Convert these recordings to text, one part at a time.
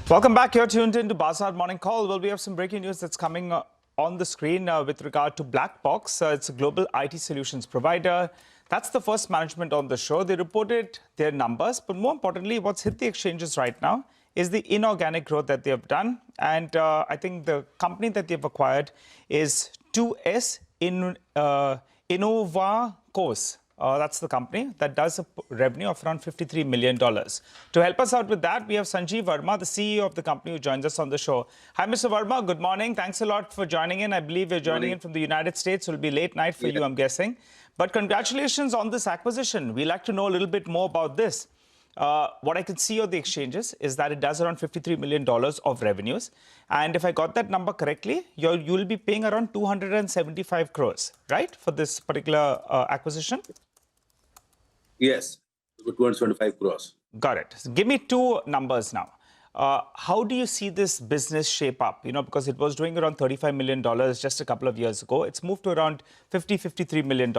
Welcome back. You're tuned into Bazaar Morning Call. Well, we have some breaking news that's coming on the screen with regard to Blackbox. It's a global IT solutions provider. That's the first management on the show. They reported their numbers, but more importantly, what's hit the exchanges right now is the inorganic growth that they have done. And I think the company that they've acquired is 2S Innovacos. That's the company that does a revenue of around $53 million. To help us out with that, we have Sanjeev Verma, the CEO of the company, who joins us on the show. Hi, Mr. Verma. Good morning. Thanks a lot for joining in. I believe you're joining in from the United States. So it'll be late night for you, I'm guessing. But congratulations on this acquisition. We'd like to know a little bit more about this. What I can see on the exchanges is that it does around $53 million of revenues. And if I got that number correctly, you'll be paying around 275 crores, right, for this particular acquisition? Yes, 225 crores. Got it. So give me two numbers now. How do you see this business shape up? Because it was doing around $35 million just a couple of years ago. It's moved to around $53 million.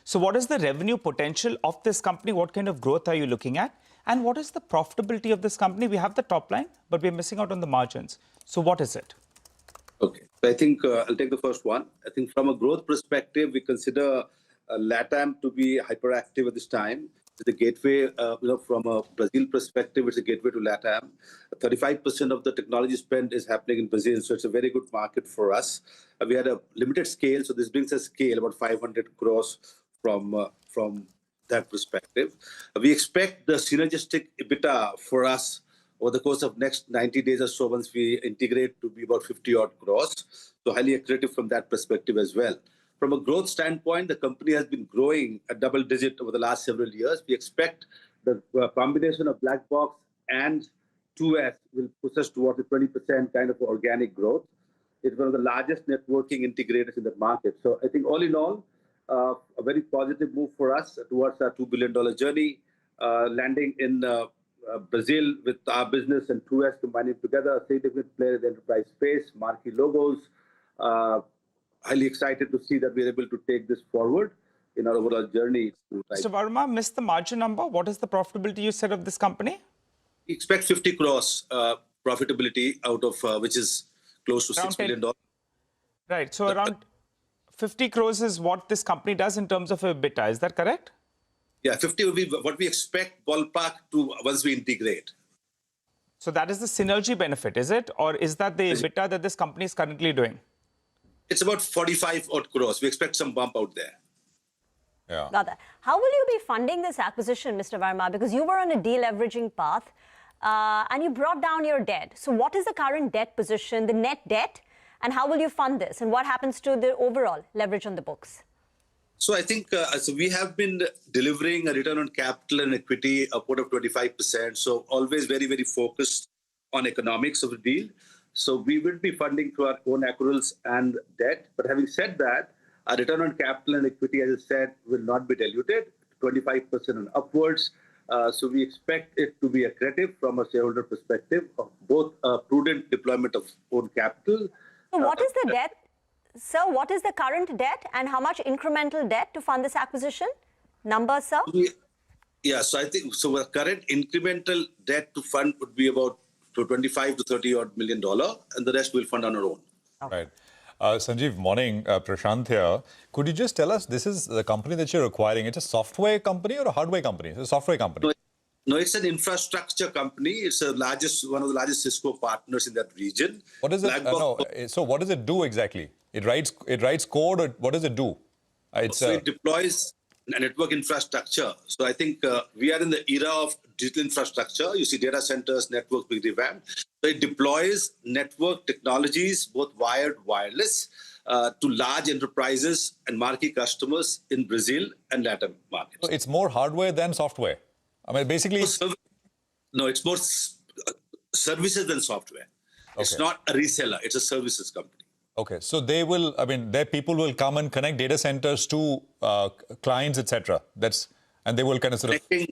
So what is the revenue potential of this company? What kind of growth are you looking at? And what is the profitability of this company? We have the top line, but we're missing out on the margins. So what is it? Okay, so I think I'll take the first one. I think from a growth perspective, we consider LATAM to be hyperactive at this time. It's the gateway, from a Brazil perspective, it's a gateway to LATAM. 35% of the technology spend is happening in Brazil, so it's a very good market for us. We had a limited scale, so this brings us scale about 500 crores from that perspective. We expect the synergistic EBITDA for us over the course of next 90 days or so, once we integrate, to be about 50 odd crores. So highly accretive from that perspective as well. From a growth standpoint, the company has been growing at double digit over the last several years. We expect the combination of Blackbox and 2S will push us towards the 20% kind of organic growth. It's one of the largest networking integrators in the market. So I think all in all, a very positive move for us towards our $2 billion journey, landing in Brazil with our business and 2S combining together, a significant player in the enterprise space, marquee logos. Highly excited to see that we're able to take this forward in our overall journey. Mr. Verma, missed the margin number. What is the profitability you said of this company? We expect 50 crores profitability out of which is close to $6 million. Right. So around 50 crores is what this company does in terms of EBITDA. Is that correct? Yeah, 50 will be what we expect ballpark to once we integrate. So that is the synergy benefit, is it? Or is that the EBITDA that this company is currently doing? It's about 45 odd crores. We expect some bump out there. Yeah. Got that. How will you be funding this acquisition, Mr. Verma? Because you were on a deleveraging path and you brought down your debt. So what is the current debt position, the net debt, and how will you fund this? And what happens to the overall leverage on the books? So I think we have been delivering a return on capital and equity upward of 25%. So always very, very focused on economics of the deal. So we will be funding through our own accruals and debt. But having said that, our return on capital and equity, as I said, will not be diluted, 25% and upwards. So we expect it to be accretive from a shareholder perspective of both prudent deployment of own capital. So what is the debt? Sir, what is the current debt and how much incremental debt to fund this acquisition? Numbers, sir? So I think our current incremental debt to fund would be about to 25 to 30 odd million dollar, and the rest we'll fund on our own. Right. Sanjeev, morning. Prashant here. Could you just tell us, this is the company that you're acquiring. It's a software company or a hardware company? It's a software company. No, it's an infrastructure company. It's one of the largest Cisco partners in that region. What does it? So what does it do exactly? It writes code, or what does it do? It deploys a network infrastructure. So I think we are in the era of digital infrastructure. You see data centers, networks being revamped. So it deploys network technologies, both wired, wireless, to large enterprises and marquee customers in Brazil and Latin markets. So it's more hardware than software. I mean, basically... No, it's more services than software. Okay. It's not a reseller. It's a services company. Okay, so they will, their people will come and connect data centers to clients, etc. And they will kind of connecting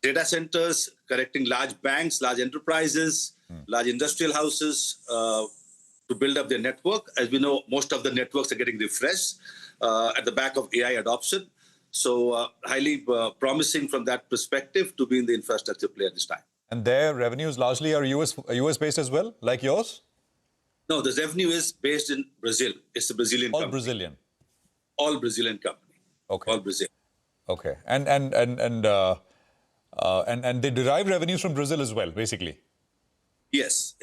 data centers, connecting large banks, large enterprises, large industrial houses to build up their network. As we know, most of the networks are getting refreshed at the back of AI adoption. So highly promising from that perspective to be in the infrastructure play at this time. And their revenues largely are US based as well, like yours? No, the revenue is based in Brazil. It's a Brazilian All company. Brazilian. All Brazilian company. Okay. All Brazil. Okay. And they derive revenues from Brazil as well, basically. Yes,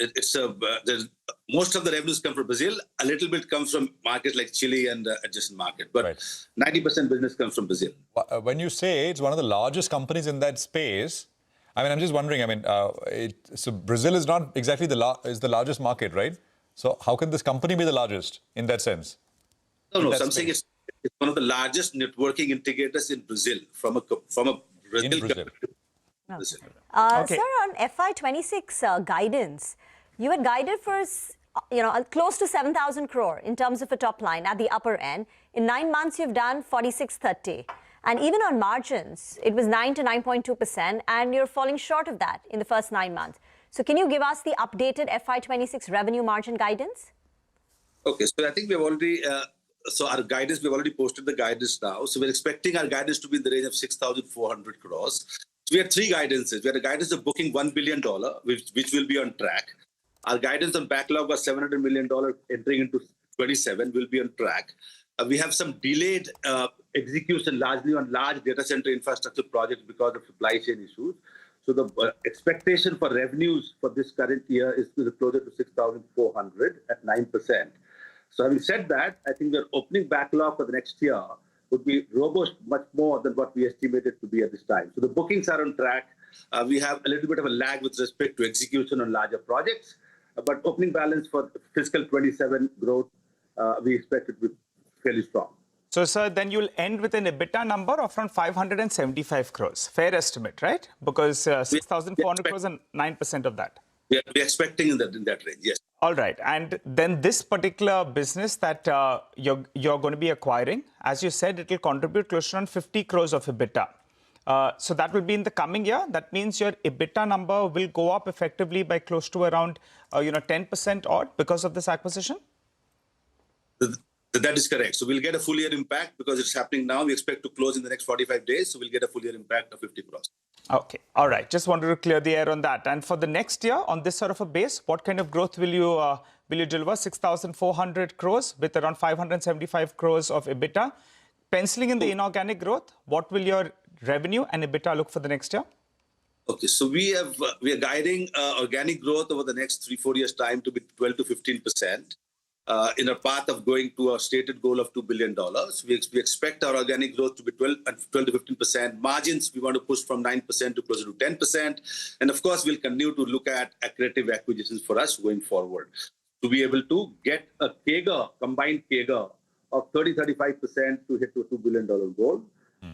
most of the revenues come from Brazil. A little bit comes from markets like Chile and adjacent market, but 90% business comes from Brazil. When you say it's one of the largest companies in that space, I mean, I'm just wondering. I mean, so Brazil is not exactly the largest market, right? So how can this company be the largest in that sense? No. So I'm saying it's one of the largest networking integrators in Brazil from a Brazil. In Brazil. Sir, on FY26 guidance, you had guided for close to 7,000 crore in terms of a top line at the upper end. In 9 months, you've done 4630. And even on margins, it was 9 to 9.2%, and you're falling short of that in the first 9 months. So can you give us the updated FY26 revenue margin guidance? Okay, so I think we've already, our guidance, we've already posted the guidance now. So we're expecting our guidance to be in the range of 6,400 crores. So we had 3 guidances. We had a guidance of booking $1 billion, which will be on track. Our guidance on backlog was $700 million entering into 27 will be on track. We have some delayed execution largely on large data center infrastructure projects because of supply chain issues. So the expectation for revenues for this current year is closer to 6,400 at 9%. So having said that, I think the opening backlog for the next year would be robust, much more than what we estimated to be at this time. So the bookings are on track. We have a little bit of a lag with respect to execution on larger projects, but opening balance for fiscal 27 growth, we expect it to be fairly strong. So, sir, then you'll end with an EBITDA number of around 575 crores. Fair estimate, right? Because 6,400 crores and 9% of that. We're expecting in that range, yes. All right. And then this particular business that you're going to be acquiring, as you said, it will contribute close to around 50 crores of EBITDA. So that will be in the coming year. That means your EBITDA number will go up effectively by close to around 10% odd because of this acquisition? That is correct. So we'll get a full year impact because it's happening now. We expect to close in the next 45 days. So we'll get a full year impact of 50 crores. Okay. All right. Just wanted to clear the air on that. And for the next year, on this sort of a base, what kind of growth will you deliver? 6,400 crores with around 575 crores of EBITDA. Penciling in the inorganic growth, what will your revenue and EBITDA look for the next year? Okay. So we are guiding organic growth over the next 3-4 years' time to be 12 to 15%. In a path of going to our stated goal of $2 billion. We expect our organic growth to be 12 to 15%. Margins, we want to push from 9% to closer to 10%. And of course, we'll continue to look at accretive acquisitions for us going forward to be able to get a combined CAGR of 30-35% to hit to a $2 billion goal.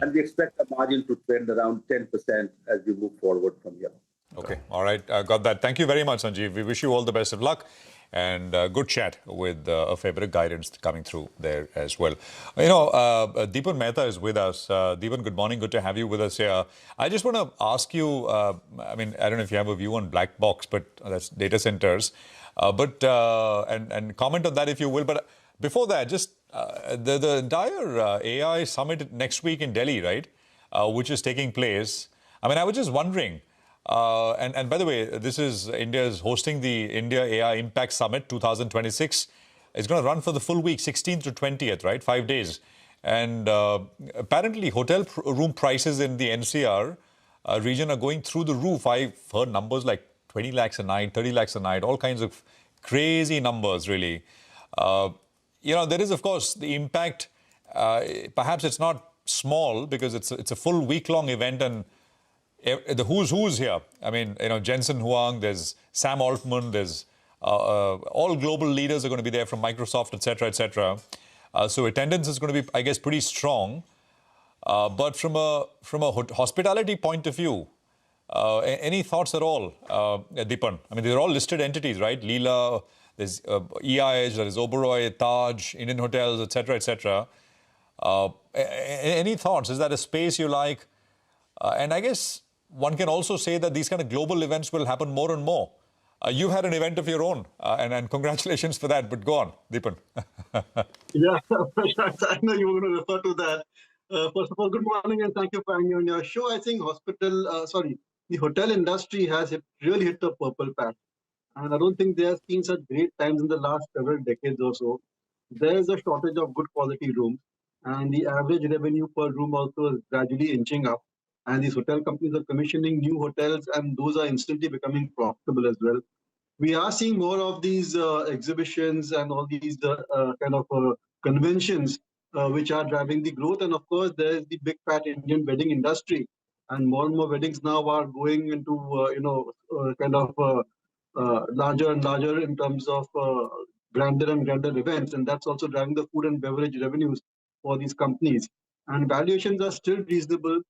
And we expect the margin to trend around 10% as we move forward from here. Okay. All right. Got that. Thank you very much, Sanjeev. We wish you all the best of luck. And good chat with a fair bit of guidance coming through there as well. Deepan Mehta is with us. Deepan, good morning. Good to have you with us here. I just want to ask you, I don't know if you have a view on black box, but that's data centers. And comment on that if you will. But before that, just the entire AI summit next week in Delhi, right, which is taking place. I was just wondering, and by the way, India is hosting the India AI Impact Summit 2026. It's going to run for the full week, 16th to 20th, right? 5 days. And apparently hotel room prices in the NCR region are going through the roof. I've heard numbers like 20 lakhs a night, 30 lakhs a night, all kinds of crazy numbers, really. There is, of course, the impact. Perhaps it's not small because it's a full week-long event and the who's here. Jensen Huang, there's Sam Altman, there's all global leaders are going to be there from Microsoft, etc., etc. So attendance is going to be, I guess, pretty strong. But from a hospitality point of view, any thoughts at all, Deepan? They're all listed entities, right? Leela, there's EIH, there is Oberoi, Taj, Indian Hotels, etc., etc. Any thoughts? Is that a space you like? And I guess one can also say that these kind of global events will happen more and more. You had an event of your own, and congratulations for that. But go on, Deepan. Yeah, I know you were going to refer to that. First of all, good morning and thank you for having me on your show. I think the hotel industry has really hit the purple patch. And I don't think they have seen such great times in the last several decades or so. There is a shortage of good quality rooms, and the average revenue per room also is gradually inching up. And these hotel companies are commissioning new hotels, and those are instantly becoming profitable as well. We are seeing more of these exhibitions and all these kind of conventions which are driving the growth. And of course, there is the big fat Indian wedding industry, and more weddings now are going into kind of larger and larger in terms of grander and grander events, and that's also driving the food and beverage revenues for these companies. And valuations are still reasonable.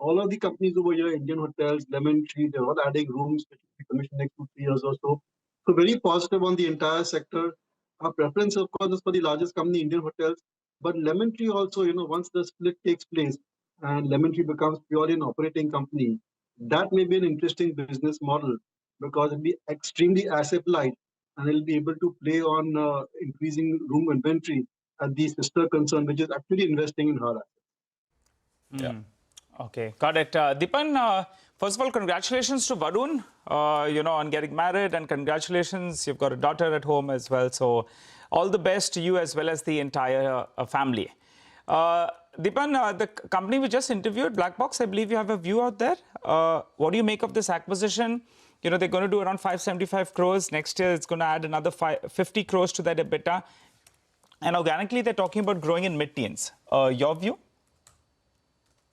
All of the companies over here, Indian hotels, Lemon Tree, they're all adding rooms which will be commissioned next 2-3 years or so. So very positive on the entire sector. Our preference, of course, is for the largest company, Indian hotels. But Lemon Tree also, once the split takes place and Lemon Tree becomes purely an operating company, that may be an interesting business model because it'll be extremely asset light and it'll be able to play on increasing room inventory at the sister concern, which is actually investing in her assets. Yeah. Okay, got it. Dipan, first of all, congratulations to Varun, on getting married, and congratulations, you've got a daughter at home as well. So all the best to you as well as the entire family. Dipan, the company we just interviewed, Black Box, I believe you have a view out there. What do you make of this acquisition? They're going to do around 575 crores. Next year, it's going to add another 50 crores to that EBITDA. And organically, they're talking about growing in mid-teens. Your view?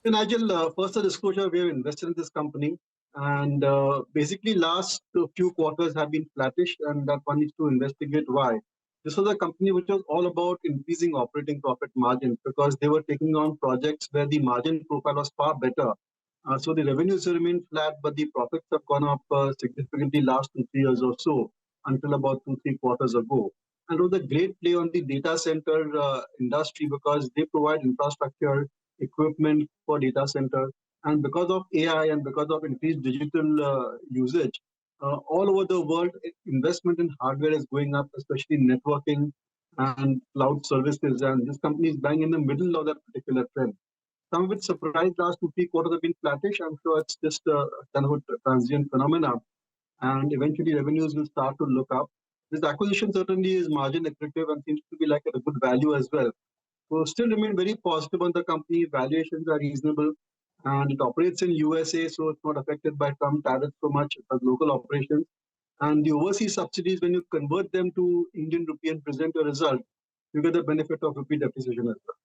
Nigel, first a disclosure, we have invested in this company, and basically last few quarters have been flattish, and that one needs to investigate why. This was a company which was all about increasing operating profit margins because they were taking on projects where the margin profile was far better. So the revenues remain flat, but the profits have gone up significantly last 2-3 years or so until about 2-3 quarters ago. And it was a great play on the data center industry because they provide infrastructure, equipment for data center, and because of AI and because of increased digital usage, all over the world, investment in hardware is going up, especially networking and cloud services. And this company is bang in the middle of that particular trend. Some of it surprised last 2-3 quarters have been flattish. I'm sure it's just a kind of a transient phenomena, and eventually revenues will start to look up. This acquisition certainly is margin accretive and seems to be like at a good value as well. So still remain very positive on the company. Valuations are reasonable, and it operates in USA, so it's not affected by Trump tariffs so much as local operations. And the overseas subsidies, when you convert them to Indian rupee and present your result, you get the benefit of rupee depreciation as well.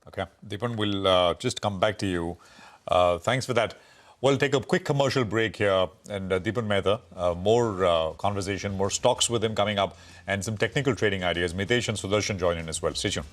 Okay, Deepan, we'll just come back to you. Thanks for that. We'll take a quick commercial break here, and Deepan Mehta, more conversation, more stocks with him coming up, and some technical trading ideas. Mitesh and Sudarshan join in as well. Stay tuned.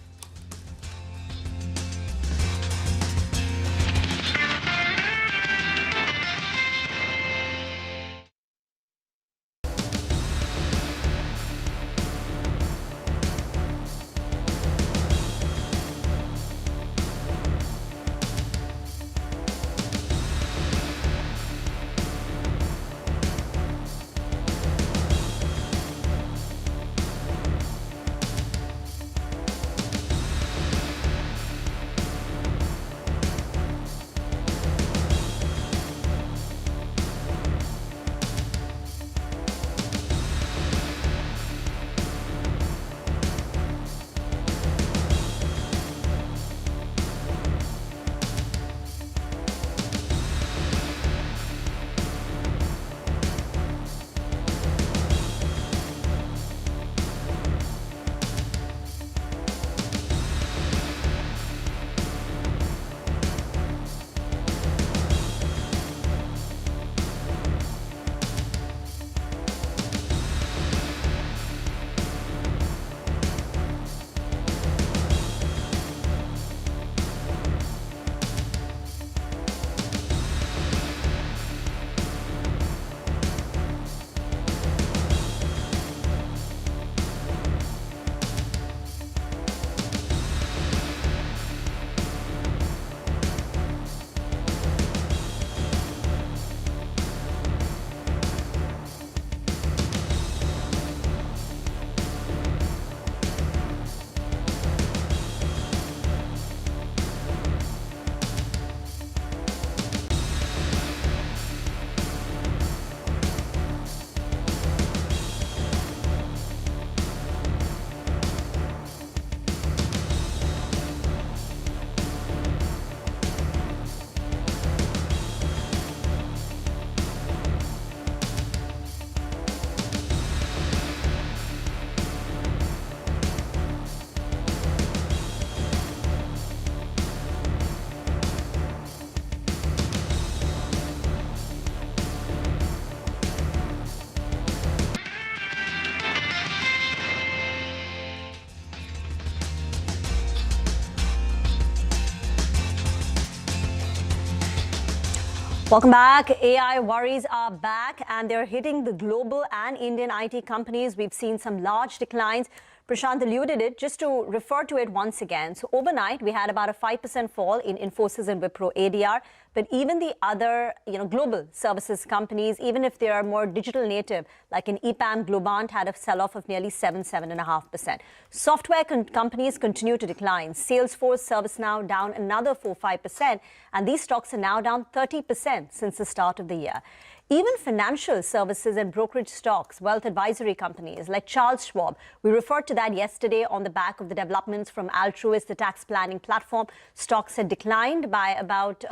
Welcome back. AI worries are back and they're hitting the global and Indian IT companies. We've seen some large declines. Prashant alluded it, just to refer to it once again. So overnight, we had about a 5% fall in Infosys and Wipro ADR. But even the other, global services companies, even if they are more digital native, like in EPAM, Globant had a sell-off of nearly 7.5%. Software companies continue to decline. Salesforce, ServiceNow down another 4-5%. And these stocks are now down 30% since the start of the year. Even financial services and brokerage stocks, wealth advisory companies like Charles Schwab, we referred to that yesterday on the back of the developments from Altruist, the tax planning platform. Stocks had declined by about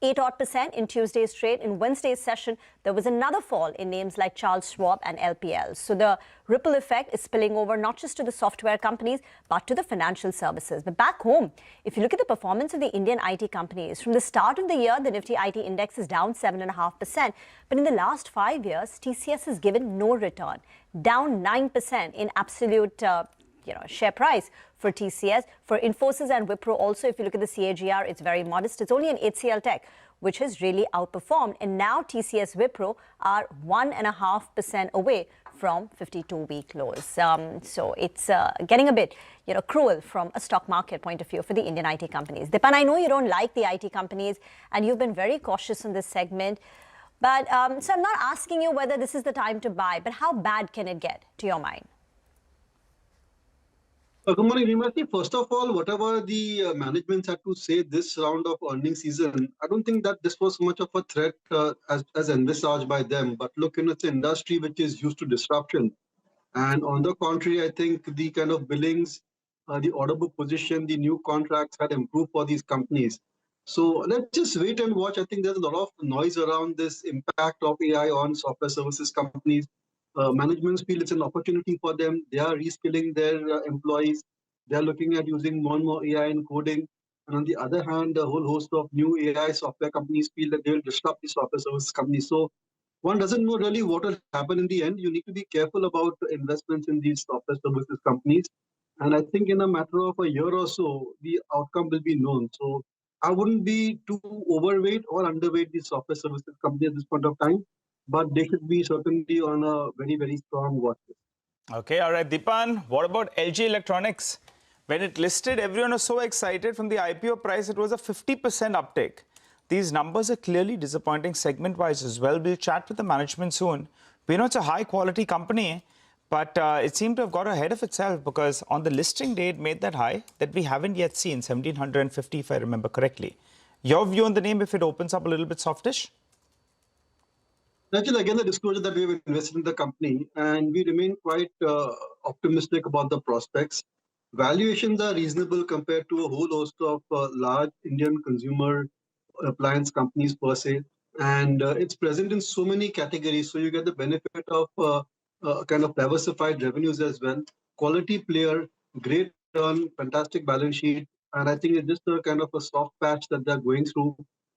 8% in Tuesday's trade. In Wednesday's session, there was another fall in names like Charles Schwab and LPL. So the ripple effect is spilling over not just to the software companies, but to the financial services. But back home, if you look at the performance of the Indian IT companies, from the start of the year, the Nifty IT index is down 7.5%. But in the last 5 years, TCS has given no return, down 9% in absolute share price for TCS. For Infosys and Wipro also, if you look at the CAGR, it's very modest. It's only an HCLTech, which has really outperformed. And now TCS Wipro are 1.5% away from 52-week lows. So it's getting a bit cruel from a stock market point of view for the Indian IT companies. Dipan, I know you don't like the IT companies and you've been very cautious in this segment. But so I'm not asking you whether this is the time to buy, but how bad can it get to your mind? Good morning, Vimati. First of all, whatever the management had to say this round of earnings season, I don't think that this was much of a threat as envisaged by them. But look, it's an industry which is used to disruption. And on the contrary, I think the kind of billings, the order book position, the new contracts had improved for these companies. So let's just wait and watch. I think there's a lot of noise around this impact of AI on software services companies. Managements feel it's an opportunity for them. They are reskilling their employees. They are looking at using more and more AI in coding. And on the other hand, a whole host of new AI software companies feel that they will disrupt the software services companies. So one doesn't know really what will happen in the end. You need to be careful about investments in these software services companies. And I think in a matter of a year or so, the outcome will be known. So I wouldn't be too overweight or underweight these software services companies at this point of time, but they should be certainly on a very, very strong watch list. Okay, all right, Dipan, what about LG Electronics? When it listed, everyone was so excited. From the IPO price, it was a 50% uptake. These numbers are clearly disappointing segment-wise as well. We'll chat with the management soon. We know it's a high-quality company, but it seemed to have got ahead of itself because on the listing day, it made that high that we haven't yet seen, 1,750 if I remember correctly. Your view on the name if it opens up a little bit softish? Actually, again, the disclosure that we have invested in the company, and we remain quite optimistic about the prospects. Valuations are reasonable compared to a whole host of large Indian consumer appliance companies per se, and it's present in so many categories. So you get the benefit of kind of diversified revenues as well. Quality player, great return, fantastic balance sheet, and I think it's just a kind of a soft patch that they're going through.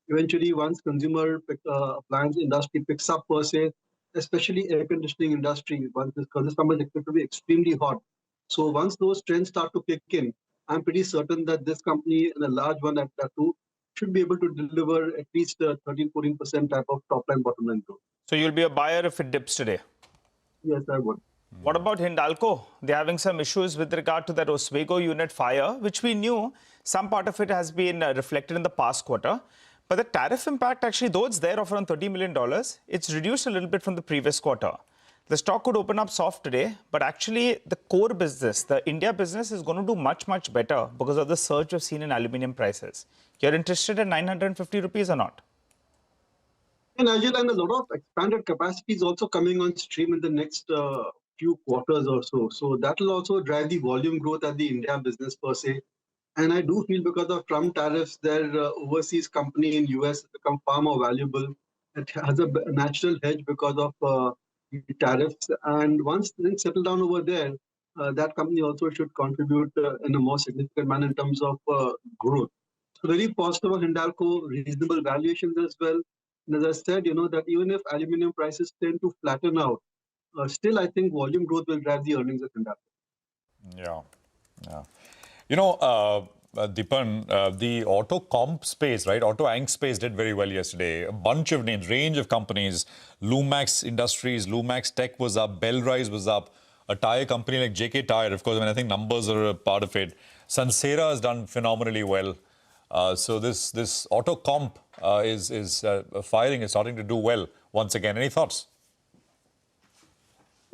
Eventually, once consumer appliance industry picks up per se, especially air conditioning industry, once this summer is expected to be extremely hot. So once those trends start to kick in, I'm pretty certain that this company, and a large one at that too, should be able to deliver at least 13-14% type of top line, bottom line growth. So you'll be a buyer if it dips today? Yes, I would. What about Hindalco? They're having some issues with regard to that Oswego unit fire, which we knew some part of it has been reflected in the past quarter. But the tariff impact actually, though it's there of around $30 million, it's reduced a little bit from the previous quarter. The stock could open up soft today, but actually the core business, the India business is going to do much, much better because of the surge we've seen in aluminium prices. You're interested in 950 rupees or not? And Nigel, and a lot of expanded capacity is also coming on stream in the next few quarters or so. So that will also drive the volume growth at the India business per se. And I do feel because of Trump tariffs, their overseas company in US has become far more valuable. It has a natural hedge because of the tariffs. And once things settle down over there, that company also should contribute in a more significant manner in terms of growth. So very positive on Hindalco, reasonable valuations as well. And as I said, that even if aluminum prices tend to flatten out, still I think volume growth will drive the earnings of Hindalco. Yeah. Dipan, the auto comp space, right? Auto Ank space did very well yesterday. A bunch of names, range of companies. Lumax Industries, Lumax Tech was up, Bellrise was up. A tire company like JK Tire, of course, I mean, I think numbers are a part of it. Sansera has done phenomenally well. So this auto comp is firing, is starting to do well once again. Any thoughts?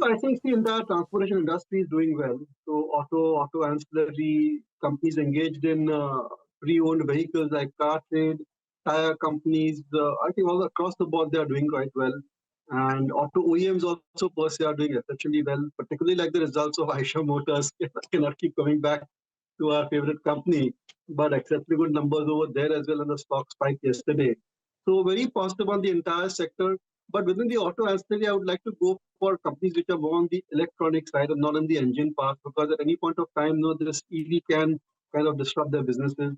I think the entire transportation industry is doing well. So auto ancillary companies engaged in pre-owned vehicles like car trade, tire companies, I think all across the board they are doing quite well. And auto OEMs also per se are doing exceptionally well, particularly like the results of Eicher Motors. I cannot keep coming back to our favorite company, but exceptionally good numbers over there as well, and the stock spike yesterday. So very positive on the entire sector. But within the auto ancillary, I would like to go for companies which are more on the electronic side and not on the engine part, because at any point of time, this EV can kind of disrupt their businesses.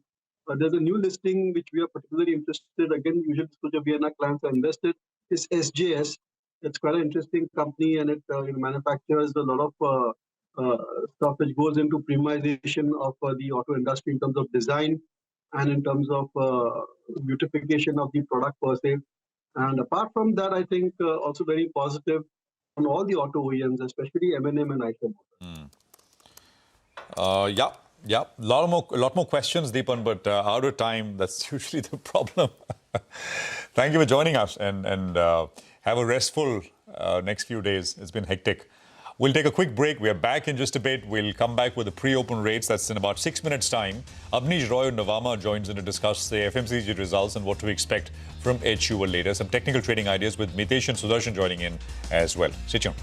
There's a new listing which we are particularly interested. Again, usually Suja Vienna clients are invested. Is SJS. It's quite an interesting company, and it manufactures a lot of stuff which goes into premiumization of the auto industry in terms of design and in terms of beautification of the product per se. And apart from that, I think also very positive on all the auto OEMs, especially M&M and Eicher Motors. Yeah. Lot more questions, Deepan, but out of time. That's usually the problem. Thank you for joining us, and have a restful next few days. It's been hectic. We'll take a quick break. We are back in just a bit. We'll come back with the pre-open rates. That's in about 6 minutes' time. Abneesh Roy of Nuvama joins in to discuss the FMCG results and what to expect from HUL later. Some technical trading ideas with Mitesh and Sudarshan joining in as well. Stay tuned.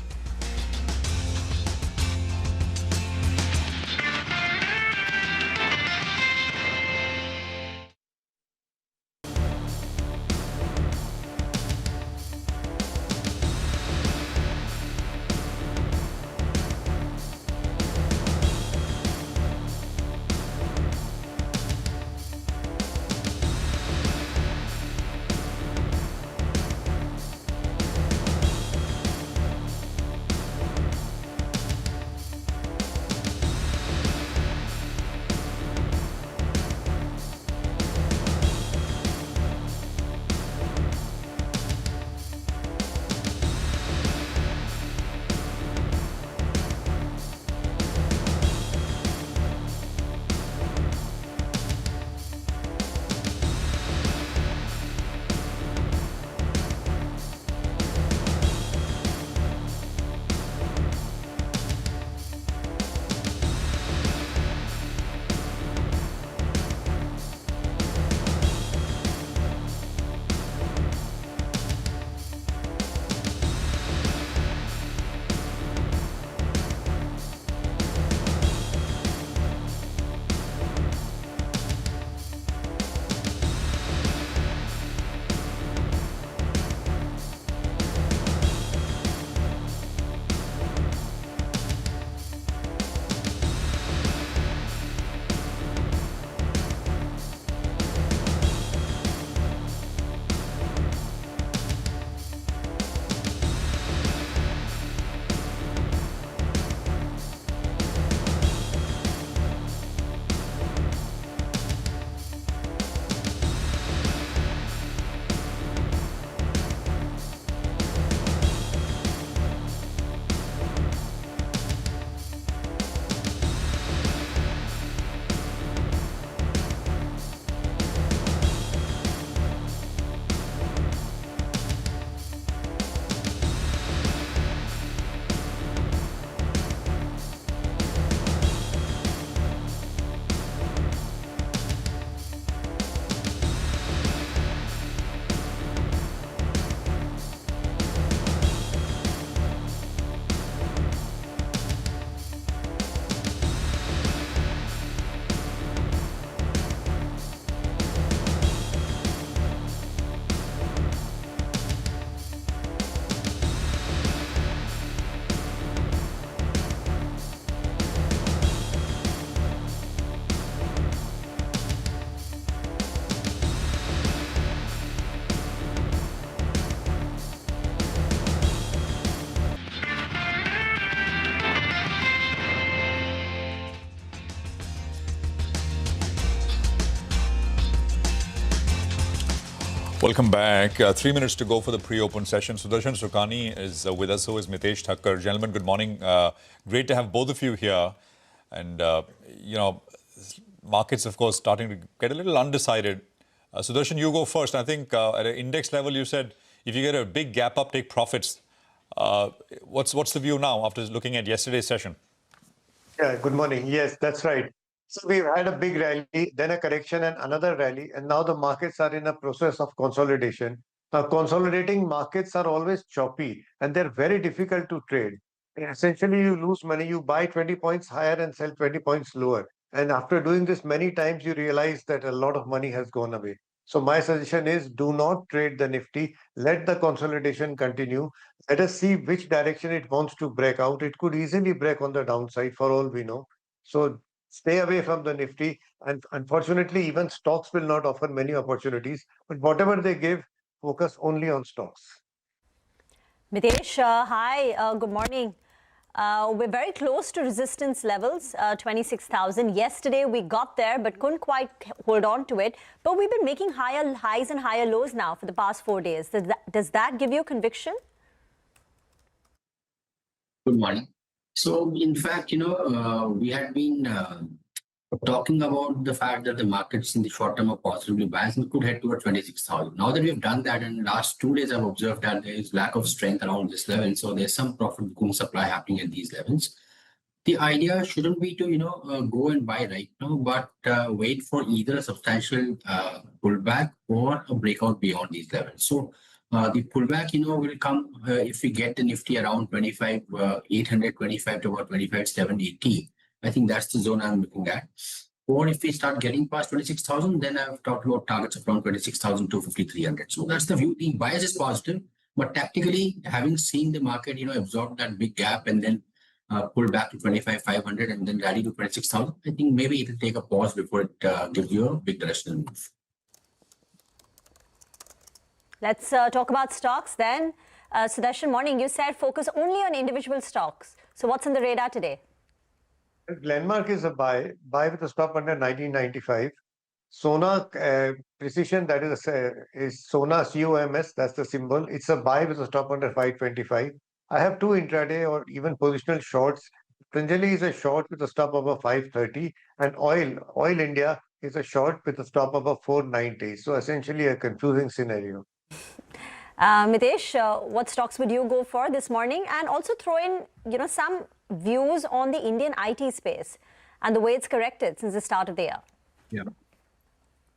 Welcome back. 3 minutes to go for the pre-open session. Sudarshan Sukhani is with us, so is Mitesh Thakkar. Gentlemen, good morning. Great to have both of you here. And, markets, of course, starting to get a little undecided. Sudarshan, you go first. I think at an index level, you said if you get a big gap up, take profits. What's the view now after looking at yesterday's session? Yeah, good morning. Yes, that's right. So we've had a big rally, then a correction and another rally, and now the markets are in a process of consolidation. Now, consolidating markets are always choppy and they're very difficult to trade. Essentially, you lose money, you buy 20 points higher and sell 20 points lower. And after doing this many times, you realize that a lot of money has gone away. So my suggestion is do not trade the Nifty. Let the consolidation continue. Let us see which direction it wants to break out. It could easily break on the downside for all we know. So stay away from the Nifty. And unfortunately, even stocks will not offer many opportunities. But whatever they give, focus only on stocks. Mitesh, hi, good morning. We're very close to resistance levels, 26,000. Yesterday we got there, but couldn't quite hold on to it. But we've been making higher highs and higher lows now for the past 4 days. Does that give you conviction? Good morning. So, in fact, we had been talking about the fact that the markets in the short term are positively biased and could head toward 26,000. Now that we've done that, and last 2 days I've observed that there is lack of strength around this level. So there's some profit booking supply happening at these levels. The idea shouldn't be to, go and buy right now, but wait for either a substantial pullback or a breakout beyond these levels. So the pullback, will come if we get the Nifty around 25,825 to about 25,780. I think that's the zone I'm looking at. Or if we start getting past 26,000, then I've talked about targets of around 26,250, 300. So that's the view. The bias is positive, but tactically, having seen the market, absorb that big gap and then pull back to 25,500 and then rally to 26,000, I think maybe it will take a pause before it gives you a big directional move. Let's talk about stocks then. Sudarshan, morning. You said focus only on individual stocks. So what's on the radar today? Glenmark is a buy with a stop under 1995. Sona Precision, that is Sona COMS, that's the symbol. It's a buy with a stop under 525. I have 2 intraday or even positional shorts. Pranjali is a short with a stop above 530, and Oil India is a short with a stop above 490. So essentially a confusing scenario. Mitesh, what stocks would you go for this morning? And also throw in, some views on the Indian IT space and the way it's corrected since the start of the year. Yeah.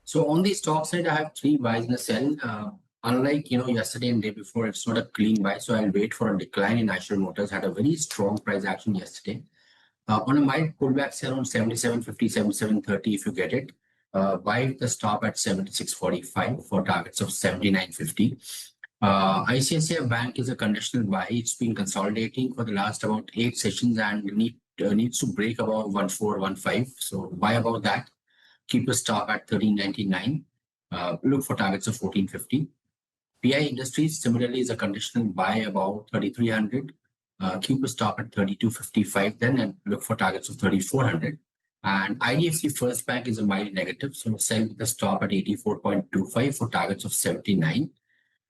So on the stock side, I have 3 buys and a sell. Unlike, yesterday and day before, it's not a clean buy. So I'll wait for a decline in Eicher Motors. Had a very strong price action yesterday. On a mild pullback, say around 77.50, 77.30 if you get it. Buy with the stop at 76.45 for targets of 79.50. ICICI Bank is a conditional buy. It's been consolidating for the last about 8 sessions and needs to break above 1415. So buy above that. Keep a stop at 1399. Look for targets of 1450. PI Industries similarly is a conditional buy about 3300. Keep a stop at 3255 then and look for targets of 3400. And IDFC First Bank is a mild negative. So sell with a stop at 84.25 for targets of 79.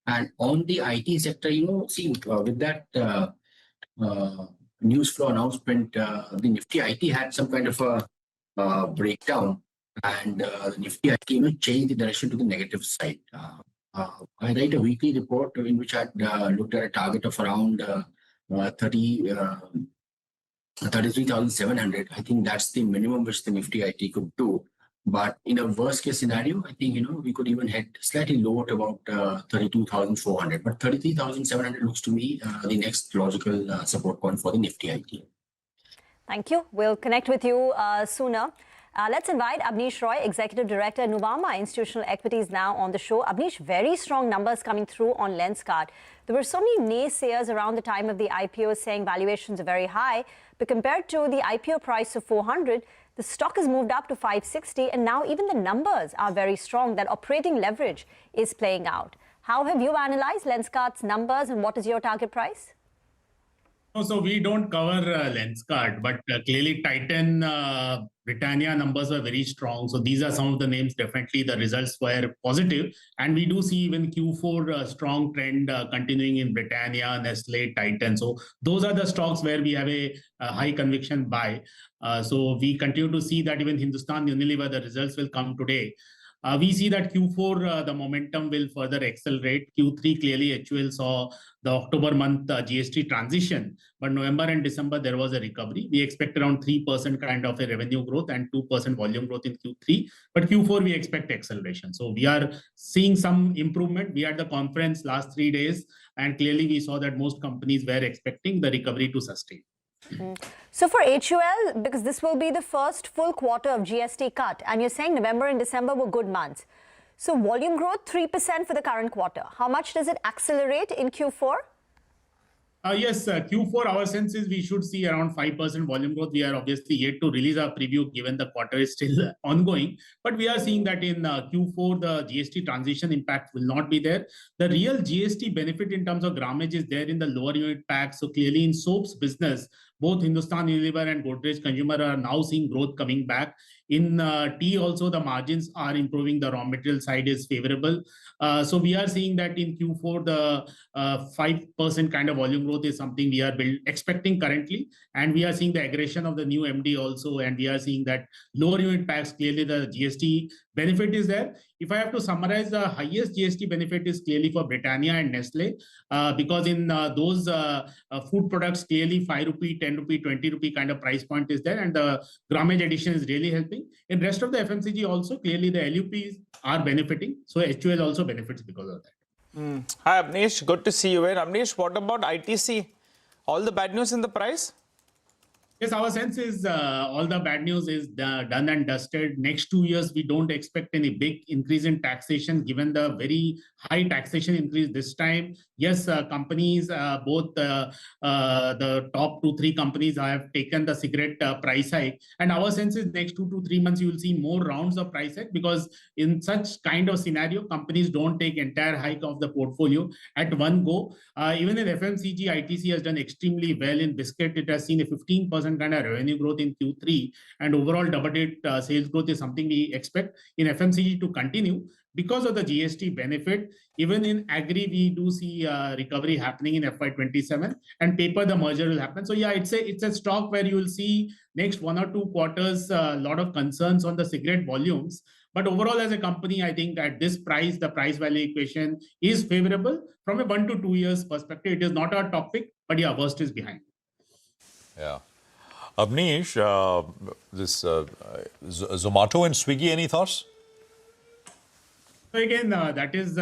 And on the IT sector, with that news flow announcement, the Nifty IT had some kind of a breakdown, and the Nifty IT changed the direction to the negative side. I write a weekly report in which I looked at a target of around 33,700. I think that's the minimum which the Nifty IT could do. But in a worst case scenario, I think, we could even head slightly lower to about 32,400. But 33,700 looks to me the next logical support point for the Nifty IT. Thank you. We'll connect with you sooner. Let's invite Abneesh Roy, Executive Director, Nuvama Institutional Equities, now on the show. Abneesh, very strong numbers coming through on Lenskart. There were so many naysayers around the time of the IPO saying valuations are very high, but compared to the IPO price of 400, the stock has moved up to 560, and now even the numbers are very strong, that operating leverage is playing out. How have you analyzed Lenskart's numbers, and what is your target price? No, so we don't cover Lenskart, but clearly Titan, Britannia numbers were very strong. So these are some of the names. Definitely the results were positive. And we do see even Q4 strong trend continuing in Britannia, Nestle, Titan. So those are the stocks where we have a high conviction buy. So we continue to see that even Hindustan Unilever, the results will come today. We see that Q4, the momentum will further accelerate. Q3, clearly HUL saw the October month GST transition, but November and December, there was a recovery. We expect around 3% kind of a revenue growth and 2% volume growth in Q3, but Q4, we expect acceleration. So we are seeing some improvement. We had the conference last 3 days, and clearly we saw that most companies were expecting the recovery to sustain. So for HUL, because this will be the first full quarter of GST cut, and you're saying November and December were good months. So volume growth, 3% for the current quarter. How much does it accelerate in Q4? Yes, Q4, our sense is we should see around 5% volume growth. We are obviously yet to release our preview given the quarter is still ongoing. But we are seeing that in Q4, the GST transition impact will not be there. The real GST benefit in terms of grammage is there in the lower unit packs. So clearly in soaps business, both Hindustan Unilever and Godrej Consumer are now seeing growth coming back. In tea also, the margins are improving. The raw material side is favorable. So we are seeing that in Q4, the 5% kind of volume growth is something we are expecting currently. And we are seeing the aggression of the new MD also. And we are seeing that lower unit packs, clearly the GST benefit is there. If I have to summarize, the highest GST benefit is clearly for Britannia and Nestle, because in those food products, clearly 5 rupee, 10 rupee, 20 rupee kind of price point is there, and the grammage addition is really helping. In rest of the FMCG also, clearly the LUPs are benefiting. So HUL also benefits because of that. Hi, Abneesh. Good to see you here. Abneesh, what about ITC? All the bad news in the price? Yes, our sense is all the bad news is done and dusted. Next 2 years, we don't expect any big increase in taxation given the very high taxation increase this time. Yes, companies, both the top 2-3 companies have taken the cigarette price hike. And our sense is next 2 to 3 months, you will see more rounds of price hike, because in such kind of scenario, companies don't take entire hike of the portfolio at one go. Even in FMCG, ITC has done extremely well. In biscuit, it has seen a 15% kind of revenue growth in Q3, and overall double-digit sales growth is something we expect in FMCG to continue because of the GST benefit. Even in agri, we do see recovery happening in FY27, and paper, the merger will happen. So yeah, it's a stock where you will see next 1 or 2 quarters a lot of concerns on the cigarette volumes. But overall, as a company, I think at this price, the price value equation is favorable from a 1 to 2 years perspective. It is not our topic, but yeah, worst is behind. Yeah. Abneesh, this Zomato and Swiggy, any thoughts? So again, that is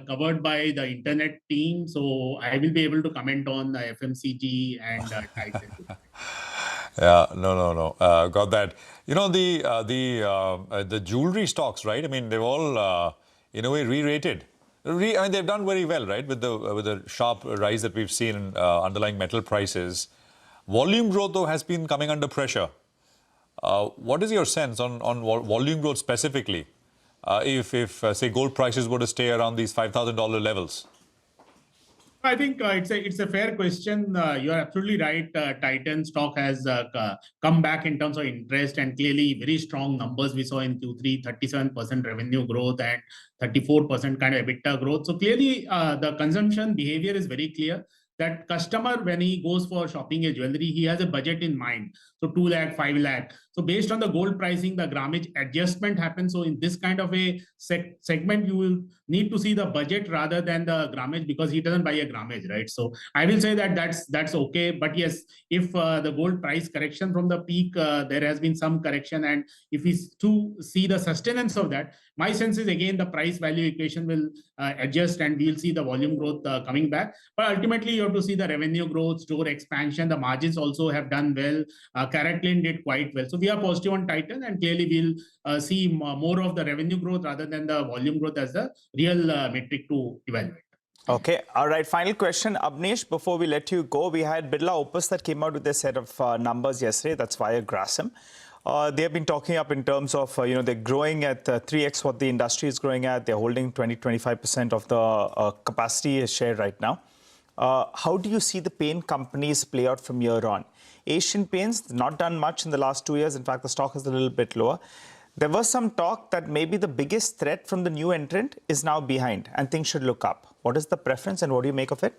covered by the internet team. So I will be able to comment on the FMCG and Titan. Yeah, no. Got that. You know, the jewelry stocks, right? I mean, they've all, in a way, re-rated. I mean, they've done very well, right? With the sharp rise that we've seen in underlying metal prices. Volume growth, though, has been coming under pressure. What is your sense on volume growth specifically? If say, gold prices were to stay around these $5,000 levels? I think it's a fair question. You are absolutely right. Titan stock has come back in terms of interest, and clearly very strong numbers we saw in Q3, 37% revenue growth and 34% kind of EBITDA growth. So clearly the consumption behavior is very clear. That customer, when he goes for shopping a jewelry, he has a budget in mind. So 2 lakh, 5 lakh. So based on the gold pricing, the grammage adjustment happens. So in this kind of a segment, you will need to see the budget rather than the grammage, because he doesn't buy a grammage, right? So I will say that that's okay. But yes, if the gold price correction from the peak, there has been some correction. And if we to see the sustenance of that, my sense is again, the price value equation will adjust, and we'll see the volume growth coming back. But ultimately, you have to see the revenue growth, store expansion. The margins also have done well. CaratLane did quite well. So we are positive on Titan, and clearly we'll see more of the revenue growth rather than the volume growth as the real metric to evaluate. Okay. All right. Final question, Abneesh, before we let you go. We had Birla Opus that came out with a set of numbers yesterday. That's via Grasim. They have been talking up in terms of, they're growing at 3x what the industry is growing at. They're holding 20-25% of the capacity share right now. how do you see the paint companies play out from here on? Asian Paints, not done much in the last 2 years. In fact, the stock is a little bit lower. There was some talk that maybe the biggest threat from the new entrant is now behind and things should look up. What is the preference and what do you make of it?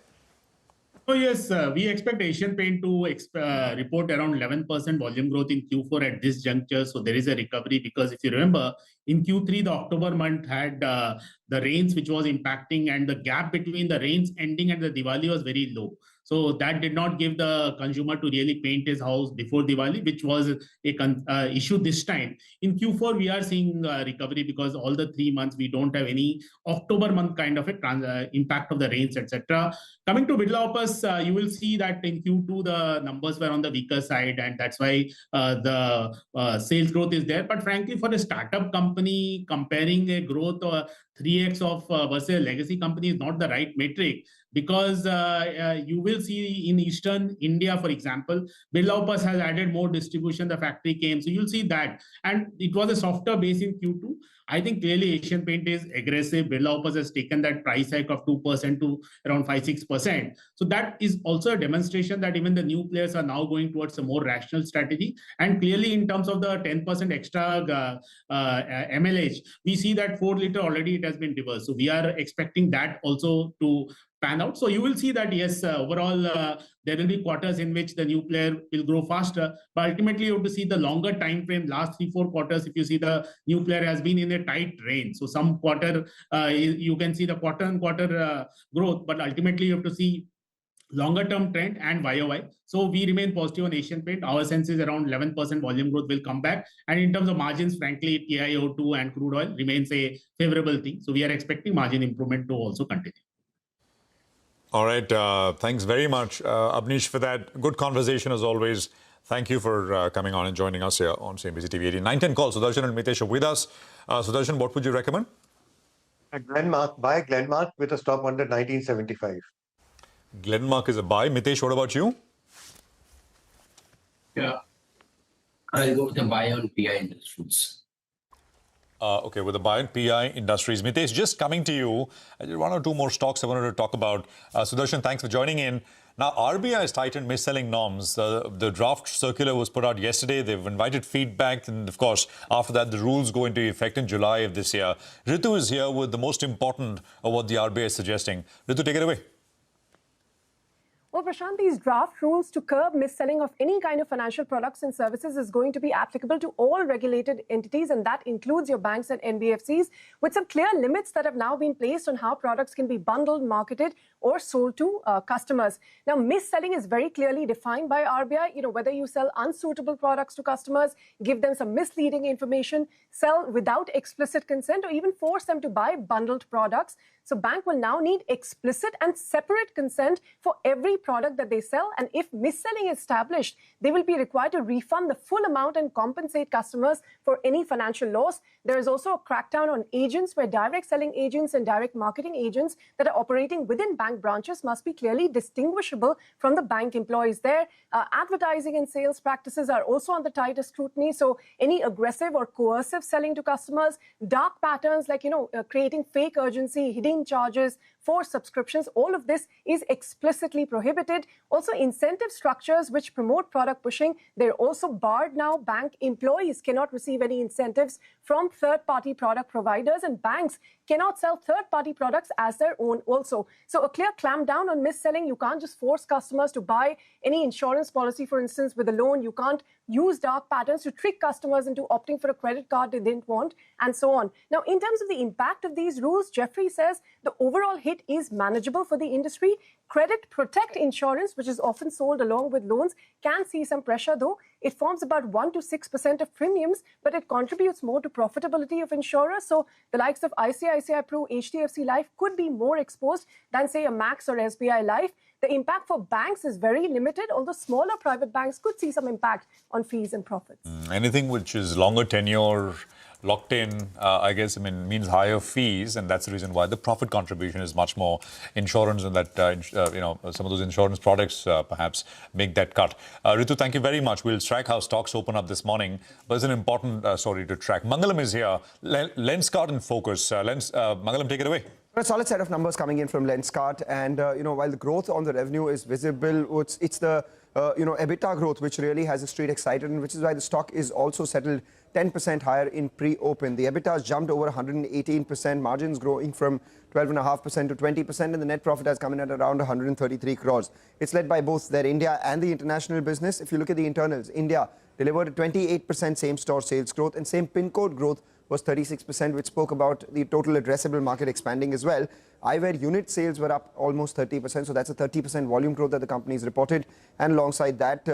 Oh, yes, we expect Asian Paint to report around 11% volume growth in Q4 at this juncture. So there is a recovery because if you remember, in Q3, the October month had the rains which was impacting, and the gap between the rains ending and the Diwali was very low. So that did not give the consumer to really paint his house before Diwali, which was a issue this time. In Q4, we are seeing recovery because all the 3 months we don't have any October month kind of a impact of the rains, etc. Coming to developers, you will see that in Q2, the numbers were on the weaker side, and that's why the sales growth is there. But frankly, for a startup company, comparing a growth 3x of versus a legacy company is not the right metric. Because you will see in Eastern India, for example, Birla has added more distribution, the factory came. So you'll see that. And it was a softer base in Q2. I think clearly Asian Paint is aggressive. Birla has taken that price hike of 2% to around 5-6%. So that is also a demonstration that even the new players are now going towards a more rational strategy. And clearly in terms of the 10% extra MLH, we see that 4 liter already it has been reversed. So we are expecting that also to pan out. So you will see that, yes, overall, there will be quarters in which the new player will grow faster. But ultimately, you have to see the longer time frame, last 3-4 quarters. If you see the new player has been in a tight range. So some quarter, you can see the quarter-on-quarter growth. But ultimately, you have to see longer term trend and YOY. So we remain positive on Asian Paint. Our sense is around 11% volume growth will come back. And in terms of margins, frankly, TiO2 and crude oil remains a favorable thing. So we are expecting margin improvement to also continue. All right. Thanks very much, Abneesh, for that. Good conversation as always. Thank you for coming on and joining us here on CNBC TV 18. 9:10 call. Sudarshan and Mitesh are with us. Sudarshan, what would you recommend? Buy Glenmark with a stop under 1975. Glenmark is a buy. Mitesh, what about you? Yeah, I'll go with a buy on PI Industries. Okay, with the buy on PI Industries. Mitesh, just coming to you, one or two more stocks I wanted to talk about. Sudarshan, thanks for joining in. Now, RBI has tightened mis-selling norms. The draft circular was put out yesterday. They've invited feedback. And of course, after that, the rules go into effect in July of this year. Ritu is here with the most important of what the RBI is suggesting. Ritu, take it away. Well, Prashant, these draft rules to curb mis-selling of any kind of financial products and services is going to be applicable to all regulated entities, and that includes your banks and NBFCs, with some clear limits that have now been placed on how products can be bundled, marketed, or sold to customers. Now, mis-selling is very clearly defined by RBI. You know, whether you sell unsuitable products to customers, give them some misleading information, sell without explicit consent, or even force them to buy bundled products. So bank will now need explicit and separate consent for every product that they sell. And if mis-selling is established, they will be required to refund the full amount and compensate customers for any financial loss. There is also a crackdown on agents where direct selling agents and direct marketing agents that are operating within bank branches must be clearly distinguishable from the bank employees there. Advertising and sales practices are also under tighter scrutiny. So any aggressive or coercive selling to customers, dark patterns like, creating fake urgency, hidden charges, forced subscriptions, all of this is explicitly prohibited. Also, incentive structures which promote product pushing, they're also barred now. Bank employees cannot receive any incentives from third-party product providers, and banks cannot sell third-party products as their own also. So a clear clampdown on mis-selling. You can't just force customers to buy any insurance policy, for instance, with a loan. You can't use dark patterns to trick customers into opting for a credit card they didn't want, and so on. Now, in terms of the impact of these rules, Jeffrey says the overall hit is manageable for the industry. Credit Protect insurance, which is often sold along with loans, can see some pressure, though. It forms about 1 to 6% of premiums, but it contributes more to profitability of insurers. So the likes of ICICI Pru, HDFC Life could be more exposed than, say, a Max or SBI Life. The impact for banks is very limited, although smaller private banks could see some impact on fees and profits. Anything which is longer tenure, locked in, I guess, means higher fees, and that's the reason why the profit contribution is much more. Insurance and that, some of those insurance products perhaps make that cut. Ritu, thank you very much. We'll track how stocks open up this morning, but it's an important story to track. Mangalam is here. Lenskart in focus. Mangalam, take it away. A solid set of numbers coming in from Lenskart, and while the growth on the revenue is visible, it's the EBITDA growth which really has the street excited, and which is why the stock is also settled 10% higher in pre-open. The EBITDA has jumped over 118%, margins growing from 12.5% to 20%, and the net profit has come in at around 133 crores. It's led by both their India and the international business. If you look at the internals, India delivered a 28% same-store sales growth, and same pin code growth was 36%, which spoke about the total addressable market expanding as well. Eyewear unit sales were up almost 30%, so that's a 30% volume growth that the company's reported. And alongside that,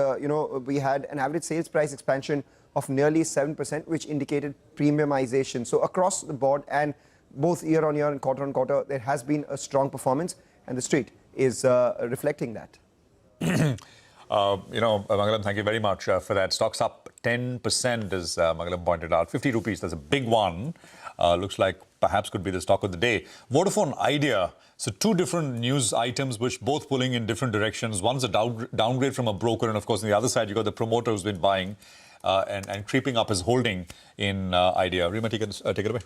we had an average sales price expansion of nearly 7%, which indicated premiumization. So across the board, and both year on year and quarter on quarter, there has been a strong performance, and the street is reflecting that. Mangalam, thank you very much for that. Stocks up 10%, as Mangalam pointed out. 50 rupees, that's a big one. Looks like perhaps could be the stock of the day. Vodafone Idea. So two different news items which both pulling in different directions. One's a downgrade from a broker, and of course on the other side you got the promoter who's been buying and creeping up his holding in Idea. Rima, take it away.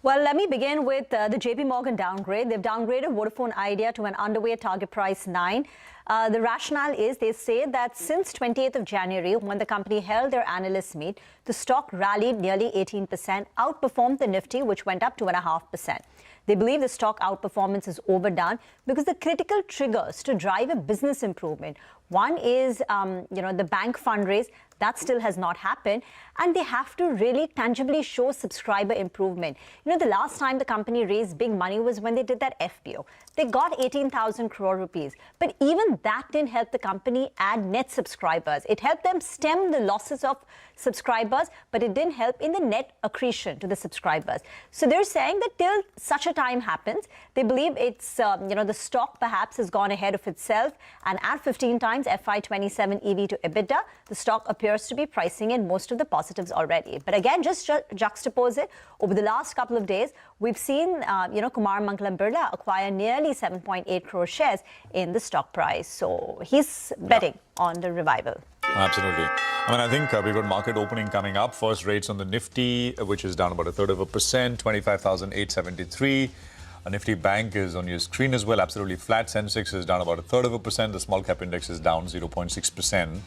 Well, let me begin with the JP Morgan downgrade. They've downgraded Vodafone Idea to an underweight, target price 9. The rationale is they say that since 28th of January, when the company held their analyst meet, the stock rallied nearly 18%, outperformed the Nifty, which went up 2.5%. They believe the stock outperformance is overdone because the critical triggers to drive a business improvement. One is, the bank fundraise. That still has not happened. And they have to really tangibly show subscriber improvement. The last time the company raised big money was when they did that FPO. They got 18,000 crore rupees. But even that didn't help the company add net subscribers. It helped them stem the losses of subscribers, but it didn't help in the net accretion to the subscribers. So they're saying that till such a time happens, they believe it's, the stock perhaps has gone ahead of itself. And at 15 times FY27 EV to EBITDA, the stock appears to be pricing in most of the positives already. But again, just juxtapose it. Over the last couple of days, we've seen, Kumar Mangalam Birla acquire nearly 7.8 crore shares in the stock price. So he's betting on the revival. Absolutely. I think we've got market opening coming up. First rates on the Nifty, which is down about 1/3%, 25,873. Nifty Bank is on your screen as well, absolutely flat. Sensex is down about 1/3%. The small cap index is down 0.6%.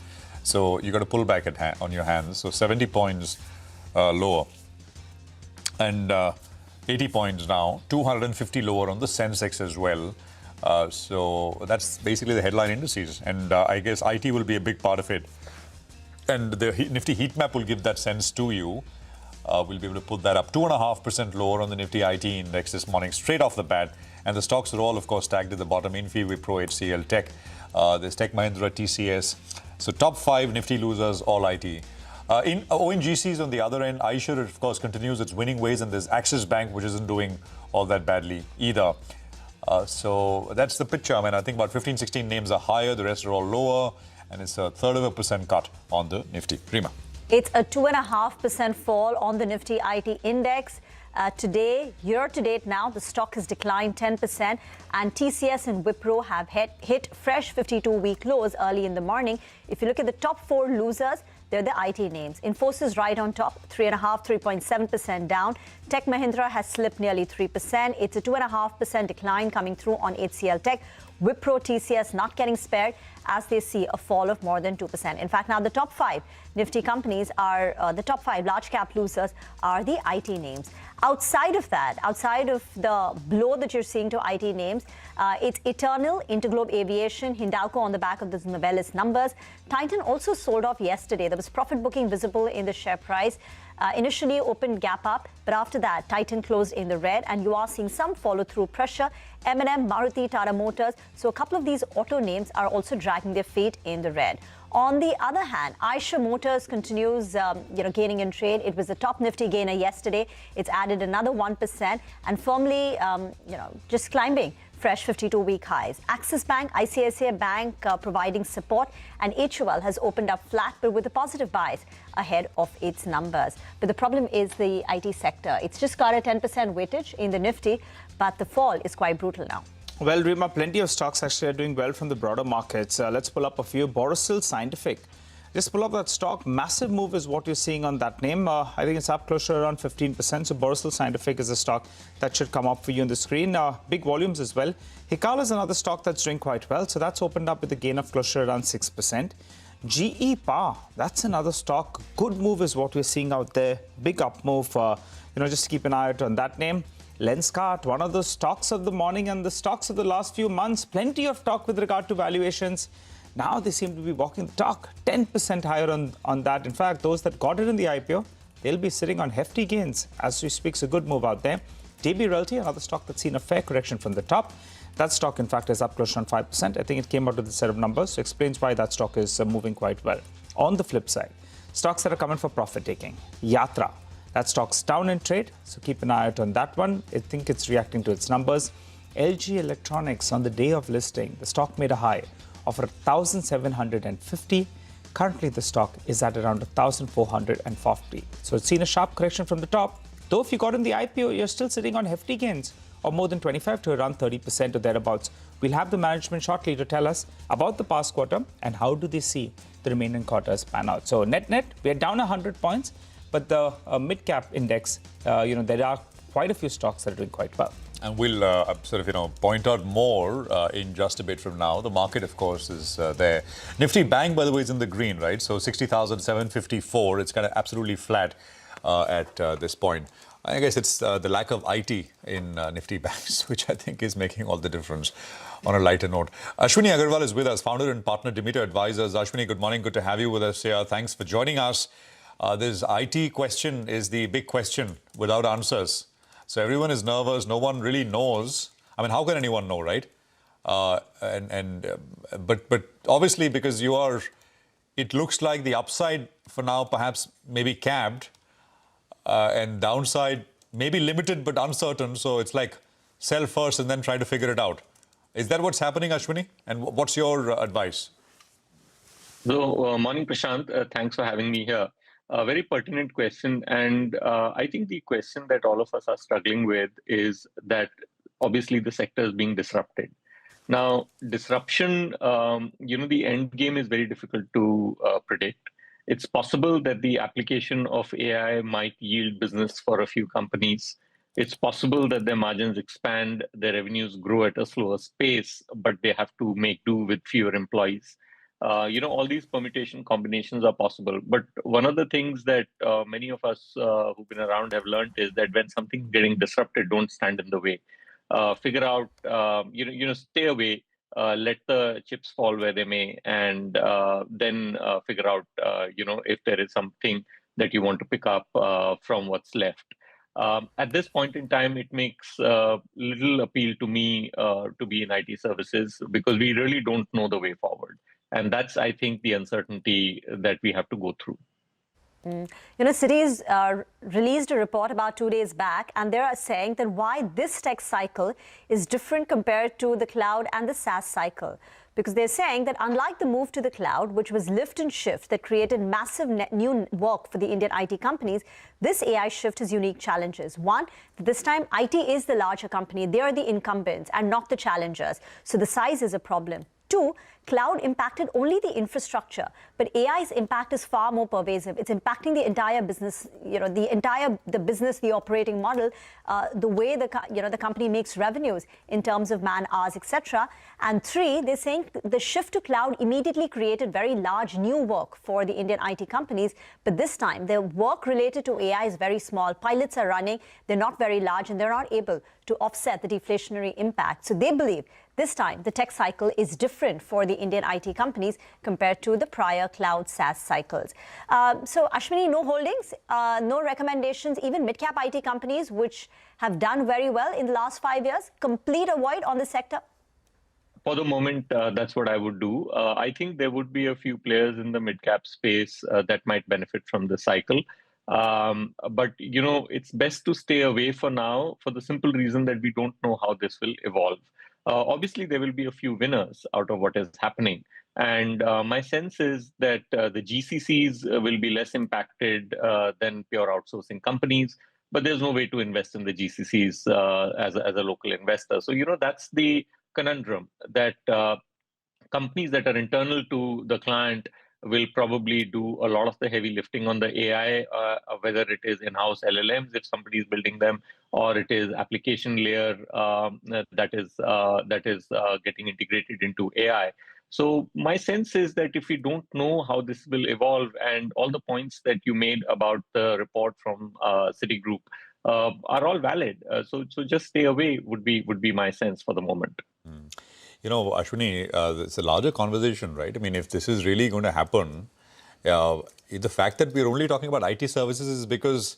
So you got to pull back on your hands. So 70 points lower. And 80 points now. 250 lower on the Sensex as well. So that's basically the headline indices. And I guess IT will be a big part of it. And the Nifty heat map will give that sense to you. We'll be able to put that up 2.5% lower on the Nifty IT index this morning, straight off the bat. And the stocks are all, of course, tagged at the bottom. Infosys, Wipro, HCLTech. There's Tech Mahindra, TCS. So top 5 Nifty losers, all IT. In ONGCs on the other end, Eicher, of course, continues its winning ways. And there's Axis Bank, which isn't doing all that badly either. So that's the picture. I think about 15, 16 names are higher. The rest are all lower. And it's 1/3% cut on the Nifty. Rima. It's a 2.5% fall on the Nifty IT index. Today, year to date now, the stock has declined 10%, and TCS and Wipro have hit fresh 52-week lows early in the morning. If you look at the top 4 losers, they're the IT names. Infosys right on top, 3.7% down. Tech Mahindra has slipped nearly 3%. It's a 2.5% decline coming through on HCLTech. Wipro, TCS not getting spared as they see a fall of more than 2%. In fact, now the top 5 Nifty companies are, the top 5 large cap losers are the IT names. Outside of that, outside of the blow that you're seeing to IT names, it's Eternal, Interglobe Aviation, Hindalco on the back of the Novelis numbers. Titan also sold off yesterday. There was profit booking visible in the share price. Initially opened gap up, but after that, Titan closed in the red, and you are seeing some follow-through pressure. M&M, Maruti, Tata Motors. So a couple of these auto names are also dragging their feet in the red. On the other hand, Eicher Motors continues, gaining in trade. It was the top Nifty gainer yesterday. It's added another 1% and firmly, just climbing fresh 52-week highs. Axis Bank, ICICI Bank providing support, and HUL has opened up flat but with a positive bias ahead of its numbers. But the problem is the IT sector. It's just got a 10% weightage in the Nifty, but the fall is quite brutal now. Well, Rima, plenty of stocks actually are doing well from the broader markets. Let's pull up a few. Borosil Scientific. Just pull up that stock. Massive move is what you're seeing on that name. I think it's up close to around 15%. So Borosil Scientific is a stock that should come up for you on the screen. Big volumes as well. Hikal is another stock that's doing quite well. So that's opened up with a gain of close to around 6%. GE Power, that's another stock. Good move is what we're seeing out there. Big up move. Just keep an eye out on that name. Lenskart, one of the stocks of the morning and the stocks of the last few months. Plenty of talk with regard to valuations. Now they seem to be walking the talk, 10% higher on that. In fact, those that got it in the IPO, they'll be sitting on hefty gains as we speak. So good move out there. DB Realty, another stock that's seen a fair correction from the top. That stock, in fact, is up close to 5%. I think it came out with a set of numbers, so explains why that stock is moving quite well. On the flip side, stocks that are coming for profit taking. Yatra, that stock's down in trade, so keep an eye out on that one. I think it's reacting to its numbers. LG Electronics, on the day of listing, the stock made a high of 1,750. Currently, the stock is at around 1,440. So it's seen a sharp correction from the top. Though if you got in the IPO, you're still sitting on hefty gains of more than 25 to around 30% or thereabouts. We'll have the management shortly to tell us about the past quarter and how do they see the remaining quarters pan out. So net, we are down 100 points, but the mid-cap index, there are quite a few stocks that are doing quite well. And we'll point out more in just a bit from now. The market, of course, is there. Nifty Bank, by the way, is in the green, right? So 60,754. It's kind of absolutely flat at this point. I guess it's the lack of IT in Nifty Banks, which I think is making all the difference. On a lighter note, Ashwini Agarwal is with us, founder and partner, Demeter Advisors. Ashwini, good morning. Good to have you with us here. Thanks for joining us. This IT question is the big question without answers. So everyone is nervous. No one really knows. I mean, how can anyone know, right? But obviously, because you are, it looks like the upside for now perhaps maybe capped, and downside maybe limited but uncertain. So it's like sell first and then try to figure it out. Is that what's happening, Ashwini? And what's your advice? So, morning, Prashant. Thanks for having me here. A very pertinent question. And I think the question that all of us are struggling with is that obviously the sector is being disrupted. Now, disruption, the end game is very difficult to predict. It's possible that the application of AI might yield business for a few companies. It's possible that their margins expand, their revenues grow at a slower pace, but they have to make do with fewer employees. All these permutation combinations are possible. But one of the things that many of us who've been around have learned is that when something's getting disrupted, don't stand in the way. Figure out, stay away, let the chips fall where they may, and then figure out, if there is something that you want to pick up from what's left. At this point in time, it makes little appeal to me to be in IT services because we really don't know the way forward. And that's, I think, the uncertainty that we have to go through. Citi's released a report about 2 days back, and they're saying that why this tech cycle is different compared to the cloud and the SaaS cycle. Because they're saying that unlike the move to the cloud, which was lift and shift that created massive new work for the Indian IT companies, this AI shift has unique challenges. One, this time IT is the larger company. They are the incumbents and not the challengers. So the size is a problem. Two, cloud impacted only the infrastructure, but AI's impact is far more pervasive. It's impacting the entire business, the business, the operating model, the way the company makes revenues in terms of man hours, etc. And three, they're saying the shift to cloud immediately created very large new work for the Indian IT companies, but this time the work related to AI is very small. Pilots are running, they're not very large, and they're not able to offset the deflationary impact. So they believe this time the tech cycle is different for the Indian IT companies compared to the prior cloud SaaS cycles. So Ashwini, no holdings, no recommendations, even mid-cap IT companies which have done very well in the last 5 years, complete avoid on the sector? For the moment, that's what I would do. I think there would be a few players in the mid-cap space that might benefit from the cycle. But, it's best to stay away for now for the simple reason that we don't know how this will evolve. Obviously, there will be a few winners out of what is happening. And my sense is that the GCCs will be less impacted than pure outsourcing companies, but there's no way to invest in the GCCs as a local investor. So, that's the conundrum, that companies that are internal to the client will probably do a lot of the heavy lifting on the AI, whether it is in-house LLMs, if somebody is building them, or it is application layer that is getting integrated into AI. So my sense is that if we don't know how this will evolve, and all the points that you made about the report from Citigroup are all valid, so just stay away would be my sense for the moment. Ashwini, it's a larger conversation, right? I mean, if this is really going to happen, the fact that we're only talking about IT services is because,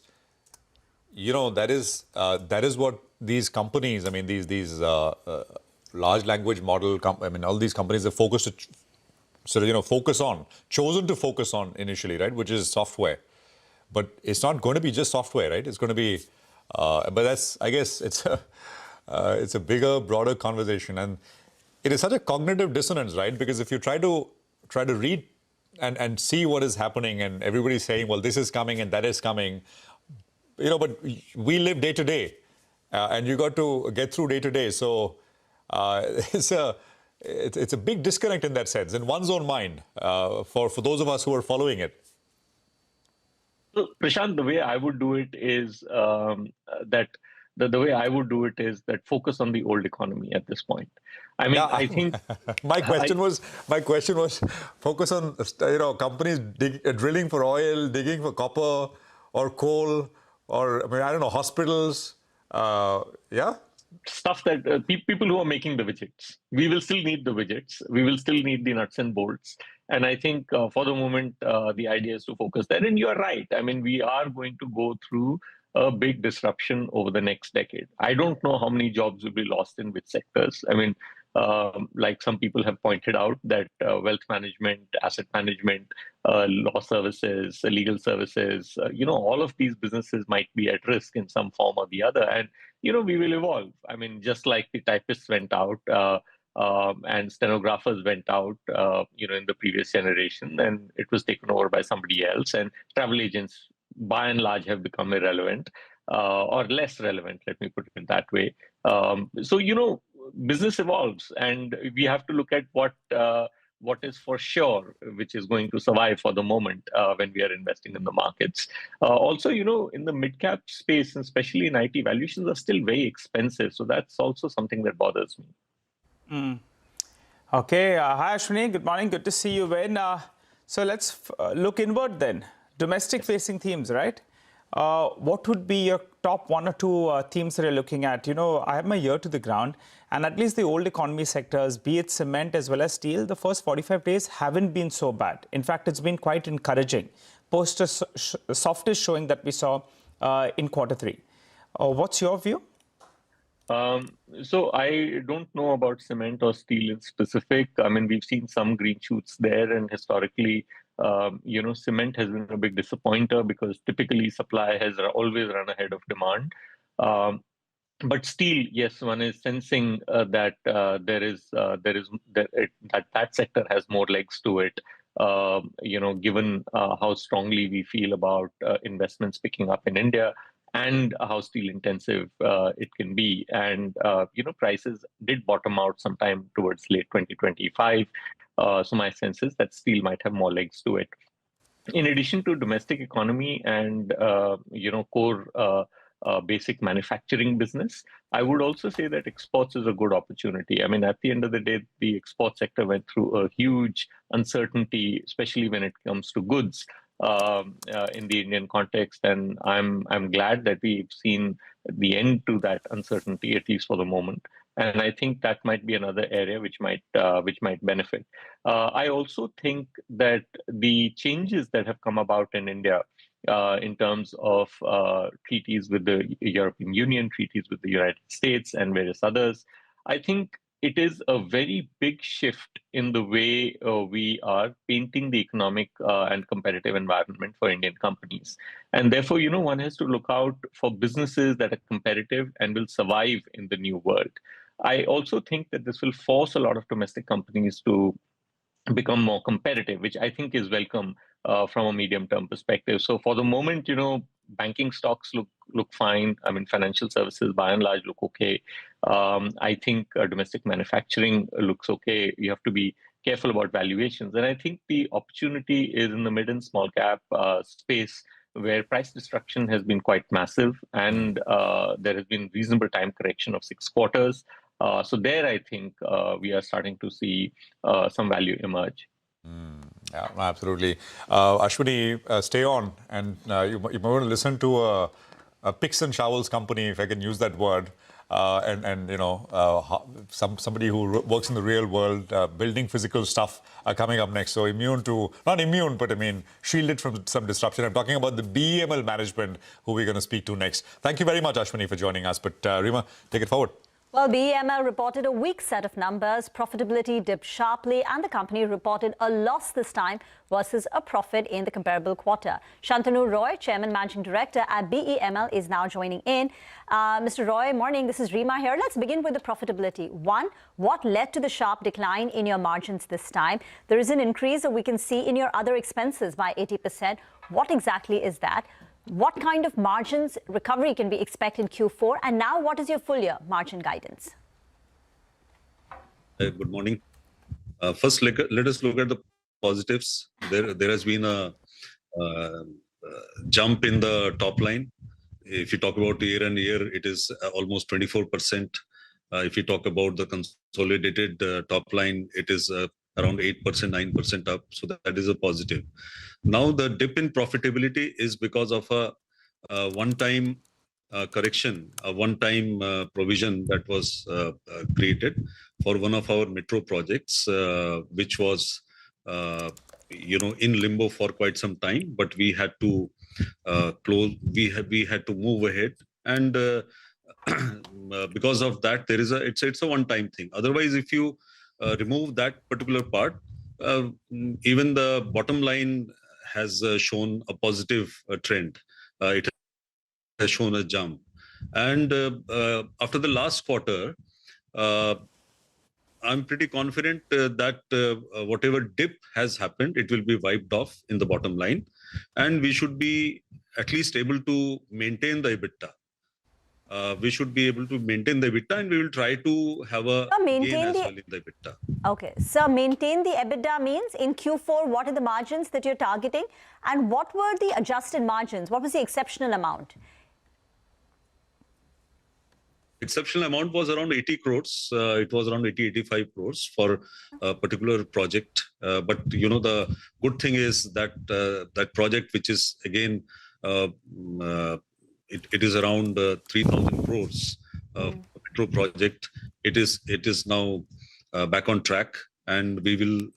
that is what these companies, I mean, these large language model, all these companies are focused to chosen to focus on initially, right? Which is software. But it's not going to be just software, right? It's going to be, but that's, I guess, it's a bigger, broader conversation. And it is such a cognitive dissonance, right? Because if you try to read and see what is happening, and everybody's saying, well, this is coming and that is coming, but we live day to day, and you got to get through day to day. So it's a big disconnect in that sense, in one's own mind, for those of us who are following it. So, Prashant, the way I would do it is that focus on the old economy at this point. I mean, I think my question was focus on companies drilling for oil, digging for copper or coal, or I don't know, hospitals. Stuff that people who are making the widgets. We will still need the widgets. We will still need the nuts and bolts. And I think for the moment, the idea is to focus there. And you are right. I mean, we are going to go through a big disruption over the next decade. I don't know how many jobs will be lost in which sectors. I mean, like some people have pointed out that wealth management, asset management, law services, legal services, all of these businesses might be at risk in some form or the other. And, we will evolve. I mean, just like the typists went out and stenographers went out, in the previous generation, and it was taken over by somebody else. And travel agents, by and large, have become irrelevant or less relevant, let me put it that way. So, business evolves, and we have to look at what is for sure, which is going to survive for the moment when we are investing in the markets. Also, in the mid-cap space, and especially in IT, valuations are still very expensive. So that's also something that bothers me. Okay. Hi, Ashwini. Good morning. Good to see you, Wayne. So let's look inward then. Domestic-facing themes, right? What would be your top one or two themes that you're looking at? I have my ear to the ground, and at least the old economy sectors, be it cement as well as steel, the first 45 days haven't been so bad. In fact, it's been quite encouraging, post a softest showing that we saw in Q3. What's your view? So I don't know about cement or steel in specific. I mean, we've seen some green shoots there, and historically, cement has been a big disappointer because typically supply has always run ahead of demand. But steel, yes, one is sensing that that sector has more legs to it. Given how strongly we feel about investments picking up in India, and how steel intensive it can be. And, prices did bottom out sometime towards late 2025. So my sense is that steel might have more legs to it. In addition to domestic economy and, core basic manufacturing business, I would also say that exports is a good opportunity. I mean, at the end of the day, the export sector went through a huge uncertainty, especially when it comes to goods. In the Indian context, and I'm glad that we've seen the end to that uncertainty, at least for the moment. And I think that might be another area which might benefit. I also think that the changes that have come about in India in terms of treaties with the European Union, treaties with the United States, and various others, I think it is a very big shift in the way we are painting the economic and competitive environment for Indian companies. And therefore, one has to look out for businesses that are competitive and will survive in the new world. I also think that this will force a lot of domestic companies to become more competitive, which I think is welcome from a medium-term perspective. So for the moment, banking stocks look fine. I mean, financial services by and large look okay. I think domestic manufacturing looks okay. You have to be careful about valuations. And I think the opportunity is in the mid and small cap space, where price destruction has been quite massive, and there has been reasonable time correction of 6 quarters. So there, I think we are starting to see some value emerge. Yeah, absolutely. Ashwini, stay on, and you might want to listen to a picks and shovels company, if I can use that word, somebody who works in the real world, building physical stuff coming up next. So not immune, but I mean, shielded from some disruption. I'm talking about the BEML management, who we're going to speak to next. Thank you very much, Ashwini, for joining us. But Rima, take it forward. Well, BEML reported a weak set of numbers. Profitability dipped sharply, and the company reported a loss this time versus a profit in the comparable quarter. Shantanu Roy, Chairman Managing Director at BEML, is now joining in. Mr. Roy, morning. This is Rima here. Let's begin with the profitability. One, what led to the sharp decline in your margins this time? There is an increase that we can see in your other expenses by 80%. What exactly is that? What kind of margins recovery can we expect in Q4? And now, what is your full year margin guidance? Good morning. First, let us look at the positives. There has been a jump in the top line. If you talk about year on year, it is almost 24%. If you talk about the consolidated top line, it is around 8%, 9% up. So that is a positive. Now, the dip in profitability is because of a one-time correction, a one-time provision that was created for one of our metro projects, which was in limbo for quite some time, but we had to close. We had to move ahead, and because of that, it's a one-time thing. Otherwise, if you remove that particular part, even the bottom line has shown a positive trend. It has shown a jump. And after the last quarter, I'm pretty confident that whatever dip has happened, it will be wiped off in the bottom line. And we should be at least able to maintain the EBITDA. We should be able to maintain the EBITDA, and we will try to have a gain as well in the EBITDA. Okay. So maintain the EBITDA means in Q4, what are the margins that you're targeting? And what were the adjusted margins? What was the exceptional amount? Exceptional amount was around 80 crores. It was around 85 crores for a particular project. But, the good thing is that that project, which is, again, it is around 3,000 crores metro project. It is now back on track, and we will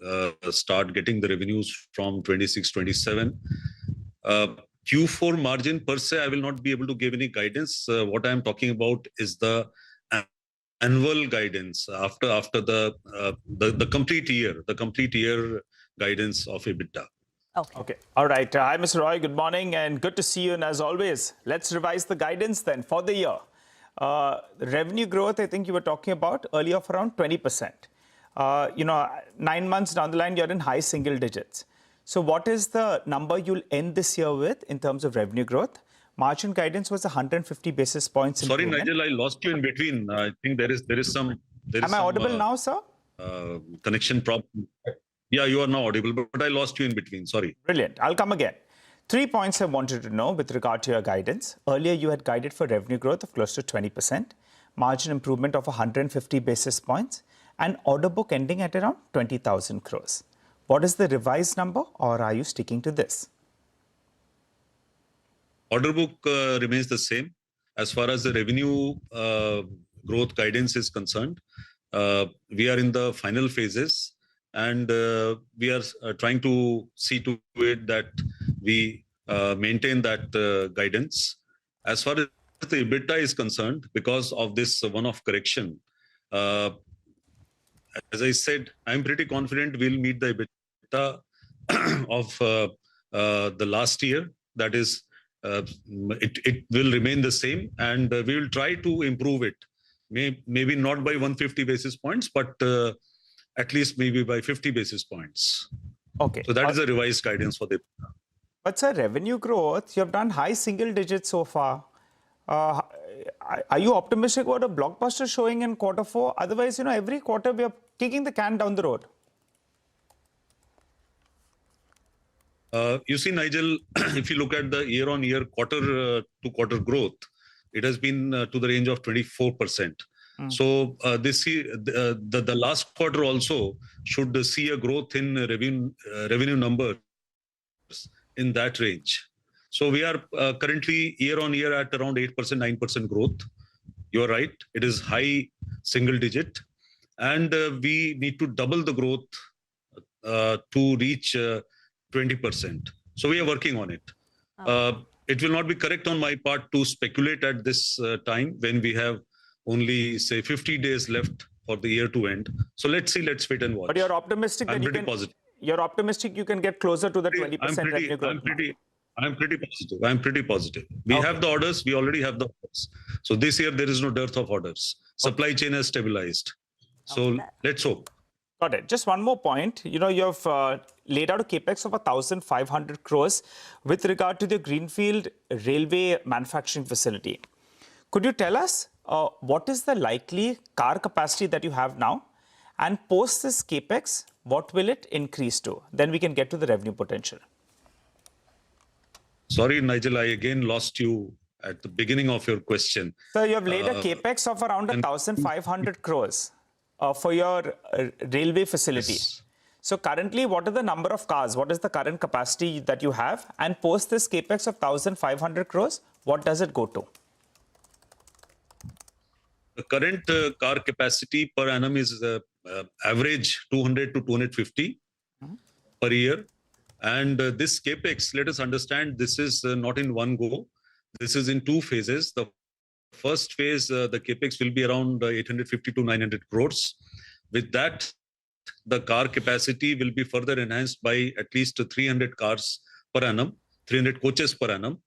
start getting the revenues from 26, 27. Q4 margin per se, I will not be able to give any guidance. What I am talking about is the annual guidance after the complete year guidance of EBITDA. Okay. All right. Hi, Mr. Roy. Good morning, and good to see you. And as always, let's revise the guidance then for the year. Revenue growth, I think you were talking about earlier, of around 20%. 9 months down the line, you're in high single digits. So what is the number you'll end this year with in terms of revenue growth? Margin guidance was 150 basis points. Sorry, Nigel, I lost you in between. I think there is some. Am I audible now, sir? Connection problem. Yeah, you are now audible, but I lost you in between. Sorry. Brilliant. I'll come again. 3 points I wanted to know with regard to your guidance. Earlier, you had guided for revenue growth of close to 20%, margin improvement of 150 basis points, and order book ending at around 20,000 crores. What is the revised number, or are you sticking to this? Order book remains the same. As far as the revenue growth guidance is concerned, we are in the final phases, and we are trying to see to it that we maintain that guidance. As far as the EBITDA is concerned, because of this one-off correction, as I said, I'm pretty confident we'll meet the EBITDA of the last year. That is, it will remain the same, and we will try to improve it maybe not by 150 basis points, but at least maybe by 50 basis points. Okay. So that is a revised guidance for the. But sir, revenue growth, you have done high single digits so far. Are you optimistic about a blockbuster showing in Q4? Otherwise, every quarter we are kicking the can down the road. You see, Nigel, if you look at the year-on-year quarter-to-quarter growth, it has been to the range of 24%. So this year, the last quarter also should see a growth in revenue numbers in that range. So we are currently year-on-year at around 8%, 9% growth. You're right, it is high single digit. And we need to double the growth to reach 20%. So we are working on it. It will not be correct on my part to speculate at this time when we have only, say, 50 days left for the year to end. So let's see, let's wait and watch. But you're optimistic that positive. You're optimistic you can get closer to the 20% revenue growth. I'm pretty positive. We have the orders. We already have the orders. So this year there is no dearth of orders. Supply chain has stabilized. So let's hope. Got it. Just one more point. You have laid out a capex of 1,500 crores with regard to the greenfield railway manufacturing facility. Could you tell us what is the likely car capacity that you have now? And post this capex, what will it increase to? Then we can get to the revenue potential. Sorry, Nigel, I again lost you at the beginning of your question. Sir, you have laid a capex of around 1,500 crores for your railway facility. Yes. So currently, what are the number of cars? What is the current capacity that you have? And post this capex of 1,500 crores, what does it go to? The current car capacity per annum is average 200 to 250 per year. And this capex, let us understand, this is not in one go. This is in two phases. The first phase, the capex will be around 850 to 900 crores. With that, the car capacity will be further enhanced by at least 300 cars per annum, 300 coaches per annum.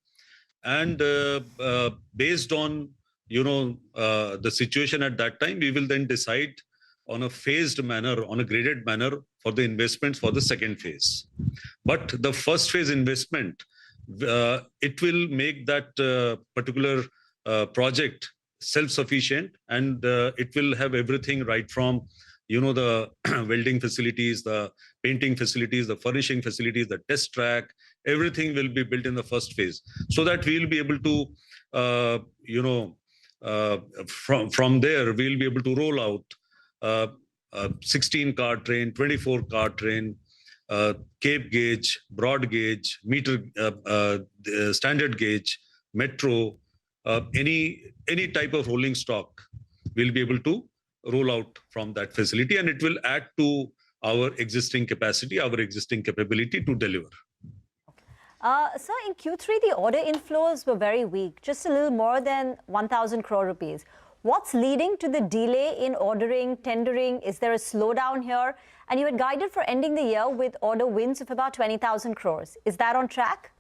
And based on the situation at that time, we will then decide on a phased manner, on a graded manner for the investments for the second phase. But the first phase investment, it will make that particular project self-sufficient, and it will have everything right from, the welding facilities, the painting facilities, the furnishing facilities, the test track, everything will be built in the first phase, so that we will be able to, from there, we'll be able to roll out 16-car train, 24-car train, Cape gauge, broad gauge, meter, standard gauge, metro, any type of rolling stock, we'll be able to roll out from that facility, and it will add to our existing capacity, our existing capability to deliver. Sir, in Q3, the order inflows were very weak, just a little more than 1,000 crore rupees. What's leading to the delay in ordering, tendering? Is there a slowdown here? And you had guided for ending the year with order wins of about 20,000 crores. Is that on track?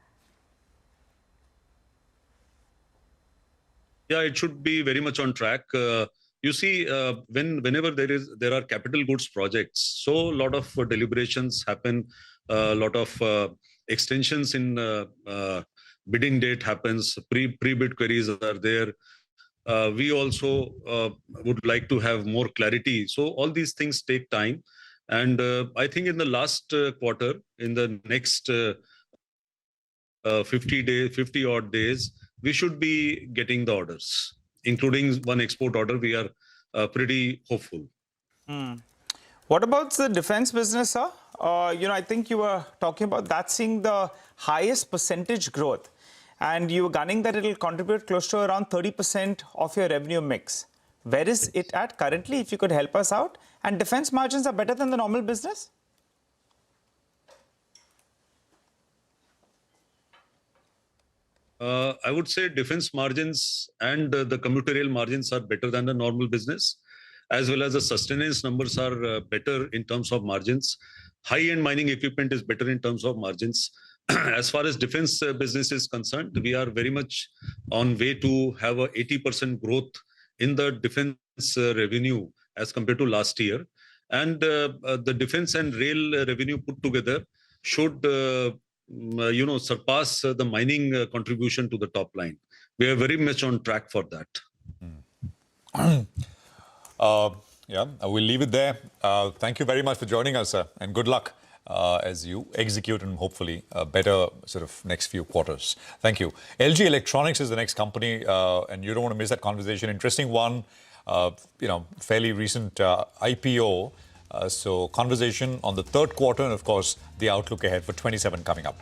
Yeah, it should be very much on track. You see, whenever there are capital goods projects, so a lot of deliberations happen, a lot of extensions in bidding date happens, pre-bid queries are there. We also would like to have more clarity. So all these things take time. And I think in the last quarter, in the next 50 odd days, we should be getting the orders, including one export order. We are pretty hopeful. What about the defense business, sir? I think you were talking about that seeing the highest percentage growth. And you were gunning that it will contribute close to around 30% of your revenue mix. Where is it at currently, if you could help us out? And defense margins are better than the normal business? I would say defense margins and the commuter rail margins are better than the normal business, as well as the sustenance numbers are better in terms of margins. High-end mining equipment is better in terms of margins. As far as defense business is concerned, we are very much on way to have a 80% growth in the defense revenue as compared to last year. And the defense and rail revenue put together should surpass the mining contribution to the top line. We are very much on track for that. Yeah, we'll leave it there. Thank you very much for joining us, sir, and good luck as you execute and hopefully better sort of next few quarters. Thank you. LG Electronics is the next company, and you don't want to miss that conversation. Interesting one, fairly recent IPO. So conversation on the third quarter and, of course, the outlook ahead for 27 coming up.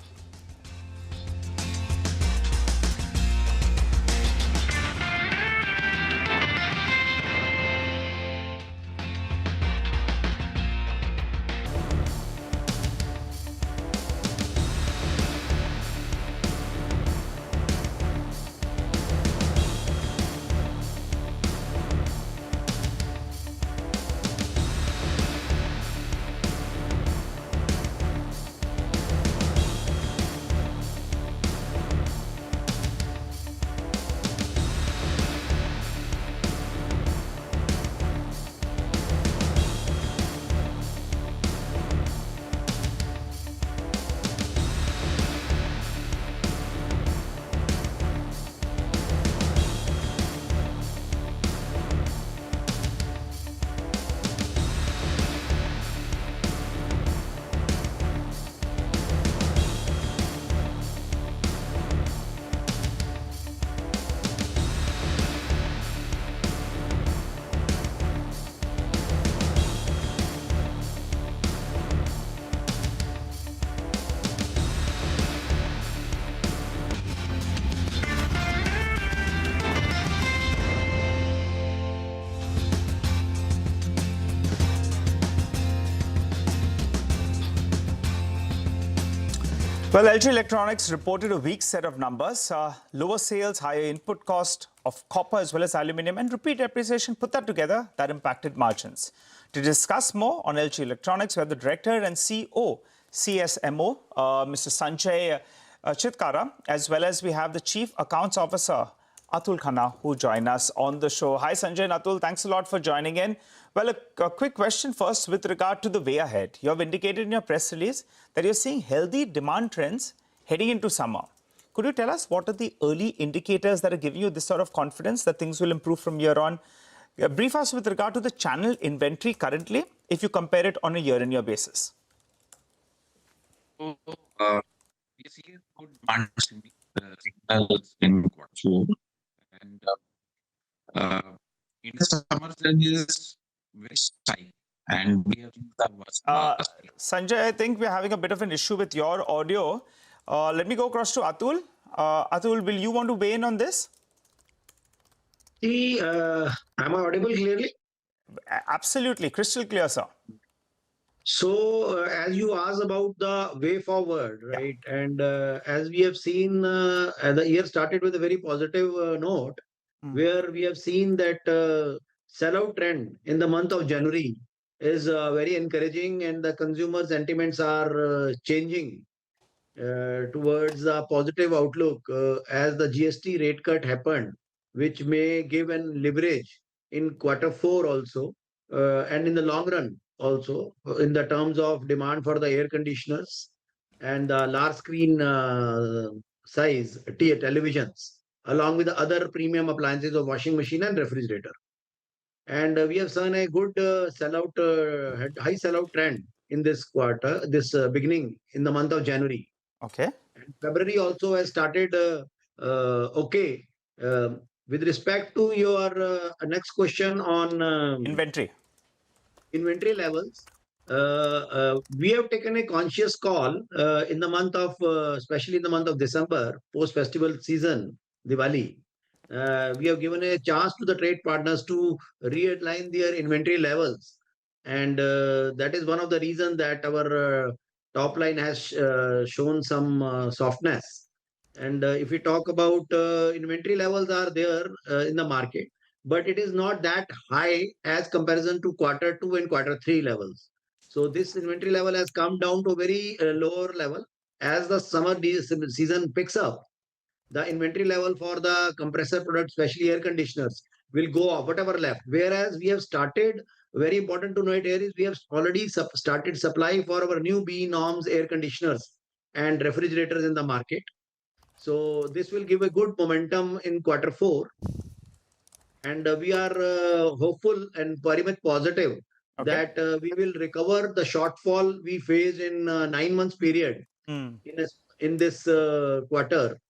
Well, LG Electronics reported a weak set of numbers. Lower sales, higher input cost of copper as well as aluminium, and rupee depreciation. Put that together, that impacted margins. To discuss more on LG Electronics, we have the Director and CEO, CSMO, Mr. Sanjay Chitkara, as well as we have the Chief Accounts Officer, Atul Khanna, who join us on the show. Hi, Sanjay and Atul. Thanks a lot for joining in. Well, a quick question first with regard to the way ahead. You have indicated in your press release that you're seeing healthy demand trends heading into summer. Could you tell us what are the early indicators that are giving you this sort of confidence that things will improve from here on? Brief us with regard to the channel inventory currently, if you compare it on a year-on-year basis. So, we see good demand signals in Q4, and in the summer is very high, and we have seen that was Sanjay, I think we're having a bit of an issue with your audio. Let me go across to Atul. Atul, will you want to weigh in on this? See, am I audible clearly? Absolutely, crystal clear, sir. So, as you asked about the way forward, right? And as we have seen, the year started with a very positive note, where we have seen that sellout trend in the month of January is very encouraging, and the consumer sentiments are changing towards the positive outlook as the GST rate cut happened, which may give an leverage in Q4 also, and in the long run also, in the terms of demand for the air conditioners and the large screen size televisions, along with the other premium appliances of washing machine and refrigerator. And we have seen a good high sellout trend in this quarter, this beginning in the month of January. Okay. And February also has started okay. With respect to your next question on inventory levels, we have taken a conscious call in the month of, especially in the month of December, post-festival season, Diwali. We have given a chance to the trade partners to realign their inventory levels. And that is one of the reasons that our top line has shown some softness. And if we talk about inventory levels are there in the market, but it is not that high as comparison to Q2 and Q3 levels. So this inventory level has come down to a very lower level. As the summer season picks up, the inventory level for the compressor products, especially air conditioners, will go off, whatever left. Whereas we have started, very important to note here is we have already started supply for our new BE norms air conditioners and refrigerators in the market. So this will give a good momentum in quarter 4. And we are hopeful and very much positive that we will recover the shortfall we faced in 9 months period in this quarter.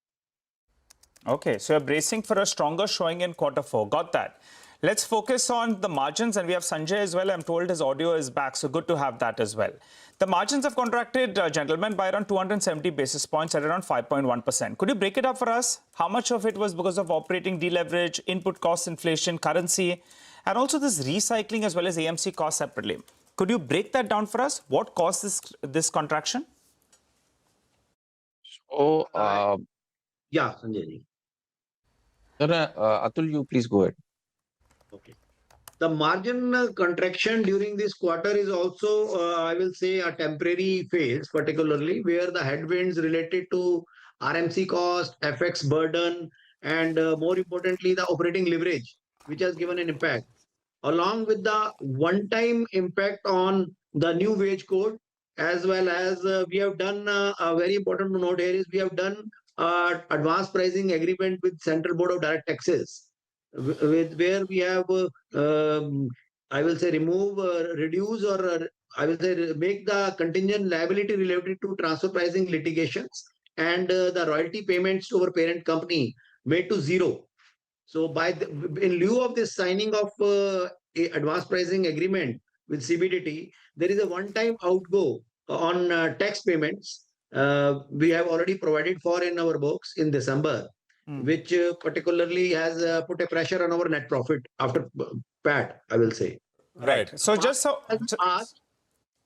Okay, so you're bracing for a stronger showing in quarter 4. Got that. Let's focus on the margins, and we have Sanjay as well. I'm told his audio is back, so good to have that as well. The margins have contracted, gentlemen, by around 270 basis points at around 5.1%. Could you break it up for us? How much of it was because of operating deleverage, input cost inflation, currency, and also this recycling as well as AMC costs separately? Could you break that down for us? What caused this contraction? So, yeah, Sanjay ji. Atul, you please go ahead. Okay. The margin contraction during this quarter is also, I will say, a temporary phase, particularly where the headwinds related to RMC cost, FX burden, and more importantly, the operating leverage, which has given an impact, along with the one-time impact on the new wage code, as well as we have done, a very important to note here is we have done advanced pricing agreement with Central Board of Direct Taxes, with where we have, I will say, remove, reduce, or I will say make the contingent liability related to transfer pricing litigations and the royalty payments to our parent company made to zero. So in lieu of this signing of a advanced pricing agreement with CBDT, there is a one-time outgo on tax payments we have already provided for in our books in December, which particularly has put a pressure on our net profit after PAT, I will say. Right. So just so...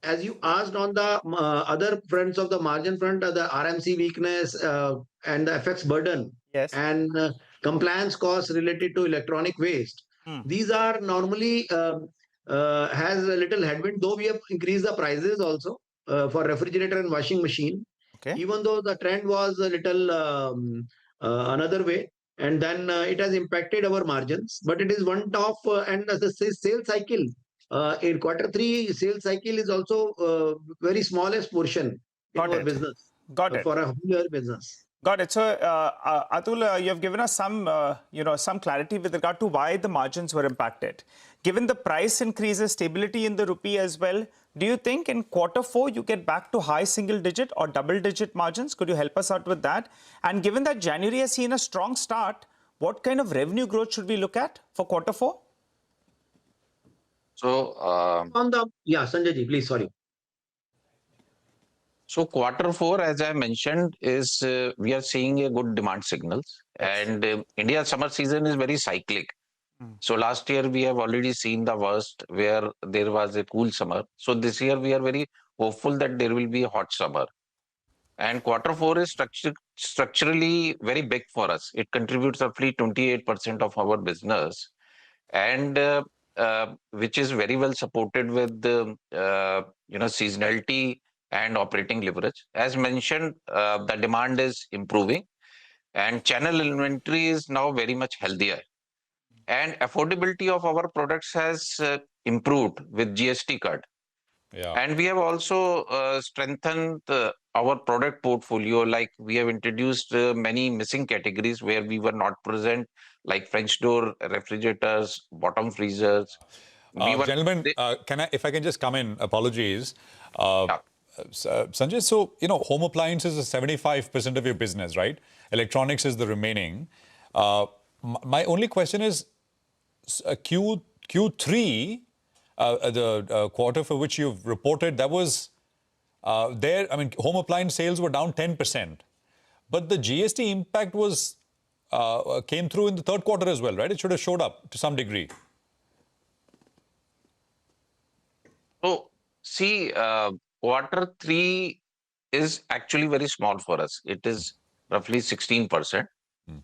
As you asked on the other fronts of the margin front, the RMC weakness and the FX burden, and compliance costs related to electronic waste. These are normally has a little headwind, though we have increased the prices also for refrigerator and washing machine. Even though the trend was a little another way, and then it has impacted our margins. But it is one-off, and the sales cycle in quarter 3, sales cycle is also very smallest portion in our business. Got it. For a whole year business. Got it. So, Atul, you have given us some, some clarity with regard to why the margins were impacted. Given the price increases, stability in the rupee as well, do you think in quarter 4 you get back to high single-digit or double-digit margins? Could you help us out with that? And given that January has seen a strong start, what kind of revenue growth should we look at for quarter 4? So, on the Sanjay ji, please, sorry. So quarter 4, as I mentioned, is we are seeing a good demand signals, and India summer season is very cyclic. So last year we have already seen the worst where there was a cool summer. So this year we are very hopeful that there will be a hot summer. And quarter 4 is structurally very big for us. It contributes roughly 28% of our business, and which is very well supported with the seasonality and operating leverage. As mentioned, the demand is improving, and channel inventory is now very much healthier. And affordability of our products has improved with GST cut. And we have also strengthened our product portfolio. Like we have introduced many missing categories where we were not present, like French door refrigerators, bottom freezers. Gentlemen, if I can just come in, apologies. Sanjay, so, home appliances is 75% of your business, right? Electronics is the remaining. My only question is, Q3, the quarter for which you've reported, that was home appliance sales were down 10%. But the GST impact came through in the third quarter as well, right? It should have showed up to some degree. So, see, quarter 3 is actually very small for us. It is roughly 16%.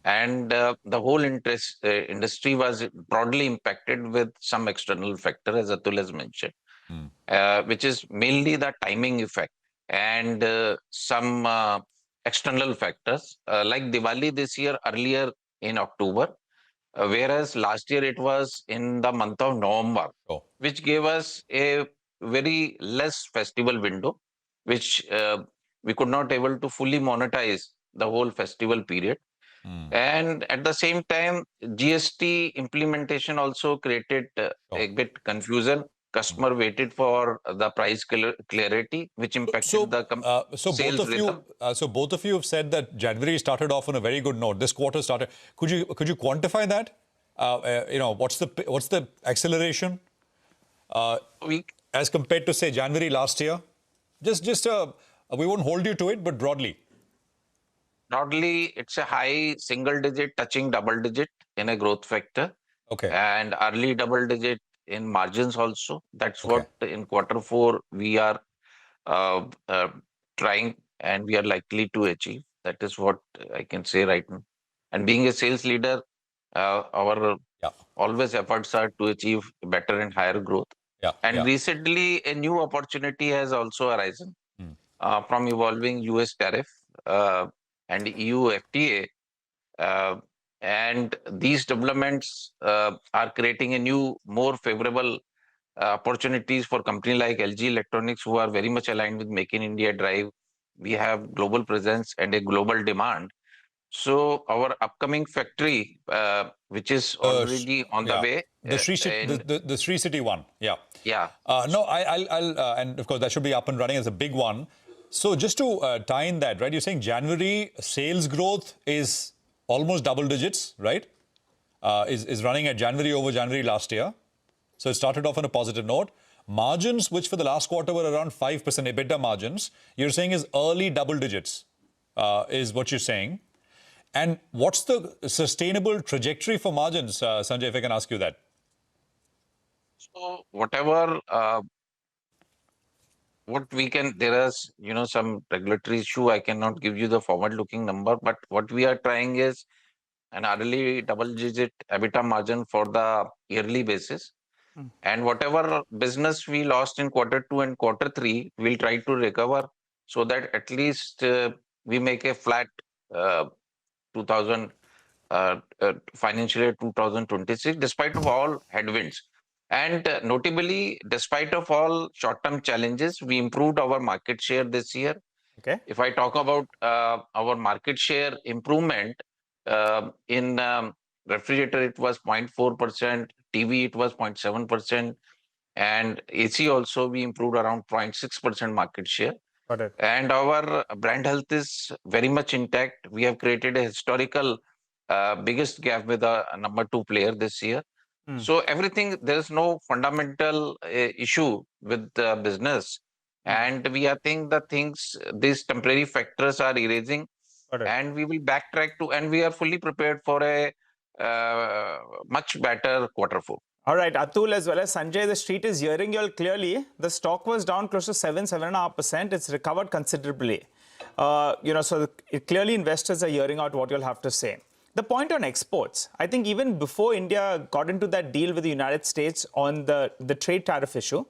And the whole industry was broadly impacted with some external factor, as Atul has mentioned, which is mainly the timing effect and some external factors. Like Diwali this year, earlier in October, whereas last year it was in the month of November, which gave us a very less festival window, which we could not able to fully monetize the whole festival period. And at the same time, GST implementation also created a bit confusion. Customer waited for the price clarity, which impacted the sales rhythm. So both of you have said that January started off on a very good note. This quarter started. Could you quantify that? What's the acceleration as compared to say January last year? Just we won't hold you to it, but broadly. Broadly, it's a high single digit touching double digit in a growth factor. Okay. And early double digit in margins also. That's what in Q4 we are trying and we are likely to achieve. That is what I can say right now. And being a sales leader, our always efforts are to achieve better and higher growth. And recently, a new opportunity has also arisen from evolving US tariff and EU FTA. And these developments are creating a new, more favorable opportunities for companies like LG Electronics, who are very much aligned with Make in India drive. We have global presence and a global demand. So our upcoming factory, which is already on the way, the Sri City one, yeah. And of course that should be up and running as a big one. So just to tie in that, right? You're saying January sales growth is almost double digits, right? Is running at January over January last year. So it started off on a positive note. Margins, which for the last quarter were around 5% EBITDA margins, you're saying is early double digits, is what you're saying. And what's the sustainable trajectory for margins, Sanjay, if I can ask you that? So whatever, what we can, there is, some regulatory issue. I cannot give you the forward-looking number, but what we are trying is an early double-digit EBITDA margin for the yearly basis. And whatever business we lost in Q2 and Q3, we'll try to recover so that at least we make a flat 2000 financial year 2026, despite of all headwinds. And notably, despite of all short-term challenges, we improved our market share this year. Okay. If I talk about our market share improvement in refrigerator, it was 0.4%, TV, it was 0.7%, and AC also, we improved around 0.6% market share. Got it. And our brand health is very much intact. We have created a historical biggest gap with a number 2 player this year. So everything, there is no fundamental issue with the business. And we are thinking that these temporary factors are erasing. And we will backtrack to, and we are fully prepared for a much better Q4. All right, Atul as well as Sanjay, the street is hearing you all clearly. The stock was down close to 7.5%. It's recovered considerably. So clearly investors are hearing out what you'll have to say. The point on exports, I think even before India got into that deal with the United States on the trade tariff issue,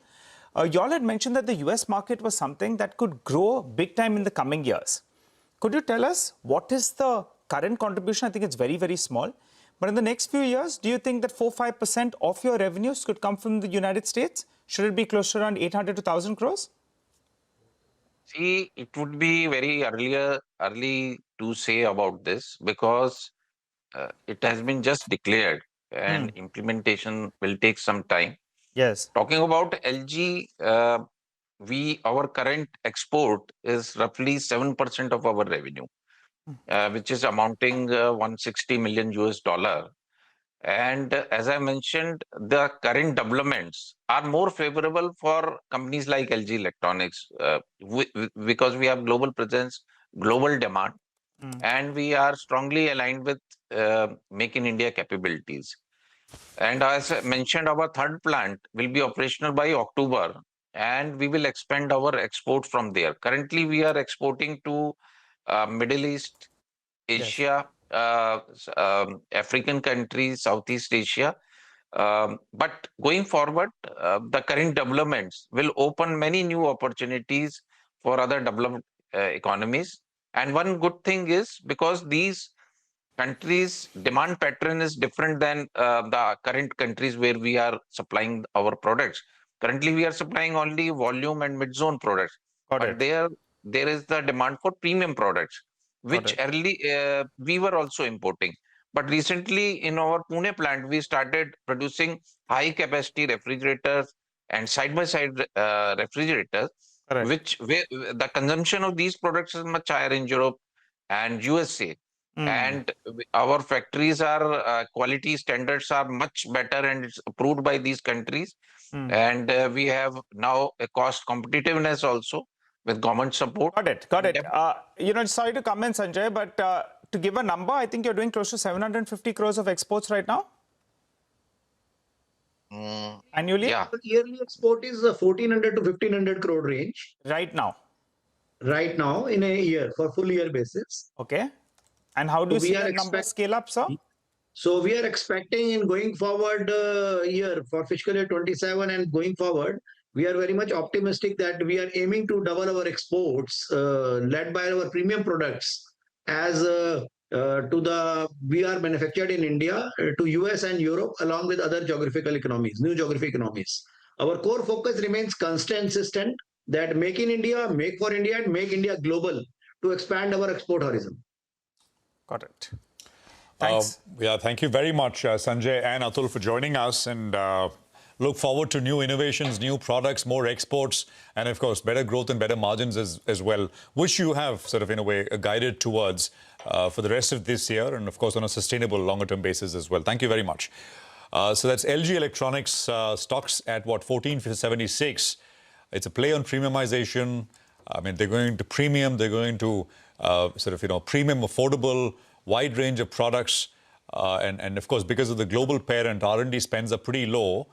you all had mentioned that the US market was something that could grow big time in the coming years. Could you tell us what is the current contribution? I think it's very, very small. But in the next few years, do you think that 4-5% of your revenues could come from the United States? Should it be close to around 800 to 1,000 crores? See, it would be very early to say about this because it has been just declared and implementation will take some time. Yes. Talking about LG, our current export is roughly 7% of our revenue, which is amounting $160 million US. And as I mentioned, the current developments are more favorable for companies like LG Electronics because we have global presence, global demand, and we are strongly aligned with Make in India capabilities. And as I mentioned, our third plant will be operational by October, and we will expand our export from there. Currently, we are exporting to Middle East, Asia, African countries, Southeast Asia. But going forward, the current developments will open many new opportunities for other developed economies. And one good thing is because these countries' demand pattern is different than the current countries where we are supplying our products. Currently, we are supplying only volume and mid-zone products, Got but it. there is the demand for premium products, Got which it. early we were also importing. But recently, in our Pune plant, we started producing high-capacity refrigerators and side-by-side refrigerators, Correct. which where the consumption of these products is much higher in Europe and USA. And our factories are quality standards are much better and it's approved by these countries. And we have now a cost competitiveness also with government support. Got it. Got it. Sorry to come in, Sanjay, but to give a number, I think you're doing close to 750 crores of exports right now. Annually? Yeah. The yearly export is 1400 to 1500 crore range. Right now. Right now, in a year, for full year basis. Okay. And how do you see that number scale up, sir? So we are expecting in going forward year for fiscal year 27 and going forward, we are very much optimistic that we are aiming to double our exports led by our premium products as we are manufactured in India to US and Europe along with other geographical economies, new geographic economies. Our core focus remains consistent that make in India, make for India and make India global to expand our export horizon. Got it. Thanks. Thank you very much, Sanjay and Atul, for joining us. And look forward to new innovations, new products, more exports, and of course, better growth and better margins as well, which you have sort of, in a way, guided towards for the rest of this year and, of course, on a sustainable longer-term basis as well. Thank you very much. So that's LG Electronics stocks at, 1476. It's a play on premiumization. I mean, they're going to premium. They're going to premium, affordable, wide range of products. And of course, because of the global parent, R&D spends are pretty low.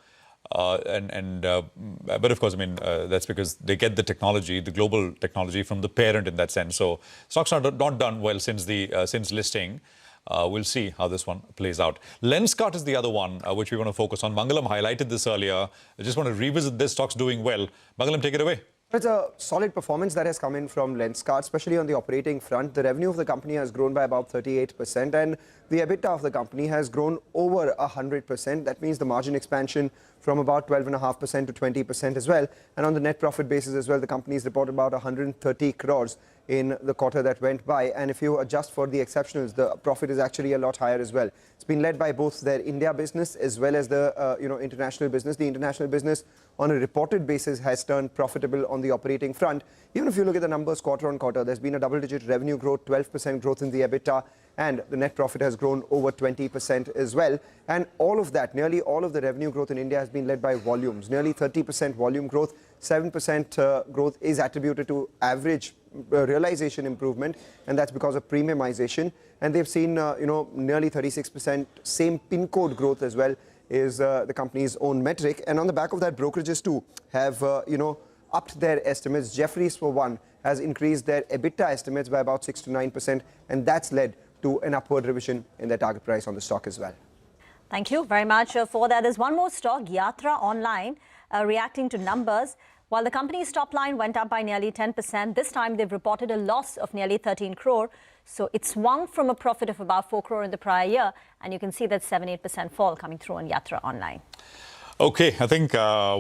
But of course, I mean, that's because they get the technology, the global technology from the parent in that sense. So stocks are not done well since listing. We'll see how this one plays out. Lenskart is the other one which we want to focus on. Mangalam highlighted this earlier. I just want to revisit this. Stock's doing well. Mangalam, take it away. It's a solid performance that has come in from Lenskart, especially on the operating front. The revenue of the company has grown by about 38%, and the EBITDA of the company has grown over 100%. That means the margin expansion from about 12.5% to 20% as well. And on the net profit basis as well, the company's reported about 130 crores in the quarter that went by. And if you adjust for the exceptionals, the profit is actually a lot higher as well. It's been led by both their India business as well as the international business. The international business on a reported basis has turned profitable on the operating front. Even if you look at the numbers quarter on quarter, there's been a double-digit revenue growth, 12% growth in the EBITDA, and the net profit has grown over 20% as well. And all of that, nearly all of the revenue growth in India has been led by volumes. Nearly 30% volume growth, 7% growth is attributed to average realization improvement, and that's because of premiumization. And they've seen, nearly 36% same pin code growth as well is the company's own metric. And on the back of that, brokerages too have, upped their estimates. Jefferies, for one, has increased their EBITDA estimates by about 6 to 9%, and that's led to an upward revision in their target price on the stock as well. Thank you very much for that. There's one more stock, Yatra Online, reacting to numbers. While the company's top line went up by nearly 10%, this time they've reported a loss of nearly 13 crore. So it swung from a profit of about 4 crore in the prior year. And you can see that 7-8% fall coming through on Yatra Online. Okay, I think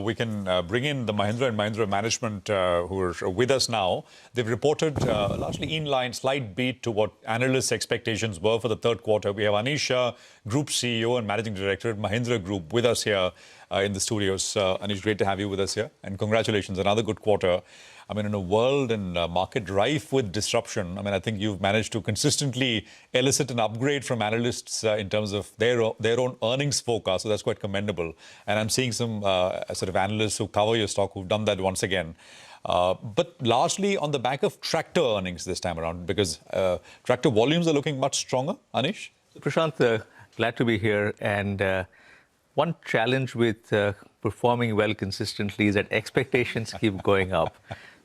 we can bring in the Mahindra and Mahindra management who are with us now. They've reported largely in line, slight beat to what analysts' expectations were for the third quarter. We have Anish, Group CEO and Managing Director at Mahindra Group, with us here in the studios. Anish, great to have you with us here. And congratulations, another good quarter. I mean, in a world and market rife with disruption, I mean, I think you've managed to consistently elicit an upgrade from analysts in terms of their own earnings forecast. So that's quite commendable. And I'm seeing some sort of analysts who cover your stock who've done that once again. But largely on the back of tractor earnings this time around, because tractor volumes are looking much stronger. Anish? Prashant, glad to be here. And one challenge with performing well consistently is that expectations keep going up.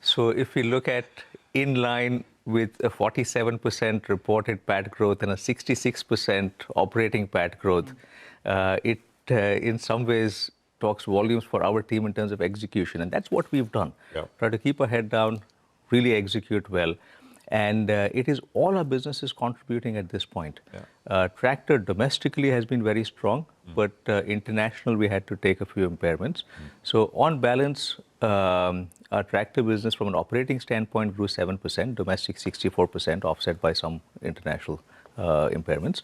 So if we look at in line with a 47% reported PAT growth and a 66% operating PAT growth, it in some ways talks volumes for our team in terms of execution. And that's what we've done. Yeah. Try to keep our head down, really execute well. And it is all our businesses contributing at this point. Tractor domestically has been very strong, but international we had to take a few impairments. So on balance, our tractor business from an operating standpoint grew 7%, domestic 64%, offset by some international impairments.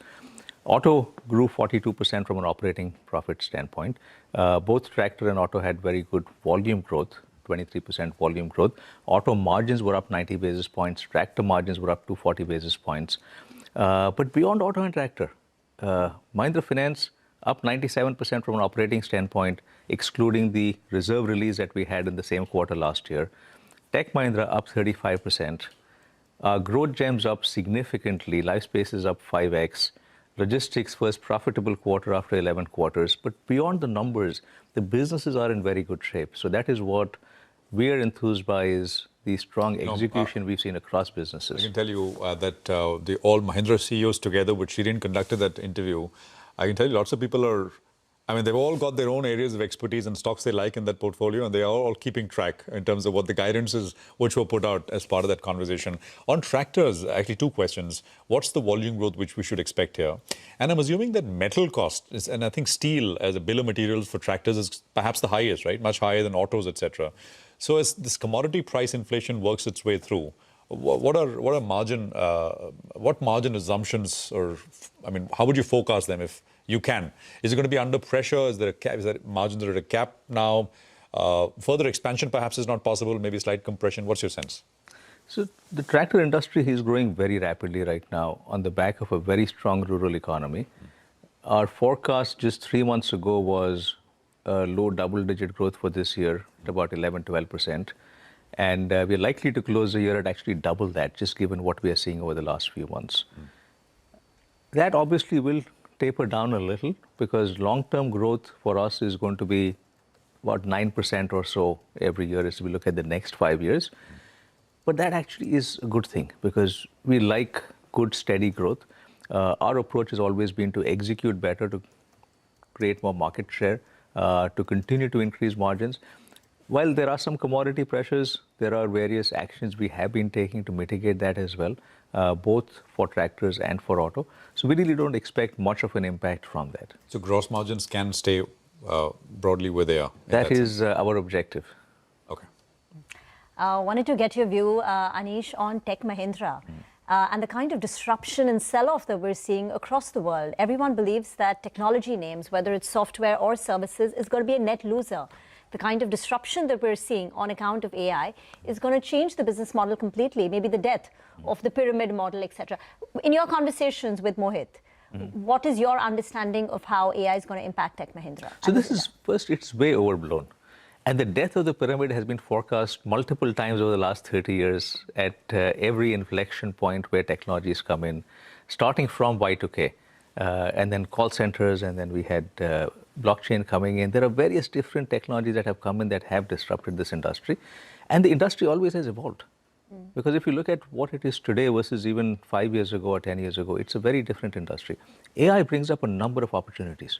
Auto grew 42% from an operating profit standpoint. Both tractor and auto had very good volume growth, 23% volume growth. Auto margins were up 90 basis points. Tractor margins were up 240 basis points. But beyond auto and tractor, Mahindra Finance up 97% from an operating standpoint, excluding the reserve release that we had in the same quarter last year. Tech Mahindra up 35%. Growth gems up significantly. Lifespace is up 5x. Logistics first profitable quarter after 11 quarters. But beyond the numbers, the businesses are in very good shape. So that is what we are enthused by, is the strong execution we've seen across businesses. I can tell you that the all Mahindra CEOs together, which Shriram conducted that interview, I can tell you lots of people are, I mean, they've all got their own areas of expertise and stocks they like in that portfolio, and they are all keeping track in terms of what the guidance is, which were put out as part of that conversation. On tractors, actually two questions. What's the volume growth which we should expect here? And I'm assuming that metal cost, is, and I think steel as a bill of materials for tractors is perhaps the highest, right? Much higher than autos, etc. So as this commodity price inflation works its way through, what margin assumptions, or I mean, how would you forecast them if you can? Is it going to be under pressure? Is there a cap? Is there margins are at a cap now? Further expansion perhaps is not possible. Maybe slight compression. What's your sense? So the tractor industry is growing very rapidly right now on the back of a very strong rural economy. Our forecast just 3 months ago was low double-digit growth for this year, at about 11-12%. And we're likely to close the year at actually double that, just given what we are seeing over the last few months. That obviously will taper down a little, because long-term growth for us is going to be about 9% or so every year as we look at the next 5 years. But that actually is a good thing, because we like good, steady growth. Our approach has always been to execute better, to create more market share, to continue to increase margins. While there are some commodity pressures, there are various actions we have been taking to mitigate that as well, both for tractors and for auto. So we really don't expect much of an impact from that. So gross margins can stay broadly where they are? That is our objective. Okay. Wanted to get your view, Anish, on Tech Mahindra. And the kind of disruption and sell-off that we're seeing across the world. Everyone believes that technology names, whether it's software or services, is going to be a net loser. The kind of disruption that we're seeing on account of AI is going to change the business model completely, maybe the death of the pyramid model, etc. In your conversations with Mohit, what is your understanding of how AI is going to impact Tech Mahindra? So this is, first, it's way overblown. And the death of the pyramid has been forecast multiple times over the last 30 years at every inflection point where technologies come in, starting from Y2K, and then call centers, and then we had blockchain coming in. There are various different technologies that have come in that have disrupted this industry. And the industry always has evolved. Because if you look at what it is today versus even 5 years ago or 10 years ago, it's a very different industry. AI brings up a number of opportunities.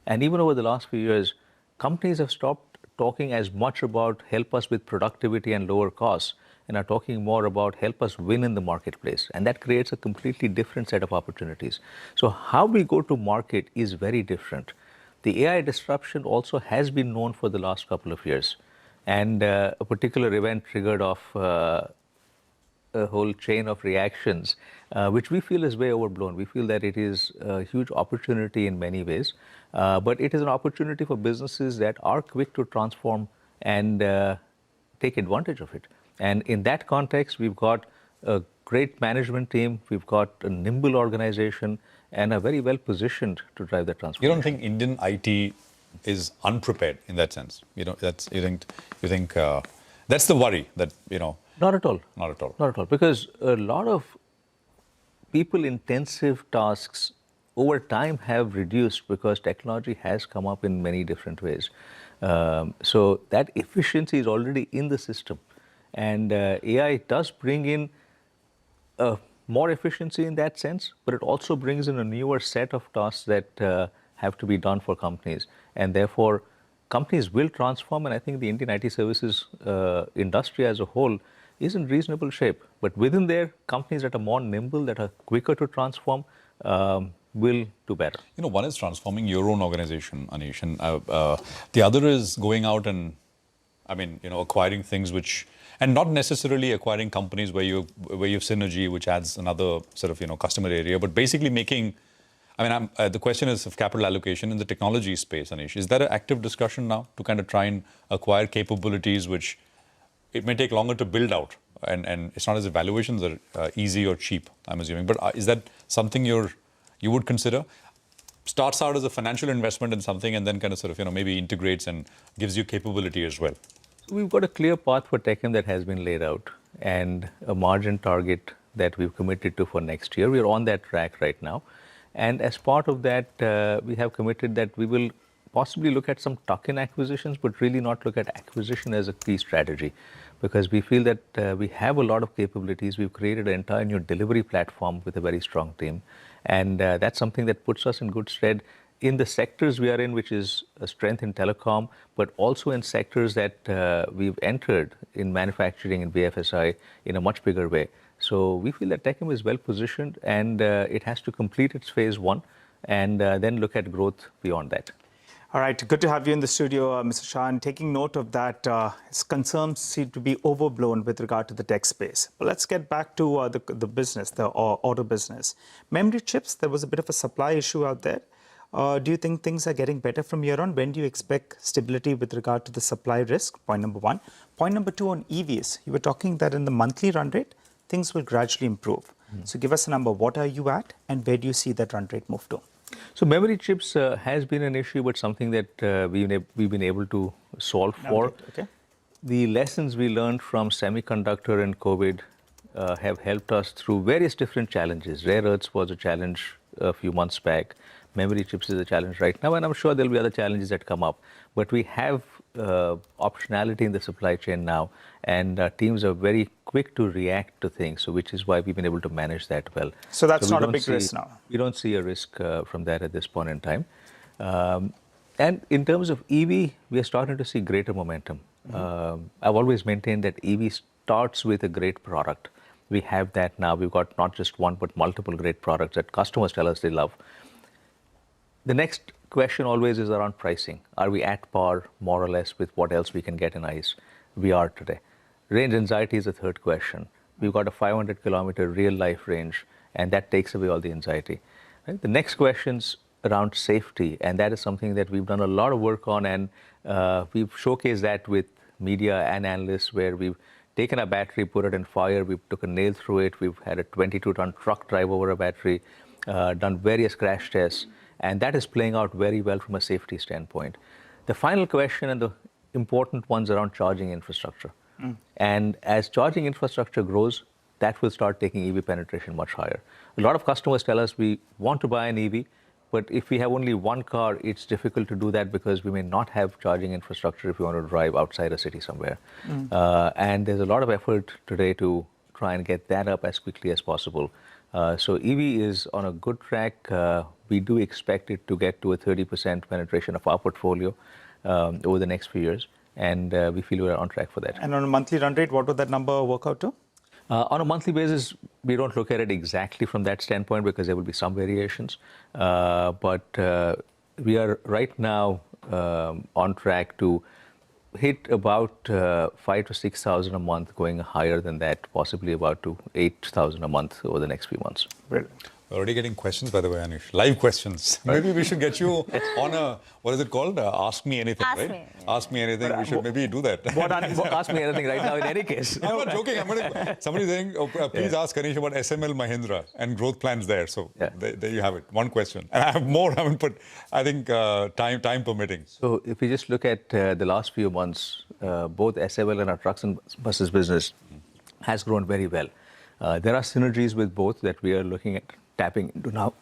And even over the last few years, companies have stopped talking as much about help us with productivity and lower costs, and are talking more about help us win in the marketplace. And that creates a completely different set of opportunities. So how we go to market is very different. The AI disruption also has been known for the last couple of years. And a particular event triggered off a whole chain of reactions, which we feel is way overblown. We feel that it is a huge opportunity in many ways, but it is an opportunity for businesses that are quick to transform and take advantage of it. And in that context, we've got a great management team, we've got a nimble organization, and are very well positioned to drive that transformation. You don't think Indian IT is unprepared in that sense? You know, that's you think that's the worry that Not at all. Not at all. Not at all, because a lot of people-intensive tasks over time have reduced because technology has come up in many different ways. So that efficiency is already in the system, and AI does bring in more efficiency in that sense, but it also brings in a newer set of tasks that have to be done for companies, and therefore companies will transform. And I think the Indian IT services industry as a whole is in reasonable shape. But within there, companies that are more nimble, that are quicker to transform, will do better. You know, one is transforming your own organization, Anish, and the other is going out and, I mean, you know, acquiring things which, and not necessarily acquiring companies where you have synergy, which adds another sort of, you know, customer area, but basically making. I mean, the question is of capital allocation in the technology space, Anish. Is there an active discussion now to kind of try and acquire capabilities which it may take longer to build out, and it's not as if valuations are easy or cheap, I'm assuming. But is that something you would consider? Starts out as a financial investment in something and then kind of sort of, you know, maybe integrates and gives you capability as well. We've got a clear path for Techem that has been laid out and a margin target that we've committed to for next year. We're on that track right now. And as part of that, we have committed that we will possibly look at some tuck-in acquisitions, but really not look at acquisition as a key strategy, because we feel that we have a lot of capabilities. We've created an entire new delivery platform with a very strong team. And that's something that puts us in good stead in the sectors we are in, which is a strength in telecom, but also in sectors that we've entered in manufacturing and BFSI in a much bigger way. So we feel that Techem is well positioned, and it has to complete its phase one and then look at growth beyond that. All right, good to have you in the studio, Mr. Shah. And taking note of that, his concerns seem to be overblown with regard to the tech space. But let's get back to the business, the auto business. Memory chips, there was a bit of a supply issue out there. Do you think things are getting better from here on? When do you expect stability with regard to the supply risk? Point number one. Point number two, on EVs, you were talking that in the monthly run rate, things will gradually improve. So give us a number. What are you at, and where do you see that run rate move to? So memory chips has been an issue, but something that we've been able to solve for. Okay. The lessons we learned from semiconductor and COVID have helped us through various different challenges. Rare earths was a challenge a few months back. Memory chips is a challenge right now, and I'm sure there'll be other challenges that come up. But we have optionality in the supply chain now, and teams are very quick to react to things, so which is why we've been able to manage that well. So that's not a big risk now? We don't see a risk from that at this point in time. And in terms of EV, we are starting to see greater momentum. I've always maintained that EV starts with a great product. We have that now. We've got not just one, but multiple great products that customers tell us they love. The next question always is around pricing. Are we at par, more or less, with what else we can get in ICE? We are today. Range anxiety is the third question. We've got a 500-kilometer real-life range, and that takes away all the anxiety. Right? The next question's around safety, and that is something that we've done a lot of work on, and we've showcased that with media and analysts, where we've taken a battery, put it in fire, we took a nail through it, we've had a 22-ton truck drive over a battery, done various crash tests, and that is playing out very well from a safety standpoint. The final question and the important ones around charging infrastructure. And as charging infrastructure grows, that will start taking EV penetration much higher. A lot of customers tell us we want to buy an EV, but if we have only one car, it's difficult to do that because we may not have charging infrastructure if we want to drive outside a city somewhere. And there's a lot of effort today to try and get that up as quickly as possible. So EV is on a good track. We do expect it to get to a 30% penetration of our portfolio over the next few years, and we feel we're on track for that. And on a monthly run rate, what would that number work out to? On a monthly basis, we don't look at it exactly from that standpoint because there will be some variations. But we are right now on track to hit about 5,000 to 6,000 a month, going higher than that, possibly about to 8,000 a month over the next few months. Brilliant. We're already getting questions, by the way, Anish. Live questions. Maybe we should get you on a, what is it called? Ask Me Anything, Ask right? me. Ask Me Anything. We should maybe do that. Ask me anything right now in any case. I'm not joking. Somebody's saying, please ask Anish about SML Mahindra and growth plans there. So there you have it. One question. And I have more, but I think time permitting. So if we just look at the last few months, both SML and our trucks and buses business has grown very well. There are synergies with both that we are looking at tapping into now,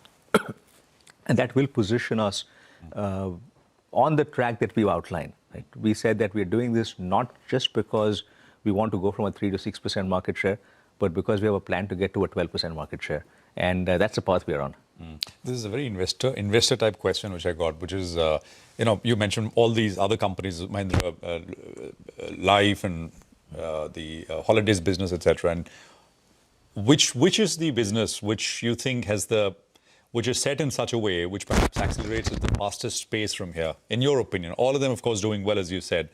and that will position us on the track that we've outlined. Right? We said that we're doing this not just because we want to go from a 3 to 6% market share, but because we have a plan to get to a 12% market share, and that's the path we're on. This is a very investor type question which I got, which is, you mentioned all these other companies, Mahindra, Life and the holidays business, etc. And which is the business which you think which is set in such a way which perhaps accelerates at the fastest pace from here, in your opinion? All of them, of course, doing well, as you said.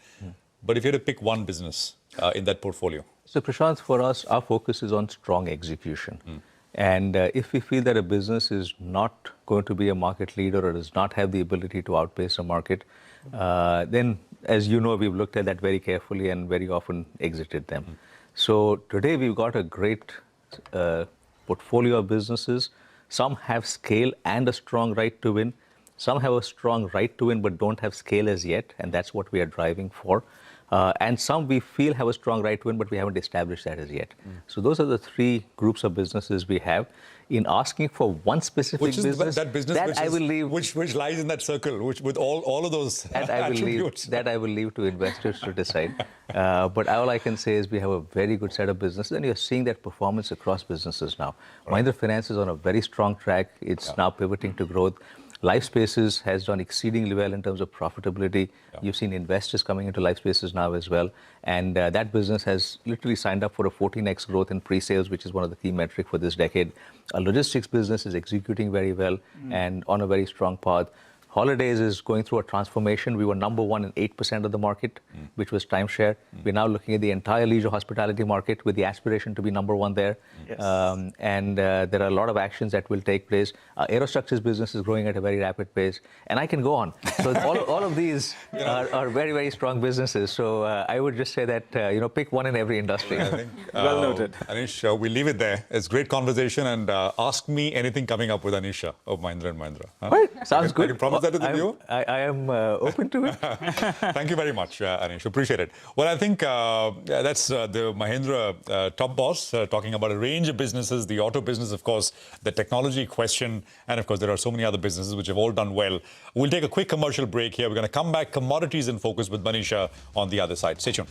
But if you had to pick one business in that portfolio. So, Prashant, for us, our focus is on strong execution. And if we feel that a business is not going to be a market leader or does not have the ability to outpace a market, then, as you know, we've looked at that very carefully and very often exited them. So today we've got a great portfolio of businesses. Some have scale and a strong right to win. Some have a strong right to win but don't have scale as yet, and that's what we are driving for. And some we feel have a strong right to win, but we haven't established that as yet. So those are the three groups of businesses we have. In asking for one specific business, that business that I will leave, which lies in that circle, which with all of those attributes. That I will leave to investors to decide. But all I can say is we have a very good set of businesses, and you're seeing that performance across businesses now. Mahindra Finance is on a very strong track. It's now pivoting to growth. Life Spaces has done exceedingly well in terms of profitability. You've seen investors coming into Life Spaces now as well. And that business has literally signed up for a 14x growth in pre-sales, which is one of the key metrics for this decade. Our logistics business is executing very well and on a very strong path. Holidays is going through a transformation. We were number one in 8% of the market, which was timeshare. We're now looking at the entire leisure hospitality market with the aspiration to be number one there. And there are a lot of actions that will take place. Aerostructures business is growing at a very rapid pace. And I can go on. So all of these are very, very strong businesses. So I would just say that, pick one in every industry. I think, well noted. Anish, we'll leave it there. It's great conversation. And ask me anything coming up with Anisha of Mahindra & Mahindra. Huh? Right. Sounds good. I can promise that to the viewer. I am open to it. Thank you very much, Anish. Appreciate it. Well, I think that's the Mahindra top boss talking about a range of businesses, the auto business, of course, the technology question, and of course, there are so many other businesses which have all done well. We'll take a quick commercial break here. We're going to come back, commodities in focus with Manisha on the other side. Stay tuned.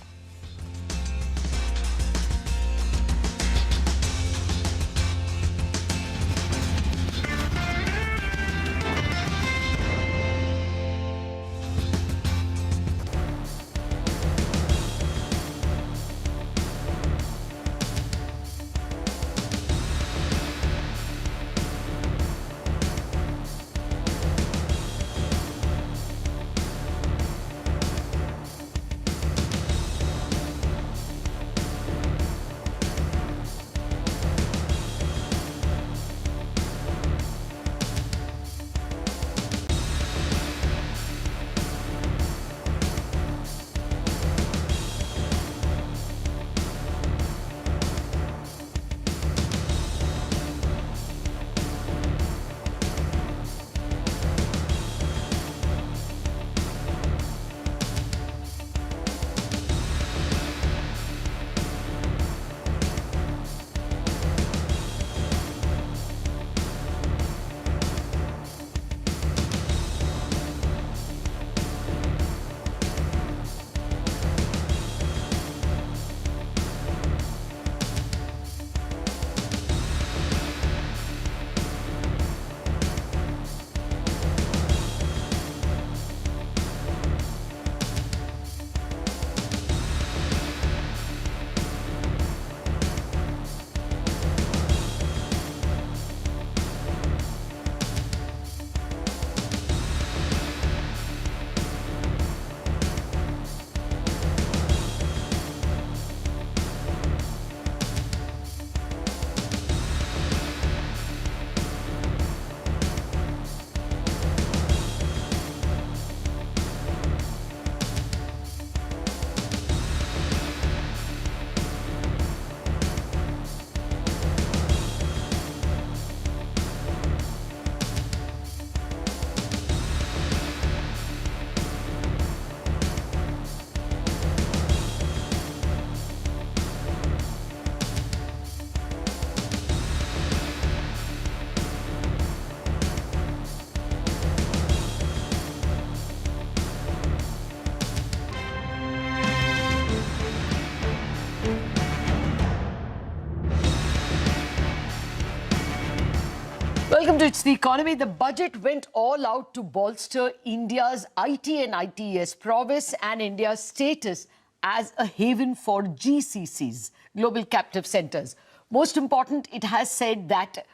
Welcome to It's the Economy. The budget went all out to bolster India's IT and ITES prowess and India's status as a haven for GCCs, Global Captive Centers. Most important, it has said that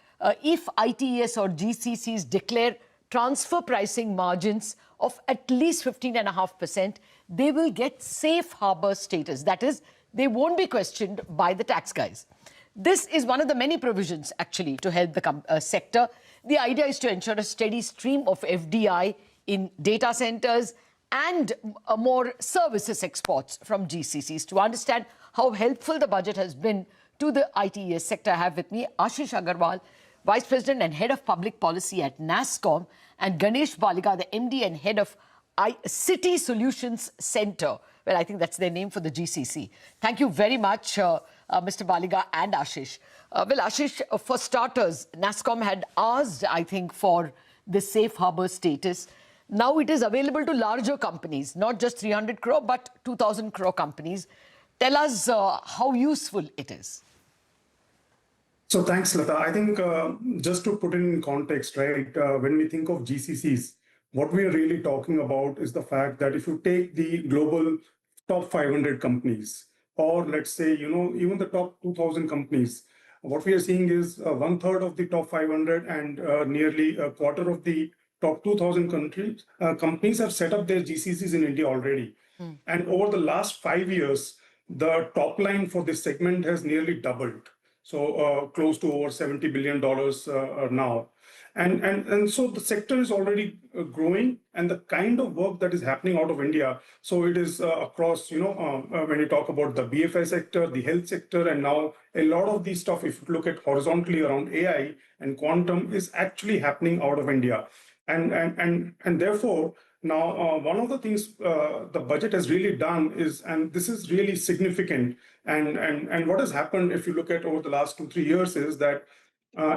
if ITES or GCCs declare transfer pricing margins of at least 15.5%, they will get safe harbor status. That is, they won't be questioned by the tax guys. This is one of the many provisions, actually, to help the sector. The idea is to ensure a steady stream of FDI in data centers and more services exports from GCCs. To understand how helpful the budget has been to the ITES sector, I have with me Ashish Agarwal, Vice President and Head of Public Policy at NASSCOM, and Ganesh Baliga, the MD and Head of City Solutions Center. Well, I think that's their name for the GCC. Thank you very much, Mr. Baliga and Ashish. Well, Ashish, for starters, NASSCOM had asked, I think, for the safe harbor status. Now it is available to larger companies, not just 300 crore, but 2,000 crore companies. Tell us how useful it is. So thanks, Lata. I think just to put it in context, right, when we think of GCCs, what we are really talking about is the fact that if you take the global top 500 companies, or let's say, even the top 2,000 companies, what we are seeing is 1/3 of the top 500 and nearly a quarter of the top 2,000 companies have set up their GCCs in India already. And over the last 5 years, the top line for this segment has nearly doubled. So close to over $70 billion now. And so the sector is already growing, and the kind of work that is happening out of India, so it is across, when you talk about the BFI sector, the health sector, and now a lot of these stuff, if you look at horizontally around AI and quantum, is actually happening out of India. And therefore, now, one of the things the budget has really done is, and this is really significant, and what has happened, if you look at over the last 2-3 years, is that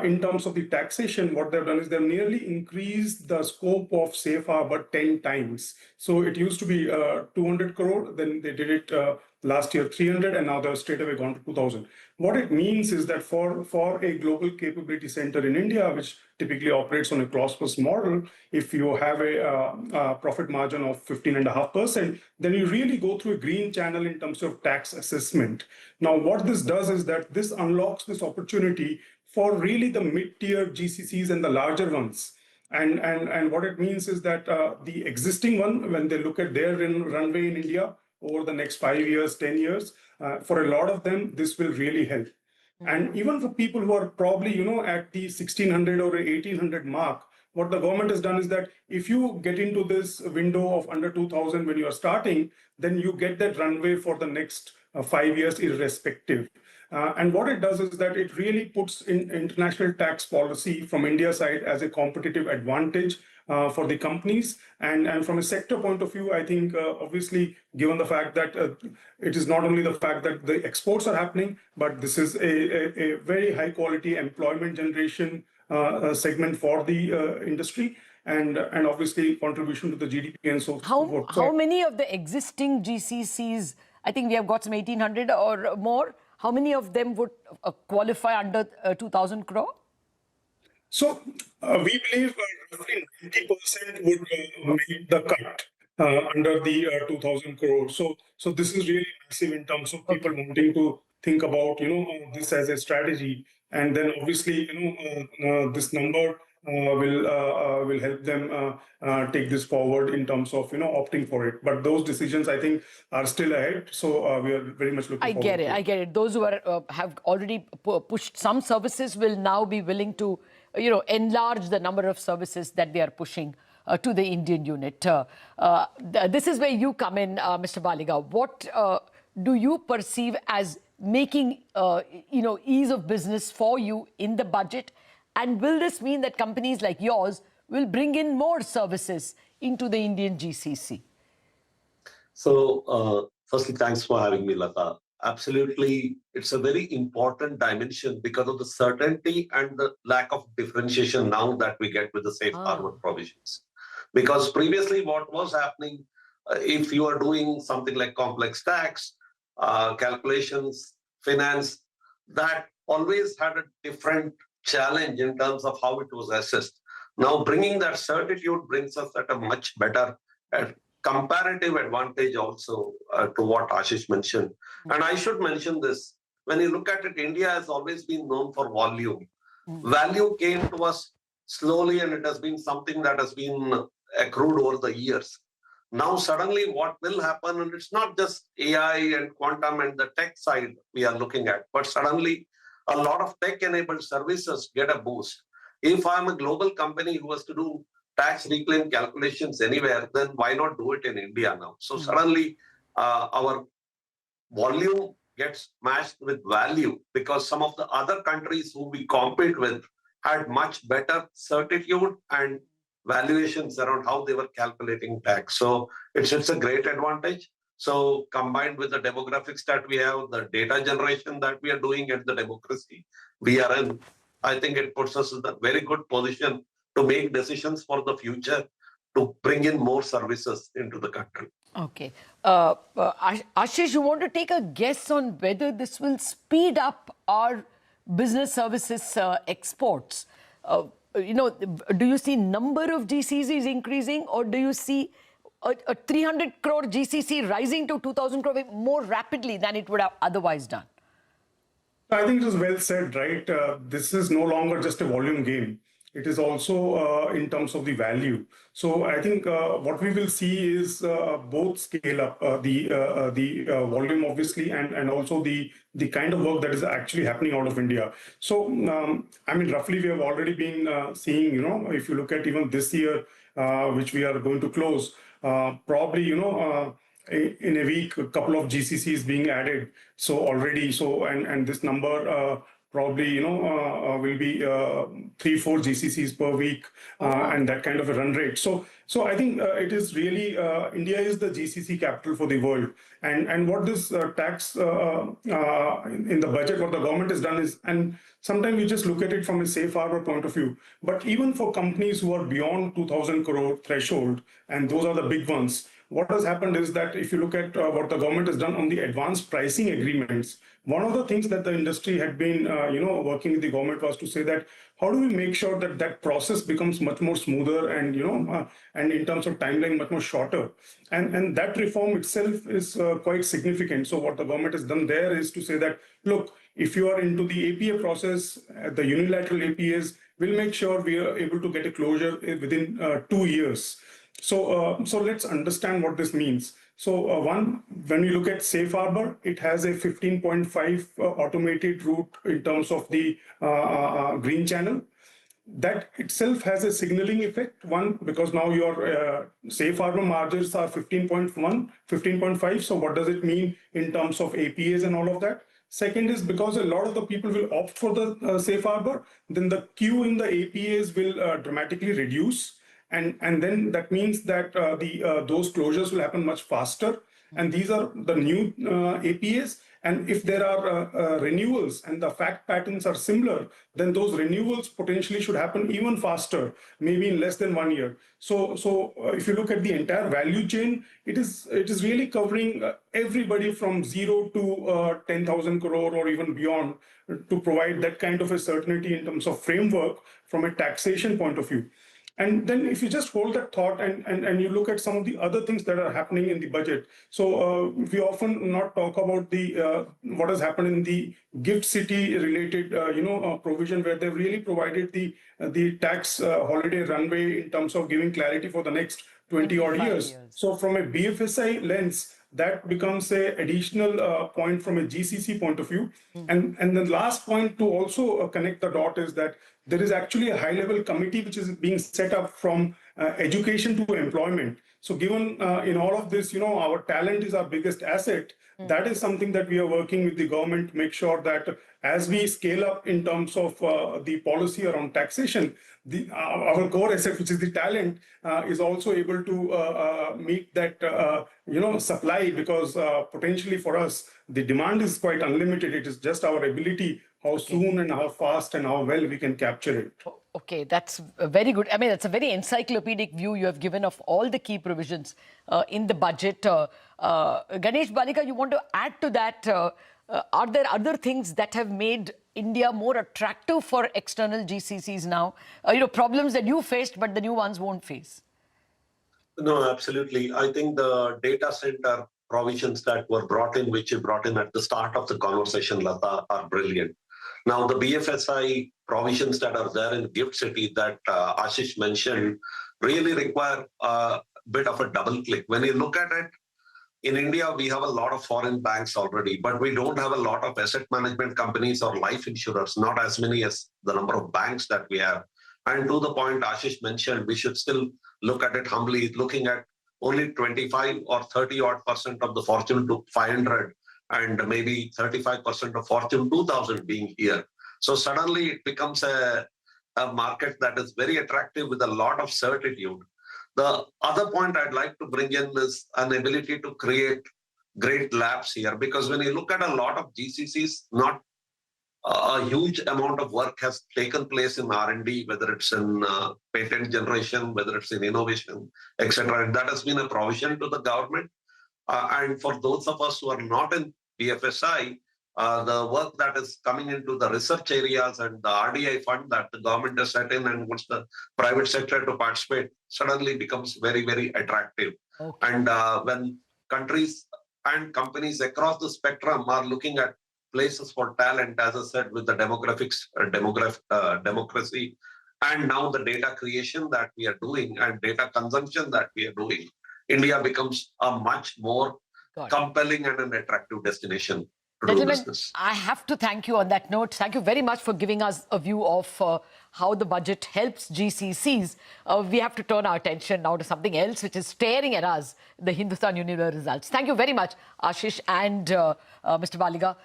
in terms of the taxation, what they've done is they've nearly increased the scope of safe harbor 10 times. So it used to be 200 crore, then they did it last year 300, and now they've straight away gone to 2,000. What it means is that for a global capability center in India, which typically operates on a cost-plus model, if you have a profit margin of 15.5%, then you really go through a green channel in terms of tax assessment. Now, what this does is that this unlocks this opportunity for really the mid-tier GCCs and the larger ones. And what it means is that the existing one, when they look at their runway in India over the next 5 years, 10 years, for a lot of them, this will really help. And even for people who are probably, at the 1,600 or 1,800 mark, what the government has done is that if you get into this window of under 2,000 when you are starting, then you get that runway for the next 5 years irrespective. And what it does is that it really puts in international tax policy from India's side as a competitive advantage for the companies. And from a sector point of view, I think obviously, given the fact that it is not only the fact that the exports are happening, but this is a very high quality employment generation segment for the industry, and obviously contribution to the GDP and so forth. How many of the existing GCCs, I think we have got some 1,800 or more, how many of them would qualify under 2,000 crore? So we believe roughly 90% would make the cut under the 2,000 crore. So this is really massive in terms of people wanting to think about this as a strategy, and then obviously this number will help them take this forward in terms of opting for it. But those decisions, I think, are still ahead. So we are very much looking forward to it. I get it. Those who have already pushed some services will now be willing to enlarge the number of services that they are pushing to the Indian unit. This is where you come in, Mr. Baliga. What do you perceive as making ease of business for you in the budget? And will this mean that companies like yours will bring in more services into the Indian GCC? So, firstly, thanks for having me, Lata. Absolutely, it's a very important dimension because of the certainty and the lack of differentiation now that we get with the safe harbor provisions. Because previously, what was happening, if you are doing something like complex tax, calculations, finance, that always had a different challenge in terms of how it was assessed. Now, bringing that certitude brings us at a much better comparative advantage also to what Ashish mentioned. And I should mention this. When you look at it, India has always been known for volume. Value came to us slowly, and it has been something that has been accrued over the years. Now, suddenly, what will happen, and it's not just AI and quantum and the tech side we are looking at, but suddenly a lot of tech-enabled services get a boost. If I'm a global company who has to do tax reclaim calculations anywhere, then why not do it in India now? So suddenly, our volume gets matched with value because some of the other countries who we compete with had much better certitude and valuations around how they were calculating tax. So it's a great advantage. So combined with the demographics that we have, the data generation that we are doing, and the democracy we are in, I think it puts us in a very good position to make decisions for the future to bring in more services into the country. Okay. Ashish, you want to take a guess on whether this will speed up our business services exports? Do you see number of GCCs increasing, or do you see a 300 crore GCC rising to 2,000 crore more rapidly than it would have otherwise done? I think it was well said, right? This is no longer just a volume game. It is also in terms of the value. So I think what we will see is both scale up the volume, obviously, and also the kind of work that is actually happening out of India. So I mean, roughly we have already been seeing, if you look at even this year, which we are going to close, probably, in a week, a couple of GCCs being added. So already, and this number probably, will be 3-4 GCCs per week, and that kind of a run rate. So I think it is really, India is the GCC capital for the world. And what this tax in the budget, what the government has done is, and sometimes we just look at it from a safe harbor point of view, but even for companies who are beyond 2,000 crore threshold, and those are the big ones, what has happened is that if you look at what the government has done on the advanced pricing agreements, one of the things that the industry had been, working with the government was to say that how do we make sure that that process becomes much more smoother and, and in terms of timeline, much more shorter. And that reform itself is quite significant. So what the government has done there is to say that, look, if you are into the APA process, the unilateral APAs, we'll make sure we are able to get a closure within 2 years. So let's understand what this means. So one, when we look at safe harbor, it has a 15.5 automated route in terms of the green channel. That itself has a signaling effect. One, because now your safe harbor margins are 15.1, 15.5. So what does it mean in terms of APAs and all of that? Second is because a lot of the people will opt for the safe harbor, then the queue in the APAs will dramatically reduce. And then that means that those closures will happen much faster. And these are the new APAs. And if there are renewals and the fact patterns are similar, then those renewals potentially should happen even faster, maybe in less than 1 year. So if you look at the entire value chain, it is really covering everybody from 0 to 10,000 crore or even beyond to provide that kind of a certainty in terms of framework from a taxation point of view. And then if you just hold that thought and you look at some of the other things that are happening in the budget. So we often not talk about the what has happened in the gift city related provision, where they've really provided the tax holiday runway in terms of giving clarity for the next 20 odd years. So from a BFSI lens, that becomes a additional point from a GCC point of view. And the last point to also connect the dot is that there is actually a high-level committee which is being set up from education to employment. So given in all of this, our talent is our biggest asset. That is something that we are working with the government to make sure that as we scale up in terms of the policy around taxation, our core asset, which is the talent, is also able to meet that supply, because potentially for us, the demand is quite unlimited. It is just our ability, how soon and how fast and how well we can capture it. Okay, that's very good. I mean, that's a very encyclopedic view you have given of all the key provisions in the budget. Ganesh Balika, you want to add to that? Are there other things that have made India more attractive for external GCCs now? Problems that you faced, but the new ones won't face. No, absolutely. I think the data center provisions that were brought in, which you brought in at the start of the conversation, Lata, are brilliant. Now, the BFSI provisions that are there in Gift City that Ashish mentioned really require a bit of a double click. When you look at it, in India, we have a lot of foreign banks already, but we don't have a lot of asset management companies or life insurers, not as many as the number of banks that we have. And to the point Ashish mentioned, we should still look at it humbly, looking at only 25 or 30 odd % of the Fortune 500 and maybe 35% of Fortune 2000 being here. So suddenly it becomes a market that is very attractive with a lot of certitude. The other point I'd like to bring in is an ability to create great labs here, because when you look at a lot of GCCs, not a huge amount of work has taken place in R&D, whether it's in patent generation, whether it's in innovation, etc. That has been a provision to the government. And for those of us who are not in BFSI, the work that is coming into the research areas and the RDI fund that the government has set in and wants the private sector to participate suddenly becomes very, very attractive. Okay. And when countries and companies across the spectrum are looking at places for talent, as I said, with the democracy, and now the data creation that we are doing and data consumption that we are doing, India becomes a much more compelling and an attractive destination. Gentlemen, I have to thank you on that note. Thank you very much for giving us a view of how the budget helps GCCs. We have to turn our attention now to something else which is staring at us, the Hindustan Unilever results. Thank you very much, Ashish and Mr. Baliga.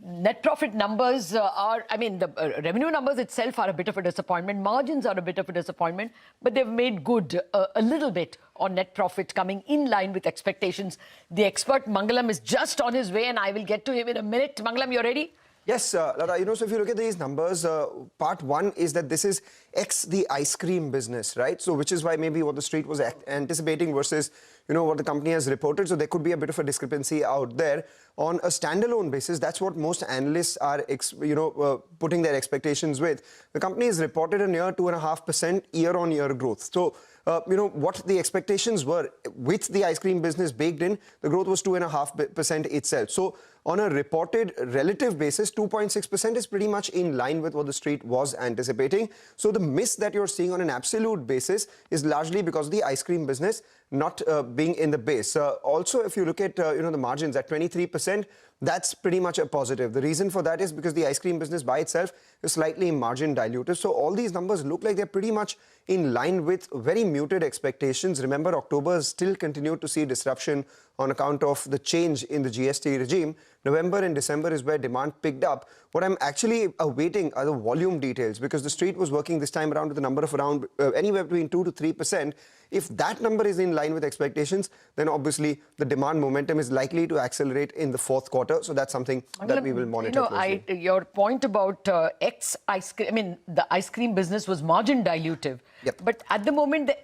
Net profit numbers the revenue numbers itself are a bit of a disappointment. Margins are a bit of a disappointment, but they've made good a little bit on net profit, coming in line with expectations. The expert Mangalam is just on his way, and I will get to him in a minute. Mangalam, you ready? Yes, Lata, so if you look at these numbers, part one is that this is X the ice cream business, right? So which is why maybe what the street was anticipating versus, what the company has reported. So there could be a bit of a discrepancy out there. On a standalone basis, that's what most analysts are, putting their expectations with. The company has reported a near 2.5% year-on-year growth. So, what the expectations were with the ice cream business baked in, the growth was 2.5% itself. So on a reported relative basis, 2.6% is pretty much in line with what the street was anticipating. So the miss that you're seeing on an absolute basis is largely because of the ice cream business not being in the base. Also, if you look at the margins at 23%, that's pretty much a positive. The reason for that is because the ice cream business by itself is slightly margin dilutive. So all these numbers look like they're pretty much in line with very muted expectations. Remember, October still continued to see disruption on account of the change in the GST regime. November and December is where demand picked up. What I'm actually awaiting are the volume details, because the street was working this time around with a number of around anywhere between 2 to 3%. If that number is in line with expectations, then obviously the demand momentum is likely to accelerate in the fourth quarter. So that's something that we will monitor closely. Your point about the ice cream business was margin dilutive. Yep. But at the moment, the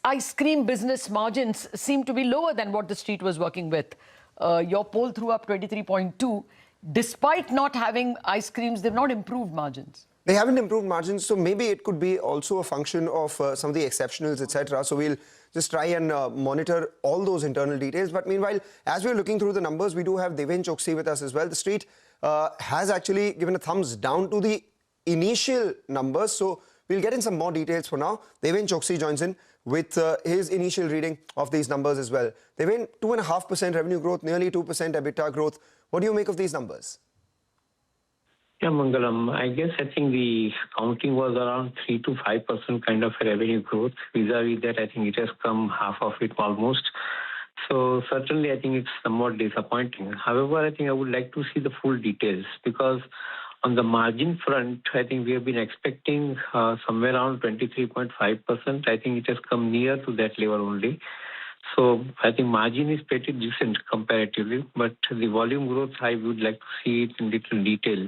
ice cream business margins seem to be lower than what the street was working with. Your poll threw up 23.2. Despite not having ice creams, they've not improved margins. They haven't improved margins, so maybe it could be also a function of some of the exceptionals, etc. So we'll just try and monitor all those internal details. But meanwhile, as we're looking through the numbers, we do have Deven Choksi with us as well. The street has actually given a thumbs down to the initial numbers. So we'll get in some more details for now. Deven Choksi joins in with his initial reading of these numbers as well. Deven, 2.5% revenue growth, nearly 2% EBITDA growth. What do you make of these numbers? Yeah, Mangalam, I think the counting was around 3 to 5% kind of a revenue growth. Vis-a-vis that, I think it has come half of it almost. So certainly, I think it's somewhat disappointing. However, I think I would like to see the full details, because on the margin front, I think we have been expecting somewhere around 23.5%. I think it has come near to that level only. So I think margin is pretty decent comparatively, but the volume growth, I would like to see it in little detail.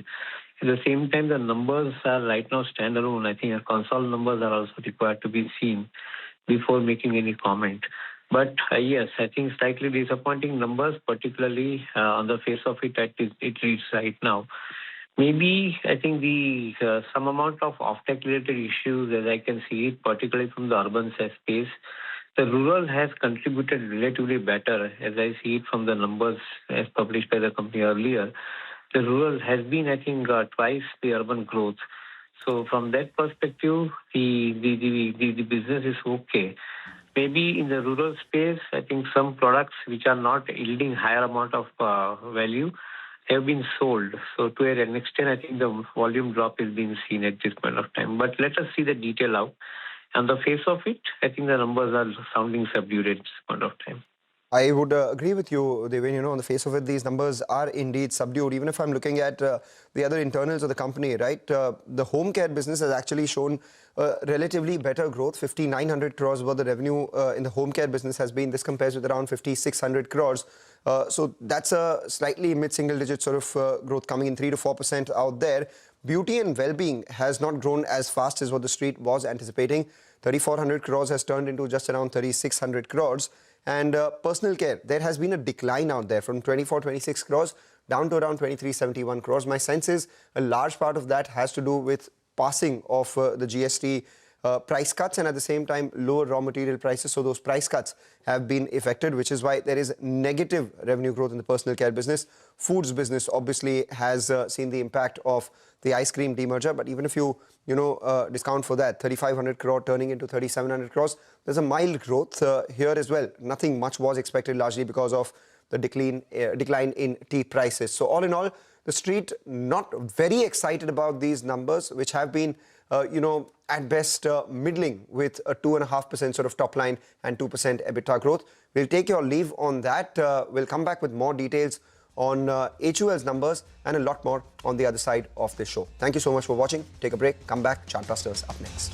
At the same time, the numbers are right now standalone. I think our consolidated numbers are also required to be seen before making any comment. But yes, I think slightly disappointing numbers, particularly on the face of it, it reads right now. Maybe I think the some amount of off-tech related issues, as I can see it, particularly from the urban space, the rural has contributed relatively better, as I see it from the numbers as published by the company earlier. The rural has been, I think, twice the urban growth. So from that perspective, the business is okay. Maybe in the rural space, I think some products which are not yielding higher amount of value have been sold. So to an extent, I think the volume drop is being seen at this point of time. But let us see the detail out. On the face of it, I think the numbers are sounding subdued at this point of time. I would agree with you, Devin. On the face of it, these numbers are indeed subdued. Even if I'm looking at the other internals of the company, right? The home care business has actually shown relatively better growth. 5,900 crores worth of revenue in the home care business has been. This compares with around 5,600 crores. So that's a slightly mid-single digit sort of growth coming in, 3 to 4% out there. Beauty and well-being has not grown as fast as what the street was anticipating. 3,400 crores has turned into just around 3,600 crores. And personal care, there has been a decline out there from 24-26 crores down to around 23-71 crores. My sense is a large part of that has to do with passing of the GST price cuts and at the same time lower raw material prices. So those price cuts have been affected, which is why there is negative revenue growth in the personal care business. Foods business obviously has seen the impact of the ice cream demerger. But even if you discount for that, 3,500 crore turning into 3,700 crores, there's a mild growth here as well. Nothing much was expected, largely because of the decline in tea prices. So all in all, the street not very excited about these numbers, which have been, at best middling with a 2.5% sort of top line and 2% EBITDA growth. We'll take your leave on that. We'll come back with more details on HUL's numbers and a lot more on the other side of this show. Thank you so much for watching. Take a break. Come back. Chartbusters up next.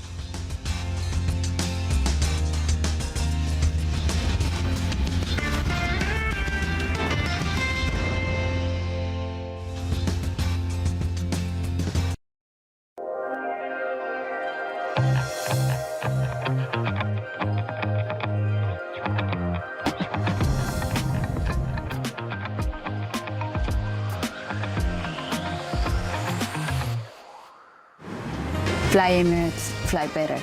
Fly Emirates, fly better.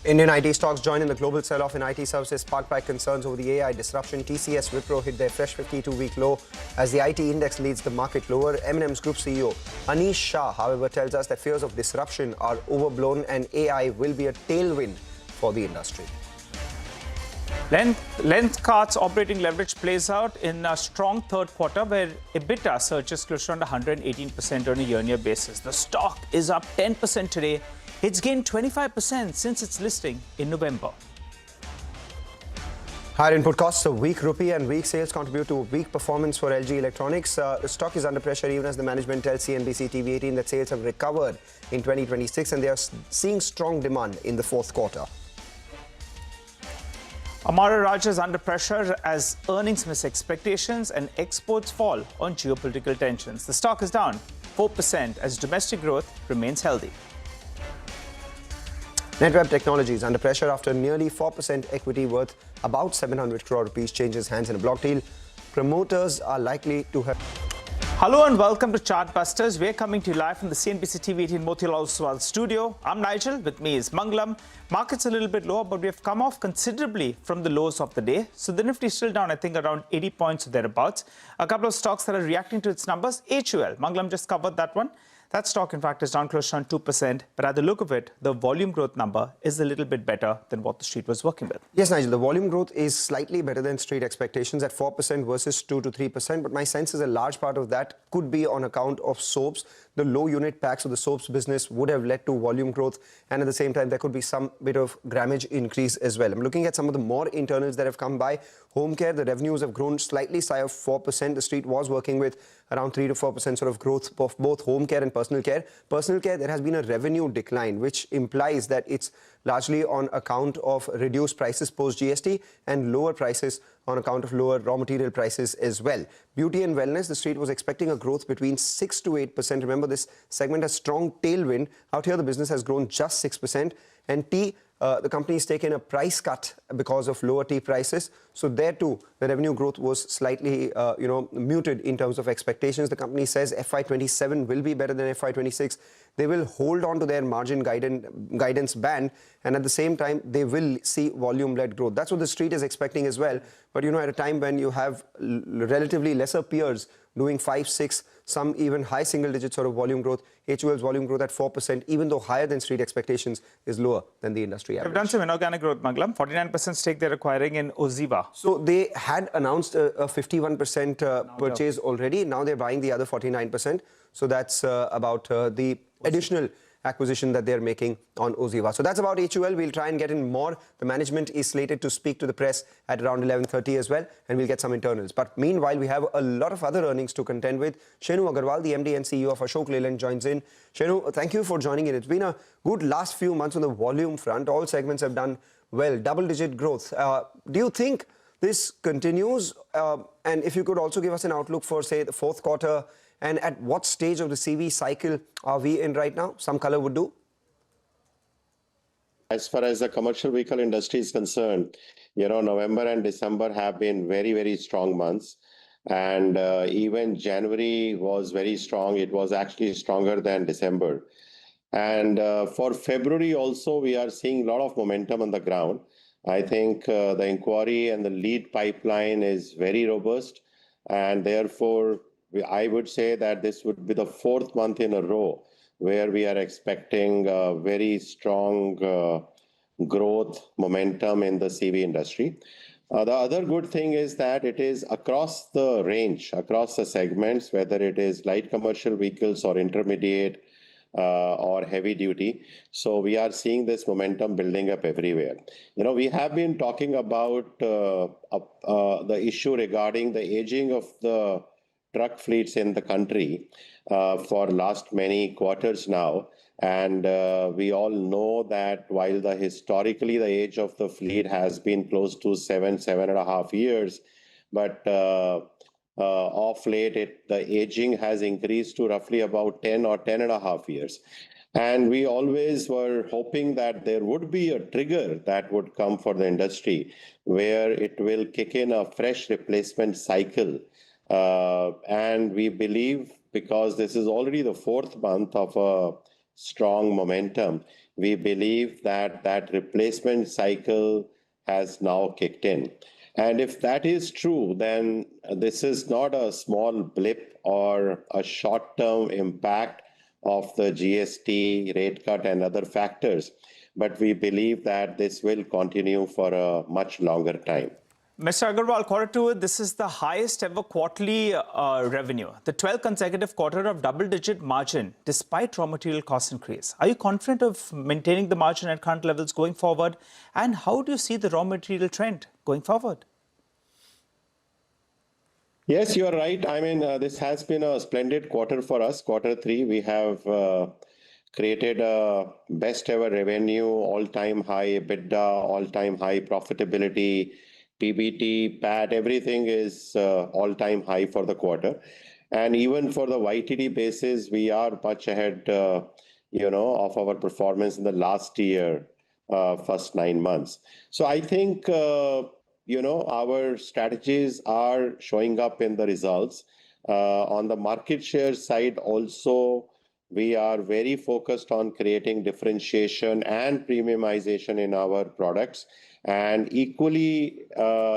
Indian IT stocks join in the global sell-off in IT services sparked by concerns over the AI disruption. TCS Wipro hit their fresh 52-week low as the IT index leads the market lower. M&M's group CEO Anish Shah, however, tells us that fears of disruption are overblown and AI will be a tailwind for the industry. Lenskart's operating leverage plays out in a strong third quarter where EBITDA surges close to around 118% on a year-on-year basis. The stock is up 10% today. It's gained 25% since its listing in November. Higher input costs, a weak rupee and weak sales contribute to a weak performance for LG Electronics. The stock is under pressure even as the management tells CNBC TV18 that sales have recovered in 2026 and they are seeing strong demand in the fourth quarter. Amara Raja is under pressure as earnings miss expectations and exports fall on geopolitical tensions. The stock is down 4% as domestic growth remains healthy. Netweb Technologies under pressure after nearly 4% equity worth about 700 crore rupees changes hands in a block deal. Promoters are likely to have... Hello and welcome to Chartbusters. We're coming to you live from the CNBC TV18 Motilal Oswal studio. I'm Nigel, with me is Mangalam. Market's a little bit lower, but we have come off considerably from the lows of the day. So the Nifty is still down, I think, around 80 points or thereabouts. A couple of stocks that are reacting to its numbers. HUL, Mangalam just covered that one. That stock, in fact, is down close to 2%. But at the look of it, the volume growth number is a little bit better than what the street was working with. Yes, Nigel, the volume growth is slightly better than street expectations at 4% versus 2 to 3%. But my sense is a large part of that could be on account of soaps. The low unit packs of the soaps business would have led to volume growth. And at the same time, there could be some bit of grammage increase as well. I'm looking at some of the more internals that have come by. Home care, the revenues have grown slightly shy of 4%. The street was working with around 3 to 4% sort of growth of both home care and personal care. Personal care, there has been a revenue decline, which implies that it's largely on account of reduced prices post-GST and lower prices on account of lower raw material prices as well. Beauty and wellness, the street was expecting a growth between 6 to 8%. Remember, this segment has strong tailwind. Out here, the business has grown just 6%. And tea, the company has taken a price cut because of lower tea prices. So there too, the revenue growth was slightly, muted in terms of expectations. The company says FY27 will be better than FY26. They will hold on to their margin guidance band. And at the same time, they will see volume-led growth. That's what the street is expecting as well. But, at a time when you have relatively lesser peers doing 5, 6, some even high single-digit sort of volume growth, HUL's volume growth at 4%, even though higher than street expectations, is lower than the industry average. They've done some inorganic growth, Mangalam. 49% stake they're acquiring in Oziva. So they had announced a 51% purchase already. Now they're buying the other 49%. So that's about the additional acquisition that they're making on Oziva. So that's about HUL. We'll try and get in more. The management is slated to speak to the press at around 11:30 as well, and we'll get some internals. But meanwhile, we have a lot of other earnings to contend with. Shenu Agarwal, the MD and CEO of Ashok Leyland, joins in. Shenu, thank you for joining in. It's been a good last few months on the volume front. All segments have done well, double-digit growth. Do you think this continues? And if you could also give us an outlook for, say, the fourth quarter, and at what stage of the CV cycle are we in right now? Some color would do. As far as the commercial vehicle industry is concerned, November and December have been very, very strong months. And even January was very strong. It was actually stronger than December. And for February also, we are seeing a lot of momentum on the ground. I think the inquiry and the lead pipeline is very robust. And therefore, I would say that this would be the fourth month in a row where we are expecting very strong growth momentum in the CV industry. The other good thing is that it is across the range, across the segments, whether it is light commercial vehicles or intermediate or heavy duty. So we are seeing this momentum building up everywhere. We have been talking about the issue regarding the aging of the truck fleets in the country for last many quarters now. And we all know that while historically the age of the fleet has been close to 7.5 years, but of late the aging has increased to roughly about 10 or 10.5 years. And we always were hoping that there would be a trigger that would come for the industry where it will kick in a fresh replacement cycle. And we believe, because this is already the fourth month of a strong momentum, we believe that that replacement cycle has now kicked in. And if that is true, then this is not a small blip or a short-term impact of the GST rate cut and other factors, but we believe that this will continue for a much longer time. Mr. Agarwal, Q2, this is the highest ever quarterly revenue, the 12th consecutive quarter of double-digit margin despite raw material cost increase. Are you confident of maintaining the margin at current levels going forward? And how do you see the raw material trend going forward? Yes, you're right. I mean, this has been a splendid quarter for us. Q3, we have created a best ever revenue, all-time high EBITDA, all-time high profitability, PBT, PAT, everything is all-time high for the quarter. And even for the YTD basis, we are much ahead, of our performance in the last year, first 9 months. So I think, our strategies are showing up in the results. On the market share side also, we are very focused on creating differentiation and premiumization in our products. And equally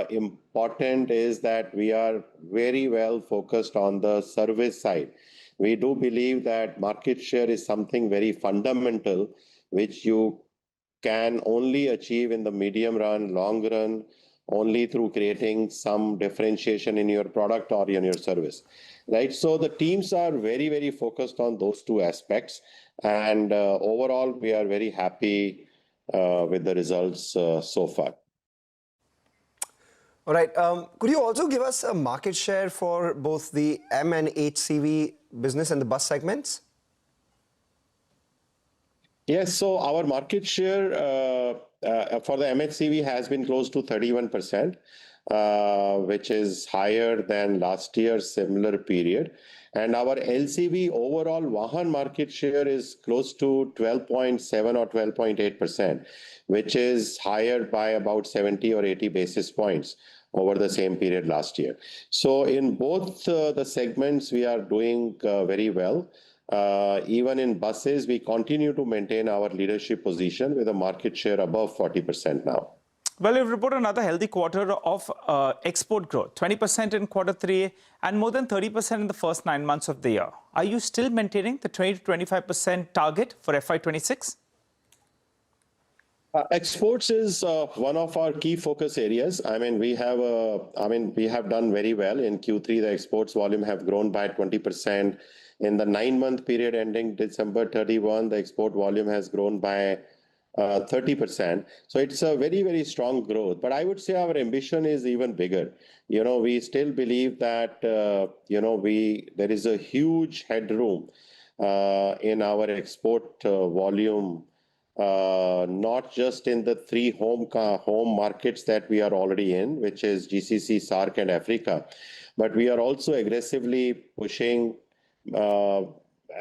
important is that we are very well focused on the service side. We do believe that market share is something very fundamental, which you can only achieve in the medium run, long run, only through creating some differentiation in your product or in your service, right? So the teams are very, very focused on those two aspects. And overall, we are very happy with the results so far. All right. Could you also give us a market share for both the M and HCV business and the bus segments? Yes, so our market share for the MHCV has been close to 31%, which is higher than last year's similar period. And our LCV overall Vahan market share is close to 12.7 or 12.8%, which is higher by about 70 or 80 basis points over the same period last year. So in both the segments, we are doing very well. Even in buses, we continue to maintain our leadership position with a market share above 40% now. Well, you've reported another healthy quarter of export growth, 20% in Q3 and more than 30% in the first 9 months of the year. Are you still maintaining the 20 to 25% target for FY26? Exports is one of our key focus areas. I mean, we have done very well in Q3. The exports volume have grown by 20%. In the 9-month period ending December 31, the export volume has grown by 30%. So it's a very, very strong growth. But I would say our ambition is even bigger. We still believe that, there is a huge headroom in our export volume, not just in the 3 home markets that we are already in, which is GCC, SAARC, and Africa. But we are also aggressively pushing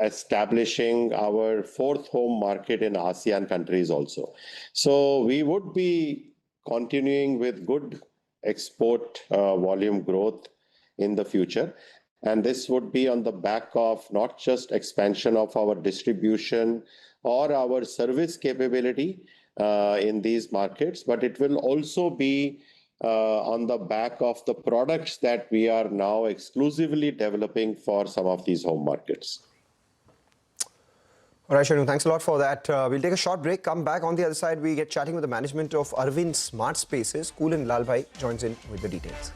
establishing our 4th home market in ASEAN countries also. So we would be continuing with good export volume growth in the future. And this would be on the back of not just expansion of our distribution or our service capability in these markets, but it will also be on the back of the products that we are now exclusively developing for some of these home markets. All right, Shriram, thanks a lot for that. We'll take a short break, come back. On the other side, we get chatting with the management of Arvind Smart Spaces. Kulin Lalbhai joins in with the details.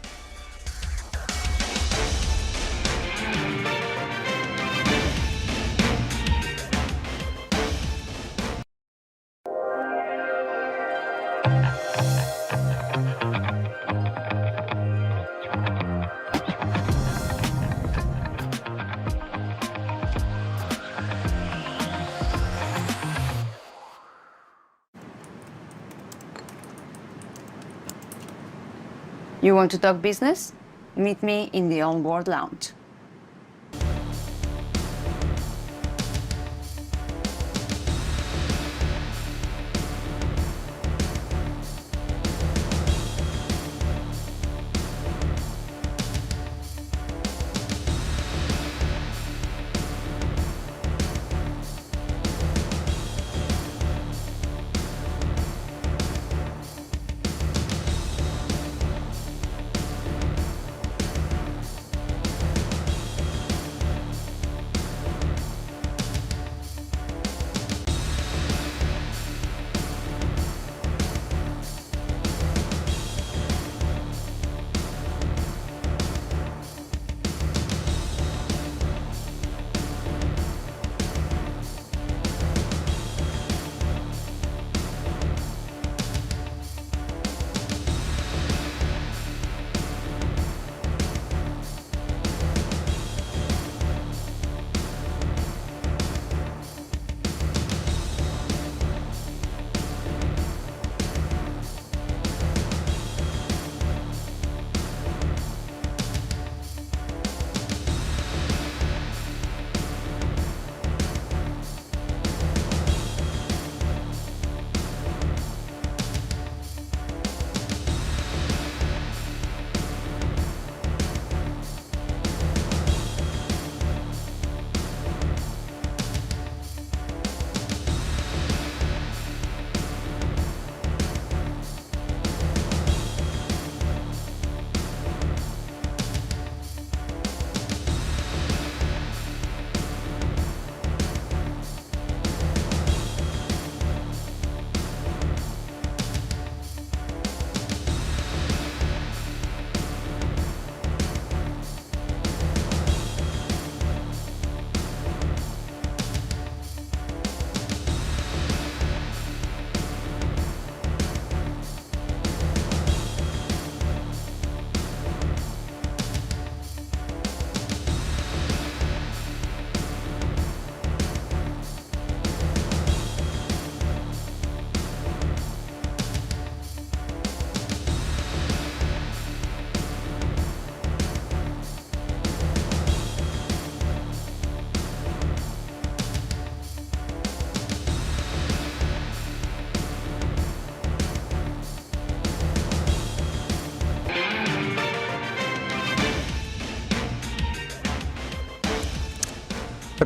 You want to talk business? Meet me in the Onboard Lounge.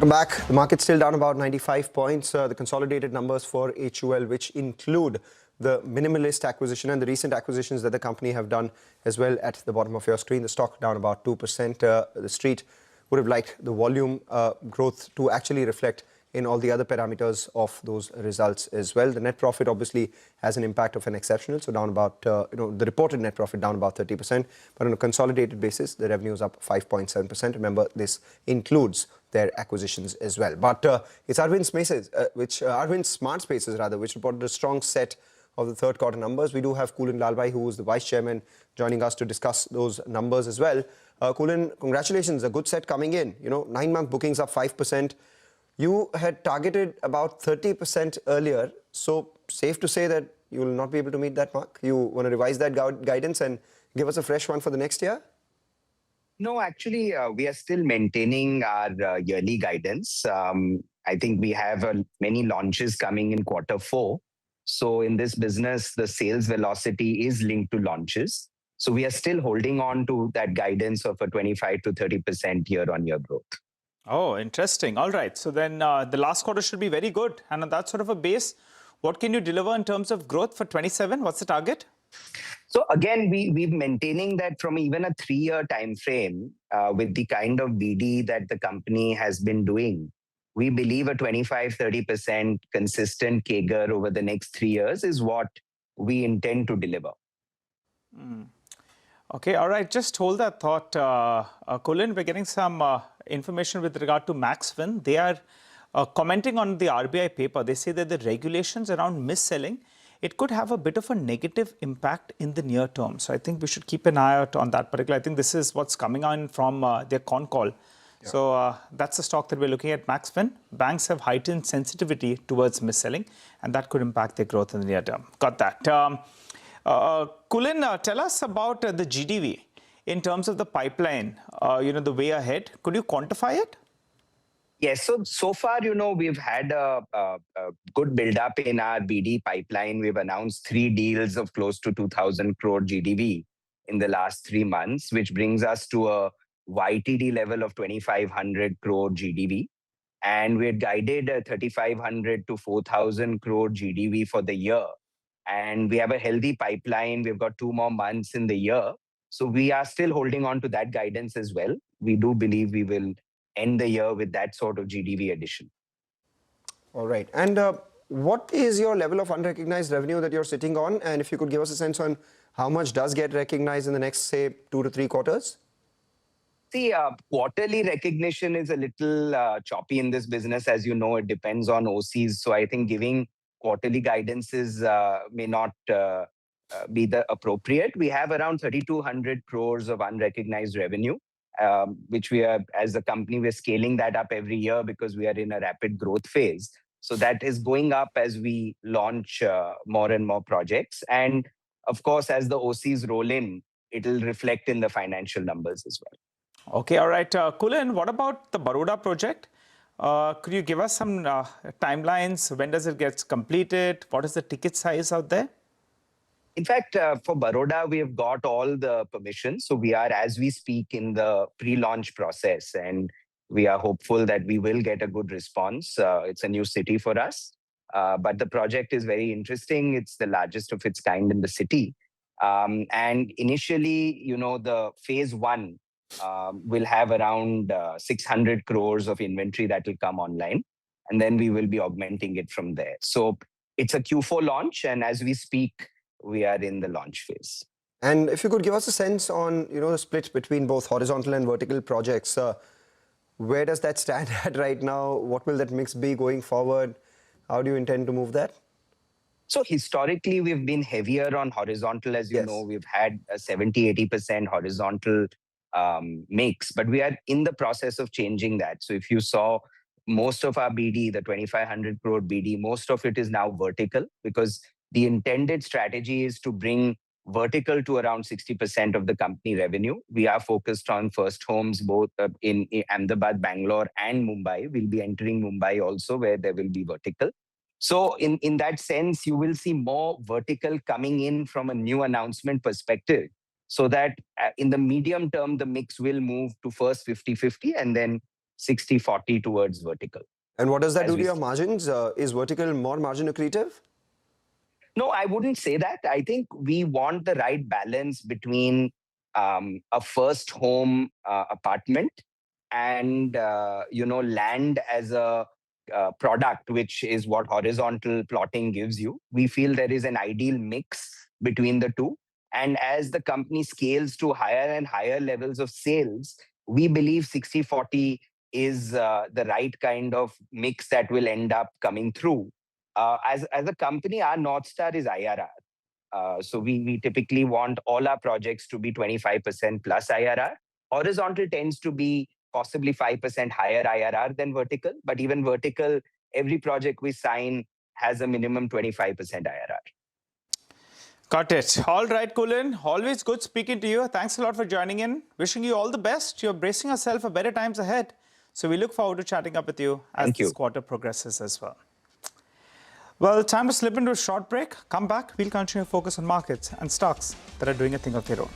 Welcome back. The market's still down about 95 points. The consolidated numbers for HUL, which include the Minimalist acquisition and the recent acquisitions that the company have done as well, at the bottom of your screen. The stock down about 2%. The street would have liked the volume growth to actually reflect in all the other parameters of those results as well. The net profit obviously has an impact of an exceptional, so down about, the reported net profit down about 30%, but on a consolidated basis, the revenue is up 5.7%. Remember, this includes their acquisitions as well. But it's Arvind Smart Spaces, which reported a strong set of the third quarter numbers. We do have Kulin Lalbhai, who is the vice chairman, joining us to discuss those numbers as well. Kulin, congratulations, a good set coming in. 9-month bookings up 5%. You had targeted about 30% earlier, so safe to say that you will not be able to meet that mark? You want to revise that guidance and give us a fresh one for the next year? No, actually, we are still maintaining our yearly guidance. I think we have many launches coming in quarter 4. So in this business, the sales velocity is linked to launches. So we are still holding on to that guidance of a 25 to 30% year-on-year growth. Oh, interesting. All right. So then the last quarter should be very good. And on that sort of a base, what can you deliver in terms of growth for 27? What's the target? So again, we're maintaining that from even a 3-year time frame with the kind of BD that the company has been doing. We believe a 25-30% consistent CAGR over the next 3 years is what we intend to deliver. Okay, all right. Just hold that thought, Kulin. We're getting some information with regard to Maxfin. They are commenting on the RBI paper. They say that the regulations around mis-selling, it could have a bit of a negative impact in the near term. So I think we should keep an eye out on that particular. I think this is what's coming on from their con call. Yeah. So that's the stock that we're looking at, Maxfin. Banks have heightened sensitivity towards mis-selling, and that could impact their growth in the near term. Got that. Kulin, tell us about the GDV in terms of the pipeline, the way ahead. Could you quantify it? Yes. So far, we've had a good build-up in our BD pipeline. We've announced 3 deals of close to 2,000 crore GDV in the last 3 months, which brings us to a YTD level of 2,500 crore GDV. And we had guided 3,500 to 4,000 crore GDV for the year. And we have a healthy pipeline. We've got 2 more months in the year. So we are still holding on to that guidance as well. We do believe we will end the year with that sort of GDV addition. All right. And what is your level of unrecognized revenue that you're sitting on? And if you could give us a sense on how much does get recognized in the next, say, 2 to 3 quarters? See, quarterly recognition is a little choppy in this business. As you know, it depends on OCs. So I think giving quarterly guidances may not be the appropriate. We have around 3,200 crores of unrecognized revenue, which we are, as a company, we're scaling that up every year because we are in a rapid growth phase. So that is going up as we launch more and more projects. And of course, as the OCs roll in, it will reflect in the financial numbers as well. Okay, all right. Kulin, what about the Baroda project? Could you give us some timelines? When does it get completed? What is the ticket size out there? In fact, for Baroda, we have got all the permissions. So we are, as we speak, in the pre-launch process. And we are hopeful that we will get a good response. It's a new city for us. But the project is very interesting. It's the largest of its kind in the city. And initially, the phase 1 will have around 600 crores of inventory that will come online. And then we will be augmenting it from there. So it's a Q4 launch. And as we speak, we are in the launch phase. And if you could give us a sense on, the split between both horizontal and vertical projects, where does that stand at right now? What will that mix be going forward? How do you intend to move that? So historically, we've been heavier on horizontal. As you know, we've had a 70-80% horizontal mix, but we are in the process of changing that. So if you saw most of our BD, the 2,500 crore BD, most of it is now vertical because the intended strategy is to bring vertical to around 60% of the company revenue. We are focused on first homes, both in Ahmedabad, Bangalore and Mumbai. We'll be entering Mumbai also, where there will be vertical. So in that sense, you will see more vertical coming in from a new announcement perspective, so that in the medium term, the mix will move to first 50-50 and then 60-40 towards vertical. And what does that do to your margins? Is vertical more margin accretive? No, I wouldn't say that. I think we want the right balance between a first home apartment and land as a product, which is what horizontal plotting gives you. We feel there is an ideal mix between the two. And as the company scales to higher and higher levels of sales, we believe 60-40 is the right kind of mix that will end up coming through. As a company, our North Star is IRR. So we typically want all our projects to be 25% plus IRR. Horizontal tends to be possibly 5% higher IRR than vertical, but even vertical, every project we sign has a minimum 25% IRR. Got it. All right, Kulin. Always good speaking to you. Thanks a lot for joining in. Wishing you all the best. You're bracing yourself for better times ahead. So we look forward to chatting up with you as this quarter progresses as well. Well, time to slip into a short break. Come back. We'll continue to focus on markets and stocks that are doing a thing of their own.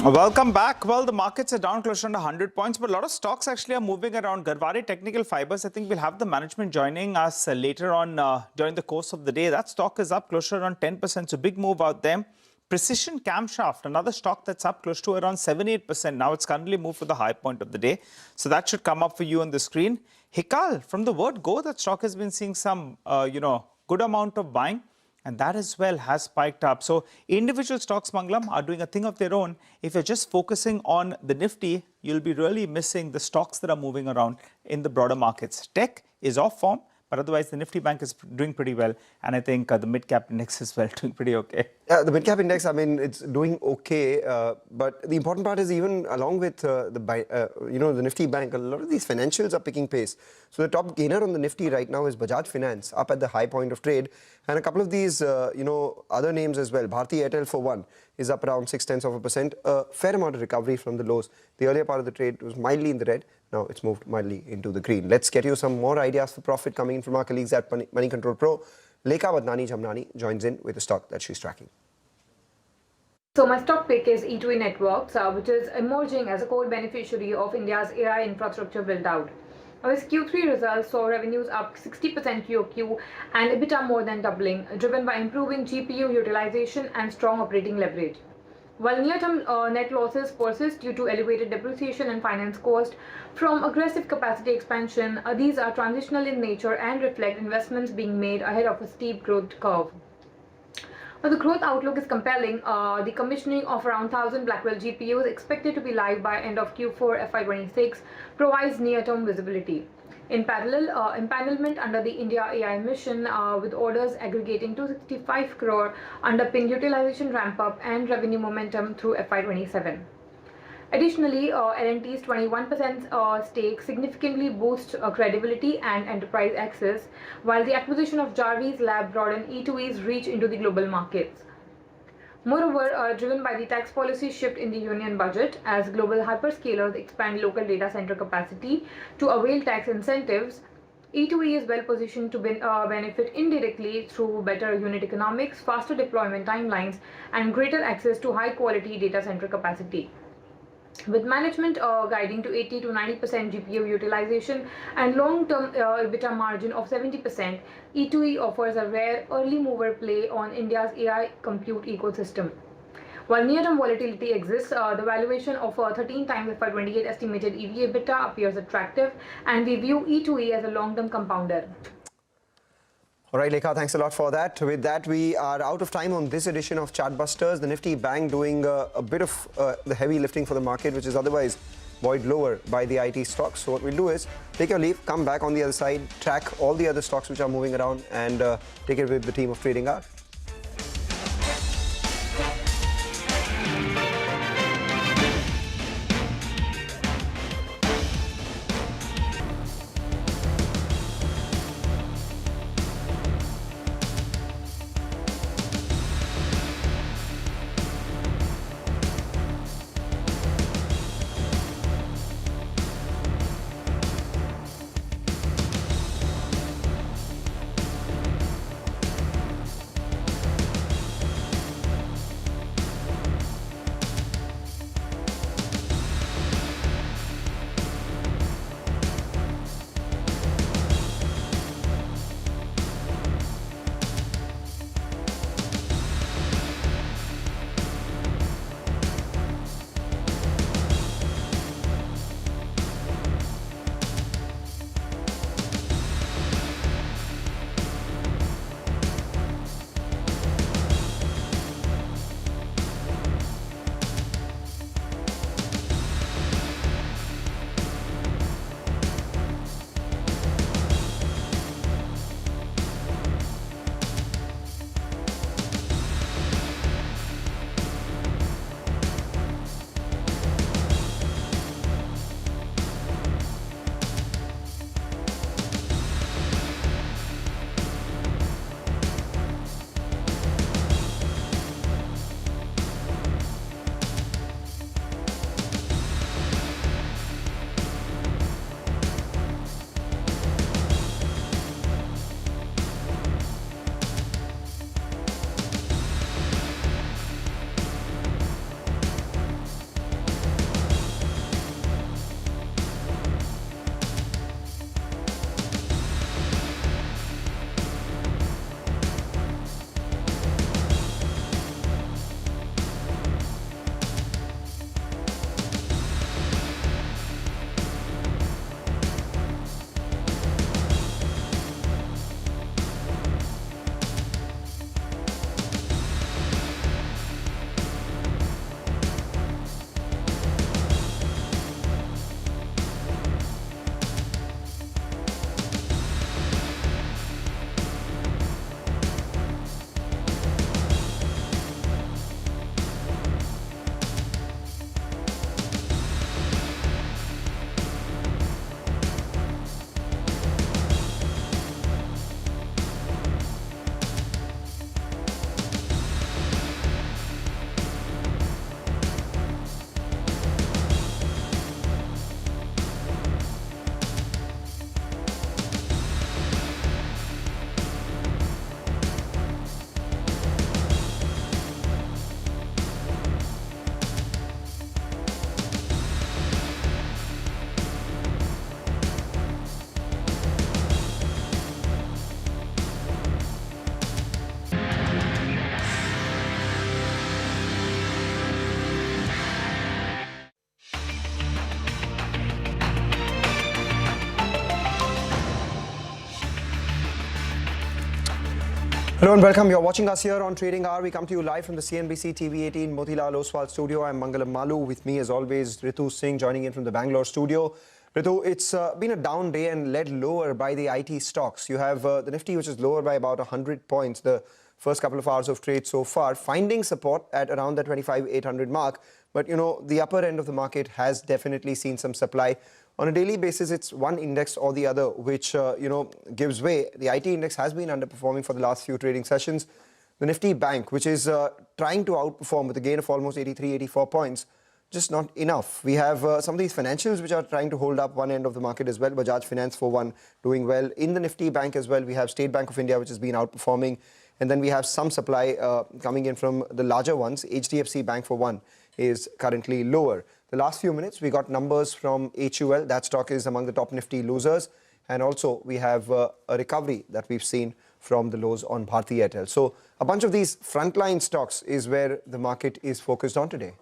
Welcome back. Well, the markets are down close to 100 points, but a lot of stocks actually are moving around. Garware Technical Fibers, I think we'll have the management joining us later on during the course of the day. That stock is up close to around 10%, so big move out there. Precision Camshaft, another stock that's up close to around 7-8%. Now it's currently moved for the high point of the day. So that should come up for you on the screen. Hikal, from the word go, that stock has been seeing some, good amount of buying. and that as well has spiked up. So individual stocks, Mangalam, are doing a thing of their own. If you're just focusing on the Nifty, you'll be really missing the stocks that are moving around in the broader markets. Tech is off form, but otherwise the Nifty Bank is doing pretty well, and I think the mid-cap index as well doing pretty okay. The mid-cap index, I mean, it's doing okay, but the important part is even along with the Nifty Bank, a lot of these financials are picking pace. So the top gainer on the Nifty right now is Bajaj Finance, up at the high point of trade, and a couple of these, other names as well. Bharti Airtel, for one, is up around 0.6%. A fair amount of recovery from the lows. The earlier part of the trade was mildly in the red. Now it's moved mildly into the green. Let's get you some more ideas for profit coming in from our colleagues at Money Control Pro. Lekha Vadnani Jamnani joins in with a stock that she's tracking. So my stock pick is E2E Networks, which is emerging as a core beneficiary of India's AI infrastructure build-out. Its Q3 results saw revenues up 60% QOQ and EBITDA more than doubling, driven by improving GPU utilization and strong operating leverage. While near-term net losses persist due to elevated depreciation and finance cost from aggressive capacity expansion, these are transitional in nature and reflect investments being made ahead of a steep growth curve. The growth outlook is compelling. The commissioning of around 1,000 Blackwell GPUs expected to be live by end of Q4 FY26 provides near-term visibility. In parallel, empanelment under the India AI mission with orders aggregating 265 crore underpin utilization ramp-up and revenue momentum through FY27. Additionally, L&T's 21% stake significantly boosts credibility and enterprise access, while the acquisition of Jarvis Lab broadened E2E's reach into the global markets. Moreover, driven by the tax policy shift in the union budget, as global hyperscalers expand local data center capacity to avail tax incentives, E2E is well positioned to benefit indirectly through better unit economics, faster deployment timelines, and greater access to high-quality data center capacity. With management guiding to 80 to 90% GPU utilization and long-term EBITDA margin of 70%, E2E offers a rare early mover play on India's AI compute ecosystem. While near-term volatility exists, the valuation of 13 times FY28 estimated EV/EBITDA appears attractive, and we view E2E as a long-term compounder. All right, Lekha, thanks a lot for that. With that, we are out of time on this edition of Chartbusters. The Nifty Bank doing a bit of the heavy lifting for the market, which is otherwise buoyed lower by the IT stocks. So what we'll do is take your leave, come back on the other side, track all the other stocks which are moving around, and take it with the team of Trading Hour. Hello and welcome. You're watching us here on Trading Hour. We come to you live from the CNBC TV 18 Motilal Oswal studio. I'm Mangalam Malu. With me, as always, Ritu Singh joining in from the Bangalore studio. Ritu, it's been a down day and led lower by the IT stocks. You have the Nifty, which is lower by about 100 points the first couple of hours of trade so far, finding support at around the 25,800 mark. But, you know, the upper end of the market has definitely seen some supply. On a daily basis, it's one index or the other which, gives way. The IT index has been underperforming for the last few trading sessions. The Nifty Bank, which is trying to outperform with a gain of almost 83, 84 points, just not enough. We have some of these financials which are trying to hold up one end of the market as well. Bajaj Finance, for one, doing well. In the Nifty Bank as well, we have State Bank of India, which has been outperforming. And then we have some supply coming in from the larger ones. HDFC Bank, for one, is currently lower. The last few minutes, we got numbers from HUL. That stock is among the top Nifty losers. And also, we have a recovery that we've seen from the lows on Bharti Airtel. So a bunch of these frontline stocks is where the market is focused on today.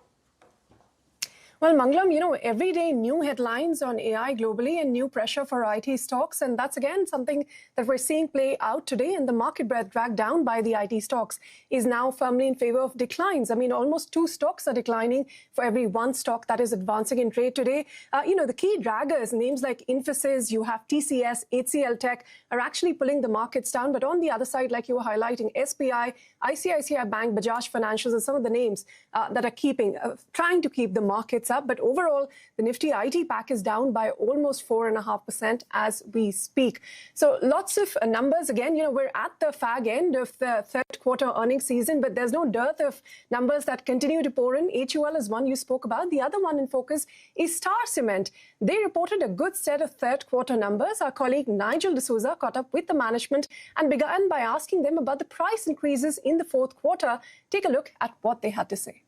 Well, Mangalam, you know, every day new headlines on AI globally and new pressure for IT stocks. And that's, again, something that we're seeing play out today. And the market breadth dragged down by the IT stocks is now firmly in favor of declines. I mean, almost 2 stocks are declining for every 1 stock that is advancing in trade today. The key draggers, names like Infosys, you have TCS, HCLTech, are actually pulling the markets down. But on the other side, like you were highlighting, SBI, ICICI Bank, Bajaj Financials are some of the names that are trying to keep the markets up. But overall, the Nifty IT pack is down by almost 4.5% as we speak. So lots of numbers. Again, we're at the fag end of the third quarter earnings season, but there's no dearth of numbers that continue to pour in. HUL is one you spoke about. The other one in focus is Star Cement. They reported a good set of third quarter numbers. Our colleague Nigel D'Souza caught up with the management and began by asking them about the price increases in the fourth quarter. Take a look at what they had to say.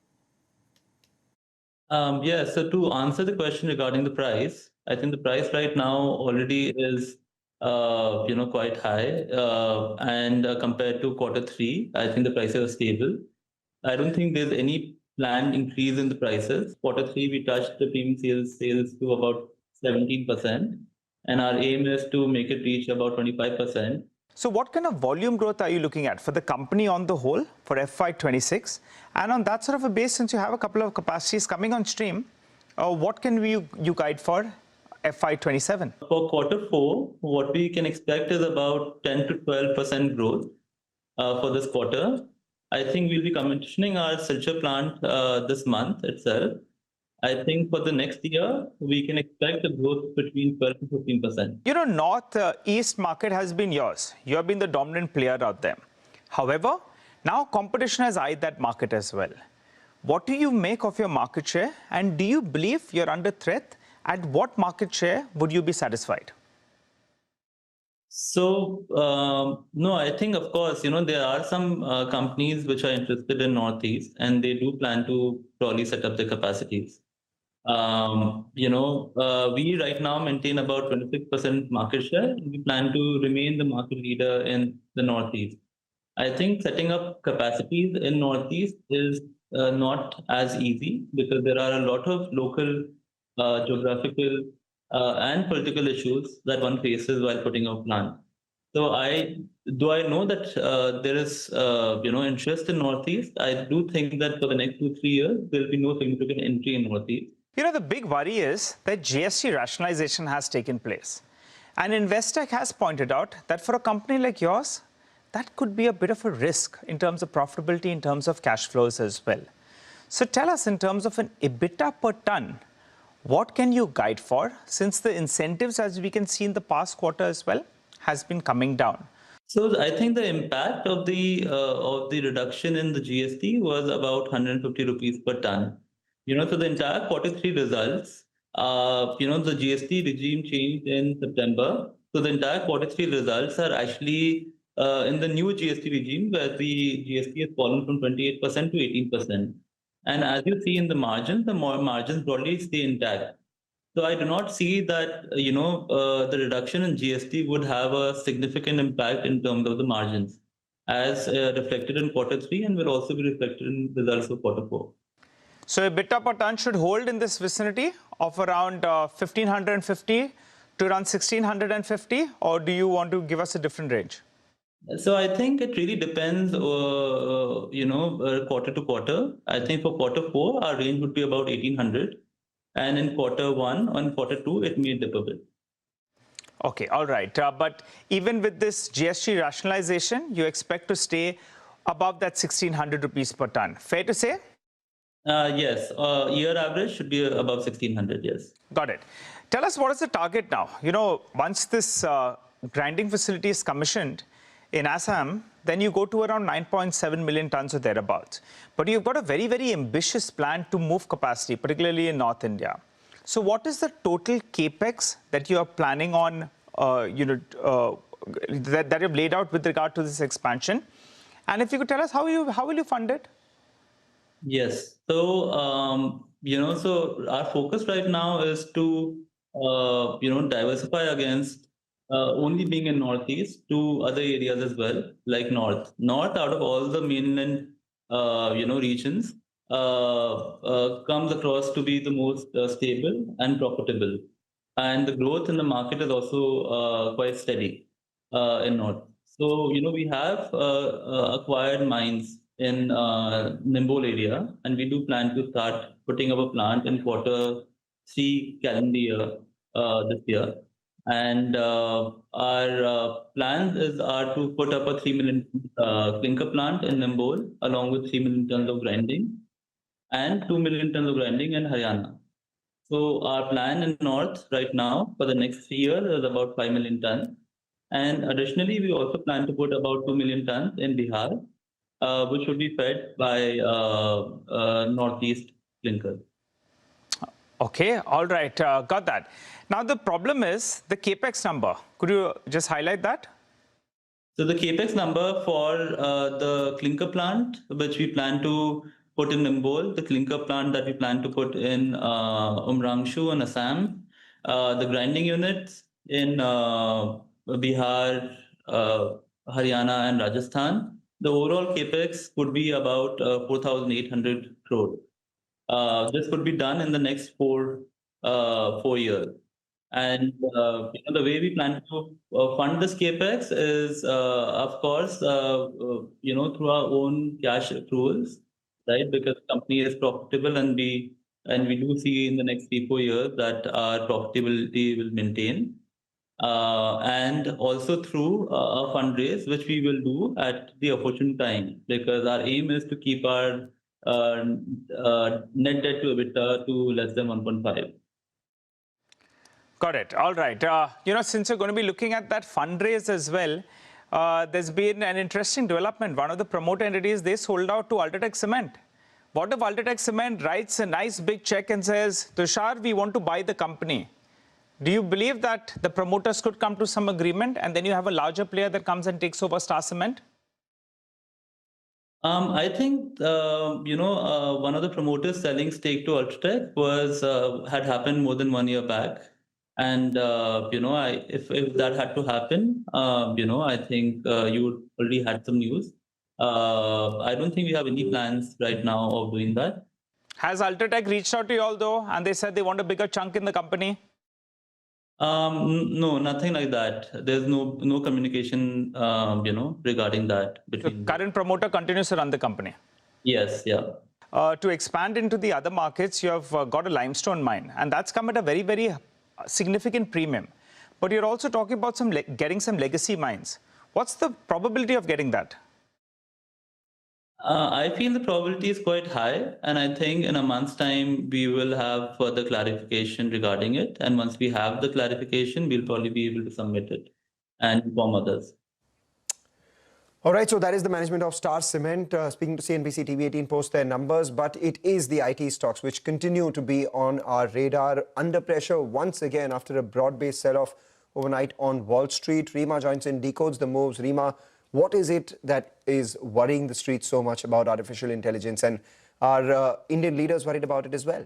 So to answer the question regarding the price, I think the price right now already is, quite high. And compared to quarter 3, I think the prices are stable. I don't think there's any planned increase in the prices. Quarter 3, we touched the premium sales to about 17%. And our aim is to make it reach about 25%. So what kind of volume growth are you looking at for the company on the whole for FY26? And on that sort of a base, since you have a couple of capacities coming on stream, what can you guide for FY27? For quarter 4, what we can expect is about 10 to 12% growth for this quarter. I think we'll be commissioning our Silchar plant this month itself. I think for the next year, we can expect a growth between 12 to 15%. North-East market has been yours. You have been the dominant player out there. However, now competition has eyed that market as well. What do you make of your market share? And do you believe you're under threat? At what market share would you be satisfied? So, no, I think, of course, there are some companies which are interested in Northeast, and they do plan to probably set up their capacities. We right now maintain about 26% market share. We plan to remain the market leader in the Northeast. I think setting up capacities in Northeast is not as easy because there are a lot of local, geographical, and political issues that one faces while putting up plant. So I know that there is interest in Northeast. I do think that for the next 2-3 years there will be no significant entry in Northeast. The big worry is that GST rationalization has taken place. And Investec has pointed out that for a company like yours, that could be a bit of a risk in terms of profitability, in terms of cash flows as well. So tell us, in terms of an EBITDA per ton, what can you guide for, since the incentives, as we can see in the past quarter as well, has been coming down? So I think the impact of the reduction in the GST was about 150 rupees per ton. So the entire quarter 3 results, the GST regime changed in September. So the entire quarter 3 results are actually in the new GST regime, where the GST has fallen from 28% to 18%. And as you see in the margins broadly stay intact. So I do not see that, the reduction in GST would have a significant impact in terms of the margins, as reflected in quarter 3 and will also be reflected in results of quarter 4. So EBITDA per ton should hold in this vicinity of around 1,550 to around 1,650, or do you want to give us a different range? So I think it really depends, quarter to quarter. I think for quarter 4, our range would be about 1800. And in quarter 1 or in quarter 2, it may dip a bit. Okay, all right. But even with this GST rationalization, you expect to stay above that 1600 rupees per ton. Fair to say? Yes. Year average should be above 1600, yes. Got it. Tell us, what is the target now? Once this grinding facility is commissioned in Assam, then you go to around 9.7 million tons or thereabouts. But you've got a very, very ambitious plan to move capacity, particularly in North India. So what is the total capex that you are planning on, that you've laid out with regard to this expansion? And if you could tell us, how will you fund it? Yes. So, so our focus right now is to, diversify against only being in Northeast to other areas as well, like North. North, out of all the mainland, regions, comes across to be the most stable and profitable. And the growth in the market is also quite steady in North. So, we have acquired mines in Nimbol area, and we do plan to start putting up a plant in quarter 3 calendar year this year. And our plans are to put up a 3 million clinker plant in Nimbol, along with 3 million tons of grinding and 2 million tons of grinding in Haryana. So our plan in North right now for the next 3 years is about 5 million tons. And additionally, we also plan to put about 2 million tons in Bihar, which would be fed by Northeast clinker. Okay, all right, got that. Now the problem is the capex number. Could you just highlight that? So the capex number for the clinker plant, which we plan to put in Nimbol, the clinker plant that we plan to put in Umrangshu and Assam, the grinding units in Bihar, Haryana and Rajasthan, the overall capex would be about 4,800 crore. This could be done in the next 4 years. And the way we plan to fund this capex is, of course, through our own cash accruals, right? Because the company is profitable, and we do see in the next 3-4 years that our profitability will maintain. And also through a fundraise, which we will do at the opportune time, because our aim is to keep our net debt to EBITDA to less than 1.5. Got it. All right. Since you're going to be looking at that fundraise as well, there's been an interesting development. One of the promoter entities, they sold out to UltraTech Cement. What if UltraTech Cement writes a nice big check and says, Tushar, we want to buy the company? Do you believe that the promoters could come to some agreement, and then you have a larger player that comes and takes over Star Cement? I think, one of the promoters selling stake to UltraTech had happened more than 1 year back. And, if that had to happen, I think you would already had some news. I don't think we have any plans right now of doing that. Has UltraTech reached out to you all though, and they said they want a bigger chunk in the company? No, nothing like that. There's no communication, regarding that. The current promoter continues to run the company? Yes, yeah. To expand into the other markets, you have got a limestone mine, and that's come at a very, very significant premium. But you're also talking about getting some legacy mines. What's the probability of getting that? I feel the probability is quite high, and I think in a month's time we will have further clarification regarding it. And once we have the clarification, we'll probably be able to submit it and inform others. All right, so that is the management of Star Cement. Speaking to CNBC, TV18 post their numbers, but it is the IT stocks which continue to be on our radar, under pressure once again after a broad-based sell-off overnight on Wall Street. Rima joins in, decodes the moves. Rima, what is it that is worrying the street so much about artificial intelligence, and are Indian leaders worried about it as well?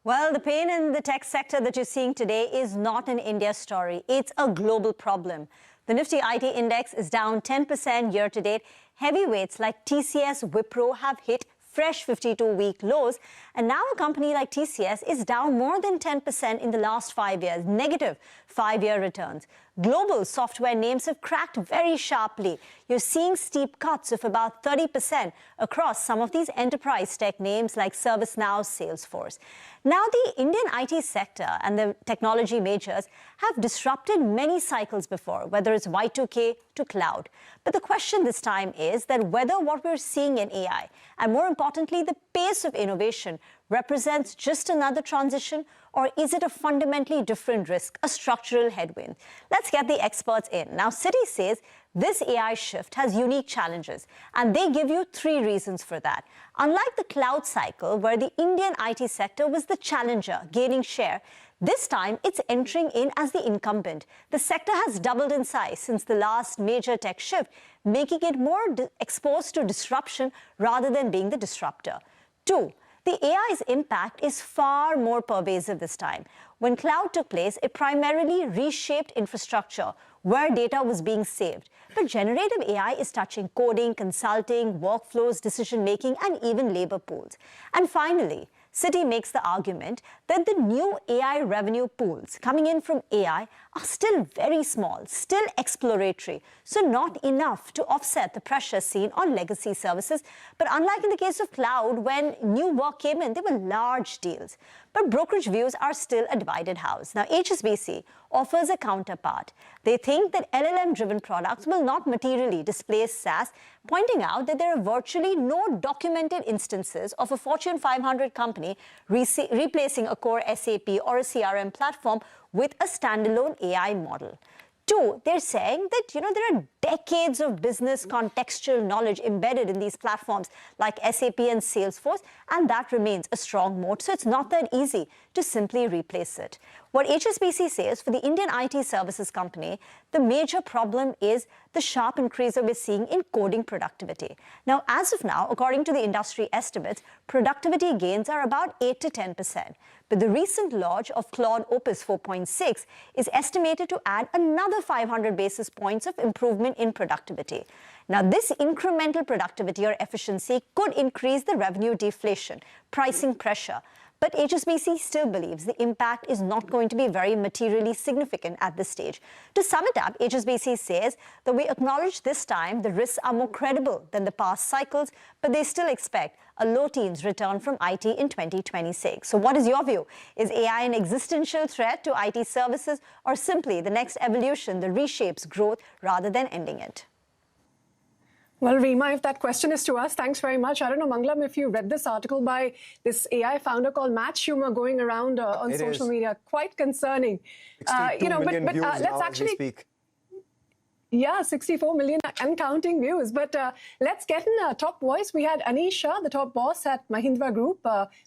Well, the pain in the tech sector that you're seeing today is not an India story. It's a global problem. The Nifty IT index is down 10% year-to-date. Heavyweights like TCS, Wipro have hit fresh 52-week lows. And now a company like TCS is down more than 10% in the last 5 years, negative 5-year returns. Global software names have cracked very sharply. You're seeing steep cuts of about 30% across some of these enterprise tech names like ServiceNow, Salesforce. Now, the Indian IT sector and the technology majors have disrupted many cycles before, whether it's Y2K to cloud. But the question this time is that whether what we're seeing in AI, and more importantly, the pace of innovation, represents just another transition, or is it a fundamentally different risk, a structural headwind? Let's get the experts in. Now, Citi says this AI shift has unique challenges, and they give you 3 reasons for that. Unlike the cloud cycle, where the Indian IT sector was the challenger, gaining share, this time it's entering in as the incumbent. The sector has doubled in size since the last major tech shift, making it more exposed to disruption rather than being the disruptor. 2, the AI's impact is far more pervasive this time. When cloud took place, it primarily reshaped infrastructure where data was being saved. But generative AI is touching coding, consulting, workflows, decision-making, and even labor pools. And finally, Citi makes the argument that the new AI revenue pools coming in from AI are still very small, still exploratory, so not enough to offset the pressure seen on legacy services. But unlike in the case of cloud, when new work came in, they were large deals. But brokerage views are still a divided house. Now, HSBC offers a counterpart. They think that LLM-driven products will not materially displace SaaS, pointing out that there are virtually no documented instances of a Fortune 500 company replacing a core SAP or a CRM platform with a standalone AI model. 2, they're saying that, there are decades of business contextual knowledge embedded in these platforms like SAP and Salesforce, and that remains a strong moat. So it's not that easy to simply replace it. What HSBC says for the Indian IT services company, the major problem is the sharp increase that we're seeing in coding productivity. Now, as of now, according to the industry estimates, productivity gains are about 8 to 10%. But the recent launch of Claude Opus 4.6 is estimated to add another 500 basis points of improvement in productivity. Now, this incremental productivity or efficiency could increase the revenue deflation, pricing pressure. But HSBC still believes the impact is not going to be very materially significant at this stage. To sum it up, HSBC says that we acknowledge this time the risks are more credible than the past cycles, but they still expect a low teens return from IT in 2026. So what is your view? Is AI an existential threat to IT services, or simply the next evolution that reshapes growth rather than ending it? Well, Reema, if that question is to us, thanks very much. I don't know, Mangalam, if you read this article by this AI founder called Matt Schumer going around on social media, quite concerning. 62 million views let's now actually as we speak. Yeah, 64 million and counting views. But let's get in a top voice. We had Anish Shah, the top boss at Mahindra Group,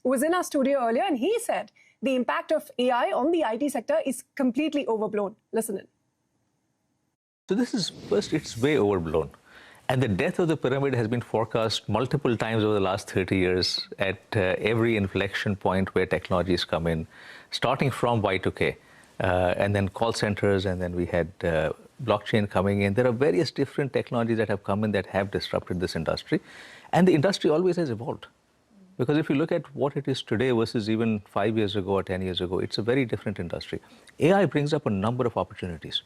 who was in our studio earlier, and he said the impact of AI on the IT sector is completely overblown. Listen in. So this is, first, it's way overblown. And the death of the pyramid has been forecast multiple times over the last 30 years at every inflection point where technologies come in, starting from Y2K, and then call centers, and then we had blockchain coming in. There are various different technologies that have come in that have disrupted this industry. And the industry always has evolved. Because if you look at what it is today versus even 5 years ago or 10 years ago, it's a very different industry. AI brings up a number of opportunities.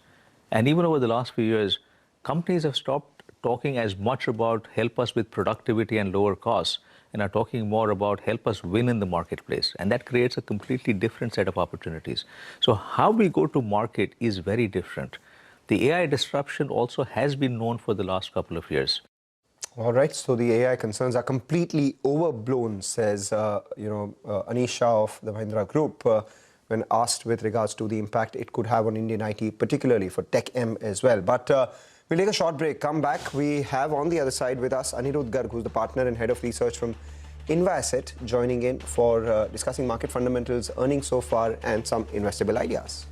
And even over the last few years, companies have stopped talking as much about help us with productivity and lower costs, and are talking more about help us win in the marketplace. And that creates a completely different set of opportunities. So how we go to market is very different. The AI disruption also has been known for the last couple of years. All right, so the AI concerns are completely overblown, says Anish Shah of the Mahindra Group, when asked with regards to the impact it could have on Indian IT, particularly for Tech M as well. But we'll take a short break. Come back. We have on the other side with us Anirudh Garg, who's the partner and head of research from InvaAsset, joining in for discussing market fundamentals, earnings so far, and some investable ideas.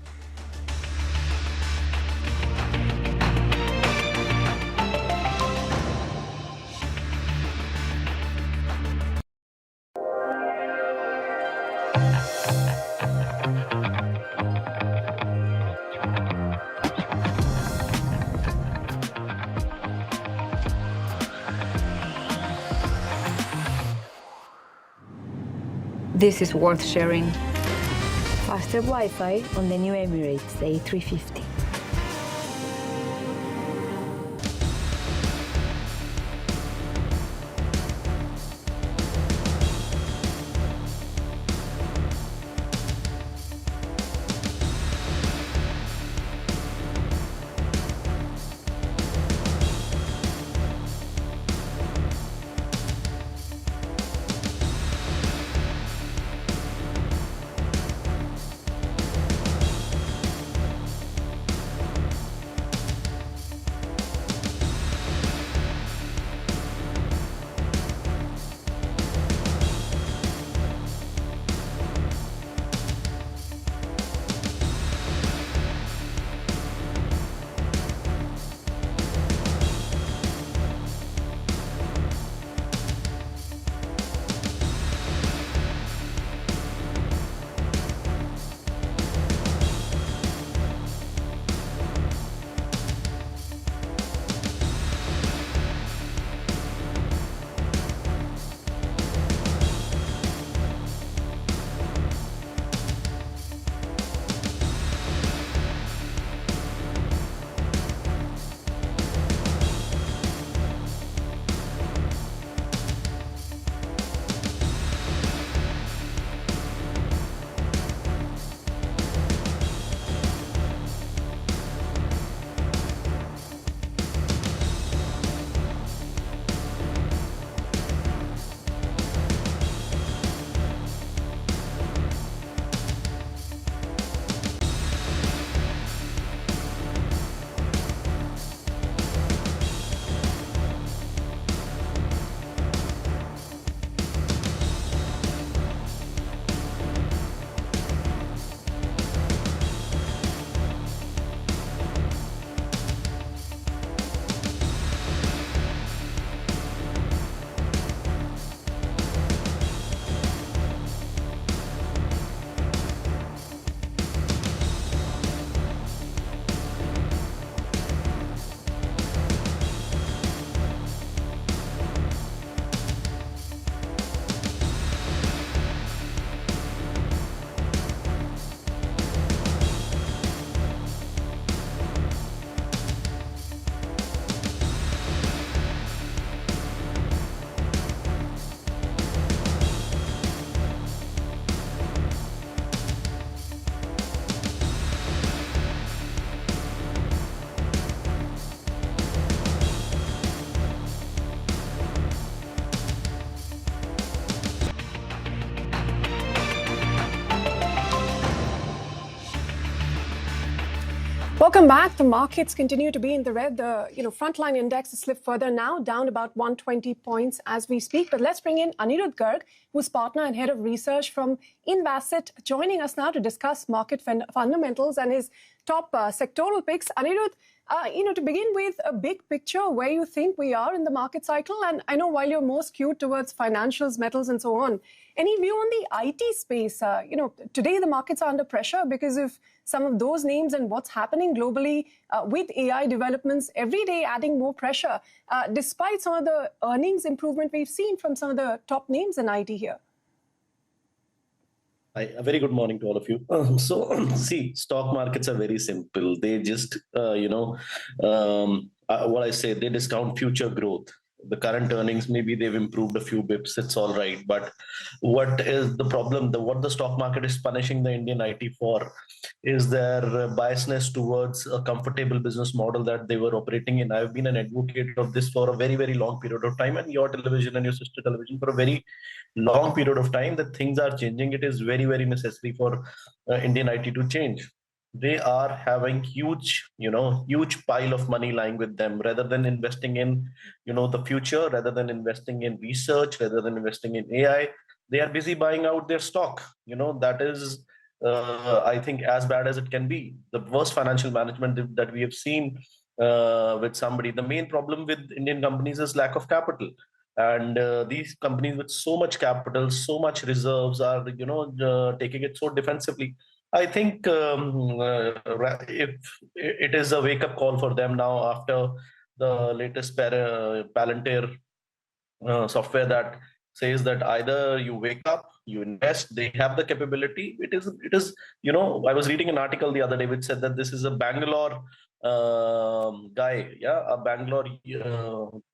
This is worth sharing. Faster Wi-Fi on the new Emirates A350. Welcome back. The markets continue to be in the red. The frontline index has slipped further now, down about 120 points as we speak. But let's bring in Anirudh Garg, who's partner and head of research from Invasset, joining us now to discuss market fundamentals and his top sectoral picks. Anirudh, to begin with, a big picture where you think we are in the market cycle. And I know while you're more skewed towards financials, metals, and so on, any view on the IT space? Today the markets are under pressure because of some of those names and what's happening globally with AI developments every day adding more pressure, despite some of the earnings improvement we've seen from some of the top names in IT here. Hi, a very good morning to all of you. See, stock markets are very simple. They just, what I say, they discount future growth. The current earnings, maybe they've improved a few bips, it's all right. But what is the problem? What the stock market is punishing the Indian IT for is their biasness towards a comfortable business model that they were operating in. I've been an advocate of this for a very, very long period of time, and your television and your sister television for a very long period of time, that things are changing. It is very, very necessary for Indian IT to change. They are having huge pile of money lying with them, rather than investing in, the future, rather than investing in research, rather than investing in AI. They are busy buying out their stock. That is, I think, as bad as it can be. The worst financial management that we have seen with somebody. The main problem with Indian companies is lack of capital. And these companies with so much capital, so much reserves are, taking it so defensively. I think if it is a wake-up call for them now after the latest Palantir software that says that either you wake up, you invest, they have the capability. It is. I was reading an article the other day which said that this is a Bangalore guy, a Bangalore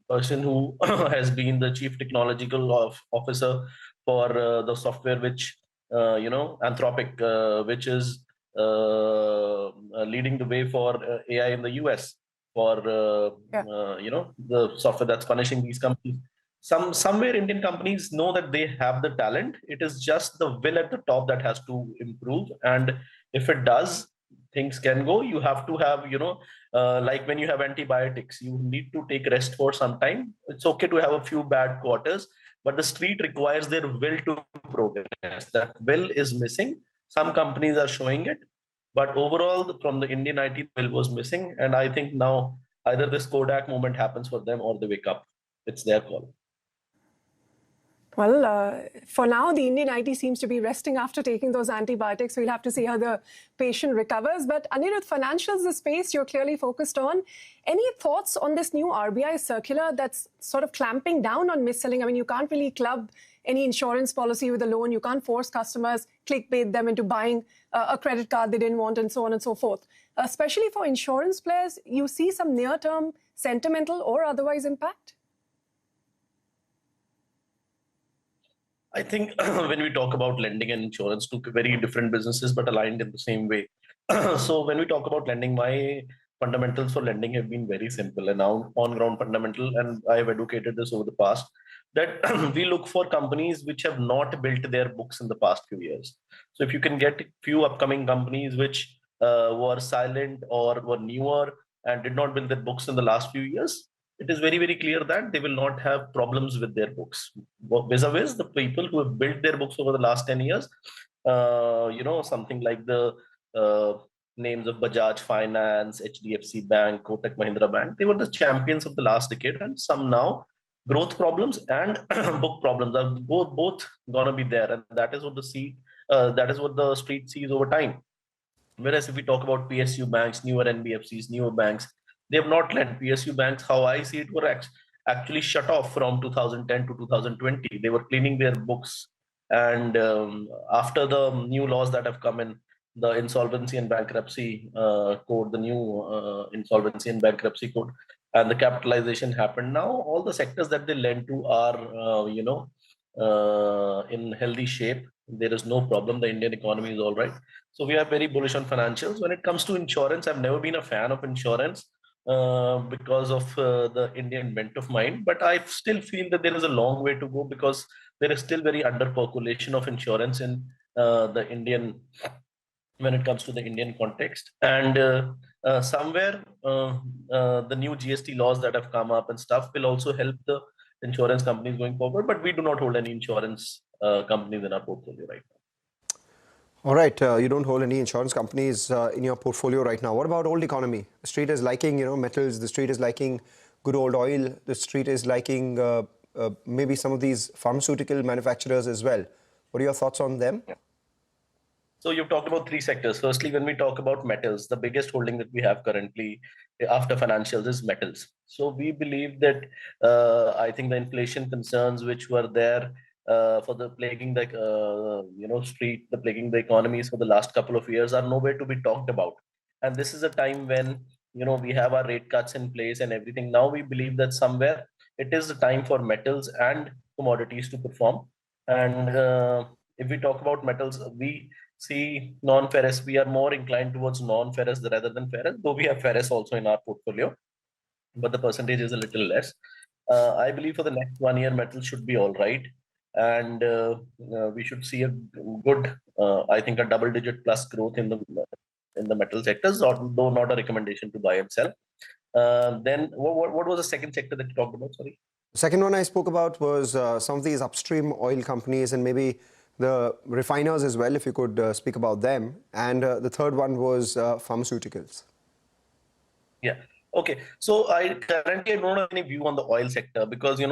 person who has been the chief technological officer for the software which Anthropic, which is leading the way for AI in the US, for the software that's punishing these companies. Somewhere Indian companies know that they have the talent. It is just the will at the top that has to improve. And if it does, things can go. You have to have, like when you have antibiotics, you need to take rest for some time. It's okay to have a few bad quarters, but the street requires their will to progress. That will is missing. Some companies are showing it, but overall from the Indian IT, will was missing. And I think now either this Kodak moment happens for them or they wake up. It's their call. Well, for now, the Indian IT seems to be resting after taking those antibiotics. We'll have to see how the patient recovers. But Anirudh, financials, the space you're clearly focused on. Any thoughts on this new RBI circular that's sort of clamping down on mis-selling? I mean, you can't really club any insurance policy with a loan. You can't force customers, clickbait them into buying a credit card they didn't want, and so on and so forth. Especially for insurance players, you see some near-term sentimental or otherwise impact? I think when we talk about lending and insurance, two very different businesses, but aligned in the same way. So when we talk about lending, my fundamentals for lending have been very simple and on-ground fundamental, and I have advocated this over the past, that we look for companies which have not built their books in the past few years. So if you can get few upcoming companies which were silent or were newer and did not build their books in the last few years, it is very, very clear that they will not have problems with their books. Vis-a-vis the people who have built their books over the last 10 years, something like the names of Bajaj Finance, HDFC Bank, Kotak Mahindra Bank, they were the champions of the last decade, and some now growth problems and book problems are both gonna be there, and that is what the street sees over time. Whereas if we talk about PSU banks, newer NBFCs, newer banks, they have not lent. PSU banks, how I see it, were actually shut off from 2010 to 2020. They were cleaning their books. And after the new laws that have come in, the insolvency and bankruptcy code, the new insolvency and bankruptcy code, and the capitalization happened, now all the sectors that they lend to are, in healthy shape. There is no problem. The Indian economy is all right. So we are very bullish on financials. When it comes to insurance, I've never been a fan of insurance because of the Indian bent of mind. But I still feel that there is a long way to go, because there is still very underpopulation of insurance in the Indian, when it comes to the Indian context. And somewhere the new GST laws that have come up and stuff will also help the insurance companies going forward. But we do not hold any insurance companies in our portfolio right now. All right, you don't hold any insurance companies in your portfolio right now. What about old economy? The street is liking, metals. The street is liking good old oil. The street is liking maybe some of these pharmaceutical manufacturers as well. What are your thoughts on them? Yeah. So you've talked about three sectors. Firstly, when we talk about metals, the biggest holding that we have currently after financials is metals. So we believe that I think the inflation concerns which were there for the plaguing the plaguing the economies for the last couple of years are nowhere to be talked about. And this is a time when we have our rate cuts in place and everything. Now we believe that somewhere it is the time for metals and commodities to perform. And if we talk about metals, we see non-ferrous. We are more inclined towards non-ferrous rather than ferrous, though we have ferrous also in our portfolio, but the percentage is a little less. I believe for the next 1 year, metals should be all right. And we should see a good, I think a double-digit plus growth in the metal sectors, although not a recommendation to buy and sell. Then what was the second sector that you talked about? Sorry. The second one I spoke about was some of these upstream oil companies and maybe the refiners as well, if you could speak about them. And the third one was pharmaceuticals. Yeah. Okay. So I currently don't have any view on the oil sector because, in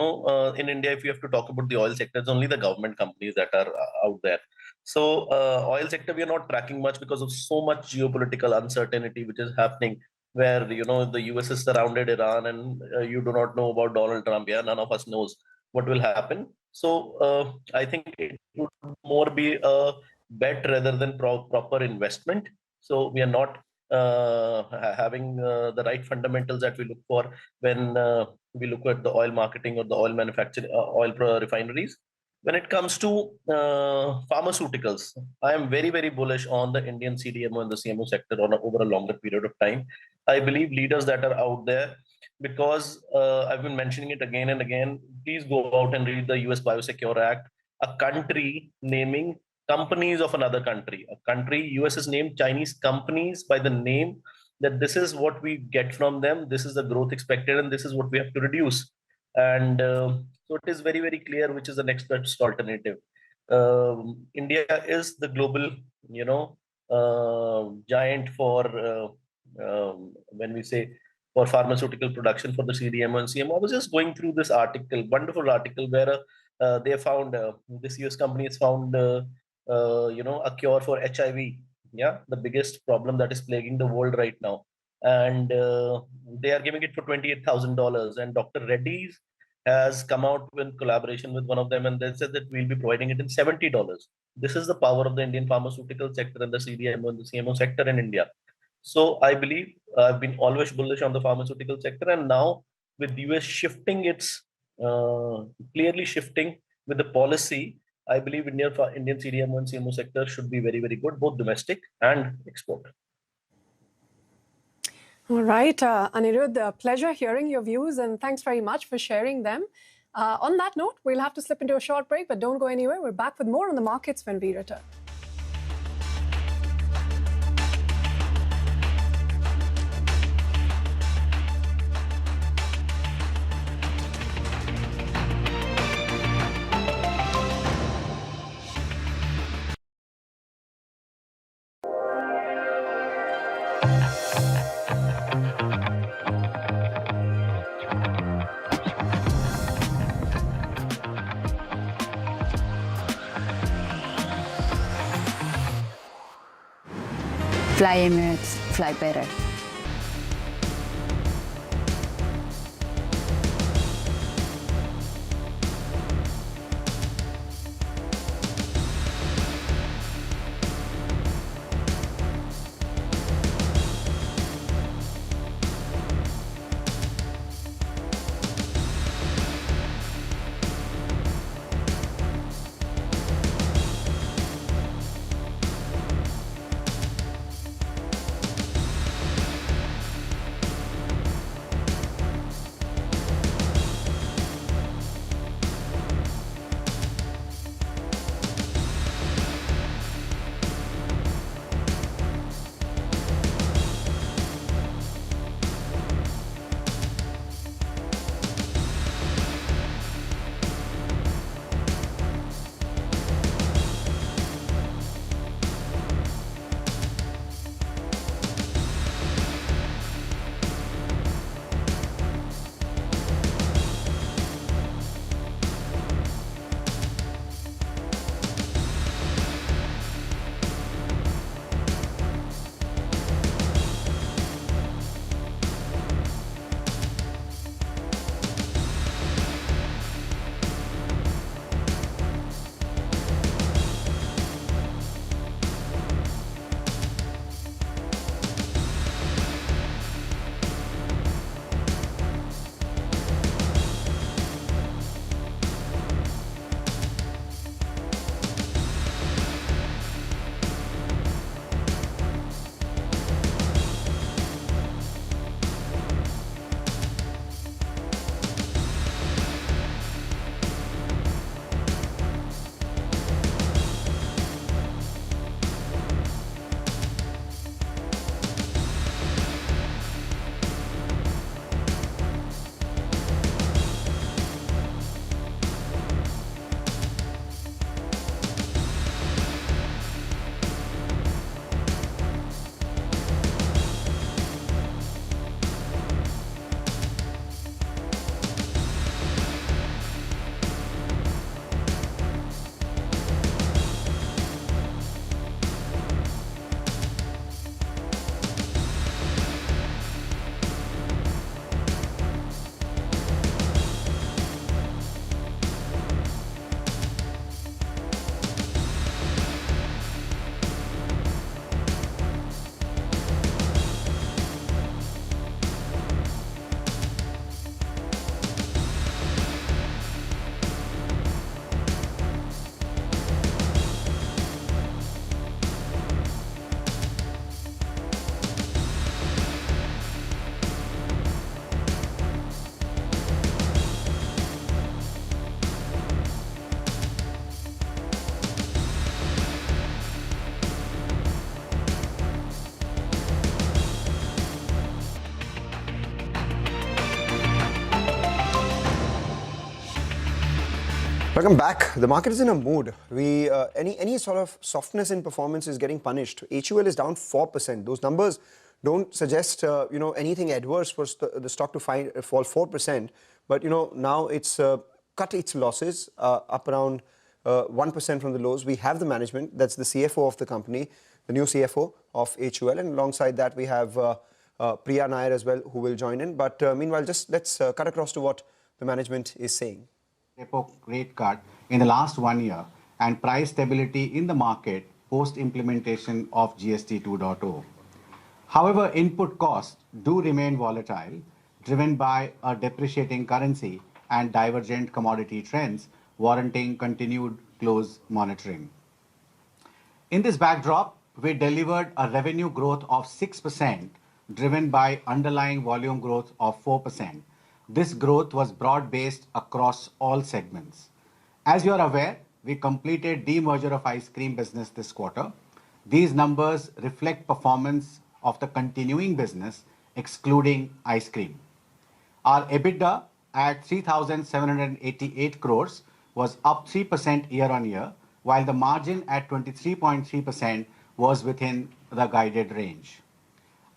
India, if you have to talk about the oil sector, it's only the government companies that are out there. So oil sector, we are not tracking much because of so much geopolitical uncertainty which is happening where, the US has surrounded Iran and you do not know about Donald Trump. Yeah, none of us knows what will happen. So I think it would more be a bet rather than proper investment. So we are not having the right fundamentals that we look for when we look at the oil marketing or the oil manufacturing, oil refineries. When it comes to pharmaceuticals, I am very, very bullish on the Indian CDMO and the CMO sector over a longer period of time. I believe leaders that are out there, because I've been mentioning it again and again, please go out and read the US Biosecure Act, a country naming companies of another country. A country, US has named Chinese companies by the name that this is what we get from them, this is the growth expected, and this is what we have to reduce. And so it is very, very clear which is the next best alternative. India is the global, giant for when we say for pharmaceutical production for the CDMO and CMO. I was just going through this article, wonderful article, where they found this US company has found a cure for HIV. Yeah, the biggest problem that is plaguing the world right now. And they are giving it for $28,000. And Dr. Reddy's has come out in collaboration with one of them, and they said that we'll be providing it in $70. This is the power of the Indian pharmaceutical sector and the CDMO and the CMO sector in India. So I believe I've been always bullish on the pharmaceutical sector, and now with US shifting its clearly shifting with the policy, I believe Indian CDMO and CMO sector should be very, very good, both domestic and export. All right, Anirudh, pleasure hearing your views, and thanks very much for sharing them. On that note, we'll have to slip into a short break, but don't go anywhere. We're back with more on the markets when we return. Fly Emirates, fly better. Welcome back. The market is in a mood. Any sort of softness in performance is getting punished. HUL is down 4%. Those numbers don't suggest anything adverse for the stock to fall 4%. But now it's cut its losses up around 1% from the lows. We have the management. That's the CFO of the company, the new CFO of HUL, and alongside that we have Priya Nair as well, who will join in. But meanwhile, just let's cut across to what the management is saying. Repo rate cut in the last 1 year and price stability in the market post-implementation of GST 2.0. However, input costs do remain volatile, driven by a depreciating currency and divergent commodity trends, warranting continued close monitoring. In this backdrop, we delivered a revenue growth of 6%, driven by underlying volume growth of 4%. This growth was broad-based across all segments. As you are aware, we completed demerger of ice cream business this quarter. These numbers reflect performance of the continuing business, excluding ice cream. Our EBITDA at 3,788 crores was up 3% year-on-year, while the margin at 23.3% was within the guided range.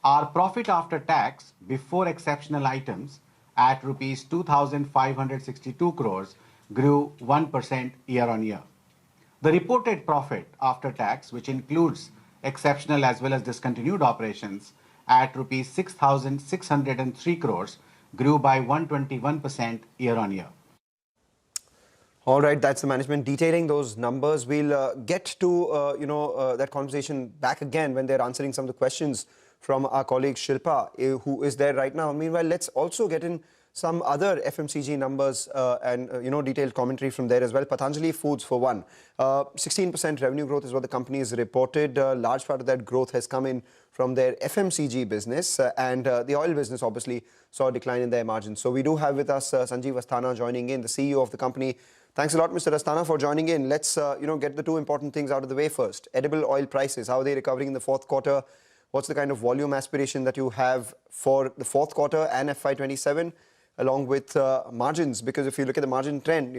Our profit after tax before exceptional items at rupees 2,562 crores grew 1% year-on-year. The reported profit after tax, which includes exceptional as well as discontinued operations, at rupees 6,603 crores grew by 121% year-on-year. All right, that's the management detailing those numbers. We'll get to that conversation back again when they're answering some of the questions from our colleague Shilpa, who is there right now. Meanwhile, let's also get in some other FMCG numbers and detailed commentary from there as well. Patanjali Foods, for one, 16% revenue growth is what the company has reported. Large part of that growth has come in from their FMCG business, and the oil business obviously saw a decline in their margins. So we do have with us Sanjeev Asthana joining in, the CEO of the company. Thanks a lot, Mr. Asthana, for joining in. Let's get the two important things out of the way first. Edible oil prices, how are they recovering in the fourth quarter? What's the kind of volume aspiration that you have for the fourth quarter and FY27, along with margins? Because if you look at the margin trend,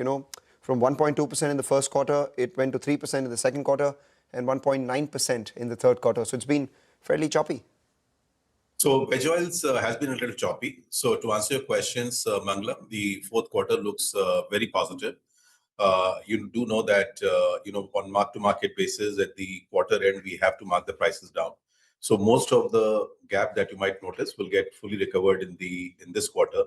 from 1.2% in the first quarter, it went to 3% in the second quarter and 1.9% in the third quarter. So it's been fairly choppy. So veg oils has been a little choppy. So to answer your questions, Mangala, the fourth quarter looks very positive. You do know that, on mark-to-market basis at the quarter end, we have to mark the prices down. So most of the gap that you might notice will get fully recovered in this quarter.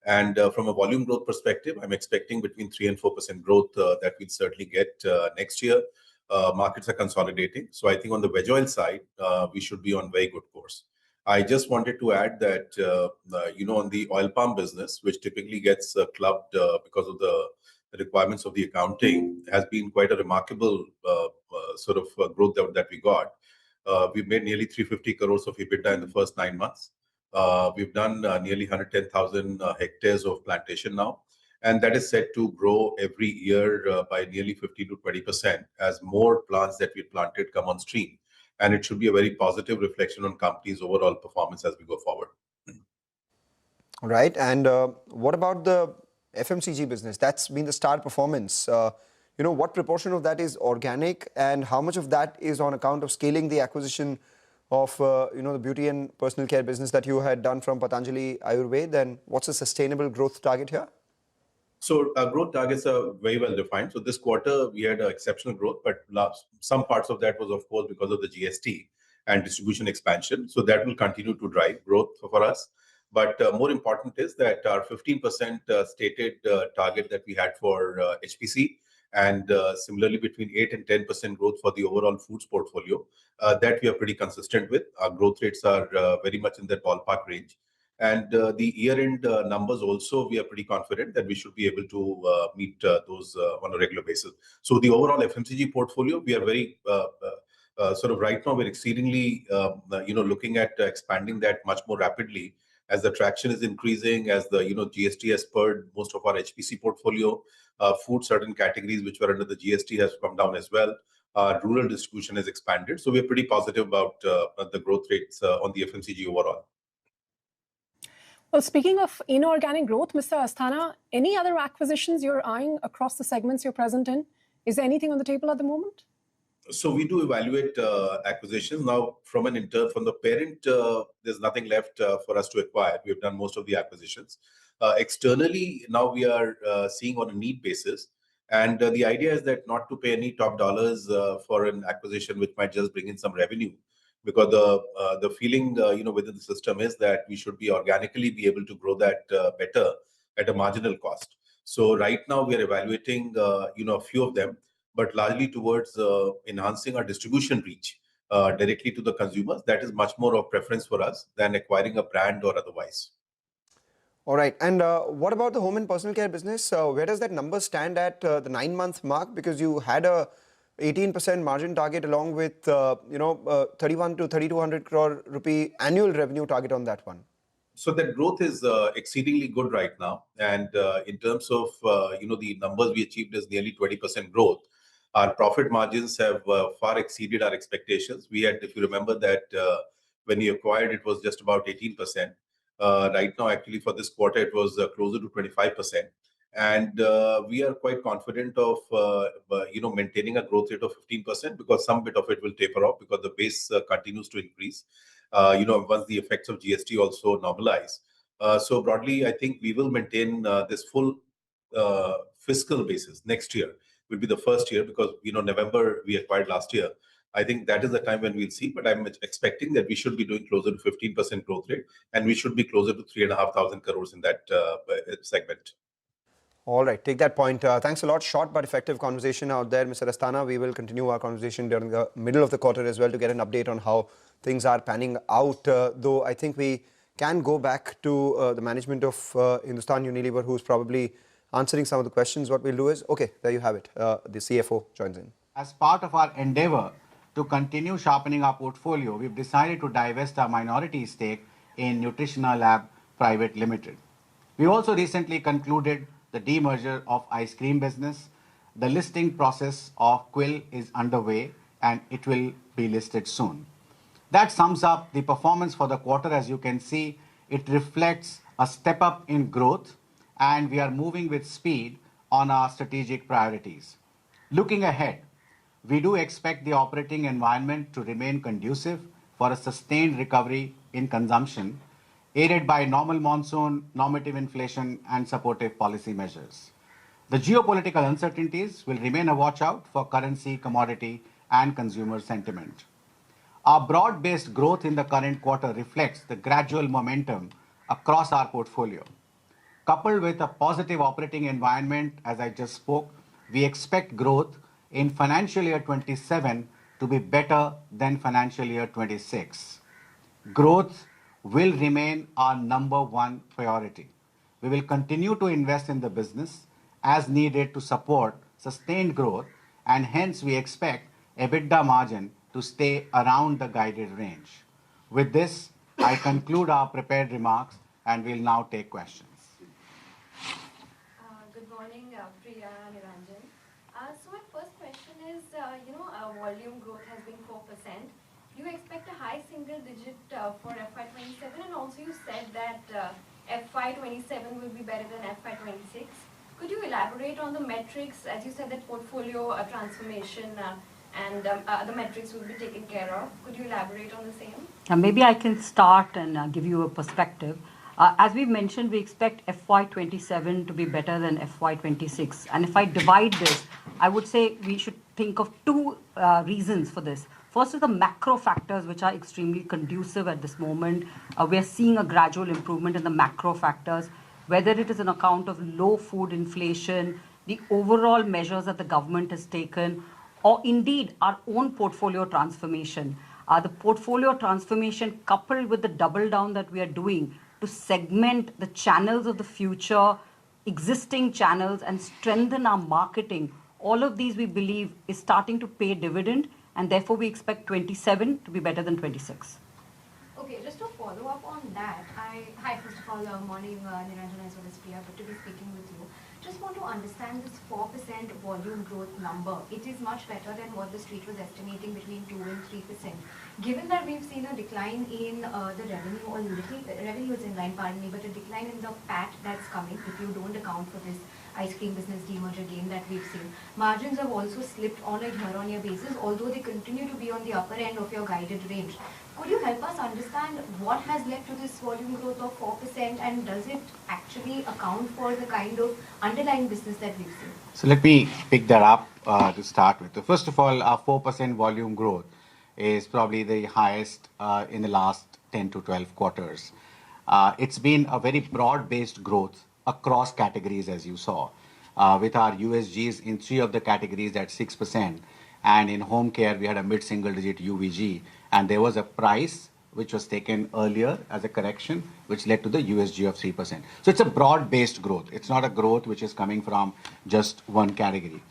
And from a volume growth perspective, I'm expecting between 3 and 4% growth that we'll certainly get next year. Markets are consolidating. So I think on the veg oil side, we should be on very good course. I just wanted to add that, on the oil palm business, which typically gets clubbed because of the requirements of the accounting, has been quite a remarkable sort of growth that we got. We've made nearly 350 crores of EBITDA in the first 9 months. We've done nearly 110,000 hectares of plantation now. And that is set to grow every year by nearly 50 to 20% as more plants that we planted come on stream. And it should be a very positive reflection on company's overall performance as we go forward. Right. And what about the FMCG business? That's been the star performance. What proportion of that is organic, and how much of that is on account of scaling the acquisition of the beauty and personal care business that you had done from Patanjali Ayurved? And what's the sustainable growth target here? So our growth targets are very well defined. So this quarter, we had exceptional growth, but some parts of that was, of course, because of the GST and distribution expansion. So that will continue to drive growth for us. But more important is that our 15% stated target that we had for HPC, and similarly between 8 and 10% growth for the overall foods portfolio, that we are pretty consistent with. Our growth rates are very much in that ballpark range. And the year-end numbers also, we are pretty confident that we should be able to meet those on a regular basis. So the overall FMCG portfolio, we are very sort of right now, we're exceedingly, looking at expanding that much more rapidly as the traction is increasing, as the GST has spurred most of our HPC portfolio. Food, certain categories which were under the GST has come down as well. Rural distribution has expanded. So we're pretty positive about the growth rates on the FMCG overall. Well, speaking of inorganic growth, Mr. Asthana, any other acquisitions you're eyeing across the segments you're present in? Is there anything on the table at the moment? So we do evaluate acquisitions now from the parent. There's nothing left for us to acquire. We've done most of the acquisitions. Externally, now we are seeing on a need basis, and the idea is that not to pay any top dollars for an acquisition which might just bring in some revenue, because the feeling within the system is that we should be organically be able to grow that better at a marginal cost. So right now we are evaluating a few of them, but largely towards enhancing our distribution reach directly to the consumers. That is much more of preference for us than acquiring a brand or otherwise. All right. And what about the home and personal care business? Where does that number stand at the 9-month mark? Because you had a 18% margin target along with 31 to 3200 crore rupee annual revenue target on that one. So that growth is exceedingly good right now. And in terms of the numbers we achieved is nearly 20% growth. Our profit margins have far exceeded our expectations. We had, if you remember that when we acquired, it was just about 18%. Right now, actually, for this quarter, it was closer to 25%. And we are quite confident of, maintaining a growth rate of 15%, because some bit of it will taper off because the base continues to increase, once the effects of GST also normalize. So broadly, I think we will maintain this full fiscal basis. Next year will be the first year, because, November we acquired last year. I think that is the time when we'll see, but I'm expecting that we should be doing closer to 15% growth rate, and we should be closer to 3,500 crores in that segment. All right, take that point. Thanks a lot. Short but effective conversation out there, Mr. Asthana. We will continue our conversation during the middle of the quarter as well to get an update on how things are panning out. Though I think we can go back to the management of Hindustan Unilever, who's probably answering some of the questions. What we'll do is, okay, there you have it. The CFO joins in. As part of our endeavor to continue sharpening our portfolio, we've decided to divest our minority stake in Nutritional Lab Private Limited. We also recently concluded the demerger of ice cream business. The listing process of Quill is underway and it will be listed soon. That sums up the performance for the quarter. As you can see, it reflects a step up in growth, and we are moving with speed on our strategic priorities. Looking ahead, we do expect the operating environment to remain conducive for a sustained recovery in consumption, aided by normal monsoon, normative inflation, and supportive policy measures. The geopolitical uncertainties will remain a watch out for currency, commodity, and consumer sentiment. Our broad-based growth in the current quarter reflects the gradual momentum across our portfolio. Coupled with a positive operating environment, as I just spoke, we expect growth in financial year 27 to be better than financial year 26. Growth will remain our number one priority. We will continue to invest in the business as needed to support sustained growth, and hence we expect EBITDA margin to stay around the guided range. With this, I conclude our prepared remarks and we'll now take questions. Good morning, Priya and Niranjan. So my first question is, volume growth has been 4%. Do you expect a high single digit for FY27? And also you said that FY27 will be better than FY26. Could you elaborate on the metrics? As you said that portfolio transformation and the metrics will be taken care of. Could you elaborate on the same? Maybe I can start and give you a perspective. As we mentioned, we expect FY27 to be better than FY26. And if I divide this, I would say we should think of two reasons for this. First is the macro factors, which are extremely conducive at this moment. We are seeing a gradual improvement in the macro factors, whether it is an account of low food inflation, the overall measures that the government has taken, or indeed our own portfolio transformation. The portfolio transformation coupled with the double down that we are doing to segment the channels of the future, existing channels, and strengthen our marketing. All of these we believe is starting to pay dividend, and therefore we expect 27 to be better than 26. Okay, just to follow up on that, hi, first of all, morning, Niranjan as well as Priya, good to be speaking with you. Just want to understand this 4% volume growth number. It is much better than what the street was estimating between 2 and 3%. Given that we've seen a decline in the revenue, or revenue is in line, pardon me, but a decline in the PAT that's coming if you don't account for this ice cream business demerger gain that we've seen. Margins have also slipped on a year-on-year basis, although they continue to be on the upper end of your guided range. Could you help us understand what has led to this volume growth of 4%, and does it actually account for the kind of underlying business that we've seen? So let me pick that up to start with. So first of all, our 4% volume growth is probably the highest in the last 10 to 12 quarters. It's been a very broad-based growth across categories, as you saw, with our USGs in 3 of the categories at 6%. And in home care, we had a mid-single-digit UVG. And there was a price which was taken earlier as a correction, which led to the USG of 3%. So it's a broad-based growth. It's not a growth which is coming from just one category.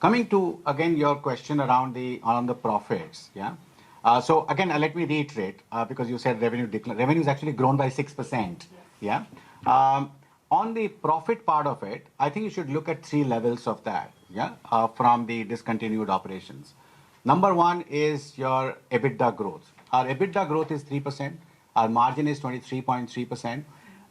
Coming to, again, your question around the profits, yeah? So again, let me reiterate, because you said revenue decline. Revenue is actually grown by 6%, yeah? On the profit part of it, I think you should look at 3 levels of that, yeah, from the discontinued operations. Number 1 is your EBITDA growth. Our EBITDA growth is 3%. Our margin is 23.3%.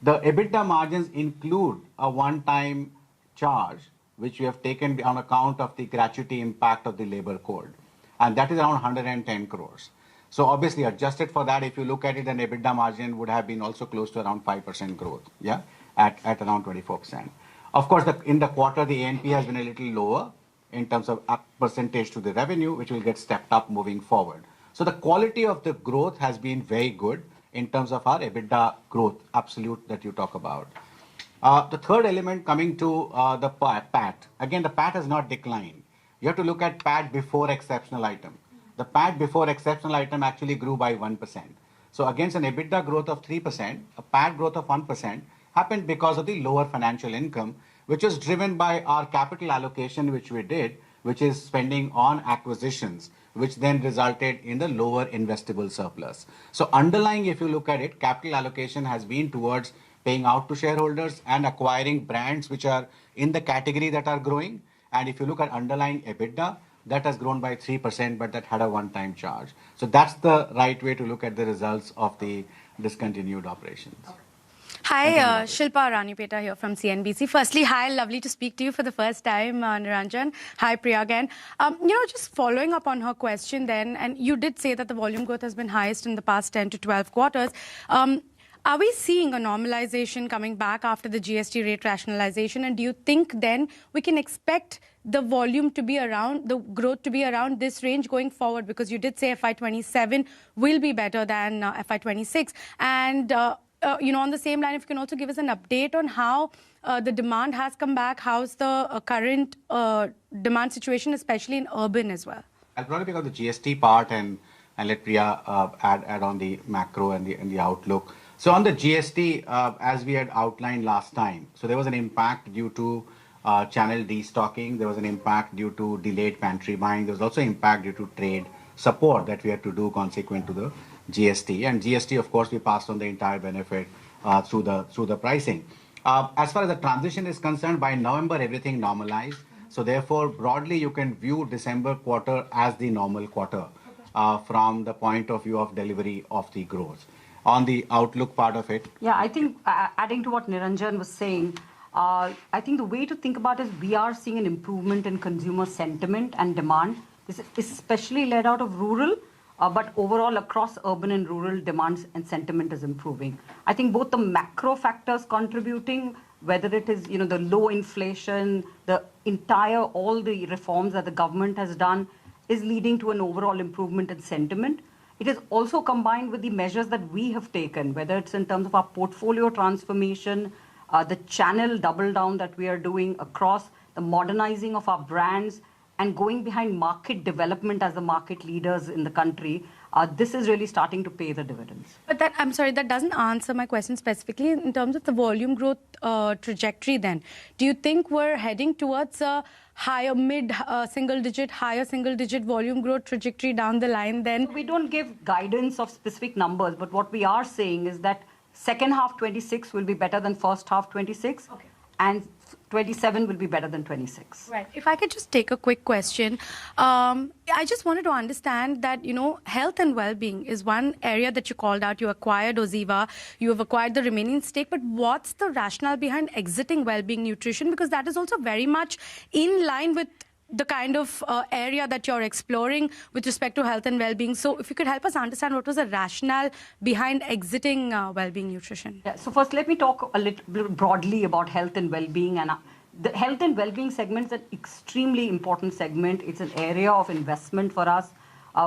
The EBITDA margins include a one-time charge, which we have taken on account of the gratuity impact of the labor code. And that is around 110 crores. So obviously, adjusted for that, if you look at it, then EBITDA margin would have been also close to around 5% growth, yeah, at around 24%. Of course, in the quarter, the A&P has been a little lower in terms of percentage to the revenue, which will get stepped up moving forward. So the quality of the growth has been very good in terms of our EBITDA growth, absolute, that you talk about. The third element coming to the PAT. Again, the PAT has not declined. You have to look at PAT before exceptional item. The PAT before exceptional item actually grew by 1%. So against an EBITDA growth of 3%, a PAT growth of 1% happened because of the lower financial income, which was driven by our capital allocation, which we did, which is spending on acquisitions, which then resulted in the lower investable surplus. So underlying, if you look at it, capital allocation has been towards paying out to shareholders and acquiring brands which are in the category that are growing. And if you look at underlying EBITDA, that has grown by 3%, but that had a one-time charge. So that's the right way to look at the results of the discontinued operations. Okay. Hi, Shilpa Ranipeta here from CNBC. Firstly, hi, lovely to speak to you for the first time, Niranjan. Hi, Priya again. Just following up on her question then, and you did say that the volume growth has been highest in the past 10 to 12 quarters. Are we seeing a normalization coming back after the GST rate rationalization? And do you think then we can expect the volume to be around, the growth to be around this range going forward? Because you did say FY27 will be better than FY26. And on the same line, if you can also give us an update on how the demand has come back, how's the current demand situation, especially in urban as well? I'll probably pick up the GST part and let Priya add on the macro and the outlook. So on the GST, as we had outlined last time, so there was an impact due to channel destocking. There was an impact due to delayed pantry buying. There was also impact due to trade support that we had to do consequent to the GST. And GST, of course, we passed on the entire benefit through the pricing. As far as the transition is concerned, by November, everything normalized. So therefore, broadly, you can view December quarter as the normal quarter from the point of view of delivery of the growth. On the outlook part of it. Yeah, I think adding to what Niranjan was saying, I think the way to think about it is we are seeing an improvement in consumer sentiment and demand. This is especially led out of rural, but overall across urban and rural, demand and sentiment is improving. I think both the macro factors contributing, whether it is the low inflation, all the reforms that the government has done, is leading to an overall improvement in sentiment. It is also combined with the measures that we have taken, whether it's in terms of our portfolio transformation, the channel double down that we are doing across, the modernizing of our brands, and going behind market development as the market leaders in the country. This is really starting to pay the dividends. But that doesn't answer my question specifically in terms of the volume growth trajectory then. Do you think we're heading towards a higher higher single digit volume growth trajectory down the line then? We don't give guidance of specific numbers, but what we are saying is that second half 26 will be better than first half 26. Okay. And 27 will be better than 26. Right. If I could just take a quick question. I just wanted to understand that, health and well-being is one area that you called out. You acquired Oziva, you have acquired the remaining stake, but what's the rationale behind exiting well-being nutrition? Because that is also very much in line with the kind of area that you're exploring with respect to health and well-being. So if you could help us understand what was the rationale behind exiting well-being nutrition. Yeah, so first let me talk a little broadly about health and well-being. And the health and well-being segment is an extremely important segment. It's an area of investment for us,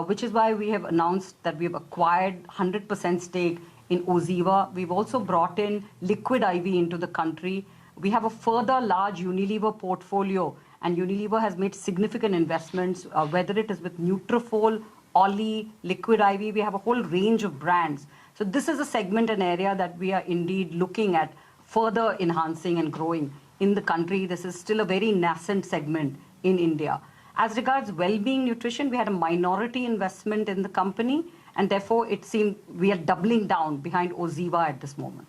which is why we have announced that we've acquired 100% stake in Oziva. We've also brought in Liquid IV into the country. We have a further large Unilever portfolio, and Unilever has made significant investments, whether it is with Nutrafol, Ollie, Liquid IV. We have a whole range of brands. So this is a segment, an area that we are indeed looking at further enhancing and growing in the country. This is still a very nascent segment in India. As regards well-being nutrition, we had a minority investment in the company, and therefore it seemed we are doubling down behind Oziva at this moment.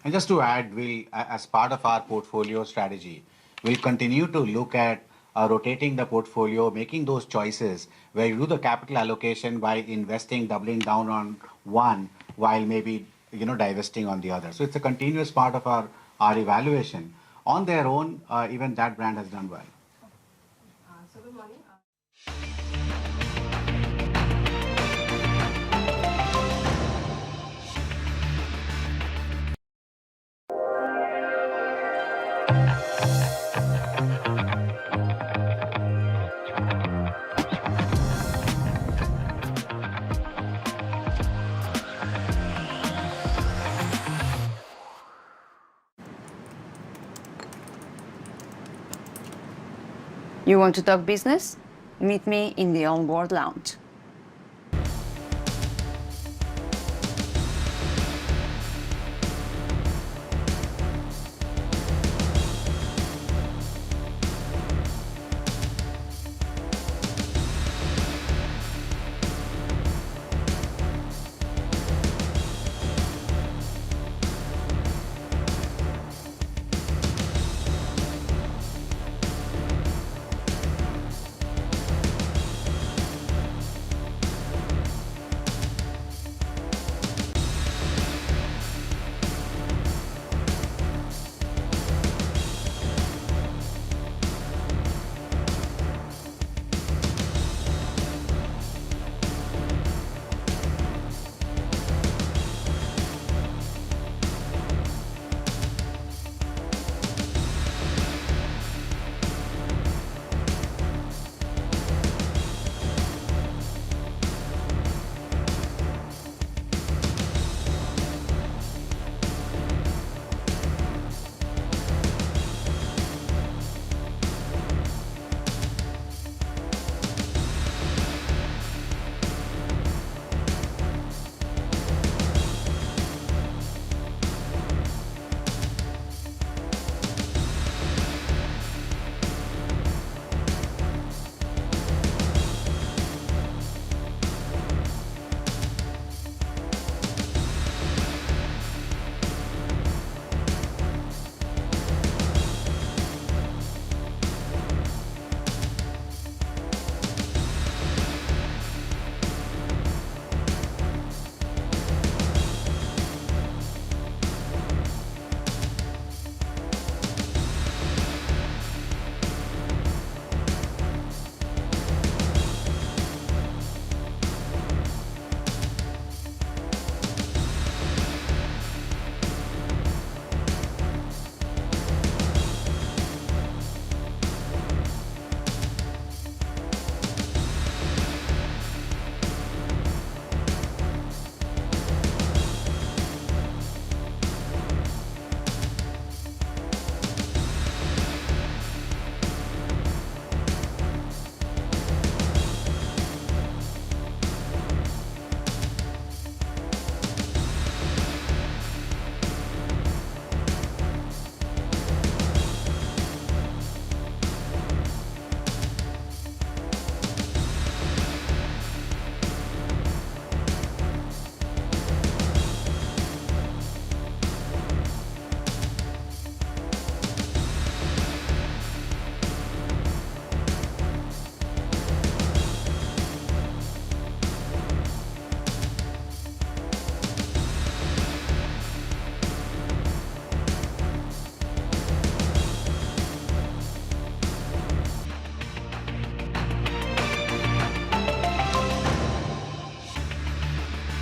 And just to add, as part of our portfolio strategy, we'll continue to look at rotating the portfolio, making those choices where you do the capital allocation by investing, doubling down on one, while maybe divesting on the other. So it's a continuous part of our evaluation. On their own, even that brand has done well. So good morning. You want to talk business? Meet me in the Onboard Lounge.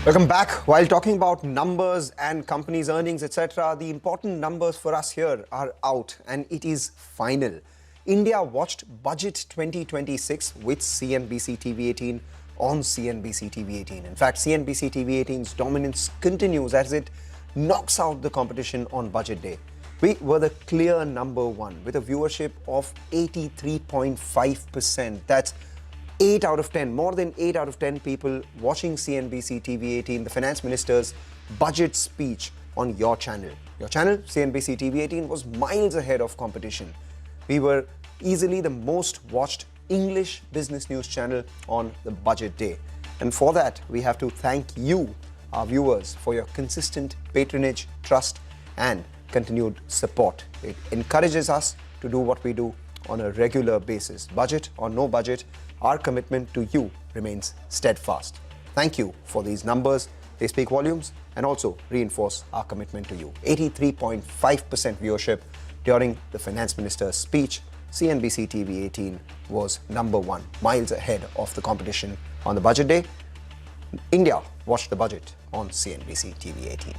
Welcome back. While talking about numbers and companies' earnings, etc., the important numbers for us here are out, and it is final. India watched Budget 2026 with CNBC TV18 on CNBC TV18. In fact, CNBC TV18's dominance continues as it knocks out the competition on Budget Day. We were the clear number one with a viewership of 83.5%. That's 8 out of 10, more than 8 out of 10 people watching CNBC TV18, the finance minister's budget speech on your channel. Your channel, CNBC TV18, was miles ahead of competition. We were easily the most watched English business news channel on the budget day. And for that, we have to thank you, our viewers, for your consistent patronage, trust, and continued support. It encourages us to do what we do on a regular basis. Budget or no budget, our commitment to you remains steadfast. Thank you for these numbers. They speak volumes and also reinforce our commitment to you. 83.5% viewership during the finance minister's speech. CNBC TV18 was number one, miles ahead of the competition on the budget day. India watched the budget on CNBC TV18.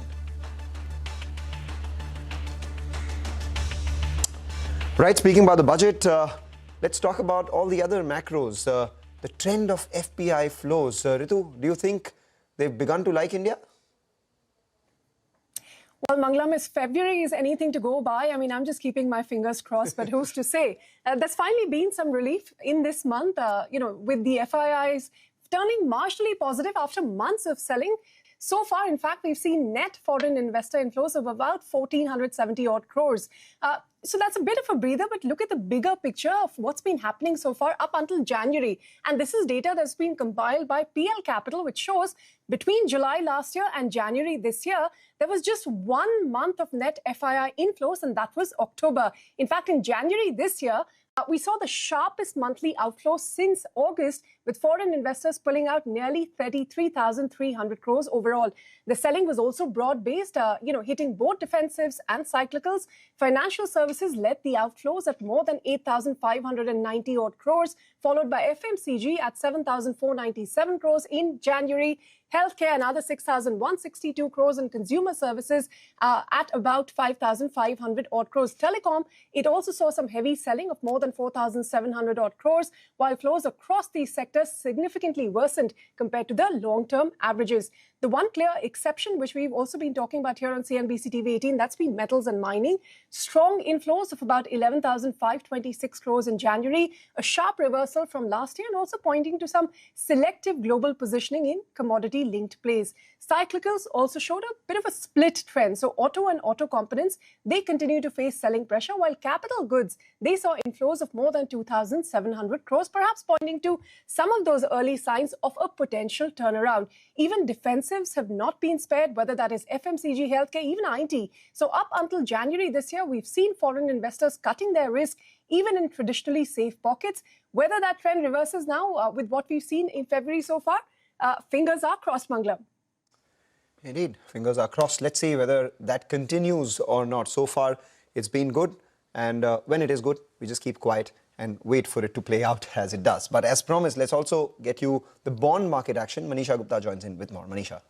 Right, speaking about the budget, let's talk about all the other macros. The trend of FPI flows. Ritu, do you think they've begun to like India? Well, Mangalam, if February is anything to go by, I mean, I'm just keeping my fingers crossed, but who's to say? There's finally been some relief in this month, with the FIIs turning marginally positive after months of selling. So far, in fact, we've seen net foreign investor inflows of about 1,470 odd crores. So that's a bit of a breather, but look at the bigger picture of what's been happening so far up until January. And this is data that's been compiled by PL Capital, which shows between July last year and January this year, there was just 1 month of net FII inflows, and that was October. In fact, in January this year, we saw the sharpest monthly outflows since August, with foreign investors pulling out nearly 33,300 crores overall. The selling was also broad-based, hitting both defensives and cyclicals. Financial services led the outflows at more than 8,590 odd crores, followed by FMCG at 7,497 crores in January. Healthcare another 6,162 crores, and consumer services at about 5,500 odd crores. Telecom, it also saw some heavy selling of more than 4,700 odd crores, while flows across these sectors significantly worsened compared to the long-term averages. The one clear exception, which we've also been talking about here on CNBC TV18, that's been metals and mining. Strong inflows of about 11,526 crores in January, a sharp reversal from last year, and also pointing to some selective global positioning in commodity-linked plays. Cyclicals also showed a bit of a split trend. So auto and auto components, they continue to face selling pressure, while capital goods, they saw inflows of more than 2,700 crores, perhaps pointing to some of those early signs of a potential turnaround. Even defensives have not been spared, whether that is FMCG, healthcare, even IT. So up until January this year, we've seen foreign investors cutting their risk, even in traditionally safe pockets. Whether that trend reverses now with what we've seen in February so far, fingers are crossed, Mangalam. Indeed, fingers are crossed. Let's see whether that continues or not. So far, it's been good. And when it is good, we just keep quiet and wait for it to play out as it does. But as promised, let's also get you the bond market action. Manisha Gupta joins in with more. Manisha.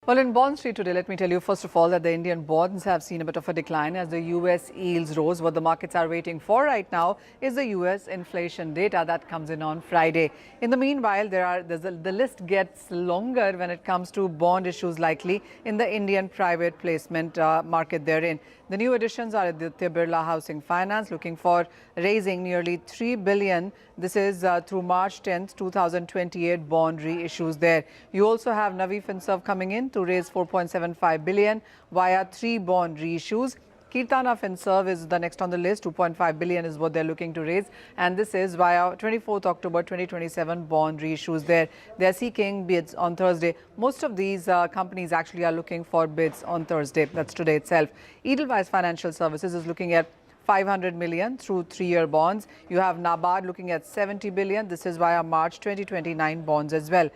Well, in Bond Street today, let me tell you first of all that the Indian bonds have seen a bit of a decline as the US yields rose. What the markets are waiting for right now is the US inflation data that comes in on Friday. In the meanwhile, the list gets longer when it comes to bond issues likely in the Indian private placement market therein. The new additions are Aditya Birla Housing Finance, looking for raising nearly $3 billion. This is through March 10th, 2028 bond reissues there. You also have Nifty Sensex coming in to raise $4.75 billion via 3 bond reissues. Kirtana Finserv is the next on the list. $2.5 billion is what they're looking to raise. And this is via 24th October 2027 bond reissues there. They're seeking bids on Thursday. Most of these companies actually are looking for bids on Thursday. That's today itself. Edelweiss Financial Services is looking at 500 million through 3-year bonds. You have NABARD looking at 70 billion. This is via March 2029 bonds as well.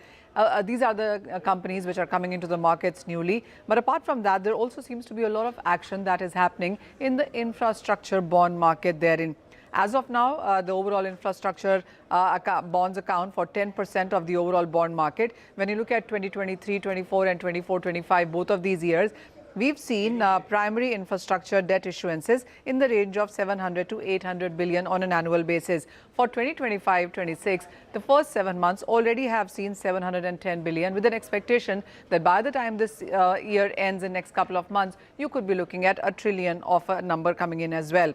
These are the companies which are coming into the markets newly. But apart from that, there also seems to be a lot of action that is happening in the infrastructure bond market therein. As of now, the overall infrastructure bonds account for 10% of the overall bond market. When you look at 2023, 24 and 24, 25, both of these years, we've seen primary infrastructure debt issuances in the range of 700 to 800 billion on an annual basis. For 2025-26, the first 7 months already have seen 710 billion, with an expectation that by the time this year ends in next couple of months, you could be looking at $1 trillion of a number coming in as well.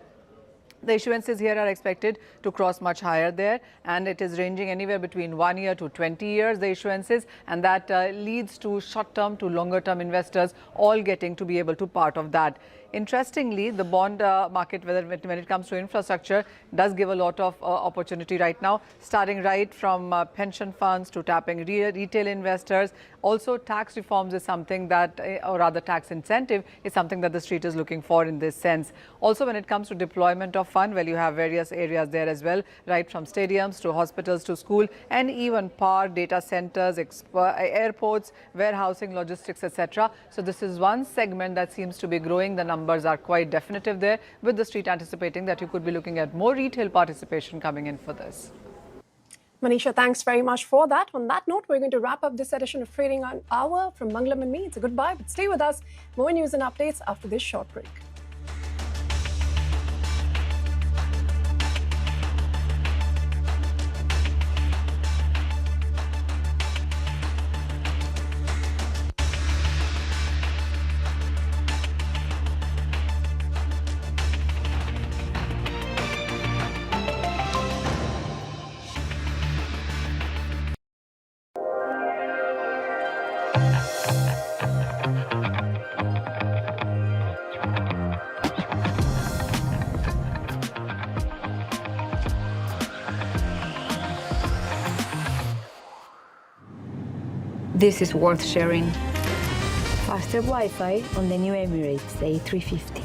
The issuances here are expected to cross much higher there, and it is ranging anywhere between 1 year to 20 years, the issuances, and that leads to short-term to longer-term investors all getting to be able to part of that. Interestingly, the bond market, when it comes to infrastructure, does give a lot of opportunity right now, starting right from pension funds to tapping retail investors. Also, tax reforms is something that, or rather tax incentive is something that the street is looking for in this sense. Also, when it comes to deployment of fund, well, you have various areas there as well, right from stadiums to hospitals to school, and even power, data centers, airports, warehousing, logistics, etc. So this is one segment that seems to be growing. The numbers are quite definitive there, with the street anticipating that you could be looking at more retail participation coming in for this. Manisha, thanks very much for that. On that note, we're going to wrap up this edition of Trading on Hour. From Mangalam and me, it's a goodbye, but stay with us. More news and updates after this short break. This is worth sharing. Faster Wi-Fi on the new Emirates A350.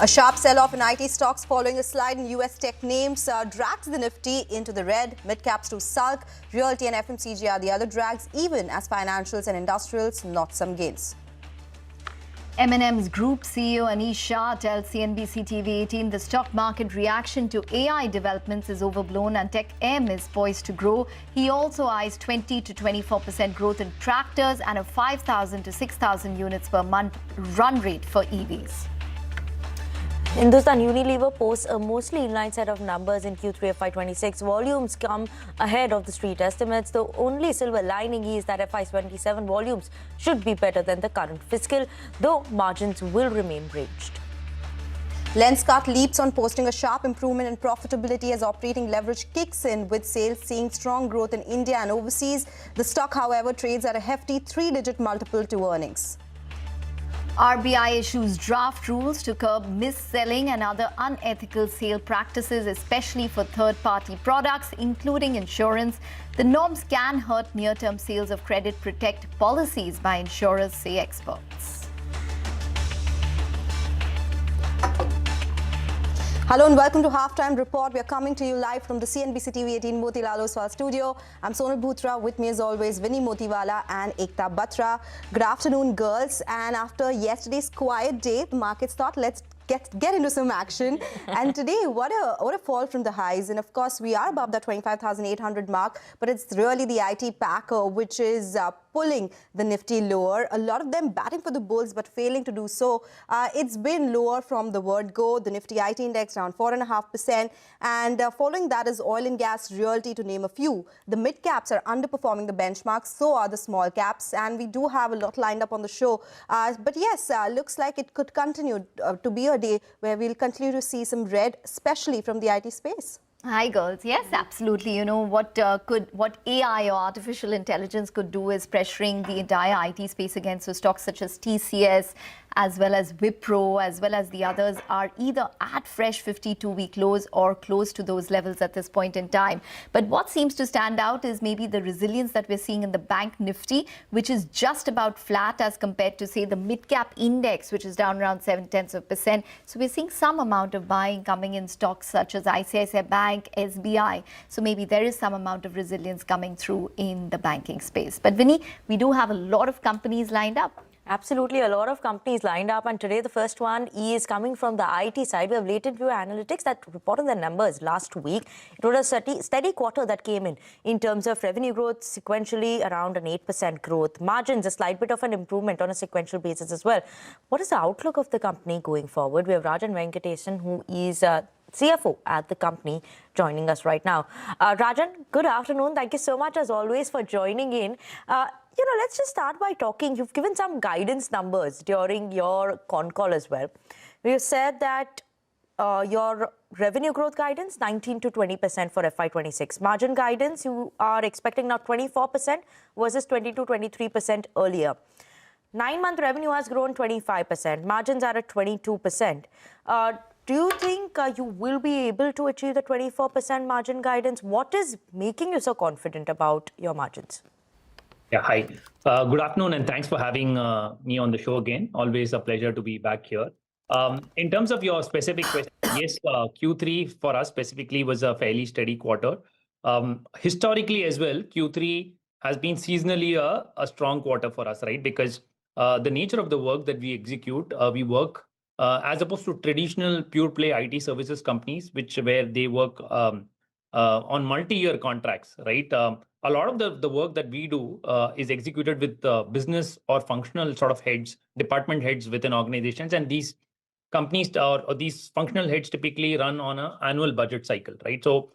A sharp sell-off in IT stocks following a slide in US tech names dragged the Nifty into the red. Mid-caps to sulk. Realty and FMCG are the other drags, even as financials and industrials notched some gains. M&M's Group CEO Anish Shah tells CNBC TV18 the stock market reaction to AI developments is overblown and Tech M is poised to grow. He also eyes 20 to 24% growth in tractors and a 5,000 to 6,000 units per month run rate for EVs. Hindustan Unilever posts a mostly inline set of numbers in Q3 FY26. Volumes come ahead of the street estimates. The only silver lining is that FY27 volumes should be better than the current fiscal, though margins will remain ranged. Lenskart leaps on posting a sharp improvement in profitability as operating leverage kicks in, with sales seeing strong growth in India and overseas. The stock, however, trades at a hefty 3-digit multiple to earnings. RBI issues draft rules to curb mis-selling and other unethical sale practices, especially for third-party products, including insurance. The norms can hurt near-term sales of credit protect policies by insurers, say experts. Hello and welcome to Halftime Report. We are coming to you live from the CNBC TV18 Motilal Oswal studio. I'm Sonal Bhutra. With me as always, Vinny Motiwala and Ekta Batra. Good afternoon, girls. And after yesterday's quiet day, the markets thought, let's get into some action. And today, what a fall from the highs. And of course, we are above the 25,800 mark, but it's really the IT pack which is pulling the Nifty lower. A lot of them batting for the bulls, but failing to do so. It's been lower from the word go. The Nifty IT index around 4.5%. And following that is oil and gas, realty, to name a few. The mid caps are underperforming the benchmarks. So are the small caps. And we do have a lot lined up on the show. But yes, looks like it could continue to be a day where we'll continue to see some red, especially from the IT space. Hi girls, yes, absolutely. You know what AI or artificial intelligence could do is pressuring the entire IT space again. So stocks such as TCS, as well as Wipro, as well as the others are either at fresh 52-week lows or close to those levels at this point in time. But what seems to stand out is maybe the resilience that we're seeing in the bank Nifty, which is just about flat as compared to, say, the mid-cap index, which is down around 0.7%. So we're seeing some amount of buying coming in stocks such as ICICI Bank, SBI. So maybe there is some amount of resilience coming through in the banking space. But Vinny, we do have a lot of companies lined up. Absolutely, a lot of companies lined up, and today the first one is coming from the IT side. We have Latent View Analytics that reported their numbers last week. It was a steady quarter that came in terms of revenue growth, sequentially around an 8% growth. Margins, a slight bit of an improvement on a sequential basis as well. What is the outlook of the company going forward? We have Rajan Venkatesan, who is CFO at the company, joining us right now. Rajan, good afternoon. Thank you so much, as always, for joining in. Let's just start by talking. You've given some guidance numbers during your con call as well. We've said that your revenue growth guidance, 19 to 20% for FY26. Margin guidance, you are expecting now 24% versus 20 to 23% earlier. 9-month revenue has grown 25%. Margins are at 22%. Do you think you will be able to achieve the 24% margin guidance? What is making you so confident about your margins? Yeah, hi. Good afternoon, and thanks for having me on the show again. Always a pleasure to be back here. In terms of your specific question, yes, Q3 for us specifically was a fairly steady quarter. Historically as well, Q3 has been seasonally a strong quarter for us, right? Because the nature of the work that we execute, we work as opposed to traditional pure play IT services companies, where they work on multi-year contracts, right? A lot of the work that we do is executed with business or functional sort of heads, department heads within organizations. And these companies or these functional heads typically run on an annual budget cycle, right? So,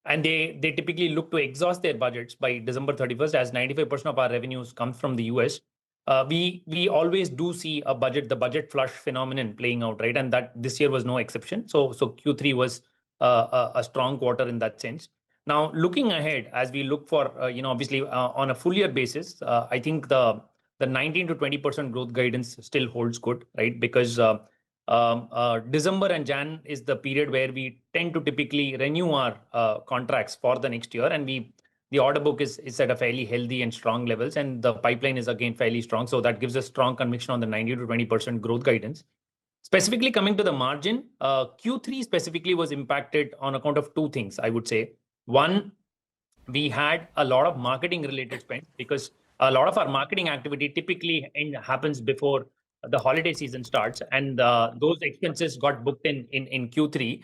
and they typically look to exhaust their budgets by December 31st, as 95% of our revenues come from the US. We always do see the budget flush phenomenon playing out, right? And that this year was no exception. So Q3 was a strong quarter in that sense. Now, looking ahead, as we look for, obviously on a full year basis, I think the 19 to 20% growth guidance still holds good, right? Because December and Jan is the period where we tend to typically renew our contracts for the next year. And the order book is at a fairly healthy and strong levels. And the pipeline is again fairly strong. So that gives us strong conviction on the 90 to 20% growth guidance. Specifically coming to the margin, Q3 specifically was impacted on account of two things, I would say. One, we had a lot of marketing related spend because a lot of our marketing activity typically happens before the holiday season starts, and those expenses got booked in Q3.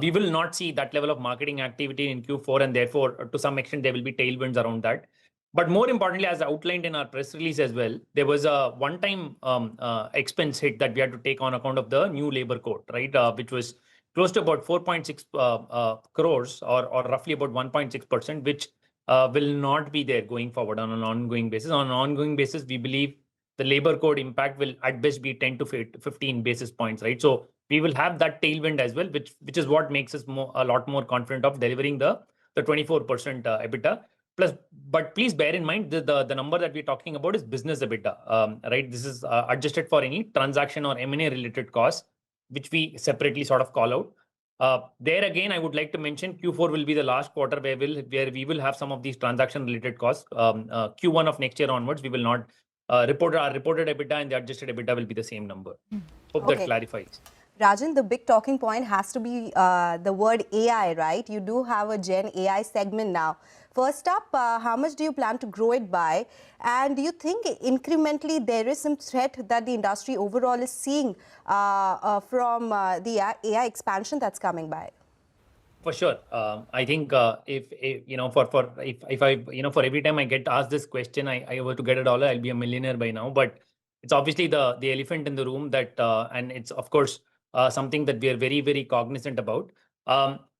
We will not see that level of marketing activity in Q4, and therefore, to some extent, there will be tailwinds around that. But more importantly, as outlined in our press release as well, there was a one-time expense hit that we had to take on account of the new labor code, right? Which was close to about 4.6 crores or roughly about 1.6%, which will not be there going forward on an ongoing basis. On an ongoing basis, we believe the labor code impact will at best be 10 to 15 basis points, right? So we will have that tailwind as well, which is what makes us a lot more confident of delivering the 24% EBITDA. Plus, but please bear in mind the number that we're talking about is business EBITDA, right? This is adjusted for any transaction or M&A related costs, which we separately sort of call out. There again, I would like to mention Q4 will be the last quarter where we will have some of these transaction related costs. Q1 of next year onwards, we will not report our reported EBITDA, and the adjusted EBITDA will be the same number. Hope that clarifies. Rajan, the big talking point has to be the word AI, right? You do have a Gen AI segment now. First up, how much do you plan to grow it by? And do you think incrementally there is some threat that the industry overall is seeing from the AI expansion that's coming by? For sure. I think if for every time I get asked this question, I were to get $1, I'll be a millionaire by now. But it's obviously the elephant in the room that, and it's of course something that we are very, very cognizant about.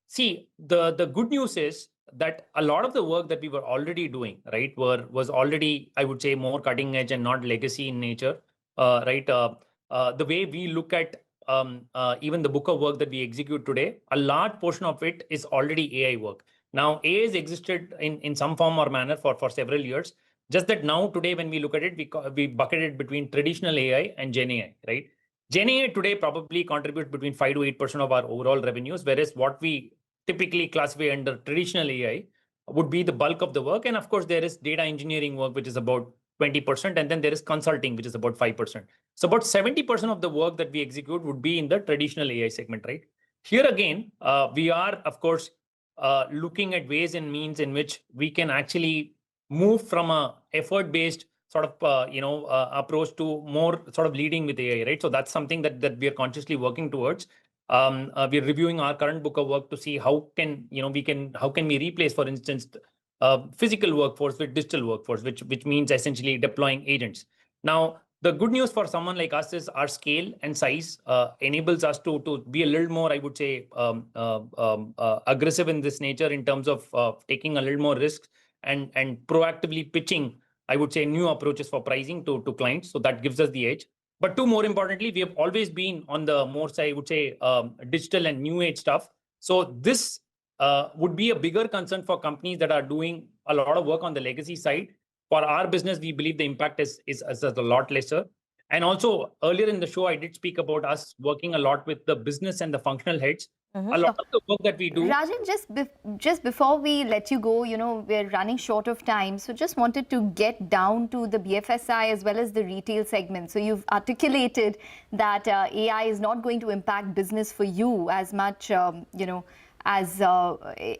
See, the good news is that a lot of the work that we were already doing, right, was already, I would say, more cutting edge and not legacy in nature, right? The way we look at even the book of work that we execute today, a large portion of it is already AI work. Now, AI has existed in some form or manner for several years. Just that now today, when we look at it, we bucket it between traditional AI and Gen AI, right? Gen AI today probably contributes between 5 to 8% of our overall revenues, whereas what we typically classify under traditional AI would be the bulk of the work. And of course, there is data engineering work, which is about 20%, and then there is consulting, which is about 5%. So about 70% of the work that we execute would be in the traditional AI segment, right? Here again, we are, of course, looking at ways and means in which we can actually move from a effort-based sort of approach to more sort of leading with AI, right? So that's something that we are consciously working towards. We're reviewing our current book of work to see how can we replace, for instance, physical workforce with digital workforce, which means essentially deploying agents. Now, the good news for someone like us is our scale and size enables us to be a little more, I would say, aggressive in this nature in terms of taking a little more risks and proactively pitching, I would say, new approaches for pricing to clients. So that gives us the edge. But more importantly, we have always been on the more side, I would say, digital and new age stuff. So this would be a bigger concern for companies that are doing a lot of work on the legacy side. For our business, we believe the impact is a lot lesser. And also earlier in the show, I did speak about us working a lot with the business and the functional heads. A lot of the work that we do. Rajan, just before we let you go, we're running short of time. So just wanted to get down to the BFSI as well as the retail segment. So you've articulated that AI is not going to impact business for you as much, as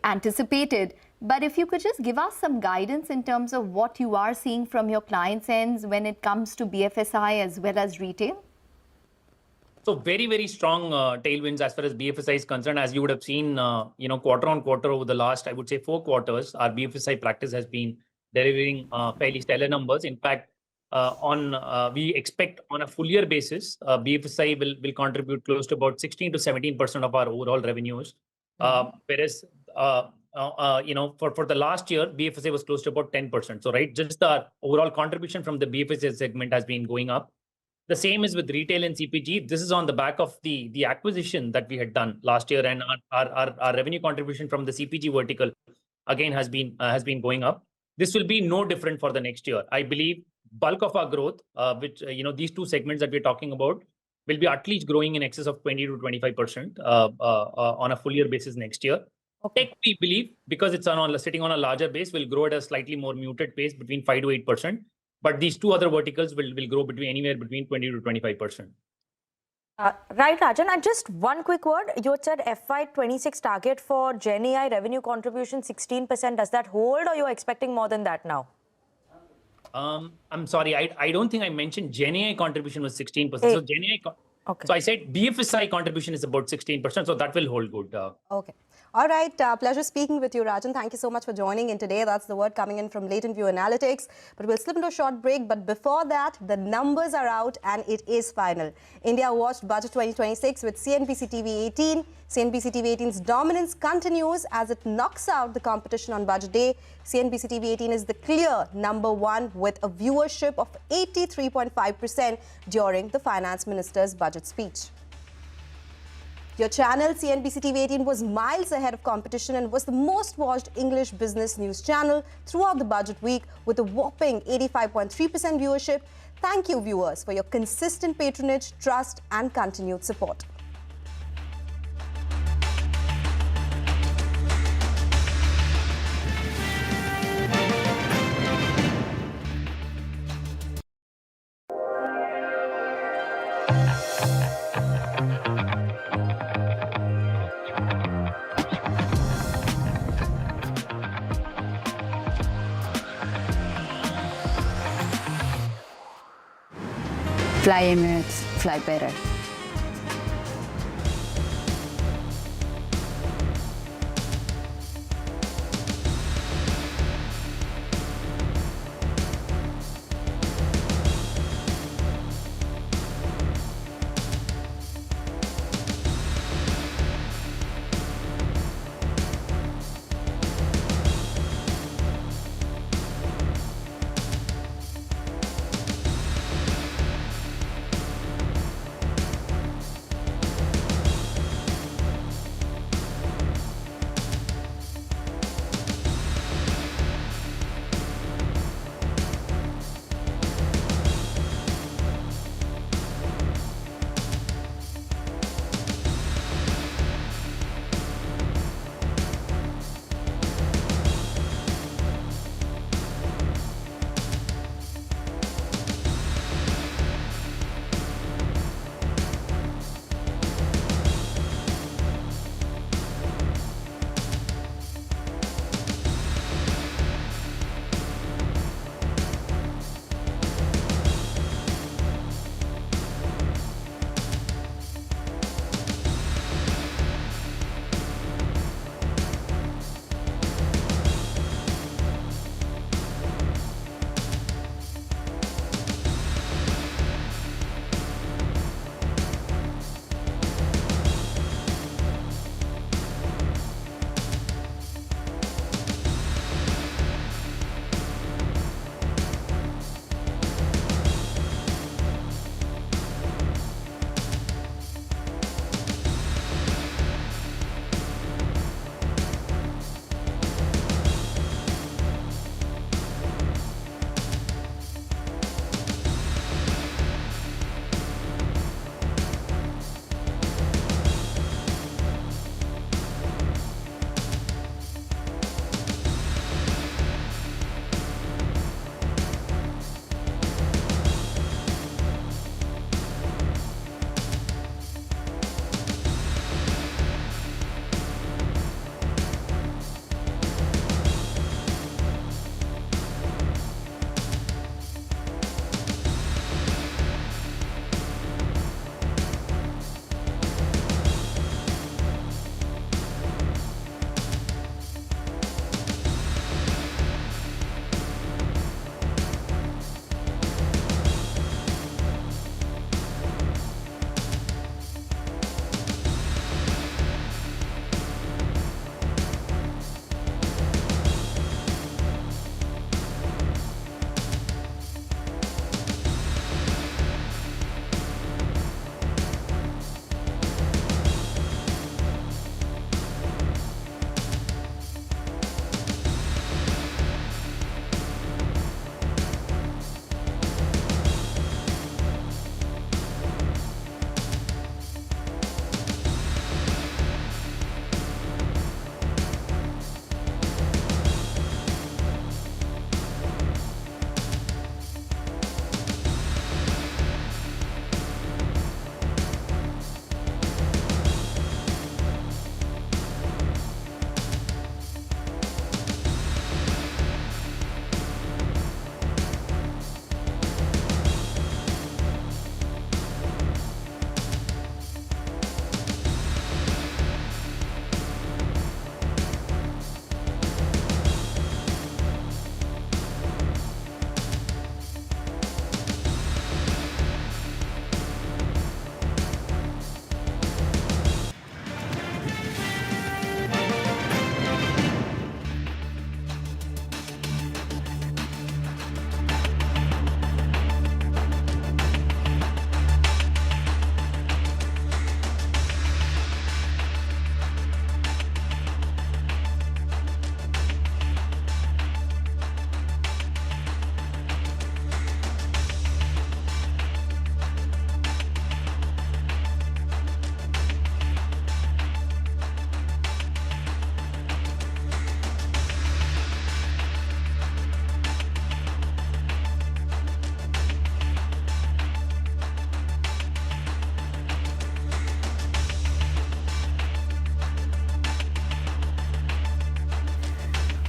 anticipated. But if you could just give us some guidance in terms of what you are seeing from your clients' ends when it comes to BFSI as well as retail. So very, very strong tailwinds as far as BFSI is concerned. As you would have seen, quarter on quarter over the last, I would say, 4 quarters, our BFSI practice has been delivering fairly stellar numbers. In fact, we expect on a full year basis, BFSI will contribute close to about 16 to 17% of our overall revenues. Whereas, for the last year, BFSI was close to about 10%. So, right, just the overall contribution from the BFSI segment has been going up. The same is with retail and CPG. This is on the back of the acquisition that we had done last year, and our revenue contribution from the CPG vertical again has been going up. This will be no different for the next year. I believe bulk of our growth, which these two segments that we're talking about, will be at least growing in excess of 20 to 25% on a full year basis next year. Tech, we believe, because it's sitting on a larger base, will grow at a slightly more muted pace between 5 to 8%. But these two other verticals will grow anywhere between 20 to 25%. Right, Rajan. And just one quick word. You had said FY26 target for Gen AI revenue contribution 16%. Does that hold, or you're expecting more than that now? I'm sorry, I don't think I mentioned Gen AI contribution was 16%. So Gen AI, so I said BFSI contribution is about 16%. So that will hold good. Okay. All right. Pleasure speaking with you, Rajan. Thank you so much for joining in today. That's the word coming in from Latent View Analytics. But we'll slip into a short break. But before that, the numbers are out and it is final. India watched Budget 2026 with CNBC TV 18. CNBC TV 18's dominance continues as it knocks out the competition on Budget Day. CNBC TV 18 is the clear #1 with a viewership of 83.5% during the Finance Minister's budget speech. Your channel, CNBC TV 18, was miles ahead of competition and was the most watched English business news channel throughout the budget week with a whopping 85.3% viewership. Thank you, viewers, for your consistent patronage, trust, and continued support. Fly Emirates, fly better.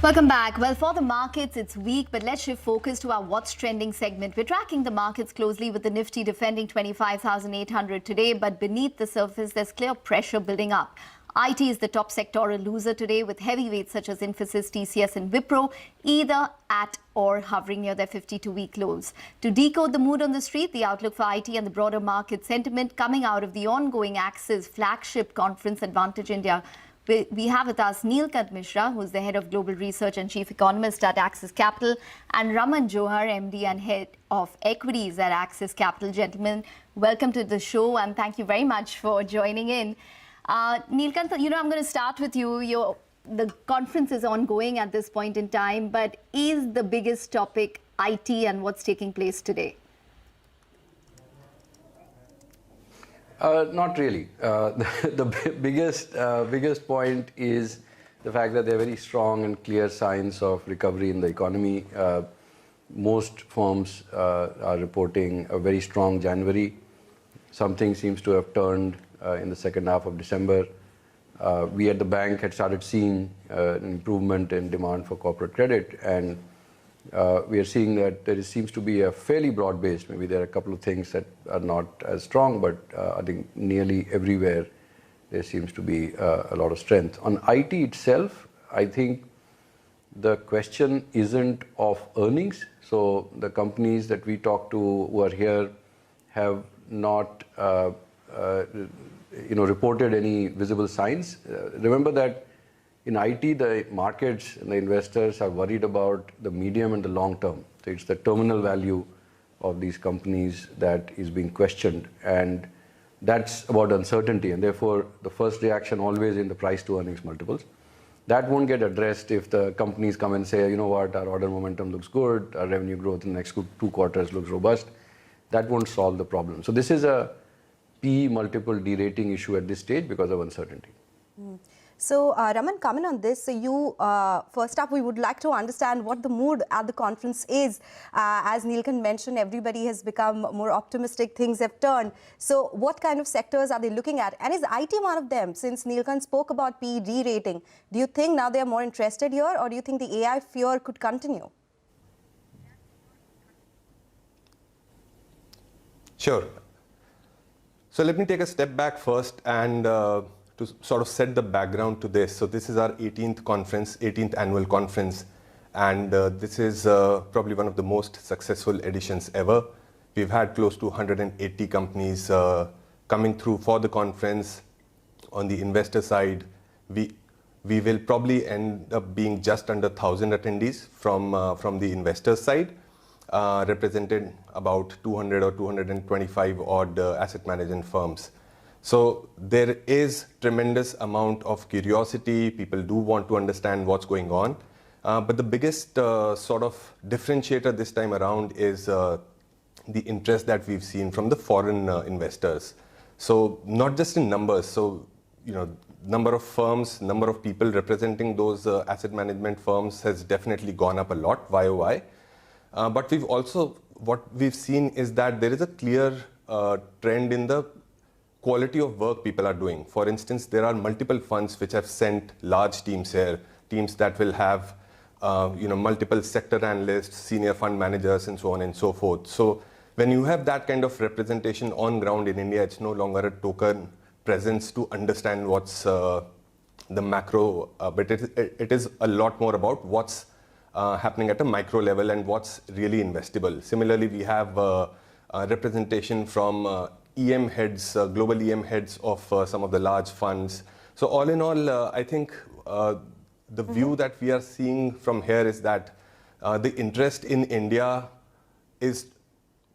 Welcome back. Well, for the markets, it's weak, but let's shift focus to our What's Trending segment. We're tracking the markets closely with the Nifty defending 25,800 today, but beneath the surface, there's clear pressure building up. IT is the top sectoral loser today, with heavyweights such as Infosys, TCS and Wipro either at or hovering near their 52-week lows. To decode the mood on the street, the outlook for IT and the broader market sentiment coming out of the ongoing Axis flagship conference, Advantage India. We have with us Neelkant Mishra, who's the head of global research and chief economist at Axis Capital, and Raman Johar, MD and head of equities at Axis Capital. Gentlemen, welcome to the show and thank you very much for joining in. Neelkant, I'm going to start with you. The conference is ongoing at this point in time, but is the biggest topic IT and what's taking place today? Not really. The biggest point is the fact that there are very strong and clear signs of recovery in the economy. Most firms are reporting a very strong January. Something seems to have turned in the second half of December. We at the bank had started seeing an improvement in demand for corporate credit, and we are seeing that there seems to be a fairly broad-based, maybe there are a couple of things that are not as strong, but I think nearly everywhere there seems to be a lot of strength. On IT itself, I think the question isn't of earnings. So the companies that we talk to who are here have not reported any visible signs. Remember that in IT, the markets and the investors are worried about the medium and the long term. So it's the terminal value of these companies that is being questioned. And that's about uncertainty. And therefore, the first reaction always in the price to earnings multiples. That won't get addressed if the companies come and say, you know what, our order momentum looks good, our revenue growth in the next 2 quarters looks robust. That won't solve the problem. So this is a P multiple derating issue at this stage because of uncertainty. So, Raman, coming on this, so you, first up, we would like to understand what the mood at the conference is. As Neelkant mentioned, everybody has become more optimistic, things have turned. So, what kind of sectors are they looking at? And is IT one of them? Since Neelkant spoke about P re-rating, do you think now they are more interested here, or do you think the AI fear could continue? Sure. So, let me take a step back first and to sort of set the background to this. So this is our 18th annual conference, and this is probably one of the most successful editions ever. We've had close to 180 companies coming through for the conference. On the investor side, we will probably end up being just under 1,000 attendees from the investor side, represented about 200 or 225 odd asset management firms. So there is tremendous amount of curiosity. People do want to understand what's going on. But the biggest sort of differentiator this time around is the interest that we've seen from the foreign investors. So not just in numbers. So, number of firms, number of people representing those asset management firms has definitely gone up a lot YOY. But what we've seen is that there is a clear trend in the quality of work people are doing. For instance, there are multiple funds which have sent large teams here, teams that will have multiple sector analysts, senior fund managers, and so on and so forth. So when you have that kind of representation on ground in India, it's no longer a token presence to understand what's the macro, but it is a lot more about what's happening at a micro level and what's really investable. Similarly, we have representation from EM heads, global EM heads of some of the large funds. So all in all, I think the view that we are seeing from here is that the interest in India is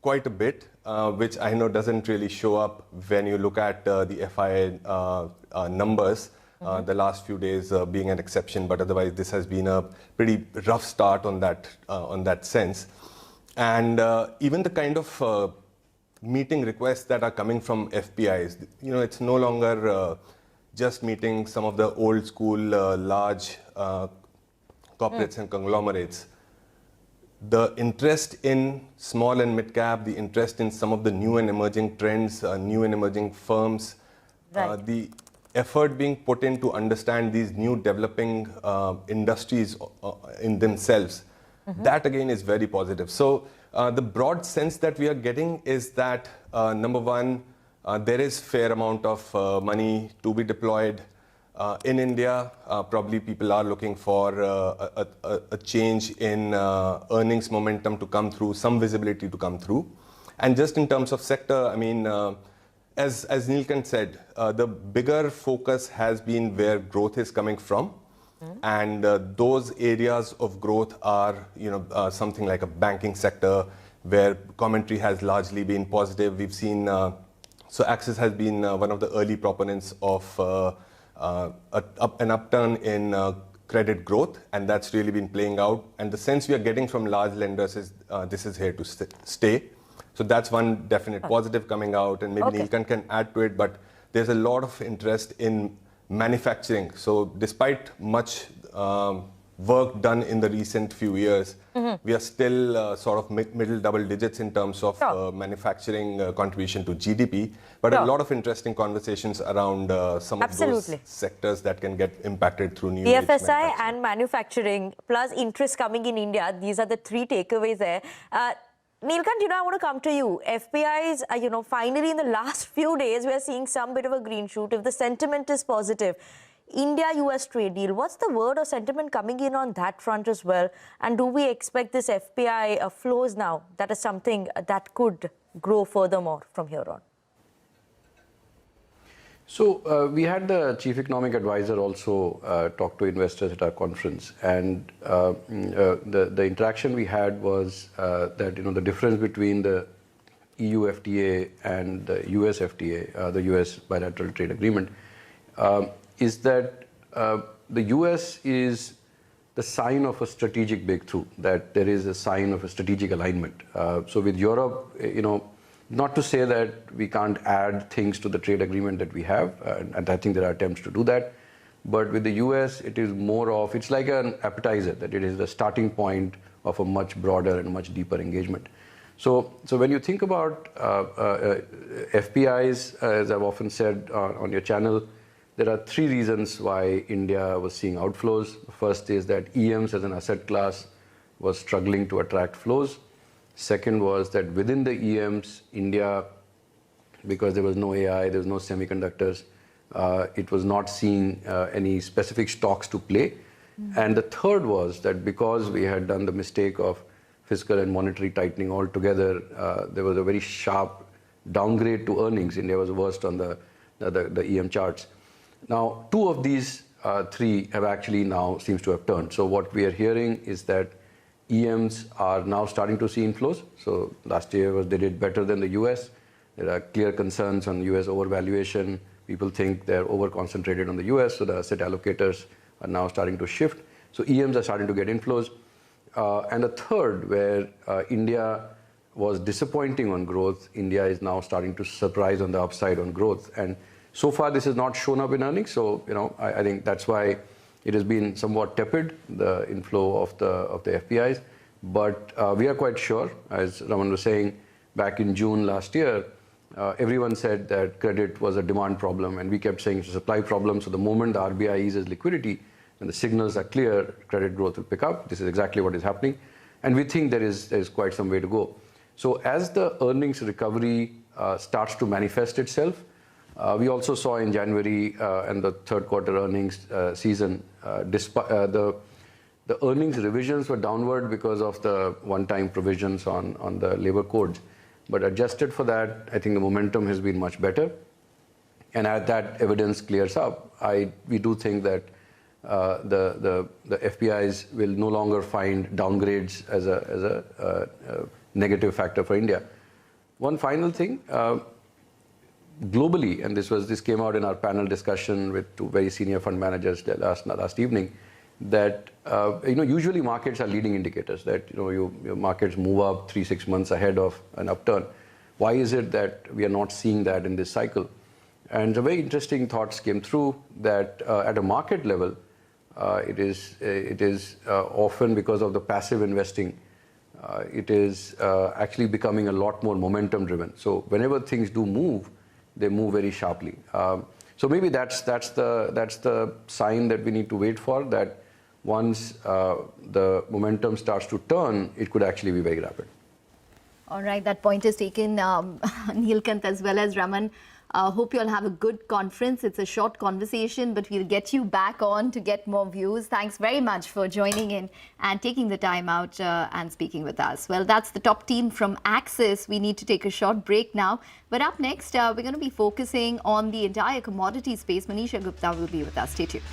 quite a bit, which I know doesn't really show up when you look at the FII numbers, the last few days being an exception, but otherwise this has been a pretty rough start on that sense. And even the kind of meeting requests that are coming from FPIs, it's no longer just meeting some of the old school large corporates and conglomerates. The interest in small and mid cap, the interest in some of the new and emerging trends, new and emerging firms, the effort being put in to understand these new developing industries in themselves, that again is very positive. So the broad sense that we are getting is that, number one, there is fair amount of money to be deployed in India. Probably people are looking for a change in earnings momentum to come through, some visibility to come through. And just in terms of sector, I mean, as Neelkanth said, the bigger focus has been where growth is coming from. And those areas of growth are, something like a banking sector where commentary has largely been positive. We've seen, so Axis has been one of the early proponents of an upturn in credit growth, and that's really been playing out. And the sense we are getting from large lenders is this is here to stay. So that's one definite positive coming out, and maybe Neelkanth can add to it, but there's a lot of interest in manufacturing. So despite much work done in the recent few years, we are still sort of middle double digits in terms of manufacturing contribution to GDP, but a lot of interesting conversations around some of those sectors that can get impacted through new BFSI and manufacturing plus interest coming in India. These are the three takeaways there. Neelkanth, I want to come to you. FPIs, finally in the last few days, we are seeing some bit of a green shoot. If the sentiment is positive, India-US trade deal, what's the word or sentiment coming in on that front as well? And do we expect this FPI flows now? That is something that could grow furthermore from here on. So we had the chief economic advisor also talk to investors at our conference, and the interaction we had was that the difference between the EU FTA and the US FTA, the US bilateral trade agreement, is that the US is the sign of a strategic breakthrough, that there is a sign of a strategic alignment. So with Europe, not to say that we can't add things to the trade agreement that we have, and I think there are attempts to do that. But with the US, it is more of, it's like an appetizer, that it is the starting point of a much broader and much deeper engagement. So when you think about FPIs, as I've often said on your channel, there are three reasons why India was seeing outflows. First is that EMs as an asset class was struggling to attract flows. Second was that within the EMs, India, because there was no AI, there was no semiconductors, it was not seeing any specific stocks to play. And the third was that because we had done the mistake of fiscal and monetary tightening altogether, there was a very sharp downgrade to earnings. India was worst on the EM charts. Now, two of these three have actually now seems to have turned. So what we are hearing is that EMs are now starting to see inflows. So last year they did better than the US. There are clear concerns on US overvaluation. People think they're over-concentrated on the US, so the asset allocators are now starting to shift. So EMs are starting to get inflows. And a third, where India was disappointing on growth, India is now starting to surprise on the upside on growth. And so far, this has not shown up in earnings. So, I think that's why it has been somewhat tepid, the inflow of the FPIs. But we are quite sure, as Raman was saying, back in June last year, everyone said that credit was a demand problem, and we kept saying it's a supply problem. So the moment the RBI eases liquidity and the signals are clear, credit growth will pick up. This is exactly what is happening. And we think there is quite some way to go. So as the earnings recovery starts to manifest itself, we also saw in January and the third quarter earnings season, despite the earnings revisions were downward because of the one-time provisions on the labor codes. But adjusted for that, I think the momentum has been much better. And as that evidence clears up, we do think that the FPIs will no longer find downgrades as a negative factor for India. One final thing. Globally, and this came out in our panel discussion with two very senior fund managers last evening, that usually markets are leading indicators, that your markets move up 3-6 months ahead of an upturn. Why is it that we are not seeing that in this cycle? And the very interesting thoughts came through that at a market level, it is often because of the passive investing. It is actually becoming a lot more momentum driven. So whenever things do move, they move very sharply. So maybe that's the sign that we need to wait for, that once the momentum starts to turn, it could actually be very rapid. All right, that point is taken, Neelkanth as well as Raman. Hope you'll have a good conference. It's a short conversation, but we'll get you back on to get more views. Thanks very much for joining in and taking the time out and speaking with us. Well, that's the top team from Axis. We need to take a short break now. But up next, we're going to be focusing on the entire commodity space. Manisha Gupta will be with us. Stay tuned.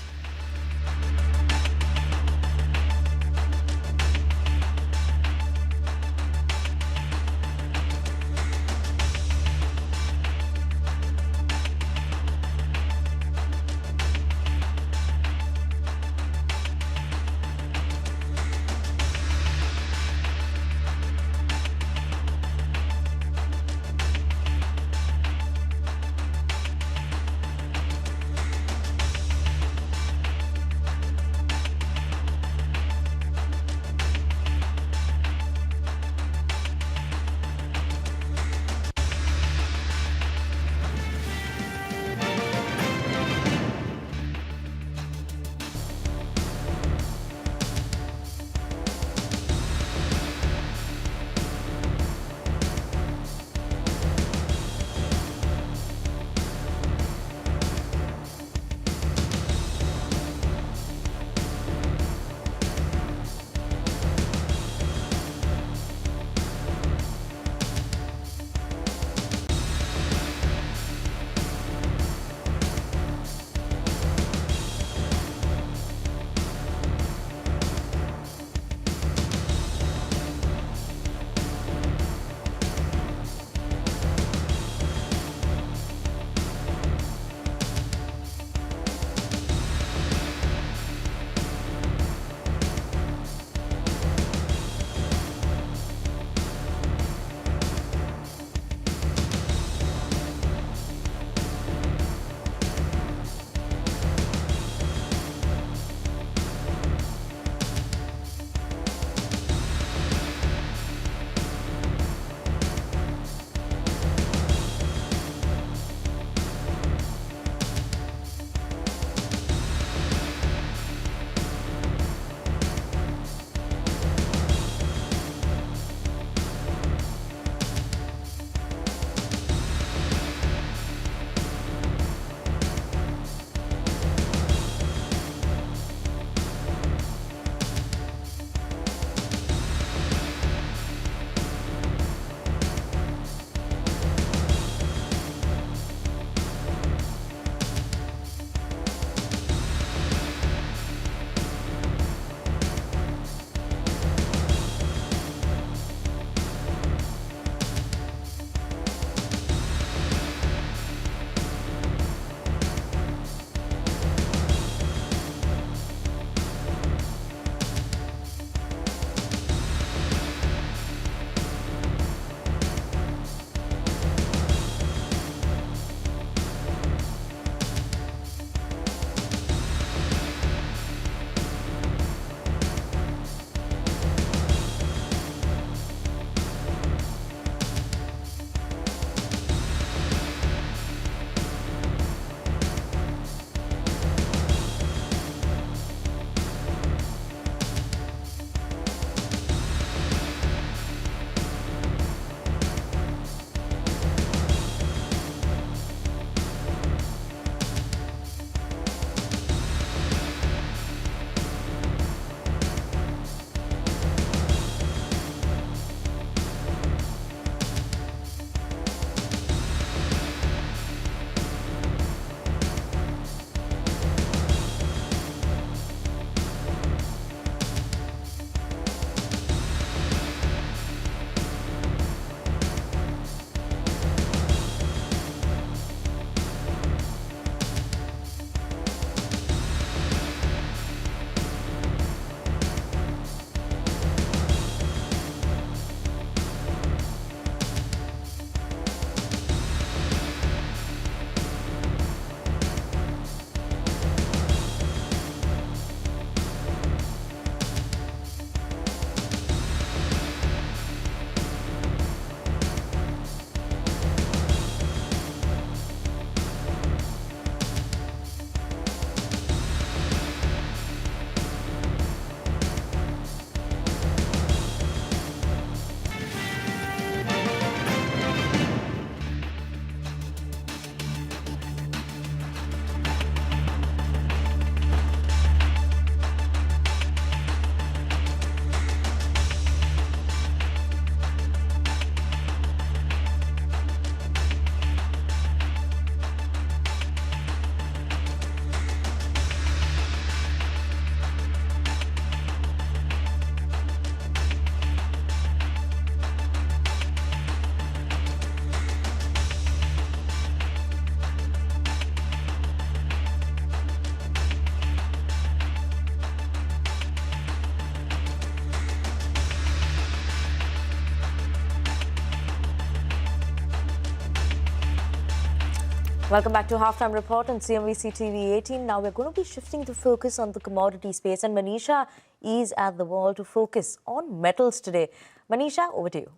Welcome back to Halftime Report on CNBC TV 18. Now we're going to be shifting the focus on the commodity space, and Manisha is at the wall to focus on metals today. Manisha, over to you.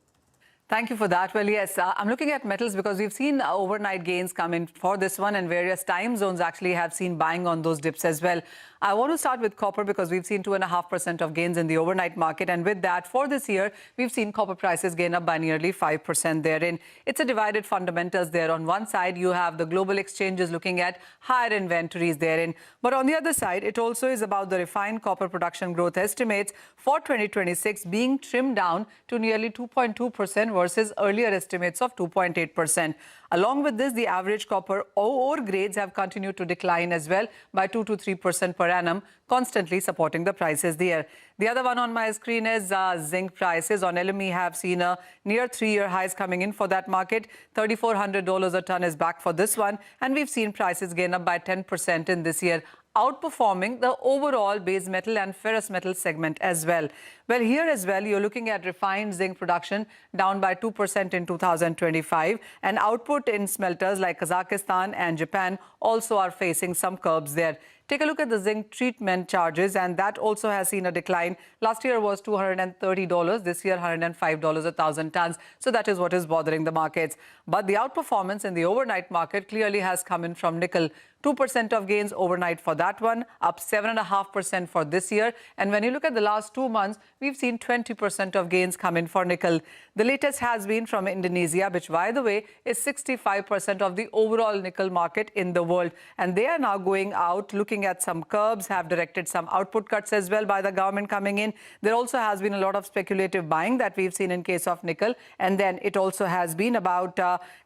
Thank you for that. Well, yes, I'm looking at metals because we've seen overnight gains come in for this one, and various time zones actually have seen buying on those dips as well. I want to start with copper because we've seen 2.5% of gains in the overnight market. And with that, for this year, we've seen copper prices gain up by nearly 5% therein. It's a divided fundamentals there. On one side, you have the global exchanges looking at higher inventories therein. But on the other side, it also is about the refined copper production growth estimates for 2026 being trimmed down to nearly 2.2% versus earlier estimates of 2.8%. Along with this, the average copper ore grades have continued to decline as well by 2 to 3% per annum, constantly supporting the prices there. The other one on my screen is zinc prices. On LME have seen a near 3-year highs coming in for that market. $3,400 a ton is back for this one. And we've seen prices gain up by 10% in this year, outperforming the overall base metal and ferrous metal segment as well. Well, here as well, you're looking at refined zinc production down by 2% in 2025, and output in smelters like Kazakhstan and Japan also are facing some curbs there. Take a look at the zinc treatment charges, and that also has seen a decline. Last year was $230, this year $105 a 1,000 tons. So that is what is bothering the markets. But the outperformance in the overnight market clearly has come in from nickel. 2% of gains overnight for that one, up 7.5% for this year. And when you look at the last 2 months, we've seen 20% of gains come in for nickel. The latest has been from Indonesia, which, by the way, is 65% of the overall nickel market in the world. And they are now going out, looking at some curbs, have directed some output cuts as well by the government coming in. There also has been a lot of speculative buying that we've seen in case of nickel. And then it also has been about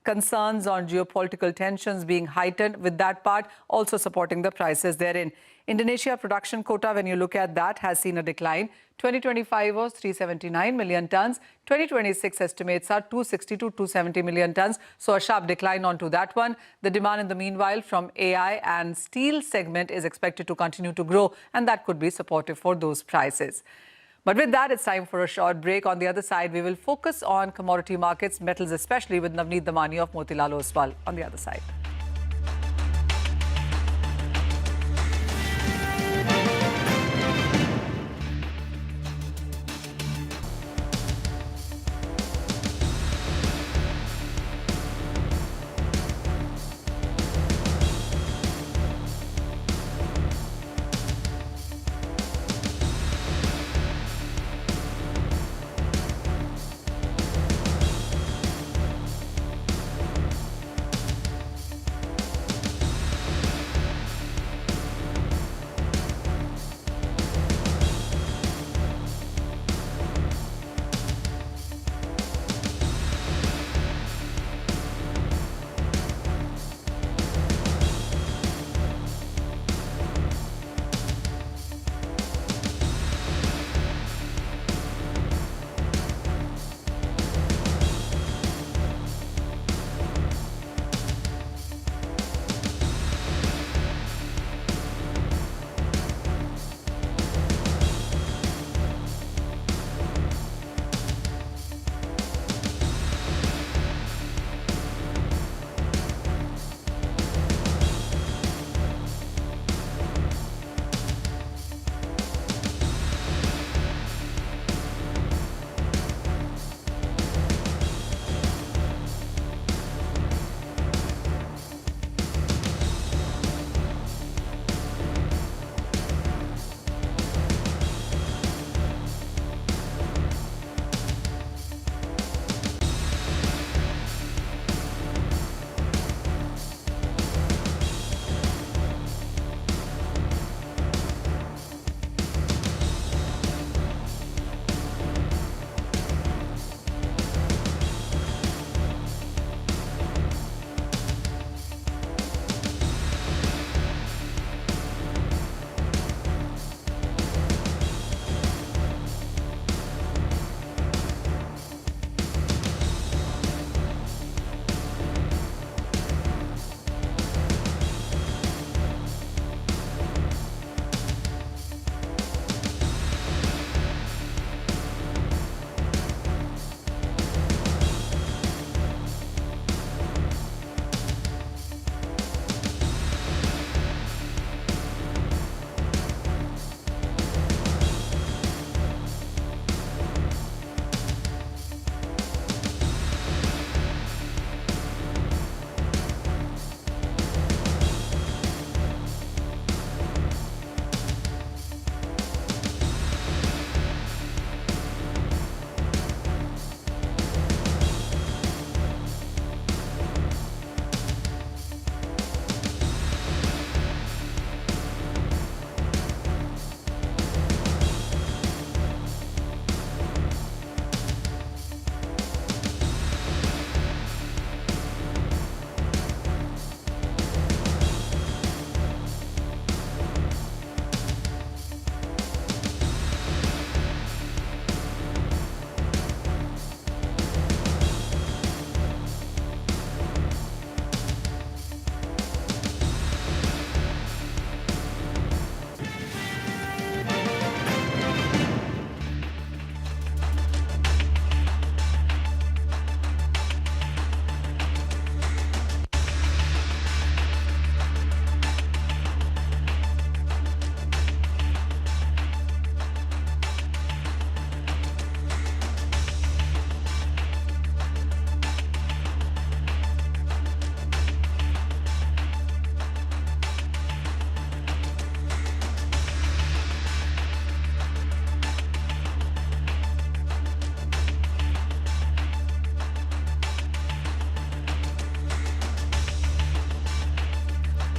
concerns on geopolitical tensions being heightened, with that part also supporting the prices therein. Indonesia production quota, when you look at that, has seen a decline. 2025 was 379 million tons. 2026 estimates are 260 to 270 million tons. So a sharp decline onto that one. The demand in the meanwhile from AI and steel segment is expected to continue to grow, and that could be supportive for those prices. But with that, it's time for a short break. On the other side, we will focus on commodity markets, metals especially, with Navneet Damani of Motilal Oswal on the other side.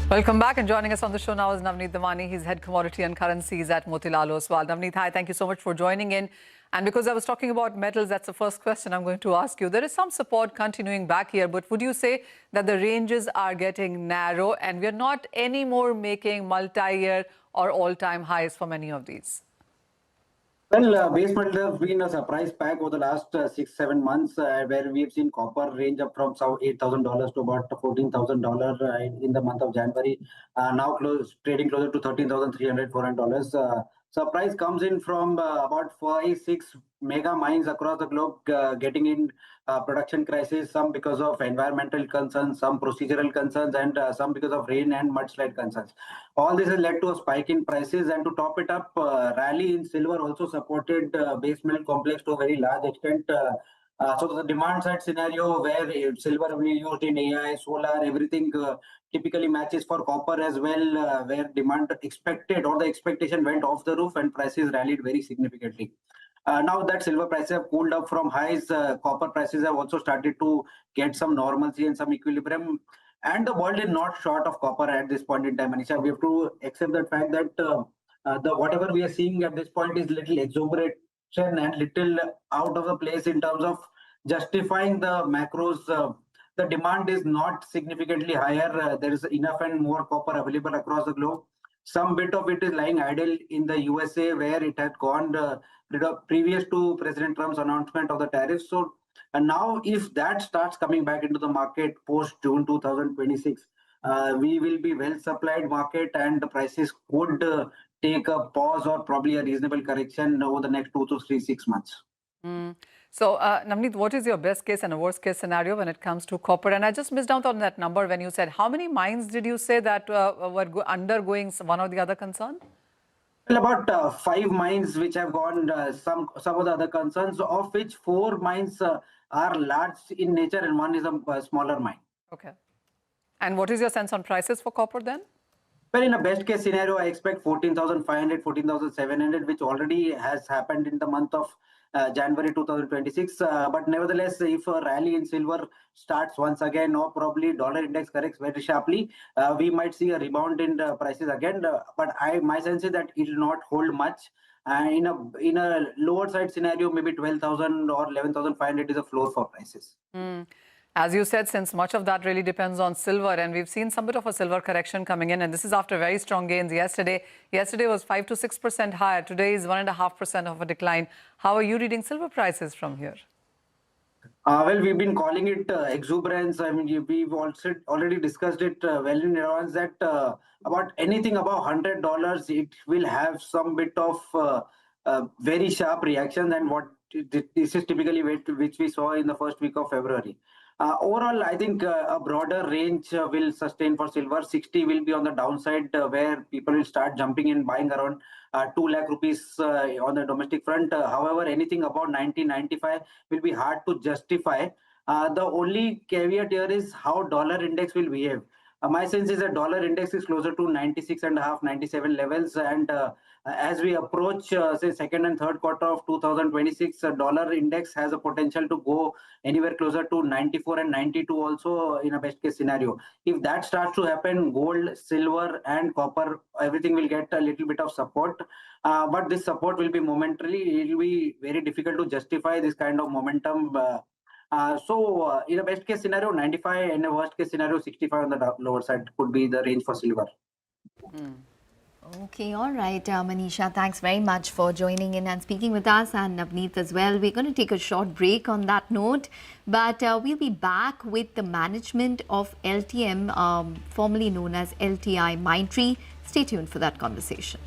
Welcome back, and joining us on the show now is Navneet Damani. He's head commodity and currencies at Motilal Oswal. Navneet, hi, thank you so much for joining in. And because I was talking about metals, that's the first question I'm going to ask you. There is some support continuing back here, but would you say that the ranges are getting narrow and we're not anymore making multi-year or all-time highs for many of these? Well, base metal has been a surprise pack over the last 6-7 months, where we have seen copper range up from $8,000 to about $14,000 in the month of January. Now trading closer to $13,300, $400. Surprise comes in from about 5-6 mega mines across the globe getting in production crisis, some because of environmental concerns, some procedural concerns, and some because of rain and mudslide concerns. All this has led to a spike in prices, and to top it up, rally in silver also supported base metal complex to a very large extent. So the demand side scenario where silver will be used in AI, solar, everything typically matches for copper as well, where demand expected or the expectation went off the roof and prices rallied very significantly. Now that silver prices have cooled up from highs, copper prices have also started to get some normalcy and some equilibrium. And the world is not short of copper at this point in time, Manisha. We have to accept the fact that the whatever we are seeing at this point is little exuberant and little out of the place in terms of justifying the macros. The demand is not significantly higher. There is enough and more copper available across the globe. Some bit of it is lying idle in the USA, where it had gone previous to President Trump's announcement of the tariffs. So, and now if that starts coming back into the market post June 2026, we will be well supplied market, and the prices could take a pause or probably a reasonable correction over the next 2 to 6 months. So, Navneet, what is your best case and a worst case scenario when it comes to copper? And I just missed out on that number when you said, how many mines did you say that were undergoing one or the other concern? Well, about 5 mines which have gone some of the other concerns, of which 4 mines are large in nature and one is a smaller mine. Okay. And what is your sense on prices for copper then? Well, in a best case scenario, I expect 14,500, 14,700, which already has happened in the month of January 2026. But nevertheless, if a rally in silver starts once again, or probably dollar index corrects very sharply, we might see a rebound in the prices again. But my sense is that it will not hold much. In a lower side scenario, maybe 12,000 or 11,500 is a floor for prices. As you said, since much of that really depends on silver, and we've seen some bit of a silver correction coming in, and this is after very strong gains yesterday. Yesterday was 5 to 6% higher. Today is 1.5% of a decline. How are you reading silver prices from here? Well, we've been calling it exuberance. I mean, we've also already discussed it well in advance that about anything above $100, it will have some bit of very sharp reaction, and what this is typically which we saw in the first week of February. Overall, I think a broader range will sustain for silver. 60 will be on the downside, where people will start jumping in, buying around 2 lakh rupees on the domestic front. However, anything above 90, 95 will be hard to justify. The only caveat here is how dollar index will behave. My sense is that dollar index is closer to 96.5, 97 levels, and as we approach, say, second and third quarter of 2026, dollar index has a potential to go anywhere closer to 94 and 92 also in a best case scenario. If that starts to happen, gold, silver, and copper, everything will get a little bit of support. But this support will be momentarily. It will be very difficult to justify this kind of momentum. So in a best case scenario, 95, and a worst case scenario, 65 on the lower side could be the range for silver. Okay, all right, Manisha, thanks very much for joining in and speaking with us, and Navneet as well. We're going to take a short break on that note, but we'll be back with the management of LTM, formerly known as LTI Mindtree. Stay tuned for that conversation.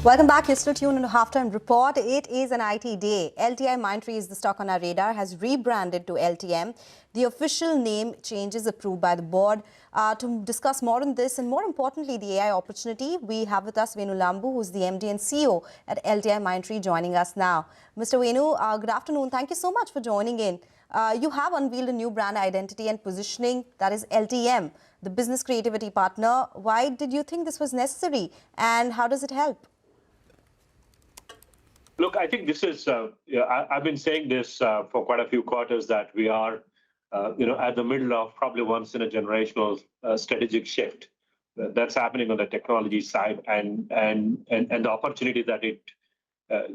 Welcome back. You're still tuned into Halftime Report. It is an IT day. LTI Mindtree is the stock on our radar, has rebranded to LTM. The official name change is approved by the board. To discuss more on this and more importantly, the AI opportunity, we have with us Venu Lambu, who's the MD and CEO at LTI Mindtree, joining us now. Mr. Venu, good afternoon. Thank you so much for joining in. You have unveiled a new brand identity and positioning, that is LTM, the business creativity partner. Why did you think this was necessary and how does it help? Look, I think this is, I've been saying this for quite a few quarters that we are, at the middle of probably once in a generational strategic shift that's happening on the technology side and the opportunity that it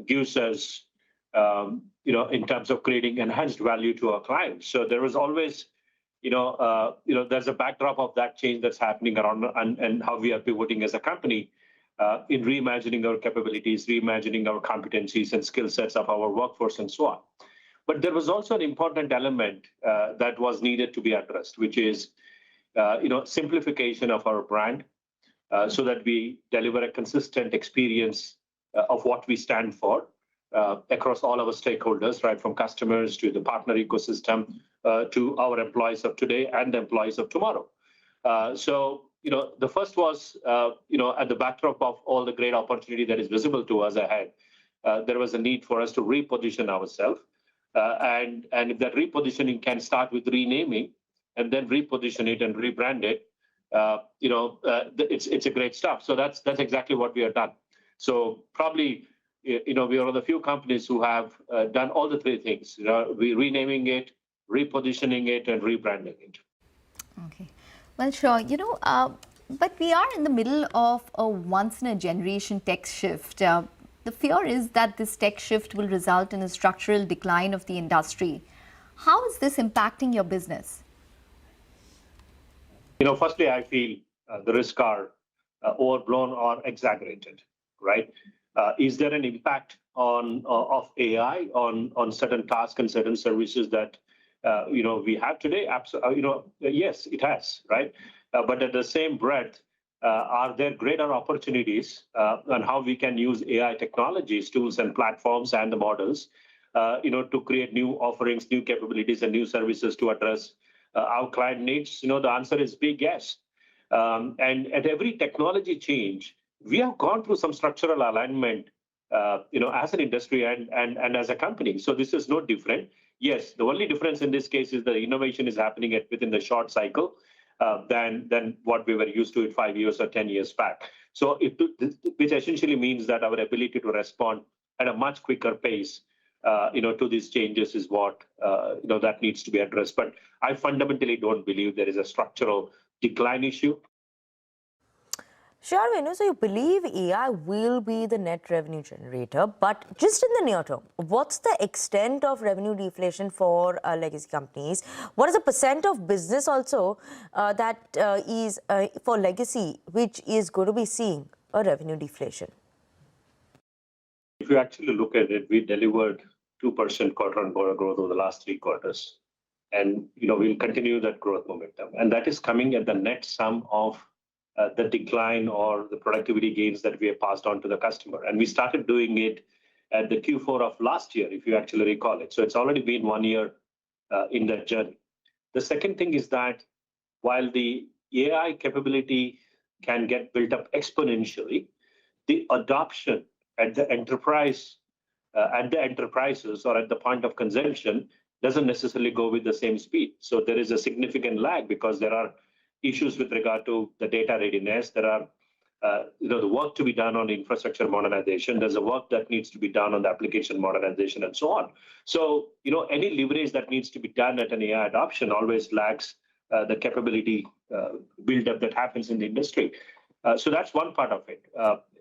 gives us, in terms of creating enhanced value to our clients. So there is always, there's a backdrop of that change that's happening around and how we are pivoting as a company. In reimagining our capabilities, reimagining our competencies and skill sets of our workforce and so on. But there was also an important element that was needed to be addressed, which is, simplification of our brand so that we deliver a consistent experience of what we stand for across all our stakeholders, right, from customers to the partner ecosystem to our employees of today and the employees of tomorrow. The first was, at the backdrop of all the great opportunity that is visible to us ahead, there was a need for us to reposition ourselves. And if that repositioning can start with renaming and then reposition it and rebrand it, it's a great stuff. So that's exactly what we have done. So probably, we are one of the few companies who have done all the three things. We're renaming it, repositioning it, and rebranding it. Okay. Well, sure. But we are in the middle of a once-in-a-generation tech shift. The fear is that this tech shift will result in a structural decline of the industry. How is this impacting your business? Firstly, I feel the risks are overblown or exaggerated, right? Is there an impact of AI on certain tasks and certain services that we have today? Yes, it has, right? But at the same breath, are there greater opportunities on how we can use AI technologies, tools and platforms and the models, to create new offerings, new capabilities and new services to address our client needs? The answer is big yes. And at every technology change, we have gone through some structural alignment, as an industry and as a company. So this is no different. Yes, the only difference in this case is the innovation is happening within the short cycle than what we were used to 5 years or 10 years back. So which essentially means that our ability to respond at a much quicker pace, to these changes is what, that needs to be addressed. But I fundamentally don't believe there is a structural decline issue. Sure, Venu. So you believe AI will be the net revenue generator, but just in the near term, what's the extent of revenue deflation for legacy companies? What is the percent of business also that is for legacy, which is going to be seeing a revenue deflation? If you actually look at it, we delivered 2% quarter-on-quarter growth over the last 3 quarters. And, we'll continue that growth momentum. And that is coming at the net sum of the decline or the productivity gains that we have passed on to the customer. And we started doing it at the Q4 of last year, if you actually recall it. So it's already been 1 year in that journey. The second thing is that while the AI capability can get built up exponentially, the adoption at the enterprises or at the point of consumption doesn't necessarily go with the same speed. So there is a significant lag because there are issues with regard to the data readiness. There are, the work to be done on infrastructure modernization. There's a work that needs to be done on the application modernization and so on. So, any leverage that needs to be done at an AI adoption always lags the capability build-up that happens in the industry. So that's one part of it.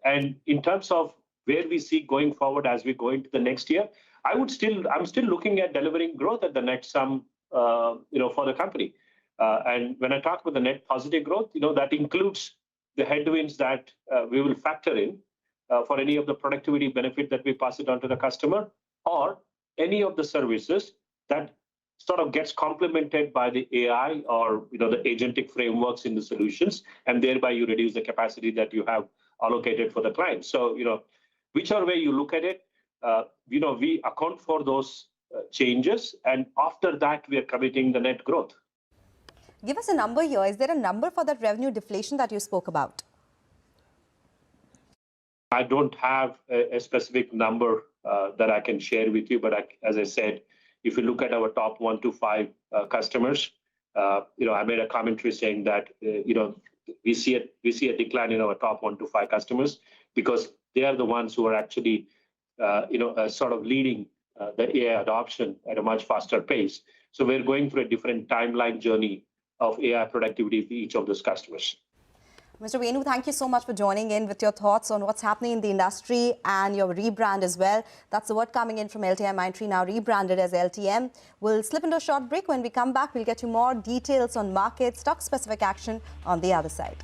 And in terms of where we see going forward as we go into the next year, I'm still looking at delivering growth at the net sum, for the company. And when I talk about the net positive growth, that includes the headwinds that we will factor in for any of the productivity benefit that we pass it on to the customer, or any of the services that sort of gets complemented by the AI or the agentic frameworks in the solutions, and thereby you reduce the capacity that you have allocated for the client. So whichever way you look at it, we account for those changes, and after that, we are committing the net growth. Give us a number here. Is there a number for that revenue deflation that you spoke about? I don't have a specific number that I can share with you, but as I said, if you look at our top 1 to 5 customers, I made a commentary saying that we see a decline in our top 1 to 5 customers because they are the ones who are actually sort of leading the AI adoption at a much faster pace. So we're going through a different timeline journey of AI productivity for each of those customers. Mr. Venu, thank you so much for joining in with your thoughts on what's happening in the industry and your rebrand as well. That's the word coming in from LTI Mindtree, now rebranded as LTM. We'll slip into a short break. When we come back, we'll get you more details on market, stock-specific action on the other side.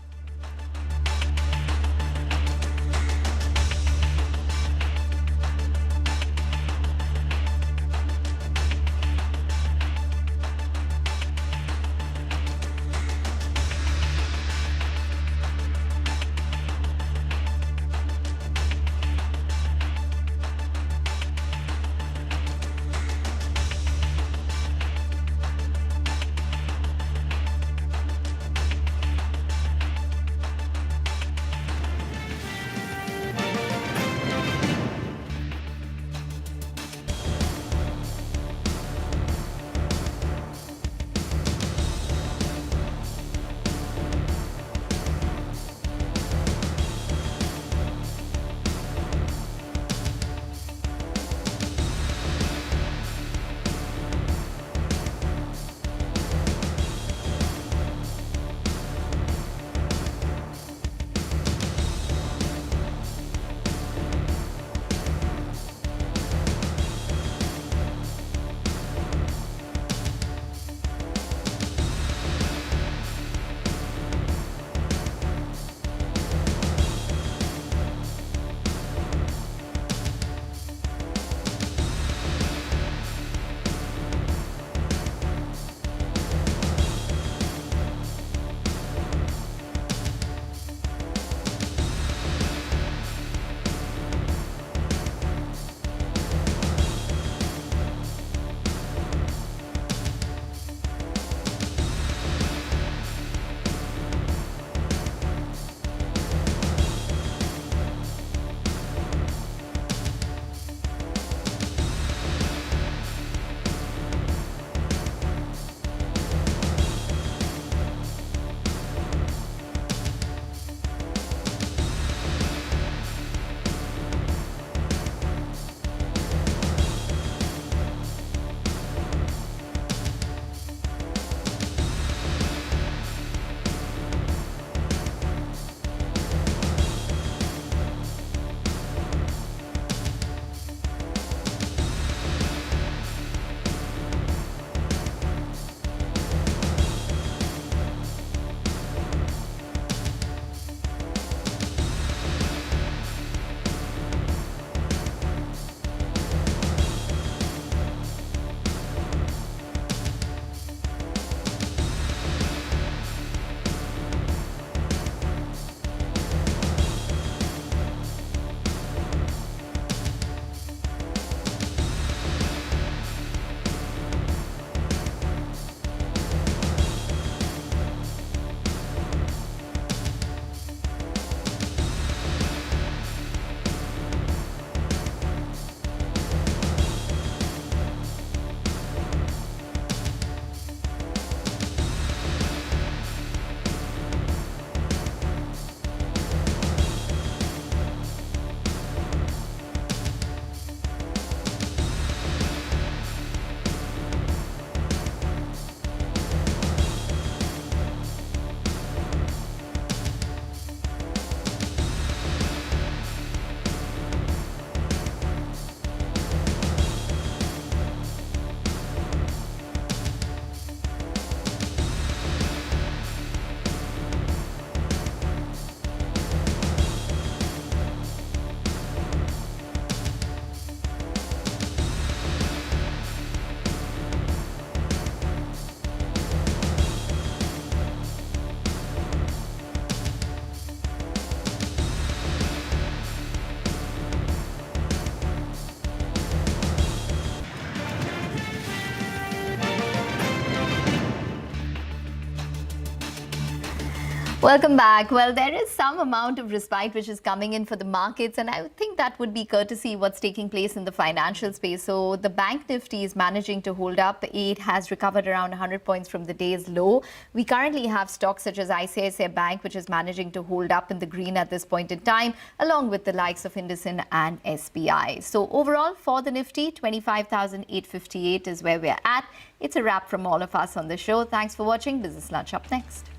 Welcome back. Well, there is some amount of respite which is coming in for the markets, and I think that would be courtesy what's taking place in the financial space. So the bank Nifty is managing to hold up. It has recovered around 100 points from the day's low. We currently have stocks such as ICICI Bank, which is managing to hold up in the green at this point in time, along with the likes of Indices and SBI. So overall for the Nifty, 25,858 is where we're at. It's a wrap from all of us on the show. Thanks for watching. Business Lunch up next.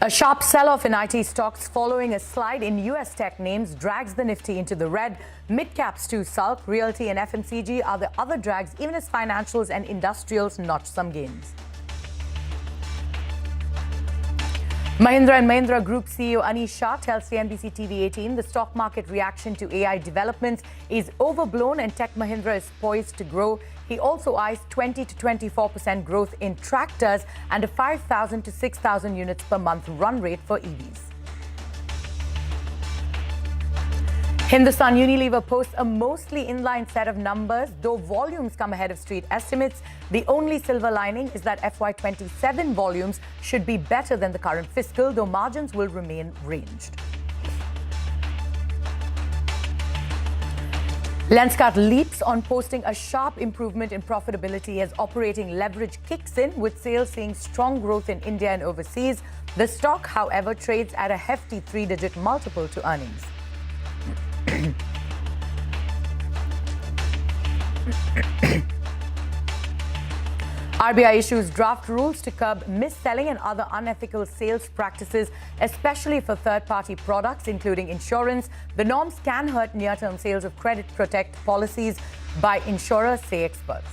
A sharp sell-off in IT stocks following a slide in US tech names drags the Nifty into the red. Mid-caps too sulk. Realty and FMCG are the other drags, even as financials and industrials notch some gains. Mahindra and Mahindra Group CEO Anish Shah tells CNBC TV 18 the stock market reaction to AI developments is overblown and Tech Mahindra is poised to grow. He also eyes 20 to 24% growth in tractors and a 5,000 to 6,000 units per month run rate for EVs. Hindustan Unilever posts a mostly inline set of numbers, though volumes come ahead of street estimates. The only silver lining is that FY27 volumes should be better than the current fiscal, though margins will remain ranged. Lenskart leaps on posting a sharp improvement in profitability as operating leverage kicks in, with sales seeing strong growth in India and overseas. The stock, however, trades at a hefty 3-digit multiple to earnings. RBI issues draft rules to curb mis-selling and other unethical sales practices, especially for third-party products, including insurance. The norms can hurt near-term sales of credit protect policies by insurers, say experts.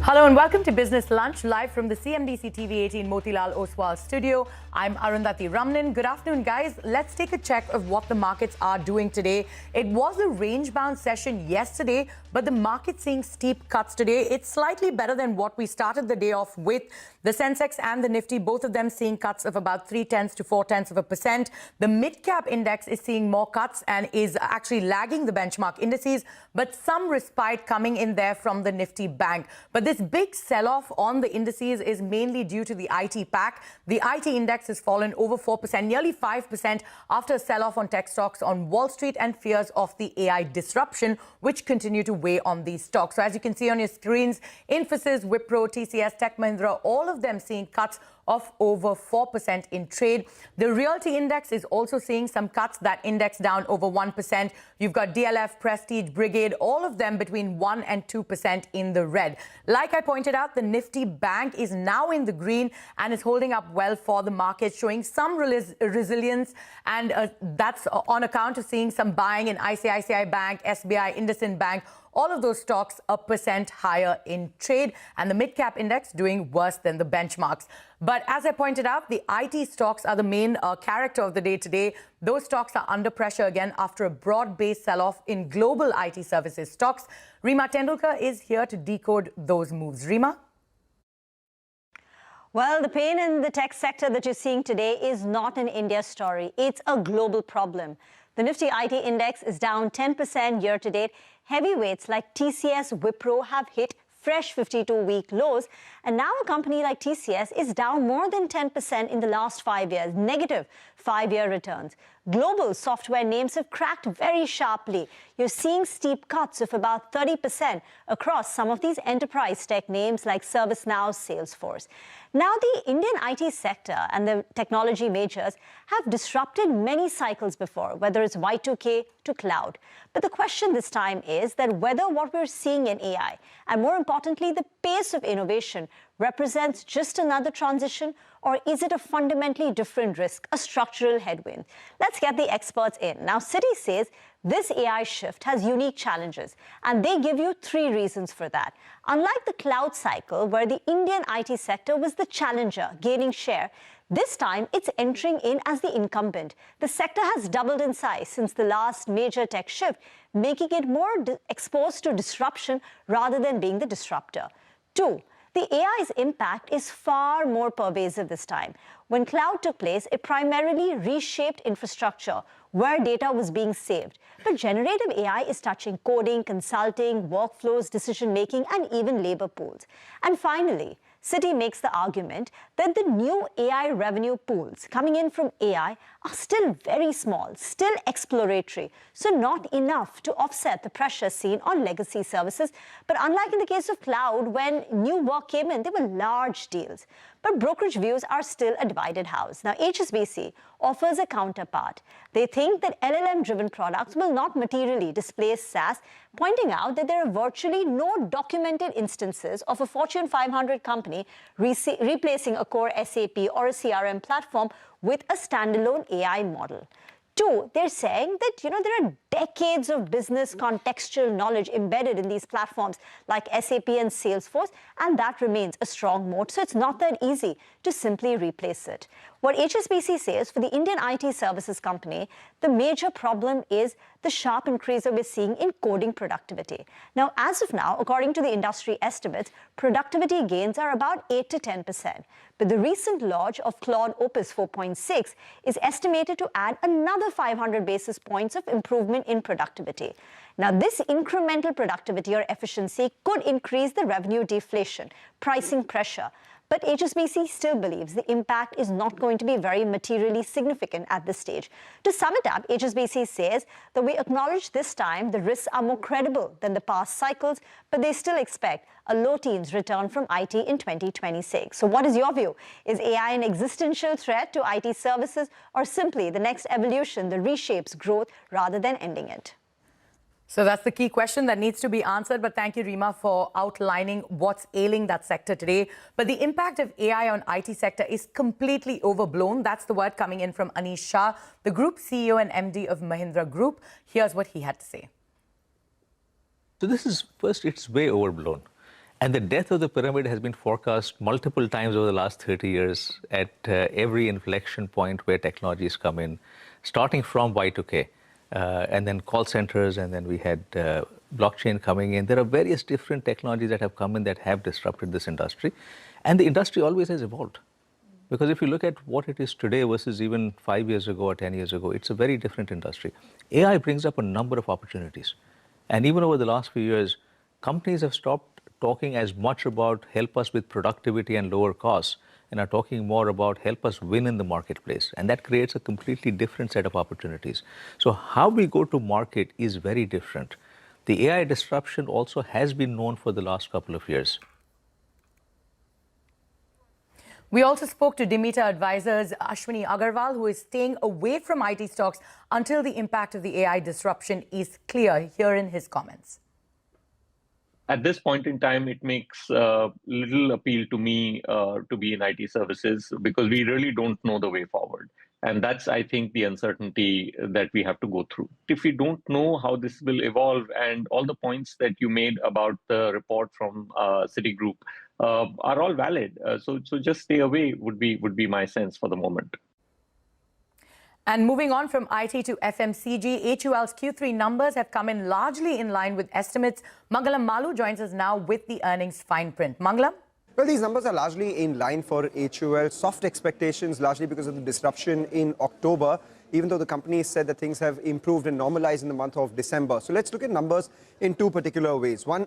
Hello and welcome to Business Lunch, live from the CNBC TV 18 Motilal Oswal studio. I'm Arundhati Ramnan. Good afternoon, guys. Let's take a check of what the markets are doing today. It was a range-bound session yesterday, but the market's seeing steep cuts today. It's slightly better than what we started the day off with. The Sensex and the Nifty, both of them seeing cuts of about 0.3 to 0.4%. The mid-cap index is seeing more cuts and is actually lagging the benchmark indices, but some respite coming in there from the Nifty Bank. But this big sell-off on the indices is mainly due to the IT pack. The IT index has fallen over 4%, nearly 5% after a sell-off on tech stocks on Wall Street and fears of the AI disruption, which continue to weigh on these stocks. So as you can see on your screens, Infosys, Wipro, TCS, Tech Mahindra, all of them seeing cuts of over 4% in trade. The realty index is also seeing some cuts, that index down over 1%. You've got DLF, Prestige, Brigade, all of them between 1 and 2% in the red. Like I pointed out, the Nifty Bank is now in the green and is holding up well for the market, showing some resilience, and that's on account of seeing some buying in ICICI Bank, SBI, IndusInd Bank. All of those stocks 1% higher in trade, and the mid-cap index doing worse than the benchmarks. But as I pointed out, the IT stocks are the main character of the day today. Those stocks are under pressure again after a broad-based sell-off in global IT services stocks. Rima Tendulkar is here to decode those moves. Rima? Well, the pain in the tech sector that you're seeing today is not an India story. It's a global problem. The Nifty IT index is down 10% year-to-date. Heavyweights like TCS, Wipro have hit fresh 52-week lows. And now a company like TCS is down more than 10% in the last 5 years, negative 5-year returns. Global software names have cracked very sharply. You're seeing steep cuts of about 30% across some of these enterprise tech names like ServiceNow, Salesforce. Now, the Indian IT sector and the technology majors have disrupted many cycles before, whether it's Y2K to cloud. But the question this time is that whether what we're seeing in AI, and more importantly, the pace of innovation, represents just another transition, or is it a fundamentally different risk, a structural headwind? Let's get the experts in. Now, Citi says this AI shift has unique challenges, and they give you 3 reasons for that. Unlike the cloud cycle, where the Indian IT sector was the challenger, gaining share, this time it's entering in as the incumbent. The sector has doubled in size since the last major tech shift, making it more exposed to disruption rather than being the disruptor. 2, the AI's impact is far more pervasive this time. When cloud took place, it primarily reshaped infrastructure where data was being saved. But generative AI is touching coding, consulting, workflows, decision-making, and even labor pools. And finally, Citi makes the argument that the new AI revenue pools coming in from AI are still very small, still exploratory, so not enough to offset the pressure seen on legacy services. But unlike in the case of cloud, when new work came in, they were large deals. But brokerage views are still a divided house. Now, HSBC offers a counterpart. They think that LLM-driven products will not materially displace SaaS, pointing out that there are virtually no documented instances of a Fortune 500 company replacing a core SAP or a CRM platform with a standalone AI model. 2, they're saying that, there are decades of business contextual knowledge embedded in these platforms like SAP and Salesforce, and that remains a strong moat, so it's not that easy to simply replace it. What HSBC says for the Indian IT services company, the major problem is the sharp increase that we're seeing in coding productivity. Now, as of now, according to the industry estimates, productivity gains are about 8 to 10%. But the recent launch of Claude Opus 4.6 is estimated to add another 500 basis points of improvement in productivity. Now, this incremental productivity or efficiency could increase the revenue deflation, pricing pressure. But HSBC still believes the impact is not going to be very materially significant at this stage. To sum it up, HSBC says that we acknowledge this time the risks are more credible than the past cycles, but they still expect a low teens return from IT in 2026. So what is your view? Is AI an existential threat to IT services, or simply the next evolution that reshapes growth rather than ending it? So that's the key question that needs to be answered. But thank you, Rima, for outlining what's ailing that sector today. But the impact of AI on IT sector is completely overblown. That's the word coming in from Anish Shah, the Group CEO and MD of Mahindra Group. Here's what he had to say. So this is, first, it's way overblown. And the death of the pyramid has been forecast multiple times over the last 30 years at every inflection point where technologies come in, starting from Y2K. And then call centers, and then we had blockchain coming in. There are various different technologies that have come in that have disrupted this industry. And the industry always has evolved. Because if you look at what it is today versus even 5 years ago or 10 years ago, it's a very different industry. AI brings up a number of opportunities. And even over the last few years, companies have stopped talking as much about help us with productivity and lower costs, and are talking more about help us win in the marketplace. And that creates a completely different set of opportunities. So how we go to market is very different. The AI disruption also has been known for the last couple of years. We also spoke to Demeter Advisors' Ashwini Agarwal, who is staying away from IT stocks until the impact of the AI disruption is clear. Here in his comments. At this point in time, it makes little appeal to me to be in IT services, because we really don't know the way forward. And that's, I think, the uncertainty that we have to go through. If we don't know how this will evolve, and all the points that you made about the report from Citigroup are all valid. So just stay away would be my sense for the moment. And moving on from IT to FMCG, HUL's Q3 numbers have come in largely in line with estimates. Mangalam Malu joins us now with the earnings fine print. Mangalam? Well, these numbers are largely in line for HUL. Soft expectations, largely because of the disruption in October, even though the company said that things have improved and normalized in the month of December. So let's look at numbers in two particular ways. One,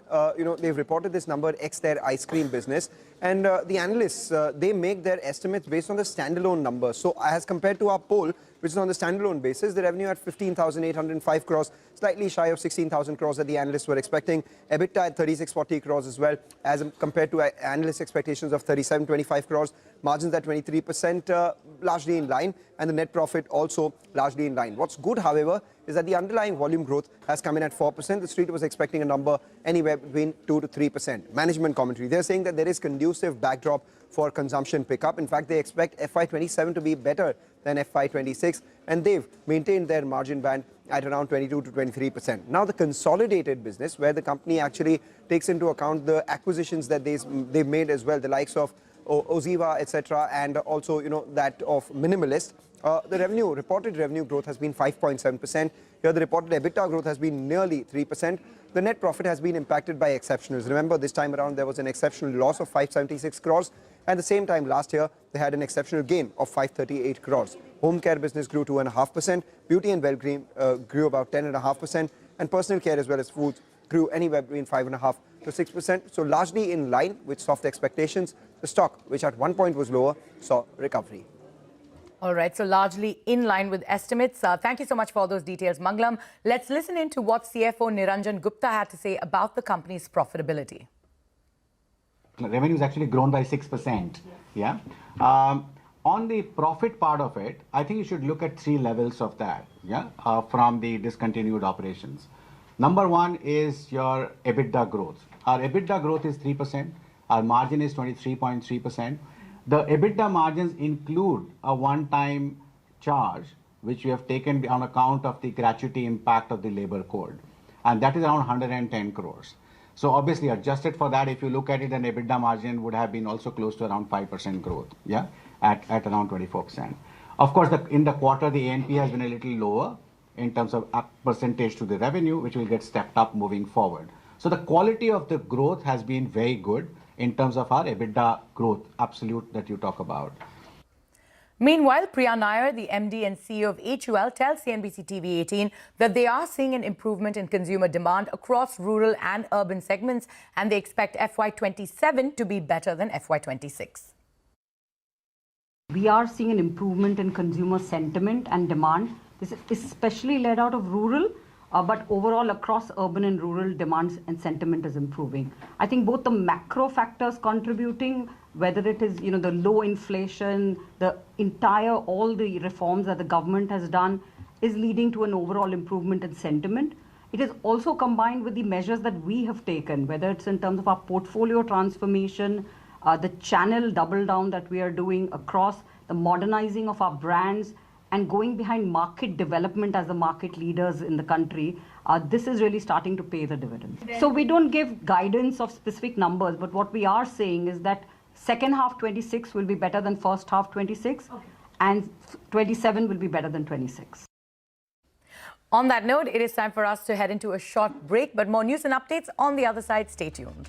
they've reported this number X their ice cream business, and the analysts, they make their estimates based on the standalone numbers. So as compared to our poll, which is on the standalone basis, the revenue at 15,805 crores, slightly shy of 16,000 crores that the analysts were expecting. EBITDA at 3640 crores as well, as compared to analyst expectations of 3725 crores. Margins at 23%, largely in line, and the net profit also largely in line. What's good, however, is that the underlying volume growth has come in at 4%. The street was expecting a number anywhere between 2 to 3%. Management commentary, they're saying that there is conducive backdrop for consumption pickup. In fact, they expect FY27 to be better than FY26, and they've maintained their margin band at around 22 to 23%. Now, the consolidated business, where the company actually takes into account the acquisitions that they've made as well, the likes of Oziva, etc., and also that of Minimalist. The reported revenue growth has been 5.7%. Here, the reported EBITDA growth has been nearly 3%. The net profit has been impacted by exceptionals. Remember, this time around, there was an exceptional loss of 576 crores. At the same time, last year, they had an exceptional gain of 538 crores. Home care business grew 2.5%. Beauty and well-being grew about 10.5%. And personal care as well as foods grew anywhere between 5.5% to 6%. So largely in line with soft expectations. The stock, which at one point was lower, saw recovery. All right, so largely in line with estimates. Thank you so much for all those details, Mangalam. Let's listen in to what CFO Niranjan Gupta had to say about the company's profitability. Revenue has actually grown by 6%. Yeah. On the profit part of it, I think you should look at three levels of that. Yeah. From the discontinued operations. Number one is your EBITDA growth. Our EBITDA growth is 3%. Our margin is 23.3%. The EBITDA margins include a one-time charge, which we have taken on account of the gratuity impact of the labor code. And that is around 110 crores. So obviously adjusted for that, if you look at it, an EBITDA margin would have been also close to around 5% growth, yeah, at around 24%. Of course, in the quarter, the A&P has been a little lower in terms of percentage to the revenue, which will get stepped up moving forward. So the quality of the growth has been very good in terms of our EBITDA growth, absolute, that you talk about. Meanwhile, Priya Nair, the MD and CEO of HUL, tells CNBC TV 18 that they are seeing an improvement in consumer demand across rural and urban segments, and they expect FY27 to be better than FY26. We are seeing an improvement in consumer sentiment and demand. This is especially led out of rural, but overall across urban and rural, demand and sentiment is improving. I think both the macro factors contributing, whether it is the low inflation, all the reforms that the government has done, is leading to an overall improvement in sentiment. It is also combined with the measures that we have taken, whether it's in terms of our portfolio transformation, the channel double down that we are doing across, the modernizing of our brands, and going behind market development as the market leaders in the country. This is really starting to pay the dividends. So we don't give guidance of specific numbers, but what we are saying is that second half 26 will be better than first half 26, and 27 will be better than 26. On that note, it is time for us to head into a short break, but more news and updates on the other side. Stay tuned.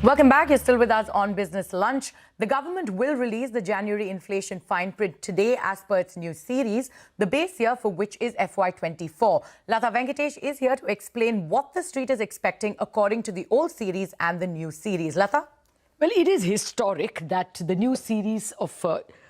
Welcome back. You're still with us on Business Lunch. The government will release the January inflation fine print today as per its new series, the base year for which is FY24. Lata Venkatesh is here to explain what the street is expecting according to the old series and the new series. Lata? Well, it is historic that the new series of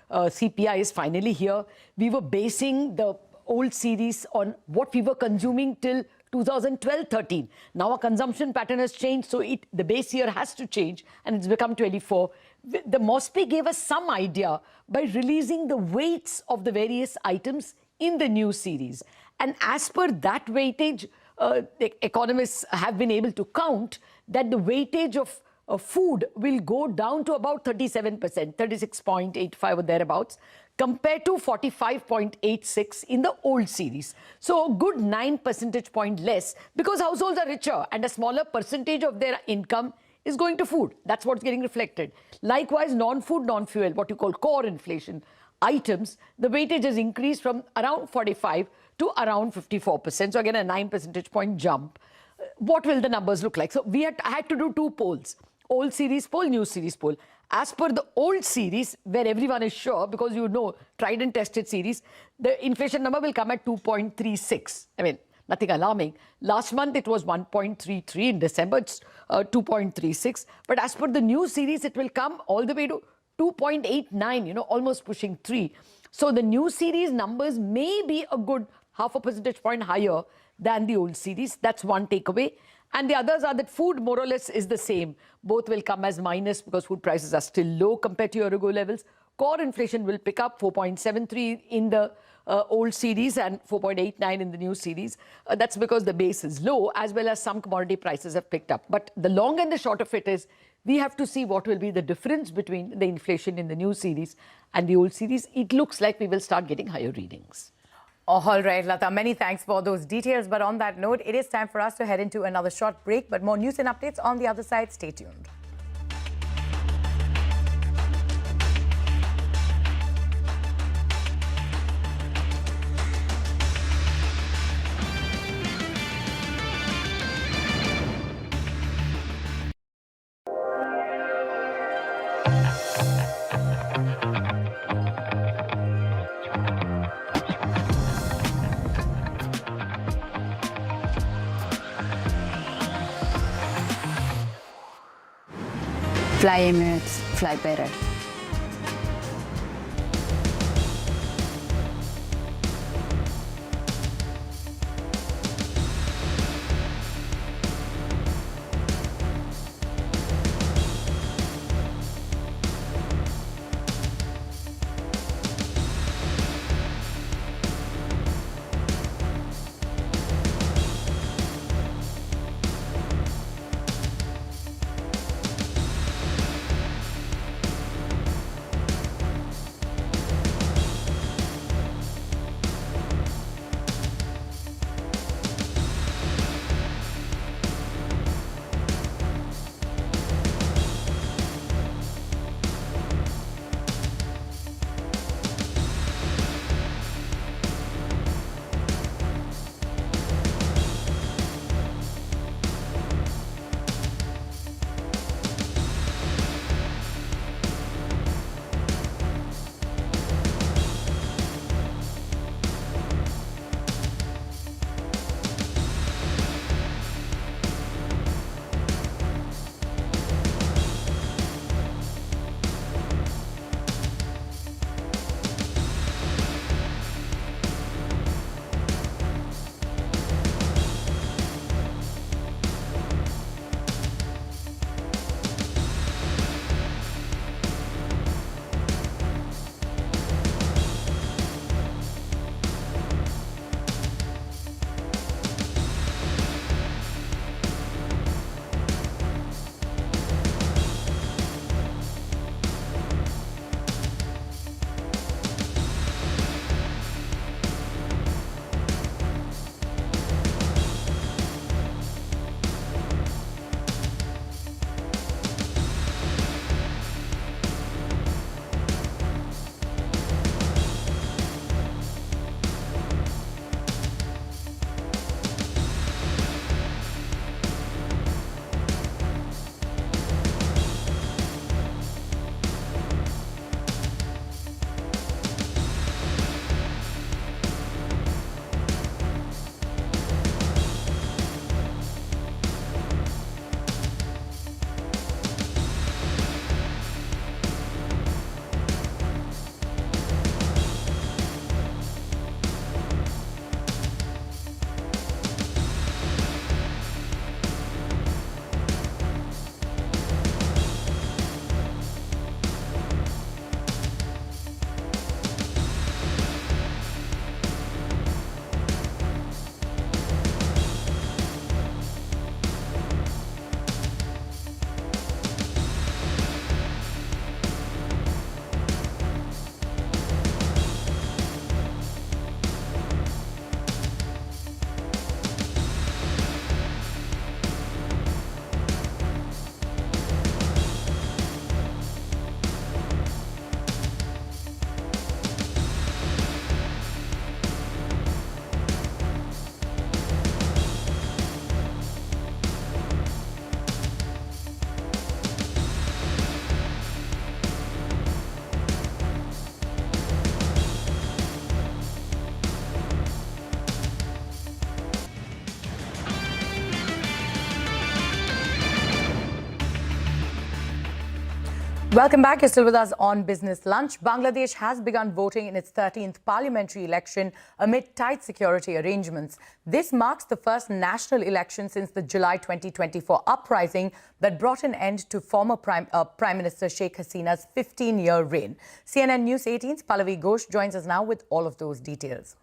CPI is finally here. We were basing the old series on what we were consuming till 2012-13. Now our consumption pattern has changed, so the base year has to change, and it's become 24. The MOSPI gave us some idea by releasing the weights of the various items in the new series. And as per that weightage, the economists have been able to count that the weightage of food will go down to about 37%, 36.85 or thereabouts, compared to 45.86 in the old series. So a good 9 percentage point less, because households are richer and a smaller percentage of their income is going to food. That's what's getting reflected. Likewise, non-food, non-fuel, what you call core inflation items, the weightage has increased from around 45 to around 54%. So again, a 9 percentage point jump. What will the numbers look like? So I had to do 2 polls. Old series poll, new series poll. As per the old series, where everyone is sure, because you know, tried and tested series, the inflation number will come at 2.36. I mean, nothing alarming. Last month, it was 1.33. In December, it's 2.36. But as per the new series, it will come all the way to 2.89, you know, almost pushing 3. So the new series numbers may be a good 0.5 percentage point higher than the old series. That's one takeaway. And the others are that food more or less is the same. Both will come as minus because food prices are still low compared to year ago levels. Core inflation will pick up 4.73 in the old series and 4.89 in the new series. That's because the base is low, as well as some commodity prices have picked up. But the long and the short of it is, we have to see what will be the difference between the inflation in the new series and the old series. It looks like we will start getting higher readings. All right, Lata, many thanks for those details. But on that note, it is time for us to head into another short break. But more news and updates on the other side. Stay tuned. Fly Emirates, fly better. Welcome back. You're still with us on Business Lunch. Bangladesh has begun voting in its 13th parliamentary election amid tight security arrangements. This marks the first national election since the July 2024 uprising that brought an end to former Prime Minister Sheikh Hasina's 15-year reign. CNN News 18's Pallavi Ghosh joins us now with all of those details.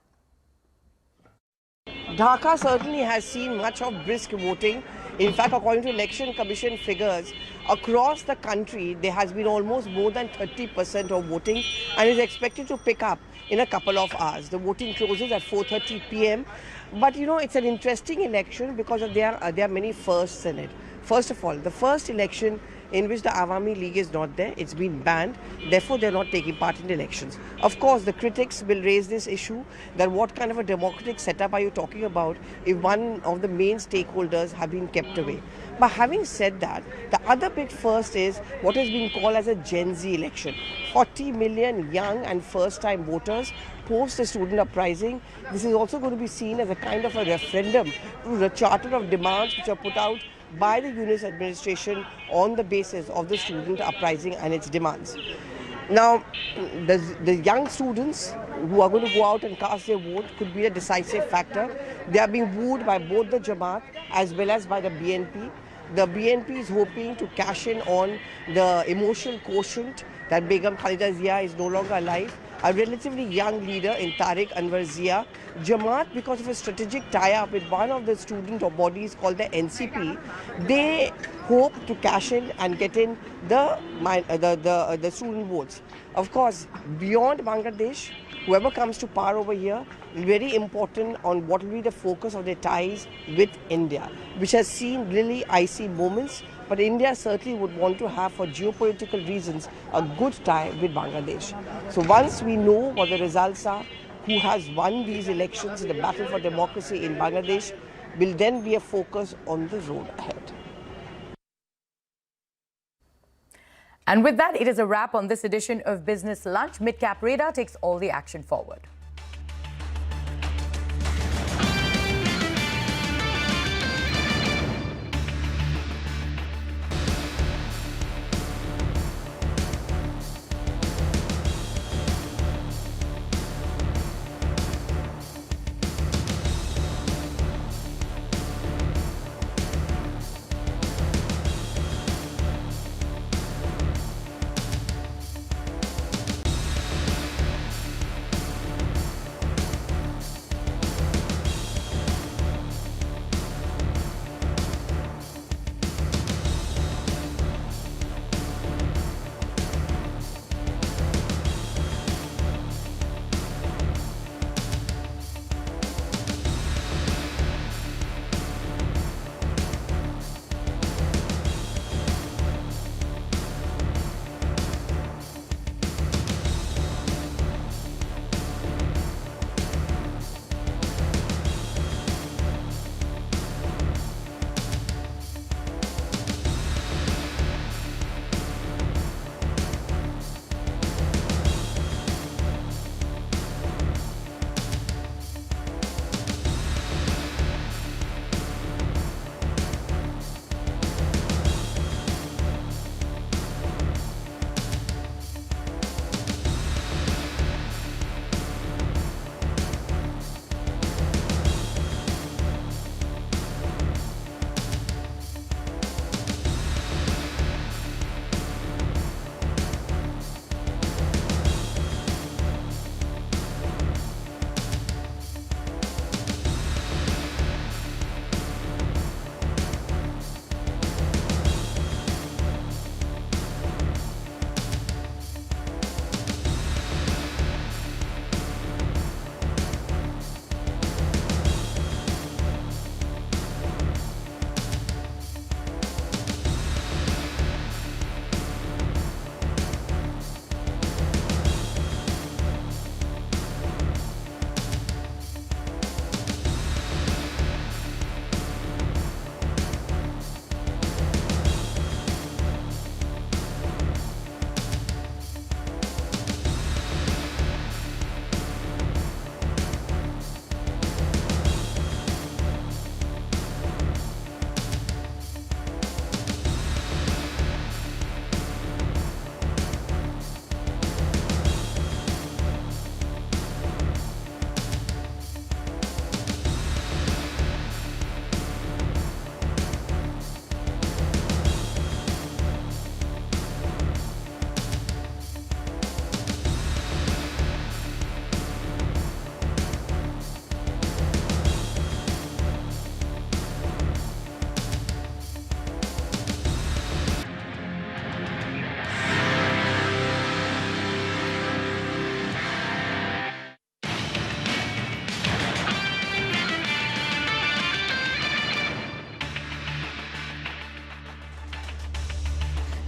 Dhaka certainly has seen much of brisk voting. In fact, according to Election Commission figures, across the country, there has been almost more than 30% of voting and is expected to pick up in a couple of hours. The voting closes at 4:30 p.m. But, you know, it's an interesting election because there are many firsts in it. First of all, the first election in which the Awami League is not there, it's been banned, therefore they're not taking part in the elections. Of course, the critics will raise this issue that what kind of a democratic setup are you talking about if one of the main stakeholders have been kept away. But having said that, the other big first is what has been called as a Gen Z election. 40 million young and first-time voters post the student uprising. This is also going to be seen as a kind of a referendum to the charter of demands which are put out by the Yunus administration on the basis of the student uprising and its demands. Now, the young students who are going to go out and cast their vote could be a decisive factor. They are being wooed by both the Jamaat as well as by the BNP. The BNP is hoping to cash in on the emotional quotient that Begum Khalida Zia is no longer alive. A relatively young leader in Tariq Anwar Zia. Jamaat, because of a strategic tie-up with one of the student bodies called the NCP, they hope to cash in and get in the student votes. Of course, beyond Bangladesh, whoever comes to power over here, very important on what will be the focus of their ties with India, which has seen really icy moments. But India certainly would want to have, for geopolitical reasons, a good tie with Bangladesh. So once we know what the results are, who has won these elections in the battle for democracy in Bangladesh, will then be a focus on the road ahead. And with that, it is a wrap on this edition of Business Lunch. Midcap Radar takes all the action forward.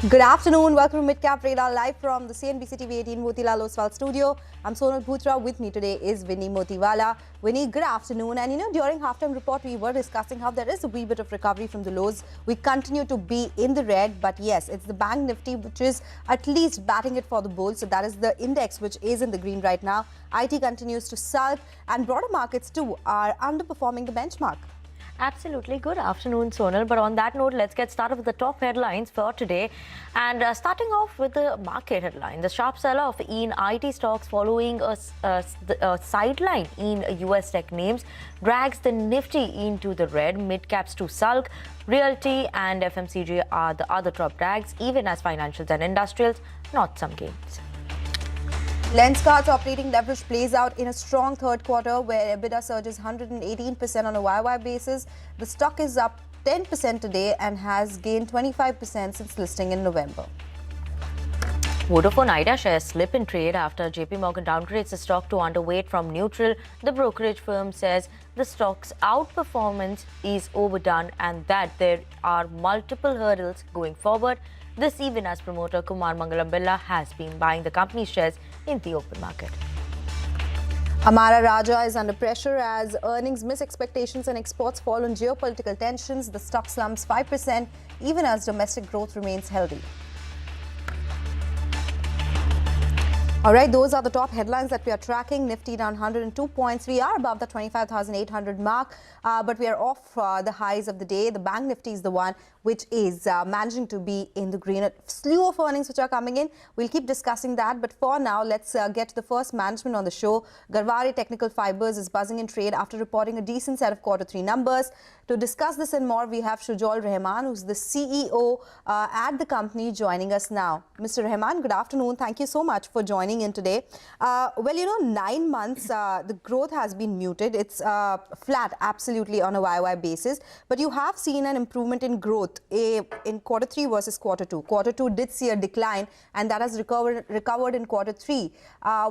Good afternoon. Welcome to Midcap Radar live from the CNBC TV 18 Motilal Oswal studio. I'm Sonal Bhutra. With me today is Vinny Motiwala. Vinny, good afternoon. And during halftime report, we were discussing how there is a wee bit of recovery from the lows. We continue to be in the red, but yes, it's the Bank Nifty which is at least batting it for the bulls. So that is the index which is in the green right now. IT continues to sulk, and broader markets too are underperforming the benchmark. Absolutely. Good afternoon, Sonal. But on that note, let's get started with the top headlines for today. And starting off with the market headline, the sharp sell-off in IT stocks following a sideline in US tech names drags the Nifty into the red, mid-caps to sulk. Realty and FMCG are the other top drags, even as financials and industrials not some gains. Lenskart's operating leverage plays out in a strong third quarter where EBITDA surges 118% on a YY basis. The stock is up 10% today and has gained 25% since listing in November. Vodafone Idea shares slip in trade after JP Morgan downgrades the stock to underweight from neutral. The brokerage firm says the stock's outperformance is overdone and that there are multiple hurdles going forward. This even as promoter Kumar Mangalam Birla has been buying the company's shares in the open market. Amara Raja is under pressure as earnings miss expectations and exports fall on geopolitical tensions. The stock slumps 5% even as domestic growth remains healthy. All right, those are the top headlines that we are tracking. Nifty down 102 points. We are above the 25,800 mark, but we are off the highs of the day. The Bank Nifty is the one which is managing to be in the green. A slew of earnings which are coming in. We'll keep discussing that. But for now, let's get to the first management on the show. Garware Technical Fibers is buzzing in trade after reporting a decent set of Q3 numbers. To discuss this and more, we have Shujol Rahman, who's the CEO at the company, joining us now. Mr. Rahman, good afternoon. Thank you so much for joining in today. 9 months, the growth has been muted. It's flat, absolutely, on a YY basis. But you have seen an improvement in growth in Q3 versus Q2. Q2 did see a decline, and that has recovered in Q3.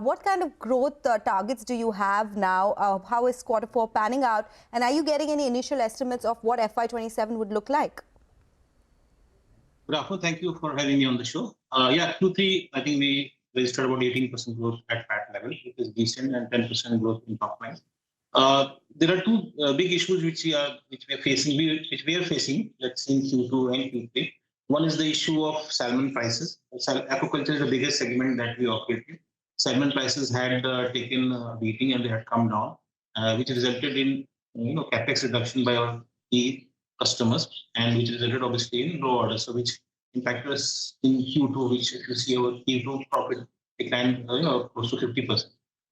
What kind of growth targets do you have now? How is Q4 panning out? And are you getting any initial estimates of what FY27 would look like? Good afternoon. Thank you for having me on the show. Q3, I think we registered about 18% growth at PAT level, which is decent, and 10% growth in top line. There are two big issues which we are facing. Let's see in Q2 and Q3. One is the issue of salmon prices. Aquaculture is the biggest segment that we operate in. Salmon prices had taken a beating and they had come down, which resulted in capex reduction by our key customers, and which resulted obviously in low orders, so which impacted us in Q2, which if you see our Q2 profit declined close to 50%.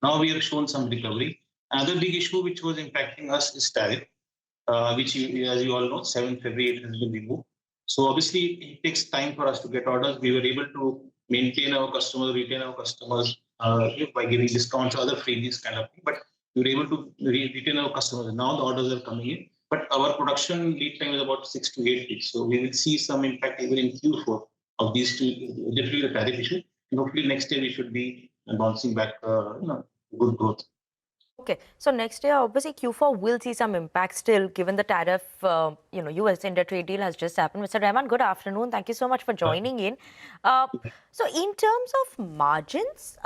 Now we have shown some recovery. Another big issue which was impacting us is tariff, which as you all know, 7th February it has been removed. So obviously it takes time for us to get orders. We were able to maintain our customers, retain our customers by giving discounts or other freebies kind of thing, but we were able to retain our customers. Now the orders are coming in, but our production lead time is about 6 to 8 weeks. So we will see some impact even in Q4 of these two, definitely the tariff issue. And hopefully next year we should be bouncing back good growth. Okay, so next year, obviously Q4 will see some impact still, given the tariff, US-India trade deal has just happened. Mr. Rahman, good afternoon. Thank you so much for joining in. So in terms of margins,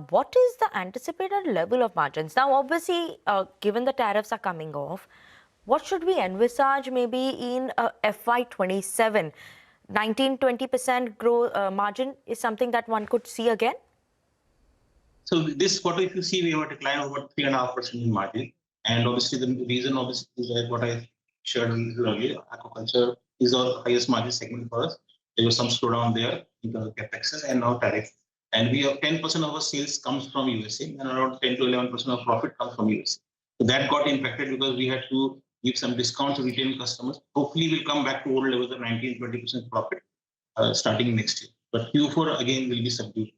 what is the anticipated level of margins? Now, obviously, given the tariffs are coming off, what should we envisage maybe in FY27? 19-20% growth margin is something that one could see again? So this quarter, if you see, we have a decline of about 3.5% in margin. And obviously the reason is that what I shared earlier, aquaculture is our highest margin segment for us. There was some slowdown there in terms of capex and now tariff. And we have 10% of our sales comes from USA and around 10 to 11% of profit comes from USA. So that got impacted because we had to give some discounts to retail customers. Hopefully we'll come back to old levels of 19-20% profit starting next year. But Q4 again will be subdued.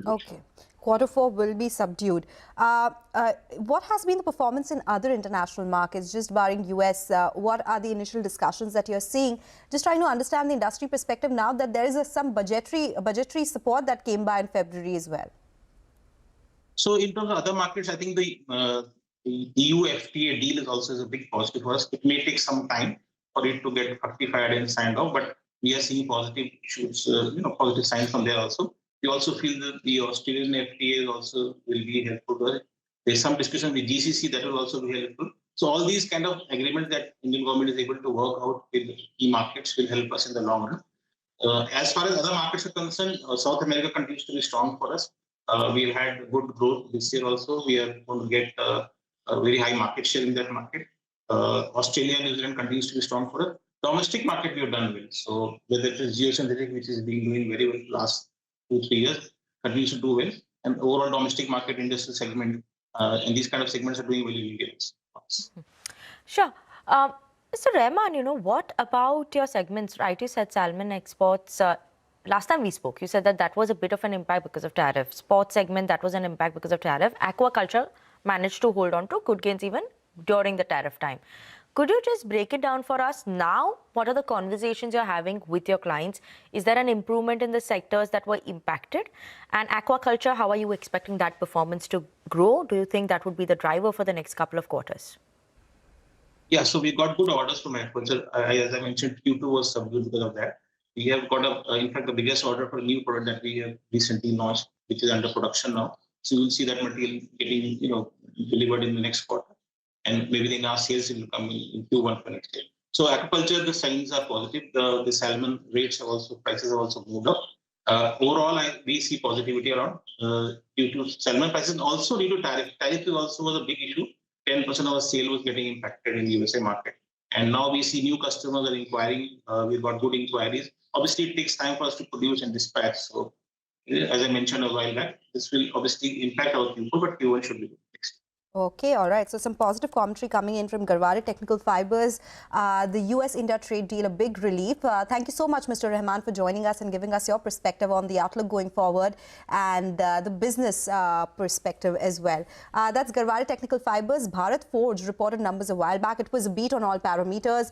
Okay. Q4 will be subdued. What has been the performance in other international markets, just barring US? What are the initial discussions that you're seeing? Just trying to understand the industry perspective now that there is some budgetary support that came by in February as well. So in terms of other markets, I think the EU FTA deal is also a big positive for us. It may take some time for it to get ratified and signed off, but we are seeing positive shoots, positive signs from there also. We also feel that the Australian FTA also will be helpful. There's some discussion with GCC that will also be helpful. So all these kind of agreements that Indian government is able to work out with key markets will help us in the long run. As far as other markets are concerned, South America continues to be strong for us. We've had good growth this year also. We are going to get a very high market share in that market. Australia and New Zealand continues to be strong for us. Domestic market we have done well. So whether it is geosynthetic, which is being doing very well last 2-3 years, continues to do well. And overall domestic market industrial segment and these kind of segments are doing well in India. Sure. Mr. Rahman, what about your segments, right? You said salmon exports. Last time we spoke, you said that was a bit of an impact because of tariff. Sports segment, that was an impact because of tariff. Aquaculture managed to hold on to good gains even during the tariff time. Could you just break it down for us now? What are the conversations you're having with your clients? Is there an improvement in the sectors that were impacted? And aquaculture, how are you expecting that performance to grow? Do you think that would be the driver for the next couple of quarters? Yeah, so we got good orders from aquaculture. As I mentioned, Q2 was subdued because of that. We have got, in fact, the biggest order for a new product that we have recently launched, which is under production now. So you will see that material getting, delivered in the next quarter. And maybe in our sales will come in Q1 for next year. So aquaculture, the signs are positive. The salmon rates have also, prices have also moved up. Overall, we see positivity around due to salmon prices and also due to tariff. Tariff also was a big issue. 10% of our sale was getting impacted in the USA market. And now we see new customers are inquiring. We've got good inquiries. Obviously, it takes time for us to produce and dispatch. So as I mentioned a while back, this will obviously impact our Q4, but Q1 should be good. Okay, all right. So some positive commentary coming in from Garwade Technical Fibers. The US-India trade deal, a big relief. Thank you so much, Mr. Rahman, for joining us and giving us your perspective on the outlook going forward and the business perspective as well. That's Garwade Technical Fibers. Bharat Forge reported numbers a while back. It was a beat on all parameters.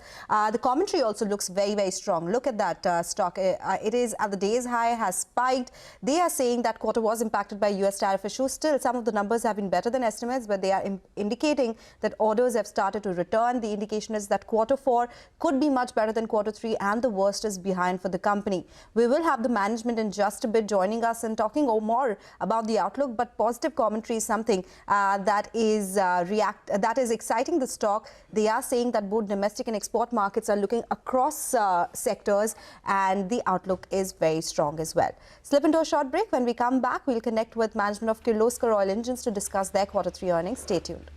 The commentary also looks very, very strong. Look at that stock. It is at the day's high, has spiked. They are saying that quarter was impacted by US tariff issues. Still, some of the numbers have been better than estimates, but they are indicating that orders have started to return. The indication is that quarter 4 could be much better than quarter 3 and the worst is behind for the company. We will have the management in just a bit joining us and talking more about the outlook, but positive commentary is something that is exciting the stock. They are saying that both domestic and export markets are looking across sectors and the outlook is very strong as well. Slip into a short break. When we come back, we'll connect with management of Kirloskar Oil Engines to discuss their quarter 3 earnings. Stay tuned.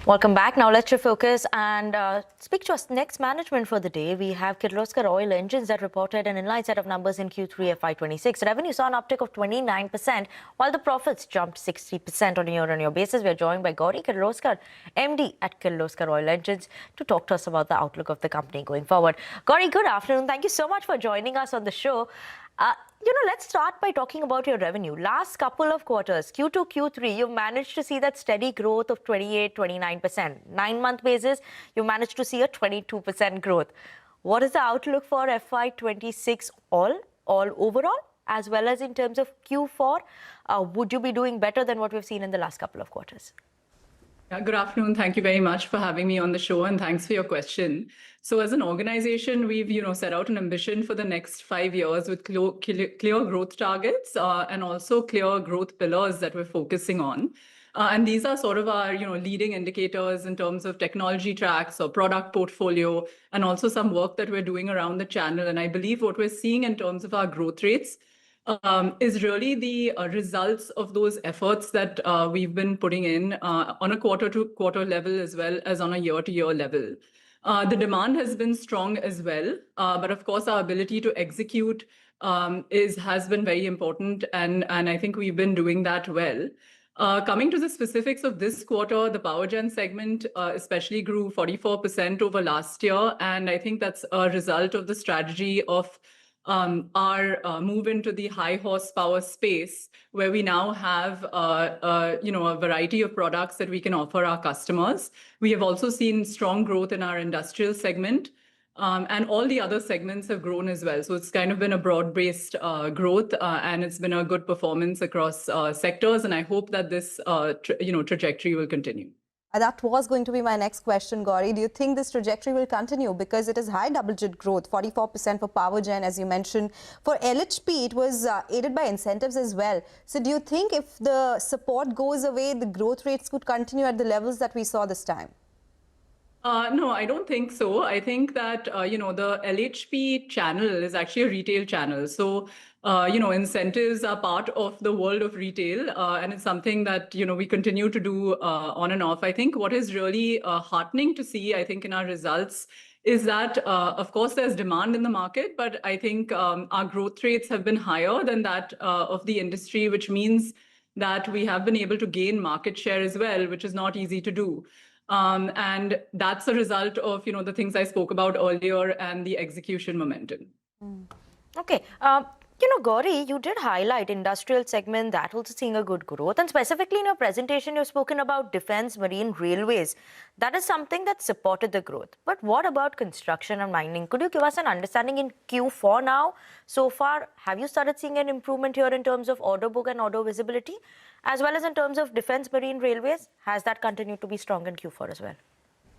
Welcome back. Now let's refocus and speak to us next management for the day. We have Kirloskar Oil Engines that reported an in-line set of numbers in Q3 FY26. Revenue saw an uptick of 29%, while the profits jumped 60% on a year-on-year basis. We are joined by Gauri Kirloskar, MD at Kirloskar Oil Engines, to talk to us about the outlook of the company going forward. Gauri, good afternoon. Thank you so much for joining us on the show. Let's start by talking about your revenue. Last couple of quarters, Q2, Q3, you've managed to see that steady growth of 28, 29%. 9-month basis, you managed to see a 22% growth. What is the outlook for FY26 all overall, as well as in terms of Q4? Would you be doing better than what we've seen in the last couple of quarters? Good afternoon. Thank you very much for having me on the show, and thanks for your question. So as an organization, we've set out an ambition for the next 5 years with clear growth targets and also clear growth pillars that we're focusing on. And these are sort of our leading indicators in terms of technology tracks or product portfolio, and also some work that we're doing around the channel. And I believe what we're seeing in terms of our growth rates is really the results of those efforts that we've been putting in on a quarter-to-quarter level as well as on a year-to-year level. The demand has been strong as well, but of course our ability to execute has been very important, and I think we've been doing that well. Coming to the specifics of this quarter, the power gen segment especially grew 44% over last year, and I think that's a result of the strategy of our move into the high horsepower space, where we now have a variety of products that we can offer our customers. We have also seen strong growth in our industrial segment, and all the other segments have grown as well. So it's kind of been a broad-based growth, and it's been a good performance across sectors. And I hope that this trajectory will continue. That was going to be my next question, Gauri. Do you think this trajectory will continue? Because it is high double-digit growth, 44% for power gen, as you mentioned. For LHP, it was aided by incentives as well. So do you think if the support goes away, the growth rates could continue at the levels that we saw this time? No, I don't think so. I think that, the LHP channel is actually a retail channel. So, incentives are part of the world of retail, and it's something that, we continue to do on and off. I think what is really heartening to see, I think, in our results is that, of course, there's demand in the market, but I think our growth rates have been higher than that of the industry, which means that we have been able to gain market share as well, which is not easy to do. And that's a result of, the things I spoke about earlier and the execution momentum. Okay. Gauri, you did highlight industrial segment that also seeing a good growth. And specifically in your presentation, you've spoken about defense, marine, railways. That is something that supported the growth. But what about construction and mining? Could you give us an understanding in Q4 now? So far, have you started seeing an improvement here in terms of order book and order visibility? As well as in terms of defense, marine, railways, has that continued to be strong in Q4 as well?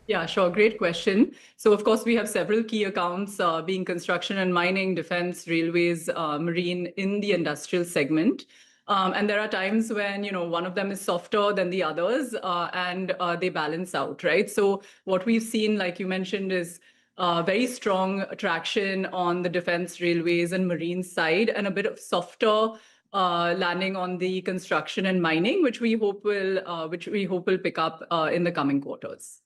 Yeah, sure. Great question. So, of course, we have several key accounts being construction and mining, defense, railways, marine in the industrial segment. And there are times when, one of them is softer than the others and they balance out, right? So what we've seen, like you mentioned, is very strong traction on the defense, railways and marine side, and a bit of softer landing on the construction and mining, which we hope will pick up in the coming quarters.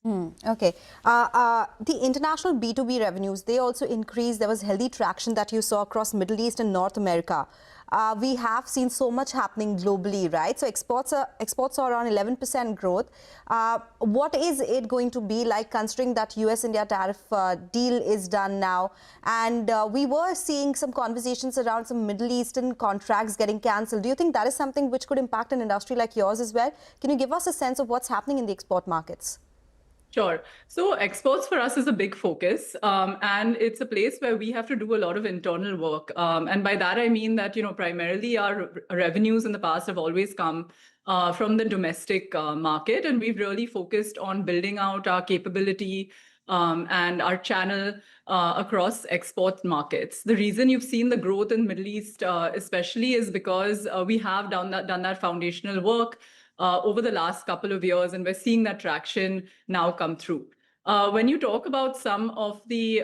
Okay. The international B2B revenues, they also increased. There was healthy traction that you saw across Middle East and North America. We have seen so much happening globally, right? So exports are around 11% growth. What is it going to be like, considering that US-India tariff deal is done now? And we were seeing some conversations around some Middle Eastern contracts getting cancelled. Do you think that is something which could impact an industry like yours as well? Can you give us a sense of what's happening in the export markets? Sure. So exports for us is a big focus, and it's a place where we have to do a lot of internal work. And by that, I mean that, primarily our revenues in the past have always come from the domestic market, and we've really focused on building out our capability and our channel across export markets. The reason you've seen the growth in Middle East especially is because we have done that foundational work over the last couple of years, and we're seeing that traction now come through. When you talk about some of the,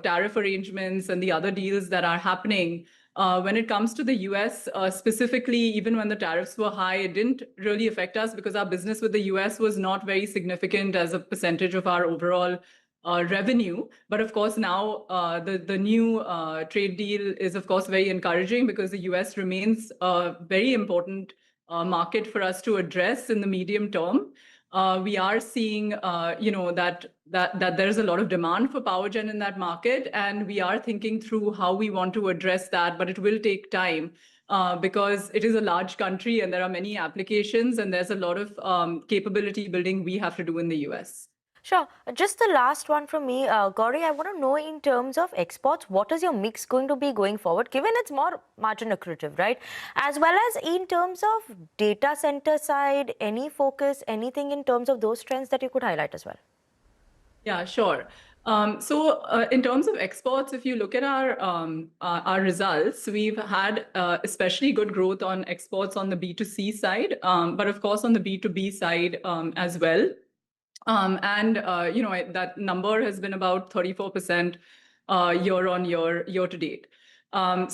tariff arrangements and the other deals that are happening, When it comes to the US, specifically, even when the tariffs were high, it didn't really affect us because our business with the US was not very significant as a percentage of our overall revenue. But of course, now the new trade deal is, of course, very encouraging because the US remains a very important market for us to address in the medium term. We are seeing, that there's a lot of demand for power gen in that market, and we are thinking through how we want to address that, but it will take time because it is a large country and there are many applications and there's a lot of capability building we have to do in the US. Sure. Just the last one from me, Gauri, I want to know in terms of exports, what is your mix going to be going forward, given it's more margin accretive, right? As well as in terms of data center side, any focus, anything in terms of those trends that you could highlight as well? Yeah, sure. In terms of exports, if you look at our results, we've had especially good growth on exports on the B2C side, but of course on the B2B side as well. That number has been about 34% year on year, year to date. And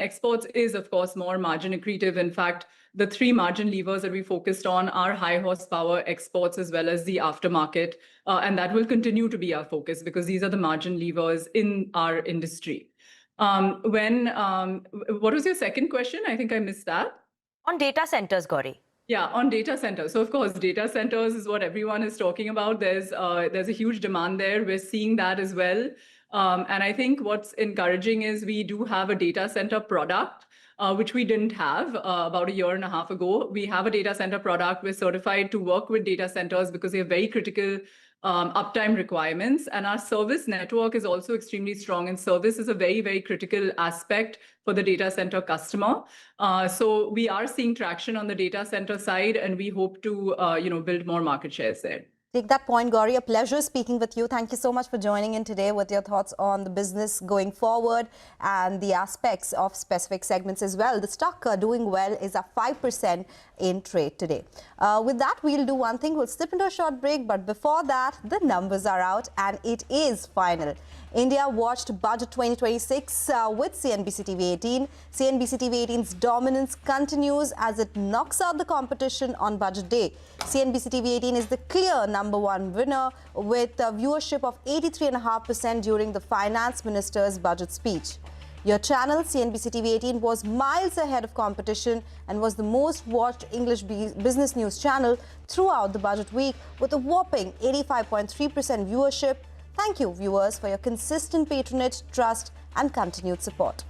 exports is, of course, more margin accretive. In fact, the three margin levers that we focused on are high horsepower exports as well as the aftermarket. And that will continue to be our focus because these are the margin levers in our industry. What was your second question? I think I missed that. On data centers, Gauri. Yeah, on data centers. So of course, data centers is what everyone is talking about. There's a huge demand there. We're seeing that as well. And I think what's encouraging is we do have a data center product, which we didn't have about a year and a half ago. We have a data center product. We're certified to work with data centers because they have very critical uptime requirements. And our service network is also extremely strong. And service is a very, very critical aspect for the data center customer. So we are seeing traction on the data center side, and we hope to build more market shares there. Take that point, Gauri. A pleasure speaking with you. Thank you so much for joining in today with your thoughts on the business going forward and the aspects of specific segments as well. The stock doing well is up 5% in trade today. With that, we'll do one thing. We'll slip into a short break. But before that, the numbers are out and it is final. India watched Budget 2026 with CNBC TV 18. CNBC TV 18's dominance continues as it knocks out the competition on Budget Day. CNBC TV 18 is the clear #1 winner with a viewership of 83.5% during the finance minister's budget speech. Your channel, CNBC TV 18, was miles ahead of competition and was the most watched English business news channel throughout the budget week with a whopping 85.3% viewership. Thank you, viewers, for your consistent patronage, trust, and continued support.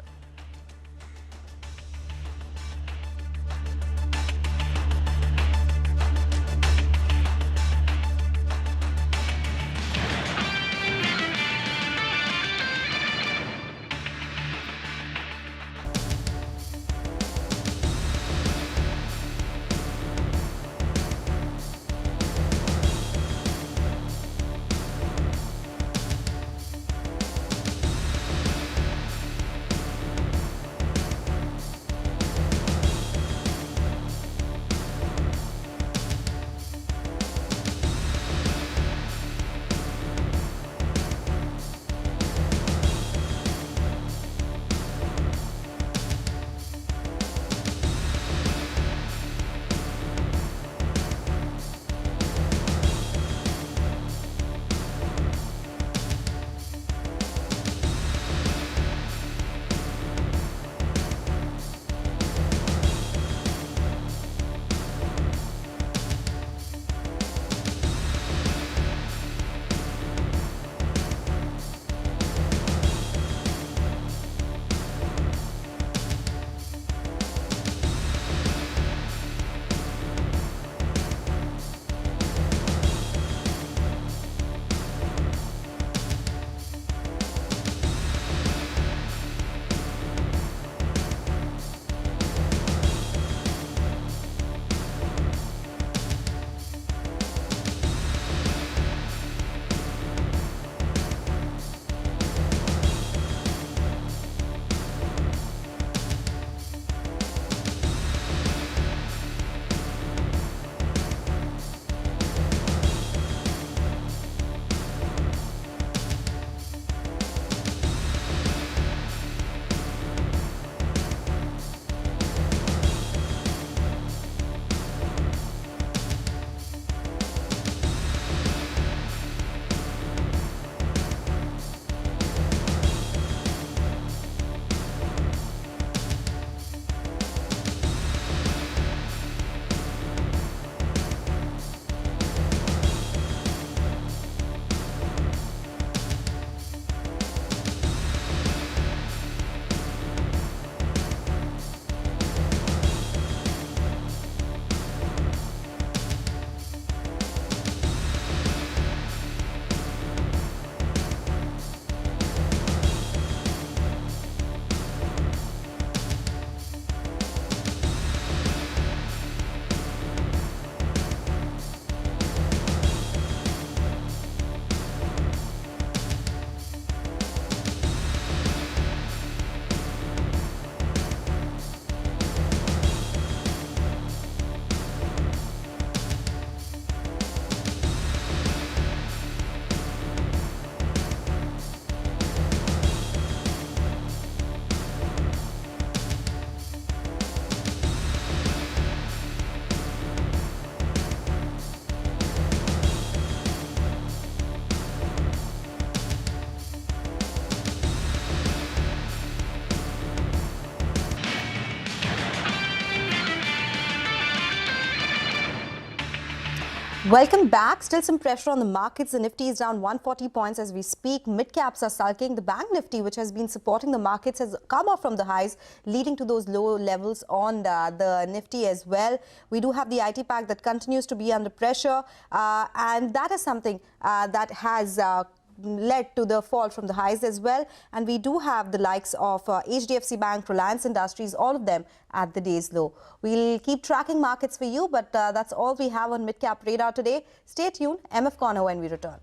Welcome back. Still some pressure on the markets. The Nifty is down 140 points as we speak. Mid-caps are sulking. The Bank Nifty, which has been supporting the markets, has come off from the highs, leading to those low levels on the Nifty as well. We do have the IT pack that continues to be under pressure, and that is something that has led to the fall from the highs as well. And we do have the likes of HDFC Bank, Reliance Industries, all of them at the day's low. We'll keep tracking markets for you, but that's all we have on Midcap Radar today. Stay tuned. MF Corner when we return.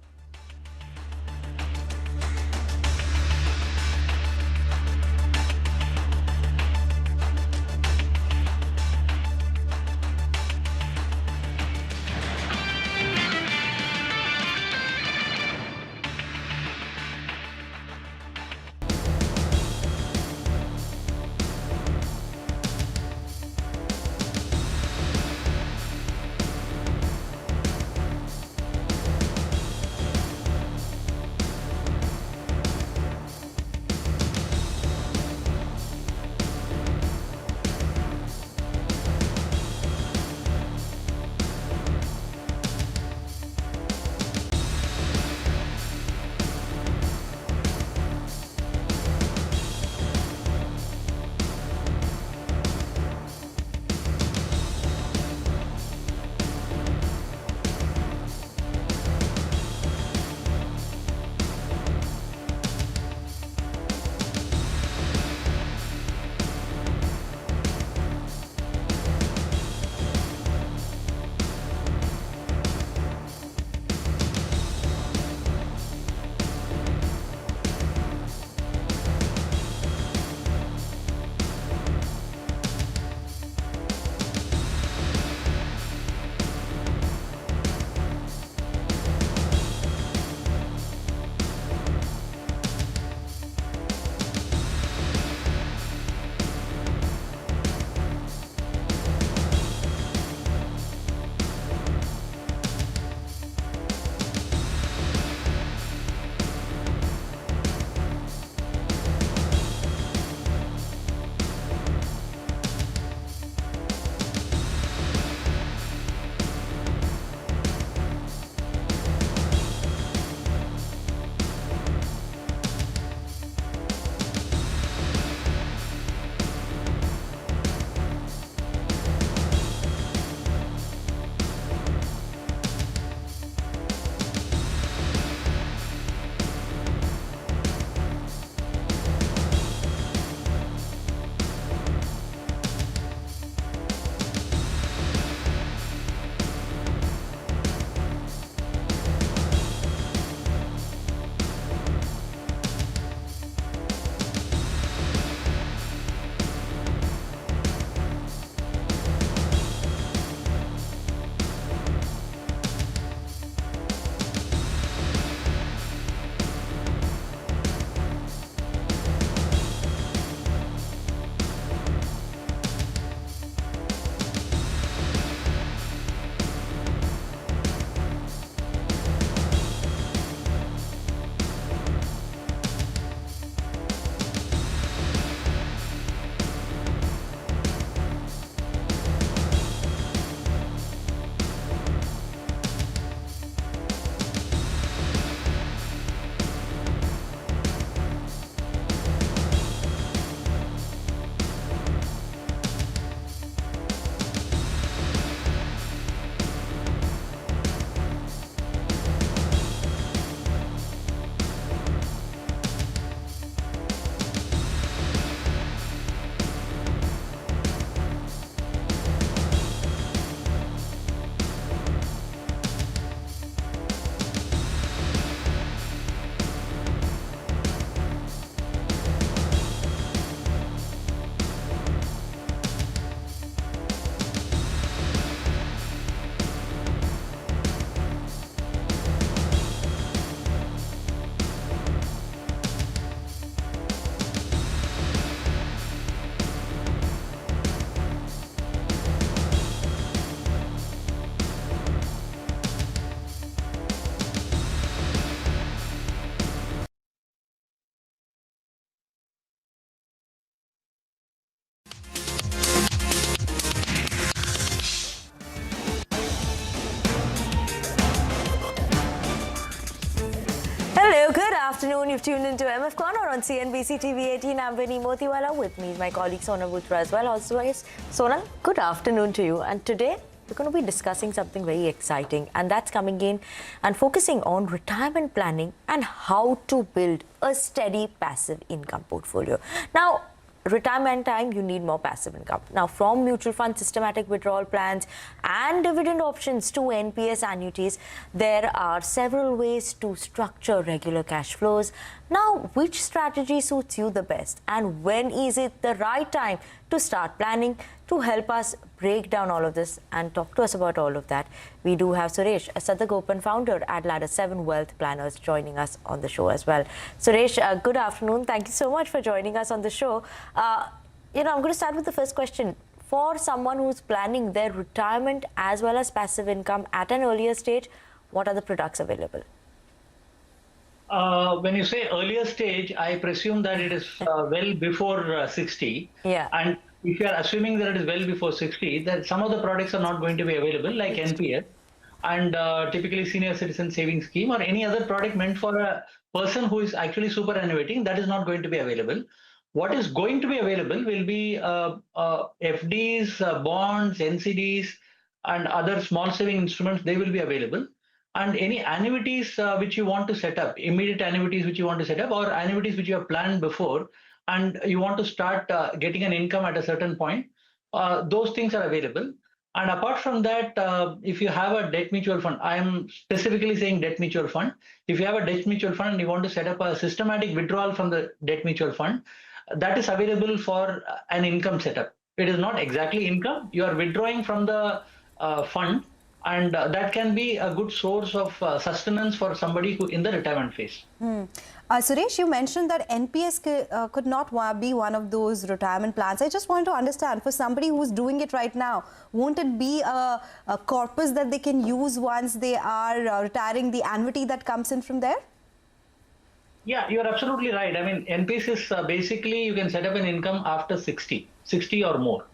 afternoon. You've tuned into MF Corner on CNBC TV 18. I'm Vinny Motiwala. With me is my colleague Sonal Bhutra as well. Also, Sonal, good afternoon to you. And today we're going to be discussing something very exciting, and that's coming in and focusing on retirement planning and how to build a steady passive income portfolio. Now, retirement time, you need more passive income. Now, from mutual fund systematic withdrawal plans and dividend options to NPS annuities, there are several ways to structure regular cash flows. Now, which strategy suits you the best, and when is it the right time to start planning? To help us break down all of this and talk to us about all of that, we do have Suresh, a Sadagopan founder at Ladder 7 Wealth Planners, joining us on the show as well. Suresh, good afternoon. Thank you so much for joining us on the show. I'm going to start with the first question. For someone who's planning their retirement as well as passive income at an earlier stage, what are the products available? When you say earlier stage, I presume that it is well before 60. Yeah. And if you are assuming that it is well before 60, then some of the products are not going to be available, like NPS and typically senior citizen savings scheme or any other product meant for a person who is actually superannuating. That is not going to be available. What is going to be available will be FDs, bonds, NCDs, and other small saving instruments. They will be available. And any annuities which you want to set up, immediate annuities which you want to set up, or annuities which you have planned before, and you want to start getting an income at a certain point, those things are available. And apart from that, if you have a debt mutual fund, I am specifically saying debt mutual fund. If you have a debt mutual fund and you want to set up a systematic withdrawal from the debt mutual fund, that is available for an income setup. It is not exactly income. You are withdrawing from the fund, and that can be a good source of sustenance for somebody who in the retirement phase. Suresh, you mentioned that NPS could not be one of those retirement plans. I just want to understand, for somebody who's doing it right now, won't it be a corpus that they can use once they are retiring, the annuity that comes in from there? Yeah, you're absolutely right. I mean, NPS is basically you can set up an income after 60 or more.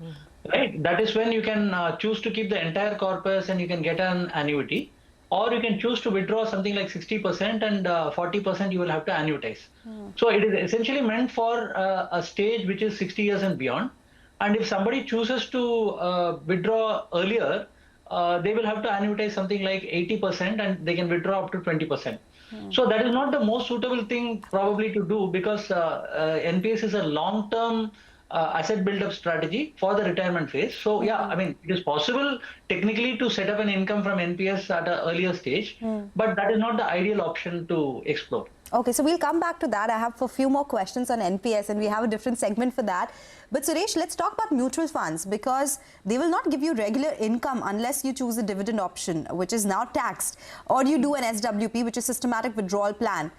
Right? That is when you can choose to keep the entire corpus and you can get an annuity, or you can choose to withdraw something like 60% and 40% you will have to annuitize. So it is essentially meant for a stage which is 60 years and beyond. And if somebody chooses to withdraw earlier, they will have to annuitize something like 80% and they can withdraw up to 20%. So that is not the most suitable thing probably to do, because NPS is a long-term asset build-up strategy for the retirement phase. So yeah, I mean, it is possible technically to set up an income from NPS at an earlier stage, but that is not the ideal option to explore. Okay, so we'll come back to that. I have a few more questions on NPS and we have a different segment for that. But Suresh, let's talk about mutual funds, because they will not give you regular income unless you choose a dividend option, which is now taxed, or you do an SWP, which is systematic withdrawal plan.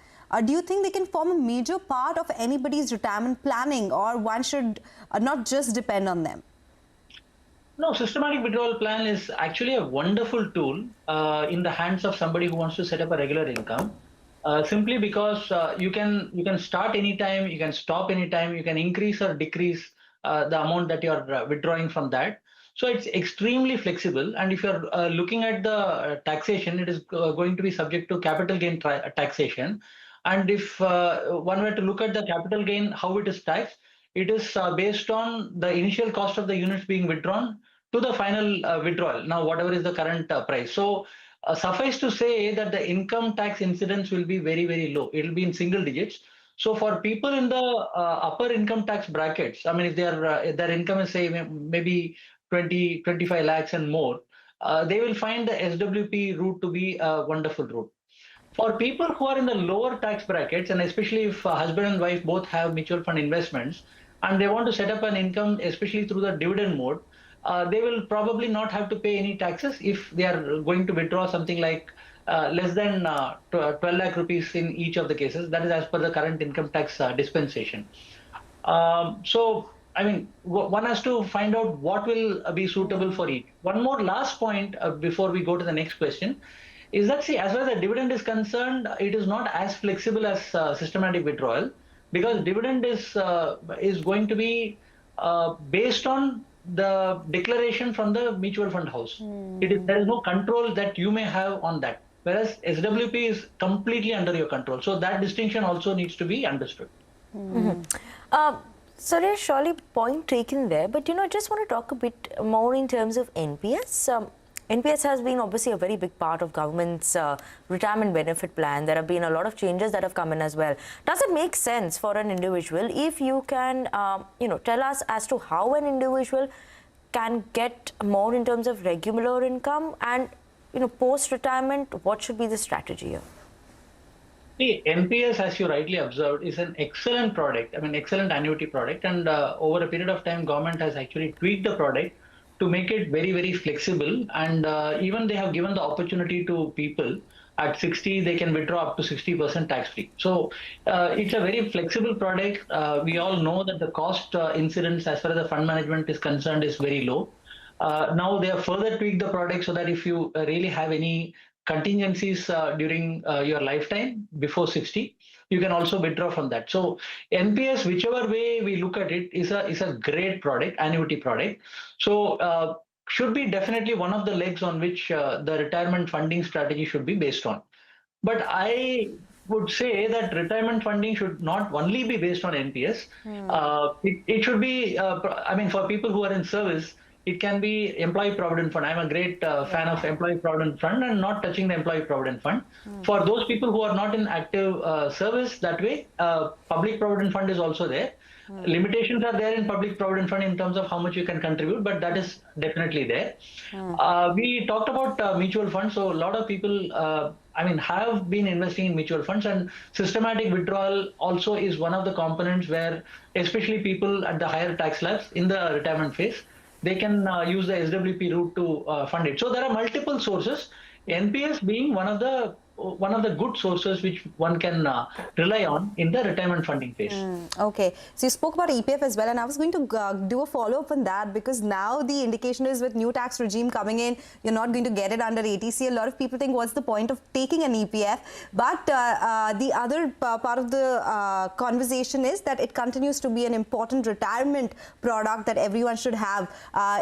Do you think they can form a major part of anybody's retirement planning, or one should not just depend on them? No, systematic withdrawal plan is actually a wonderful tool in the hands of somebody who wants to set up a regular income. Simply because you can start anytime, you can stop anytime, you can increase or decrease the amount that you are withdrawing from that. So it's extremely flexible. And if you're looking at the taxation, it is going to be subject to capital gain taxation. And if one were to look at the capital gain, how it is taxed, it is based on the initial cost of the units being withdrawn to the final withdrawal. Now, whatever is the current price. So suffice to say that the income tax incidence will be very, very low. It will be in single digits. So for people in the upper income tax brackets, I mean, if their income is, say, maybe 25 lakhs and more, they will find the SWP route to be a wonderful route. For people who are in the lower tax brackets, and especially if husband and wife both have mutual fund investments, and they want to set up an income, especially through the dividend mode, they will probably not have to pay any taxes if they are going to withdraw something like less than 12 lakh rupees in each of the cases. That is as per the current income tax dispensation. So, I mean, one has to find out what will be suitable for each. One more last point before we go to the next question is that, see, as far as the dividend is concerned, it is not as flexible as systematic withdrawal, because dividend is going to be based on the declaration from the mutual fund house. There is no control that you may have on that. whereas SWP is completely under your control. So that distinction also needs to be understood. Suresh, surely point taken there, but I just want to talk a bit more in terms of NPS. NPS has been obviously a very big part of government's retirement benefit plan. There have been a lot of changes that have come in as well. Does it make sense for an individual if you can, tell us as to how an individual can get more in terms of regular income and, post-retirement, what should be the strategy here? The NPS, as you rightly observed, is an excellent product. I mean, excellent annuity product. And over a period of time, government has actually tweaked the product to make it very, very flexible. And even they have given the opportunity to people at 60, they can withdraw up to 60% tax-free. So it's a very flexible product. We all know that the cost incidence as far as the fund management is concerned is very low. Now they have further tweaked the product so that if you really have any contingencies during your lifetime before 60, you can also withdraw from that. So NPS, whichever way we look at it, is a great product, annuity product. So should be definitely one of the legs on which the retirement funding strategy should be based on. But I would say that retirement funding should not only be based on NPS. It should be, for people who are in service, it can be employee provident fund. I'm a great fan of employee provident fund and not touching the employee provident fund. For those people who are not in active service that way, public provident fund is also there. Limitations are there in public provident fund in terms of how much you can contribute, but that is definitely there. We talked about mutual funds. So a lot of people, have been investing in mutual funds, and systematic withdrawal also is one of the components where, especially people at the higher tax slabs in the retirement phase, they can use the SWP route to fund it. So there are multiple sources, NPS being one of the good sources which one can rely on in the retirement funding phase. Okay, so you spoke about EPF as well, and I was going to do a follow-up on that, because now the indication is with new tax regime coming in, you're not going to get it under ATC. A lot of people think, what's the point of taking an EPF? But the other part of the conversation is that it continues to be an important retirement product that everyone should have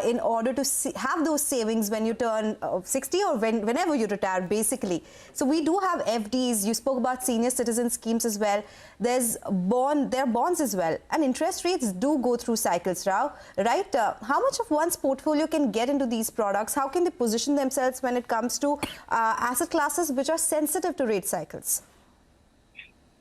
in order to have those savings when you turn 60 or whenever you retire, basically. So we do have FDs. You spoke about senior citizen schemes as well. There are bonds as well, and interest rates do go through cycles, right? How much of one's portfolio can get into these products? How can they position themselves when it comes to asset classes which are sensitive to rate cycles?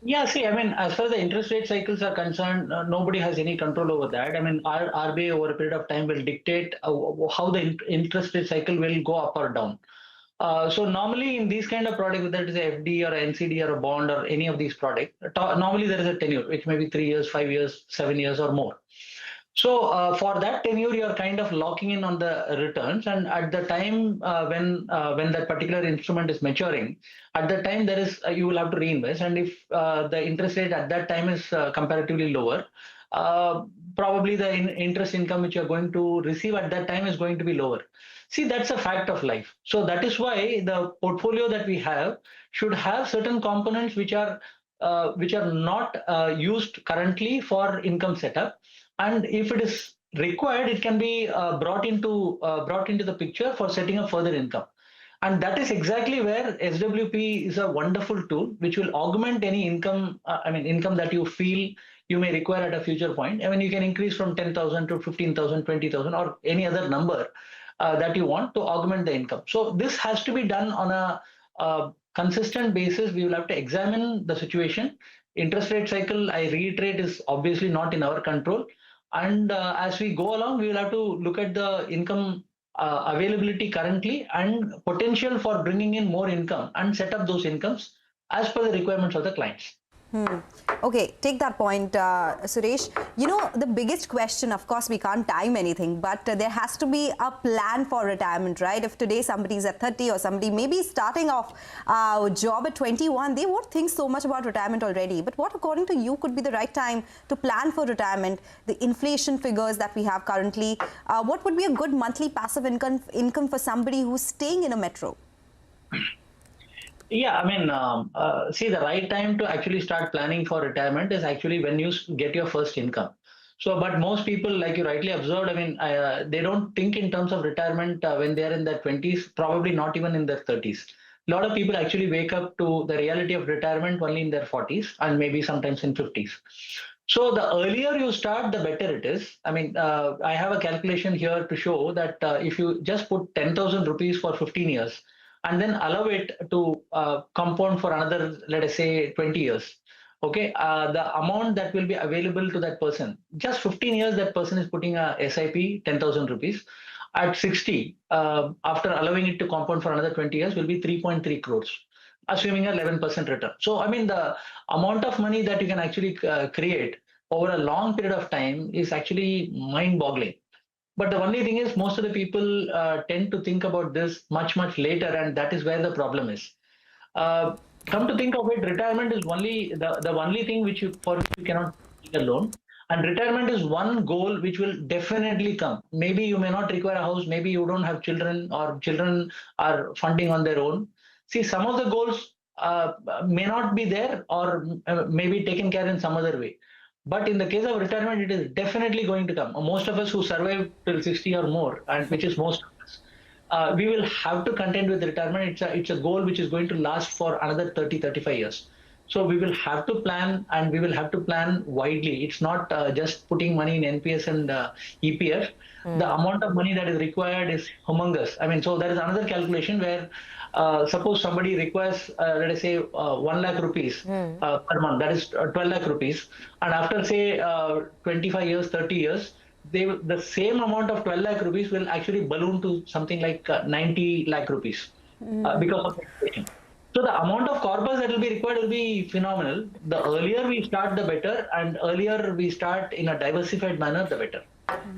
Yeah, see, as far as the interest rate cycles are concerned, nobody has any control over that. Our RBI over a period of time will dictate how the interest rate cycle will go up or down. So normally in these kind of products, whether it is a FD or a NCD or a bond or any of these products, normally there is a tenure, which may be 3 years, 5 years, 7 years or more. So for that tenure, you are kind of locking in on the returns, and at the time when that particular instrument is maturing, at that time you will have to reinvest, and if the interest rate at that time is comparatively lower, probably the interest income which you are going to receive at that time is going to be lower. See, that's a fact of life. So that is why the portfolio that we have should have certain components which are not used currently for income setup, and if it is required, it can be brought into the picture for setting up further income. And that is exactly where SWP is a wonderful tool which will augment any income, income that you feel you may require at a future point. You can increase from 10,000 to 15,000, 20,000 or any other number that you want to augment the income. So this has to be done on a consistent basis. We will have to examine the situation. Interest rate cycle, I reiterate, is obviously not in our control. And as we go along, we will have to look at the income availability currently and potential for bringing in more income and set up those incomes as per the requirements of the clients. Okay, take that point, Suresh. The biggest question, of course, we can't time anything, but there has to be a plan for retirement, right? If today somebody's at 30 or somebody maybe starting off a job at 21, they won't think so much about retirement already. But what, according to you, could be the right time to plan for retirement? The inflation figures that we have currently, what would be a good monthly passive income for somebody who's staying in a metro? Yeah, see, the right time to actually start planning for retirement is actually when you get your first income. So, but most people, like you rightly observed, they don't think in terms of retirement when they are in their 20s, probably not even in their 30s. A lot of people actually wake up to the reality of retirement only in their 40s and maybe sometimes in 50s. So the earlier you start, the better it is. I mean, I have a calculation here to show that if you just put 10,000 rupees for 15 years and then allow it to compound for another, let us say, 20 years, okay, the amount that will be available to that person, just 15 years, that person is putting a SIP, 10,000 rupees. At 60, after allowing it to compound for another 20 years, will be 3.3 crores, assuming a 11% return. So, I mean, the amount of money that you can actually create over a long period of time is actually mind-boggling. But the only thing is, most of the people tend to think about this much, much later, and that is where the problem is. Come to think of it, retirement is only the only thing which you cannot take a loan. And retirement is one goal which will definitely come. Maybe you may not require a house, maybe you don't have children, or children are funding on their own. See, some of the goals may not be there, or may be taken care in some other way. But in the case of retirement, it is definitely going to come. Most of us who survive till 60 or more, and which is most of us, we will have to contend with retirement. It's a goal which is going to last for another 30-35 years. So we will have to plan, and we will have to plan widely. It's not just putting money in NPS and EPF. The amount of money that is required is humongous. I mean, so there is another calculation where suppose somebody requires, let us say, 1 lakh rupees per month, that is 12 lakh rupees. And after, say, 25 years, 30 years, the same amount of 12 lakh rupees will actually balloon to something like 90 lakh rupees because of inflation. So the amount of corpus that will be required will be phenomenal. The earlier we start, the better, and earlier we start in a diversified manner, the better.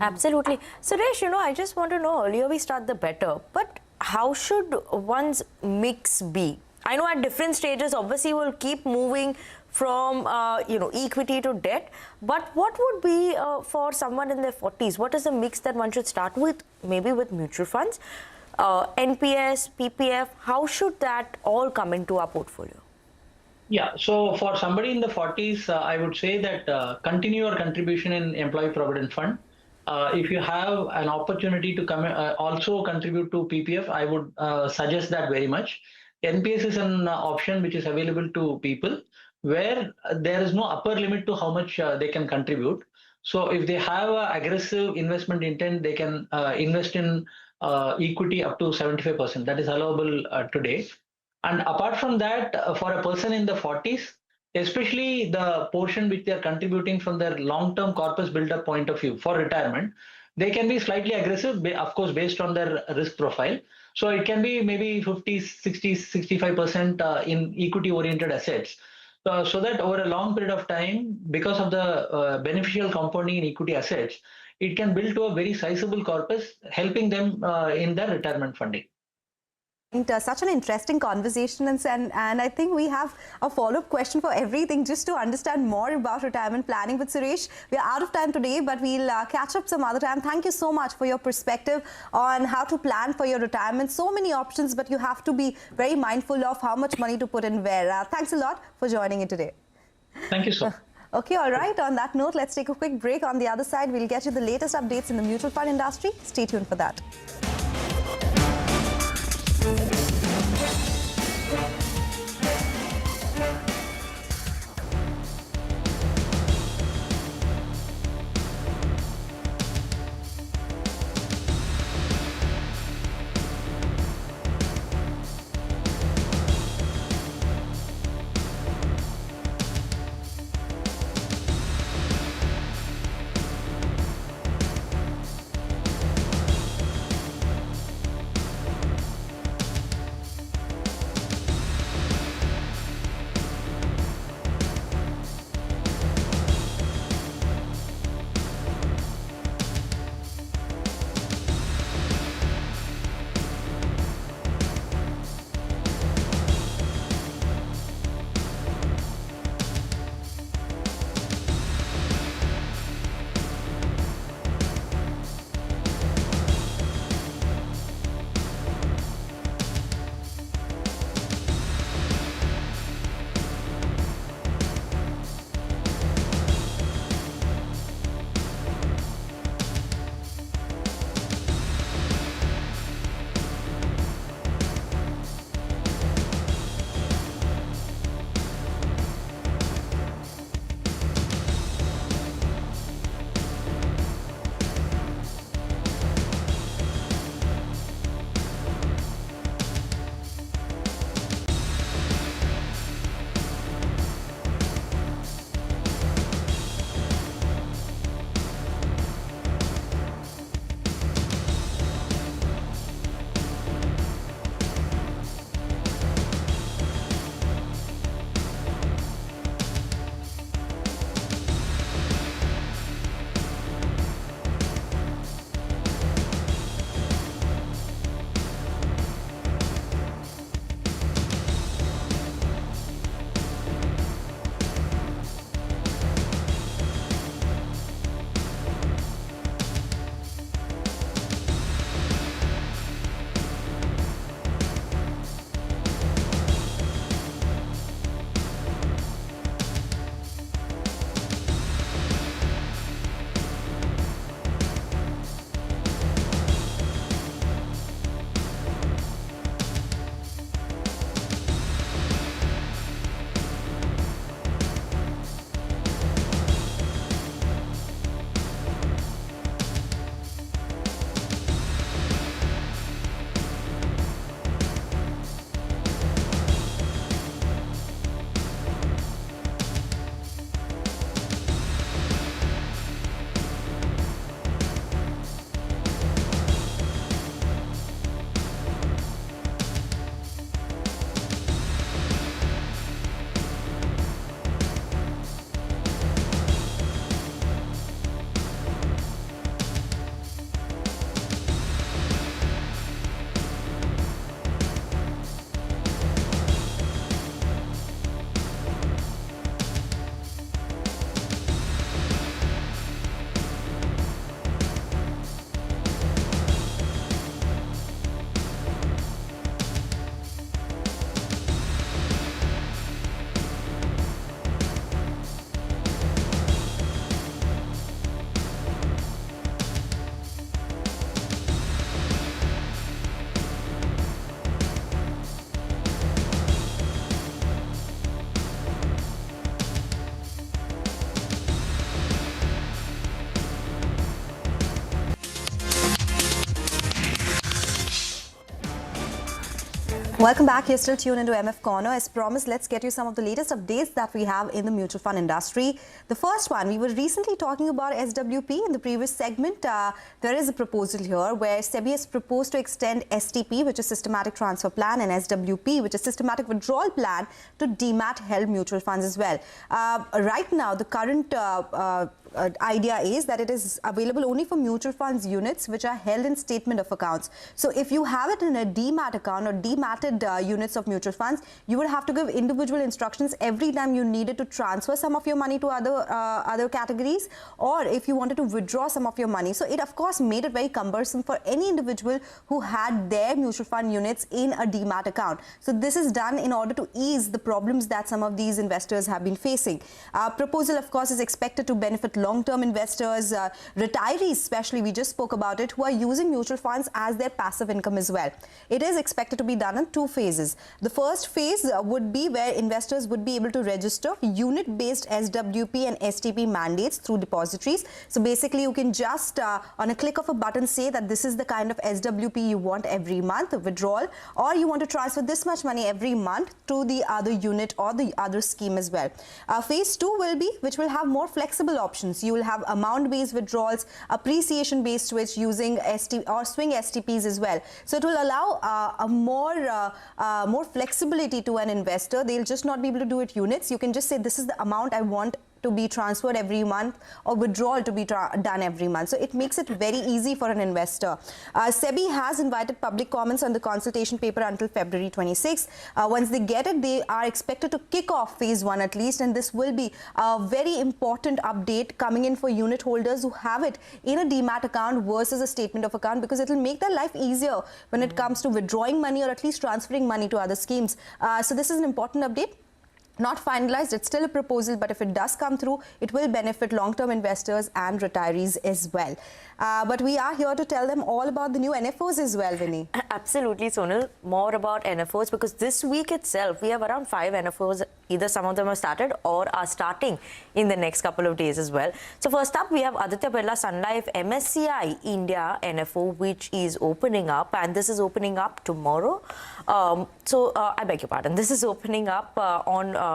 Absolutely. Suresh, I just want to know, earlier we start, the better. But how should one's mix be? I know at different stages, obviously, we'll keep moving from, equity to debt. But what would be for someone in their 40s? What is the mix that one should start with? Maybe with mutual funds? NPS, PPF, how should that all come into our portfolio? Yeah, so for somebody in the 40s, I would say that continue your contribution in Employee Provident Fund. If you have an opportunity to also contribute to PPF, I would suggest that very much. NPS is an option which is available to people where there is no upper limit to how much they can contribute. So if they have an aggressive investment intent, they can invest in equity up to 75%. That is allowable today. And apart from that, for a person in the 40s, especially the portion which they are contributing from their long-term corpus build-up point of view for retirement, they can be slightly aggressive, of course, based on their risk profile. So it can be maybe 50, 60, 65% in equity-oriented assets. So that over a long period of time, because of the beneficial compounding in equity assets, it can build to a very sizable corpus, helping them in their retirement funding. Such an interesting conversation, and I think we have a follow-up question for everything just to understand more about retirement planning with Suresh. We are out of time today, but we'll catch up some other time. Thank you so much for your perspective on how to plan for your retirement. So many options, but you have to be very mindful of how much money to put in where. Thanks a lot for joining in today. Thank you, sir. Okay, all right. On that note, let's take a quick break. On the other side, we'll get you the latest updates in the mutual fund industry. Stay tuned for that. Welcome back. You're still tuned into MF Corner. As promised, let's get you some of the latest updates that we have in the mutual fund industry. The first one, we were recently talking about SWP in the previous segment. There is a proposal here where SEBI has proposed to extend STP, which is Systematic Transfer Plan, and SWP, which is Systematic Withdrawal Plan, to demat held mutual funds as well. Right now, the current idea is that it is available only for mutual funds units which are held in statement of accounts. So if you have it in a demat account or dematted units of mutual funds, you would have to give individual instructions every time you needed to transfer some of your money to other categories, or if you wanted to withdraw some of your money. So it of course made it very cumbersome for any individual who had their mutual fund units in a demat account. So this is done in order to ease the problems that some of these investors have been facing. Proposal of course is expected to benefit long-term investors, retirees especially, we just spoke about it, who are using mutual funds as their passive income as well. It is expected to be done in two phases. The first phase would be where investors would be able to register unit-based SWP and STP mandates through depositories. So basically you can just on a click of a button say that this is the kind of SWP you want every month, withdrawal, or you want to transfer this much money every month to the other unit or the other scheme as well. Phase 2 will be, which will have more flexible options. You will have amount-based withdrawals, appreciation-based switch using or swing STPs as well. So it will allow a more flexibility to an investor. They'll just not be able to do it units. You can just say this is the amount I want to be transferred every month, or withdrawal to be done every month. So it makes it very easy for an investor. SEBI has invited public comments on the consultation paper until February 26. Once they get it, they are expected to kick off phase 1 at least, and this will be a very important update coming in for unit holders who have it in a demat account versus a statement of account, because it will make their life easier when it comes to withdrawing money or at least transferring money to other schemes. So this is an important update. Not finalized, it's still a proposal, but if it does come through, it will benefit long-term investors and retirees as well. But we are here to tell them all about the new NFOs as well, Vinny. Absolutely, Sonal. More about NFOs, because this week itself, we have around 5 NFOs. Either some of them have started or are starting in the next couple of days as well. So first up, we have Aditya Birla Sun Life MSCI India NFO, which is opening up, and this is opening up tomorrow. I beg your pardon. This is opening up on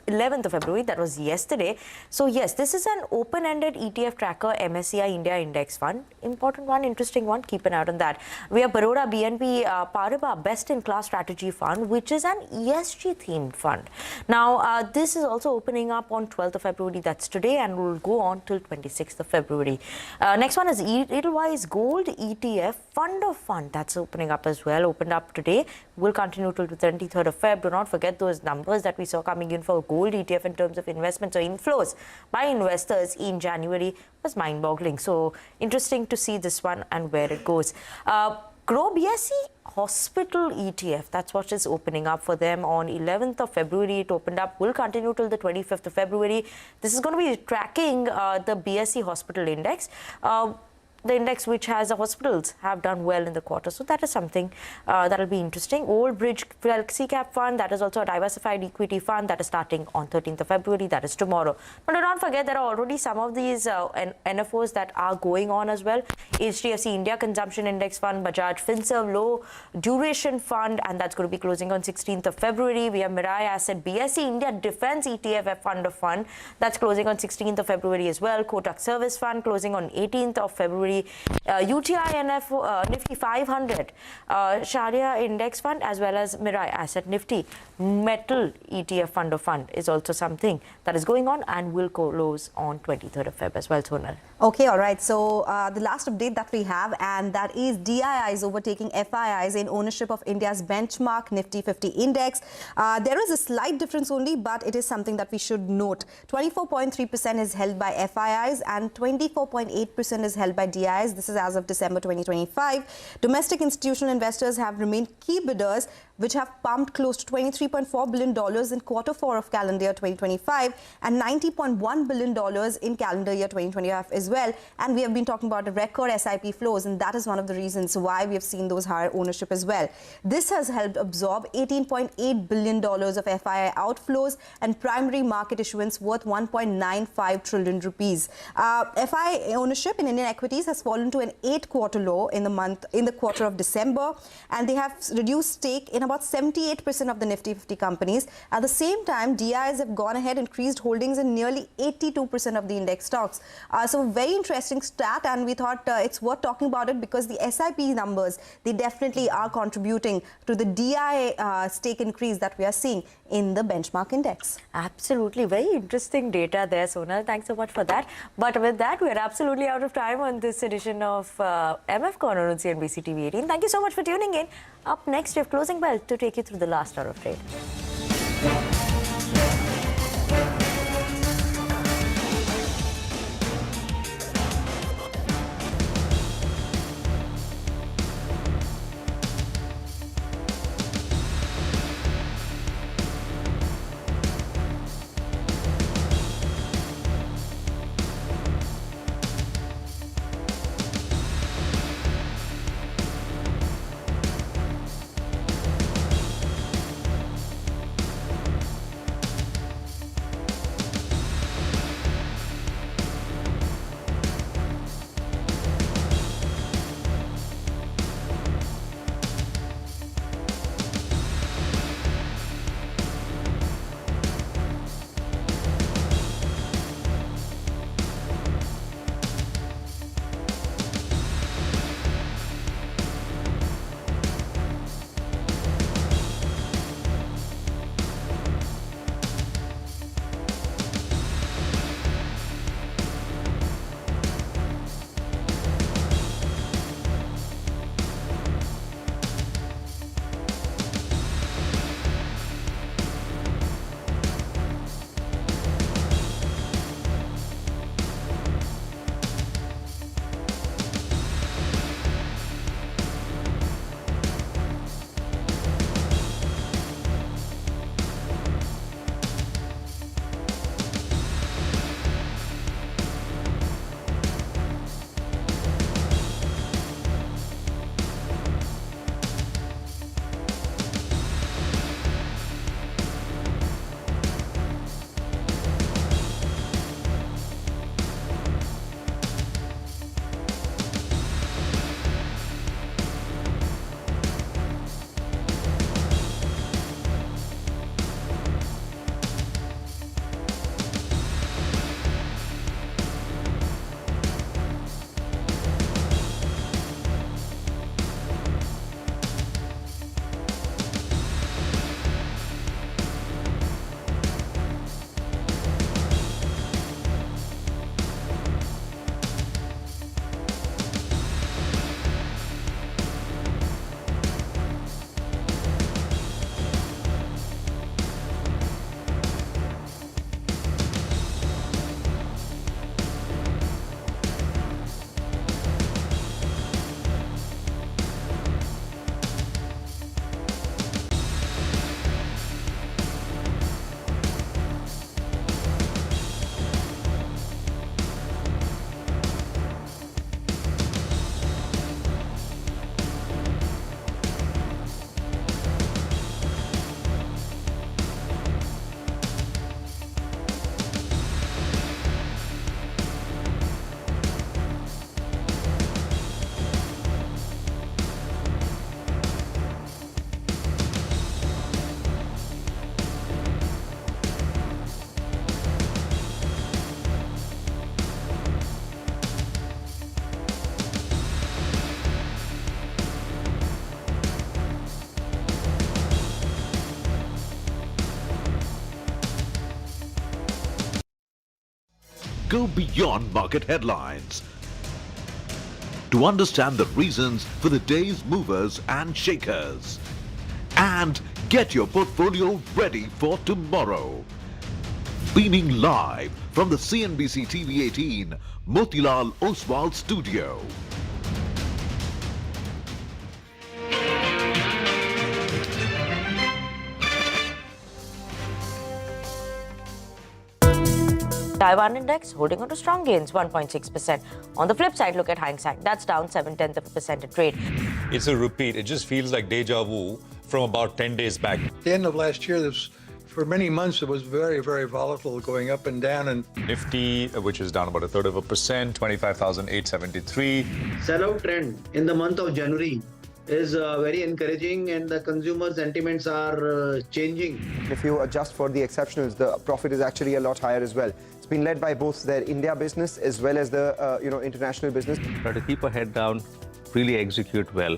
11th of February, that was yesterday. So yes, this is an open-ended ETF tracker MSCI India Index Fund. Important one, interesting one, keep an eye on that. We have Baroda BNP Paribas Best-in-Class Strategy Fund, which is an ESG-themed fund. Now, this is also opening up on 12th of February, that's today, and will go on till 26th of February. Next one is Edelweiss Gold ETF Fund of Fund. That's opening up as well, opened up today, will continue till the 23rd of Feb. Do not forget those numbers that we saw coming in for gold ETF in terms of investments or inflows by investors in January was mind-boggling. So interesting to see this one and where it goes. Grow BSE Hospital ETF, that's what is opening up for them on 11th of February. It opened up, will continue till the 25th of February. This is going to be tracking the BSE Hospital Index. The index which has the hospitals have done well in the quarter. So that is something that will be interesting. Old Bridge Flexi Cap Fund, that is also a diversified equity fund that is starting on 13th of February. That is tomorrow. But do not forget, there are already some of these NFOs that are going on as well. HDFC India Consumption Index Fund, Bajaj Finance Low Duration Fund, and that's going to be closing on 16th of February. We have Mirai Asset BSE India Defense ETF Fund of Fund. That's closing on 16th of February as well. Kotak Service Fund closing on 18th of February. UTI NF Nifty 500 Sharia Index Fund, as well as Mirai Asset Nifty Metal ETF Fund of Fund is also something that is going on and will close on 23rd of Feb as well, Sonal. Okay, all right. So the last update that we have, and that is DIIs overtaking FIIs in ownership of India's benchmark Nifty 50 index. There is a slight difference only, but it is something that we should note. 24.3% is held by FIIs and 24.8% is held by DIIs. This is as of December 2025. Domestic institutional investors have remained key bidders, which have pumped close to $23.4 billion in Q4 of calendar year 2025 and $90.1 billion in calendar year 2025 as well. And we have been talking about the record SIP flows, and that is one of the reasons why we have seen those higher ownership as well. This has helped absorb $18.8 billion of FII outflows and primary market issuance worth 1.95 trillion rupees. FII ownership in Indian equities has fallen to an 8-quarter low in the quarter of December, and they have reduced stake in a about 78% of the Nifty 50 companies. At the same time, DIs have gone ahead and increased holdings in nearly 82% of the index stocks. So very interesting stat, and we thought it's worth talking about it because the SIP numbers, they definitely are contributing to the DI stake increase that we are seeing in the benchmark index. Absolutely. Very interesting data there, Sonal. Thanks so much for that. But with that, we are absolutely out of time on this edition of MF Corner on CNBC TV 18. Thank you so much for tuning in. Up next, we have Closing Bell to take you through the last hour of trade. Go beyond market headlines to understand the reasons for the day's movers and shakers. And get your portfolio ready for tomorrow. Beaming live from the CNBC TV 18 Motilal Oswal studio. Taiwan index holding on to strong gains, 1.6%. On the flip side, look at Hang Seng. That's down 0.7% in trade. It's a repeat. It just feels like deja vu from about 10 days back. At the end of last year, for many months, it was very, very volatile, going up and down. And Nifty, which is down about 1/3%, 25,873. Sellout trend in the month of January is very encouraging, and the consumer sentiments are changing. If you adjust for the exceptionals, the profit is actually a lot higher as well. It's been led by both their India business as well as the international business. Try to keep our head down, really execute well.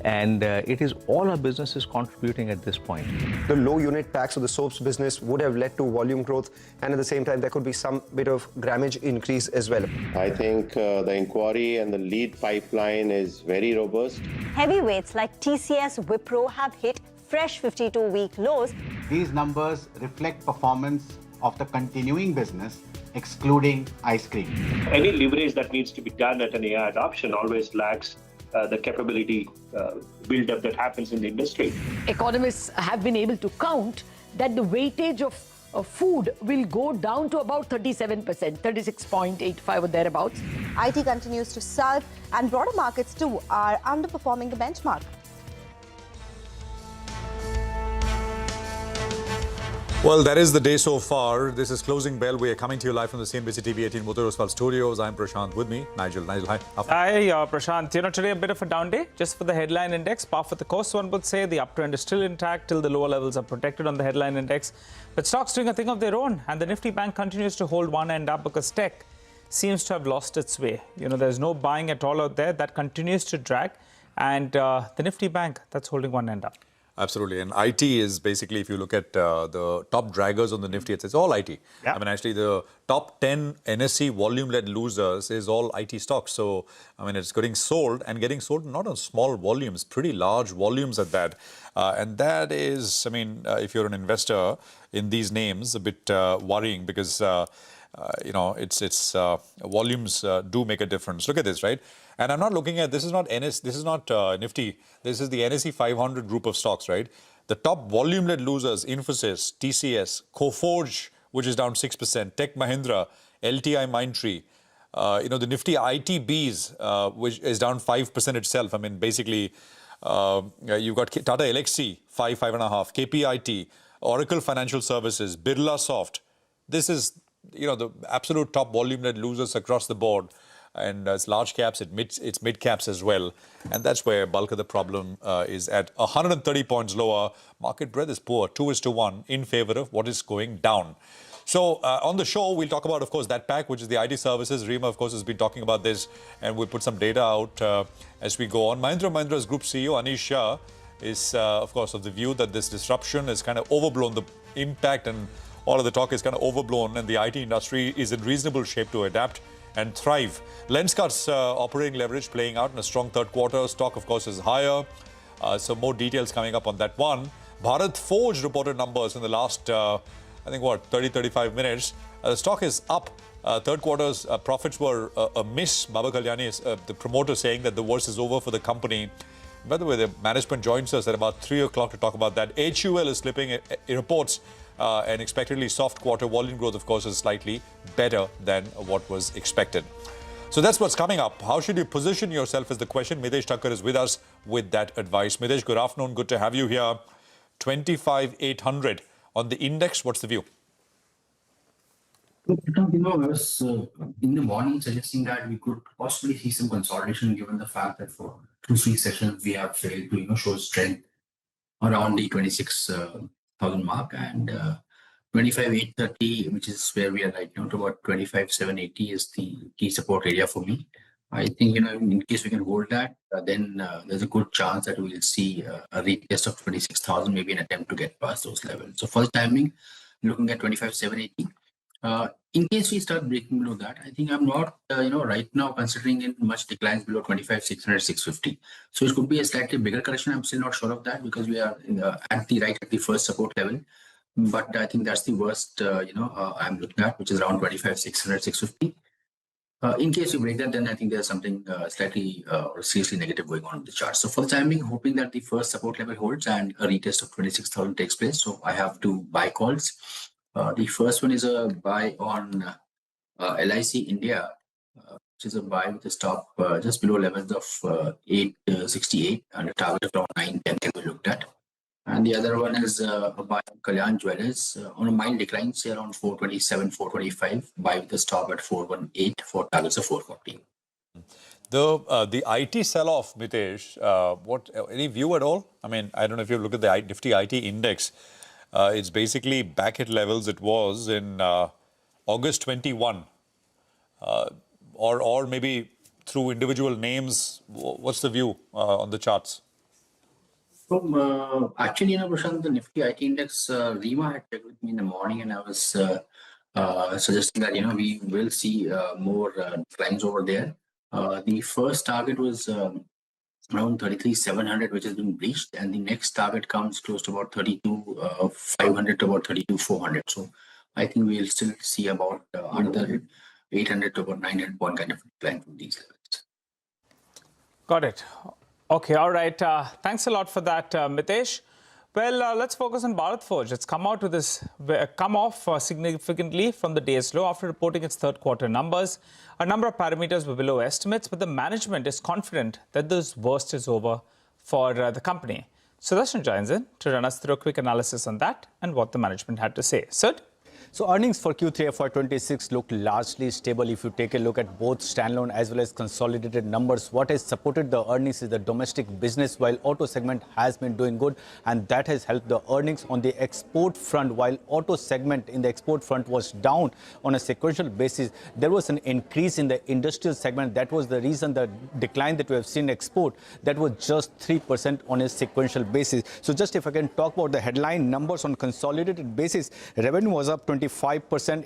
And it is all our businesses contributing at this point. The low unit packs of the soaps business would have led to volume growth, and at the same time there could be some bit of grammage increase as well. I think the inquiry and the lead pipeline is very robust. Heavyweights like TCS, Wipro have hit fresh 52-week lows. These numbers reflect performance of the continuing business, excluding ice cream. Any leverage that needs to be done at an AI adoption always lacks the capability build-up that happens in the industry. Economists have been able to count that the weightage of food will go down to about 37%, 36.85 or thereabouts. IT continues to surge, and broader markets too are underperforming the benchmark. Well, that is the day so far. This is Closing Bell. We are coming to you live from the CNBC TV 18 Motors studios. I'm Prashant. With me, Nigel. Nigel, hi. Hi, Prashant. Today a bit of a down day. Just for the headline index, par for the course, one would say. The uptrend is still intact till the lower levels are protected on the headline index. But stocks doing a thing of their own. And the Nifty Bank continues to hold one end up because tech seems to have lost its way. There's no buying at all out there. That continues to drag. And the Nifty Bank, that's holding one end up. Absolutely. And IT is basically, if you look at the top draggers on the Nifty, it's all IT. Yeah. I mean, actually, the top 10 NSE volume-led losers is all IT stocks. So, I mean, it's getting sold and getting sold not on small volumes, pretty large volumes at that. And that is, I mean, if you're an investor in these names, a bit worrying because, it's volumes do make a difference. Look at this, right? And I'm not looking at, this is not Nifty, this is the NSE 500 group of stocks, right? The top volume-led losers, Infosys, TCS, Coforge, which is down 6%, Tech Mahindra, LTI Mindtree, the Nifty ITBs, which is down 5% itself. I mean, basically, you've got Tata Elxsi, 5.5, KPIT, Oracle Financial Services, Birla Soft. This is, the absolute top volume-led losers across the board. And it's large caps, it's mid caps as well. And that's where bulk of the problem is at 130 points lower. Market breadth is poor, 2:1 in favor of what is going down. So on the show, we'll talk about, of course, that pack, which is the IT services. Rima, of course, has been talking about this. And we'll put some data out as we go on. Mahindra's Group CEO, Anish Shah, is, of course, of the view that this disruption has kind of overblown the impact and all of the talk is kind of overblown. And the IT industry is in reasonable shape to adapt and thrive. Lenskart's operating leverage playing out in a strong third quarter. Stock, of course, is higher. So more details coming up on that one. Bharat Forge reported numbers in the last, 30-35 minutes. The stock is up. Third quarter's profits were a miss. Baba Kalyani is the promoter saying that the worst is over for the company. By the way, the management joins us at about 3 o'clock to talk about that. HUL is slipping. It reports an expectedly soft quarter. Volume growth, of course, is slightly better than what was expected. So that's what's coming up. How should you position yourself is the question. Mitesh Thakkar is with us with that advice. Mitesh, good afternoon. Good to have you here. 25,800 on the index. What's the view? I was in the morning suggesting that we could possibly see some consolidation given the fact that for 2-3 sessions we have failed to show strength around the 26,000 mark, and 25,830, which is where we are right now, to about 25,780 is the key support area for me. I think in case we can hold that, then there's a good chance that we will see a retest of 26,000, maybe an attempt to get past those levels. So for the timing, looking at 25,780. In case we start breaking below that, I think I'm not, right now considering in much declines below 25,600, 650. So it could be a slightly bigger correction. I'm still not sure of that because we are at the first support level. But I think that's the worst, I'm looking at, which is around 25,600, 650. In case you break that, then I think there's something slightly or seriously negative going on in the chart. So for the time being, hoping that the first support level holds and a retest of 26,000 takes place. So I have two buy calls. The first one is a buy on LIC India, which is a buy with a stop just below levels of 868 and a target of around 910 can be looked at. And the other one is a buy on Kalyan Jewellers on a mild decline, say around 427, 425, buy with a stop at 418 for targets of 440. The IT sell-off, Mitesh, any view at all? I mean, I don't know if you've looked at the Nifty IT index. It's basically back at levels it was in August 21. Or maybe through individual names, what's the view on the charts? Actually, Prashant, the Nifty IT index, Rima had checked with me in the morning, and I was suggesting that, we will see more climbs over there. The first target was around 33,700, which has been breached, and the next target comes close to about 32,500 to about 32,400. So I think we'll still see about another 800 to about 900 point kind of climb from these levels. Got it. Okay, all right. Thanks a lot for that, Mitesh. Well, let's focus on Bharat Forge. It's come off significantly from the day's low after reporting its third quarter numbers. A number of parameters were below estimates, but the management is confident that this worst is over for the company. Sudarshan joins in to run us through a quick analysis on that and what the management had to say. Sud? So earnings for Q3 FY26 look largely stable. If you take a look at both standalone as well as consolidated numbers, what has supported the earnings is the domestic business, while auto segment has been doing good, and that has helped the earnings on the export front. While auto segment in the export front was down on a sequential basis, there was an increase in the industrial segment. That was the reason the decline that we have seen in export, that was just 3% on a sequential basis. So just if I can talk about the headline numbers on consolidated basis, revenue was up 25%.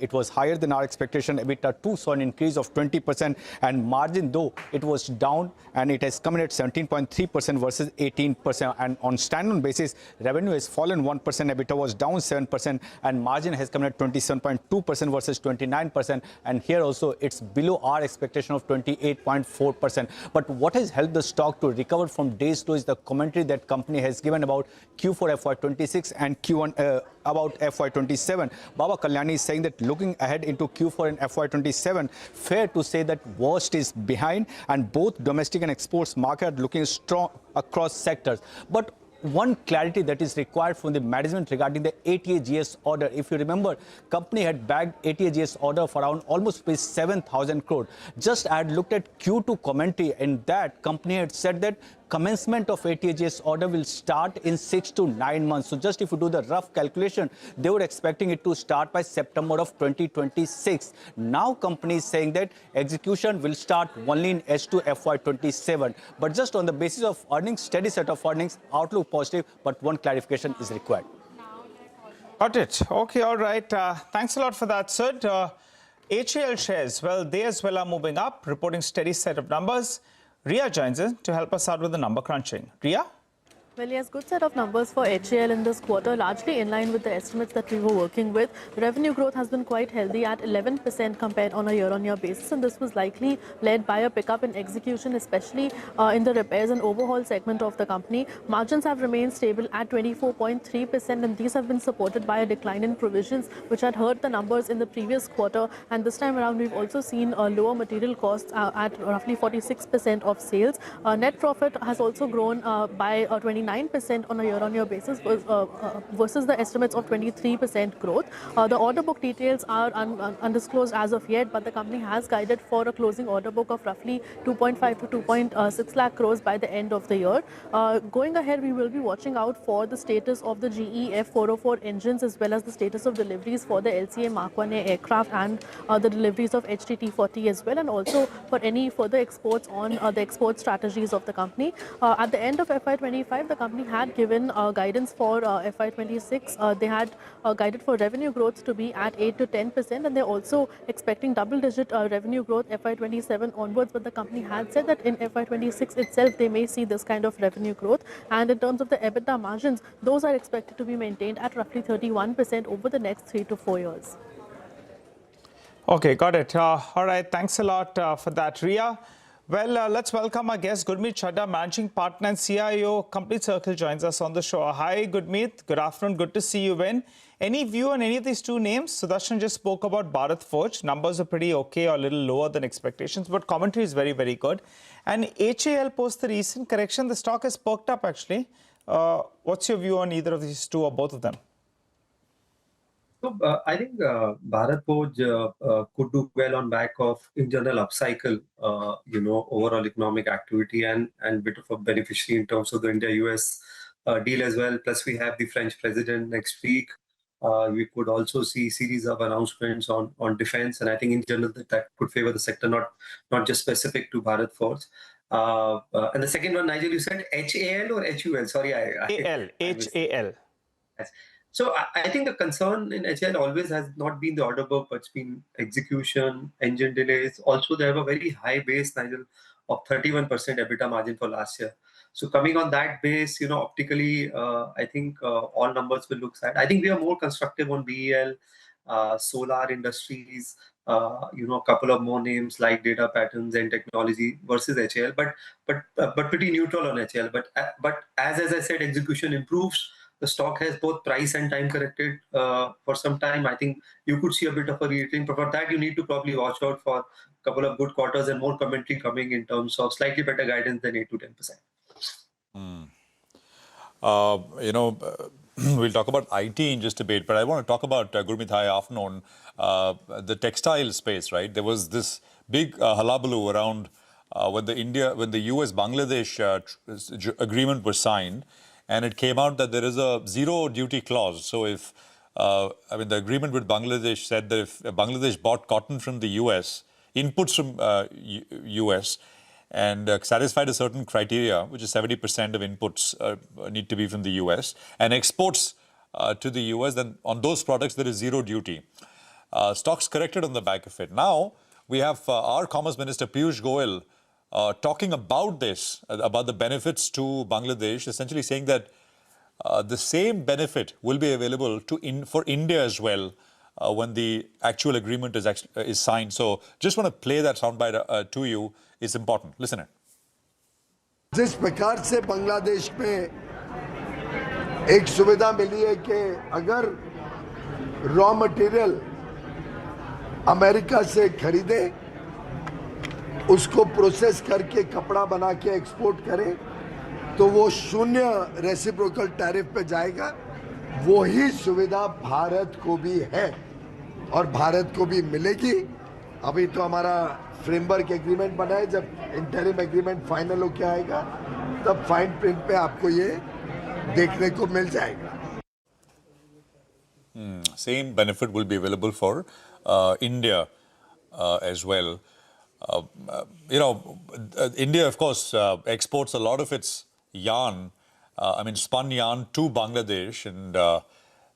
It was higher than our expectation. EBITDA too saw an increase of 20%, and margin, though it was down, and it has come in at 17.3% versus 18%. And on standalone basis, revenue has fallen 1%, EBITDA was down 7%, and margin has come in at 27.2% versus 29%. And here also it's below our expectation of 28.4%. But what has helped the stock to recover from days low is the commentary that company has given about Q4 FY26 and Q1 about FY27. Baba Kalyani is saying that looking ahead into Q4 and FY27, fair to say that worst is behind, and both domestic and exports market are looking strong across sectors. But one clarity that is required from the management regarding the ATAGS order. If you remember, company had bagged ATAGS order for around almost 7,000 crore. Just I had looked at Q2 commentary, and that company had said that commencement of ATAGS order will start in 6 to 9 months. So just if you do the rough calculation, they were expecting it to start by September of 2026. Now company is saying that execution will start only in S2 FY27. But just on the basis of earnings, steady set of earnings, outlook positive, but one clarification is required. Got it. Okay, all right. Thanks a lot for that, Sud. HCL shares, well, they as well are moving up, reporting steady set of numbers. Ria joins in to help us out with the number crunching. Ria? Well, yes, good set of numbers for HCL in this quarter, largely in line with the estimates that we were working with. Revenue growth has been quite healthy at 11% compared on a year-on-year basis, and this was likely led by a pickup in execution, especially in the repairs and overhaul segment of the company. Margins have remained stable at 24.3%, and these have been supported by a decline in provisions, which had hurt the numbers in the previous quarter. And this time around, we've also seen lower material costs at roughly 46% of sales. Net profit has also grown by 29% on a year-on-year basis versus the estimates of 23% growth. The order book details are undisclosed as of yet, but the company has guided for a closing order book of roughly 2.5 to 2.6 lakh crores by the end of the year. Going ahead, we will be watching out for the status of the GE F404 engines, as well as the status of deliveries for the LCA Mark 1A aircraft and the deliveries of HTT40 as well, and also for any further exports on the export strategies of the company. At the end of FY25, the company had given guidance for FY26. They had guided for revenue growth to be at 8 to 10%, and they're also expecting double-digit revenue growth FY27 onwards. But the company had said that in FY26 itself, they may see this kind of revenue growth. And in terms of the EBITDA margins, those are expected to be maintained at roughly 31% over the next 3 to 4 years. Okay, got it. All right, thanks a lot for that, Ria. Well, let's welcome our guest, Gurmeet Chadha, Managing Partner and CIO, Complete Circle, joins us on the show. Hi, Gurmeet. Good afternoon. Good to see you, Ben. Any view on any of these two names? Sudarshan just spoke about Bharat Forge. Numbers are pretty okay or a little lower than expectations, but commentary is very, very good. And HAL post the recent correction, the stock has perked up, actually. What's your view on either of these two or both of them? So I think Bharat Forge could do well on back of in general upcycle, overall economic activity and bit of a beneficiary in terms of the India-US deal as well. Plus we have the French president next week. We could also see series of announcements on defense, and I think in general that could favor the sector, not just specific to Bharat Forge. And the second one, Nigel, you said HAL or HUL? Sorry, HAL. Yes. So I think the concern in HL always has not been the order book, but it's been execution, engine delays. Also, they have a very high base, Nigel, of 31% EBITDA margin for last year. So coming on that base, optically, I think all numbers will look sad. I think we are more constructive on BEL, solar industries, a couple of more names like data patterns and technology versus HL, but pretty neutral on HL. But as I said, execution improves. The stock has both price and time corrected for some time. I think you could see a bit of a re-rating, but for that you need to probably watch out for a couple of good quarters and more commentary coming in terms of slightly better guidance than 8 to 10%. We'll talk about IT in just a bit, but I want to talk about, Gurmeet, hi, afternoon, the textile space, right? There was this big hullabaloo around when the US-Bangladesh agreement was signed, and it came out that there is a zero duty clause. So if, the agreement with Bangladesh said that if Bangladesh bought cotton from the US, inputs from US, and satisfied a certain criteria, which is 70% of inputs need to be from the US, and exports to the US, then on those products there is zero duty. Stocks corrected on the back of it. Now, we have our Commerce Minister Piyush Goyal talking about this, about the benefits to Bangladesh, essentially saying that the same benefit will be available for India as well when the actual agreement is signed. So just want to play that soundbite to you. It's important. Listen it. जिस प्रकार से बांग्लादेश में एक सुविधा मिली है कि अगर raw material America से खरीदे, उसको प्रोसेस करके कपड़ा बना के एक्सपोर्ट करें, तो वो शून्य रेसिप्रोकल टैरिफ पे जाएगा। वही सुविधा भारत को भी है और भारत को भी मिलेगी। अभी तो हमारा फ्रेमवर्क एग्रीमेंट बना है, जब इंटरिम एग्रीमेंट फाइनल होके आएगा तब फाइन प्रिंट पे आपको ये देखने को मिल जाएगा। Same benefit will be available for India as well. India, of course, exports a lot of its yarn, spun yarn to Bangladesh. And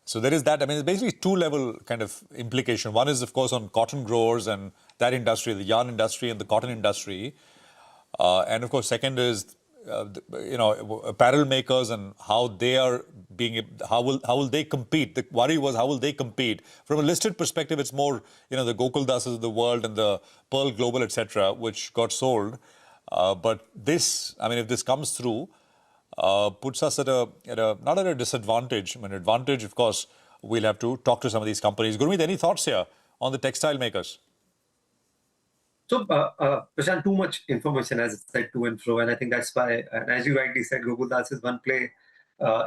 so there is that. It's basically two-level kind of implication. One is, of course, on cotton growers and that industry, the yarn industry and the cotton industry. And, of course, second is, apparel makers and how they are how will they compete? The worry was, how will they compete? From a listed perspective, it's more, the Gokul of the world and the Pearl Global, etc., which got sold. But this, if this comes through, puts us at not at a disadvantage. Advantage, of course, we'll have to talk to some of these companies. Gurmeet, any thoughts here on the textile makers? So, Prashant, too much information, as I said, to and fro, and I think that's why, and as you rightly said, Gokuldas is one play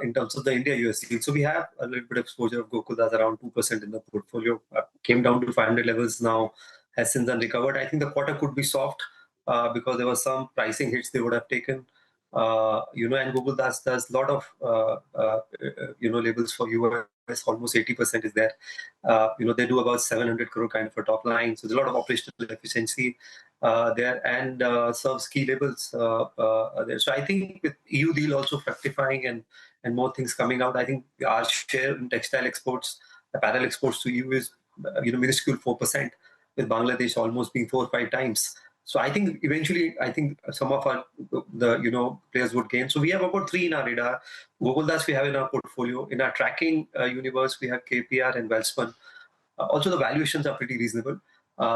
in terms of the India-US deal. So we have a little bit of exposure of Gokuldas, around 2% in the portfolio. Came down to 500 levels now, has since then recovered. I think the quarter could be soft because there was some pricing hits they would have taken. And Gokuldas does a lot of, labels for US, almost 80% is there. They do about 700 crore kind of a top line. So there's a lot of operational efficiency there and serves key labels there. So I think with EU deal also fructifying and more things coming out, I think our share in textile exports, apparel exports to EU is, minuscule 4%, with Bangladesh almost being 4 or 5 times. So I think eventually, some of the players would gain. So we have about 3 in our radar. Gokuldas we have in our portfolio. In our tracking universe, we have KPR and Welspun. Also, the valuations are pretty reasonable.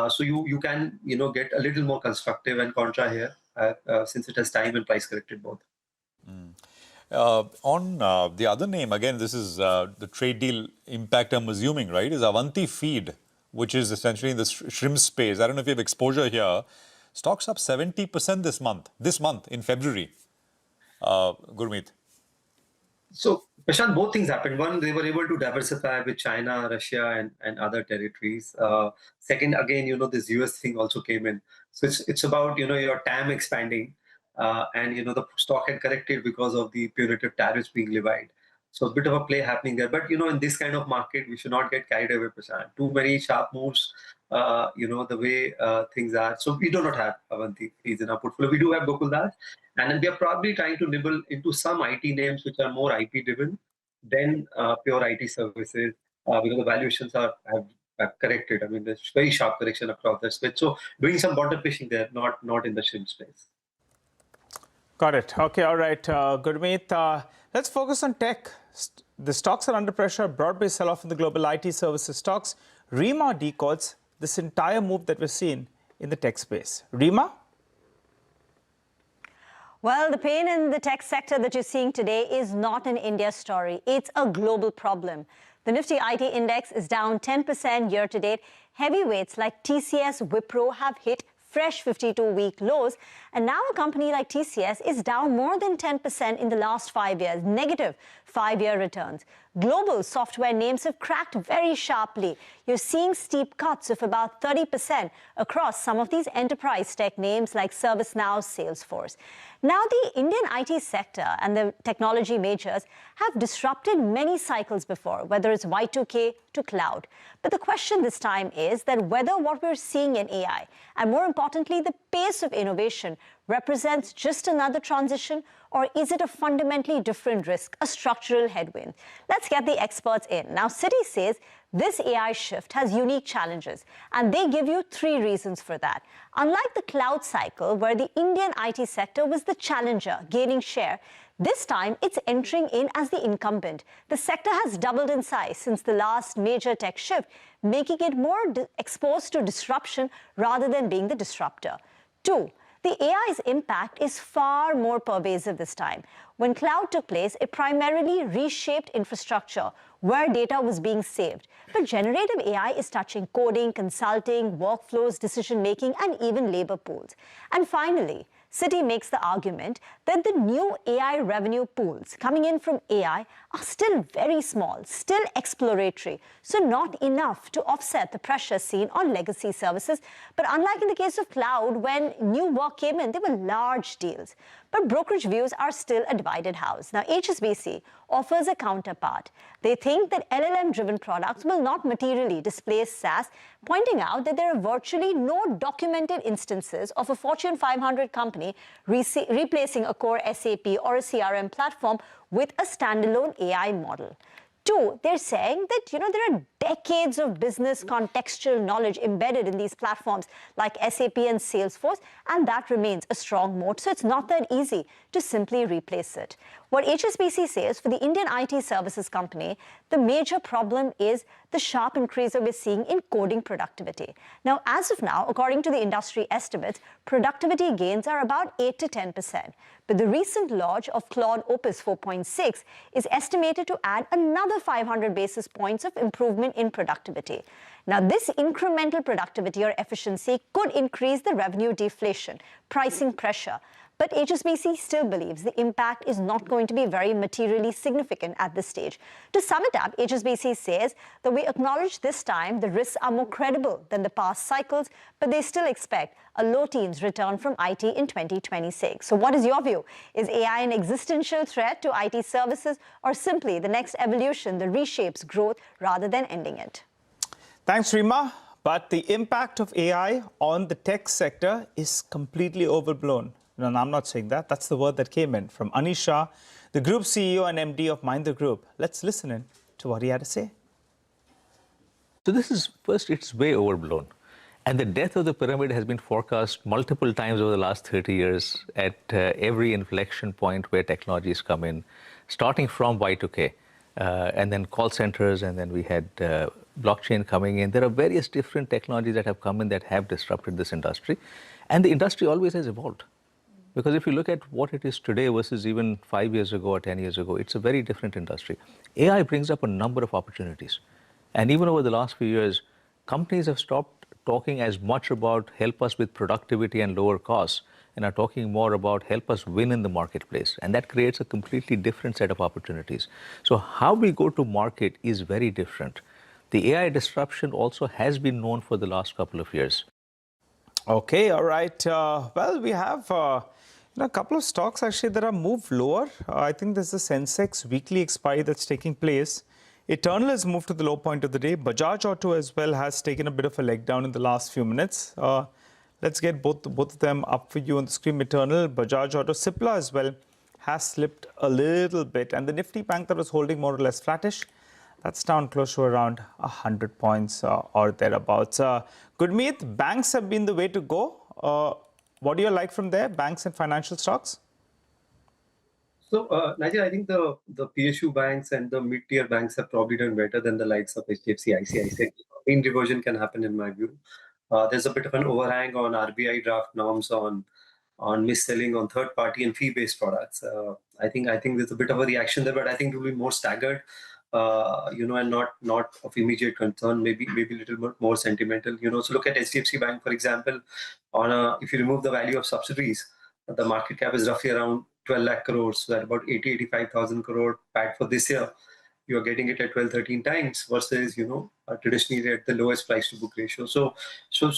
So you can get a little more constructive and contra here since it has time and price corrected both. On the other name, again, this is the trade deal impact I'm assuming, right, is Avanti Feed, which is essentially in the shrimp space. I don't know if you have exposure here. Stocks up 70% this month in February. Gurmeet. So, Prashant, both things happened. One, they were able to diversify with China, Russia, and other territories. Second, again, this US thing also came in. So it's about, your TAM expanding. And, the stock had corrected because of the punitive tariffs being levied. So a bit of a play happening there. But, in this kind of market, we should not get carried away, Prashant. Too many sharp moves, the way things are. So we do not have Avanti fees in our portfolio. We do have Gokuldas. And then we are probably trying to nibble into some IT names which are more IP driven than pure IT services because the valuations have corrected. I mean, there's very sharp correction across the space. So doing some bottom fishing there, not in the shrimp space. Got it. Okay, all right. Gurmeet, let's focus on tech. The stocks are under pressure. Broad-based sell-off in the global IT services stocks. Rima decodes this entire move that we're seeing in the tech space. Rima? Well, the pain in the tech sector that you're seeing today is not an India story. It's a global problem. The Nifty IT index is down 10% year to date. Heavyweights like TCS, Wipro have hit fresh 52-week lows. And now a company like TCS is down more than 10% in the last 5 years, negative 5-year returns. Global software names have cracked very sharply. You're seeing steep cuts of about 30% across some of these enterprise tech names like ServiceNow, Salesforce. Now, the Indian IT sector and the technology majors have disrupted many cycles before, whether it's Y2K to cloud. But the question this time is that whether what we're seeing in AI, and more importantly, the pace of innovation, represents just another transition, or is it a fundamentally different risk, a structural headwind? Let's get the experts in. Now, Citi says this AI shift has unique challenges, and they give you 3 reasons for that. Unlike the cloud cycle, where the Indian IT sector was the challenger, gaining share, this time it's entering in as the incumbent. The sector has doubled in size since the last major tech shift, making it more exposed to disruption rather than being the disruptor. 2, the AI's impact is far more pervasive this time. When cloud took place, it primarily reshaped infrastructure where data was being saved. But generative AI is touching coding, consulting, workflows, decision-making, and even labor pools. And finally, Citi makes the argument that the new AI revenue pools coming in from AI are still very small, still exploratory, so not enough to offset the pressure seen on legacy services. But unlike in the case of cloud, when new work came in, they were large deals. But brokerage views are still a divided house. Now, HSBC offers a counterpart. They think that LLM-driven products will not materially displace SaaS, pointing out that there are virtually no documented instances of a Fortune 500 company replacing a core SAP or a CRM platform with a standalone AI model. 2, they're saying that, there are decades of business contextual knowledge embedded in these platforms like SAP and Salesforce, and that remains a strong moat. So it's not that easy to simply replace it. What HSBC says for the Indian IT services company, the major problem is the sharp increase that we're seeing in coding productivity. Now, as of now, according to the industry estimates, productivity gains are about 8 to 10%. But the recent launch of Claude Opus 4.6 is estimated to add another 500 basis points of improvement in productivity. Now, this incremental productivity or efficiency could increase the revenue deflation, pricing pressure. But HSBC still believes the impact is not going to be very materially significant at this stage. To sum it up, HSBC says that we acknowledge this time the risks are more credible than the past cycles, but they still expect a low teens return from IT in 2026. So what is your view? Is AI an existential threat to IT services, or simply the next evolution that reshapes growth rather than ending it? Thanks, Rima. But the impact of AI on the tech sector is completely overblown. No, I'm not saying that. That's the word that came in from Anish Shah, the group CEO and MD of Mahindra Group. Let's listen in to what he had to say. So this is, first, it's way overblown. And the death of the pyramid has been forecast multiple times over the last 30 years at every inflection point where technologies come in, starting from Y2K, and then call centers, and then we had blockchain coming in. There are various different technologies that have come in that have disrupted this industry. And the industry always has evolved. Because if you look at what it is today versus even 5 years ago or 10 years ago, it's a very different industry. AI brings up a number of opportunities. And even over the last few years, companies have stopped talking as much about help us with productivity and lower costs, and are talking more about help us win in the marketplace. And that creates a completely different set of opportunities. So how we go to market is very different. The AI disruption also has been known for the last couple of years. Okay, all right. Well, we have a couple of stocks actually that are moved lower. I think there's the Sensex weekly expiry that's taking place. Eternal has moved to the low point of the day. Bajaj Auto as well has taken a bit of a leg down in the last few minutes. Let's get both of them up for you on the screen. Eternal, Bajaj Auto, Cipla as well has slipped a little bit. And the Nifty Bank that was holding more or less flattish, that's down close to around 100 points or thereabouts. Gurmeet, banks have been the way to go. What do you like from there, banks and financial stocks? So, Nigel, I think the PSU banks and the mid-tier banks have probably done better than the likes of HDFC, ICICI. Mean reversion can happen in my view. There's a bit of an overhang on RBI draft norms on mis-selling on third-party and fee-based products. I think there's a bit of a reaction there, but I think it will be more staggered, and not of immediate concern. Maybe a little bit more sentimental. So look at HDFC Bank, for example. If you remove the value of subsidiaries, the market cap is roughly around 12 lakh crores, so that about 85,000 crore PAT for this year. You're getting it at 12-13 times versus traditionally at the lowest price to book ratio. So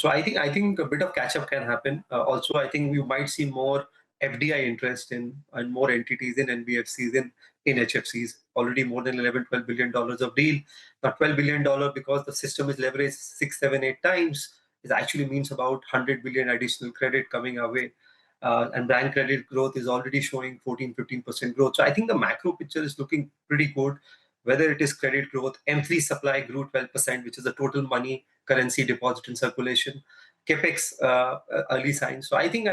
I think a bit of catch up can happen. Also, I think we might see more FDI interest and more entities in NBFCs in HFCs. Already more than $11-12 billion of deal. Now $12 billion because the system is leveraged 6, 7, 8 times. It actually means about 100 billion additional credit coming our way. And bank credit growth is already showing 14-15% growth. So I think the macro picture is looking pretty good. Whether it is credit growth, M3 supply grew 12%, which is the total money, currency, deposit in circulation. Capex, early signs. So I think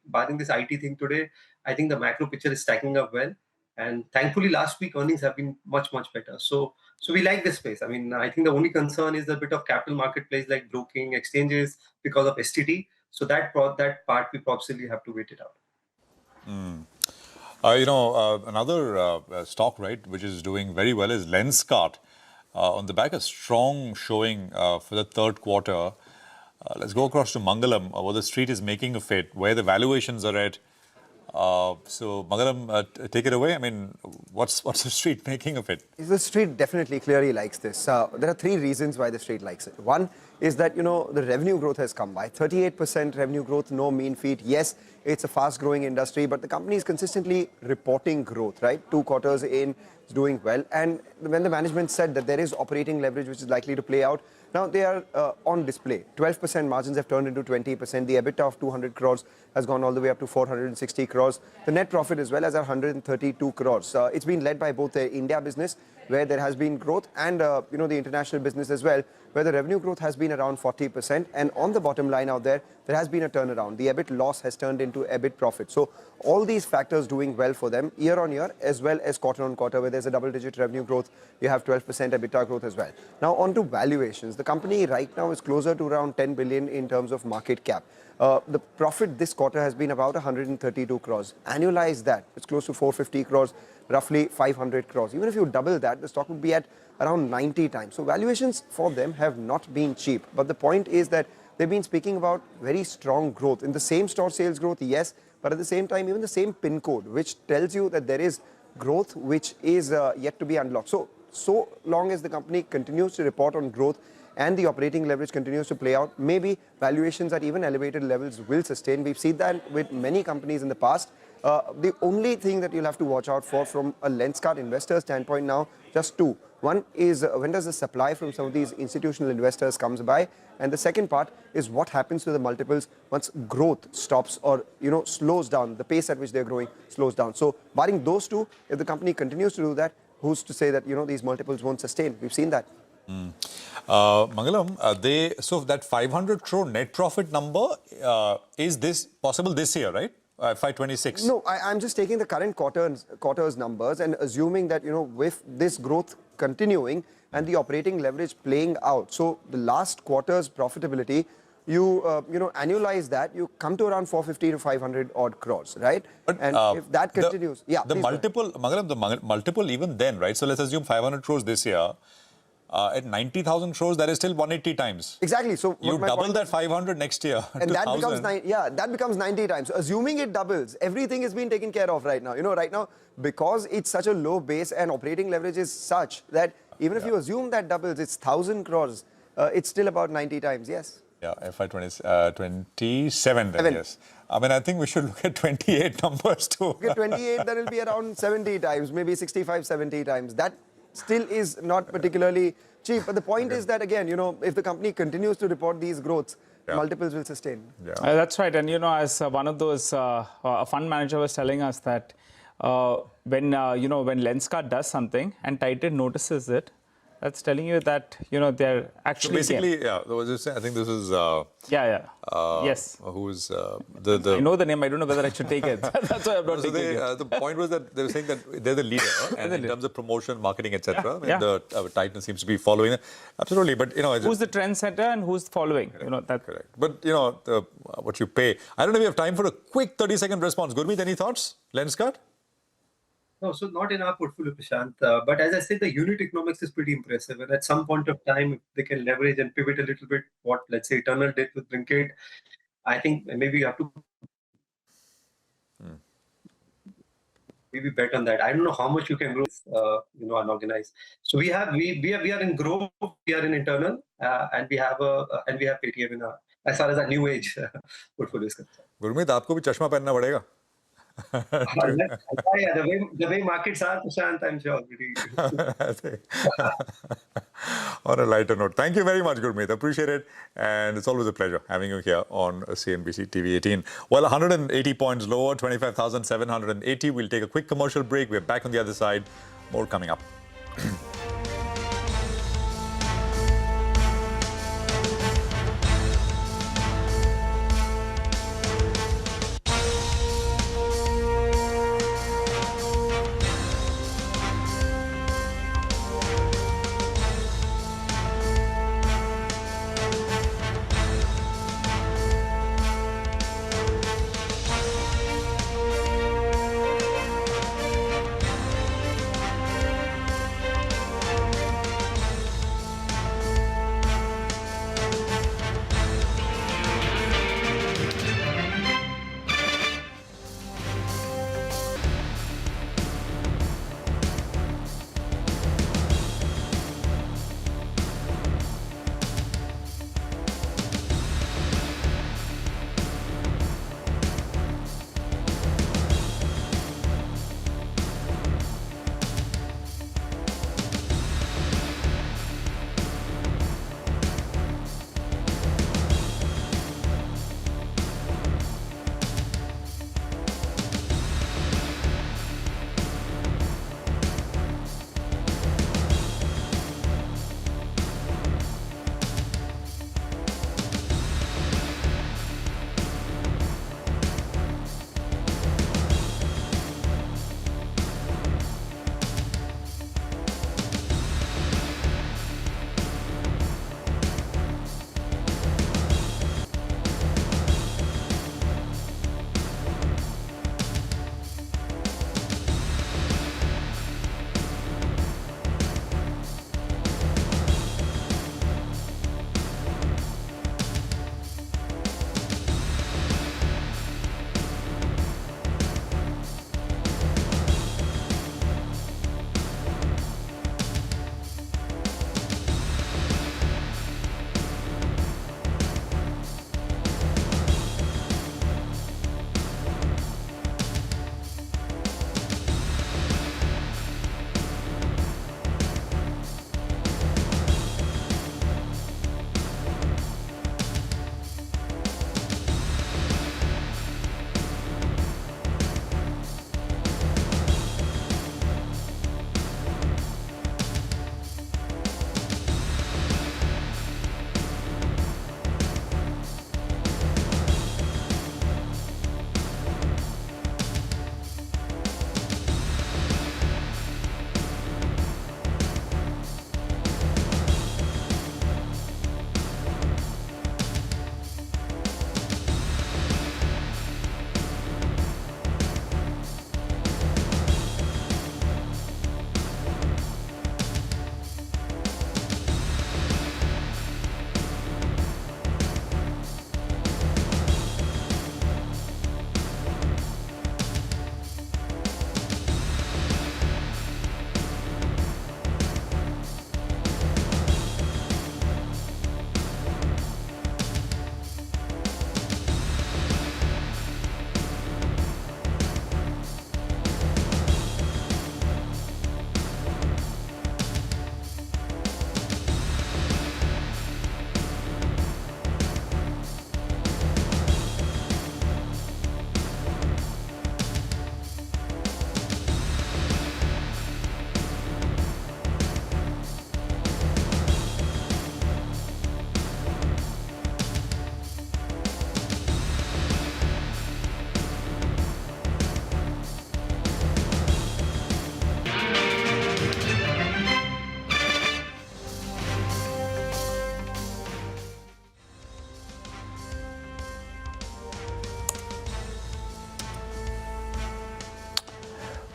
barring this IT thing today, I think the macro picture is stacking up well. And thankfully, last week earnings have been much better. So we like this space. I mean, I think the only concern is a bit of capital marketplace like broking, exchanges because of STT. So that part we possibly have to wait it out. Another stock, right, which is doing very well is Lenskart. On the back of strong showing for the third quarter. Let's go across to Mangalam, what the street is making of it, where the valuations are at. So Mangalam, take it away. I mean, what's the street making of it? The street definitely clearly likes this. There are three reasons why the street likes it. One is that, the revenue growth has come by. 38% revenue growth, no mean feat. Yes, it's a fast-growing industry, but the company is consistently reporting growth, right? 2 quarters in, it's doing well. And when the management said that there is operating leverage which is likely to play out, now they are on display. 12% margins have turned into 20%. The EBITDA of 200 crores has gone all the way up to 460 crores. The net profit as well as 132 crores. It's been led by both the India business, where there has been growth, and the international business as well, where the revenue growth has been around 40%. And on the bottom line out there has been a turnaround. The EBIT loss has turned into EBIT profit. So all these factors doing well for them year on year as well as quarter on quarter, where there's a double-digit revenue growth. You have 12% EBITDA growth as well. Now on to valuations. The company right now is closer to around 10 billion in terms of market cap. The profit this quarter has been about 132 crores. Annualize that, it's close to 450 crores, roughly 500 crores. Even if you double that, the stock would be at around 90 times. So valuations for them have not been cheap. But the point is that they've been speaking about very strong growth. In the same store sales growth, yes, but at the same time, even the same pin code, which tells you that there is growth which is yet to be unlocked. So long as the company continues to report on growth and the operating leverage continues to play out, maybe valuations at even elevated levels will sustain. We've seen that with many companies in the past. The only thing that you'll have to watch out for from a Lenskart investor standpoint now, just two. One is when does the supply from some of these institutional investors comes by, and the second part is what happens to the multiples once growth stops or slows down. The pace at which they're growing slows down. So barring those two, if the company continues to do that, who's to say that these multiples won't sustain? We've seen that. Mangalam, so that 500 crore net profit number, is this possible this year, right? FY26? No, I'm just taking the current quarter's numbers and assuming that, with this growth continuing and the operating leverage playing out. So the last quarter's profitability, you annualize that, you come to around 450 to 500 odd crores, right? But, and if that continues, the multiple, Mangalam, the multiple even then, right? So let's assume 500 crores this year. at 90,000 crores, that is still 180 times. Exactly. So you double that 500 next year. And that becomes that becomes 90 times. So assuming it doubles, everything is being taken care of right now. Right now, because it's such a low base and operating leverage is such that even if you assume that doubles, it's 1,000 crores. It's still about 90 times. Yes. Yeah, FY 27 then, yes. I mean, I think we should look at 28 numbers too. Look at 28, that will be around 70 times, maybe 65, 70 times. That still is not particularly cheap. But the point is that, again, if the company continues to report these growths, multiples will sustain. Yeah. That's right. And, as one of those, a fund manager was telling us that when Lenskart does something and Titan notices it, that's telling you that, they're actually... So basically, I think this is... yes. Who's I know the name, I don't know whether I should take it. That's why I'm not taking it. The point was that they were saying that they're the leader, and in terms of promotion, marketing, etc., the Titan seems to be following it. Absolutely, but, who's the trendsetter and who's following? That's correct. But, what you pay... I don't know if we have time for a quick 30-second response. Gurmeet, any thoughts? Lenskart? No, so not in our portfolio, Prashant. But as I said, the unit economics is pretty impressive. And at some point of time, if they can leverage and pivot a little bit, what, let's say, Eternal did with Blinkit, I think maybe you have to maybe bet on that. I don't know how much you can grow, unorganized. So we are in growth, we are in internal, and we have Paytm in our, as far as our new age portfolio is concerned. Gurmeet, आपको भी चश्मा पहनना पड़ेगा. The way markets are, Prashant, I'm sure. On a lighter note, thank you very much, Gurmeet. Appreciate it. And it's always a pleasure having you here on CNBC TV 18. Well, 180 points lower, 25,780. We'll take a quick commercial break. We're back on the other side. More coming up.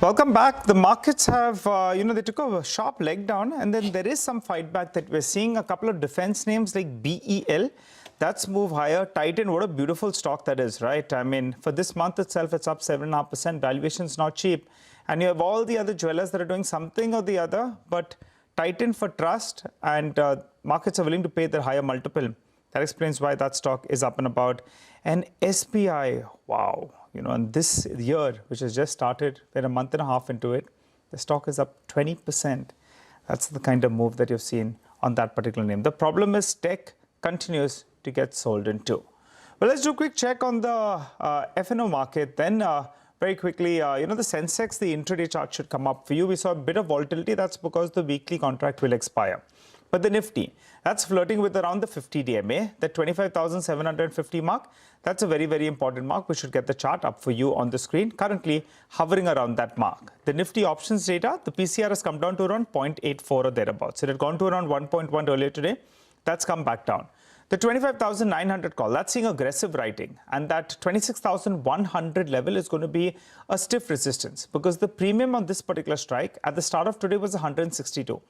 Welcome back. The markets have, they took a sharp leg down, and then there is some fight back that we're seeing. A couple of defense names like BEL, that's moved higher. Titan, what a beautiful stock that is, right? I mean, for this month itself, it's up 7.5%. Valuation's not cheap. And you have all the other jewelers that are doing something or the other, but Titan for trust, and markets are willing to pay their higher multiple. That explains why that stock is up and about. And SBI, wow. And this year, which has just started, we're a month and a half into it, the stock is up 20%. That's the kind of move that you've seen on that particular name. The problem is tech continues to get sold into. Well, let's do a quick check on the F&O market. Then very quickly, the Sensex, the intraday chart should come up for you. We saw a bit of volatility. That's because the weekly contract will expire. But the Nifty, that's flirting with around the 50 DMA, the 25,750 mark. That's a very, very important mark. We should get the chart up for you on the screen. Currently hovering around that mark. The Nifty options data, the PCR has come down to around 0.84 or thereabouts. It had gone to around 1.1 earlier today. That's come back down. The 25,900 call, that's seeing aggressive writing. And that 26,100 level is going to be a stiff resistance because the premium on this particular strike at the start of today was 162.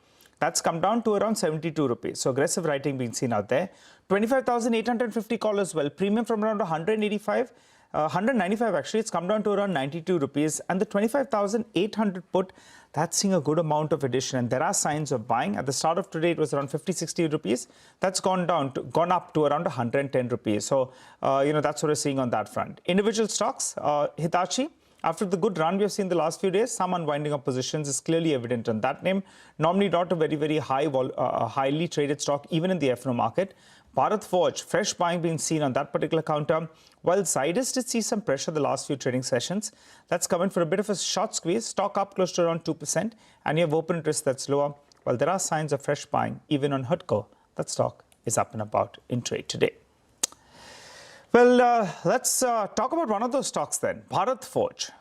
That's come down to around 72 rupees. So aggressive writing being seen out there. 25,850 call as well. Premium from around 195 actually. It's come down to around 92 rupees. And the 25,800 put, that's seeing a good amount of addition. And there are signs of buying. At the start of today, it was around 50-60 rupees. That's gone up to around 110 rupees. So, that's what we're seeing on that front. Individual stocks, Hitachi. After the good run we have seen the last few days, some unwinding of positions is clearly evident on that name. Normally not a very, very highly traded stock, even in the F&O market. Bharat Forge, fresh buying being seen on that particular counter. While Zydus did see some pressure the last few trading sessions, that's coming for a bit of a short squeeze. Stock up close to around 2%, and you have open interest that's lower. While there are signs of fresh buying, even on Hutco, that stock is up and about in trade today. Well, let's talk about one of those stocks then, Bharat Forge.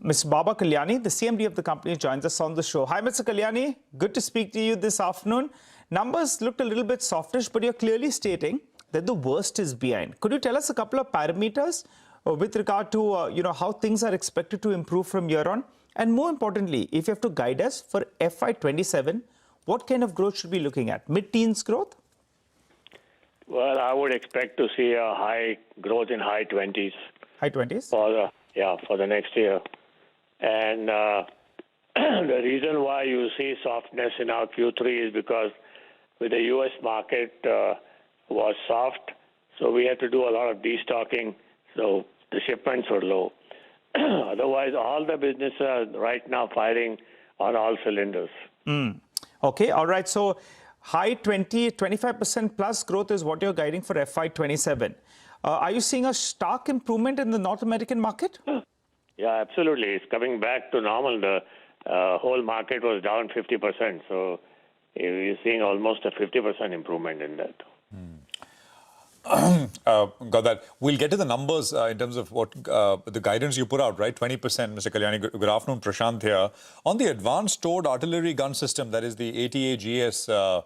Mr. Baba Kalyani, the CMD of the company, joins us on the show. Hi, Mr. Kalyani. Good to speak to you this afternoon. Numbers looked a little bit softish, but you're clearly stating that the worst is behind. Could you tell us a couple of parameters with regard to how things are expected to improve from here on? And more importantly, if you have to guide us for FY27, what kind of growth should we be looking at? Mid-teens growth? Well, I would expect to see a high growth in high 20s. High 20s? For the next year. And the reason why you see softness in our Q3 is because with the U.S. market was soft, so we had to do a lot of destocking, so the shipments were low. Otherwise, all the businesses are right now firing on all cylinders. Okay, all right. So high 25% plus growth is what you're guiding for FY27. Are you seeing a stark improvement in the North American market? Yeah, absolutely. It's coming back to normal. The whole market was down 50%. So you're seeing almost a 50% improvement in that. Got that. We'll get to the numbers in terms of what the guidance you put out, right? 20%, Mr. Kalyani. Good afternoon, Prashant here. On the Advanced Towed Artillery Gun System, that is the ATAGS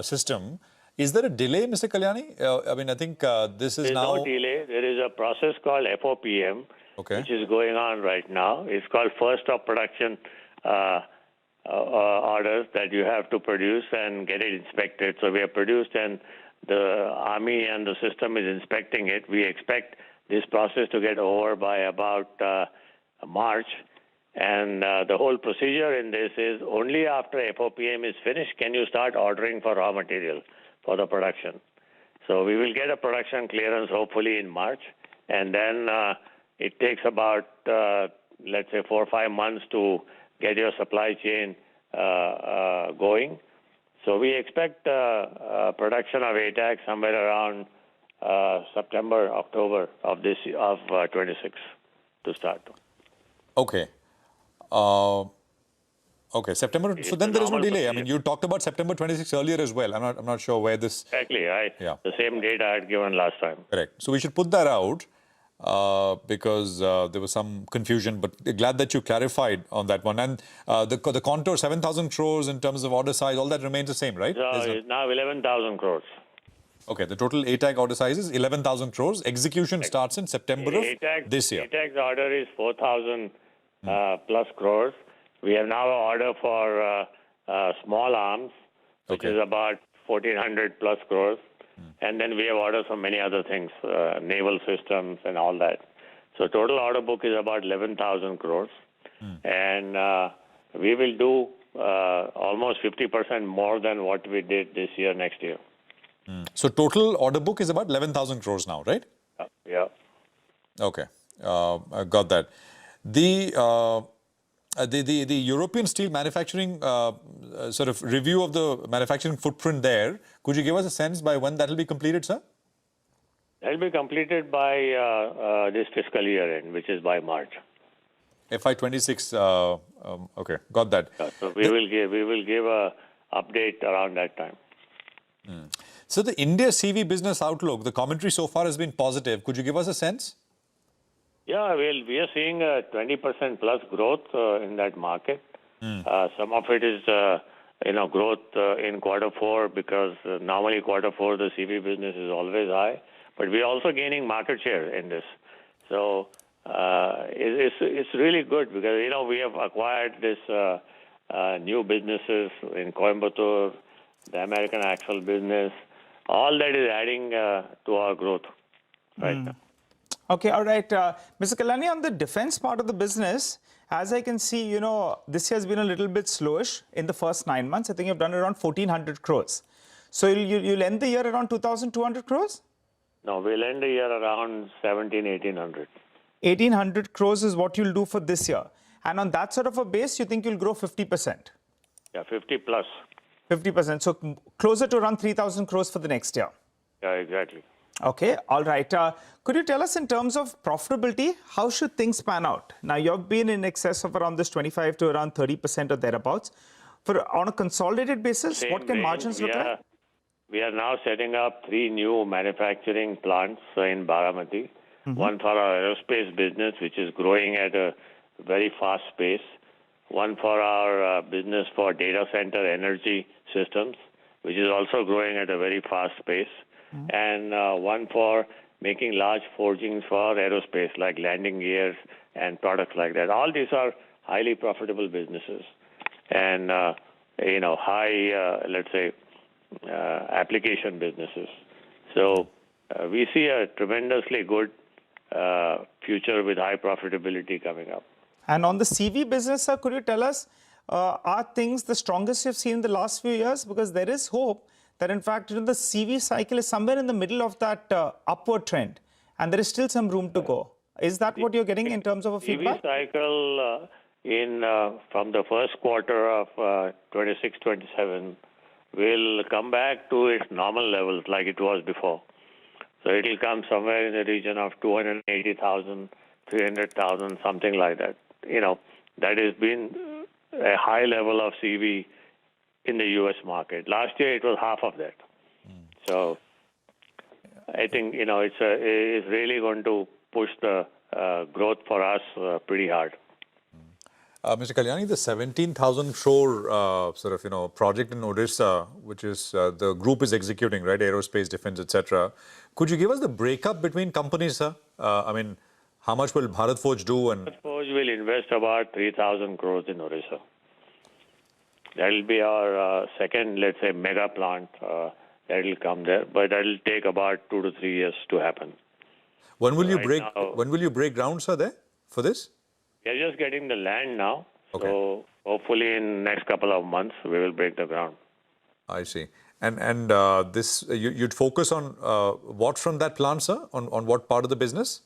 system, is there a delay, Mr. Kalyani? I think this is now... There's no delay. There is a process called FOPM, which is going on right now. It's called First of Production orders that you have to produce and get it inspected. So we have produced and the Army and the system is inspecting it. We expect this process to get over by about March. And the whole procedure in this is only after FOPM is finished can you start ordering for raw material for the production. So we will get a production clearance hopefully in March. And then it takes about, let's say, 4 or 5 months to get your supply chain going. So we expect production of ATAG somewhere around September, October of this of 26 to start. Okay. Okay, September. So then there is no delay. I mean, you talked about September 26 earlier as well. I'm not sure where this. Exactly. The same date I had given last time. Correct. So we should put that out because there was some confusion. But glad that you clarified on that one. And the contour 7,000 crores in terms of order size, all that remains the same, right? It's now 11,000 crores. Okay, the total ATAG order size is 11,000 crores. Execution starts in September of this year. ATAG's order is 4,000 plus crores. We have now an order for small arms, which is about 1,400 plus crores. And then we have orders for many other things, naval systems and all that. So total order book is about 11,000 crores. And we will do almost 50% more than what we did this year, next year. So total order book is about 11,000 crores now, right? Yeah. Okay, I got that. The European steel manufacturing sort of review of the manufacturing footprint there, could you give us a sense by when that will be completed, sir? That will be completed by this fiscal year end, which is by March. FY26. Okay, got that. So we will give a update around that time. So the India CV business outlook, the commentary so far has been positive. Could you give us a sense? Yeah, well, we are seeing a 20% plus growth in that market. Some of it is, growth in quarter four because normally quarter four the CV business is always high. But we are also gaining market share in this. So it's really good because, we have acquired this new businesses in Coimbatore, the American Axle business. All that is adding to our growth right now. Okay, all right. Mr. Kalani, on the defense part of the business, as I can see, this year has been a little bit slowish in the first 9 months. I think you've done around 1,400 crores. So you'll end the year around 2,200 crores? No, we'll end the year around 1,800. 1,800 crores is what you'll do for this year. And on that sort of a base, you think you'll grow 50%? Yeah, 50 plus. 50%. So closer to around 3,000 crores for the next year. Yeah, exactly. Okay, all right. Could you tell us in terms of profitability, how should things pan out? Now, you've been in excess of around this 25 to around 30% or thereabouts. On a consolidated basis, what can margins look like? We are now setting up 3 new manufacturing plants in Baramati. One for our aerospace business, which is growing at a very fast pace. One for our business for data center energy systems, which is also growing at a very fast pace. And one for making large forgings for aerospace, like landing gears and products like that. All these are highly profitable businesses and, high, let's say, application businesses. So we see a tremendously good future with high profitability coming up. And on the CV business, sir, could you tell us, are things the strongest you've seen in the last few years? Because there is hope that, in fact, the CV cycle is somewhere in the middle of that upward trend, and there is still some room to go. Is that what you're getting in terms of a feedback? CV cycle from the first quarter of 26-27 will come back to its normal levels like it was before. So it will come somewhere in the region of 280,000, 300,000, something like that. That has been a high level of CV in the U.S. market. Last year, it was half of that. So I think, it's really going to push the growth for us pretty hard. Mr. Kalyani, the 17,000 crore project in Odisha, which is the group is executing, right? Aerospace, defense, etc. Could you give us the breakup between companies, sir? How much will Bharat Forge do? And Bharat Forge will invest about 3,000 crores in Odisha. That will be our second, let's say, mega plant that will come there, but that will take about 2 to 3 years to happen. When will you break ground, sir, there for this? We are just getting the land now, so hopefully in next couple of months we will break the ground. I see. And this you'd focus on what from that plant, sir? On what part of the business?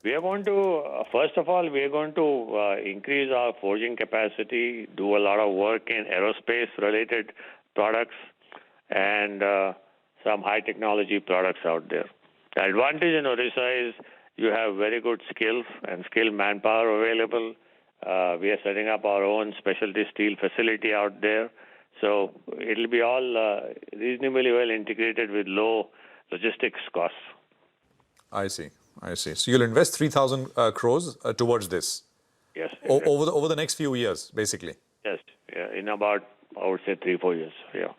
We are going to, first of all, we are going to increase our forging capacity, do a lot of work in aerospace-related products, and some high-technology products out there. The advantage in Odisha is you have very good skills and skilled manpower available. We are setting up our own specialty steel facility out there. So it will be all reasonably well integrated with low logistics costs. I see. So you'll invest 3,000 crores towards this? Yes. Over the next few years, basically? Yes. Yeah, in about, I would say, 3-4 years. Yeah.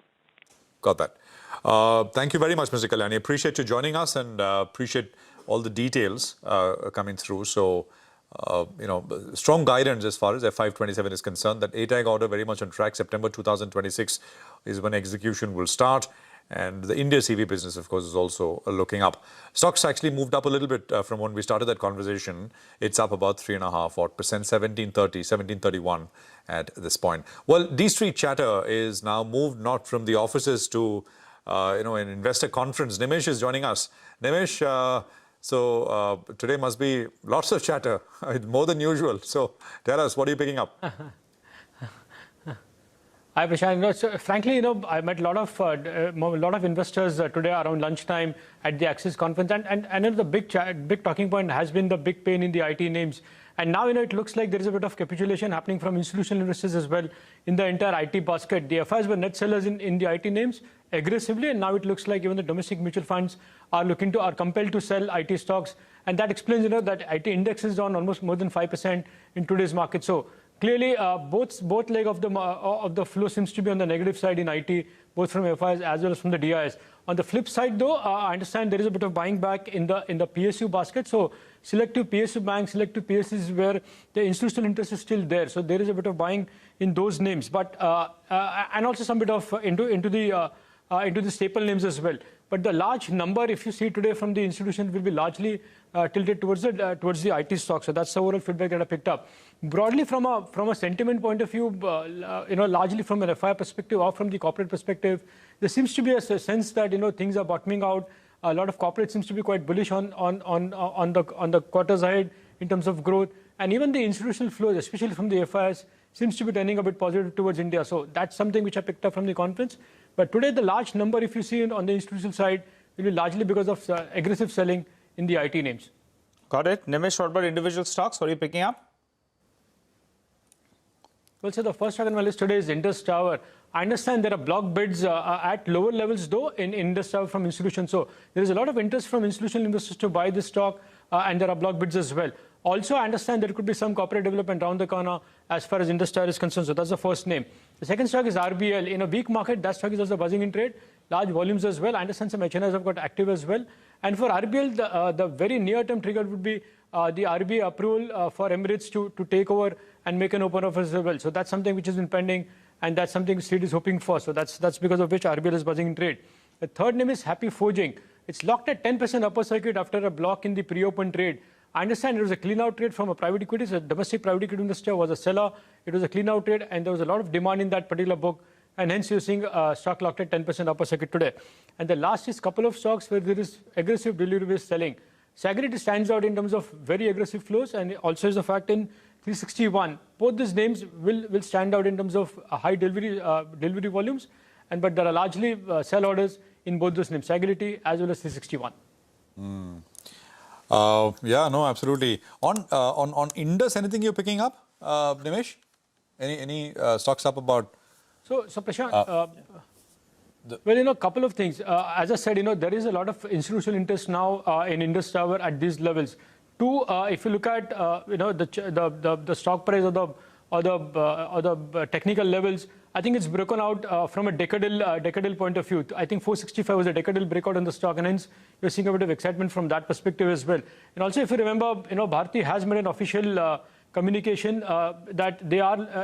Got that. Thank you very much, Mr. Kalyani. Appreciate you joining us and appreciate all the details coming through. So strong guidance as far as FY27 is concerned. That ATAG order very much on track. September 2026 is when execution will start. And the India CV business, of course, is also looking up. Stocks actually moved up a little bit from when we started that conversation. It's up about 3.5%, 1730, 1731 at this point. Well, D Street chatter is now moved not from the offices to, an investor conference. Nimish is joining us. Nimish, so today must be lots of chatter, more than usual. So tell us, what are you picking up? Hi, Prashant. Frankly, I met a lot of investors today around lunchtime at the Axis conference, and the big talking point has been the big pain in the IT names. And now, it looks like there is a bit of capitulation happening from institutional investors as well in the entire IT basket. The FIs were net sellers in the IT names aggressively, and now it looks like even the domestic mutual funds are compelled to sell IT stocks, and that explains, that IT index is down almost more than 5% in today's market. So clearly, both leg of the flow seems to be on the negative side in IT, both from FIs as well as from the DIs. On the flip side, though, I understand there is a bit of buying back in the PSU basket. So selective PSU banks, selective PSUs where the institutional interest is still there. So there is a bit of buying in those names, but and also some bit of into the staple names as well. But the large number, if you see today from the institution, will be largely tilted towards the IT stock. So that's the overall feedback that I picked up. Broadly, from a sentiment point of view, largely from an FI perspective or from the corporate perspective, there seems to be a sense that things are bottoming out. A lot of corporate seems to be quite bullish on the quarters ahead in terms of growth, and even the institutional flows, especially from the FIs, seems to be turning a bit positive towards India. So that's something which I picked up from the conference. But today, the large number, if you see on the institutional side, will be largely because of aggressive selling in the IT names. Got it. Nimish, what about individual stocks? What are you picking up? Well, so the first stock on my list today is Indus Tower. I understand there are block bids at lower levels, though, in Indus Tower from institutions. So there is a lot of interest from institutional investors to buy this stock, and there are block bids as well. Also, I understand there could be some corporate development around the corner as far as Indus Tower is concerned. So that's the first name. The second stock is RBL. In a weak market, that stock is also buzzing in trade. Large volumes as well. I understand some HNIs have got active as well. And for RBL, the very near-term trigger would be the RBI approval for Emirates to take over and make an open offer as well. So that's something which has been pending, and that's something Street is hoping for. So that's because of which RBL is buzzing in trade. The third name is Happy Forging. It's locked at 10% upper circuit after a block in the pre-open trade. I understand it was a clean-out trade from a private equity. So domestic private equity investor was a seller. It was a clean-out trade, and there was a lot of demand in that particular book. And hence, you're seeing stock locked at 10% upper circuit today. And the last is a couple of stocks where there is aggressive delivery-based selling. Sagarity stands out in terms of very aggressive flows, and also is a fact in 361. Both these names will stand out in terms of high delivery volumes, but there are largely sell orders in both those names, Sagarity as well as 361. Yeah, no, absolutely. On Indus, anything you're picking up, Nimish? Any stocks up about? So Prashant, well, a couple of things. As I said, there is a lot of institutional interest now in Indus Tower at these levels. Two, if you look at the stock price or the technical levels, I think it's broken out from a decadal point of view. I think 465 was a decadal breakout on the stock, and hence you're seeing a bit of excitement from that perspective as well. And also, if you remember, Bharti has made an official communication that they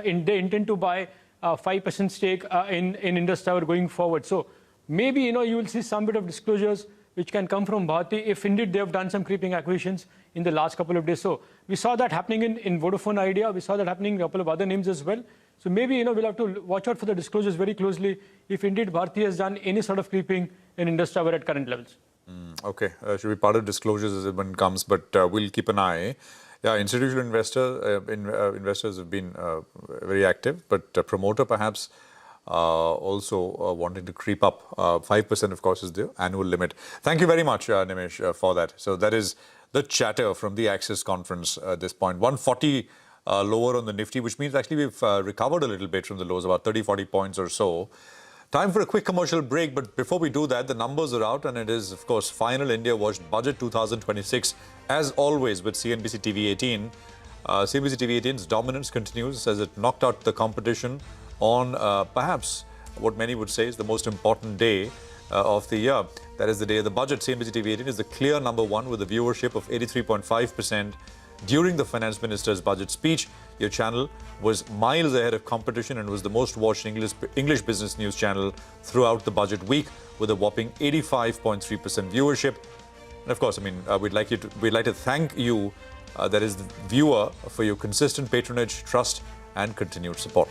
intend to buy 5% stake in Indus Tower going forward. So maybe you will see some bit of disclosures which can come from Bharti if indeed they have done some creeping acquisitions in the last couple of days. So we saw that happening in Vodafone Idea. We saw that happening in a couple of other names as well. So maybe we'll have to watch out for the disclosures very closely if indeed Bharti has done any sort of creeping in Indus Tower at current levels. Okay, should be part of disclosures as it when it comes, but we'll keep an eye. Yeah, institutional investors have been very active, but promoter perhaps also wanting to creep up. 5%, of course, is the annual limit. Thank you very much, Nimish, for that. So that is the chatter from the Axis conference at this point. 140 lower on the Nifty, which means actually we've recovered a little bit from the lows, about 30-40 points or so. Time for a quick commercial break, but before we do that, the numbers are out, and it is, of course, final India Watch Budget 2026, as always with CNBC TV 18. CNBC TV 18's dominance continues as it knocked out the competition on perhaps what many would say is the most important day of the year. That is the day of the budget. CNBC TV 18 is the clear number one with a viewership of 83.5%. During the finance minister's budget speech, your channel was miles ahead of competition and was the most watched English business news channel throughout the budget week, with a whopping 85.3% viewership. And of course, I mean, we'd like to thank you, that is the viewer, for your consistent patronage, trust, and continued support.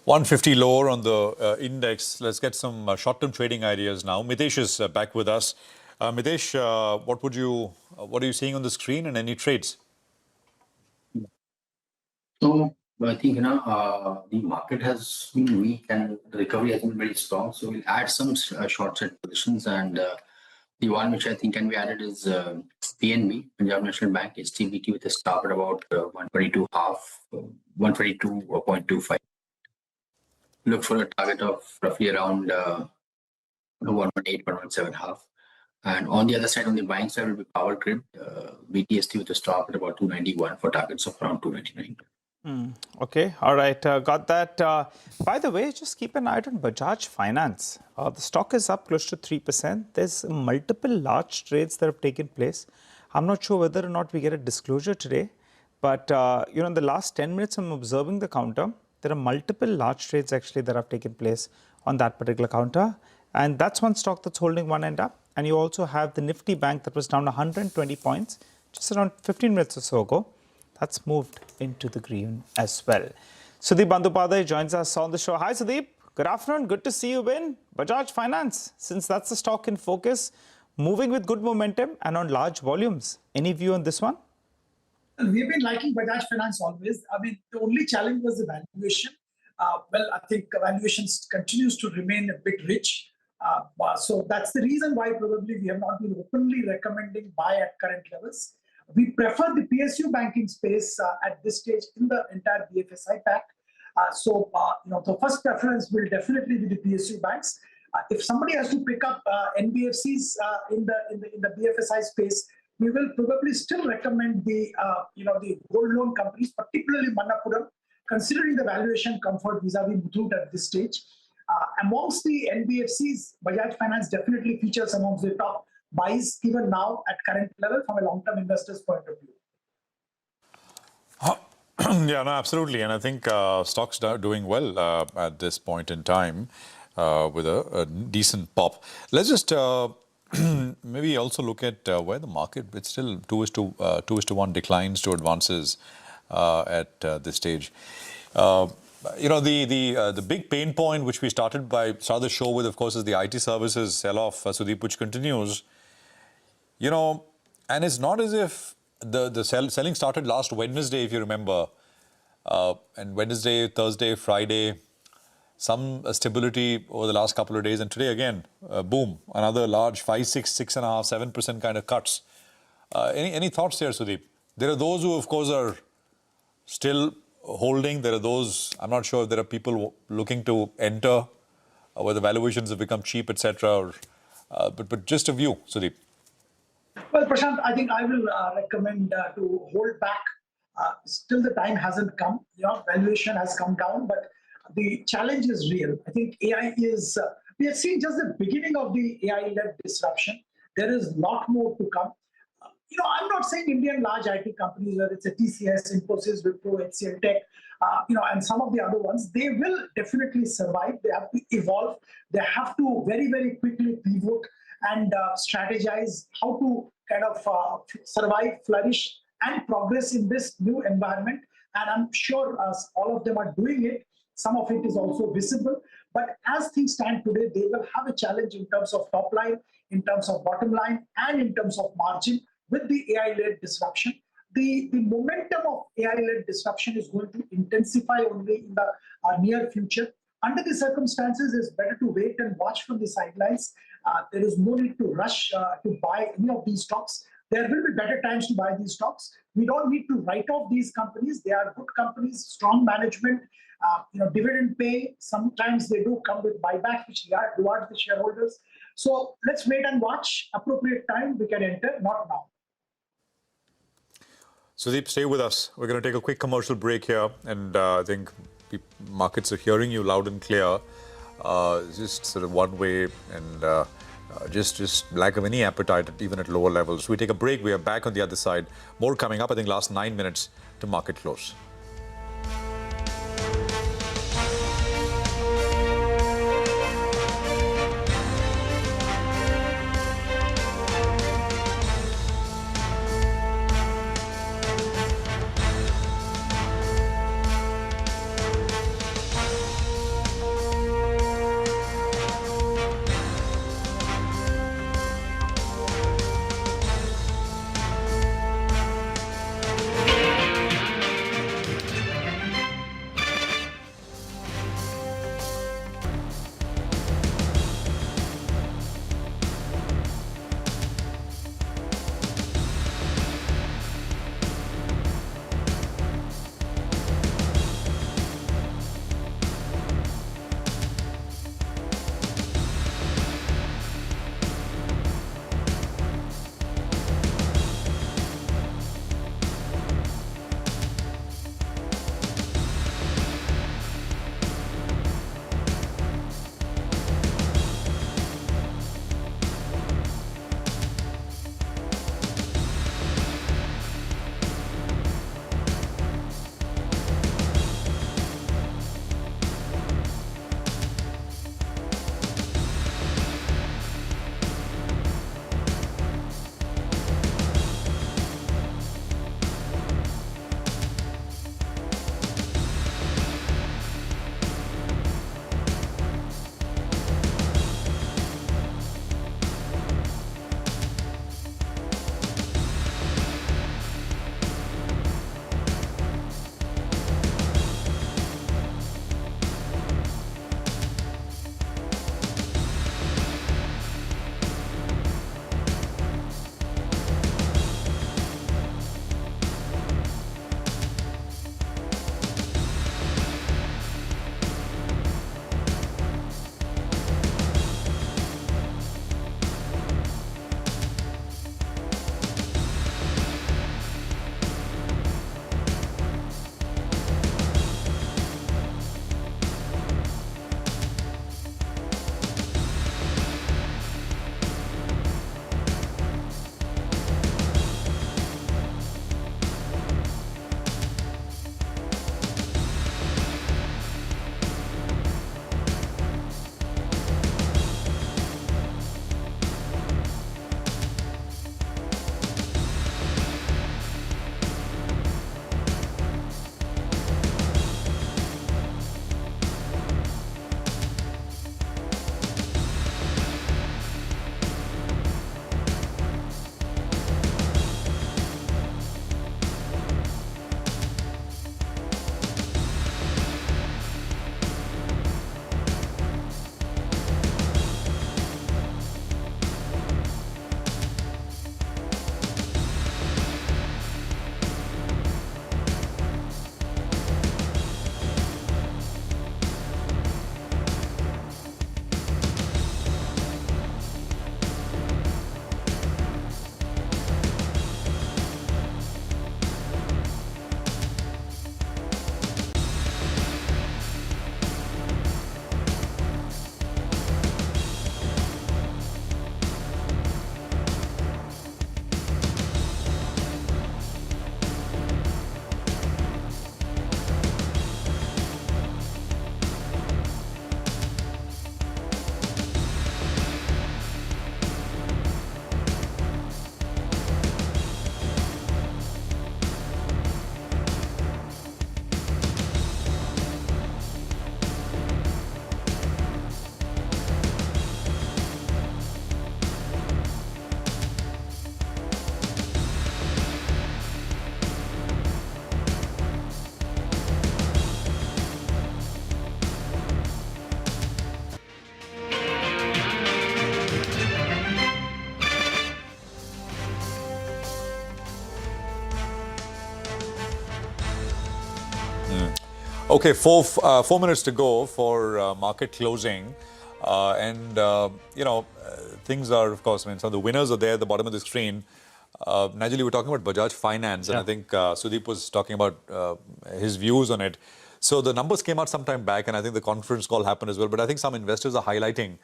$150 lower on the index. Let's get some short-term trading ideas now. Mitesh is back with us. Mitesh, what are you seeing on the screen, and any trades? So I think the market has been weak and the recovery has been very strong. So we'll add some short set positions, and the one which I think can be added is PNB, Punjab National Bank, STBT, with a stop at about 122.25. Look for a target of roughly around 118, 117.5. And on the other side, on the buying side, will be Power Grid, BTST, with a stop at about 291 for targets of around 299. Okay, all right, got that. By the way, just keep an eye on Bajaj Finance. The stock is up close to 3%. There's multiple large trades that have taken place. I'm not sure whether or not we get a disclosure today, but in the last 10 minutes, I'm observing the counter. There are multiple large trades actually that have taken place on that particular counter. And that's one stock that's holding one end up. And you also have the Nifty Bank that was down 120 points just around 15 minutes or so ago. That's moved into the green as well. Sudeep Bandyopadhyay joins us on the show. Hi, Sudeep. Good afternoon. Good to see you in Bajaj Finance, since that's the stock in focus, moving with good momentum and on large volumes. Any view on this one? We've been liking Bajaj Finance always. I mean, the only challenge was the valuation. Well, I think valuation continues to remain a bit rich. So that's the reason why probably we have not been openly recommending buy at current levels. We prefer the PSU banking space at this stage in the entire BFSI pack. The first preference will definitely be the PSU banks. If somebody has to pick up NBFCs in the BFSI space, we will probably still recommend the gold loan companies, particularly Manappuram, considering the valuation comfort vis-a-vis Muthoot at this stage. Amongst the NBFCs, Bajaj Finance definitely features amongst the top buys even now at current level from a long-term investor's point of view. Yeah, no, absolutely. And I think stocks are doing well at this point in time with a decent pop. Let's just maybe also look at where the market, it's still 2:1 declines to advances at this stage. The big pain point which we started the show with, of course, is the IT services sell-off, Sudeep, which continues. And it's not as if the selling started last Wednesday, if you remember. And Wednesday, Thursday, Friday, some stability over the last couple of days. And today again, boom, another large 5, 6, 6.5%, 7% kind of cuts. Any thoughts there, Sudeep? There are those who, of course, are still holding. There are those, I'm not sure if there are people looking to enter where the valuations have become cheap, etc. But just a view, Sudeep. Well, Prashant, I think I will recommend to hold back. Still the time hasn't come. Valuation has come down, but the challenge is real. I think AI is, we have seen just the beginning of the AI-led disruption. There is a lot more to come. I'm not saying Indian large IT companies, whether it's a TCS, Infosys, Wipro, HCLTech, and some of the other ones, they will definitely survive. They have to evolve. They have to very, very quickly pivot and strategize how to kind of survive, flourish, and progress in this new environment. And I'm sure all of them are doing it. Some of it is also visible. But as things stand today, they will have a challenge in terms of top line, in terms of bottom line, and in terms of margin with the AI-led disruption. The momentum of AI-led disruption is going to intensify only in the near future. Under the circumstances, it's better to wait and watch from the sidelines. There is no need to rush to buy any of these stocks. There will be better times to buy these stocks. We don't need to write off these companies. They are good companies, strong management, dividend pay. Sometimes they do come with buybacks, which rewards the shareholders. So let's wait and watch. Appropriate time, we can enter, not now. Sudeep, stay with us. We're going to take a quick commercial break here. And I think markets are hearing you loud and clear. Just sort of one way and just lack of any appetite, even at lower levels. We take a break. We are back on the other side. More coming up, I think, last 9 minutes to market close. Okay, 4 minutes to go for market closing. Things are, of course, I mean, some of the winners are there at the bottom of the screen. Naturally, we're talking about Bajaj Finance, and I think Sudeep was talking about his views on it. So the numbers came out some time back, and I think the conference call happened as well. But I think some investors are highlighting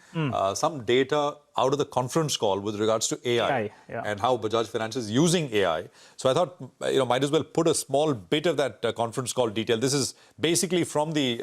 some data out of the conference call with regards to AI and how Bajaj Finance is using AI. So I thought, might as well put a small bit of that conference call detail. This is basically from the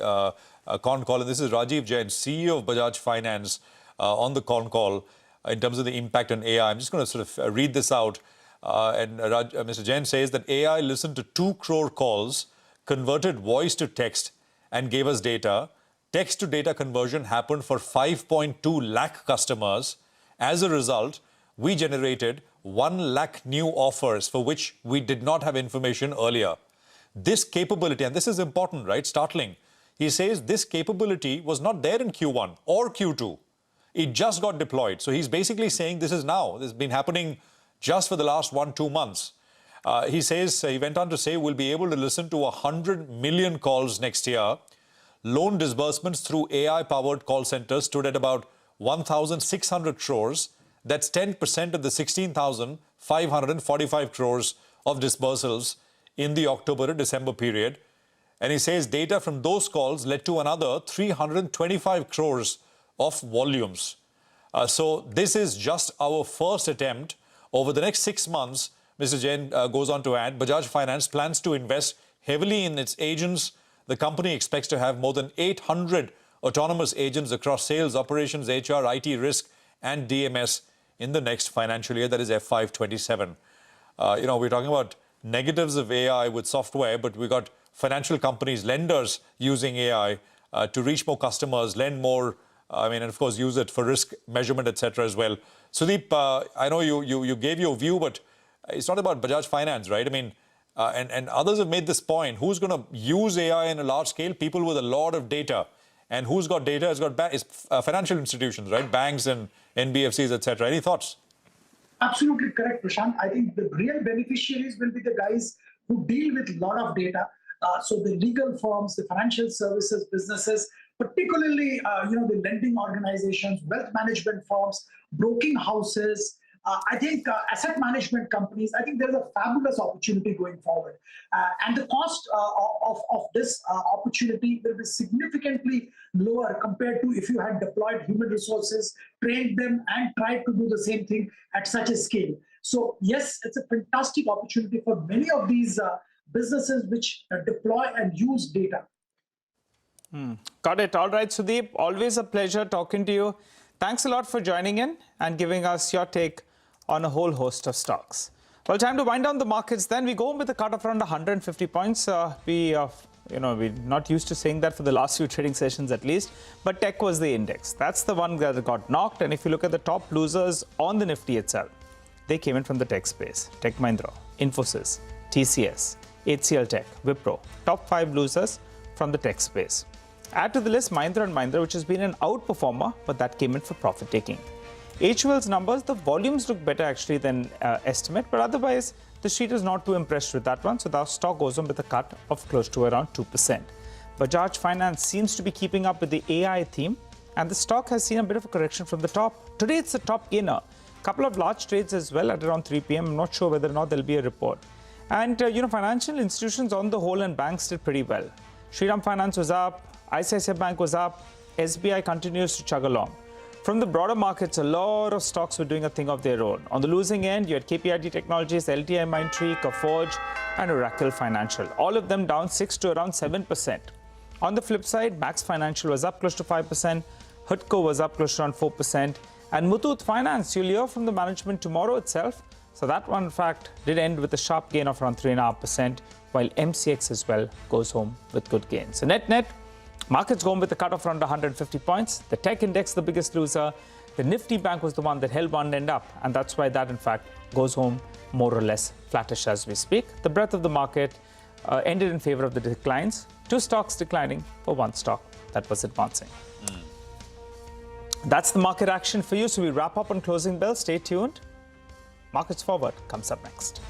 con call, and this is Rajiv Jain, CEO of Bajaj Finance, on the con call in terms of the impact on AI. I'm just going to sort of read this out. Mr. Jain says that AI listened to 2 crore calls, converted voice to text, and gave us data. Text to data conversion happened for 5.2 lakh customers. As a result, we generated 1 lakh new offers for which we did not have information earlier. This capability, and this is important, right? Startling. He says this capability was not there in Q1 or Q2. It just got deployed. So he's basically saying this is now. This has been happening just for the last 1-2 months. He went on to say we'll be able to listen to 100 million calls next year. Loan disbursements through AI-powered call centers stood at about 1,600 crores. That's 10% of the 16,545 crores of disbursals in the October to December period. And he says data from those calls led to another 325 crores of volumes. So this is just our first attempt. Over the next 6 months, Mr. Jain goes on to add, Bajaj Finance plans to invest heavily in its agents. The company expects to have more than 800 autonomous agents across sales, operations, HR, IT, risk, and DMS in the next financial year, that is FY27. We're talking about negatives of AI with software, but we've got financial companies, lenders using AI to reach more customers, lend more, and of course, use it for risk measurement, etc. as well. Sudeep, I know you gave your view, but it's not about Bajaj Finance, right? And others have made this point. Who's going to use AI in a large scale? People with a lot of data. And who's got data has got financial institutions, right? Banks and NBFCs, etc. Any thoughts? Absolutely correct, Prashant. I think the real beneficiaries will be the guys who deal with a lot of data. So the legal firms, the financial services businesses, particularly the lending organizations, wealth management firms, broking houses, I think asset management companies, I think there's a fabulous opportunity going forward. And the cost of this opportunity will be significantly lower compared to if you had deployed human resources, trained them, and tried to do the same thing at such a scale. So yes, it's a fantastic opportunity for many of these businesses which deploy and use data. Got it. All right, Sudeep, always a pleasure talking to you. Thanks a lot for joining in and giving us your take on a whole host of stocks. Well, time to wind down the markets then. We go with a cut of around 150 points. We're not used to saying that for the last few trading sessions at least, but tech was the index. That's the one that got knocked. And if you look at the top losers on the Nifty itself, they came in from the tech space. Tech Mahindra, Infosys, TCS, HCLTech, Wipro, top 5 losers from the tech space. Add to the list Mahindra & Mahindra, which has been an outperformer, but that came in for profit taking. HUL's numbers, the volumes look better actually than estimate, but otherwise the street is not too impressed with that one. So the stock goes on with a cut of close to around 2%. Bajaj Finance seems to be keeping up with the AI theme, and the stock has seen a bit of a correction from the top. Today it's a top gainer. Couple of large trades as well at around 3 p.m. I'm not sure whether or not there'll be a report. And financial institutions on the whole and banks did pretty well. Shriram Finance was up, ICICI Bank was up, SBI continues to chug along. From the broader markets, a lot of stocks were doing a thing of their own. On the losing end, you had KPIT Technologies, LTI Mindtree, Coforge, and Oracle Financial. All of them down 6 to around 7%. On the flip side, Max Financial was up close to 5%, Hutco was up close to around 4%, and Muthoot Finance, you'll hear from the management tomorrow itself. So that one, in fact, did end with a sharp gain of around 3.5%, while MCX as well goes home with good gains. So net, markets go home with a cut of around 150 points. The tech index, the biggest loser. The Nifty Bank was the one that held one end up, and that's why that, in fact, goes home more or less flattish as we speak. The breadth of the market ended in favor of the declines. 2 stocks declining for 1 stock that was advancing. That's the market action for you. So we wrap up on closing bell. Stay tuned. Markets Forward comes up next.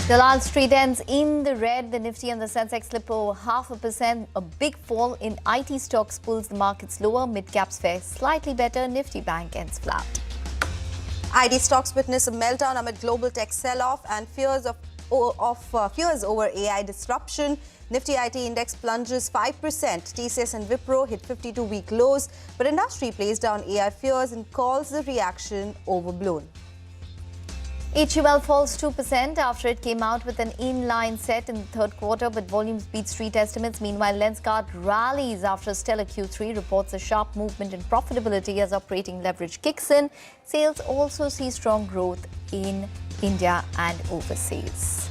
Dalal Street ends in the red. The Nifty and the Sensex slip over 0.5%. A big fall in IT stocks pulls the markets lower. Mid-caps fare slightly better. Nifty Bank ends flat. IT stocks witness a meltdown amid global tech sell-off and fears over AI disruption. Nifty IT index plunges 5%. TCS and Wipro hit 52-week lows, but industry plays down AI fears and calls the reaction overblown. HUL falls 2% after it came out with an in-line set in the third quarter, but volumes beat street estimates. Meanwhile, Lenskart rallies after a stellar Q3, reports a sharp movement in profitability as operating leverage kicks in. Sales also see strong growth in India and overseas.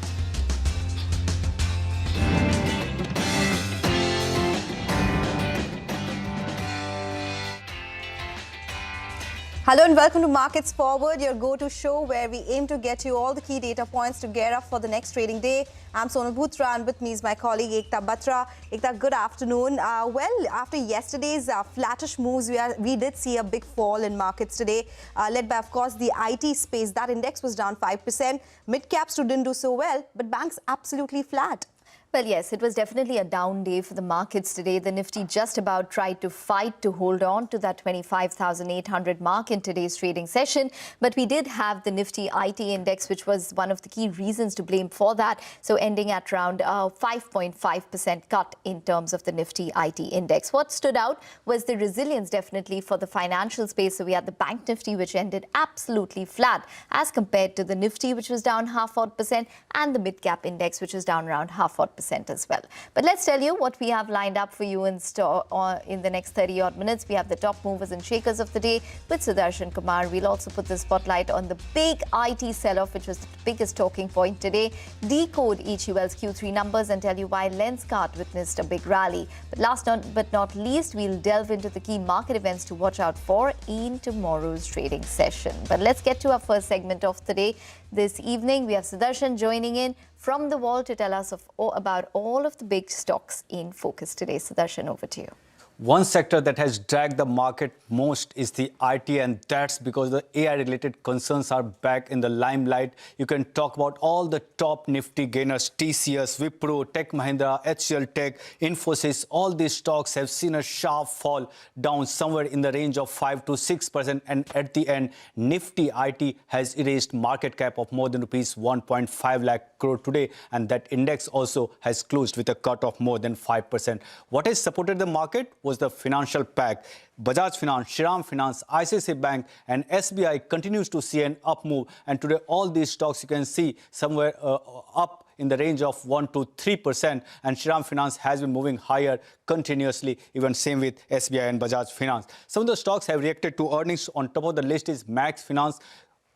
Hello and welcome to Markets Forward, your go-to show where we aim to get you all the key data points to gear up for the next trading day. I'm Sonal Bhutra and with me is my colleague Ekta Batra. Ekta, good afternoon. Well, after yesterday's flattish moves, we did see a big fall in markets today, led by, of course, the IT space. That index was down 5%. Mid-caps didn't do so well, but banks absolutely flat. Well, yes, it was definitely a down day for the markets today. The Nifty just about tried to fight to hold on to that 25,800 mark in today's trading session. But we did have the Nifty IT index, which was one of the key reasons to blame for that. So ending at around 5.5% cut in terms of the Nifty IT index. What stood out was the resilience definitely for the financial space. So we had the Bank Nifty, which ended absolutely flat as compared to the Nifty, which was down 0.5%, and the mid-cap index, which was down around 0.5% as well. But let's tell you what we have lined up for you in the next 30-odd minutes. We have the top movers and shakers of the day with Sudarshan Kumar. We'll also put the spotlight on the big IT sell-off, which was the biggest talking point today, decode HUL's Q3 numbers and tell you why Lenskart witnessed a big rally. But last but not least, we'll delve into the key market events to watch out for in tomorrow's trading session. But let's get to our first segment of the day. This evening, we have Sudarshan joining in from the wall to tell us about all of the big stocks in focus today. Sudarshan, over to you. One sector that has dragged the market most is the IT, and that's because the AI-related concerns are back in the limelight. You can talk about all the top Nifty gainers, TCS, Wipro, Tech Mahindra, HCLTech, Infosys. All these stocks have seen a sharp fall down somewhere in the range of 5 to 6%. And at the end, Nifty IT has erased market cap of more than rupees 1.5 lakh crore today. And that index also has closed with a cut of more than 5%. What has supported the market was the financial pack. Bajaj Finance, Shriram Finance, ICICI Bank and SBI continues to see an up move. And today all these stocks you can see somewhere up in the range of 1 to 3%. And Shriram Finance has been moving higher continuously, even same with SBI and Bajaj Finance. Some of the stocks have reacted to earnings. On top of the list is Max Finance.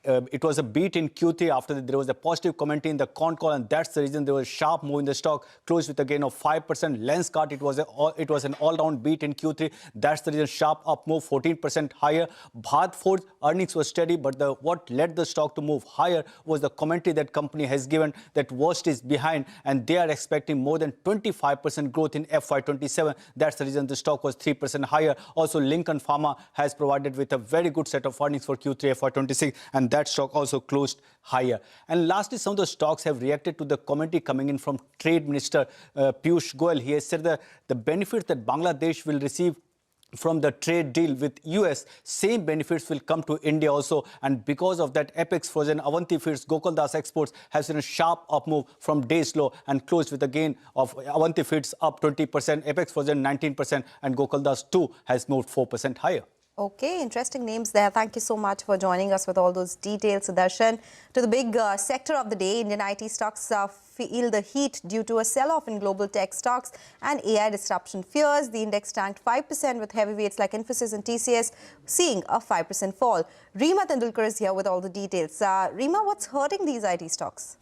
It was a beat in Q3 after there was a positive commentary in the con call, and that's the reason there was a sharp move in the stock, closed with a gain of 5%. Lenskart, it was an all-round beat in Q3. That's the reason sharp up move, 14% higher. Bharat Forge earnings were steady, but what led the stock to move higher was the commentary that company has given that worst is behind, and they are expecting more than 25% growth in FY27. That's the reason the stock was 3% higher. Also, Lincoln Pharma has provided with a very good set of earnings for Q3 FY26, and that stock also closed higher. And lastly, some of the stocks have reacted to the commentary coming in from Trade Minister Piyush Goyal. He has said that the benefits that Bangladesh will receive from the trade deal with US, same benefits will come to India also. And because of that, Apex Frozen, Avanti Feeds, Gokaldas Exports has seen a sharp up move from day's low and closed with a gain of Avanti Feeds up 20%, Apex Frozen 19%, and Gokaldas 2 has moved 4% higher. Okay, interesting names there. Thank you so much for joining us with all those details, Sudarshan. To the big sector of the day, Indian IT stocks feel the heat due to a sell-off in global tech stocks and AI disruption fears. The index tanked 5% with heavyweights like Infosys and TCS seeing a 5% fall. Reema Tendulkar is here with all the details. Reema, what's hurting these IT stocks?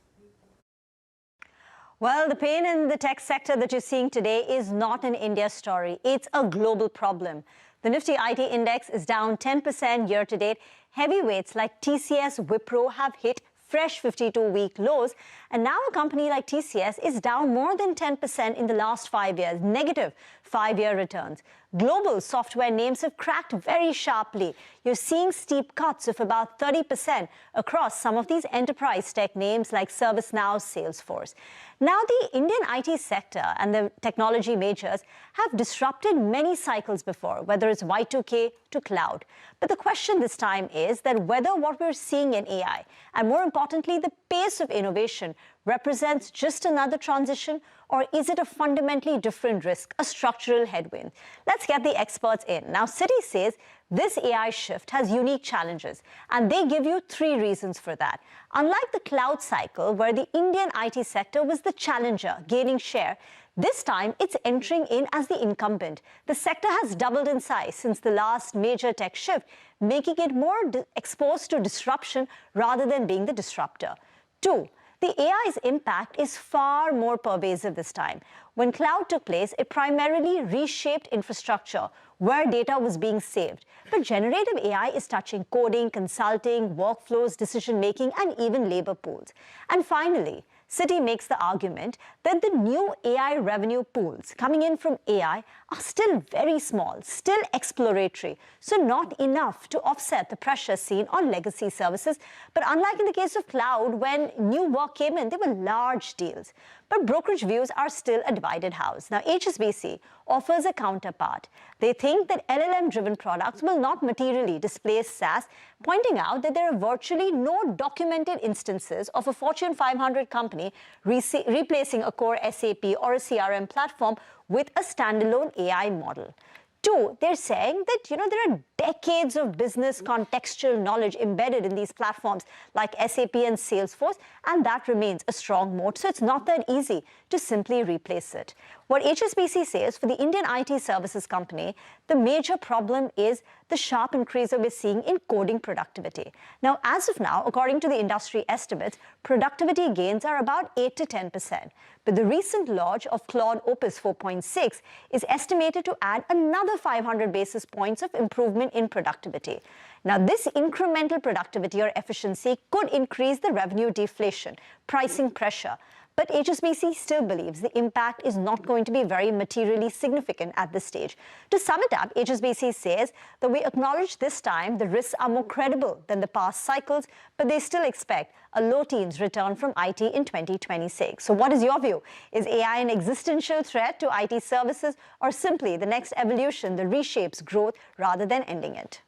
Well, the pain in the tech sector that you're seeing today is not an India story. It's a global problem. The Nifty IT index is down 10% year-to-date. Heavyweights like TCS, Wipro have hit fresh 52-week lows. And now a company like TCS is down more than 10% in the last 5 years, negative 5-year returns. Global software names have cracked very sharply. You're seeing steep cuts of about 30% across some of these enterprise tech names like ServiceNow, Salesforce. Now, the Indian IT sector and the technology majors have disrupted many cycles before, whether it's Y2K to cloud. But the question this time is that whether what we're seeing in AI, and more importantly, the pace of innovation, represents just another transition, or is it a fundamentally different risk, a structural headwind? Let's get the experts in. Now, Citi says this AI shift has unique challenges, and they give you 3 reasons for that. Unlike the cloud cycle, where the Indian IT sector was the challenger, gaining share, this time it's entering in as the incumbent. The sector has doubled in size since the last major tech shift, making it more exposed to disruption rather than being the disruptor. 2, the AI's impact is far more pervasive this time. When cloud took place, it primarily reshaped infrastructure where data was being saved. But generative AI is touching coding, consulting, workflows, decision-making, and even labor pools. And finally, Citi makes the argument that the new AI revenue pools coming in from AI are still very small, still exploratory, so not enough to offset the pressure seen on legacy services. But unlike in the case of cloud, when new work came in, they were large deals. But brokerage views are still a divided house. Now, HSBC offers a counterpart. They think that LLM-driven products will not materially displace SaaS, pointing out that there are virtually no documented instances of a Fortune 500 company replacing a core SAP or a CRM platform with a standalone AI model. 2, they're saying that, there are decades of business contextual knowledge embedded in these platforms like SAP and Salesforce, and that remains a strong moat. So it's not that easy to simply replace it. What HSBC says for the Indian IT services company, the major problem is the sharp increase that we're seeing in coding productivity. Now, as of now, according to the industry estimates, productivity gains are about 8 to 10%. But the recent launch of Claude Opus 4.6 is estimated to add another 500 basis points of improvement in productivity. Now, this incremental productivity or efficiency could increase the revenue deflation, pricing pressure. But HSBC still believes the impact is not going to be very materially significant at this stage. To sum it up, HSBC says that we acknowledge this time the risks are more credible than the past cycles, but they still expect a low teens return from IT in 2026. So what is your view? Is AI an existential threat to IT services, or simply the next evolution that reshapes growth rather than ending it?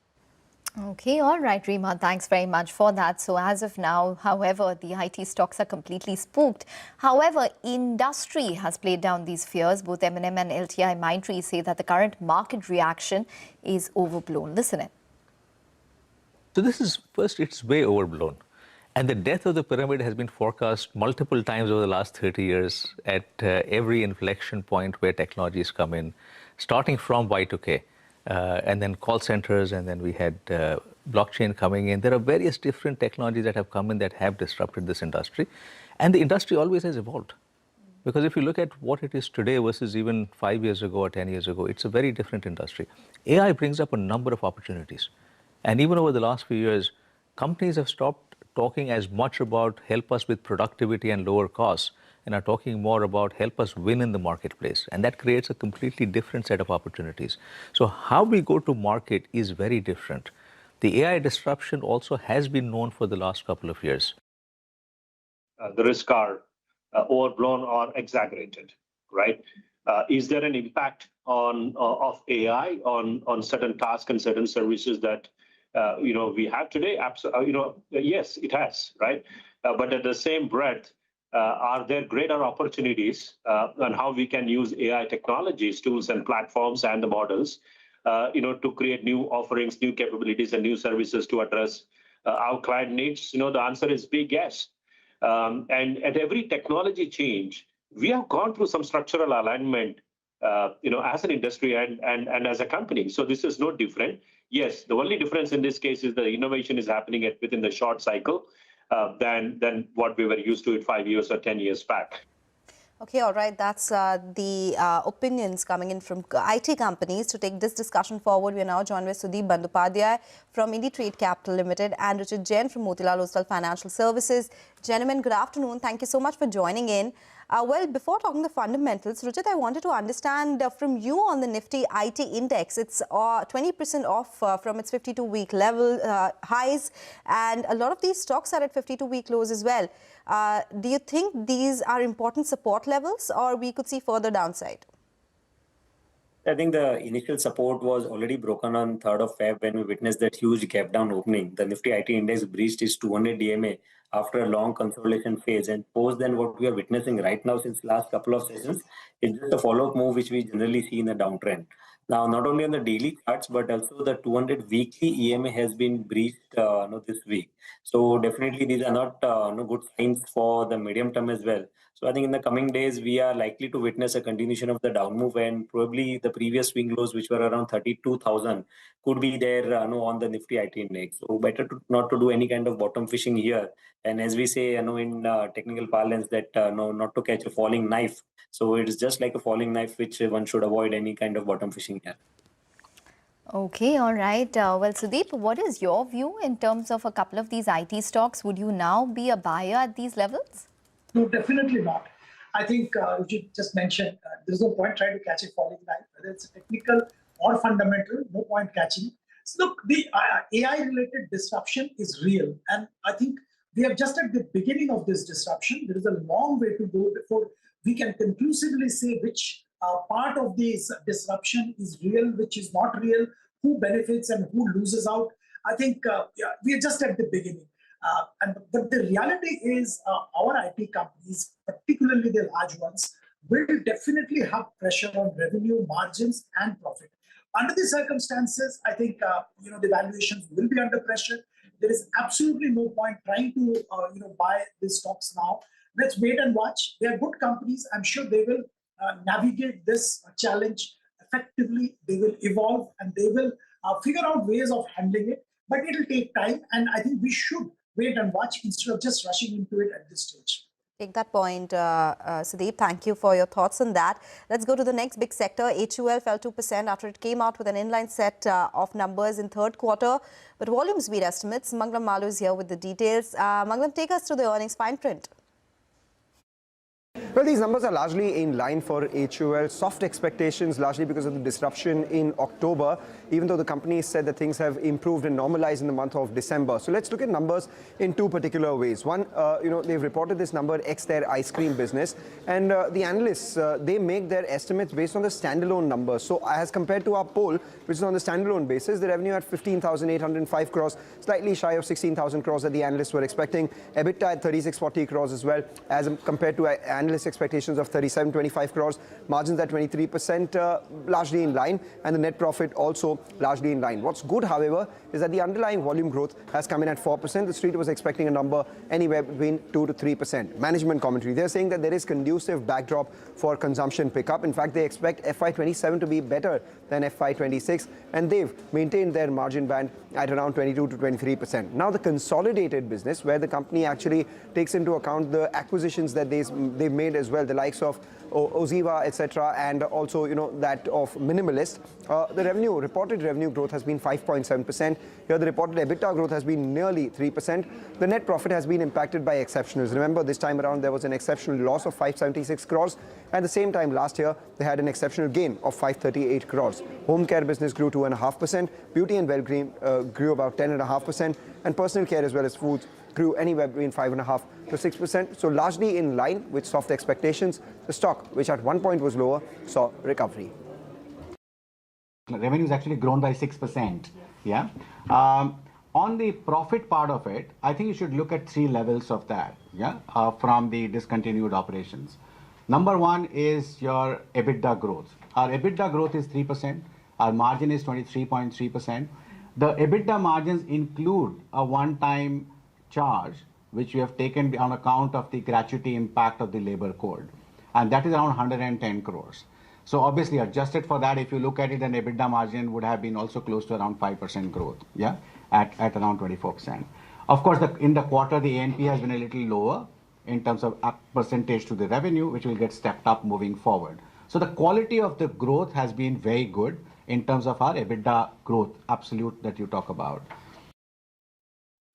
Okay, all right, Rima, thanks very much for that. So as of now, however, the IT stocks are completely spooked. However, industry has played down these fears. Both M&M and LTI Mindtree say that the current market reaction is overblown. Listen in. So this is, first, it's way overblown. And the death of the pyramid has been forecast multiple times over the last 30 years at every inflection point where technologies come in, starting from Y2K. And then call centers, and then we had blockchain coming in. There are various different technologies that have come in that have disrupted this industry. And the industry always has evolved. Because if you look at what it is today versus even 5 years ago or 10 years ago, it's a very different industry. AI brings up a number of opportunities. And even over the last few years, companies have stopped talking as much about help us with productivity and lower costs, and are talking more about help us win in the marketplace. And that creates a completely different set of opportunities. So how we go to market is very different. The AI disruption also has been known for the last couple of years. The risks are overblown or exaggerated, right? Is there an impact of AI on certain tasks and certain services that we have today? Yes, it has, right? But at the same breath, are there greater opportunities on how we can use AI technologies, tools, and platforms and the models, to create new offerings, new capabilities, and new services to address our client needs? The answer is big yes. And at every technology change, we have gone through some structural alignment, as an industry and as a company. So this is no different. Yes, the only difference in this case is the innovation is happening within the short cycle. Than what we were used to 5 years or 10 years back. Okay, all right. That's the opinions coming in from IT companies. To take this discussion forward, we are now joined by Sudeep Bandopadhyay from IndiTrade Capital Limited and Richard Jain from Motilal Oswal Financial Services. Gentlemen, good afternoon. Thank you so much for joining in. Well, before talking the fundamentals, Rujit, I wanted to understand from you on the Nifty IT index. It's 20% off from its 52-week level highs, and a lot of these stocks are at 52-week lows as well. Do you think these are important support levels, or we could see further downside? I think the initial support was already broken on 3rd of Feb when we witnessed that huge gap down opening. The Nifty IT index breached its 200 DMA after a long consolidation phase, and post then what we are witnessing right now since last couple of sessions is just a follow-up move which we generally see in a downtrend. Now, not only on the daily charts, but also the 200 weekly EMA has been breached this week. So definitely these are not good signs for the medium term as well. So I think in the coming days, we are likely to witness a continuation of the down move, and probably the previous swing lows, which were around 32,000, could be there on the Nifty IT index. So better not to do any kind of bottom fishing here. And as we say, in technical parlance, that not to catch a falling knife. So it is just like a falling knife, which one should avoid any kind of bottom fishing here. Okay, all right. Well, Sudeep, what is your view in terms of a couple of these IT stocks? Would you now be a buyer at these levels? No, definitely not. I think you just mentioned there's no point trying to catch a falling knife, whether it's technical or fundamental, no point catching. So look, the AI-related disruption is real. And I think we are just at the beginning of this disruption. There is a long way to go before we can conclusively say which part of this disruption is real, which is not real, who benefits and who loses out. I think we are just at the beginning. But the reality is our IT companies, particularly the large ones, will definitely have pressure on revenue, margins, and profit. Under the circumstances, I think the valuations will be under pressure. There is absolutely no point trying to buy these stocks now. Let's wait and watch. They are good companies. I'm sure they will navigate this challenge effectively. They will evolve and they will figure out ways of handling it. But it will take time, and I think we should wait and watch instead of just rushing into it at this stage. Take that point, Sudeep. Thank you for your thoughts on that. Let's go to the next big sector. HUL fell 2% after it came out with an inline set of numbers in third quarter. But volumes beat estimates. Mangalam Malu is here with the details. Mangalam, take us through the earnings fine print. Well, these numbers are largely in line for HUL. Soft expectations, largely because of the disruption in October, even though the company said that things have improved and normalized in the month of December. So let's look at numbers in two particular ways. One, they've reported this number ex their ice cream business, and the analysts, they make their estimates based on the standalone numbers. So as compared to our poll, which is on the standalone basis, the revenue at 15,805 crores, slightly shy of 16,000 crores that the analysts were expecting. EBITDA at 3640 crores as well, as compared to analyst expectations of 3725 crores, margins at 23%, largely in line, and the net profit also largely in line. What's good, however, is that the underlying volume growth has come in at 4%. The street was expecting a number anywhere between 2 to 3%. Management commentary, they're saying that there is conducive backdrop for consumption pickup. In fact, they expect FY27 to be better than FY26, and they've maintained their margin band at around 22 to 23%. Now, the consolidated business, where the company actually takes into account the acquisitions that they've made as well, the likes of Oziva, etc., and also that of Minimalist, the reported revenue growth has been 5.7%. Here, the reported EBITDA growth has been nearly 3%. The net profit has been impacted by exceptionals. Remember, this time around there was an exceptional loss of 576 crores. At the same time last year, they had an exceptional gain of 538 crores. Home care business grew 2.5%. Beauty and well-being grew about 10.5%, and personal care as well as foods grew anywhere between 5.5% to 6%. So largely in line with soft expectations. The stock, which at one point was lower, saw recovery. Revenue has actually grown by 6%. Yeah. On the profit part of it, I think you should look at three levels of that. Yeah. From the discontinued operations. Number one is your EBITDA growth. Our EBITDA growth is 3%. Our margin is 23.3%. The EBITDA margins include a one-time charge which we have taken on account of the gratuity impact of the labor code, and that is around 110 crores. So obviously adjusted for that, if you look at it, an EBITDA margin would have been also close to around 5% growth, yeah, at around 24%. Of course, in the quarter, the A&P has been a little lower in terms of percentage to the revenue, which will get stepped up moving forward. So the quality of the growth has been very good in terms of our EBITDA growth, absolute, that you talk about.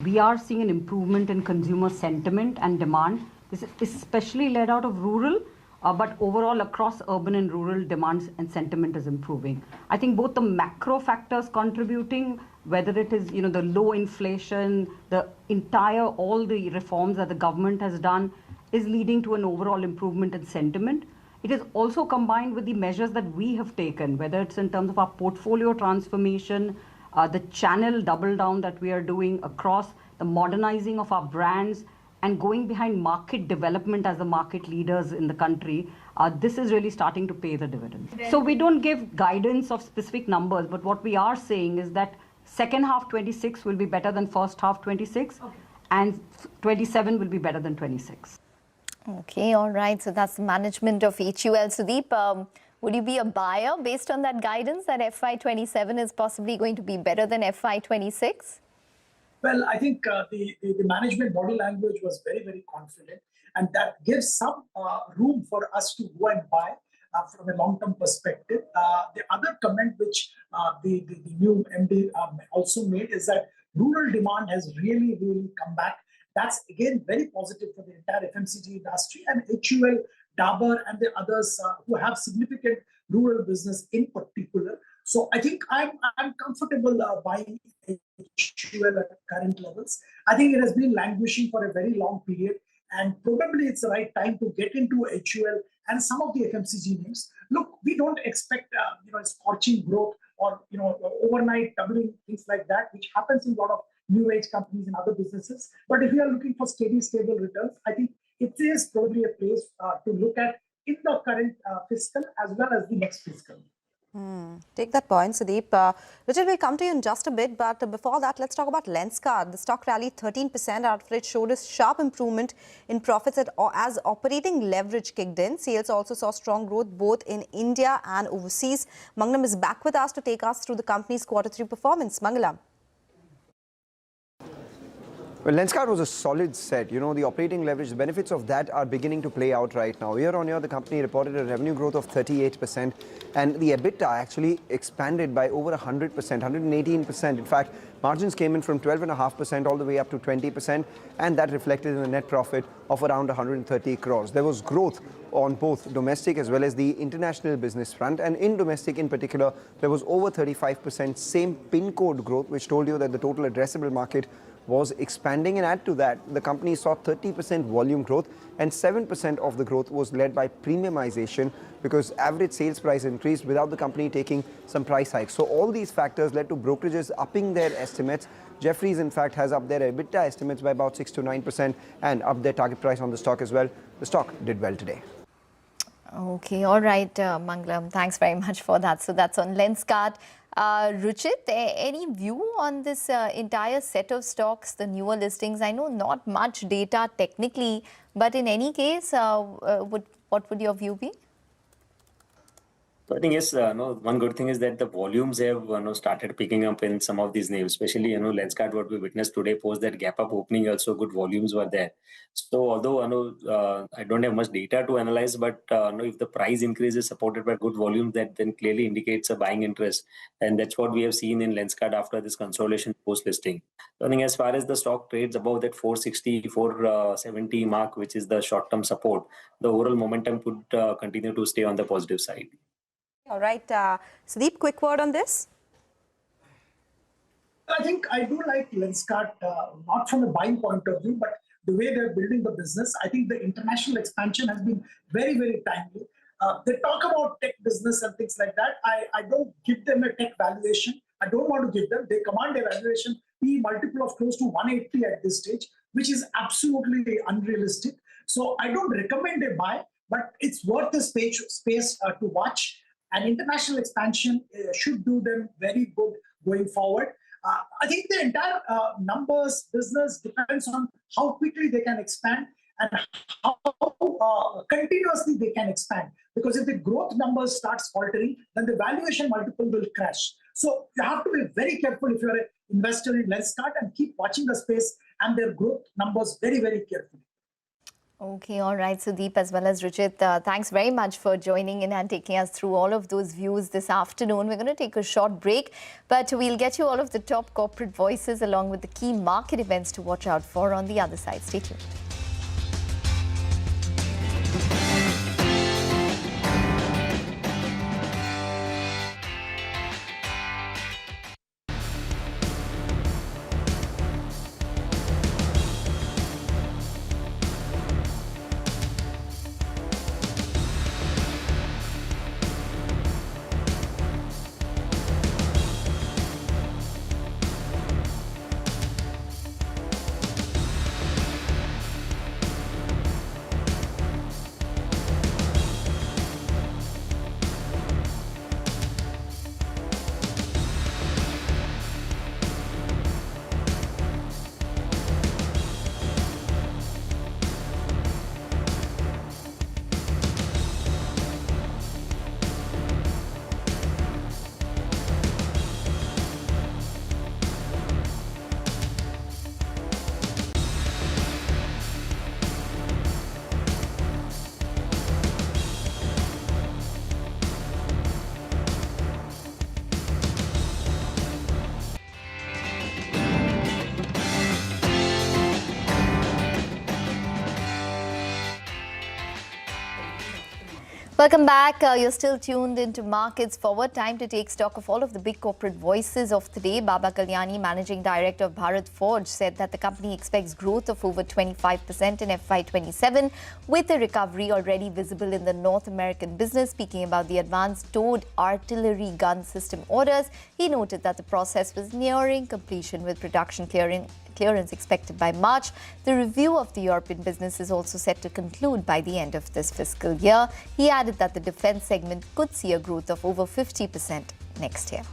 We are seeing an improvement in consumer sentiment and demand This is especially led out of rural, but overall across urban and rural demands and sentiment is improving. I think both the macro factors contributing, whether it is, the low inflation, all the reforms that the government has done, is leading to an overall improvement in sentiment. It is also combined with the measures that we have taken, whether it's in terms of our portfolio transformation, the channel double down that we are doing across, the modernizing of our brands, and going behind market development as the market leaders in the country. This is really starting to pay the dividends. So we don't give guidance of specific numbers, but what we are saying is that second half 26 will be better than first half 26, and 27 will be better than 26. Okay, all right. So that's the management of HUL. Sudeep, would you be a buyer based on that guidance that FY27 is possibly going to be better than FY26? Well, I think the management body language was very, very confident, and that gives some room for us to go and buy from a long-term perspective. The other comment which the new MD also made is that rural demand has really, really come back. That's again very positive for the entire FMCG industry, and HUL, Dabur, and the others who have significant rural business in particular. So I think I'm comfortable buying HUL at current levels. I think it has been languishing for a very long period, and probably it's the right time to get into HUL and some of the FMCG names. Look, we don't expect scorching growth or overnight doubling, things like that, which happens in a lot of new age companies and other businesses. But if you are looking for steady, stable returns, I think it is probably a place to look at in the current fiscal as well as the next fiscal. Take that point, Sudeep. Richard, we'll come to you in just a bit, but before that, let's talk about Lenskart. The stock rallied 13% after it showed a sharp improvement in profits as operating leverage kicked in. Sales also saw strong growth both in India and overseas. Mangalam is back with us to take us through the company's Q3 performance. Mangalam. Well, Lenskart was a solid set. The operating leverage, the benefits of that are beginning to play out right now. Year on year, the company reported a revenue growth of 38%, and the EBITDA actually expanded by over 100%, 118%. In fact, margins came in from 12.5% all the way up to 20%, and that reflected in a net profit of around 130 crores. There was growth on both domestic as well as the international business front, and in domestic in particular, there was over 35% same PIN code growth, which told you that the total addressable market was expanding. And add to that, the company saw 30% volume growth, and 7% of the growth was led by premiumization because average sales price increased without the company taking some price hikes. So all these factors led to brokerages upping their estimates. Jefferies, in fact, has upped their EBITDA estimates by about 6 to 9% and upped their target price on the stock as well. The stock did well today. Okay, all right, Mangalam, thanks very much for that. So that's on Lenskart. Ruchit, any view on this entire set of stocks, the newer listings? I know not much data technically, but in any case, what would your view be? So I think yes, one good thing is that the volumes have started picking up in some of these names, especially Lenskart. What we witnessed today post that gap up opening, also good volumes were there. So although I don't have much data to analyze, but if the price increase is supported by good volumes, that then clearly indicates a buying interest, and that's what we have seen in Lenskart after this consolidation post listing. So I think as far as the stock trades above that 460, 470 mark, which is the short term support, the overall momentum could continue to stay on the positive side. All right, Sudeep, quick word on this. I think I do like Lenskart, not from a buying point of view, but the way they're building the business. I think the international expansion has been very, very timely. They talk about tech business and things like that. I don't give them a tech valuation. I don't want to give them. They command a valuation P multiple of close to 180 at this stage, which is absolutely unrealistic. So I don't recommend a buy, but it's worth the space to watch. And international expansion should do them very good going forward. I think the entire numbers business depends on how quickly they can expand and how continuously they can expand. Because if the growth numbers starts faltering, then the valuation multiple will crash. So you have to be very careful if you're an investor in Lenskart and keep watching the space and their growth numbers very, very carefully. Okay, all right, Sudeep as well as Ruchit, thanks very much for joining in and taking us through all of those views this afternoon. We're going to take a short break, but we'll get you all of the top corporate voices along with the key market events to watch out for on the other side. Stay tuned. Welcome back. You're still tuned into Markets Forward. Time to take stock of all of the big corporate voices of the day. Baba Kalyani, Managing Director of Bharat Forge, said that the company expects growth of over 25% in FY27, with a recovery already visible in the North American business. Speaking about the advanced towed artillery gun system orders, he noted that the process was nearing completion, with production clearance expected by March. The review of the European business is also set to conclude by the end of this fiscal year. He added that the defense segment could see a growth of over 50% next year.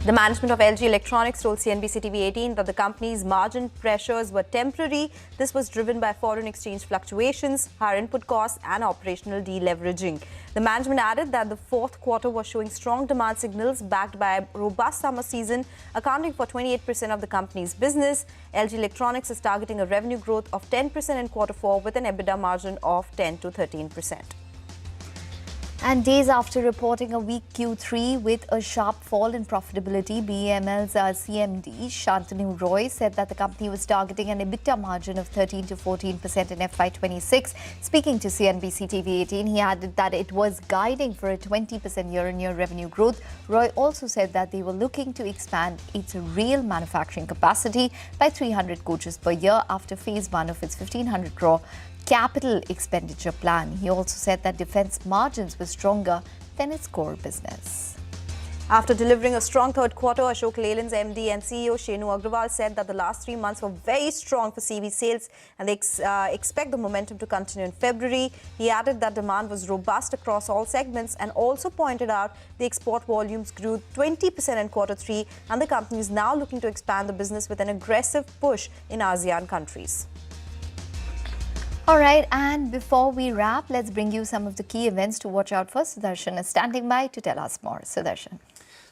The management of LG Electronics told CNBC TV 18 that the company's margin pressures were temporary. This was driven by foreign exchange fluctuations, higher input costs and operational deleveraging. The management added that the fourth quarter was showing strong demand signals backed by a robust summer season, accounting for 28% of the company's business. LG Electronics is targeting a revenue growth of 10% in quarter 4 with an EBITDA margin of 10 to 13%. And days after reporting a weak Q3 with a sharp fall in profitability, BEML's CMD Shantanu Roy said that the company was targeting an EBITDA margin of 13 to 14% in FY26. Speaking to CNBC TV 18, he added that it was guiding for a 20% year-on-year revenue growth. Roy also said that they were looking to expand its rail manufacturing capacity by 300 coaches per year after phase 1 of its 1,500 crore capital expenditure plan. He also said that defense margins were stronger than its core business. After delivering a strong third quarter, Ashok Leyland's MD and CEO Shenu Agrawal said that the last 3 months were very strong for CV sales and they expect the momentum to continue in February. He added that demand was robust across all segments and also pointed out the export volumes grew 20% in quarter 3 and the company is now looking to expand the business with an aggressive push in ASEAN countries. All right, and before we wrap, let's bring you some of the key events to watch out for. Sudarshan is standing by to tell us more. Sudarshan.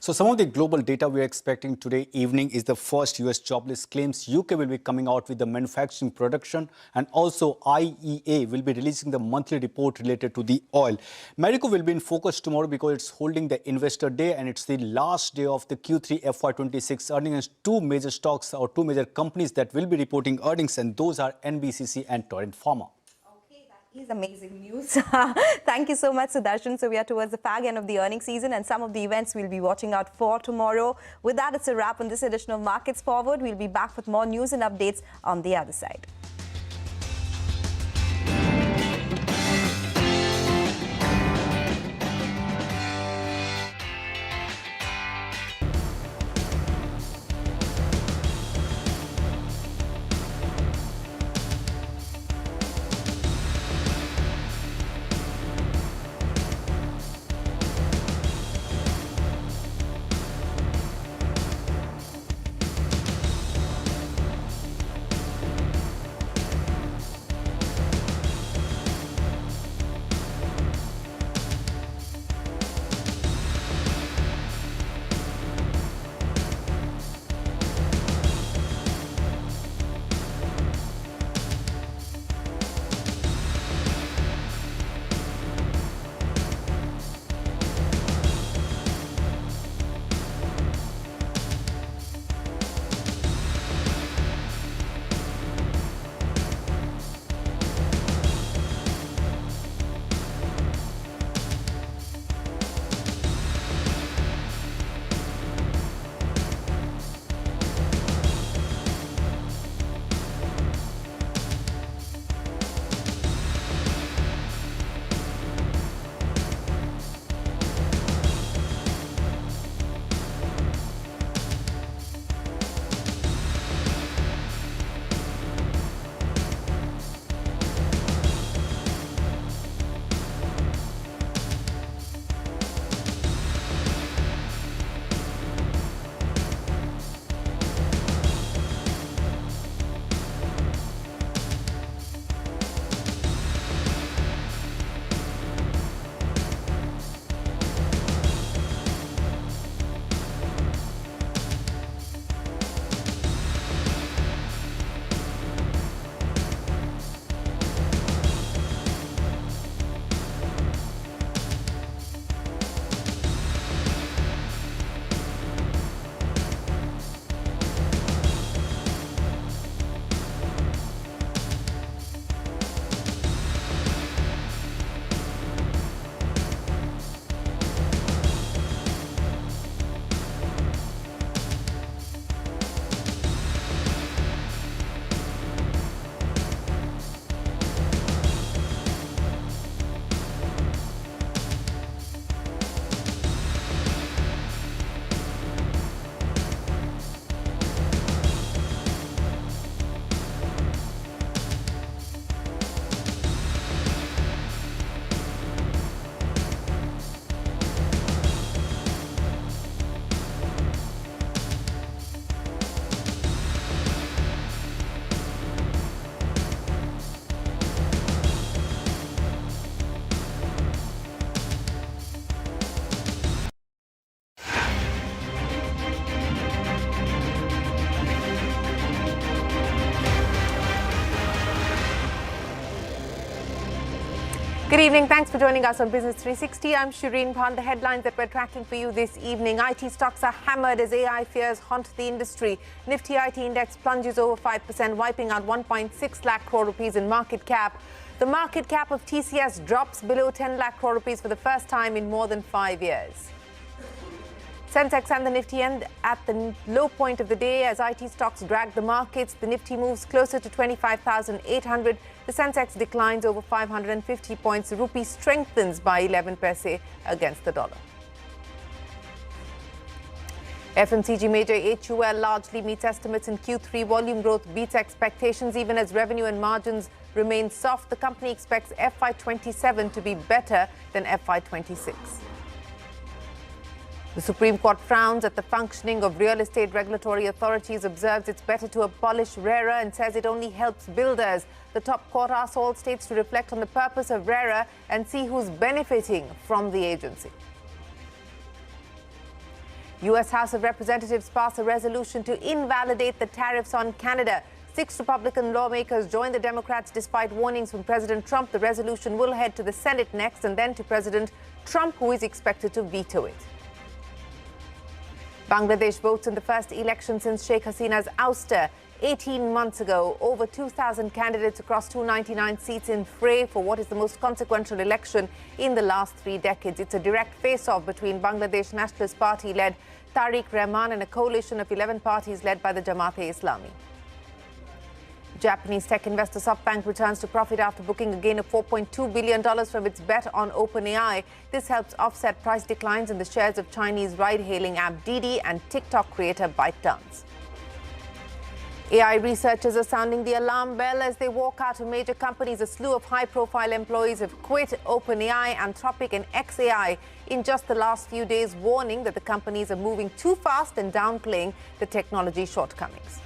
So some of the global data we are expecting today evening is the first US jobless claims. UK will be coming out with the manufacturing production, and also IEA will be releasing the monthly report related to the oil. Marico will be in focus tomorrow because it's holding the investor day and it's the last day of the Q3 FY26 earnings. Two major stocks or two major companies that will be reporting earnings, and those are NBCC and Torrent Pharma. Is amazing news. Thank you so much, Sudarshan. So we are towards the fag end of the earnings season and some of the events we'll be watching out for tomorrow. With that, it's a wrap on this edition of Markets Forward. We'll be back with more news and updates on the other side. Good evening. Thanks for joining us on Business 360. I'm Shriram Finance. The headlines that we're tracking for you this evening. IT stocks are hammered as AI fears haunt the industry. Nifty IT index plunges over 5%, wiping out 1.6 lakh crore rupees in market cap. The market cap of TCS drops below 10 lakh crore rupees for the first time in more than 5 years. Sensex and the Nifty end at the low point of the day as IT stocks drag the markets. The Nifty moves closer to 25,800. The Sensex declines over 550 points. The rupee strengthens by 11 paise against the dollar. FMCG major HUL largely meets estimates in Q3. Volume growth beats expectations even as revenue and margins remain soft. The company expects FY27 to be better than FY26. The Supreme Court frowns at the functioning of real estate regulatory authorities, observes it's better to abolish RERA and says it only helps builders. The top court asks all states to reflect on the purpose of RERA and see who's benefiting from the agency. US House of Representatives passed a resolution to invalidate the tariffs on Canada. 6 Republican lawmakers joined the Democrats despite warnings from President Trump. The resolution will head to the Senate next and then to President Trump, who is expected to veto it. Bangladesh votes in the first election since Sheikh Hasina's ouster 18 months ago. Over 2,000 candidates across 299 seats in fray for what is the most consequential election in the last 3 decades. It's a direct face-off between Bangladesh Nationalist Party-led Tariq Rahman and a coalition of 11 parties led by the Jamaat-e-Islami. Japanese tech investor SoftBank returns to profit after booking a gain of $4.2 billion from its bet on OpenAI. This helps offset price declines in the shares of Chinese ride-hailing app Didi and TikTok creator ByteDance. AI researchers are sounding the alarm bell as they walk out of major companies. A slew of high-profile employees have quit OpenAI, Anthropic and xAI in just the last few days, warning that the companies are moving too fast and downplaying the technology shortcomings.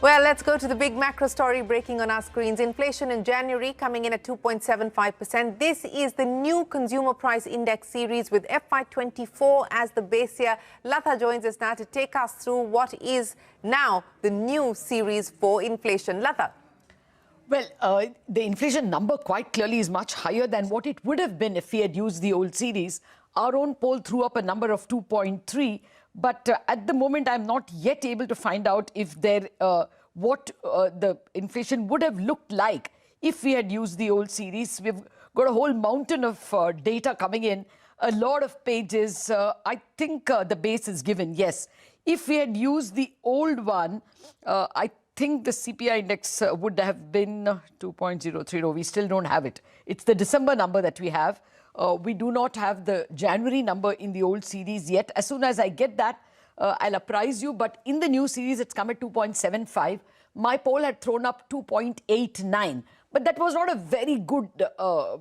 Well, let's go to the big macro story breaking on our screens. Inflation in January coming in at 2.75%. This is the new consumer price index series with FY24 as the base year. Latha joins us now to take us through what is now the new series for inflation. Latha. Well, the inflation number quite clearly is much higher than what it would have been if we had used the old series. Our own poll threw up a number of 2.3. But at the moment, I'm not yet able to find out if what the inflation would have looked like if we had used the old series. We've got a whole mountain of data coming in, a lot of pages. I think the base is given, yes. If we had used the old one, I think the CPI index would have been 2.03. No, we still don't have it. It's the December number that we have. We do not have the January number in the old series yet. As soon as I get that, I'll apprise you. But in the new series, it's come at 2.75. My poll had thrown up 2.89. But that was not a very good,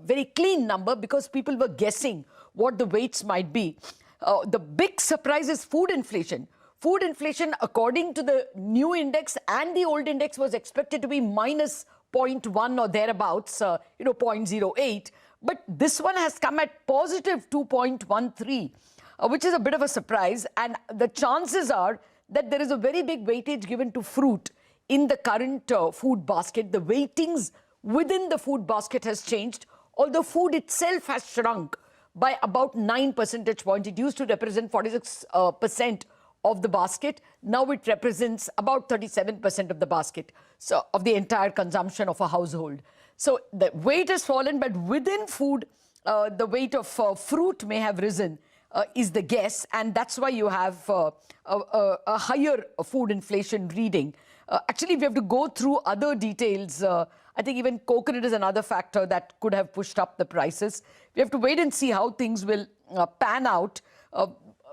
very clean number because people were guessing what the weights might be. The big surprise is food inflation. Food inflation, according to the new index and the old index, was expected to be minus 0.1 or thereabouts, 0.08. But this one has come at positive 2.13, which is a bit of a surprise. And the chances are that there is a very big weightage given to fruit in the current food basket. The weightings within the food basket has changed, although food itself has shrunk by about 9 percentage points. It used to represent 46% of the basket. Now it represents about 37% of the basket, so of the entire consumption of a household. So the weight has fallen, but within food, the weight of fruit may have risen, is the guess. And that's why you have a higher food inflation reading. Actually, we have to go through other details. I think even coconut is another factor that could have pushed up the prices. We have to wait and see how things will pan out.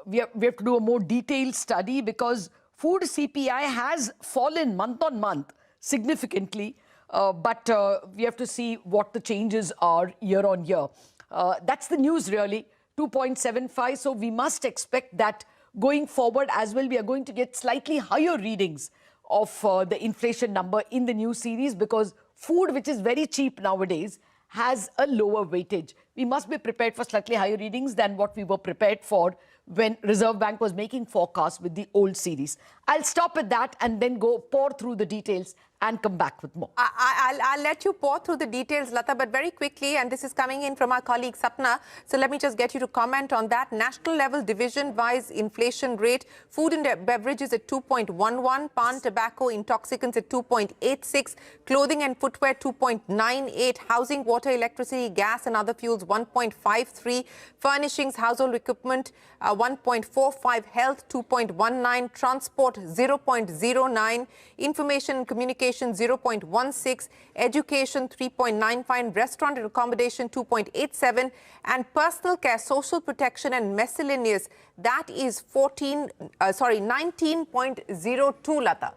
We have to do a more detailed study because food CPI has fallen month on month significantly. But we have to see what the changes are year on year. That's the news, really, 2.75. So we must expect that going forward as well, we are going to get slightly higher readings of the inflation number in the new series because food, which is very cheap nowadays, has a lower weightage. We must be prepared for slightly higher readings than what we were prepared for when Reserve Bank was making forecasts with the old series. I'll stop at that and then go pour through the details and come back with more. I'll let you pour through the details, Lata, but very quickly, and this is coming in from our colleague Sapna, so let me just get you to comment on that. National level division-wise inflation rate, food and beverages at 2.11, pan, tobacco, intoxicants at 2.86, clothing and footwear 2.98, housing, water, electricity, gas and other fuels 1.53, furnishings, household equipment 1.45, health 2.19, transport 0.09, information and communication 0.16, education 3.95, restaurant and accommodation 2.87, and personal care, social protection and miscellaneous, that is 19.02, Lata.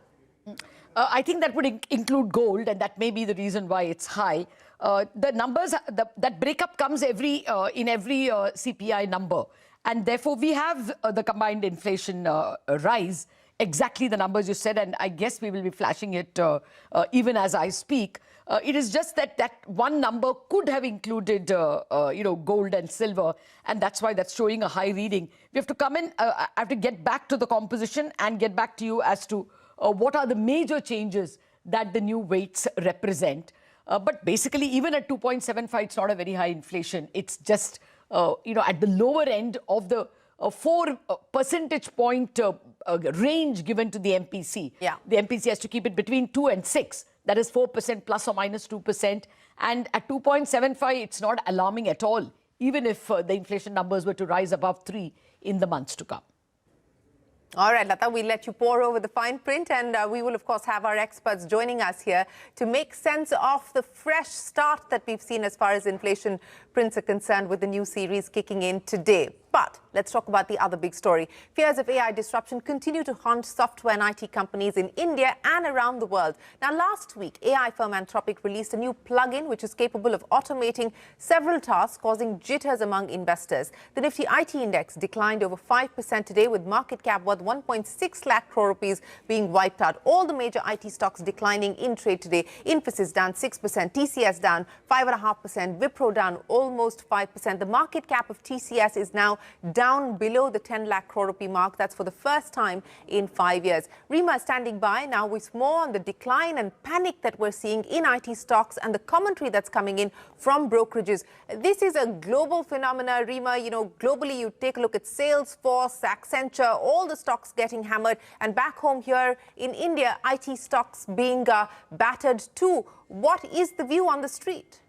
I think that would include gold, and that may be the reason why it's high. The numbers, that breakup comes in every CPI number. And therefore, we have the combined inflation rise, exactly the numbers you said, and I guess we will be flashing it even as I speak. It is just that one number could have included, gold and silver, and that's why that's showing a high reading. We have to come in, I have to get back to the composition and get back to you as to what are the major changes that the new weights represent. But basically, even at 2.75, it's not a very high inflation. It's just, at the lower end of the 4 percentage point range given to the MPC. Yeah. The MPC has to keep it between 2 and 6. That is 4% plus or minus 2%. And at 2.75, it's not alarming at all, even if the inflation numbers were to rise above 3 in the months to come. All right, Lata, we'll let you pour over the fine print, and we will, of course, have our experts joining us here to make sense of the fresh start that we've seen as far as inflation prints are concerned with the new series kicking in today. But let's talk about the other big story. Fears of AI disruption continue to haunt software and IT companies in India and around the world. Now, last week, AI firm Anthropic released a new plugin which is capable of automating several tasks, causing jitters among investors. The Nifty IT index declined over 5% today, with market cap worth 1.6 lakh crore rupees being wiped out. All the major IT stocks declining in trade today. Infosys down 6%, TCS down 5.5%, Wipro down almost 5%. The market cap of TCS is now down below the 10 lakh crore rupee mark. That's for the first time in 5 years. Rima standing by now with more on the decline and panic that we're seeing in IT stocks and the commentary that's coming in from brokerages. This is a global phenomena, Rima. Globally, you take a look at Salesforce, Accenture, all the stocks getting hammered. And back home here in India, IT stocks being battered too. What is the view on the street?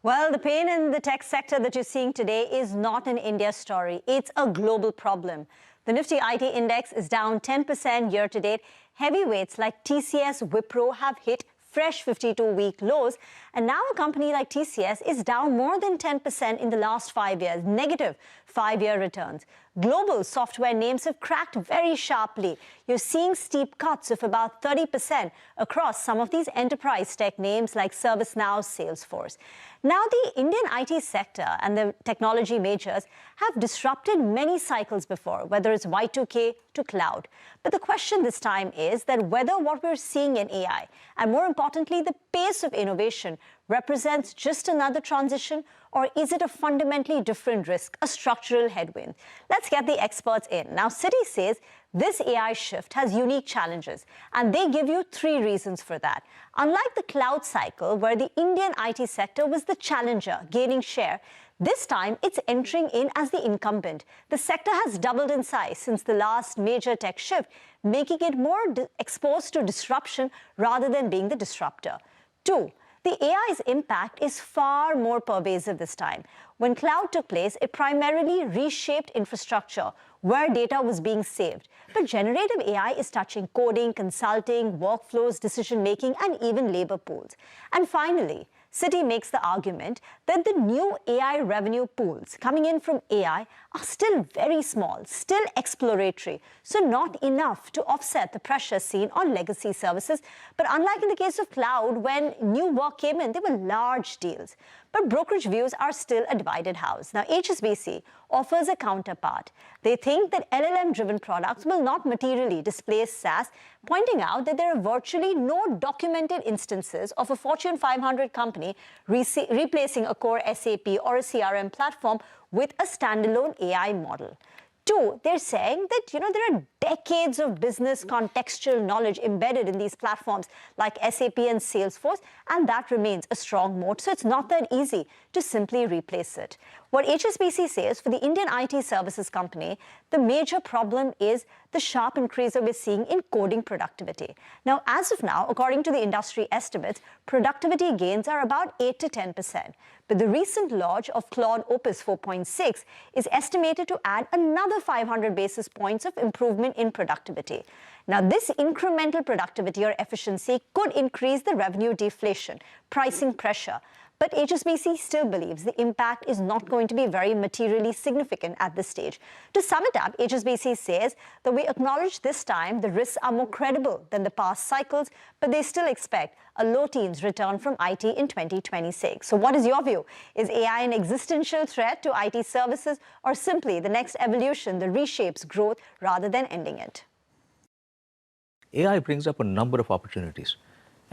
Well, the pain in the tech sector that you're seeing today is not an India story. It's a global problem. The Nifty IT index is down 10% year to date. Heavyweights like TCS, Wipro have hit fresh 52-week lows. And now a company like TCS is down more than 10% in the last 5 years, negative 5-year returns. Global software names have cracked very sharply. You're seeing steep cuts of about 30% across some of these enterprise tech names like ServiceNow, Salesforce. Now, the Indian IT sector and the technology majors have disrupted many cycles before, whether it's Y2K to cloud. But the question this time is that whether what we're seeing in AI, and more importantly, the pace of innovation, represents just another transition, or is it a fundamentally different risk, a structural headwind? Let's get the experts in. Now, Citi says this AI shift has unique challenges, and they give you 3 reasons for that. Unlike the cloud cycle, where the Indian IT sector was the challenger, gaining share, this time it's entering in as the incumbent. The sector has doubled in size since the last major tech shift, making it more exposed to disruption rather than being the disruptor. 2, the AI's impact is far more pervasive this time. When cloud took place, it primarily reshaped infrastructure where data was being saved. But generative AI is touching coding, consulting, workflows, decision-making, and even labor pools. And finally, Citi makes the argument that the new AI revenue pools coming in from AI are still very small, still exploratory, so not enough to offset the pressure seen on legacy services. But unlike in the case of cloud, when new work came in, they were large deals. But brokerage views are still a divided house. Now, HSBC offers a counterpart. They think that LLM-driven products will not materially displace SaaS, pointing out that there are virtually no documented instances of a Fortune 500 company replacing a core SAP or a CRM platform with a standalone AI model. 2, they're saying that, there are decades of business contextual knowledge embedded in these platforms like SAP and Salesforce, and that remains a strong moat. So it's not that easy to simply replace it. What HSBC says for the Indian IT services company, the major problem is the sharp increase that we're seeing in coding productivity. Now, as of now, according to the industry estimates, productivity gains are about 8 to 10%. But the recent launch of Claude Opus 4.6 is estimated to add another 500 basis points of improvement in productivity. Now, this incremental productivity or efficiency could increase the revenue deflation, pricing pressure. But HSBC still believes the impact is not going to be very materially significant at this stage. To sum it up, HSBC says that we acknowledge this time the risks are more credible than the past cycles, but they still expect a low teens return from IT in 2026. So what is your view? Is AI an existential threat to IT services, or simply the next evolution that reshapes growth rather than ending it? AI brings up a number of opportunities.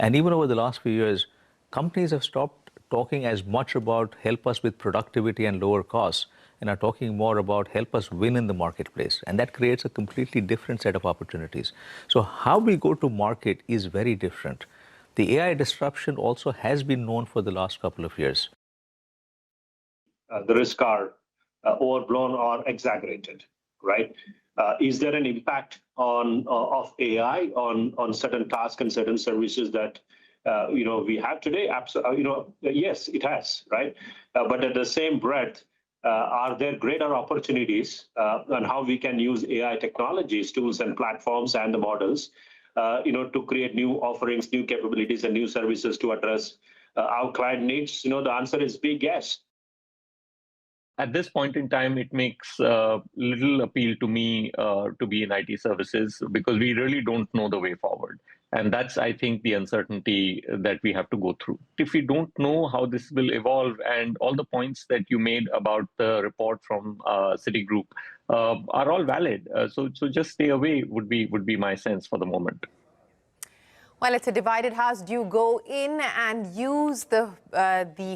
And even over the last few years, companies have stopped talking as much about help us with productivity and lower costs, and are talking more about help us win in the marketplace. And that creates a completely different set of opportunities. So how we go to market is very different. The AI disruption also has been known for the last couple of years. The risks are overblown or exaggerated, right? Is there an impact of AI on certain tasks and certain services that we have today? Yes, it has, right? But at the same breath, are there greater opportunities on how we can use AI technologies, tools and platforms and the models, to create new offerings, new capabilities and new services to address our client needs? The answer is big yes. At this point in time, it makes little appeal to me to be in IT services, because we really don't know the way forward. And that's, I think, the uncertainty that we have to go through. If we don't know how this will evolve, and all the points that you made about the report from Citigroup are all valid. So just stay away would be my sense for the moment. Well, it's a divided house. Do you go in and use the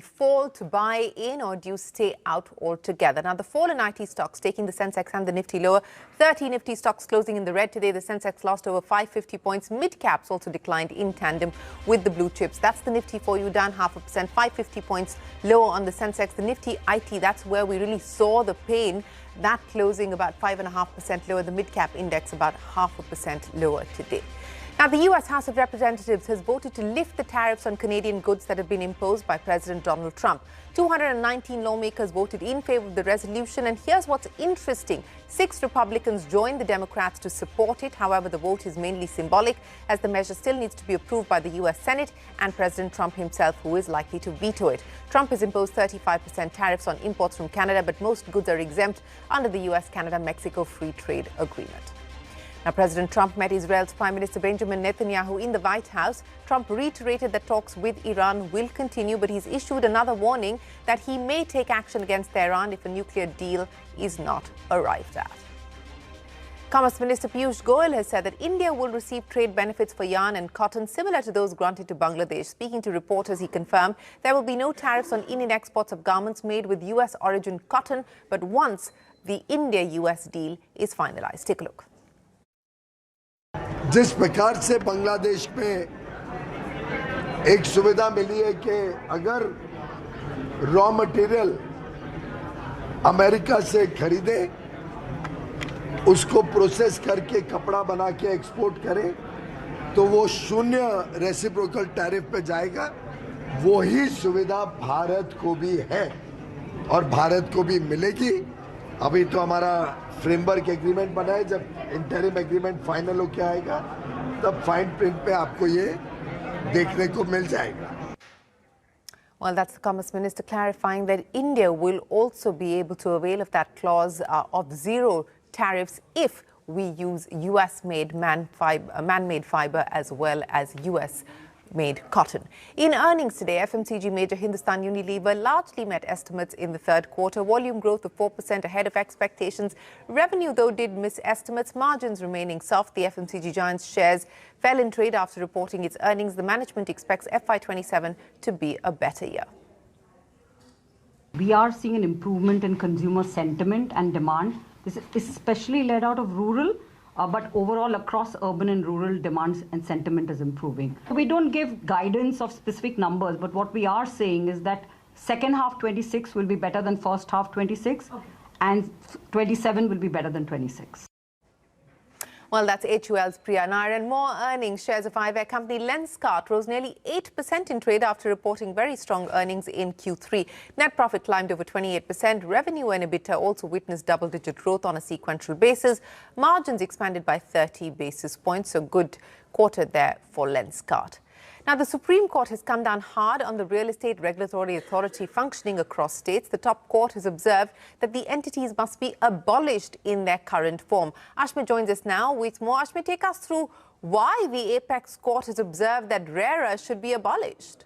fall to buy in, or do you stay out altogether? Now, the fall in IT stocks taking the Sensex and the Nifty lower. 30 Nifty stocks closing in the red today. The Sensex lost over 550 points. Mid-caps also declined in tandem with the blue chips. That's the Nifty for you, down 0.5%, 550 points lower on the Sensex. The Nifty IT, that's where we really saw the pain. That closing about 5.5% lower. The mid-cap index about 0.5% lower today. Now, the U.S. House of Representatives has voted to lift the tariffs on Canadian goods that have been imposed by President Donald Trump. 219 lawmakers voted in favor of the resolution. And here's what's interesting. 6 Republicans joined the Democrats to support it. However, the vote is mainly symbolic, as the measure still needs to be approved by the U.S. Senate and President Trump himself, who is likely to veto it. Trump has imposed 35% tariffs on imports from Canada, but most goods are exempt under the U.S.-Canada-Mexico Free Trade Agreement. Now, President Trump met Israel's Prime Minister Benjamin Netanyahu in the White House. Trump reiterated that talks with Iran will continue, but he's issued another warning that he may take action against Tehran if a nuclear deal is not arrived at. Commerce Minister Piyush Goyal has said that India will receive trade benefits for yarn and cotton similar to those granted to Bangladesh. Speaking to reporters, he confirmed there will be no tariffs on Indian exports of garments made with U.S. origin cotton, but once the India-US deal is finalized. Take a look. जिस प्रकार से बांग्लादेश में एक सुविधा मिली है कि अगर raw material America से खरीदे, उसको प्रोसेस करके कपड़ा बना के एक्सपोर्ट करें, तो वो 0 रेसिप्रोकल टैरिफ पे जाएगा। वही सुविधा भारत को भी है और भारत को भी मिलेगी। अभी तो हमारा फ्रेमवर्क एग्रीमेंट बना है, जब इंटरिम एग्रीमेंट फाइनल होके आएगा तब फाइन प्रिंट पे आपको ये देखने को मिल जाएगा। Well, that's the Commerce Minister clarifying that India will also be able to avail of that clause of zero tariffs if we use US-made man-made fiber as well as US-made cotton. In earnings today, FMCG major Hindustan Unilever largely met estimates in the third quarter. Volume growth of 4% ahead of expectations. Revenue, though, did miss estimates. Margins remaining soft. The FMCG giant's shares fell in trade after reporting its earnings. The management expects FY27 to be a better year. We are seeing an improvement in consumer sentiment and demand. This is especially led out of rural, but overall across urban and rural demands and sentiment is improving. We don't give guidance of specific numbers, but what we are saying is that second half 26 will be better than first half 26, and 27 will be better than 26. Well, that's HUL's Priya Nair. And more earnings. Shares of eyewear company Lenskart rose nearly 8% in trade after reporting very strong earnings in Q3. Net profit climbed over 28%. Revenue and EBITDA also witnessed double-digit growth on a sequential basis. Margins expanded by 30 basis points. So good quarter there for Lenskart. Now, the Supreme Court has come down hard on the real estate regulatory authority functioning across states. The top court has observed that the entities must be abolished in their current form. Ashmit joins us now with more. Ashmit, take us through why the Apex Court has observed that RERA should be abolished.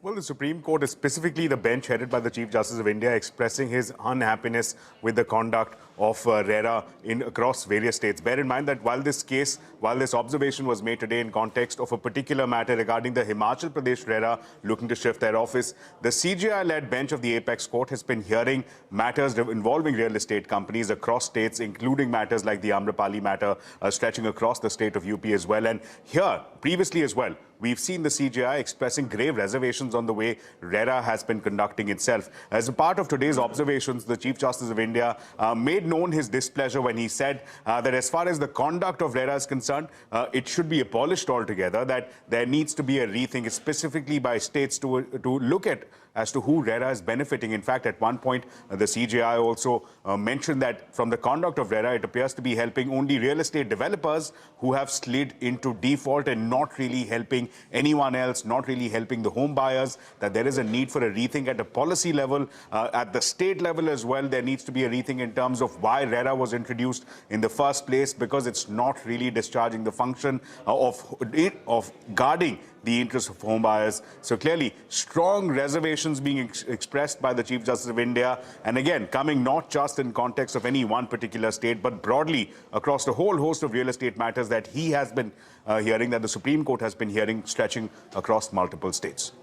Well, the Supreme Court is specifically the bench headed by the Chief Justice of India expressing his unhappiness with the conduct of RERA across various states. Bear in mind that while this observation was made today in context of a particular matter regarding the Himachal Pradesh RERA looking to shift their office, the CJI-led bench of the Apex Court has been hearing matters involving real estate companies across states, including matters like the Amrapali matter stretching across the state of UP as well. And here, previously as well, we've seen the CJI expressing grave reservations on the way RERA has been conducting itself. As a part of today's observations, the Chief Justice of India made known his displeasure when he said that as far as the conduct of RERA is concerned, it should be abolished altogether, that there needs to be a rethink specifically by states to look at as to who RERA is benefiting. In fact, at one point, the CJI also mentioned that from the conduct of RERA, it appears to be helping only real estate developers who have slid into default and not really helping anyone else, not really helping the home buyers, that there is a need for a rethink at a policy level. At the state level as well, there needs to be a rethink in terms of why RERA was introduced in the first place, because it's not really discharging the function of guarding the interests of home buyers. So clearly, strong reservations being expressed by the Chief Justice of India. And again, coming not just in context of any one particular state, but broadly across the whole host of real estate matters that he has been hearing, that the Supreme Court has been hearing, stretching across multiple states.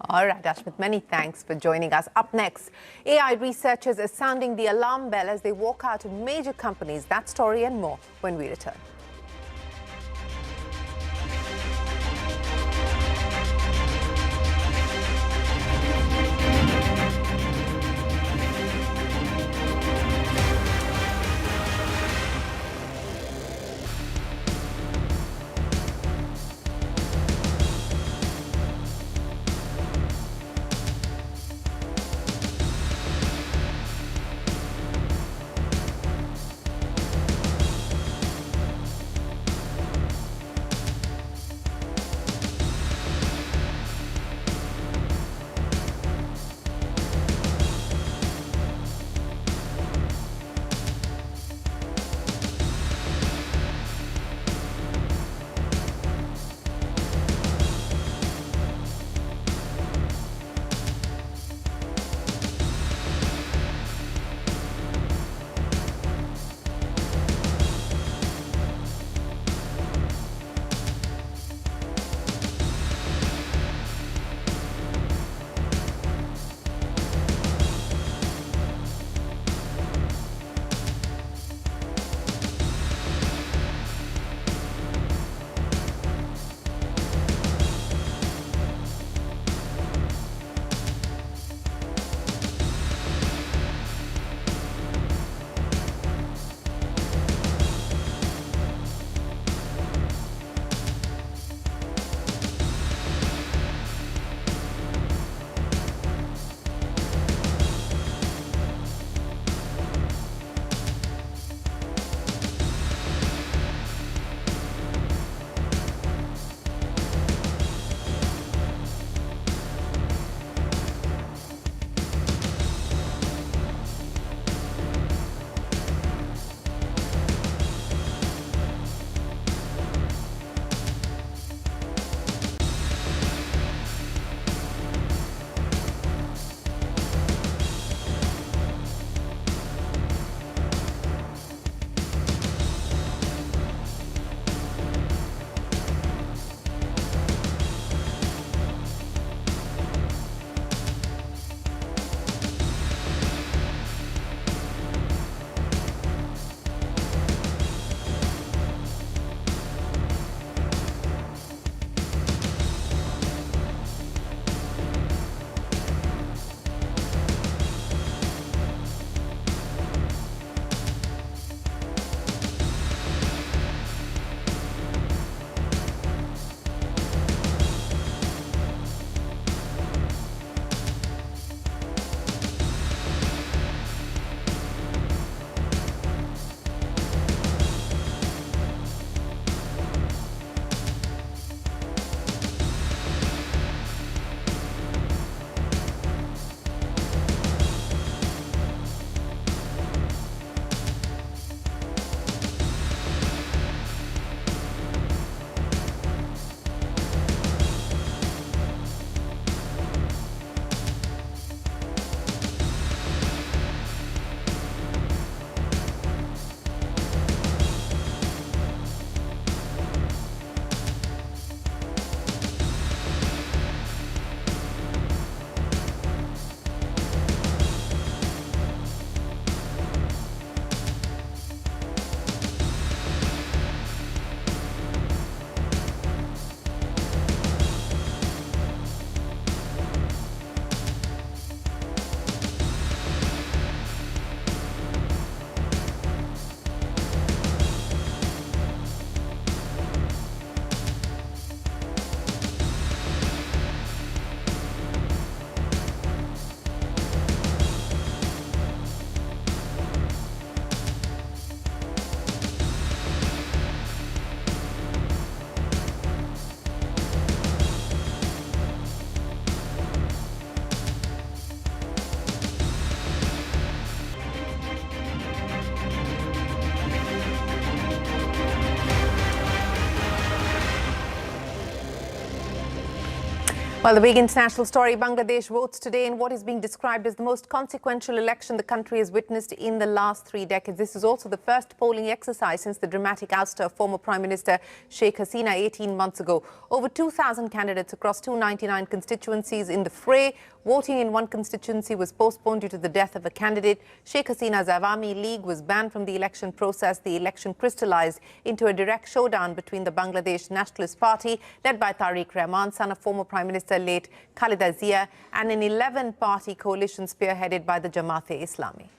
All right, Ashmit, many thanks for joining us. Up next, AI researchers are sounding the alarm bell as they walk out of major companies. That story and more when we return. Well, the big international story, Bangladesh votes today in what is being described as the most consequential election the country has witnessed in the last 3 decades. This is also the first polling exercise since the dramatic ouster of former Prime Minister Sheikh Hasina 18 months ago. Over 2,000 candidates across 299 constituencies in the fray. Voting in one constituency was postponed due to the death of a candidate. Sheikh Hasina's Awami League was banned from the election process. The election crystallized into a direct showdown between the Bangladesh Nationalist Party, led by Tariq Rahman, son of former Prime Minister late Khalida Zia, and an 11-party coalition spearheaded by the Jamaat-e-Islami.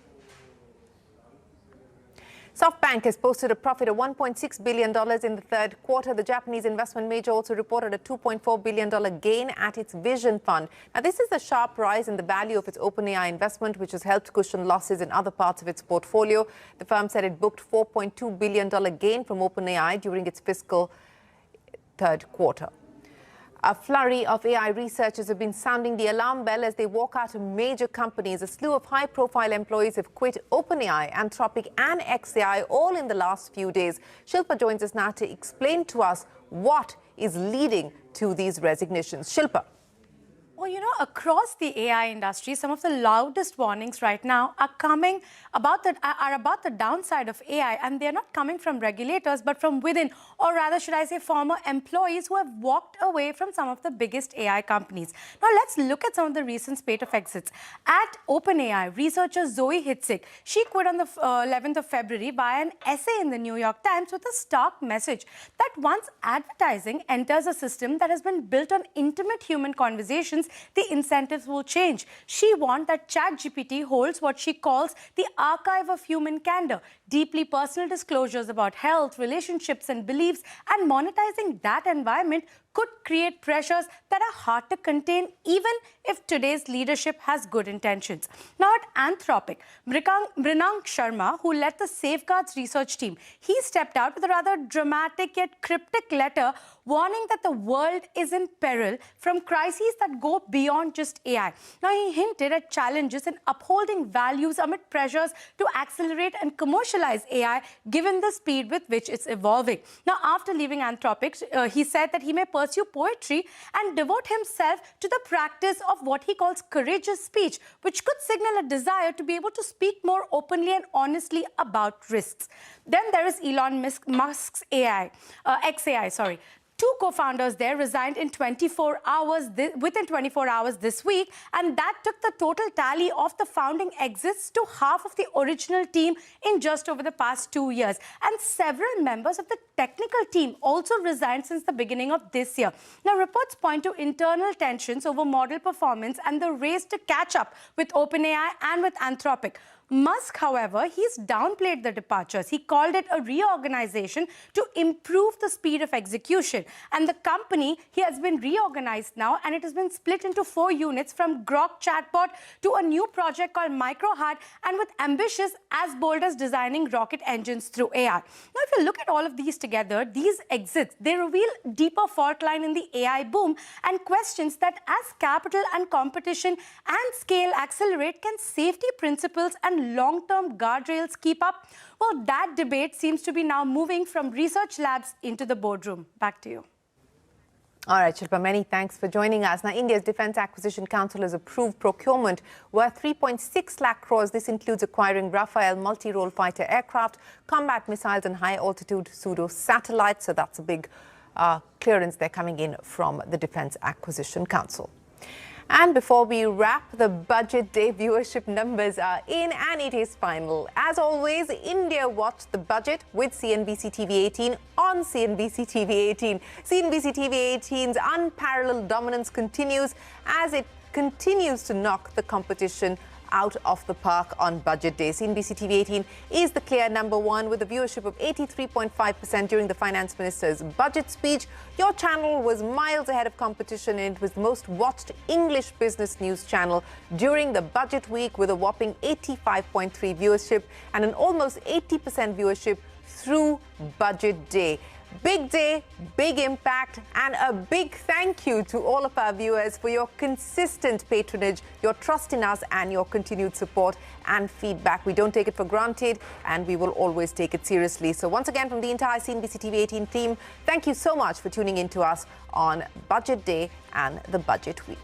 SoftBank has posted a profit of $1.6 billion in the third quarter. The Japanese investment major also reported a $2.4 billion gain at its Vision Fund. Now, this is a sharp rise in the value of its OpenAI investment, which has helped cushion losses in other parts of its portfolio. The firm said it booked $4.2 billion gain from OpenAI during its fiscal third quarter. A flurry of AI researchers have been sounding the alarm bell as they walk out of major companies. A slew of high-profile employees have quit OpenAI, Anthropic and XAI all in the last few days. Shilpa joins us now to explain to us what is leading to these resignations. Shilpa. Well, you know, across the AI industry, some of the loudest warnings right now are coming about the downside of AI, and they're not coming from regulators, but from within, or rather, should I say, former employees who have walked away from some of the biggest AI companies. Now, let's look at some of the recent spate of exits. At OpenAI, researcher Zoe Hitzig, she quit on the 11th of February via an essay in the New York Times with a stark message that once advertising enters a system that has been built on intimate human conversations, the incentives will change. She warned that ChatGPT holds what she calls the archive of human candor, deeply personal disclosures about health, relationships, and beliefs, and monetizing that environment could create pressures that are hard to contain even if today's leadership has good intentions. Now at Anthropic, Mrinank Sharma, who led the Safeguards research team, he stepped out with a rather dramatic yet cryptic letter warning that the world is in peril from crises that go beyond just AI. Now he hinted at challenges in upholding values amid pressures to accelerate and commercialize AI given the speed with which it's evolving. Now after leaving Anthropic, he said that he may pursue poetry and devote himself to the practice of what he calls courageous speech, which could signal a desire to be able to speak more openly and honestly about risks. Then there is Elon Musk's XAI. Two co-founders there resigned in 24 hours, within 24 hours this week, and that took the total tally of the founding exits to half of the original team in just over the past 2 years. And several members of the technical team also resigned since the beginning of this year. Now, reports point to internal tensions over model performance and the race to catch up with OpenAI and with Anthropic. Musk, however, he's downplayed the departures. He called it a reorganization to improve the speed of execution. And the company, he has been reorganized now, and it has been split into 4 units, from Grok chatbot to a new project called MicroHeart, and with ambitious as bold as designing rocket engines through AI. Now, if you look at all of these together, these exits, they reveal deeper fault line in the AI boom and questions that as capital and competition and scale accelerate, can safety principles and long-term guardrails keep up? Well, that debate seems to be now moving from research labs into the boardroom. Back to you. All right, Shilpa, many thanks for joining us. Now, India's Defence Acquisition Council has approved procurement worth 3.6 lakh crores. This includes acquiring Rafale multi-role fighter aircraft, combat missiles and high-altitude pseudo satellites. So that's a big clearance there coming in from the Defence Acquisition Council. And before we wrap, the budget day viewership numbers are in, and it is final. As always, India watched the budget with CNBC TV 18 on CNBC TV 18. CNBC TV 18's unparalleled dominance continues as it continues to knock the competition out of the park on budget day. CNBC TV 18 is the clear #1 with a viewership of 83.5% during the finance minister's budget speech. Your channel was miles ahead of competition, and it was the most watched English business news channel during the budget week with a whopping 85.3 viewership and an almost 80% viewership through budget day. Big day, big impact, and a big thank you to all of our viewers for your consistent patronage, your trust in us, and your continued support and feedback. We don't take it for granted, and we will always take it seriously. So once again, from the entire CNBC TV 18 team, thank you so much for tuning in to us on Budget Day and the Budget Week.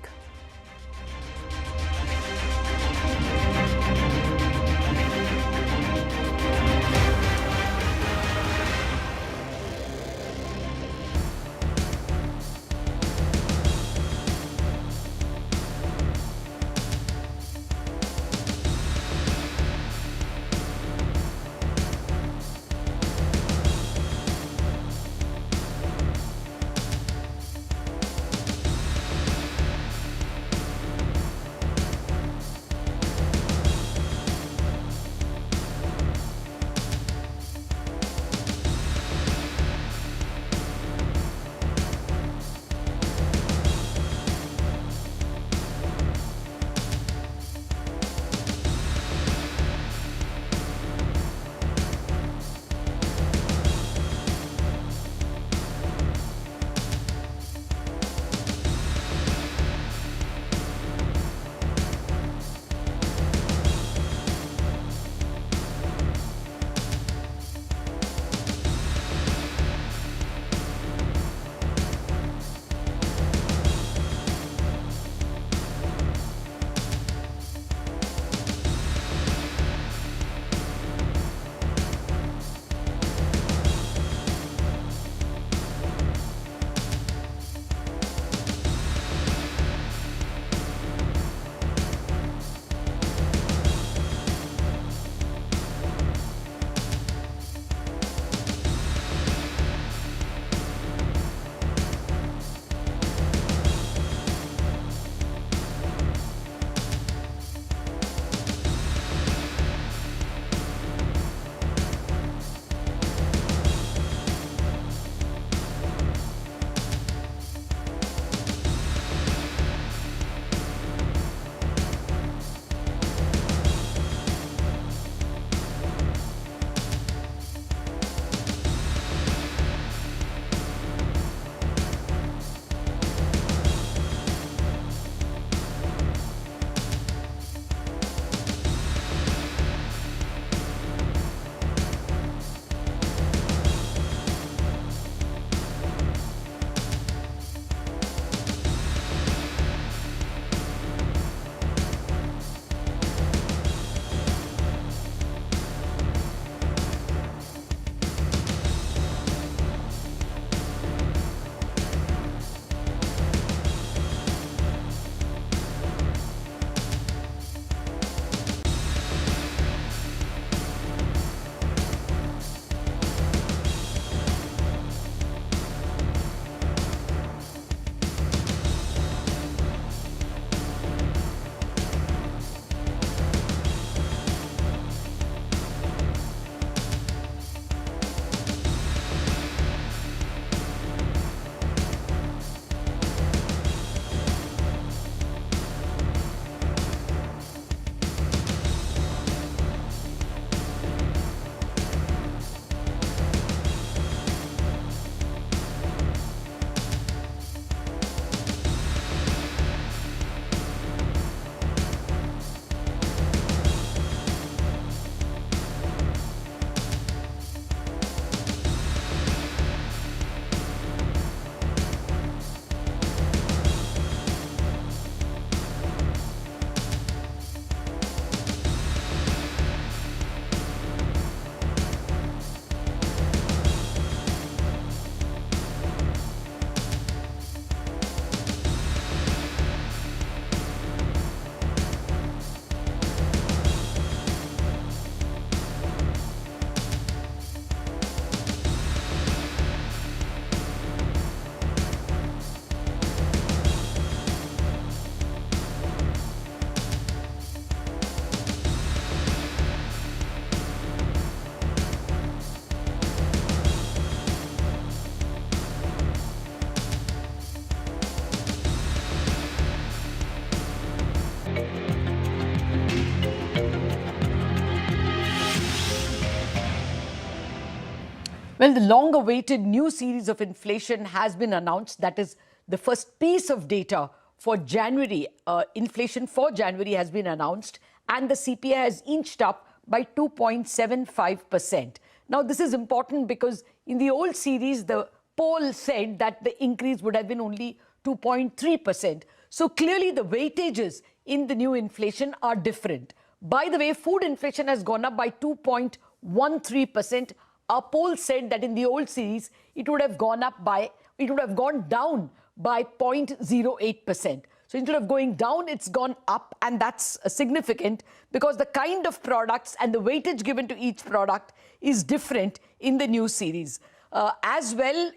Well, the long-awaited new series of inflation has been announced. That is the first piece of data for January. Inflation for January has been announced, and the CPI has inched up by 2.75%. Now, this is important because in the old series, the poll said that the increase would have been only 2.3%. So clearly, the weightages in the new inflation are different. By the way, food inflation has gone up by 2.13%. Our poll said that in the old series, it would have gone down by 0.08%. So instead of going down, it's gone up, and that's significant because the kind of products and the weightage given to each product is different in the new series. As well,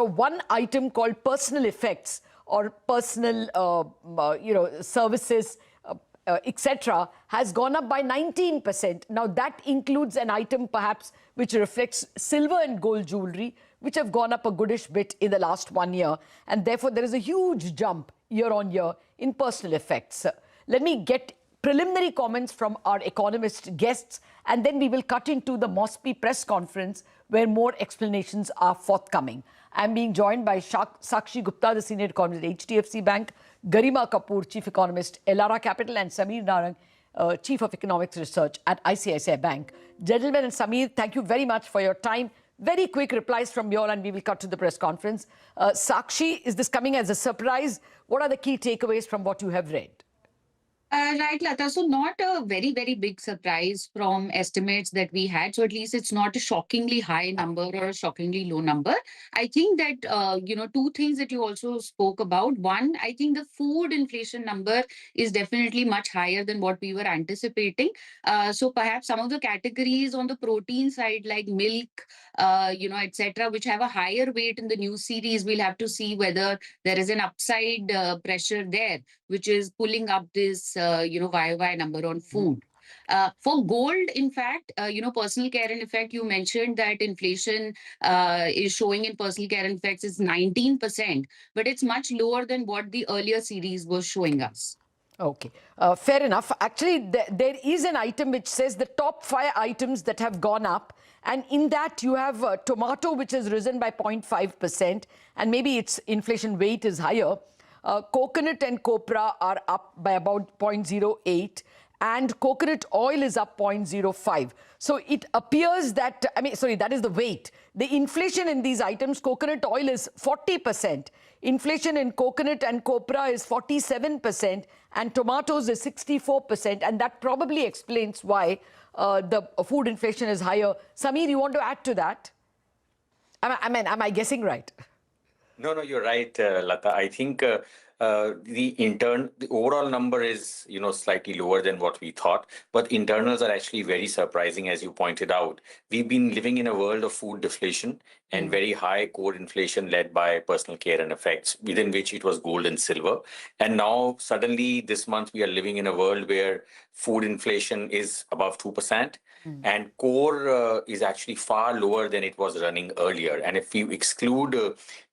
one item called personal effects or personal, services, etc., has gone up by 19%. Now, that includes an item perhaps which reflects silver and gold jewelry, which have gone up a goodish bit in the last 1 year. And therefore, there is a huge jump year on year in personal effects. Let me get preliminary comments from our economist guests, and then we will cut into the MOSPI press conference where more explanations are forthcoming. I'm being joined by Sakshi Gupta, the senior economist at HDFC Bank, Garima Kapoor, chief economist, Elara Capital, and Sameer Narang, chief of economics research at ICICI Bank. Gentlemen and Sameer, thank you very much for your time. Very quick replies from you all, and we will cut to the press conference. Sakshi, is this coming as a surprise? What are the key takeaways from what you have read? Right, Lata. So not a very, very big surprise from estimates that we had. So at least it's not a shockingly high number or a shockingly low number. I think that, two things that you also spoke about. One, I think the food inflation number is definitely much higher than what we were anticipating. So perhaps some of the categories on the protein side, like milk, etc., which have a higher weight in the new series, we'll have to see whether there is an upside pressure there, which is pulling up this, YOY number on food. For gold, in fact, personal care and effect, you mentioned that inflation is showing in personal care and effects is 19%, but it's much lower than what the earlier series was showing us. Okay, fair enough. Actually, there is an item which says the top 5 items that have gone up. And in that, you have tomato, which has risen by 0.5%, and maybe its inflation weight is higher. Coconut and copra are up by about 0.08, and coconut oil is up 0.05. So it appears that, that is the weight. The inflation in these items, coconut oil is 40%. Inflation in coconut and copra is 47%, and tomatoes is 64%, and that probably explains why the food inflation is higher. Sameer, you want to add to that? Am I guessing right? No, you're right, Lata. I think the overall number is, slightly lower than what we thought, but internals are actually very surprising, as you pointed out. We've been living in a world of food deflation and very high core inflation led by personal care and effects, within which it was gold and silver. And now suddenly this month we are living in a world where food inflation is above 2%. And core is actually far lower than it was running earlier. And if you exclude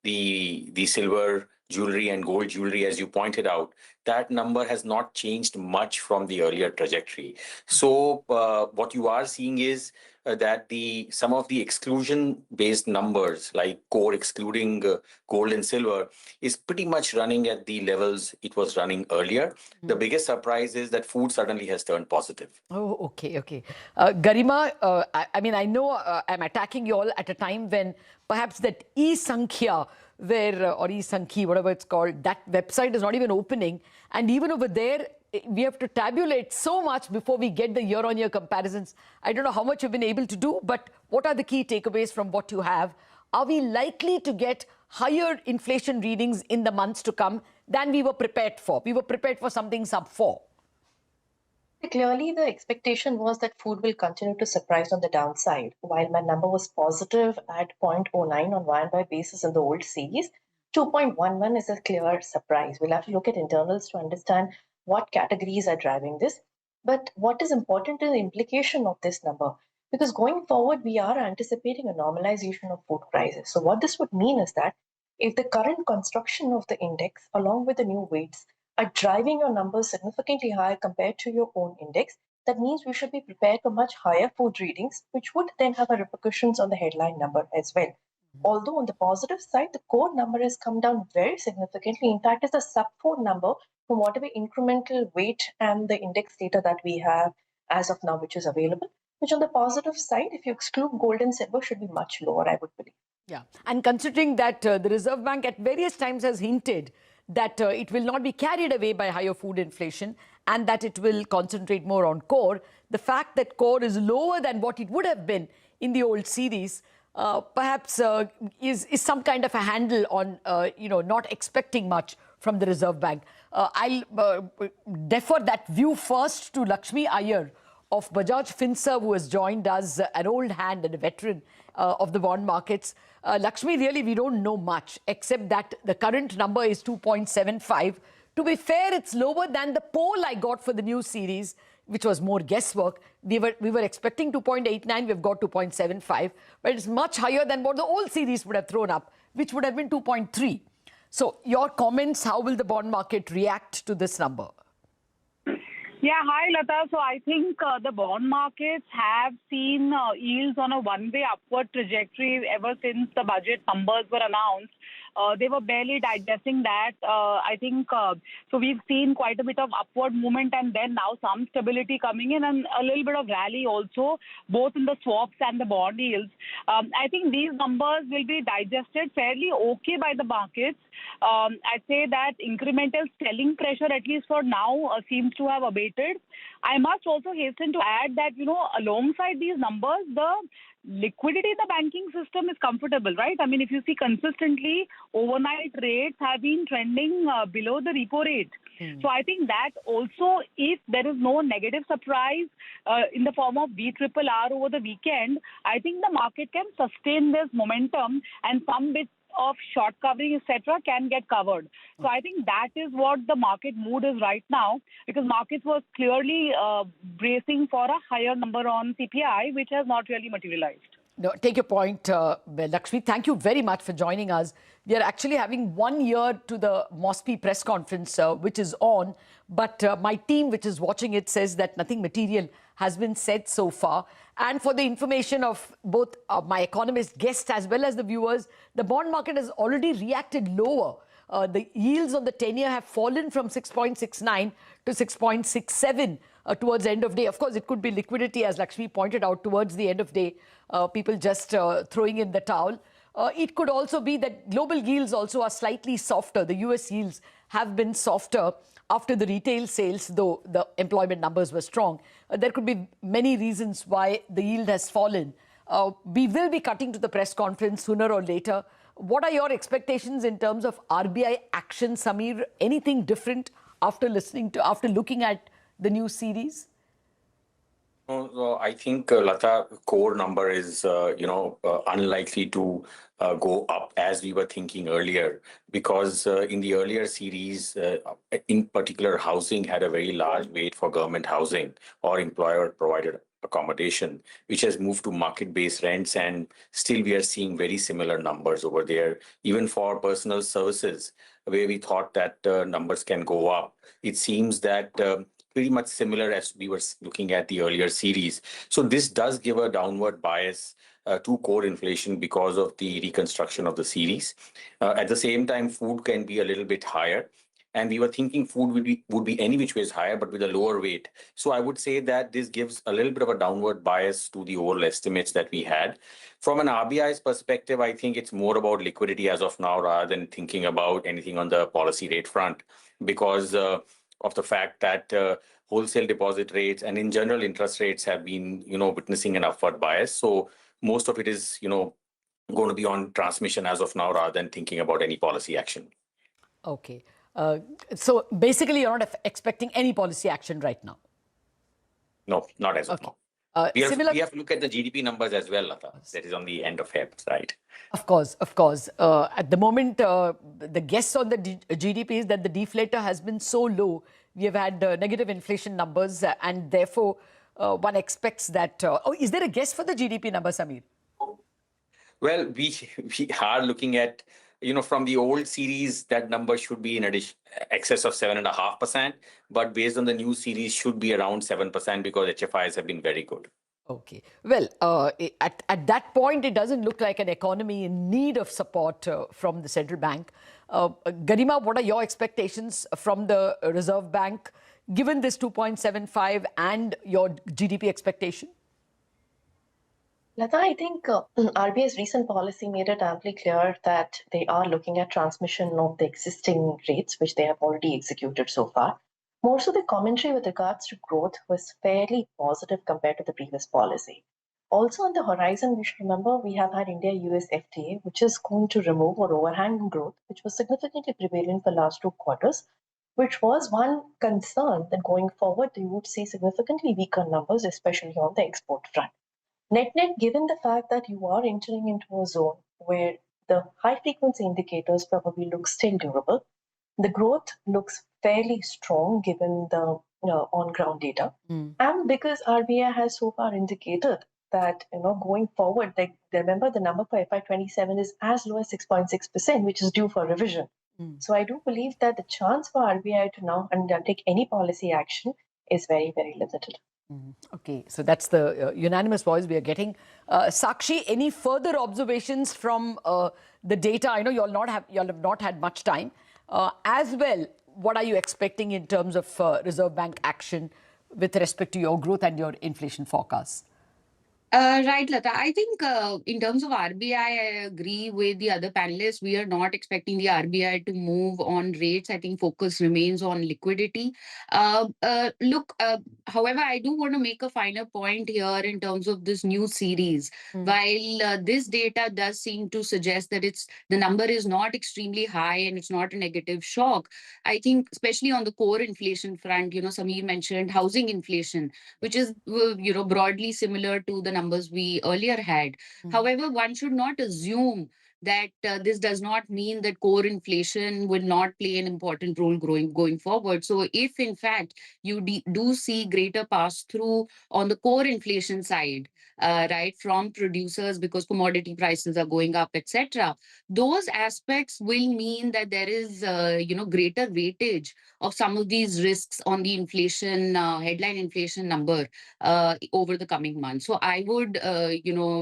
the silver jewelry and gold jewelry, as you pointed out, that number has not changed much from the earlier trajectory. So what you are seeing is that some of the exclusion-based numbers, like core excluding gold and silver, is pretty much running at the levels it was running earlier. The biggest surprise is that food suddenly has turned positive. Oh, okay. Garima, I know I'm attacking you all at a time when perhaps that e-Sankhya, or e-Sankhi, whatever it's called, that website is not even opening. And even over there, we have to tabulate so much before we get the year-on-year comparisons. I don't know how much you've been able to do, but what are the key takeaways from what you have? Are we likely to get higher inflation readings in the months to come than we were prepared for? We were prepared for something sub 4. Clearly, the expectation was that food will continue to surprise on the downside. While my number was positive at 0.09 on Y&Y basis in the old series, 2.11 is a clear surprise. We'll have to look at internals to understand what categories are driving this. But what is important is the implication of this number. Because going forward, we are anticipating a normalization of food prices. So what this would mean is that if the current construction of the index, along with the new weights, are driving your numbers significantly higher compared to your own index, That means we should be prepared for much higher food readings, which would then have a repercussions on the headline number as well. Although on the positive side, the core number has come down very significantly. In fact, it's a sub-4 number from whatever incremental weight and the index data that we have as of now, which is available, which on the positive side, if you exclude gold and silver, should be much lower, I would believe. Yeah, and considering that the Reserve Bank at various times has hinted that it will not be carried away by higher food inflation and that it will concentrate more on core, the fact that core is lower than what it would have been in the old series perhaps is some kind of a handle on, not expecting much from the Reserve Bank. I'll defer that view first to Lakshmi Iyer of Bajaj Finance, who has joined us, an old hand and a veteran of the bond markets. Lakshmi, really, we don't know much, except that the current number is 2.75. To be fair, it's lower than the poll I got for the new series, which was more guesswork. We were expecting 2.89, we've got 2.75, but it's much higher than what the old series would have thrown up, which would have been 2.3. So your comments, how will the bond market react to this number? Yeah, hi Lata. So I think the bond markets have seen yields on a one-way upward trajectory ever since the budget numbers were announced. They were barely digesting that. I think so we've seen quite a bit of upward movement and then now some stability coming in and a little bit of rally also, both in the swaps and the bond yields. I think these numbers will be digested fairly okay by the markets. I'd say that incremental selling pressure, at least for now, seems to have abated. I must also hasten to add that, alongside these numbers, the liquidity in the banking system is comfortable, right? I mean, if you see consistently, overnight rates have been trending below the repo rate. So I think that also, if there is no negative surprise in the form of BRRR over the weekend, I think the market can sustain this momentum and some bits of short covering, etc., can get covered. So I think that is what the market mood is right now, because markets were clearly bracing for a higher number on CPI, which has not really materialized. No, take your point, Lakshmi. Thank you very much for joining us. We are actually having 1 year to the MOSPI press conference, which is on. But my team, which is watching it, says that nothing material has been said so far. And for the information of both my economist guests as well as the viewers, the bond market has already reacted lower. The yields on the 10-year have fallen from 6.69 to 6.67 towards the end of day. Of course, it could be liquidity, as Lakshmi pointed out, towards the end of day, people just throwing in the towel. It could also be that global yields also are slightly softer. The US yields have been softer after the retail sales, though the employment numbers were strong. There could be many reasons why the yield has fallen. We will be cutting to the press conference sooner or later. What are your expectations in terms of RBI action, Samir? Anything different after looking at the new series? I think, Lata, core number is, unlikely to go up as we were thinking earlier, because in the earlier series, in particular, housing had a very large weight for government housing or employer-provided accommodation, which has moved to market-based rents, and still we are seeing very similar numbers over there. Even for personal services, where we thought that numbers can go up, it seems that pretty much similar as we were looking at the earlier series. So this does give a downward bias to core inflation because of the reconstruction of the series. At the same time, food can be a little bit higher. And we were thinking food would be any which ways higher, but with a lower weight. So I would say that this gives a little bit of a downward bias to the overall estimates that we had. From an RBI's perspective, I think it's more about liquidity as of now rather than thinking about anything on the policy rate front, because of the fact that wholesale deposit rates and in general interest rates have been, witnessing an upward bias. So most of it is, going to be on transmission as of now rather than thinking about any policy action. Okay. So basically, you're not expecting any policy action right now? No, not as of now. We have to look at the GDP numbers as well, Lata. That is on the end of Feb, right? Of course, of course. At the moment, the guess on the GDP is that the deflator has been so low. We have had negative inflation numbers, and therefore, one expects that... is there a guess for the GDP number, Samir? Well, we are looking at from the old series, that number should be in addition excess of 7.5%, but based on the new series should be around 7% because HFIs have been very good. Okay. Well, at that point, it doesn't look like an economy in need of support from the central bank. Garima, what are your expectations from the Reserve Bank, given this 2.75 and your GDP expectation? Lata, I think RBI's recent policy made it amply clear that they are looking at transmission of the existing rates, which they have already executed so far. Most of the commentary with regards to growth was fairly positive compared to the previous policy. Also on the horizon, we should remember we have had India-US FTA, which is going to remove or overhang growth, which was significantly prevalent for the last 2 quarters, which was one concern that going forward, they would see significantly weaker numbers, especially on the export front. Net-net, given the fact that you are entering into a zone where the high-frequency indicators probably look still durable, the growth looks fairly strong given the on-ground data. And because RBI has so far indicated that going forward, remember the number for FY27 is as low as 6.6%, which is due for revision. So I do believe that the chance for RBI to now undertake any policy action is very, very limited. Okay, so that's the unanimous voice we are getting. Sakshi, any further observations from the data? I know you all have not had much time. As well, what are you expecting in terms of Reserve Bank action with respect to your growth and your inflation forecasts? Right, Lata. I think in terms of RBI, I agree with the other panelists. We are not expecting the RBI to move on rates. I think focus remains on liquidity. However, I do want to make a finer point here in terms of this new series. While this data does seem to suggest that the number is not extremely high and it's not a negative shock, I think especially on the core inflation front, Sameer mentioned housing inflation, which is broadly similar to the numbers we earlier had. However, one should not assume that this does not mean that core inflation will not play an important role going forward. So if in fact you do see greater pass through on the core inflation side, right, from producers because commodity prices are going up, etc., those aspects will mean that there is greater weightage of some of these risks on the inflation headline inflation number over the coming months. So I would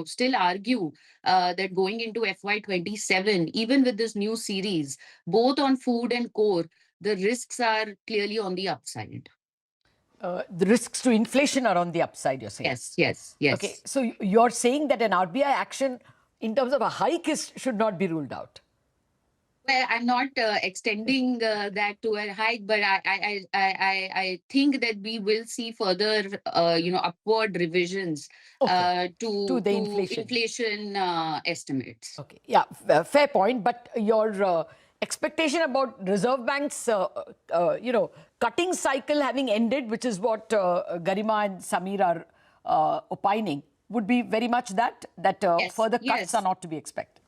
still argue that going into FY27, even with this new series, both on food and core, the risks are clearly on the upside. The risks to inflation are on the upside, you're saying? Yes. Okay, so you're saying that an RBI action in terms of a hike should not be ruled out? Well, I'm not extending that to a hike, but I think that we will see further, upward revisions to the inflation estimates. Okay, yeah, fair point. But your expectation about Reserve Bank's, cutting cycle having ended, which is what Garima and Sameer are opining, would be very much that further cuts are not to be expected.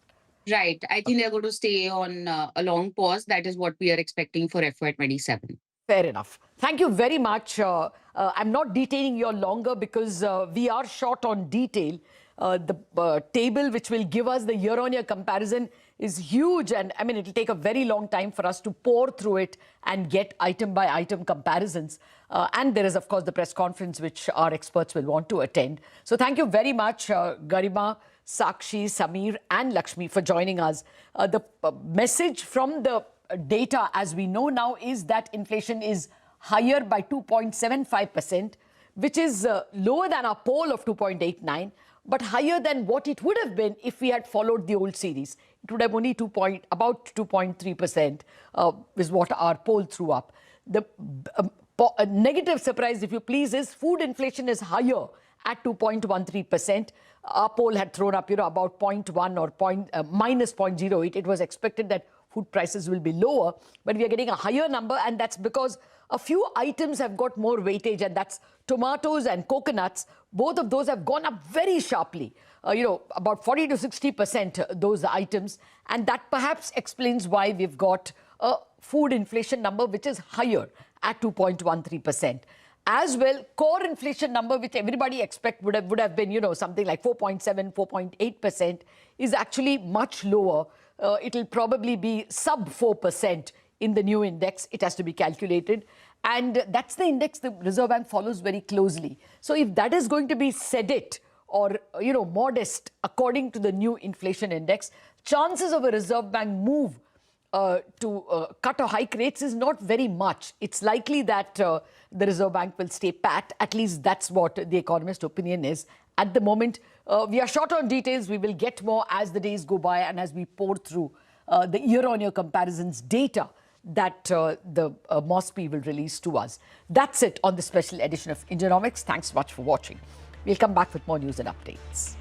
Right. I think they're going to stay on a long pause. That is what we are expecting for FY27. Fair enough. Thank you very much. I'm not detaining you longer because we are short on detail. The table which will give us the year-on-year comparison is huge. And I mean, it'll take a very long time for us to pour through it and get item-by-item comparisons. And there is, of course, the press conference which our experts will want to attend. So thank you very much, Garima, Sakshi, Sameer and Lakshmi for joining us. The message from the data, as we know now, is that inflation is higher by 2.75%, which is lower than our poll of 2.89, but higher than what it would have been if we had followed the old series. It would have only about 2.3% is what our poll threw up. The negative surprise, if you please, is food inflation is higher at 2.13%. Our poll had thrown up, about 0.1 or minus 0.08. It was expected that food prices will be lower, but we are getting a higher number, and that's because a few items have got more weightage, and that's tomatoes and coconuts. Both of those have gone up very sharply, about 40 to 60%, those items, and that perhaps explains why we've got a food inflation number which is higher at 2.13%. As well, core inflation number, which everybody expect would have been, something like 4.7, 4.8%, is actually much lower. it'll probably be sub 4% in the new index. It has to be calculated. And that's the index the Reserve Bank follows very closely. So if that is going to be sedate or, modest according to the new inflation index, chances of a Reserve Bank move to cut or hike rates is not very much. It's likely that the Reserve Bank will stay pat. At least that's what the economist opinion is. At the moment, we are short on details. We will get more as the days go by and as we pour through the year-on-year comparisons data that the MOSPI will release to us. That's it on the special edition of Indianomics. Thanks so much for watching. We'll come back with more news and updates.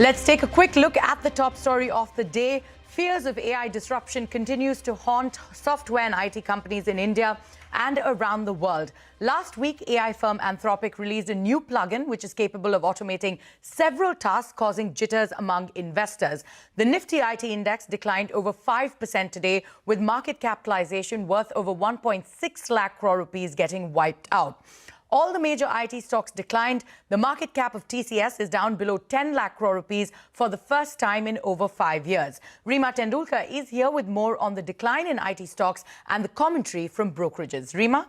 Let's take a quick look at the top story of the day. Fears of AI disruption continues to haunt software and IT companies in India and around the world. Last week, AI firm Anthropic released a new plugin which is capable of automating several tasks, causing jitters among investors. The Nifty IT index declined over 5% today, with market capitalization worth over 1.6 lakh crore rupees getting wiped out. All the major IT stocks declined. The market cap of TCS is down below 10 lakh crore rupees for the first time in over 5 years. Reema Tendulkar is here with more on the decline in IT stocks and the commentary from brokerages. Reema?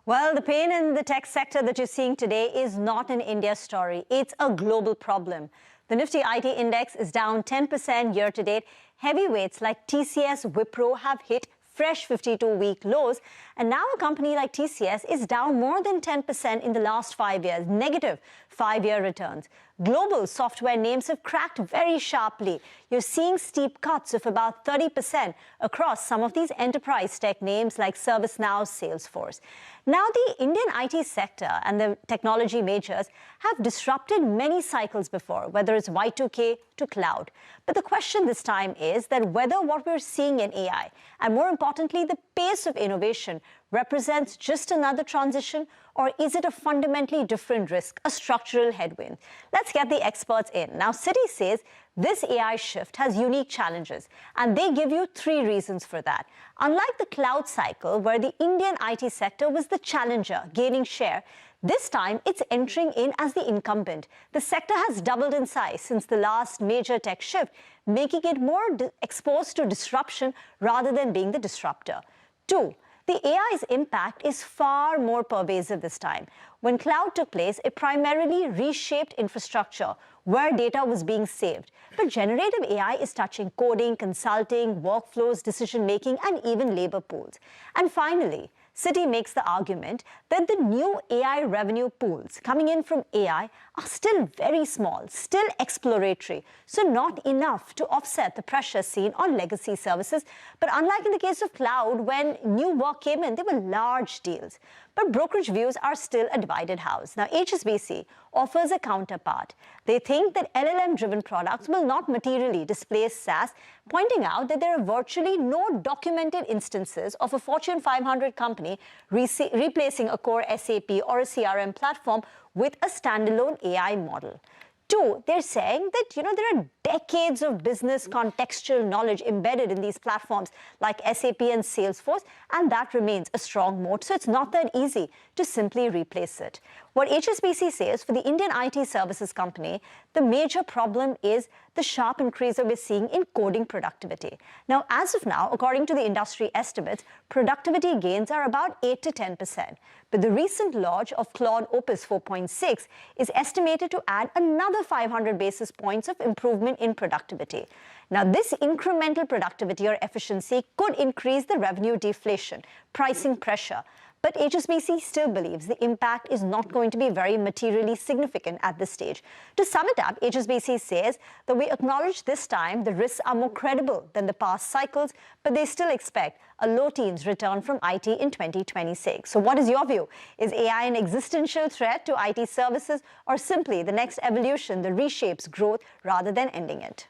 Well, the pain in the tech sector that you're seeing today is not an India story. It's a global problem. The Nifty IT index is down 10% year to date. Heavyweights like TCS, Wipro have hit fresh 52-week lows, and now a company like TCS is down more than 10% in the last 5 years, negative 5-year returns. Global software names have cracked very sharply. You're seeing steep cuts of about 30% across some of these enterprise tech names like ServiceNow, Salesforce. Now, the Indian IT sector and the technology majors have disrupted many cycles before, whether it's Y2K to cloud. But the question this time is that whether what we're seeing in AI, and more importantly, the pace of innovation, represents just another transition, or is it a fundamentally different risk, a structural headwind? Let's get the experts in. Now, Citi says this AI shift has unique challenges, and they give you 3 reasons for that. Unlike the cloud cycle, where the Indian IT sector was the challenger, gaining share, this time it's entering in as the incumbent. The sector has doubled in size since the last major tech shift, making it more exposed to disruption rather than being the disruptor. 2, the AI's impact is far more pervasive this time. When cloud took place, it primarily reshaped infrastructure where data was being saved. But generative AI is touching coding, consulting, workflows, decision-making, and even labor pools. And finally, Citi makes the argument that the new AI revenue pools coming in from AI are still very small, still exploratory, so not enough to offset the pressure seen on legacy services. But unlike in the case of cloud, when new work came in, they were large deals. But brokerage views are still a divided house. Now, HSBC offers a counterpart. They think that LLM-driven products will not materially displace SaaS, pointing out that there are virtually no documented instances of a Fortune 500 company replacing a core SAP or a CRM platform with a standalone AI model. 2, they're saying that, there are decades of business contextual knowledge embedded in these platforms like SAP and Salesforce, and that remains a strong moat. So it's not that easy to simply replace it. What HSBC says for the Indian IT services company, the major problem is the sharp increase that we're seeing in coding productivity. Now, as of now, according to the industry estimates, productivity gains are about 8 to 10%. But the recent launch of Claude Opus 4.6 is estimated to add another 500 basis points of improvement in productivity. Now, this incremental productivity or efficiency could increase the revenue deflation, pricing pressure. But HSBC still believes the impact is not going to be very materially significant at this stage. To sum it up, HSBC says that we acknowledge this time the risks are more credible than the past cycles, but they still expect a low teens return from IT in 2026. So what is your view? Is AI an existential threat to IT services, or simply the next evolution that reshapes growth rather than ending it?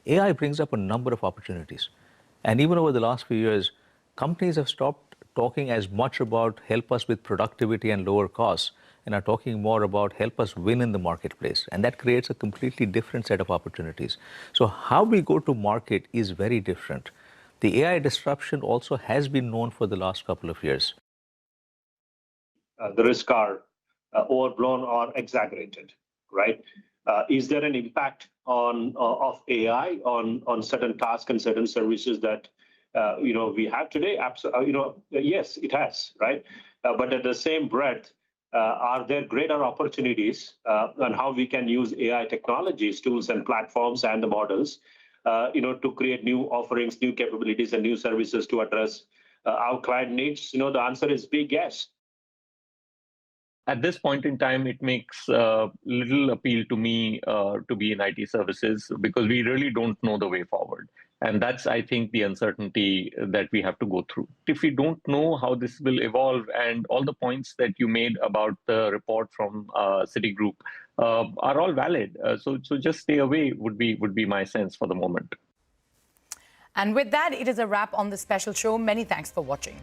AI brings up a number of opportunities. And even over the last few years, companies have stopped talking as much about help us with productivity and lower costs, and are talking more about help us win in the marketplace. And that creates a completely different set of opportunities. So how we go to market is very different. The AI disruption also has been known for the last couple of years. The risks are overblown or exaggerated, right? Is there an impact of AI on certain tasks and certain services that we have today? Yes, it has, right? But at the same breath, are there greater opportunities on how we can use AI technologies, tools, and platforms and the models, to create new offerings, new capabilities, and new services to address our client needs? The answer is big yes. At this point in time, it makes little appeal to me to be in IT services, because we really don't know the way forward. And that's, I think, the uncertainty that we have to go through. If we don't know how this will evolve, and all the points that you made about the report from Citigroup are all valid. So just stay away would be my sense for the moment. And with that, it is a wrap on the special show. Many thanks for watching.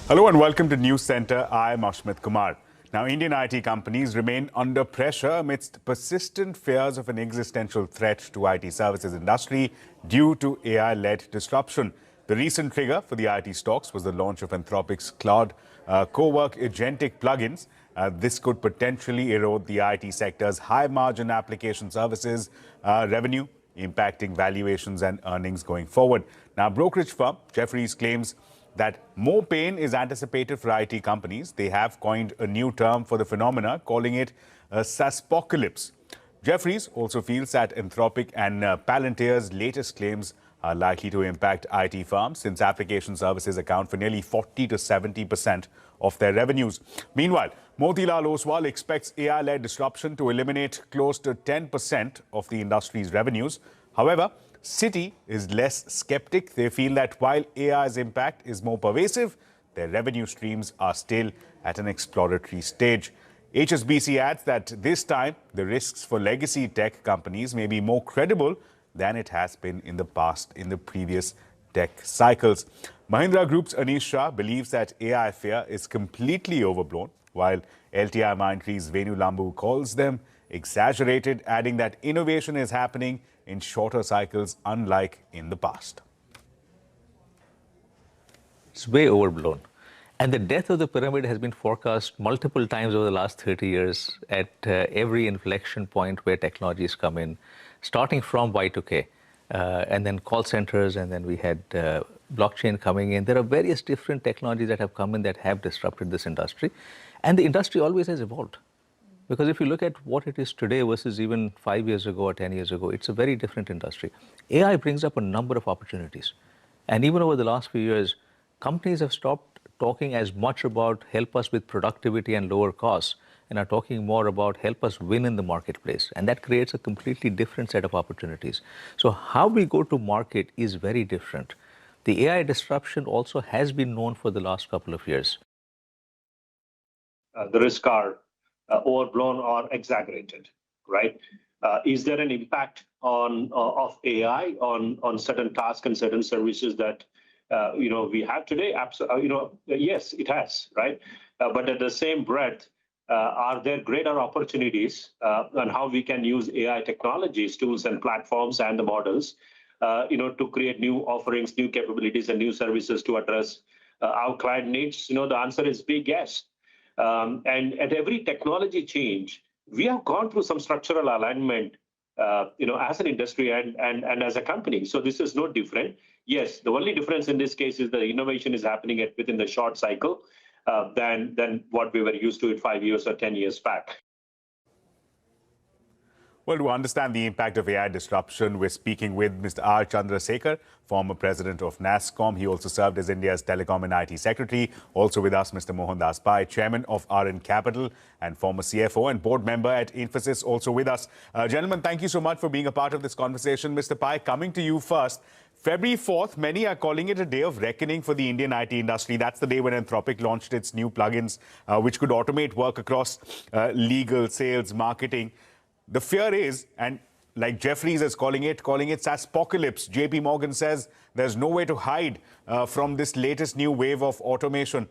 Hello and welcome to News Center. I'm Ashmit Kumar. Now, Indian IT companies remain under pressure amidst persistent fears of an existential threat to IT services industry due to AI-led disruption. The recent trigger for the IT stocks was the launch of Anthropic's cloud co-work agentic plugins. This could potentially erode the IT sector's high-margin application services revenue, impacting valuations and earnings going forward. Now, brokerage firm Jefferies claims that more pain is anticipated for IT companies. They have coined a new term for the phenomena, calling it a SaaSpocalypse. Jefferies also feels that Anthropic and Palantir's latest claims are likely to impact IT firms, since application services account for nearly 40 to 70% of their revenues. Meanwhile, Motilal Oswal expects AI-led disruption to eliminate close to 10% of the industry's revenues. However, Citi is less skeptic. They feel that while AI's impact is more pervasive, their revenue streams are still at an exploratory stage. HSBC adds that this time, the risks for legacy tech companies may be more credible than it has been in the past, in the previous tech cycles. Mahindra Group's Anish Shah believes that AI fear is completely overblown, while LTI Mindtree's Venu Lambu calls them exaggerated, adding that innovation is happening in shorter cycles, unlike in the past. It's way overblown. And the death of the pyramid has been forecast multiple times over the last 30 years at every inflection point where technologies come in, starting from Y2K, and then call centers, and then we had blockchain coming in. There are various different technologies that have come in that have disrupted this industry. And the industry always has evolved. Because if you look at what it is today versus even 5 years ago or 10 years ago, it's a very different industry. AI brings up a number of opportunities. And even over the last few years, companies have stopped talking as much about help us with productivity and lower costs, and are talking more about help us win in the marketplace. And that creates a completely different set of opportunities. So how we go to market is very different. The AI disruption also has been known for the last couple of years. The risks are overblown or exaggerated, right? Is there an impact of AI on certain tasks and certain services that we have today? Yes, it has, right? But at the same breath, are there greater opportunities on how we can use AI technologies, tools, and platforms and the models, to create new offerings, new capabilities, and new services to address our client needs? The answer is big yes. And at every technology change, we have gone through some structural alignment, as an industry and as a company. So this is no different. Yes, the only difference in this case is the innovation is happening within the short cycle than what we were used to 5 years or 10 years back. Well, to understand the impact of AI disruption, we're speaking with Mr. R. Chandrasekhar, former president of NASSCOM. He also served as India's Telecom and IT Secretary. Also with us, Mr. Mohandas Pai, chairman of RN Capital and former CFO and board member at Infosys, also with us. Gentlemen, thank you so much for being a part of this conversation. Mr. Pai, coming to you first. February 4th, many are calling it a day of reckoning for the Indian IT industry. That's the day when Anthropic launched its new plugins, which could automate work across legal, sales, marketing. The fear is, and like Jeffries is calling it SaaSpocalypse. JP Morgan says there's no way to hide from this latest new wave of automation.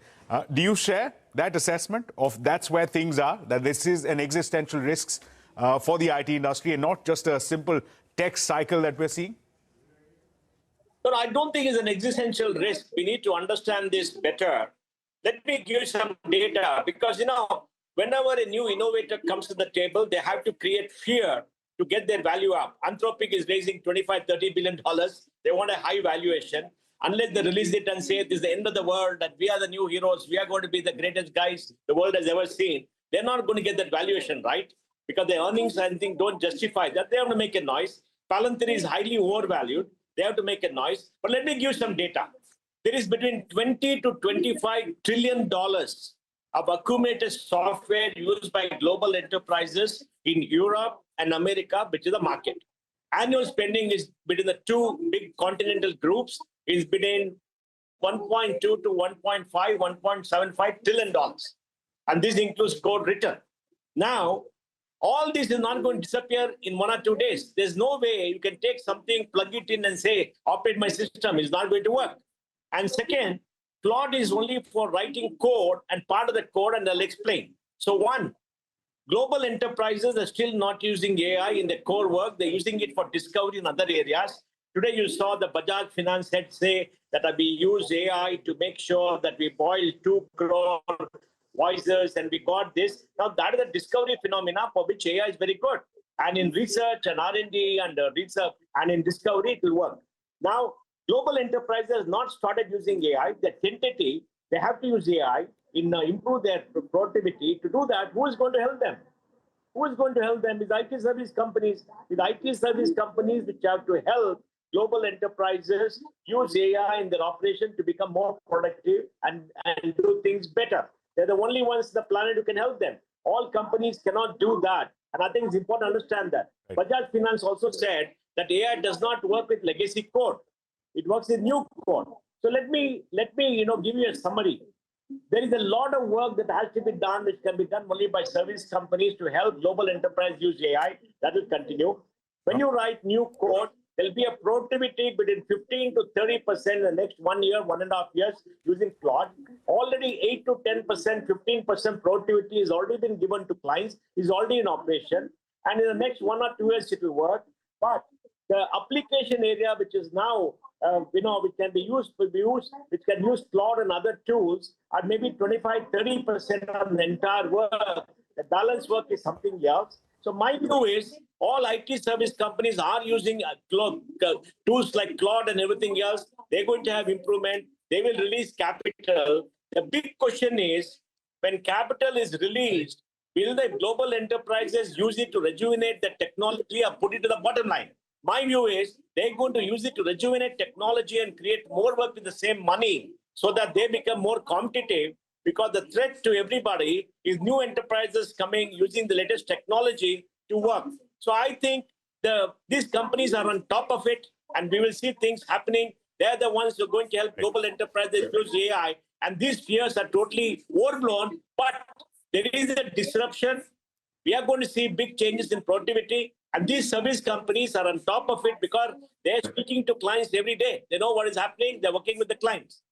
Do you share that assessment of that's where things are, that this is an existential risk for the IT industry and not just a simple tech cycle that we're seeing? No, I don't think it's an existential risk. We need to understand this better. Let me give you some data because, whenever a new innovator comes to the table, they have to create fear to get their value up. Anthropic is raising $25-30 billion. They want a high valuation. Unless they release it and say this is the end of the world, that we are the new heroes, we are going to be the greatest guys the world has ever seen, they're not going to get that valuation, right? Because their earnings, I think, don't justify that. They have to make a noise. Palantir is highly overvalued. They have to make a noise. But let me give you some data. There is between $20 to $25 trillion of accumulated software used by global enterprises in Europe and America, which is the market. Annual spending is between the two big continental groups is between 1.2 to 1.5, 1.75 trillion dollars. And this includes code written. Now, all this is not going to disappear in 1 or 2 days. There's no way you can take something, plug it in and say, operate my system. It's not going to work. And second, Claude is only for writing code and part of the code, and I'll explain. So one, global enterprises are still not using AI in their core work. They're using it for discovery in other areas. Today you saw the Bajaj Finance head say that we use AI to make sure that we boil 2 crore voices and we got this. Now that is a discovery phenomena for which AI is very good. And in research and R&D and research and in discovery, it will work. Now, global enterprises have not started using AI. They're tentative. They have to use AI in improve their productivity. To do that, who is going to help them? Who is going to help them is IT service companies. With IT service companies which have to help global enterprises use AI in their operation to become more productive and do things better. They're the only ones on the planet who can help them. All companies cannot do that. And I think it's important to understand that. Right. Bajaj Finance also said that AI does not work with legacy code. It works with new code. So let me give you a summary. There is a lot of work that has to be done, which can be done only by service companies to help global enterprise use AI. That will continue. When you write new code, there'll be a productivity between 15 to 30% in the next 1 year, 1.5 years using Claude. Already 8 to 10%, 15% productivity has already been given to clients, is already in operation. And in the next 1 or 2 years, it will work. But the application area, which is now, which can be used, which can use Claude and other tools, are maybe 25-30% of the entire work. The balance work is something else. So my view is all IT service companies are using tools like Claude and everything else. They're going to have improvement. They will release capital. The big question is, when capital is released, will the global enterprises use it to rejuvenate the technology or put it to the bottom line? My view is they're going to use it to rejuvenate technology and create more work with the same money so that they become more competitive. because the threat to everybody is new enterprises coming using the latest technology to work. So I think these companies are on top of it, and we will see things happening. They're the ones who are going to help global enterprises use AI, and these fears are totally overblown. But there is a disruption. We are going to see big changes in productivity, and these service companies are on top of it because they're speaking to clients every day. They know what is happening. They're working with the clients.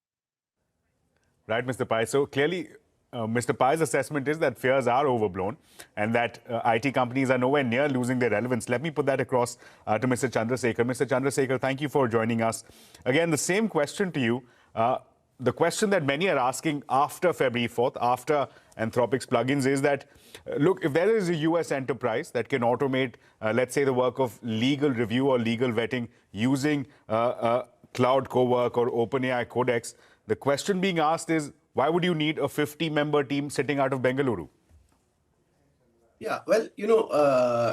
Right, Mr. Pai. So clearly, Mr. Pai's assessment is that fears are overblown and that IT companies are nowhere near losing their relevance. Let me put that across to Mr. Chandrasekhar. Mr. Chandrasekhar, thank you for joining us. Again, the same question to you. The question that many are asking after February 4th, after Anthropic's plugins, is that, look, if there is a US enterprise that can automate, let's say, the work of legal review or legal vetting using Cloud Cowork or OpenAI Codex, the question being asked is, why would you need a 50-member team sitting out of Bengaluru? Yeah, well,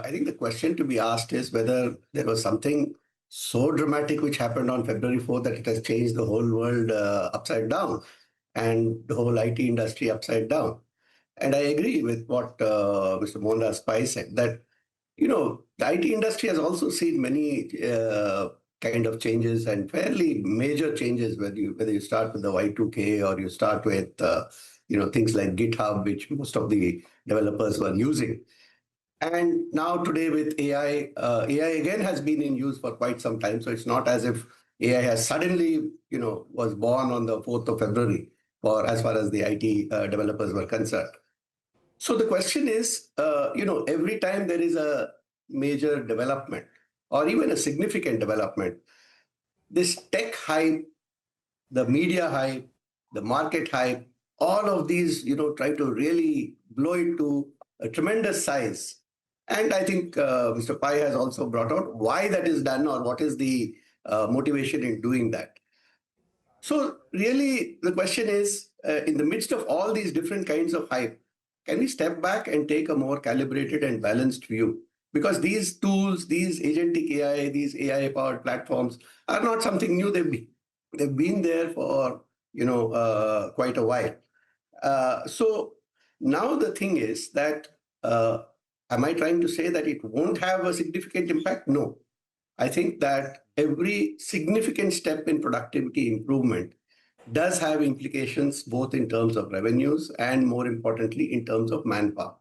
I think the question to be asked is whether there was something so dramatic which happened on February 4th that it has changed the whole world upside down and the whole IT industry upside down. And I agree with what Mr. Mohandas Pai said, that, the IT industry has also seen many kind of changes and fairly major changes, whether you start with the Y2K or you start with, things like GitHub, which most of the developers were using. And now today with AI, AI again has been in use for quite some time. So it's not as if AI has suddenly, was born on the 4th of February for as far as the IT developers were concerned. So the question is, every time there is a major development or even a significant development, this tech hype, the media hype, the market hype, all of these, try to really blow it to a tremendous size. And I think Mr. Pai has also brought out why that is done or what is the motivation in doing that. So really, the question is, in the midst of all these different kinds of hype, can we step back and take a more calibrated and balanced view? Because these tools, these agentic AI, these AI-powered platforms are not something new. They've been there for quite a while. So now the thing is that, am I trying to say that it won't have a significant impact? No. I think that every significant step in productivity improvement does have implications both in terms of revenues and, more importantly, in terms of manpower.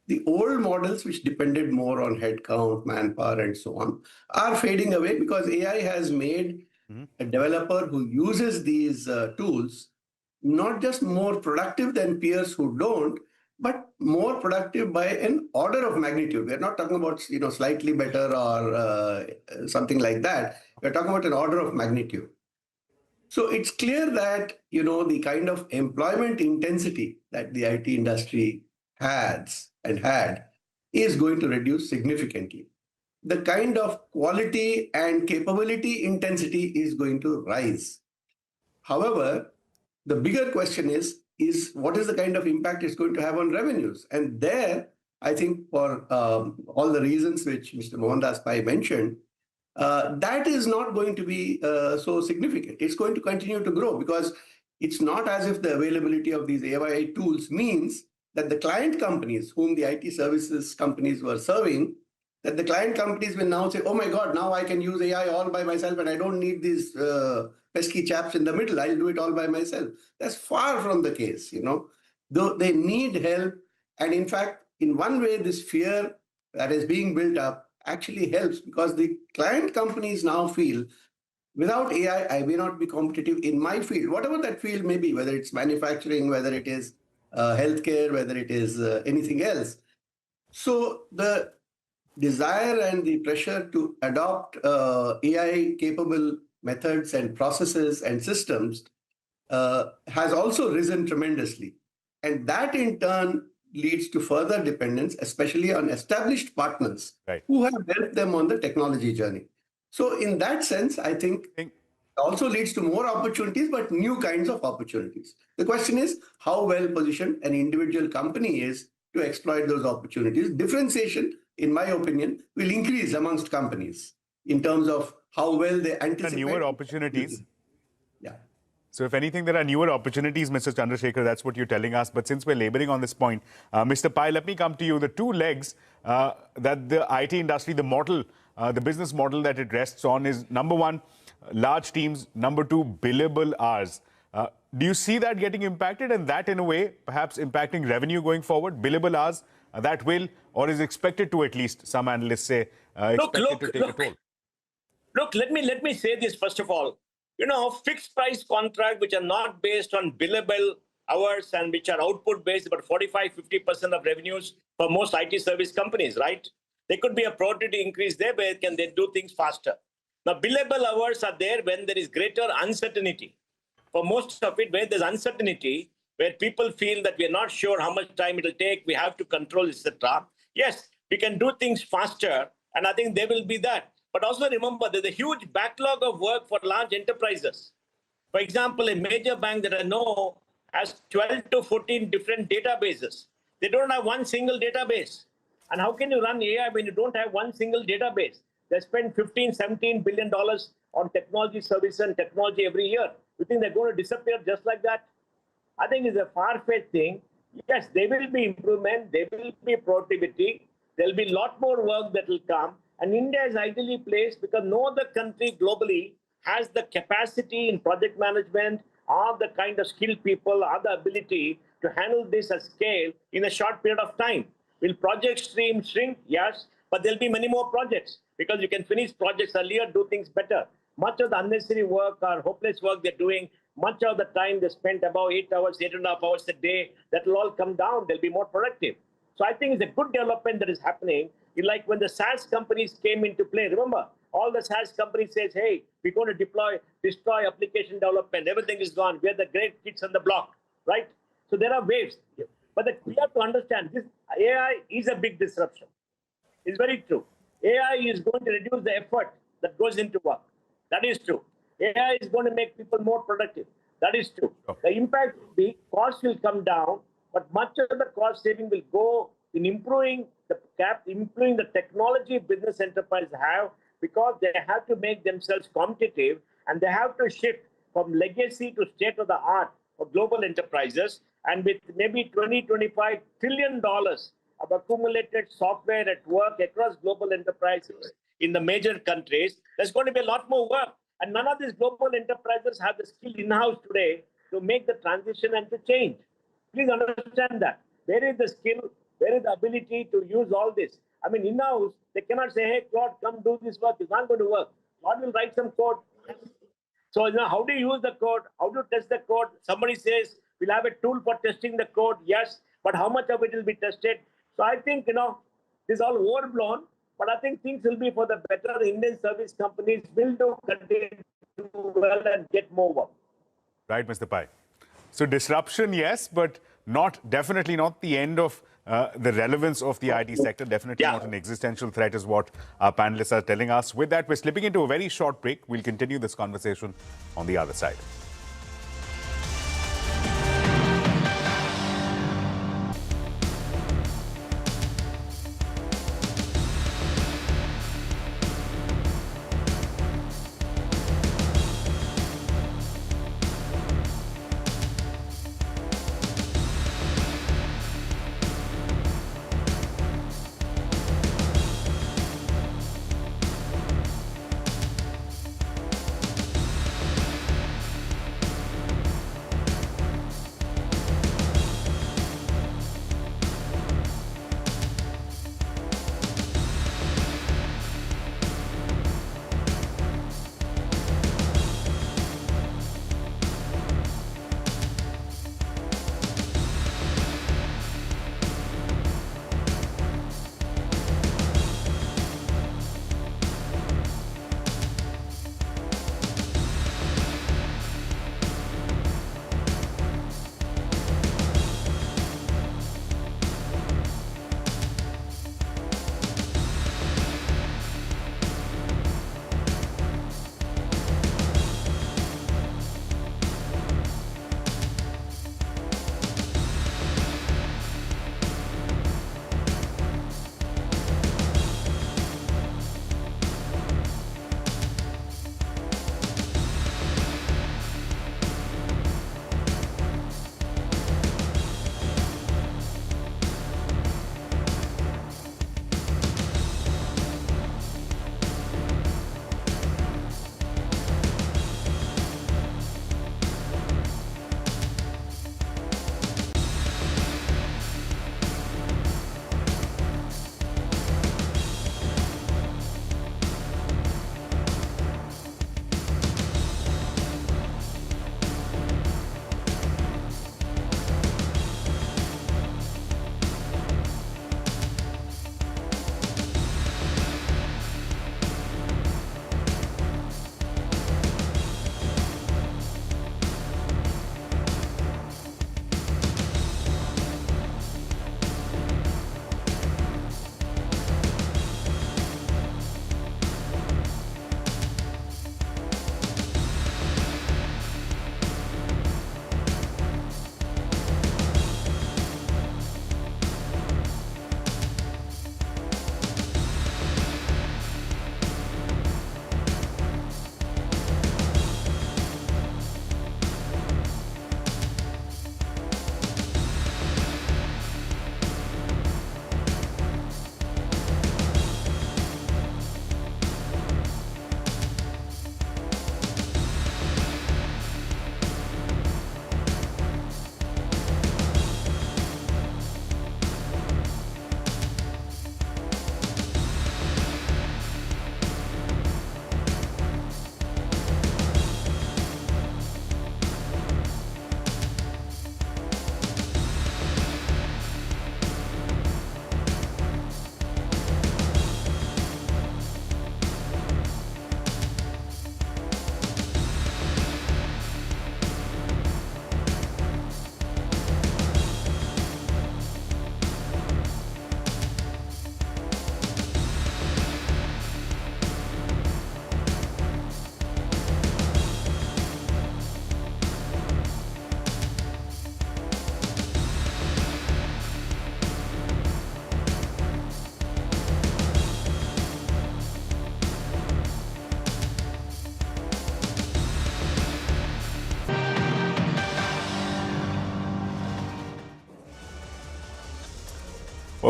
The old models, which depended more on headcount, manpower, and so on, are fading away because AI has made a developer who uses these tools not just more productive than peers who don't, but more productive by an order of magnitude. We're not talking about slightly better or something like that. We're talking about an order of magnitude. So it's clear that the kind of employment intensity that the IT industry has and had is going to reduce significantly. The kind of quality and capability intensity is going to rise. However, the bigger question is what is the kind of impact it's going to have on revenues? And there, I think for all the reasons which Mr. Mohandas Pai mentioned, that is not going to be so significant. It's going to continue to grow because it's not as if the availability of these AI tools means that the client companies whom the IT services companies were serving, that the client companies will now say, oh my God, now I can use AI all by myself and I don't need these pesky chaps in the middle. I'll do it all by myself. That's far from the case, Though they need help. And in fact, in one way, this fear that is being built up actually helps because the client companies now feel, without AI, I may not be competitive in my field, whatever that field may be, whether it's manufacturing, whether it is healthcare, whether it is anything else. So the desire and the pressure to adopt AI-capable methods and processes and systems has also risen tremendously. And that in turn leads to further dependence, especially on established partners who have helped them on the technology journey. So in that sense, I think it also leads to more opportunities, but new kinds of opportunities. The question is how well positioned an individual company is to exploit those opportunities. Differentiation, in my opinion, will increase amongst companies in terms of how well they anticipate newer opportunities. Yeah. So if anything, there are newer opportunities, Mr. Chandrasekhar, that's what you're telling us. But since we're laboring on this point, Mr. Pai, let me come to you. The two legs that the IT industry, the model, the business model that it rests on is, number one, large teams, number two, billable hours. Do you see that getting impacted, and that in a way perhaps impacting revenue going forward? Billable hours, that will, or is expected to, at least some analysts say, expected to take a toll? Look, let me say this first of all. You know, fixed price contracts which are not based on billable hours and which are output based, about 45-50% of revenues for most IT service companies, right? There could be a productivity increase there where can they do things faster. Now, billable hours are there when there is greater uncertainty. For most of it, where there's uncertainty, where people feel that we are not sure how much time it will take, we have to control, etc. Yes, we can do things faster, and I think there will be that. But also remember, there's a huge backlog of work for large enterprises. For example, a major bank that I know has 12 to 14 different databases. They don't have one single database. And how can you run AI when you don't have one single database? They spend $15-17 billion on technology services and technology every year. You think they're going to disappear just like that? I think it's a far-fetched thing. Yes, there will be improvement. There will be productivity. There will be a lot more work that will come. And India is ideally placed because no other country globally has the capacity in project management or the kind of skilled people or the ability to handle this at scale in a short period of time. Will project stream shrink? Yes, but there'll be many more projects because you can finish projects earlier, do things better. Much of the unnecessary work or hopeless work they're doing, much of the time they spend about 8 hours, 8.5 hours a day, that will all come down. They'll be more productive. So I think it's a good development that is happening. Like when the SaaS companies came into play, remember, all the SaaS companies says, hey, we're going to destroy application development. Everything is gone. We're the great kids on the block, right? So there are waves. But we have to understand this AI is a big disruption. It's very true. AI is going to reduce the effort that goes into work. That is true. AI is going to make people more productive. That is true. The impact will be, costs will come down, but much of the cost saving will go in improving the technology business enterprises have, because they have to make themselves competitive and they have to shift from legacy to state of the art for global enterprises. And with maybe $20-25 trillion of accumulated software at work across global enterprises in the major countries, there's going to be a lot more work. And none of these global enterprises have the skill in-house today to make the transition and to change. Please understand that. Where is the skill? Where is the ability to use all this? I mean, in-house, they cannot say, hey, Claude, come do this work. It's not going to work. Claude will write some code. So, how do you use the code? How do you test the code? Somebody says, we'll have a tool for testing the code. Yes, but how much of it will be tested? So I think, this is all overblown, but I think things will be for the better. The Indian service companies will continue to do well and get more work. Right, Mr. Pai. So disruption, yes, but definitely not the end of the relevance of the IT sector. Definitely not an existential threat is what our panelists are telling us. With that, we're slipping into a very short break. We'll continue this conversation on the other side.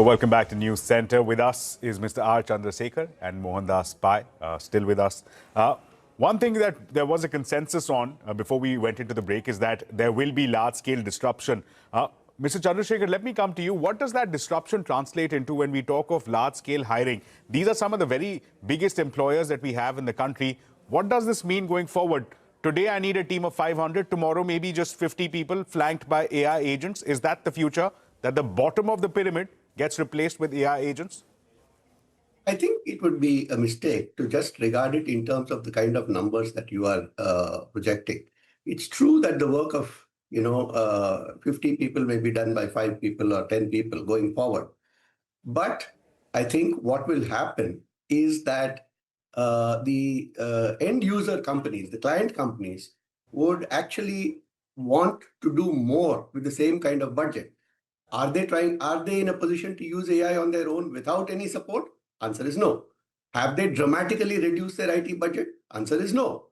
Well, welcome back to News Center. With us is Mr. R. Chandrasekhar and Mohandas Pai, still with us. One thing that there was a consensus on before we went into the break is that there will be large-scale disruption. Mr. Chandrasekhar, let me come to you. What does that disruption translate into when we talk of large-scale hiring? These are some of the very biggest employers that we have in the country. What does this mean going forward? Today, I need a team of 500. Tomorrow, maybe just 50 people flanked by AI agents. Is that the future? That the bottom of the pyramid gets replaced with AI agents? I think it would be a mistake to just regard it in terms of the kind of numbers that you are projecting. It's true that the work of 50 people may be done by 5 people or 10 people going forward. But I think what will happen is that the end user companies, the client companies, would actually want to do more with the same kind of budget. Are they in a position to use AI on their own without any support? Answer is no. Have they dramatically reduced their IT budget? Answer is no.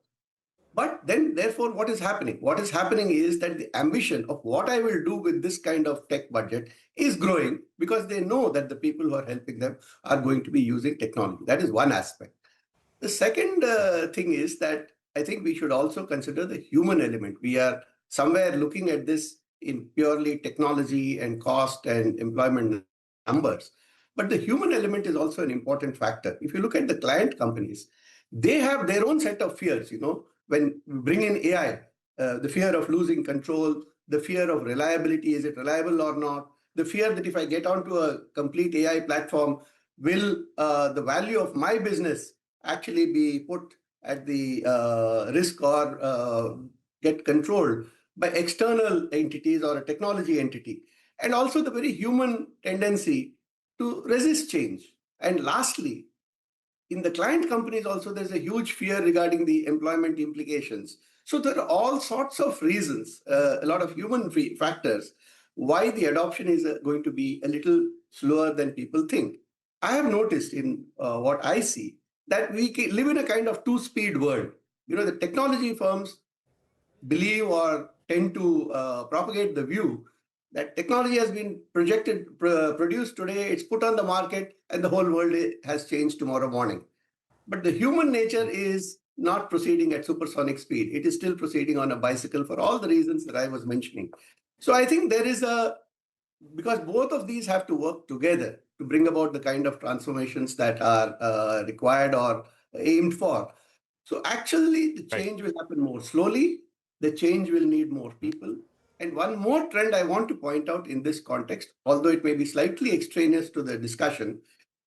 But then, therefore, what is happening? What is happening is that the ambition of what I will do with this kind of tech budget is growing because they know that the people who are helping them are going to be using technology. That is one aspect. The second thing is that I think we should also consider the human element. We are somewhere looking at this in purely technology and cost and employment numbers. But the human element is also an important factor. If you look at the client companies, they have their own set of fears. When we bring in AI, the fear of losing control, the fear of reliability, is it reliable or not? The fear that if I get onto a complete AI platform, will the value of my business actually be put at the risk or get controlled by external entities or a technology entity? And also the very human tendency to resist change. And lastly, in the client companies also, there's a huge fear regarding the employment implications. So there are all sorts of reasons, a lot of human factors, why the adoption is going to be a little slower than people think. I have noticed in what I see that we live in a kind of two-speed world. The technology firms believe or tend to propagate the view that technology has been produced today, it's put on the market, and the whole world has changed tomorrow morning. But the human nature is not proceeding at supersonic speed. It is still proceeding on a bicycle for all the reasons that I was mentioning. So I think there is because both of these have to work together to bring about the kind of transformations that are required or aimed for. So actually, the change will happen more slowly. The change will need more people. And one more trend I want to point out in this context, although it may be slightly extraneous to the discussion,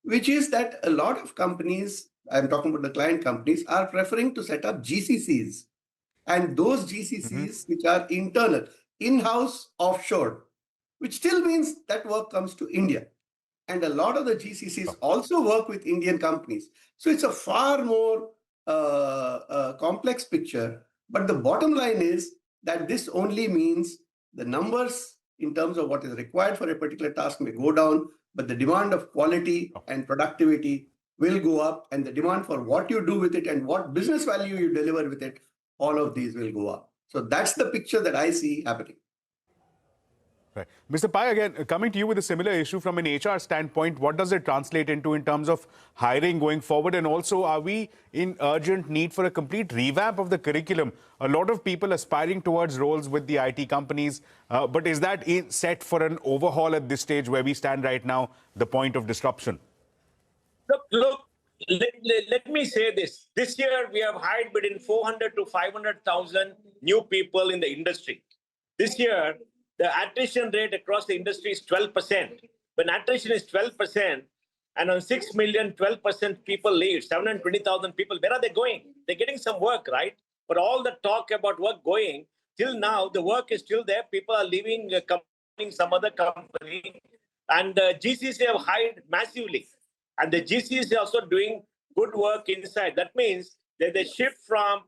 which is that a lot of companies, I'm talking about the client companies, are preferring to set up GCCs. And those GCCs, which are internal, in-house, offshore, which still means that work comes to India. And a lot of the GCCs also work with Indian companies. So it's a far more complex picture. But the bottom line is that this only means the numbers in terms of what is required for a particular task may go down, but the demand of quality and productivity will go up, and the demand for what you do with it and what business value you deliver with it, all of these will go up. So that's the picture that I see happening. Right. Mr. Pai, again, coming to you with a similar issue from an HR standpoint, what does it translate into in terms of hiring going forward? And also, are we in urgent need for a complete revamp of the curriculum? A lot of people aspiring towards roles with the IT companies, but is that set for an overhaul at this stage where we stand right now, the point of disruption? Look, let me say this. This year, we have hired between 400 to 500,000 new people in the industry. This year, the attrition rate across the industry is 12%. When attrition is 12%, and on 6 million, 12% people leave, 720,000 people, where are they going? They're getting some work, right? But all the talk about work going, till now, the work is still there. People are leaving some other company. And GCC have hired massively. And the GCC is also doing good work inside. That means that they shift from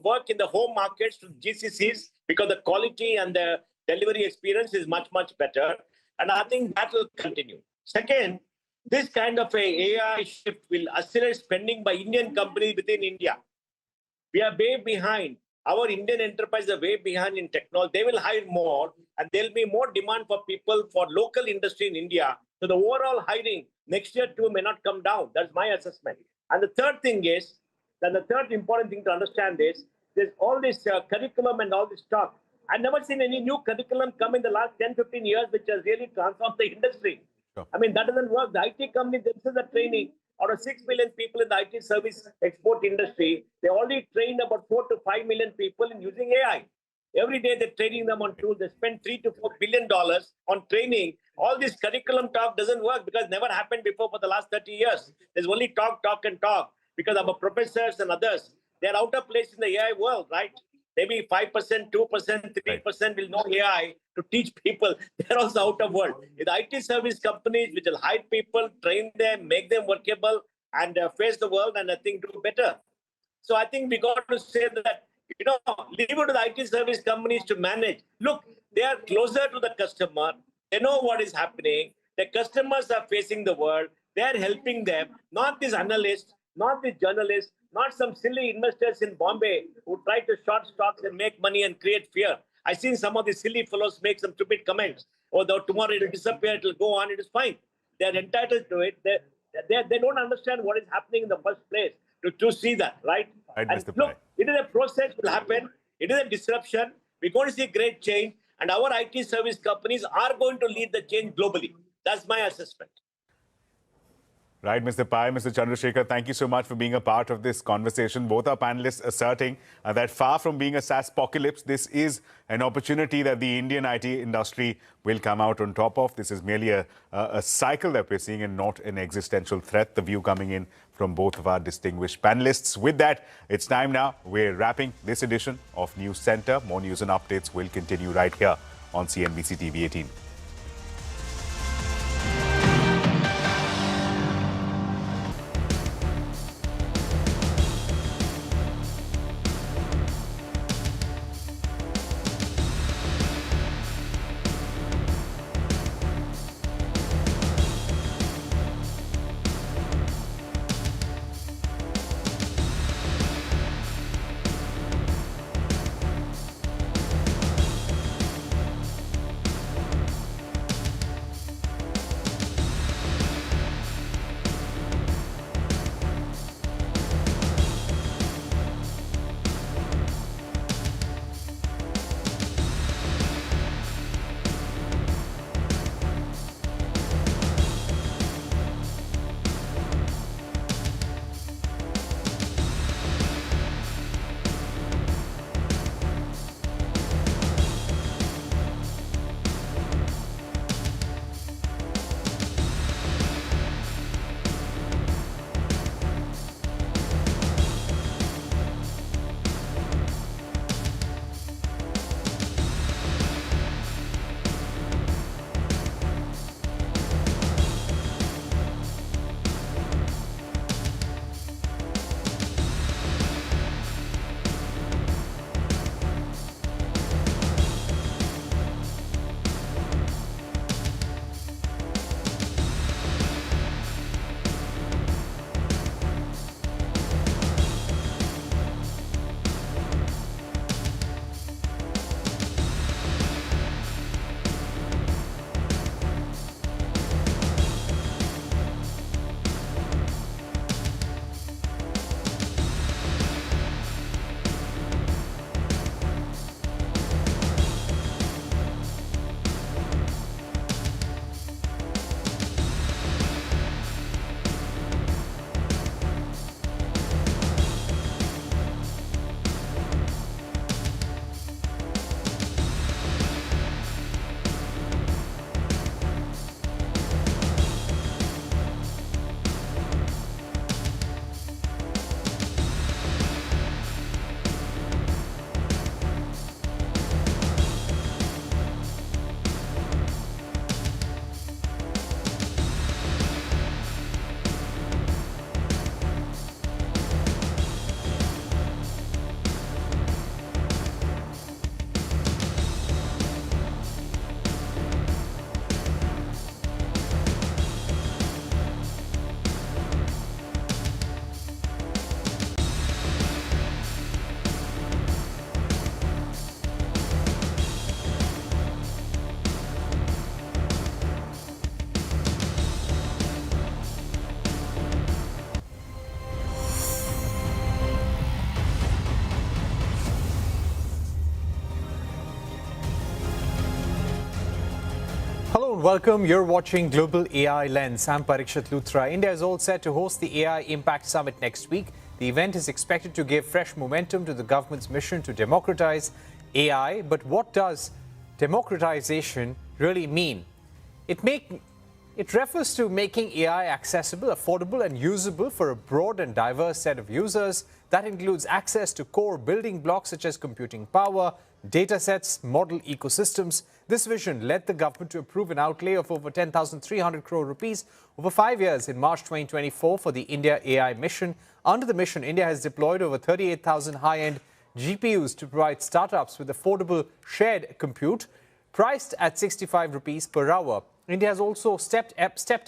work in the home markets to GCCs because the quality and the delivery experience is much, much better. And I think that will continue. Second, this kind of a AI shift will accelerate spending by Indian companies within India. We are way behind. our Indian enterprises are way behind in technology. They will hire more, and there'll be more demand for people for local industry in India. So the overall hiring next year too may not come down. That's my assessment. And the third thing is, then the third important thing to understand is, there's all this curriculum and all this stuff. I've never seen any new curriculum come in the last 10, 15 years, which has really transformed the industry. Sure. I mean, that doesn't work. The IT companies themselves are training. Out of 6 million people in the IT service export industry, they already trained about 4 to 5 million people in using AI. Every day they're training them on tools. They spend $3 to $4 billion on training. All this curriculum talk doesn't work because it never happened before for the last 30 years. There's only talk, talk, and talk because our professors and others, they're out of place in the AI world, right? Maybe 5%, 2%, 3% will know AI to teach people. They're also out of world. The IT service companies which will hire people, train them, make them workable, and face the world, and I think do better. So I think we got to say that, leave it to the IT service companies to manage. Look, they are closer to the customer. They know what is happening. The customers are facing the world. They are helping them, not these analysts, not these journalists, not some silly investors in Bombay who try to short stocks and make money and create fear. I've seen some of these silly fellows make some stupid comments. Oh, tomorrow it will disappear, it will go on, it is fine. They are entitled to it. They don't understand what is happening in the first place to see that, right? Right, and Mr. look, Pai. it is a process will happen. It is a disruption. We're going to see great change. And our IT service companies are going to lead the change globally. That's my assessment. Right, Mr. Pai, Mr. Chandrasekhar, thank you so much for being a part of this conversation. Both our panelists asserting that far from being a SaaS-pocalypse, this is an opportunity that the Indian IT industry will come out on top of. This is merely a cycle that we're seeing and not an existential threat. The view coming in from both of our distinguished panelists. With that, it's time now. We're wrapping this edition of News Center. More news and updates will continue right here on CNBC TV 18. welcome. You're watching Global AI Lens. I'm Parikshit Luthra. India is all set to host the AI Impact Summit next week. The event is expected to give fresh momentum to the government's mission to democratize AI. But what does democratization really mean? It refers to making AI accessible, affordable and usable for a broad and diverse set of users. That includes access to core building blocks such as computing power, data sets, model ecosystems. This vision led the government to approve an outlay of over 10,300 crore rupees over 5 years in March 2024 for the India AI mission. Under the mission, India has deployed over 38,000 high-end GPUs to provide startups with affordable shared compute priced at 65 rupees per hour. India has also stepped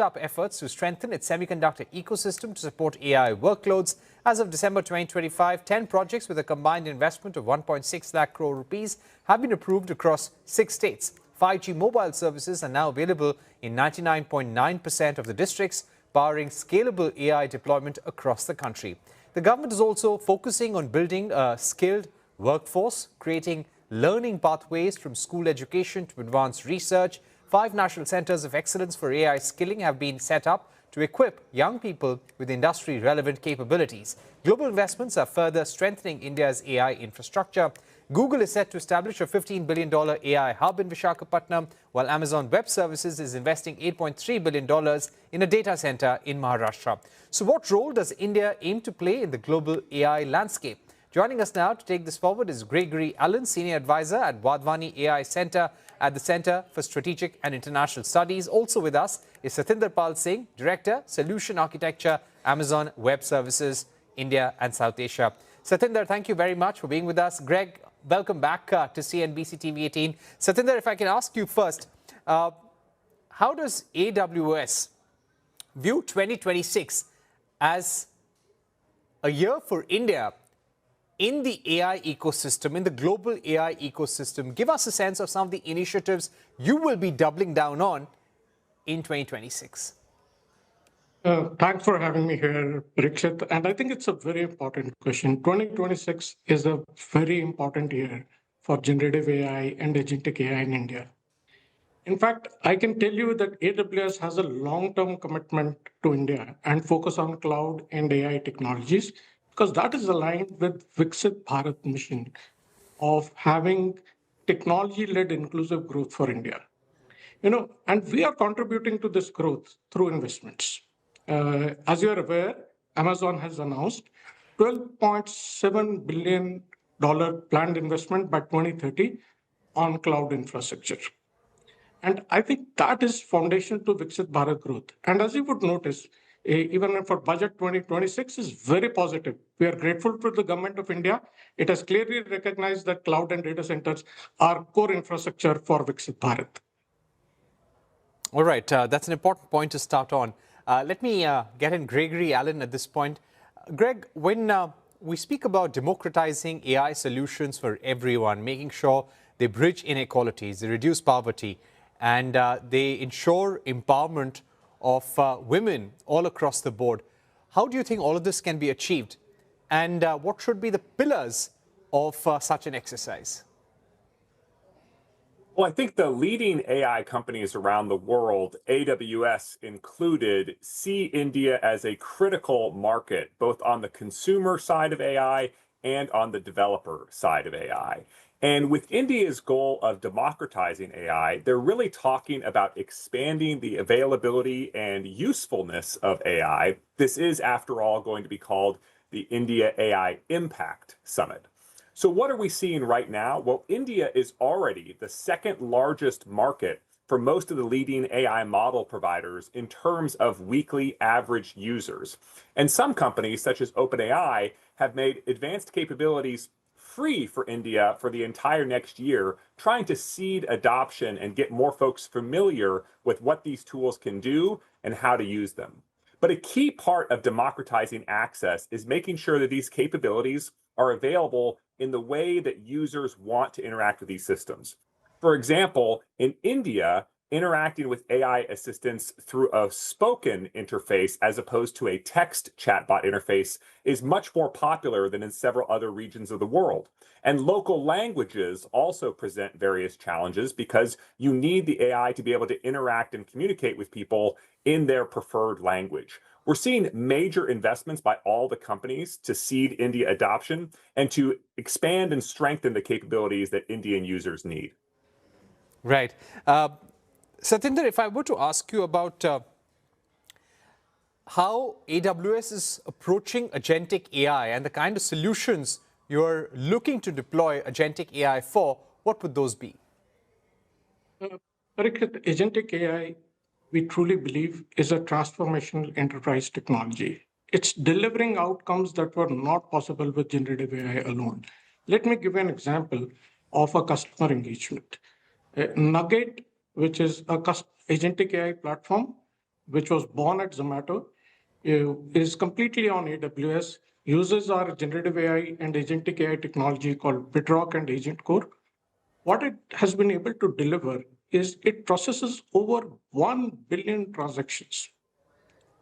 up efforts to strengthen its semiconductor ecosystem to support AI workloads. As of December 2025, 10 projects with a combined investment of 1.6 lakh crore rupees have been approved across 6 states. 5G mobile services are now available in 99.9% of the districts, powering scalable AI deployment across the country. The government is also focusing on building a skilled workforce, creating learning pathways from school education to advanced research. 5 national centers of excellence for AI skilling have been set up to equip young people with industry-relevant capabilities. Global investments are further strengthening India's AI infrastructure. Google is set to establish a $15 billion AI hub in Visakhapatnam, while Amazon Web Services is investing $8.3 billion in a data center in Maharashtra. So what role does India aim to play in the global AI landscape? Joining us now to take this forward is Gregory Allen, Senior Advisor at Wadhwani AI Center at the Center for Strategic and International Studies. Also with us is Satinder Pal Singh, Director, Solution Architecture, Amazon Web Services, India and South Asia. Satinder, thank you very much for being with us. Greg, welcome back to CNBC TV 18. Satinder, if I can ask you first, how does AWS view 2026 as a year for India in the AI ecosystem, in the global AI ecosystem? Give us a sense of some of the initiatives you will be doubling down on in 2026. Thanks for having me here, Parikshit. And I think it's a very important question. 2026 is a very important year for generative AI and agentic AI in India. In fact, I can tell you that AWS has a long-term commitment to India and focus on cloud and AI technologies, because that is aligned with Viksit Bharat mission of having technology-led inclusive growth for India. And we are contributing to this growth through investments. As you are aware, Amazon has announced $12.7 billion planned investment by 2030 on cloud infrastructure. And I think that is foundation to Viksit Bharat growth. And as you would notice, even for budget 2026 is very positive. We are grateful to the government of India. It has clearly recognized that cloud and data centers are core infrastructure for Viksit Bharat. All right, that's an important point to start on. Let me get in Gregory Allen at this point. Greg, when we speak about democratizing AI solutions for everyone, making sure they bridge inequalities, they reduce poverty, and they ensure empowerment of women all across the board, how do you think all of this can be achieved? And what should be the pillars of such an exercise? Well, I think the leading AI companies around the world, AWS included, see India as a critical market, both on the consumer side of AI and on the developer side of AI. And with India's goal of democratizing AI, they're really talking about expanding the availability and usefulness of AI. This is, after all, going to be called the India AI Impact Summit. So what are we seeing right now? Well, India is already the second largest market for most of the leading AI model providers in terms of weekly average users. And some companies, such as OpenAI, have made advanced capabilities free for India for the entire next year, trying to seed adoption and get more folks familiar with what these tools can do and how to use them. But a key part of democratizing access is making sure that these capabilities are available in the way that users want to interact with these systems. For example, in India, interacting with AI assistants through a spoken interface as opposed to a text chatbot interface is much more popular than in several other regions of the world. And local languages also present various challenges because you need the AI to be able to interact and communicate with people in their preferred language. We're seeing major investments by all the companies to seed India adoption and to expand and strengthen the capabilities that Indian users need. Right. Satinder, if I were to ask you about how AWS is approaching agentic AI and the kind of solutions you're looking to deploy agentic AI for, what would those be? Parikshit, agentic AI, we truly believe, is a transformational enterprise technology. It's delivering outcomes that were not possible with generative AI alone. Let me give you an example of a customer engagement. Nugget, which is a agentic AI platform, which was born at Zomato, is completely on AWS, uses our generative AI and agentic AI technology called Bedrock and Agent Core. What it has been able to deliver is it processes over 1 billion transactions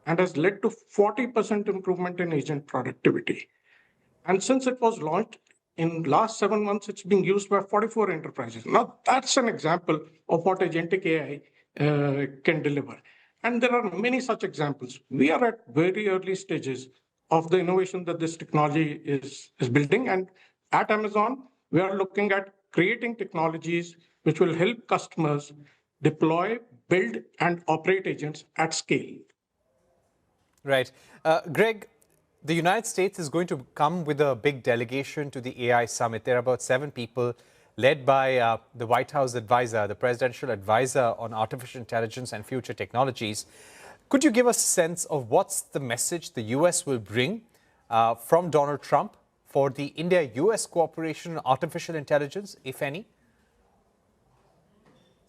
and has led to 40% improvement in agent productivity. And since it was launched, in last 7 months, it's being used by 44 enterprises. Now, that's an example of what agentic AI can deliver. And there are many such examples. We are at very early stages of the innovation that this technology is building. And at Amazon, we are looking at creating technologies which will help customers deploy, build, and operate agents at scale. Right. Greg, the United States is going to come with a big delegation to the AI summit. There are about 7 people led by the White House advisor, the presidential advisor on artificial intelligence and future technologies. Could you give us a sense of what's the message the US will bring from Donald Trump for the India-US cooperation on artificial intelligence, if any?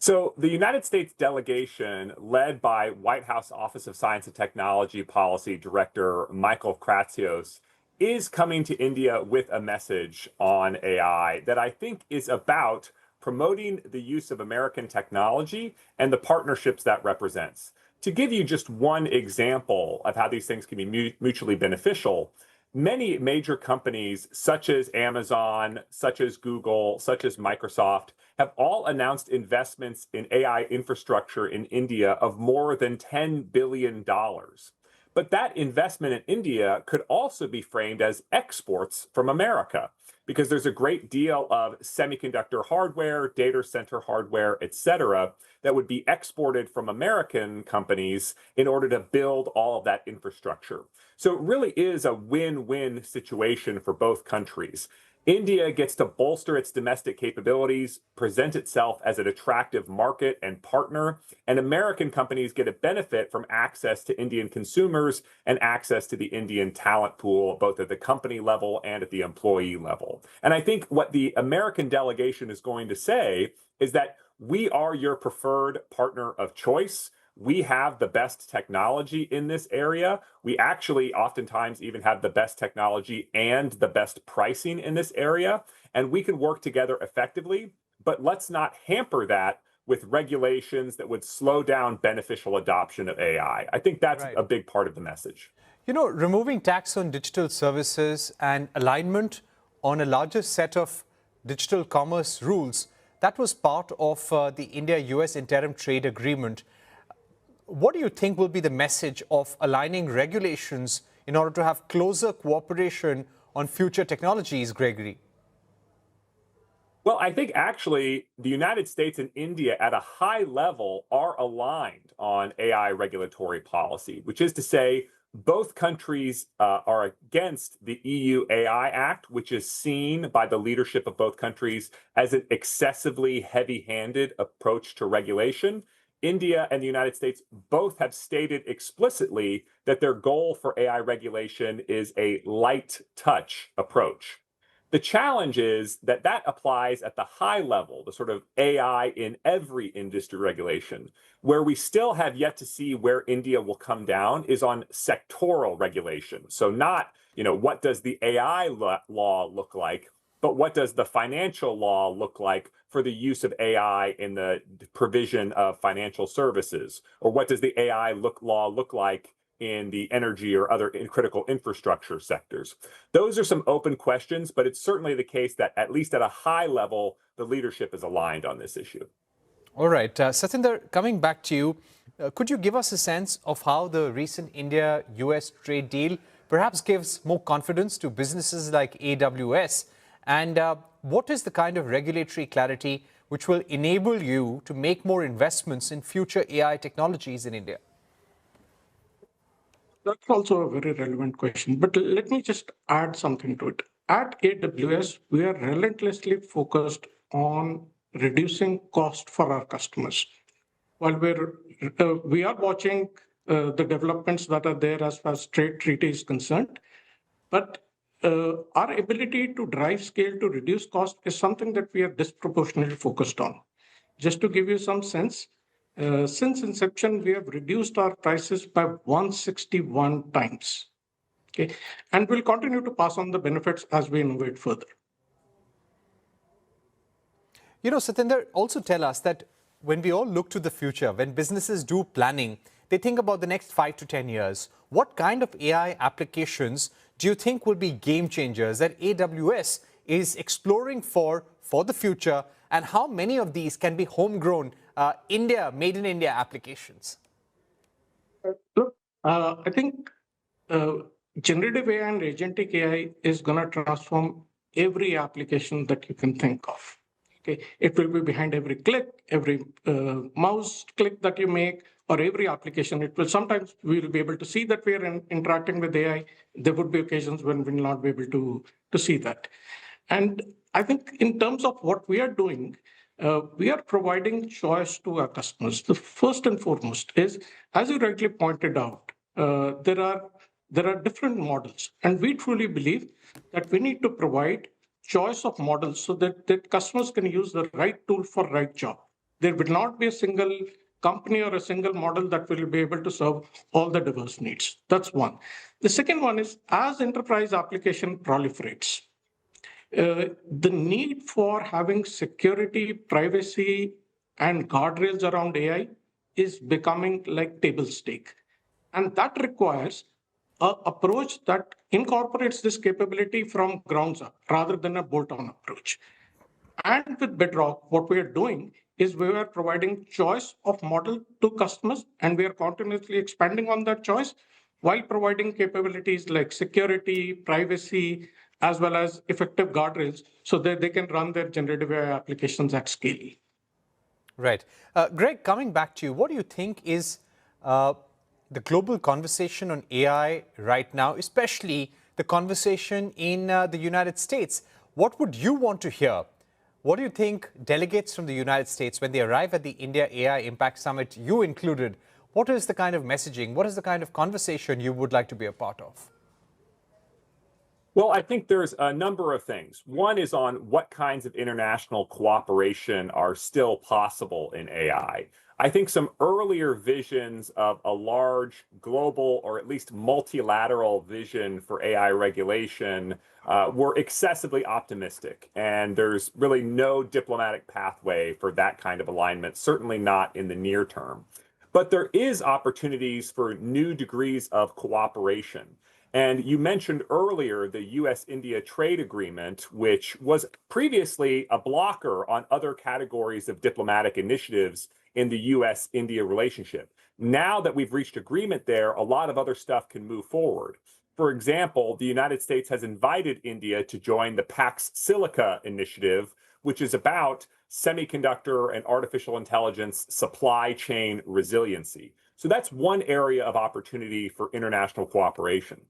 So the United States delegation, led by White House Office of Science and Technology Policy Director Michael Kratsios, is coming to India with a message on AI that I think is about promoting the use of American technology and the partnerships that represents. To give you just one example of how these things can be mutually beneficial, many major companies such as Amazon, such as Google, such as Microsoft have all announced investments in AI infrastructure in India of more than $10 billion. But that investment in India could also be framed as exports from America, because there's a great deal of semiconductor hardware, data center hardware, et cetera, that would be exported from American companies in order to build all of that infrastructure. So it really is a win-win situation for both countries. India gets to bolster its domestic capabilities, present itself as an attractive market and partner, and American companies get a benefit from access to Indian consumers and access to the Indian talent pool, both at the company level and at the employee level. And I think what the American delegation is going to say is that we are your preferred partner of choice. We have the best technology in this area. We actually oftentimes even have the best technology and the best pricing in this area, and we can work together effectively, but let's not hamper that with regulations that would slow down beneficial adoption of AI. I think that's a big part of the message. You know, removing tax on digital services and alignment on a larger set of digital commerce rules, that was part of the India-US interim trade agreement. What do you think will be the message of aligning regulations in order to have closer cooperation on future technologies, Gregory? Well, I think actually the United States and India at a high level are aligned on AI regulatory policy, which is to say both countries are against the EU AI Act, which is seen by the leadership of both countries as an excessively heavy-handed approach to regulation. India and the United States both have stated explicitly that their goal for AI regulation is a light touch approach. The challenge is that that applies at the high level, the sort of AI in every industry regulation. Where we still have yet to see where India will come down is on sectoral regulation. So not, what does the AI law look like, but what does the financial law look like for the use of AI in the provision of financial services? Or what does the AI law look like in the energy or other critical infrastructure sectors? Those are some open questions, but it's certainly the case that at least at a high level, the leadership is aligned on this issue. All right. Satinder, coming back to you, could you give us a sense of how the recent India-US trade deal perhaps gives more confidence to businesses like AWS? And what is the kind of regulatory clarity which will enable you to make more investments in future AI technologies in India? That's also a very relevant question, but let me just add something to it. At AWS, we are relentlessly focused on reducing cost for our customers. While we are watching the developments that are there as far as trade treaty is concerned, but our ability to drive scale to reduce cost is something that we are disproportionately focused on. Just to give you some sense, since inception, we have reduced our prices by 161 times. Okay, and we'll continue to pass on the benefits as we innovate further. You know, Satinder, also tell us that when we all look to the future, when businesses do planning, they think about the next 5 to 10 years. What kind of AI applications do you think will be game changers that AWS is exploring for the future, and how many of these can be homegrown, made in India applications? Look, I think generative AI and agentic AI is going to transform every application that you can think of. Okay, it will be behind every click, every mouse click that you make, or every application. It will sometimes we will be able to see that we are interacting with AI. There would be occasions when we will not be able to see that. And I think in terms of what we are doing, we are providing choice to our customers. The first and foremost is, as you rightly pointed out, there are different models, and we truly believe that we need to provide choice of models so that customers can use the right tool for right job. There will not be a single company or a single model that will be able to serve all the diverse needs. That's one. The second one is, as enterprise application proliferates, the need for having security, privacy, and guardrails around AI is becoming like table stake. And that requires an approach that incorporates this capability from grounds up rather than a bolt-on approach. And with Bedrock, what we are doing is we are providing choice of model to customers, and we are continuously expanding on that choice while providing capabilities like security, privacy, as well as effective guardrails so that they can run their generative AI applications at scale. Right. Greg, coming back to you, what do you think is the global conversation on AI right now, especially the conversation in the United States? What would you want to hear? What do you think delegates from the United States, when they arrive at the India AI Impact Summit, you included, what is the kind of messaging, what is the kind of conversation you would like to be a part of? Well, I think there's a number of things. One is on what kinds of international cooperation are still possible in AI. I think some earlier visions of a large global or at least multilateral vision for AI regulation were excessively optimistic. And there's really no diplomatic pathway for that kind of alignment, certainly not in the near term. But there is opportunities for new degrees of cooperation. And you mentioned earlier the US-India trade agreement, which was previously a blocker on other categories of diplomatic initiatives in the US-India relationship. Now that we've reached agreement there, a lot of other stuff can move forward. For example, the United States has invited India to join the Pax Silica initiative, which is about semiconductor and artificial intelligence supply chain resiliency. So that's one area of opportunity for international cooperation.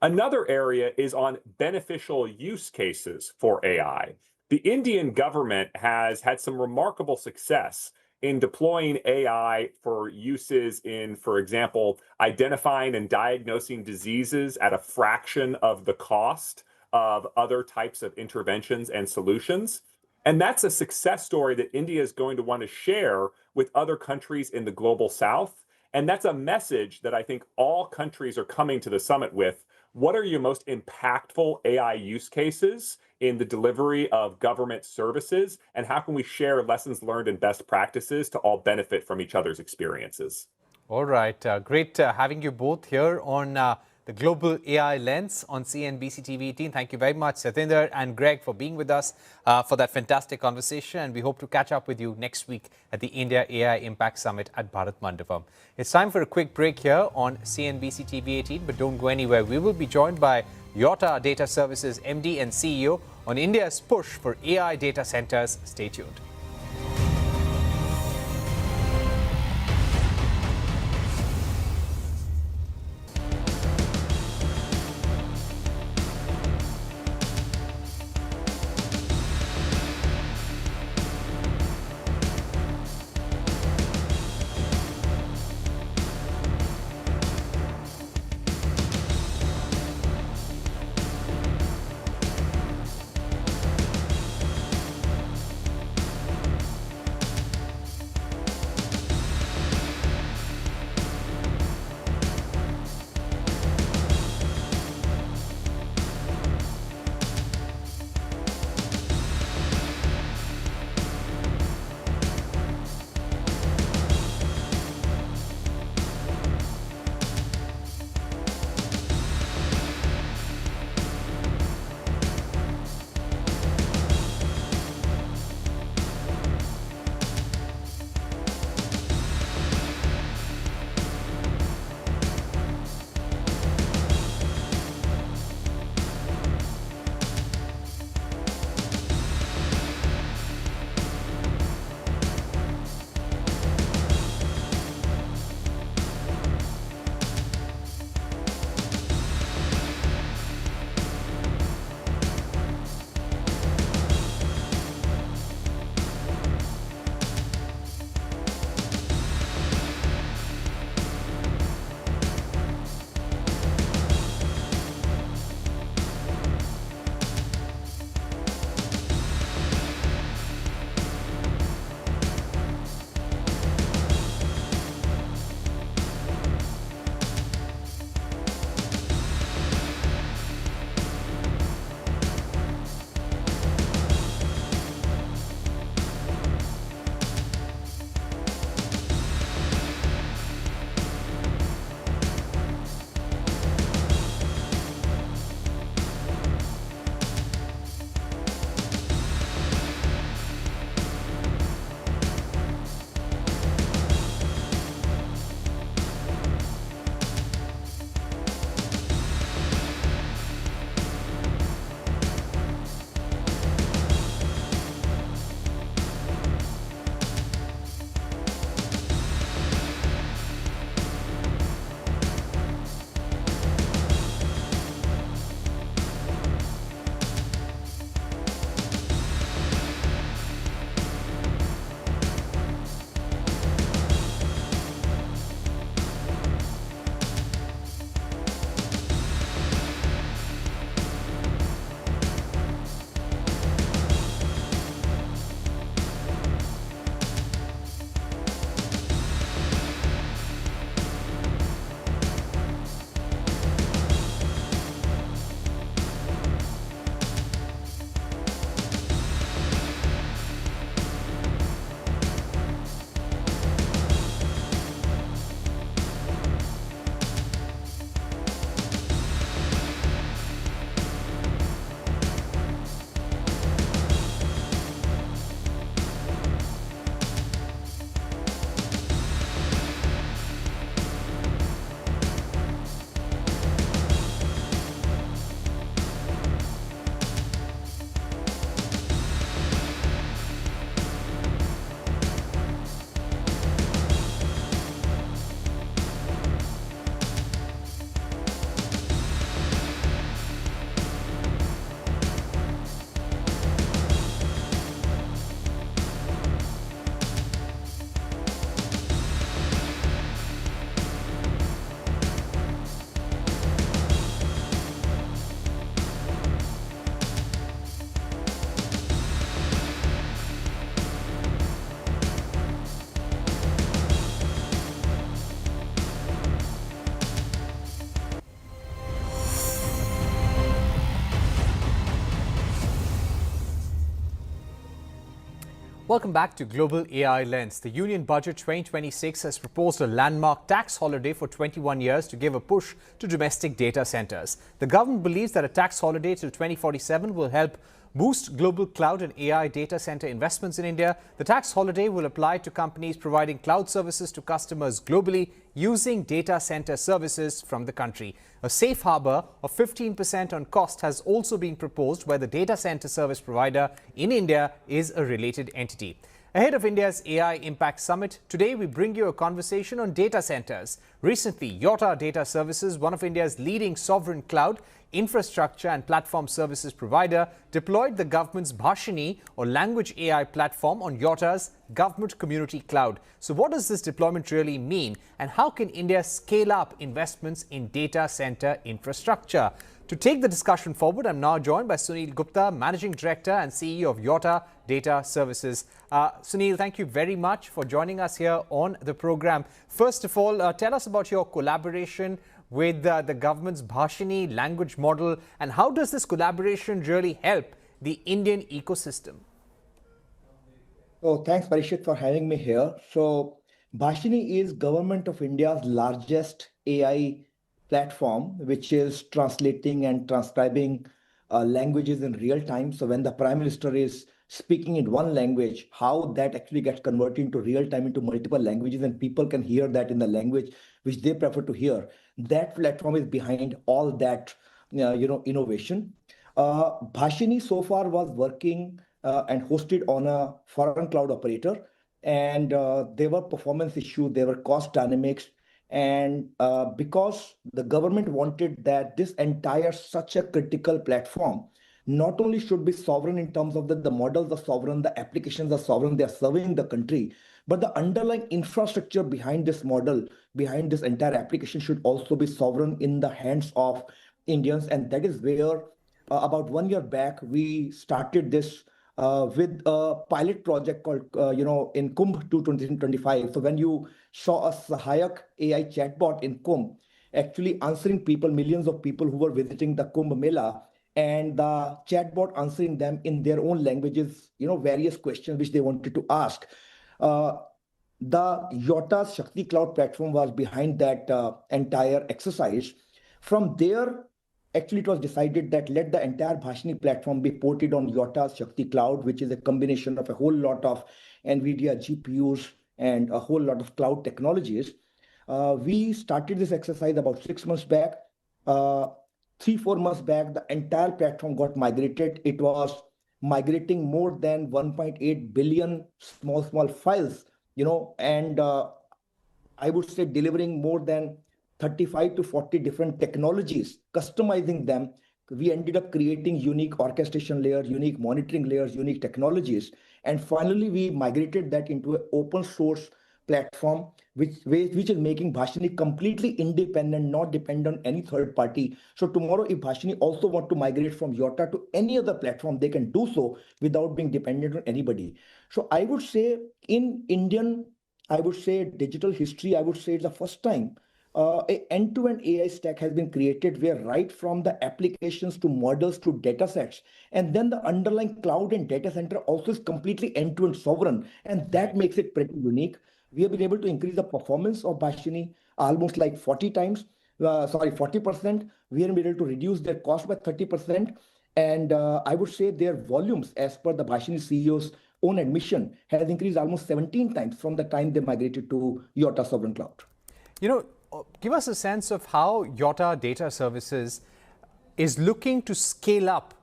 Another area is on beneficial use cases for AI. The Indian government has had some remarkable success in deploying AI for uses in, for example, identifying and diagnosing diseases at a fraction of the cost of other types of interventions and solutions. And that's a success story that India is going to want to share with other countries in the global south. And that's a message that I think all countries are coming to the summit with. What are your most impactful AI use cases in the delivery of government services? And how can we share lessons learned and best practices to all benefit from each other's experiences? All right. Great having you both here on the Global AI Lens on CNBC TV 18. Thank you very much, Satinder and Greg, for being with us for that fantastic conversation. And we hope to catch up with you next week at the India AI Impact Summit at Bharat Mandapam. It's time for a quick break here on CNBC TV 18, but don't go anywhere. We will be joined by Yotta Data Services MD and CEO on India's push for AI data centers. Stay tuned. Welcome back to Global AI Lens. The Union Budget 2026 has proposed a landmark tax holiday for 21 years to give a push to domestic data centers. The government believes that a tax holiday till 2047 will help boost global cloud and AI data center investments in India. The tax holiday will apply to companies providing cloud services to customers globally using data center services from the country. A safe harbor of 15% on cost has also been proposed where the data center service provider in India is a related entity. Ahead of India's AI Impact Summit, today we bring you a conversation on data centers. Recently, Yotta Data Services, one of India's leading sovereign cloud, infrastructure and platform services provider, deployed the government's Bhashini or language AI platform on Yotta's government community cloud. So what does this deployment really mean, and how can India scale up investments in data center infrastructure? To take the discussion forward, I'm now joined by Sunil Gupta, Managing Director and CEO of Yotta Data Services. Sunil, thank you very much for joining us here on the program. First of all, tell us about your collaboration with the government's Bhashini language model, and how does this collaboration really help the Indian ecosystem? So thanks, Parishit, for having me here. So Bhashini is Government of India's largest AI platform, which is translating and transcribing languages in real time. So when the Prime Minister is speaking in one language, how that actually gets converted into real time into multiple languages, and people can hear that in the language which they prefer to hear. That platform is behind all that innovation. Bhashini so far was working and hosted on a foreign cloud operator, and there were performance issues, there were cost dynamics, and because the government wanted that this entire such a critical platform not only should be sovereign in terms of the models are sovereign, the applications are sovereign, they are serving the country, but the underlying infrastructure behind this model, behind this entire application should also be sovereign in the hands of Indians. And that is where about 1 year back, we started this with a pilot project called, in Kumbh 2025. So when you saw a Sahayak AI chatbot in Kumbh, actually answering people, millions of people who were visiting the Kumbh Mela, and the chatbot answering them in their own languages, various questions which they wanted to ask. The Yotta's Shakti Cloud platform was behind that entire exercise. From there, actually, it was decided that let the entire Bhashini platform be ported on Yotta's Shakti Cloud, which is a combination of a whole lot of NVIDIA GPUs and a whole lot of cloud technologies. We started this exercise about 6 months back. 3-4 months back, the entire platform got migrated. It was migrating more than 1.8 billion small files, and I would say delivering more than 35 to 40 different technologies, customizing them. We ended up creating unique orchestration layers, unique monitoring layers, unique technologies. And finally, we migrated that into an open source platform, which is making Bhashini completely independent, not dependent on any third party. So tomorrow, if Bhashini also want to migrate from Yotta to any other platform, they can do so without being dependent on anybody. So I would say in Indian, digital history, I would say it's the first time an end-to-end AI stack has been created where right from the applications to models to data sets, and then the underlying cloud and data center also is completely end-to-end sovereign. And that makes it pretty unique. We have been able to increase the performance of Bhashini almost like 40%. We have been able to reduce their cost by 30%. And I would say their volumes, as per the Bhashini CEO's own admission, has increased almost 17 times from the time they migrated to Yotta Sovereign Cloud. Give us a sense of how Yotta Data Services is looking to scale up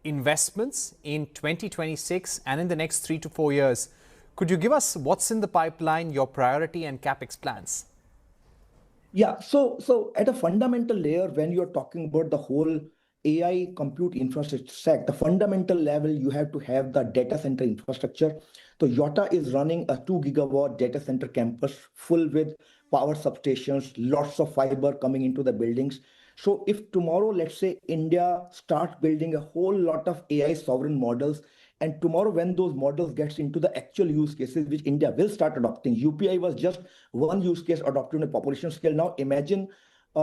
investments in 2026 and in the next 3 to 4 years. Could you give us what's in the pipeline, your priority and CapEx plans? Yeah, so at a fundamental layer, when you're talking about the whole AI compute infrastructure stack, the fundamental level, you have to have the data center infrastructure. So Yotta is running a 2 gigawatt data center campus full with power substations, lots of fiber coming into the buildings. So if tomorrow, let's say India starts building a whole lot of AI sovereign models, and tomorrow when those models gets into the actual use cases, which India will start adopting, UPI was just one use case adopted on a population scale. Now imagine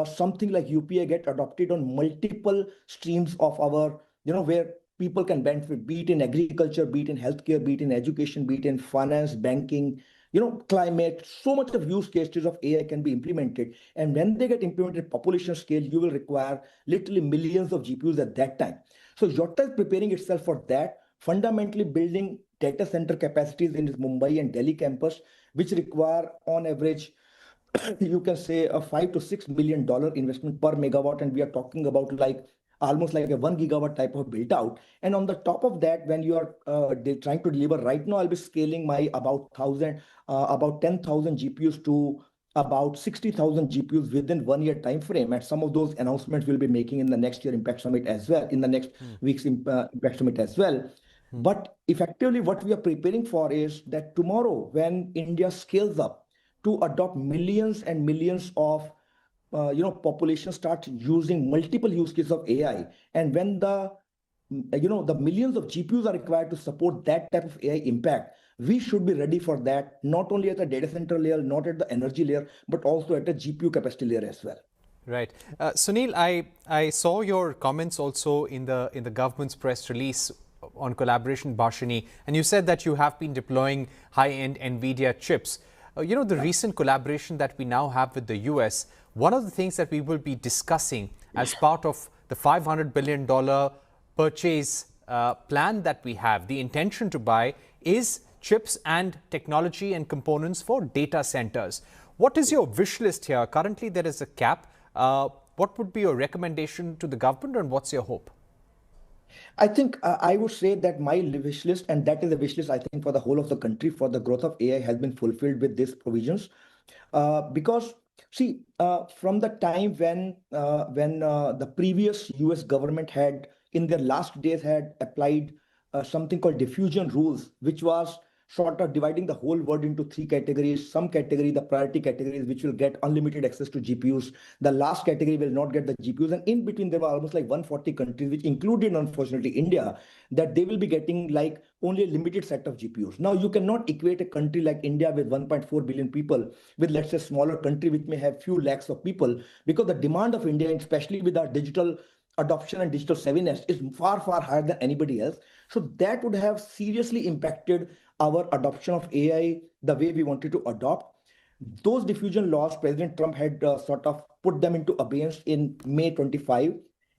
something like UPI get adopted on multiple streams of our, where people can benefit, be it in agriculture, be it in healthcare, be it in education, be it in finance, banking, climate. So much of use cases of AI can be implemented. And when they get implemented at population scale, you will require literally millions of GPUs at that time. So Yotta is preparing itself for that, fundamentally building data center capacities in its Mumbai and Delhi campus, which require on average, you can say a $5 to $6 million investment per megawatt. And we are talking about like almost like a 1 gigawatt type of built out. And on the top of that, when you are trying to deliver right now, I'll be scaling my about 10,000 GPUs to about 60,000 GPUs within 1 year time frame. And some of those announcements we'll be making in the next year Impact Summit as well, in the next week's Impact Summit as well. But effectively, what we are preparing for is that tomorrow, when India scales up to adopt millions and millions of population start using multiple use cases of AI, and when the millions of GPUs are required to support that type of AI impact, we should be ready for that, not only at the data center layer, not at the energy layer, but also at the GPU capacity layer as well. Right. Sunil, I saw your comments also in the government's press release on collaboration, Bhashini, and you said that you have been deploying high-end NVIDIA chips. The recent collaboration that we now have with the US, one of the things that we will be discussing as part of the $500 billion purchase plan that we have, the intention to buy is chips and technology and components for data centers. What is your wish list here? Currently, there is a cap. What would be your recommendation to the government, and what's your hope? I think I would say that my wish list, and that is a wish list, I think, for the whole of the country for the growth of AI, has been fulfilled with these provisions. Because, see, from the time when the previous US government had, in their last days, had applied something called diffusion rules, which was sort of dividing the whole world into three categories. Some category, the priority categories, which will get unlimited access to GPUs. The last category will not get the GPUs. And in between, there were almost like 140 countries, which included, unfortunately, India, that they will be getting like only a limited set of GPUs. Now, you cannot equate a country like India with 1.4 billion people with, let's say, a smaller country which may have few lakhs of people, because the demand of India, especially with our digital adoption and digital savviness, is far, far higher than anybody else. So that would have seriously impacted our adoption of AI the way we wanted to adopt. Those diffusion laws, President Trump had sort of put them into abeyance in May 25.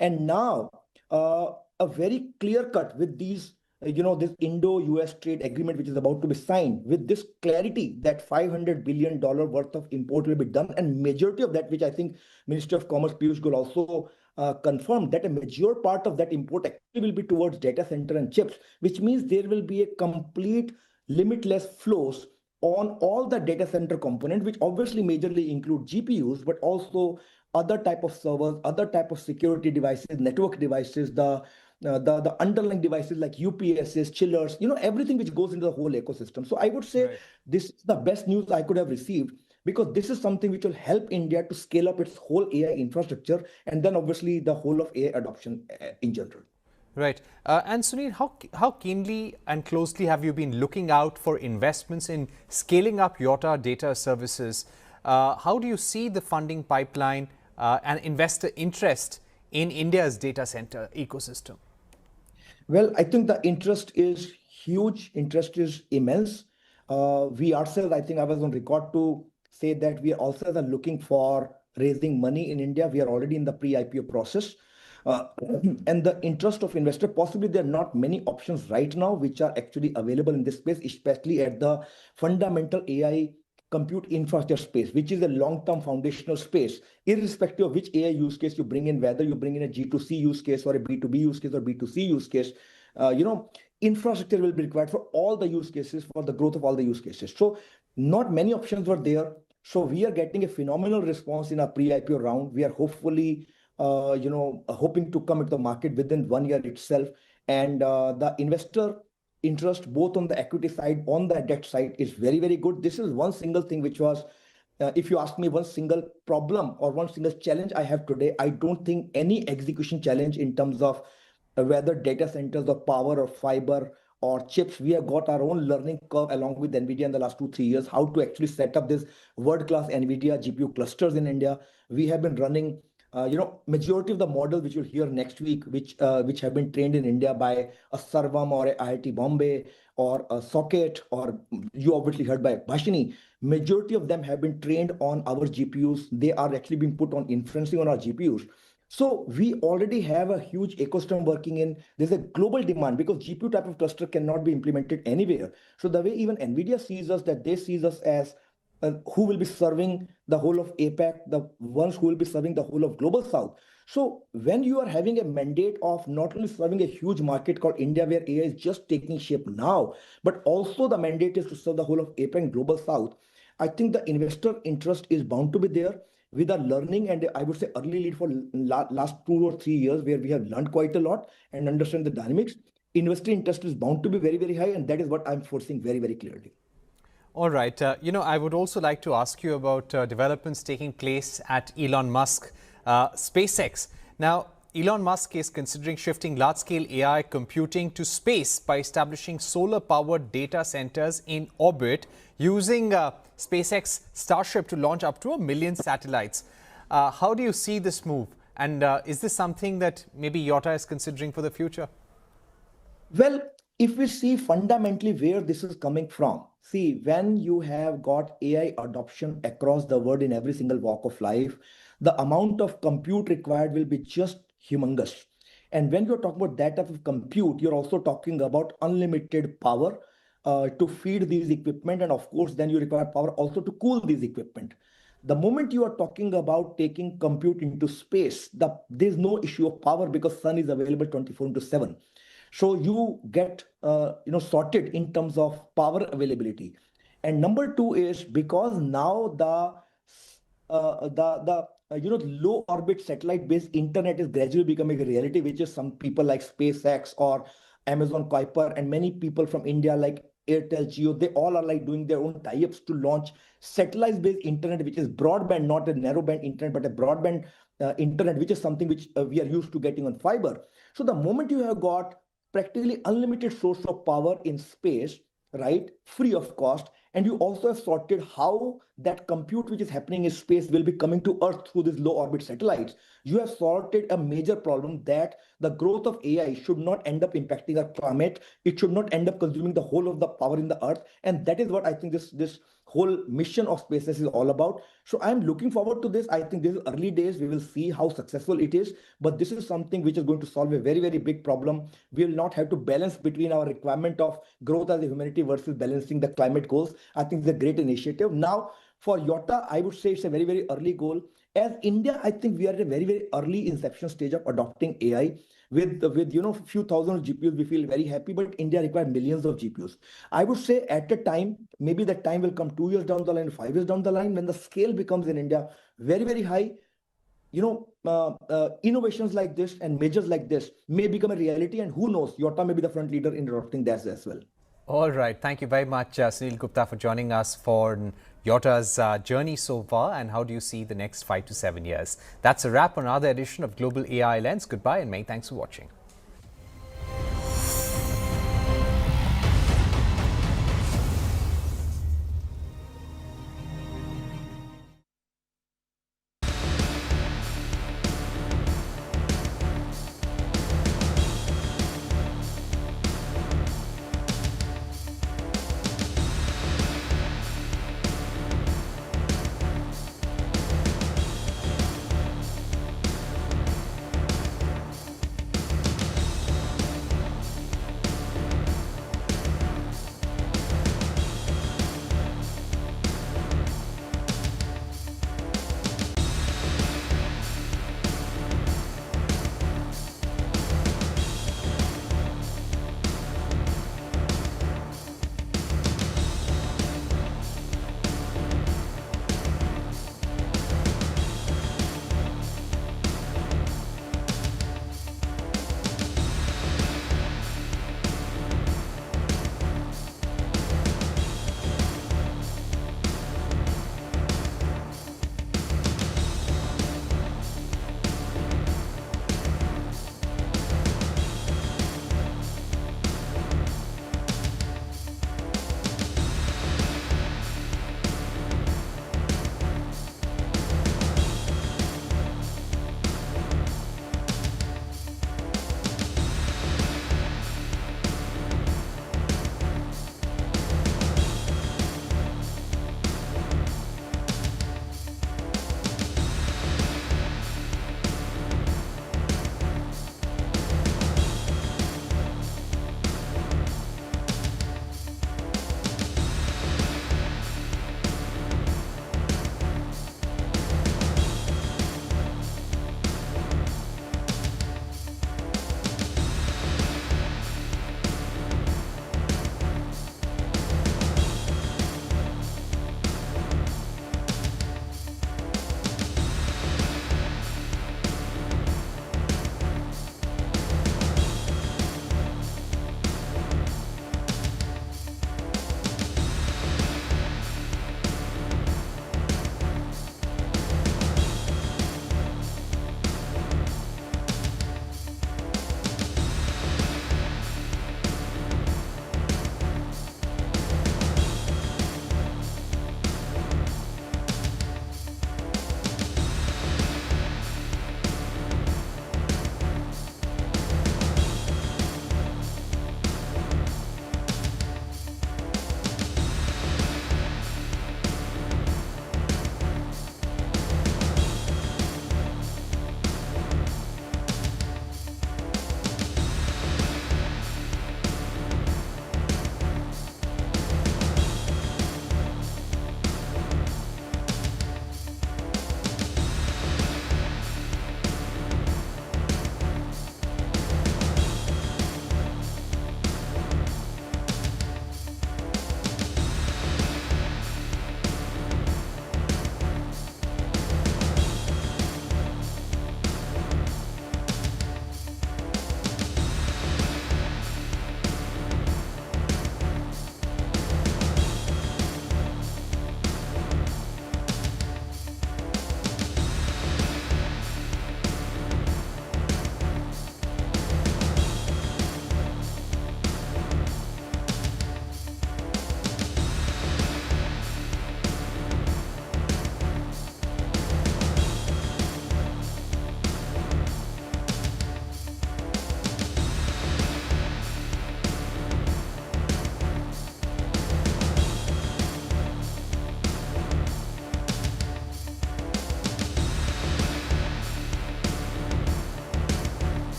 And now a very clear cut with these, this Indo-US trade agreement, which is about to be signed, with this clarity that $500 billion worth of import will be done. And majority of that, which I think Minister of Commerce Piyush Goyal also confirmed, that a major part of that import actually will be towards data center and chips, which means there will be a complete limitless flows on all the data center component, which obviously majorly include GPUs, but also other type of servers, other type of security devices, network devices, the underlying devices like UPSs, chillers, everything which goes into the whole ecosystem. So I would say this is the best news I could have received, because this is something which will help India to scale up its whole AI infrastructure, and then obviously the whole of AI adoption in general. Right. And Sunil, how keenly and closely have you been looking out for investments in scaling up Yotta data services? How do you see the funding pipeline and investor interest in India's data center ecosystem? Well, I think the interest is huge. Interest is immense. We ourselves, I think I was on record to say that we also are looking for raising money in India. We are already in the pre-IPO process. And the interest of investor, possibly there are not many options right now which are actually available in this space, especially at the fundamental AI compute infrastructure space, which is a long-term foundational space, irrespective of which AI use case you bring in, whether you bring in a G2C use case or a B2B use case or B2C use case, infrastructure will be required for all the use cases, for the growth of all the use cases. So not many options were there. So we are getting a phenomenal response in our pre-IPO round. We are hopefully hoping to come into the market within 1 year itself. And the investor interest, both on the equity side, on the debt side, is very, very good. This is one single thing which was, if you ask me one single problem or one single challenge I have today, I don't think any execution challenge in terms of whether data centers or power or fiber or chips. We have got our own learning curve along with NVIDIA in the last 2-3 years, how to actually set up this world-class NVIDIA GPU clusters in India. We have been running majority of the models which you'll hear next week, which have been trained in India by a Sarvam or a IIT Bombay or a Socket, or you obviously heard by Bhashini, majority of them have been trained on our GPUs. They are actually being put on inferencing on our GPUs. So we already have a huge ecosystem working in. There's a global demand because GPU type of cluster cannot be implemented anywhere. So the way even NVIDIA sees us, that they sees us as who will be serving the whole of APAC, the ones who will be serving the whole of Global South. So when you are having a mandate of not only serving a huge market called India, where AI is just taking shape now, but also the mandate is to serve the whole of APAC and Global South, I think the investor interest is bound to be there with our learning, and I would say early lead for last 2 or 3 years, where we have learned quite a lot and understand the dynamics. Investor interest is bound to be very, very high, and that is what I'm foreseeing very, very clearly. All right. I would also like to ask you about developments taking place at Elon Musk, SpaceX. Now, Elon Musk is considering shifting large-scale AI computing to space by establishing solar-powered data centers in orbit using SpaceX Starship to launch up to 1 million satellites. How do you see this move? And is this something that maybe Yotta is considering for the future? Well, if we see fundamentally where this is coming from, see, when you have got AI adoption across the world in every single walk of life, the amount of compute required will be just humongous. And when you're talking about that type of compute, you're also talking about unlimited power to feed these equipment. And of course, then you require power also to cool these equipment. The moment you are talking about taking compute into space, there's no issue of power because sun is available 24/7. So you get sorted in terms of power availability. And number two is because now the low orbit satellite based internet is gradually becoming a reality, which is some people like SpaceX or Amazon Kuiper and many people from India like Airtel, Jio, they all are like doing their own tie-ups to launch satellite based internet, which is broadband, not a narrowband internet, but a broadband internet, which is something which we are used to getting on fiber. So the moment you have got practically unlimited source of power in space, right, free of cost, and you also have sorted how that compute which is happening in space will be coming to Earth through these low orbit satellites, you have sorted a major problem that the growth of AI should not end up impacting our climate. It should not end up consuming the whole of the power in the Earth. And that is what I think this whole mission of SpaceX is all about. So I'm looking forward to this. I think this is early days. We will see how successful it is. But this is something which is going to solve a very, very big problem. We will not have to balance between our requirement of growth as a humanity versus balancing the climate goals. I think it's a great initiative. Now, for Yotta, I would say it's a very, very early goal. As India, I think we are at a very, very early inception stage of adopting AI. With few thousand GPUs, we feel very happy, but India requires millions of GPUs. I would say at a time, maybe that time will come 2 years down the line, 5 years down the line, when the scale becomes in India very, very high. Innovations like this and measures like this may become a reality, and who knows, Yotta may be the front leader in adopting that as well. All right. Thank you very much, Sunil Gupta, for joining us for Yotta's journey so far, and how do you see the next 5 to 7 years? That's a wrap on another edition of Global AI Lens. Goodbye, and many thanks for watching.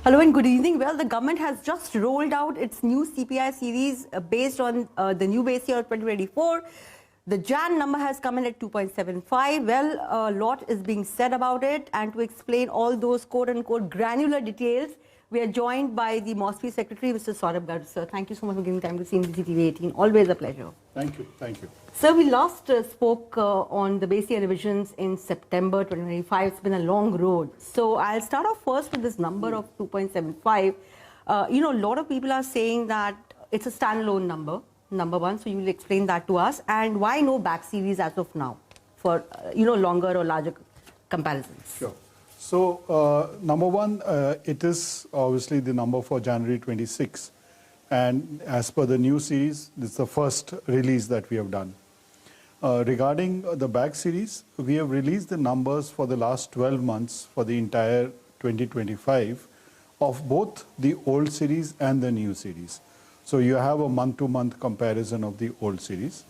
Hello and good evening. Well, the government has just rolled out its new CPI series based on the new base year of 2024. The Jan number has come in at 2.75. Well, a lot is being said about it, and to explain all those quote-unquote granular details, we are joined by the MOSFI Secretary, Mr. Saurabh Garg. Sir, thank you so much for giving time to CNBC TV 18. Always a pleasure. Thank you. Thank you. Sir, we last spoke on the base year revisions in September 2025. It's been a long road. So I'll start off first with this number of 2.75. A lot of people are saying that it's a standalone number one. So you will explain that to us. And why no back series as of now for, longer or larger comparisons? Sure. So, number one, it is obviously the number for January 26. And as per the new series, this is the first release that we have done. Regarding the back series, we have released the numbers for the last 12 months for the entire 2025 of both the old series and the new series. So you have a month-to-month comparison of the old series.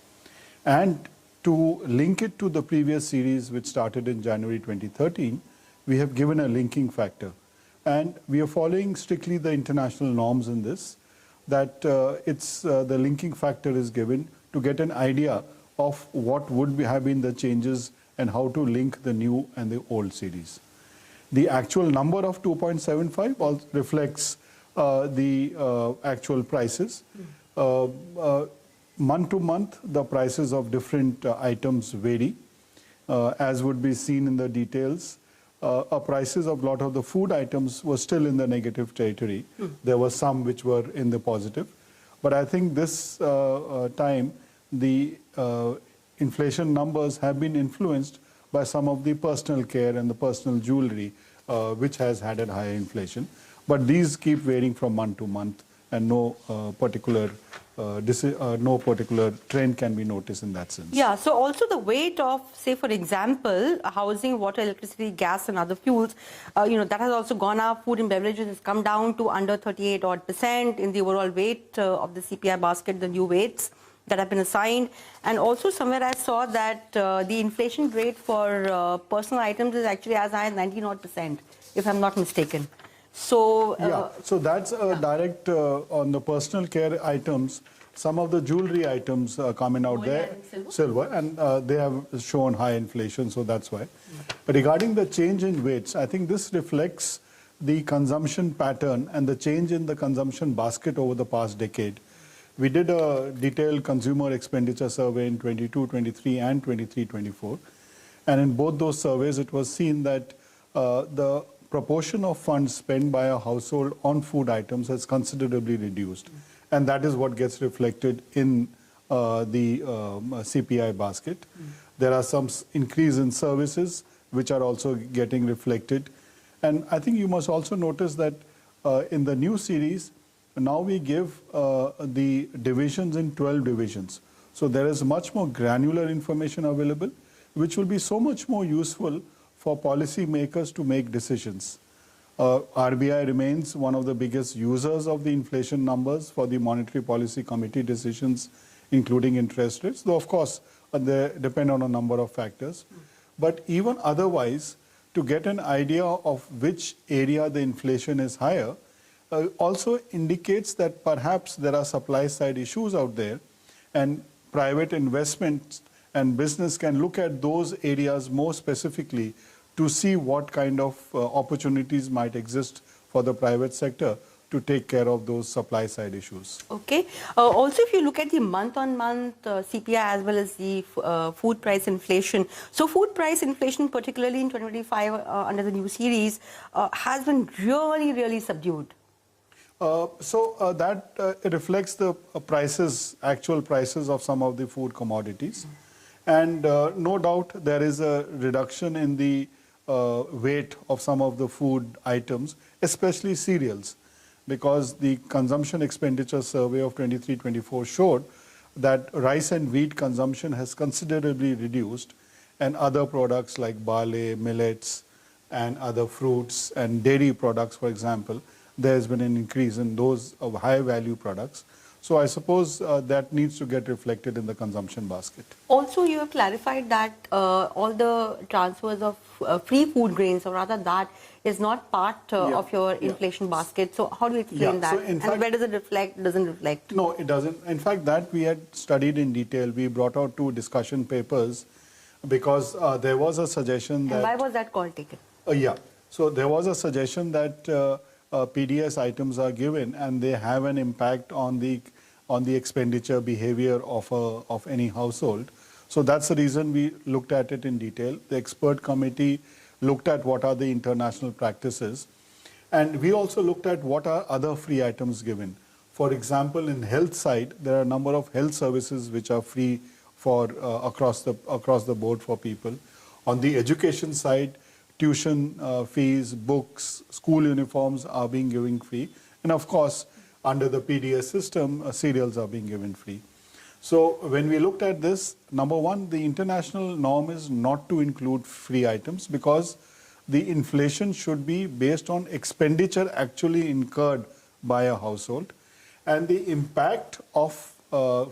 And to link it to the previous series, which started in January 2013, we have given a linking factor. And we are following strictly the international norms in this, that the linking factor is given to get an idea of what would have been the changes and how to link the new and the old series. The actual number of 2.75 also reflects the actual prices. Month to month, the prices of different items vary, as would be seen in the details. Prices of a lot of the food items were still in the negative territory. There were some which were in the positive. But I think this time, the inflation numbers have been influenced by some of the personal care and the personal jewelry, which has had a higher inflation. But these keep varying from month to month, and no particular trend can be noticed in that sense. Yeah, so also the weight of, say, for example, housing, water, electricity, gas and other fuels, that has also gone up. Food and beverages has come down to under 38% in the overall weight of the CPI basket, the new weights that have been assigned. And also somewhere I saw that the inflation rate for personal items is actually as high as 19%, if I'm not mistaken. So, so that's direct on the personal care items. Some of the jewelry items are coming out there, silver, and they have shown high inflation, so that's why. But regarding the change in weights, I think this reflects the consumption pattern and the change in the consumption basket over the past decade. We did a detailed consumer expenditure survey in 22-23 and 23-24, and in both those surveys, it was seen that the proportion of funds spent by a household on food items has considerably reduced. And that is what gets reflected in the CPI basket. There are some increase in services which are also getting reflected. And I think you must also notice that in the new series, now we give the divisions in 12 divisions. So there is much more granular information available, which will be so much more useful for policymakers to make decisions. RBI remains one of the biggest users of the inflation numbers for the Monetary Policy Committee decisions, including interest rates, though of course they depend on a number of factors. But even otherwise, to get an idea of which area the inflation is higher, also indicates that perhaps there are supply side issues out there, and private investments and business can look at those areas more specifically to see what kind of opportunities might exist for the private sector to take care of those supply side issues. Okay. Also, if you look at the month-on-month CPI as well as the food price inflation, so food price inflation, particularly in 2025 under the new series, has been really, really subdued. That reflects the prices, actual prices of some of the food commodities. And no doubt there is a reduction in the weight of some of the food items, especially cereals, because the consumption expenditure survey of 23-24 showed that rice and wheat consumption has considerably reduced, and other products like barley, millets, and other fruits and dairy products, for example, there has been an increase in those of high value products. So I suppose that needs to get reflected in the consumption basket. Also, you have clarified that all the transfers of free food grains, or rather that is not part of your inflation basket. So how do you explain that? So in fact, and where does it reflect? Doesn't reflect? No, it doesn't. In fact, that we had studied in detail. We brought out 2 discussion papers because there was a suggestion that... And why was that call taken? Yeah. So there was a suggestion that PDS items are given and they have an impact on the expenditure behavior of any household. So that's the reason we looked at it in detail. The expert committee looked at what are the international practices, and we also looked at what are other free items given. For example, in health side, there are a number of health services which are free for across the board for people. On the education side, tuition fees, books, school uniforms are being given free, and of course, under the PDS system, cereals are being given free. So when we looked at this, number one, the international norm is not to include free items because the inflation should be based on expenditure actually incurred by a household, and the impact of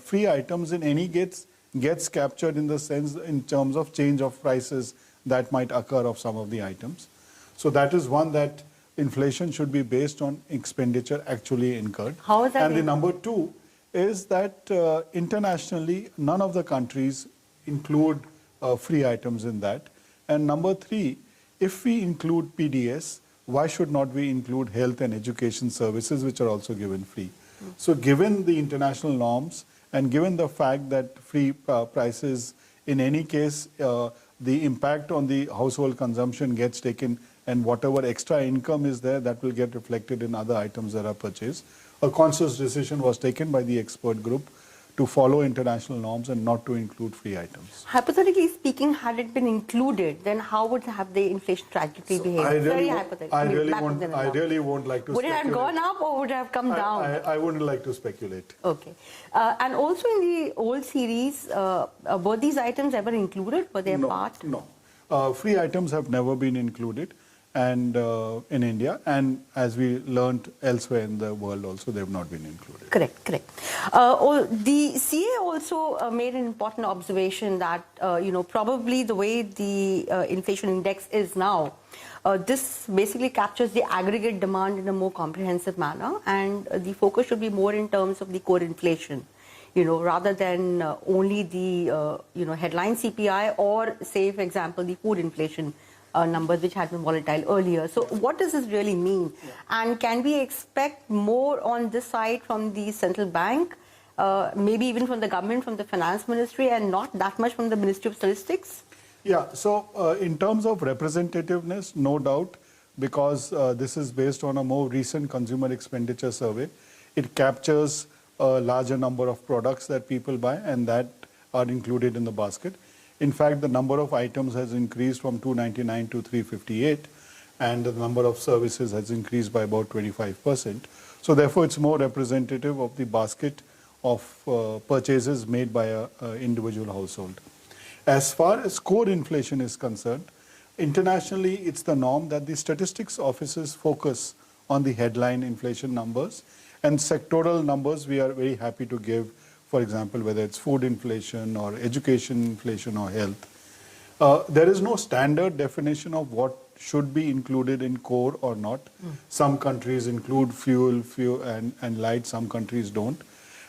free items in any gets captured in the sense in terms of change of prices that might occur of some of the items. So that is one, that inflation should be based on expenditure actually incurred. How is that? And the number 2 is that internationally, none of the countries include free items in that. And number 3, if we include PDS, why should not we include health and education services, which are also given free? So given the international norms and given the fact that free prices, in any case, the impact on the household consumption gets taken, and whatever extra income is there, that will get reflected in other items that are purchased. A conscious decision was taken by the expert group to follow international norms and not to include free items. Hypothetically speaking, had it been included, then how would have the inflation trajectory behaved? Very hypothetical. I really won't like to Would speculate. it have gone up or would it have come down? I wouldn't like to speculate. Okay. And also in the old series, were these items ever included? Were they a part? No. Free items have never been included, and in India, and as we learned elsewhere in the world also, they have not been included. Correct. The CA also made an important observation that, probably the way the inflation index is now, this basically captures the aggregate demand in a more comprehensive manner, and the focus should be more in terms of the core inflation, rather than only the, headline CPI or, say, for example, the food inflation numbers which had been volatile earlier. So what does this really mean? And can we expect more on this side from the central bank, maybe even from the government, from the finance ministry, and not that much from the Ministry of Statistics? Yeah, so in terms of representativeness, no doubt, because this is based on a more recent consumer expenditure survey. It captures a larger number of products that people buy and that are included in the basket. In fact, the number of items has increased from 299 to 358, and the number of services has increased by about 25%. So therefore, it's more representative of the basket of purchases made by an individual household. As far as core inflation is concerned, internationally, it's the norm that the statistics offices focus on the headline inflation numbers, and sectoral numbers we are very happy to give. For example, whether it's food inflation or education inflation or health. There is no standard definition of what should be included in core or not. Some countries include fuel and light, some countries don't.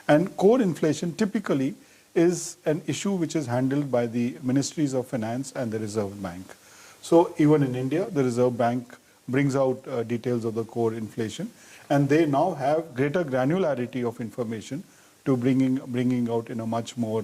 And core inflation typically is an issue which is handled by the Ministries of Finance and the Reserve Bank. So even in India, the Reserve Bank brings out details of the core inflation, and they now have greater granularity of information to bringing out in a much more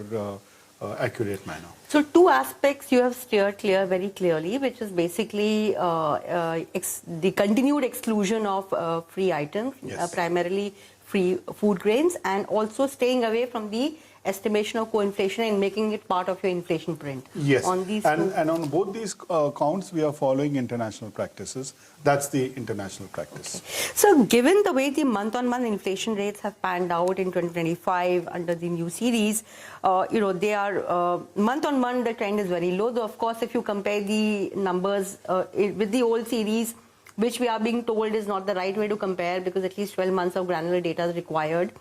accurate manner. So 2 aspects you have steered clear very clearly, which is basically the continued exclusion of free items, primarily free food grains, and also staying away from the estimation of co-inflation and making it part of your inflation print. Yes, on these and on both these counts, we are following international practices. That's the international practice. Okay. So given the way the month-on-month inflation rates have panned out in 2025 under the new series, they are month-on-month, the trend is very low. Though, of course, if you compare the numbers with the old series, which we are being told is not the right way to compare because at least 12 months of granular data is required.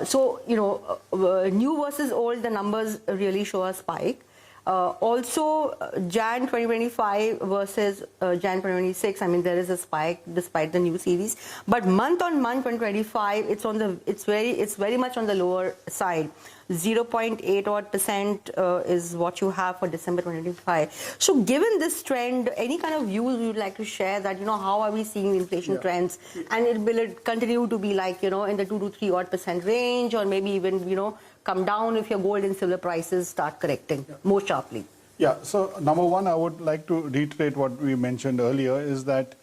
So, new versus old, the numbers really show a spike. Also, Jan 2025 versus Jan 2026. I mean, there is a spike despite the new series. But month on month 2025, it's very much on the lower side. 0.8% is what you have for December 2025. So, given this trend, any kind of views you would like to share that how are we seeing inflation trends, and will it continue to be like in the 2 to 3% range, or maybe even come down if your gold and silver prices start correcting more sharply? Yeah, so number one, I would like to reiterate what we mentioned earlier is that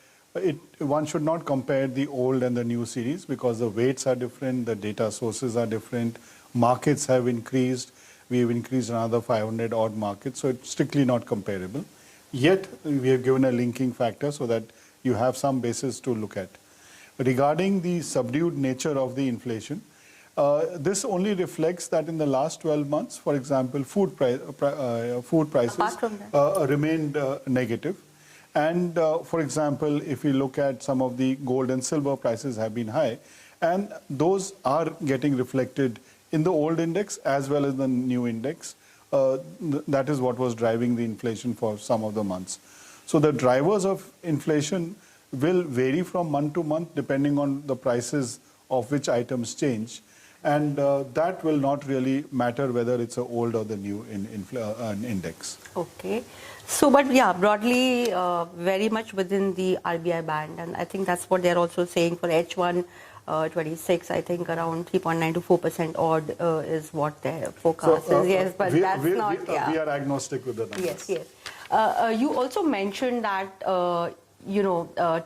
one should not compare the old and the new series because the weights are different, the data sources are different, markets have increased, we've increased another 500 odd markets, so it's strictly not comparable. Yet, we have given a linking factor so that you have some basis to look at. Regarding the subdued nature of the inflation, this only reflects that in the last 12 months, for example, food prices remained negative. And for example, if we look at some of the gold and silver prices have been high, and those are getting reflected in the old index as well as the new index. That is what was driving the inflation for some of the months. So the drivers of inflation will vary from month to month depending on the prices of which items change. And that will not really matter whether it's an old or the new index. Okay. So, but yeah, broadly, very much within the RBI band. And I think that's what they're also saying for H1 26. I think around 3.9 to 4% odd is what their forecast is. Yes, but we are agnostic with the numbers. Yes. You also mentioned that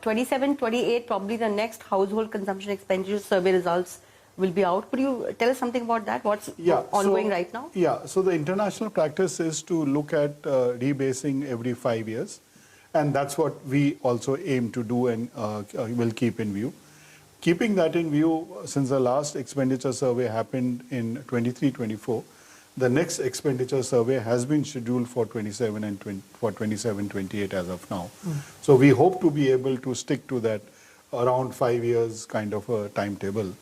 27, 28, probably the next household consumption expenditure survey results will be out. Could you tell us something about that? What's ongoing right now? Yeah, so the international practice is to look at rebasing every 5 years. And that's what we also aim to do and will keep in view. Keeping that in view, since the last expenditure survey happened in 23-24, the next expenditure survey has been scheduled for 27-28 as of now. So we hope to be able to stick to that around 5 years kind of a timetable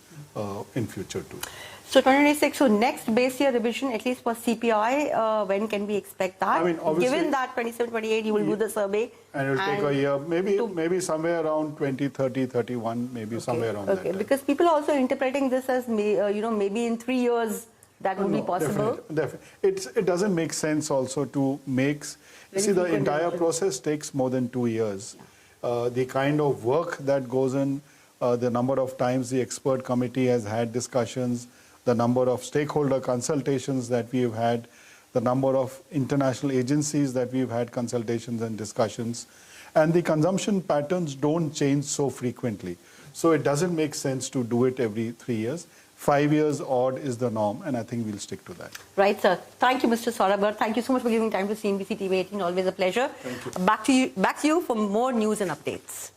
in future too. So 2026, so next base year revision, at least for CPI, when can we expect that? I mean, given that 27-28, you will do the survey. And it will take a year, maybe somewhere around 2030, 31, maybe somewhere around that. Okay, because people are also interpreting this as, maybe in 3 years that would be possible. Definitely. It doesn't make sense also to make, the entire process takes more than 2 years. The kind of work that goes in, the number of times the expert committee has had discussions, the number of stakeholder consultations that we have had, the number of international agencies that we've had consultations and discussions, and the consumption patterns don't change so frequently. So it doesn't make sense to do it every 3 years. 5 years odd is the norm, and I think we'll stick to that. Right, sir. Thank you, Mr. Saurabar. Thank you so much for giving time to CNBC TV 18. Always a pleasure. Thank you. Back to you for more news and updates.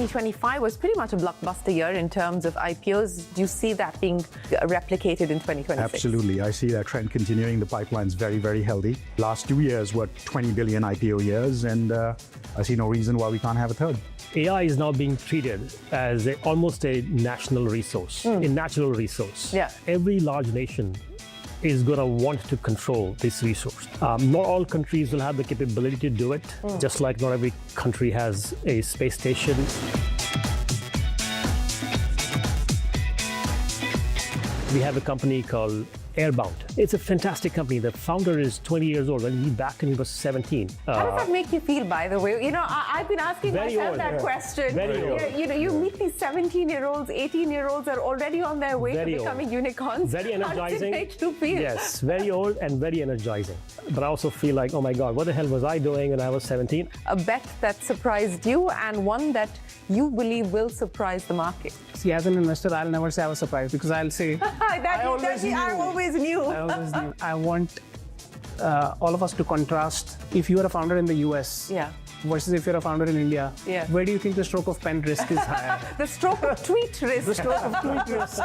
2025 was pretty much a blockbuster year in terms of IPOs. Do you see that being replicated in 2026? Absolutely. I see that trend continuing. The pipeline's very, very healthy. Last 2 years were 20 billion IPO years, and I see no reason why we can't have a third. AI is now being treated as almost a national resource, a natural resource. Yeah. Every large nation is going to want to control this resource. Not all countries will have the capability to do it, just like not every country has a space station. We have a company called Airbound. It's a fantastic company. The founder is 20 years old, and he back when he was 17. How does that make you feel, by the way? You know, I've been asking myself that question. Very old. You know, you meet these 17-year-olds, 18-year-olds are already on their way to becoming unicorns. Very energizing. How does it make you feel? Yes, very old and very energizing. But I also feel like, oh my God, what the hell was I doing when I was 17? A bet that surprised you and one that you believe will surprise the market. See, as an investor, I'll never say I was surprised because I'll say, I always knew. I want all of us to contrast. If you are a founder in the US versus if you're a founder in India, where do you think the stroke of pen risk is higher? The stroke of tweet risk. The stroke of tweet risk.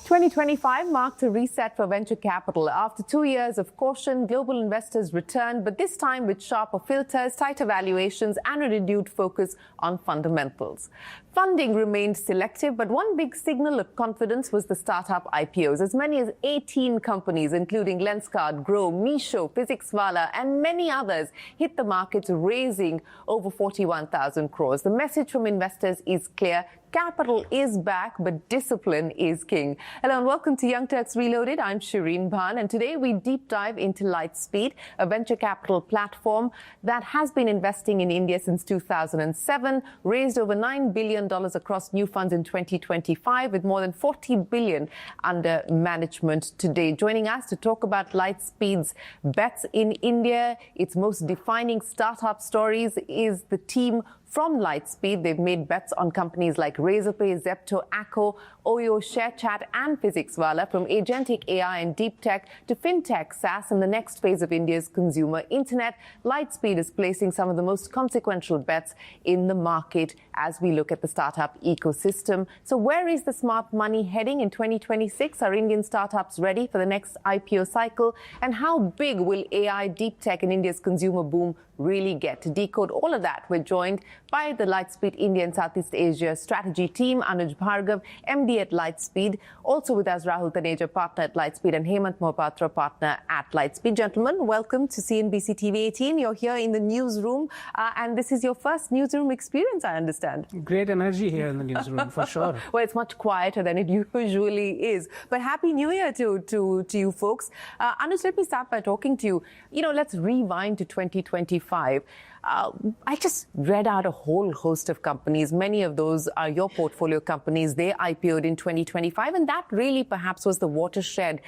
2025 marked a reset for venture capital. After 2 years of caution, global investors returned, but this time with sharper filters, tighter valuations, and a renewed focus on fundamentals. Funding remained selective, but one big signal of confidence was the startup IPOs. As many as 18 companies, including Lenskart, Grow, Meesho, PhysicsWallah, and many others, hit the markets, raising over 41,000 crores. The message from investors is clear. Capital is back, but discipline is king. Hello and welcome to Young Turks Reloaded. I'm Shriram Finance, and today we deep dive into Lightspeed, a venture capital platform that has been investing in India since 2007, raised over $9 billion across new funds in 2025, with more than $40 billion under management today. Joining us to talk about Lightspeed's bets in India, its most defining startup stories, is the team from Lightspeed. They've made bets on companies like Razorpay, Zepto, Acko, Oyo, ShareChat, and PhysicsWallah. From agentic AI and deep tech to fintech, SaaS, and the next phase of India's consumer internet, Lightspeed is placing some of the most consequential bets in the market as we look at the startup ecosystem. So where is the smart money heading in 2026? Are Indian startups ready for the next IPO cycle? And how big will AI, deep tech, and India's consumer boom really get? To decode all of that, we're joined by the Lightspeed India and Southeast Asia strategy team, Anuj Bhargav, MD at Lightspeed. Also with us, Rahul Taneja, partner at Lightspeed, and Hemant Mohapatra, partner at Lightspeed. Gentlemen, welcome to CNBC TV 18. You're here in the newsroom, and this is your first newsroom experience, I understand. Great energy here in the newsroom, for sure. Well, it's much quieter than it usually is. But Happy New Year to you folks. Anuj, let me start by talking to you. You know, let's rewind to 2025. I just read out a whole host of companies. Many of those are your portfolio companies. They IPO'd in 2025, and that really perhaps was the watershed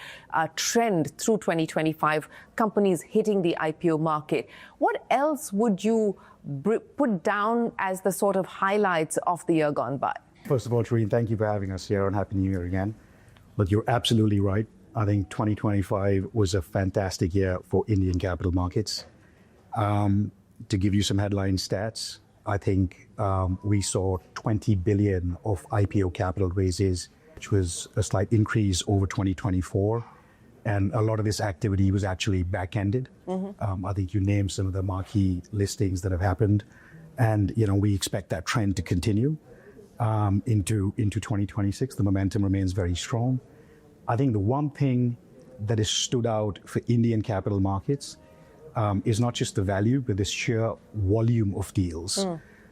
trend through 2025, companies hitting the IPO market. What else would you put down as the sort of highlights of the year gone by? First of all, Shireen, thank you for having us here, and Happy New Year again. But you're absolutely right. I think 2025 was a fantastic year for Indian capital markets. To give you some headline stats, I think we saw 20 billion of IPO capital raises, which was a slight increase over 2024. And a lot of this activity was actually back-ended. I think you named some of the marquee listings that have happened. And, you know, we expect that trend to continue into 2026. The momentum remains very strong. I think the one thing that has stood out for Indian capital markets is not just the value, but the sheer volume of deals.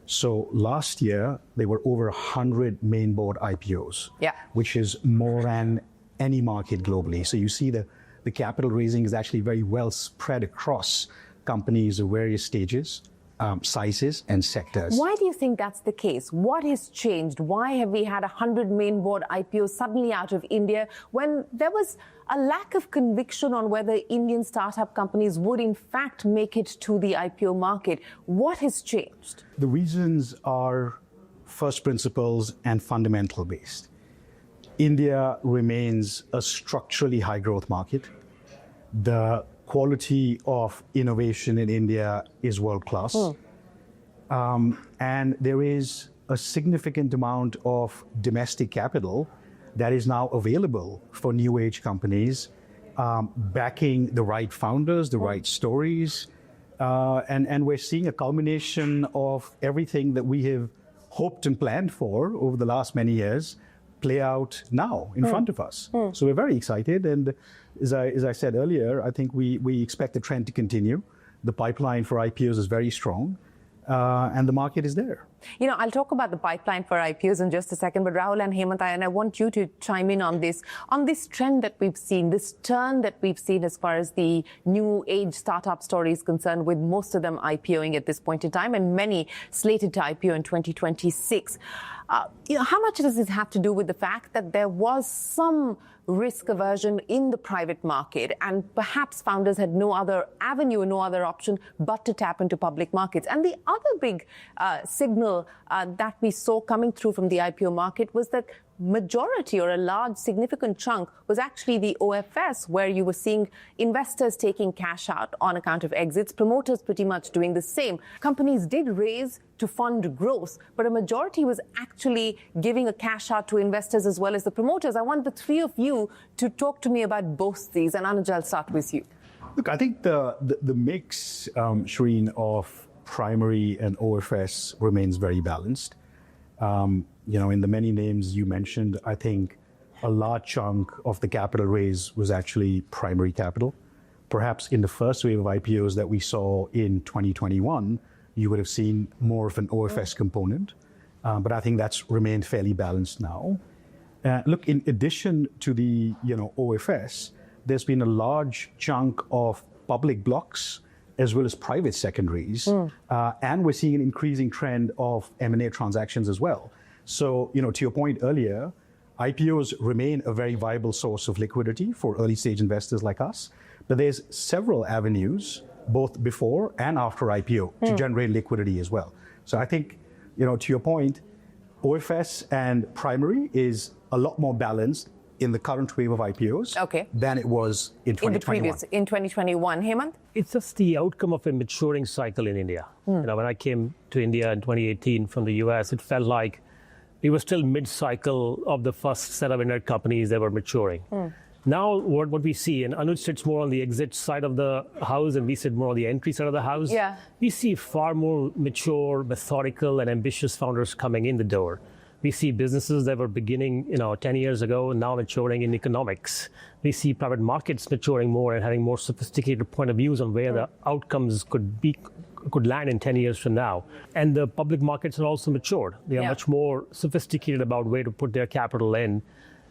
So last year, there were over 100 main board IPOs, which is more than any market globally. So you see the capital raising is actually very well spread across companies of various stages, sizes, and sectors. Why do you think that's the case? What has changed? Why have we had 100 main board IPOs suddenly out of India when there was a lack of conviction on whether Indian startup companies would in fact make it to the IPO market? What has changed? The reasons are first principles and fundamental based. India remains a structurally high growth market. The quality of innovation in India is world class. And there is a significant amount of domestic capital that is now available for new age companies, backing the right founders, the right stories. And we're seeing a culmination of everything that we have hoped and planned for over the last many years play out now in front of us. So we're very excited. And as I said earlier, I think we expect the trend to continue. The pipeline for IPOs is very strong. And the market is there. You know, I'll talk about the pipeline for IPOs in just a second, but Rahul and Hemant, I want you to chime in on this trend that we've seen, this turn that we've seen as far as the new age startup story is concerned, with most of them IPOing at this point in time and many slated to IPO in 2026. You know, how much does this have to do with the fact that there was some risk aversion in the private market and perhaps founders had no other avenue, no other option but to tap into public markets? And the other big signal that we saw coming through from the IPO market was that majority or a large significant chunk was actually the OFS, where you were seeing investors taking cash out on account of exits, promoters pretty much doing the same. Companies did raise to fund growth, but a majority was actually giving a cash out to investors as well as the promoters. I want the three of you to talk to me about both these, and Anuj, I'll start with you. Look, I think the mix, Shreen, of primary and OFS remains very balanced. You know, in the many names you mentioned, I think a large chunk of the capital raise was actually primary capital. Perhaps in the first wave of IPOs that we saw in 2021, you would have seen more of an OFS component. But I think that's remained fairly balanced now. Look, in addition to the OFS, there's been a large chunk of public blocks as well as private secondaries. And we're seeing an increasing trend of M&A transactions as well. So, to your point earlier, IPOs remain a very viable source of liquidity for early stage investors like us. But there's several avenues, both before and after IPO, to generate liquidity as well. So I think, to your point, OFS and primary is a lot more balanced in the current wave of IPOs than it was in 2021. In 2021. Hemant? It's just the outcome of a maturing cycle in India. When I came to India in 2018 from the US, it felt like we were still mid-cycle of the first set of internet companies that were maturing. Now what we see, and Anuj sits more on the exit side of the house and we sit more on the entry side of the house, we see far more mature, methodical and ambitious founders coming in the door. We see businesses that were beginning 10 years ago now maturing in economics. We see private markets maturing more and having more sophisticated point of views on where the outcomes could land in 10 years from now. And the public markets are also matured. They are much more sophisticated about where to put their capital in.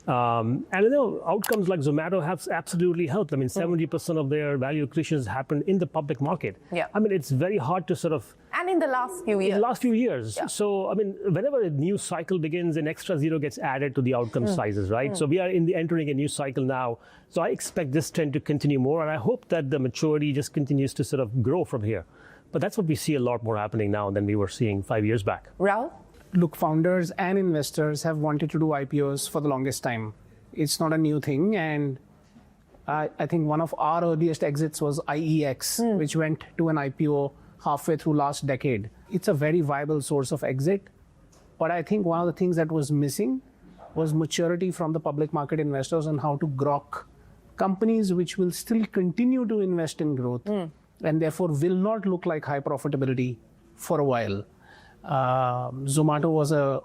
And outcomes like Zomato have absolutely helped. I mean, 70% of their value accretions happened in the public market. I mean, it's very hard to sort of... And in the last few years. In the last few years. So, I mean, whenever a new cycle begins, an extra zero gets added to the outcome sizes, right? So we are entering a new cycle now. So I expect this trend to continue more. And I hope that the maturity just continues to sort of grow from here. But that's what we see a lot more happening now than we were seeing 5 years back. Rahul? Look, founders and investors have wanted to do IPOs for the longest time. It's not a new thing. And I think one of our earliest exits was IEX, which went to an IPO halfway through last decade. It's a very viable source of exit. But I think one of the things that was missing was maturity from the public market investors on how to grok companies which will still continue to invest in growth and therefore will not look like high profitability for a while. Zomato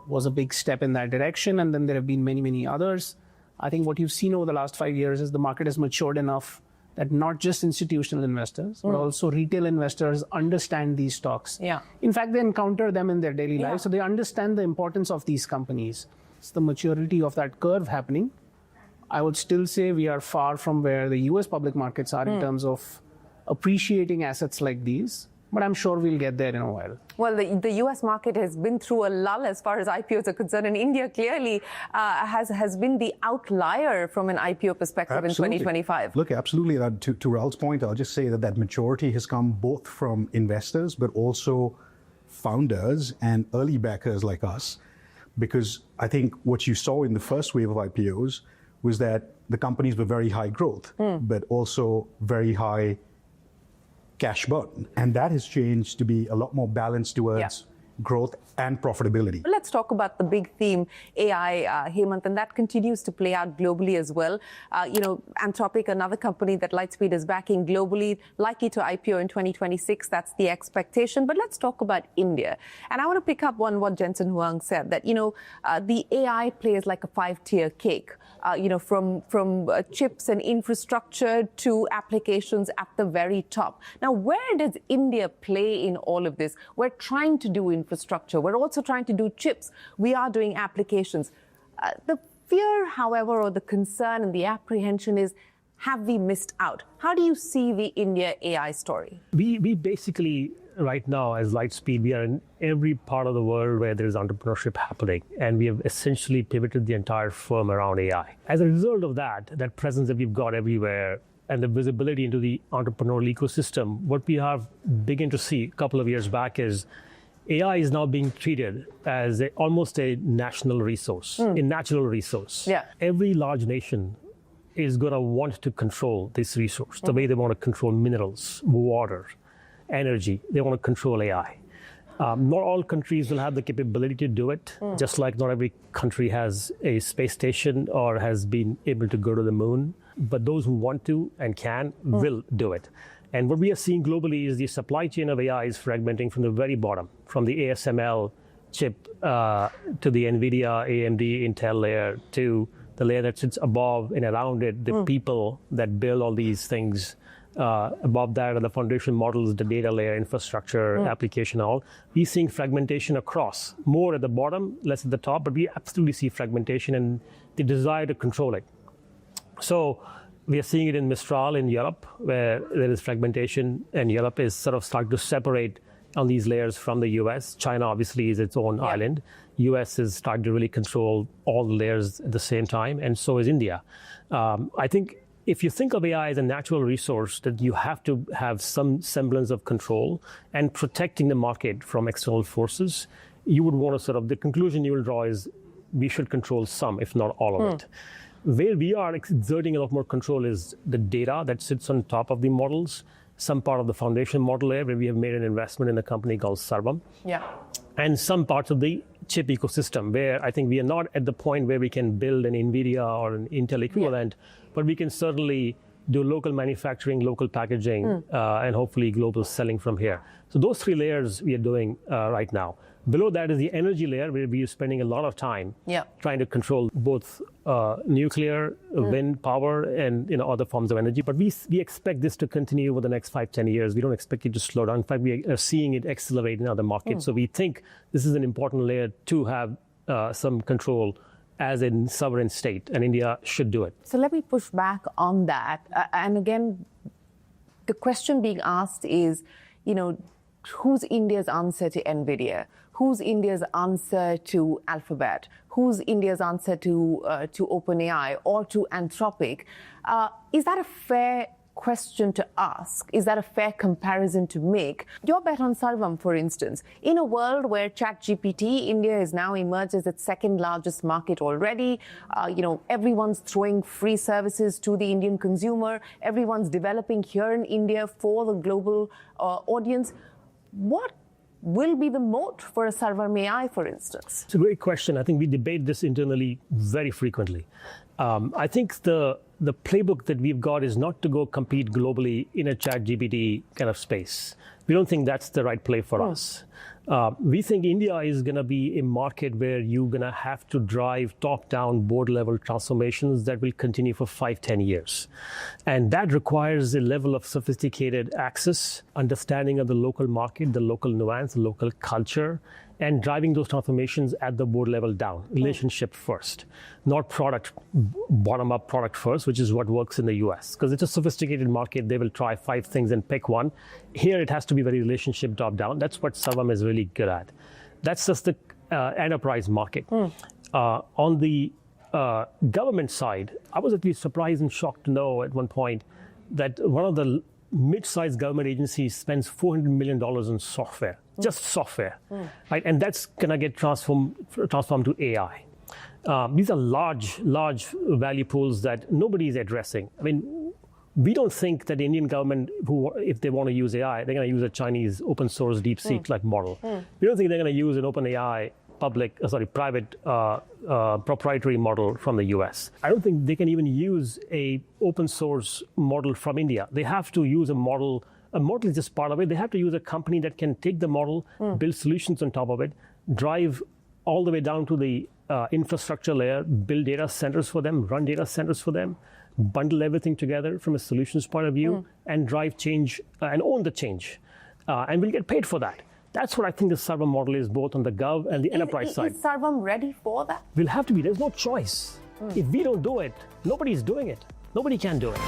was a big step in that direction, and then there have been many, many others. I think what you've seen over the last 5 years is the market has matured enough that not just institutional investors, but also retail investors understand these stocks. In fact, they encounter them in their daily lives, so they understand the importance of these companies. It's the maturity of that curve happening. I would still say we are far from where the US public markets are in terms of appreciating assets like these, but I'm sure we'll get there in a while. Well, the US market has been through a lull as far as IPOs are concerned, and India clearly has been the outlier from an IPO perspective in 2025. Look, absolutely. To Rahul's point, I'll just say that maturity has come both from investors, but also founders and early backers like us. because I think what you saw in the first wave of IPOs was that the companies were very high growth, but also very high cash burn. And that has changed to be a lot more balanced towards growth and profitability. Let's talk about the big theme, AI, Hemant, and that continues to play out globally as well. Anthropic, another company that Lightspeed is backing globally, likely to IPO in 2026. That's the expectation. But let's talk about India. And I want to pick up on what Jensen Huang said, that, the AI plays like a 5-tier cake, from chips and infrastructure to applications at the very top. Now, where does India play in all of this? We're trying to do infrastructure. We're also trying to do chips. We are doing applications. The fear, however, or the concern and the apprehension is, have we missed out? How do you see the India AI story? We basically, right now, as Lightspeed, we are in every part of the world where there is entrepreneurship happening, and we have essentially pivoted the entire firm around AI. As a result of that presence that we've got everywhere, and the visibility into the entrepreneurial ecosystem, what we have begun to see a couple of years back is AI is now being treated as almost a national resource, a natural resource. Yeah. Every large nation is going to want to control this resource, the way they want to control minerals, water, energy. They want to control AI. Not all countries will have the capability to do it, just like not every country has a space station or has been able to go to the moon. But those who want to and can will do it. And what we are seeing globally is the supply chain of AI is fragmenting from the very bottom, from the ASML chip to the NVIDIA, AMD, Intel layer, to the layer that sits above and around it, the people that build all these things. Above that are the foundation models, the data layer, infrastructure, application, all. We're seeing fragmentation across, more at the bottom, less at the top, but we absolutely see fragmentation and the desire to control it. So we are seeing it in Mistral in Europe, where there is fragmentation, and Europe is sort of starting to separate on these layers from the US. China obviously is its own island. US is starting to really control all the layers at the same time, and so is India. I think if you think of AI as a natural resource, that you have to have some semblance of control and protecting the market from external forces, you would want to the conclusion you will draw is we should control some, if not all of it. Where we are exerting a lot more control is the data that sits on top of the models, some part of the foundation model layer, where we have made an investment in a company called Sarvam. Yeah. And some parts of the chip ecosystem, where I think we are not at the point where we can build an NVIDIA or an Intel equivalent, but we can certainly do local manufacturing, local packaging, and hopefully global selling from here. So those 3 layers we are doing right now. Below that is the energy layer, where we are spending a lot of time trying to control both nuclear, wind power, and other forms of energy. But we expect this to continue over the next 5-10 years. We don't expect it to slow down. In fact, we are seeing it accelerate in other markets. So we think this is an important layer to have some control as a sovereign state, and India should do it. So let me push back on that. And again, the question being asked is, who's India's answer to NVIDIA? Who's India's answer to Alphabet? Who's India's answer to OpenAI or to Anthropic? Is that a fair question to ask? Is that a fair comparison to make? Your bet on Sarvam, for instance. In a world where ChatGPT, India is now emerged as its 2nd largest market already. Everyone's throwing free services to the Indian consumer. Everyone's developing here in India for the global audience. What will be the moat for a Sarvam AI, for instance? It's a great question. I think we debate this internally very frequently. I think the playbook that we've got is not to go compete globally in a ChatGPT kind of space. We don't think that's the right play for us. We think India is going to be a market where you're going to have to drive top-down board-level transformations that will continue for 5-10 years. And that requires a level of sophisticated access, understanding of the local market, the local nuance, the local culture, and driving those transformations at the board level down, relationship first, not product, bottom-up product first, which is what works in the US. Because it's a sophisticated market, they will try 5 things and pick one. Here it has to be very relationship top-down. That's what Sarvam is really good at. That's just the enterprise market. On the government side, I was at least surprised and shocked to know at one point that one of the mid-sized government agency spends $400 million on software, just software, right? And that's gonna get transformed to AI. These are large value pools that nobody is addressing. I mean, we don't think that the Indian government, if they want to use AI, they're going to use a Chinese open source DeepSeek-like model. We don't think they're going to use an OpenAI private proprietary model from the US. I don't think they can even use a open source model from India. They have to use a model. A model is just part of it. They have to use a company that can take the model, build solutions on top of it, drive all the way down to the infrastructure layer, build data centers for them, run data centers for them, bundle everything together from a solutions point of view, and drive change and own the change. And we'll get paid for that. That's what I think the Sarvam model is, both on the gov and the enterprise side. Is Sarvam ready for that? We'll have to be. There's no choice. If we don't do it, nobody's doing it. Nobody can do it.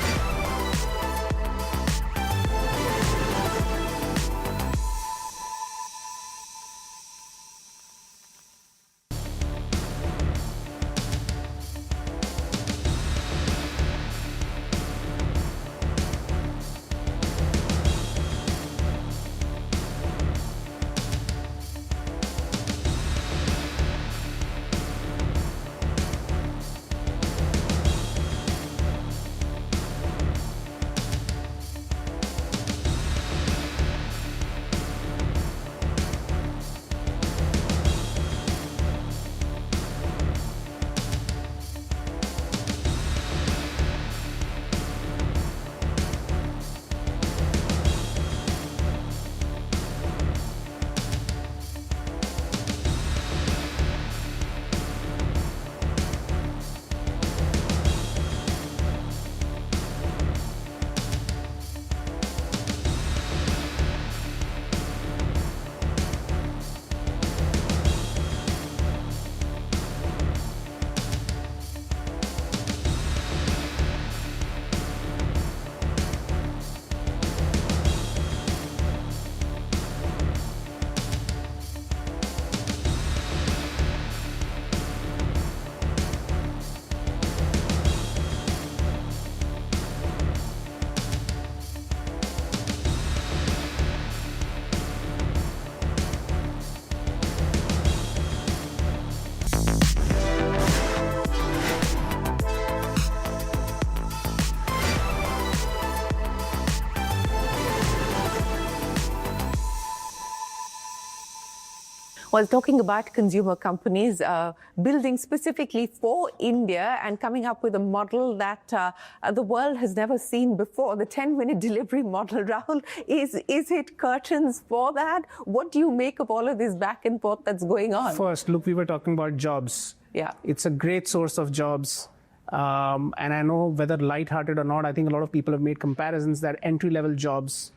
Well, talking about consumer companies building specifically for India and coming up with a model that the world has never seen before, the 10-minute delivery model. Rahul, is it curtains for that? What do you make of all of this back and forth that's going on? First, look, we were talking about jobs. Yeah. It's a great source of jobs. And I know whether lighthearted or not, I think a lot of people have made comparisons that entry-level jobs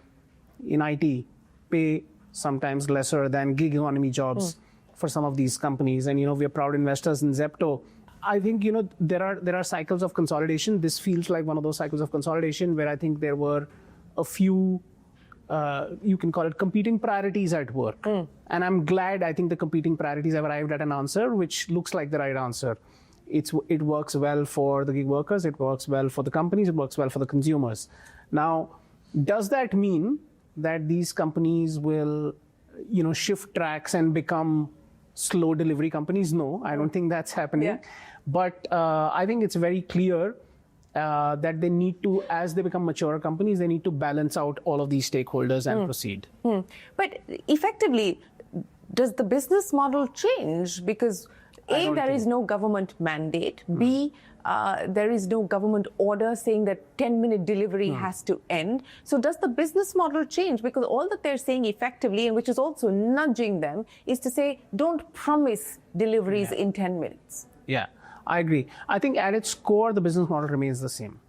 in IT pay sometimes lesser than gig economy jobs for some of these companies. And, we are proud investors in Zepto. I think, there are cycles of consolidation. This feels like one of those cycles of consolidation where I think there were a few, you can call it competing priorities at work. And I'm glad, I think the competing priorities have arrived at an answer, which looks like the right answer. It works well for the gig workers, it works well for the companies, it works well for the consumers. Now, does that mean that these companies will, shift tracks and become slow delivery companies? No, I don't think that's happening. Yeah. But I think it's very clear that they need to, as they become mature companies, they need to balance out all of these stakeholders and proceed. But effectively, does the business model change? Because A, there is no government mandate. B, there is no government order saying that 10-minute delivery has to end. So does the business model change? Because all that they're saying effectively, and which is also nudging them, is to say, don't promise deliveries in 10 minutes. Yeah, I agree. I think at its core, the business model remains the same.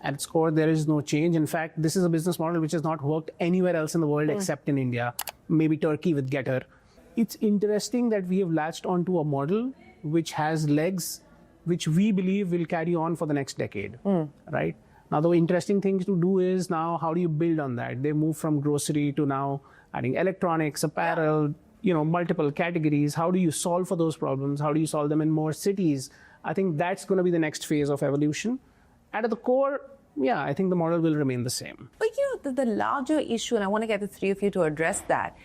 At its core, there is no change. In fact, this is a business model which has not worked anywhere else in the world except in India, maybe Turkey with Getter. It's interesting that we have latched onto a model which has legs, which we believe will carry on for the next decade, right? Now, the interesting thing to do is now, how do you build on that? They move from grocery to now adding electronics, apparel, multiple categories. How do you solve for those problems? How do you solve them in more cities? I think that's going to be the next phase of evolution. At the core, yeah, I think the model will remain the same. But the larger issue, and I want to get the three of you to address that,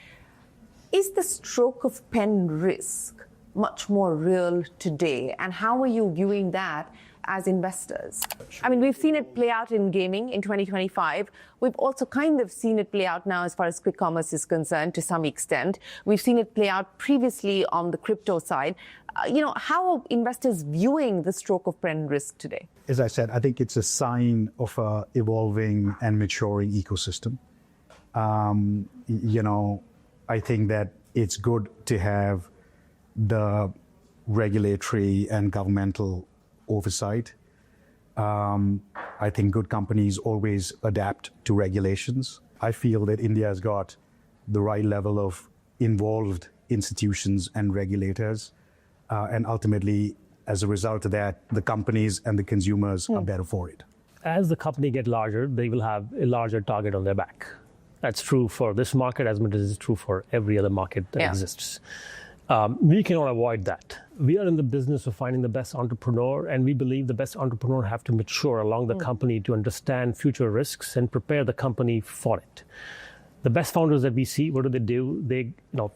is the stroke of pen risk much more real today? And how are you viewing that as investors? I mean, we've seen it play out in gaming in 2025. We've also kind of seen it play out now as far as quick commerce is concerned to some extent. We've seen it play out previously on the crypto side. How are investors viewing the stroke of pen risk today? As I said, I think it's a sign of an evolving and maturing ecosystem. I think that it's good to have the regulatory and governmental oversight. I think good companies always adapt to regulations. I feel that India has got the right level of involved institutions and regulators. And ultimately, as a result of that, the companies and the consumers are better for it. As the company get larger, they will have a larger target on their back. That's true for this market as much as it's true for every other market that exists. We cannot avoid that. We are in the business of finding the best entrepreneur, and we believe the best entrepreneur have to mature along the company to understand future risks and prepare the company for it. The best founders that we see, what do? They,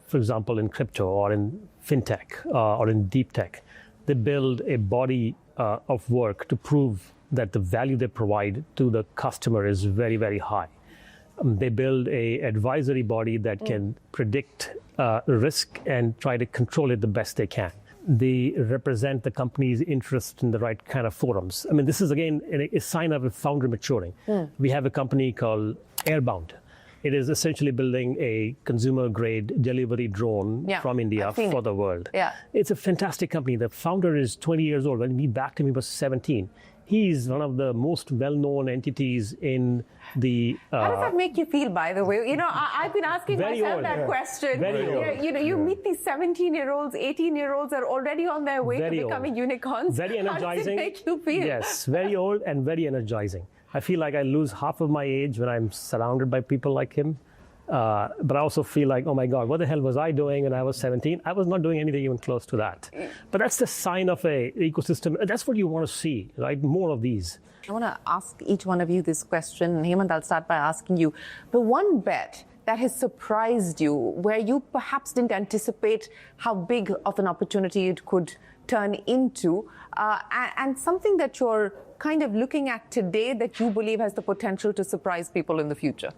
for example, in crypto or in fintech or in deep tech, they build a body of work to prove that the value they provide to the customer is very, very high. They build a advisory body that can predict risk and try to control it the best they can. They represent the company's interest in the right kind of forums. I mean, this is, again, a sign of a founder maturing. We have a company called Airbound. It is essentially building a consumer-grade delivery drone from India for the world. It's a fantastic company. The founder is 20 years old. When we backed him, he was 17. He's one of the most well-known entities in the... How does that make you feel, by the way? I've been asking myself that question. You meet these 17-year-olds, 18-years-olds are already on their way to becoming unicorns. Very energizing. How does it make you feel? Yes, very old and very energizing. I feel like I lose half of my age when I'm surrounded by people like him. But I also feel like, oh my God, what the hell was I doing when I was 17? I was not doing anything even close to that. But that's the sign of an ecosystem. That's what you want to see, right? More of these. I want to ask each one of you this question. Hemant, I'll start by asking you. The one bet that has surprised you, where you perhaps didn't anticipate how big of an opportunity it could turn into, and something that you're kind of looking at today that you believe has the potential to surprise people in the future?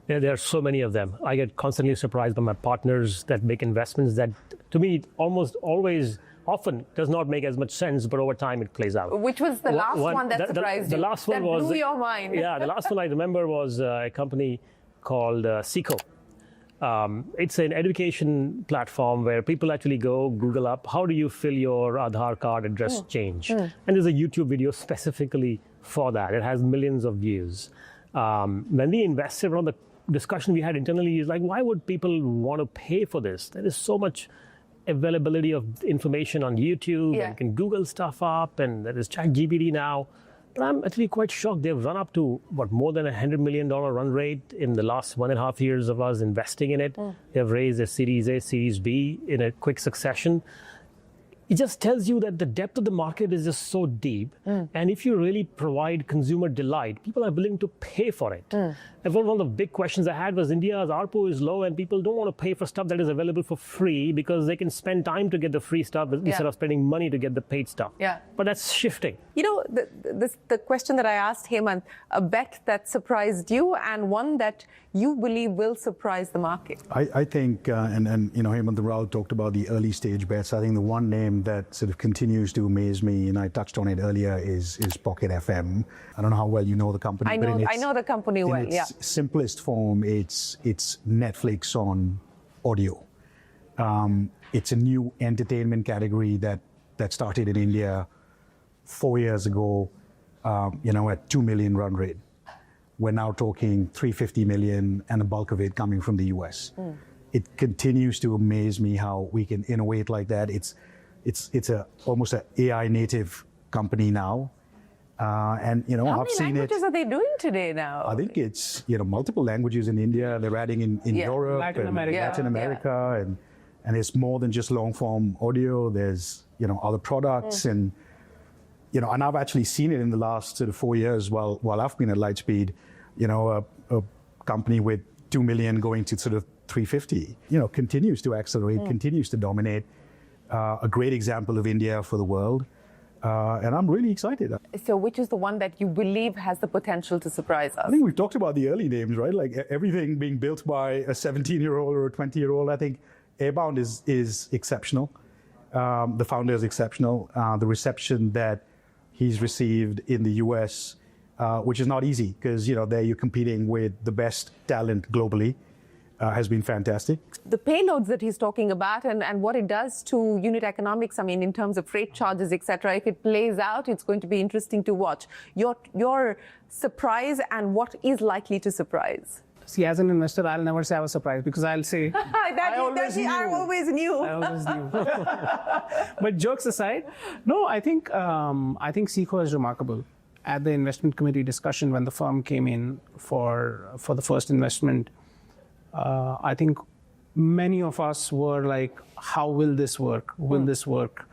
Yeah, there are so many of them. I get constantly surprised by my partners that make investments that, to me, almost always, often does not make as much sense, but over time it plays out. Which was the last one that surprised you? The last one that blew your mind. Yeah, the last one I remember was a company called Seco. It's an education platform where people actually go Google up, how do you fill your Aadhaar card address change? And there's a YouTube video specifically for that. It has millions of views. When we invested, one of the discussion we had internally is like, why would people want to pay for this? There is so much availability of information on YouTube, and you can Google stuff up, and there is ChatGPT now. But I'm actually quite shocked. They've run up to, more than $100 million run rate in the last 1.5 years of us investing in it. They've raised a Series A, Series B in a quick succession. It just tells you that the depth of the market is just so deep. And if you really provide consumer delight, people are willing to pay for it. And one of the big questions I had was India's ARPU is low and people don't want to pay for stuff that is available for free because they can spend time to get the free stuff instead of spending money to get the paid stuff. But that's shifting. The question that I asked Hemant, a bet that surprised you and one that you believe will surprise the market. I think, and Hemant Rao talked about the early stage bets. I think the one name that sort of continues to amaze me, and I touched on it earlier, is Pocket FM. I don't know how well you know the company. I know the company well, in its simplest form, it's Netflix on audio. It's a new entertainment category that started in India 4 years ago, at 2 million run rate. We're now talking 350 million, and a bulk of it coming from the US. It continues to amaze me how we can innovate like that. It's almost an AI native company now. And I've seen it. How many languages are they doing today now? I think it's multiple languages in India. They're adding in Europe, Latin America, and it's more than just long form audio. There's other products, and and I've actually seen it in the last sort of 4 years while I've been at Lightspeed, a company with 2 million going to sort of 350, continues to accelerate, continues to dominate. A great example of India for the world. And I'm really excited. So which is the one that you believe has the potential to surprise us? I think we've talked about the early names, right? Like everything being built by a 17-year-old or a 20-year-old. I think Airbound is exceptional. The founder is exceptional. The reception that he's received in the US, which is not easy because, there you're competing with the best talent globally, has been fantastic. The payloads that he's talking about and what it does to unit economics, I mean, in terms of freight charges, etc., if it plays out, it's going to be interesting to watch. Your surprise and what is likely to surprise? See, as an investor, I'll never say I was surprised because I'll say, I always knew. But jokes aside, no, I think CICO is remarkable. At the investment committee discussion, when the firm came in for the first investment, I think many of us were like, how will this work? Will this work?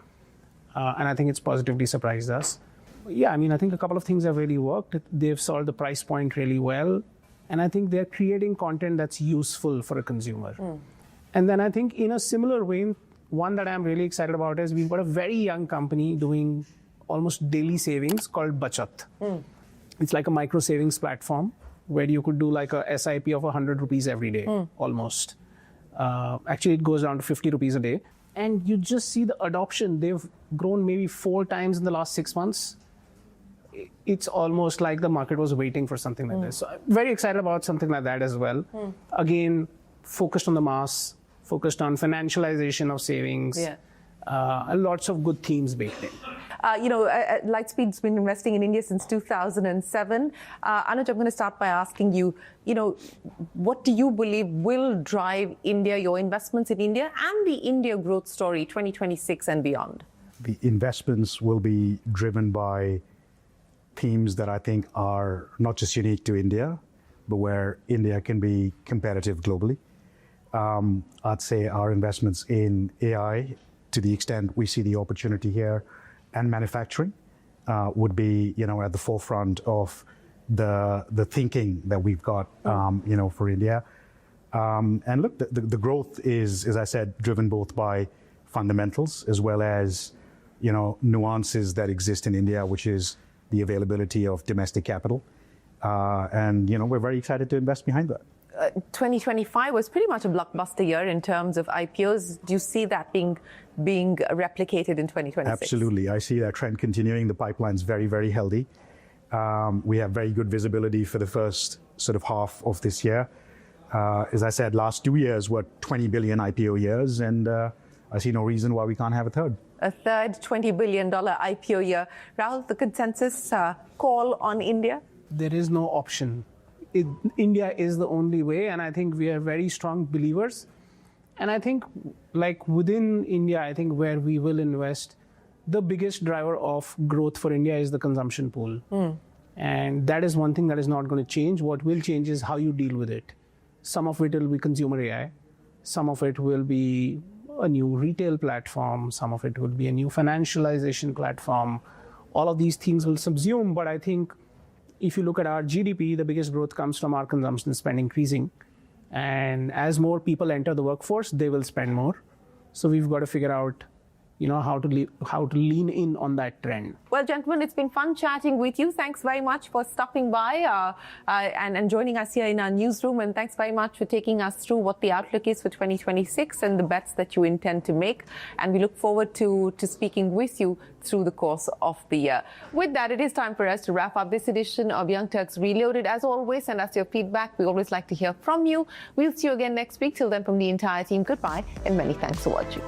And I think it's positively surprised us. Yeah, I mean, I think a couple of things have really worked. They've solved the price point really well. And I think they're creating content that's useful for a consumer. And then I think in a similar way, one that I'm really excited about is we've got a very young company doing almost daily savings called Bachat. It's like a micro savings platform where you could do like a SIP of 100 rupees every day, almost. Actually, it goes down to 50 rupees a day. And you just see the adoption. They've grown maybe 4 times in the last 6 months. It's almost like the market was waiting for something like this. So I'm very excited about something like that as well. Again, focused on the mass, focused on financialization of savings. Lots of good themes baked in. Lightspeed's been investing in India since 2007. Anuj, I'm going to start by asking you, what do you believe will drive India, your investments in India, and the India growth story 2026 and beyond? The investments will be driven by themes that I think are not just unique to India, but where India can be competitive globally. I'd say our investments in AI, to the extent we see the opportunity here, and manufacturing would be, at the forefront of the thinking that we've got, for India. And look, the growth is, as I said, driven both by fundamentals as well as, nuances that exist in India, which is the availability of domestic capital. And, we're very excited to invest behind that. 2025 was pretty much a blockbuster year in terms of IPOs. Do you see that being replicated in 2026? Absolutely. I see that trend continuing. The pipeline's very, very healthy. We have very good visibility for the first sort of half of this year. As I said, last 2 years were 20 billion IPO years, and I see no reason why we can't have a third. A third $20 billion IPO year. Rahul, the consensus call on India? There is no option. India is the only way, and I think we are very strong believers. And I think, like within India, I think where we will invest, the biggest driver of growth for India is the consumption pool. And that is one thing that is not going to change. What will change is how you deal with it. Some of it will be consumer AI. Some of it will be a new retail platform. Some of it will be a new financialization platform. All of these things will subsume, but I think if you look at our GDP, the biggest growth comes from our consumption spend increasing. And as more people enter the workforce, they will spend more. So we've got to figure out, how to lean in on that trend. Well, gentlemen, it's been fun chatting with you. Thanks very much for stopping by and joining us here in our newsroom. And thanks very much for taking us through what the outlook is for 2026 and the bets that you intend to make. And we look forward to speaking with you through the course of the year. With that, it is time for us to wrap up this edition of Young Turks Reloaded. As always, send us your feedback. We always like to hear from you. We'll see you again next week. Till then, from the entire team, goodbye and many thanks for watching.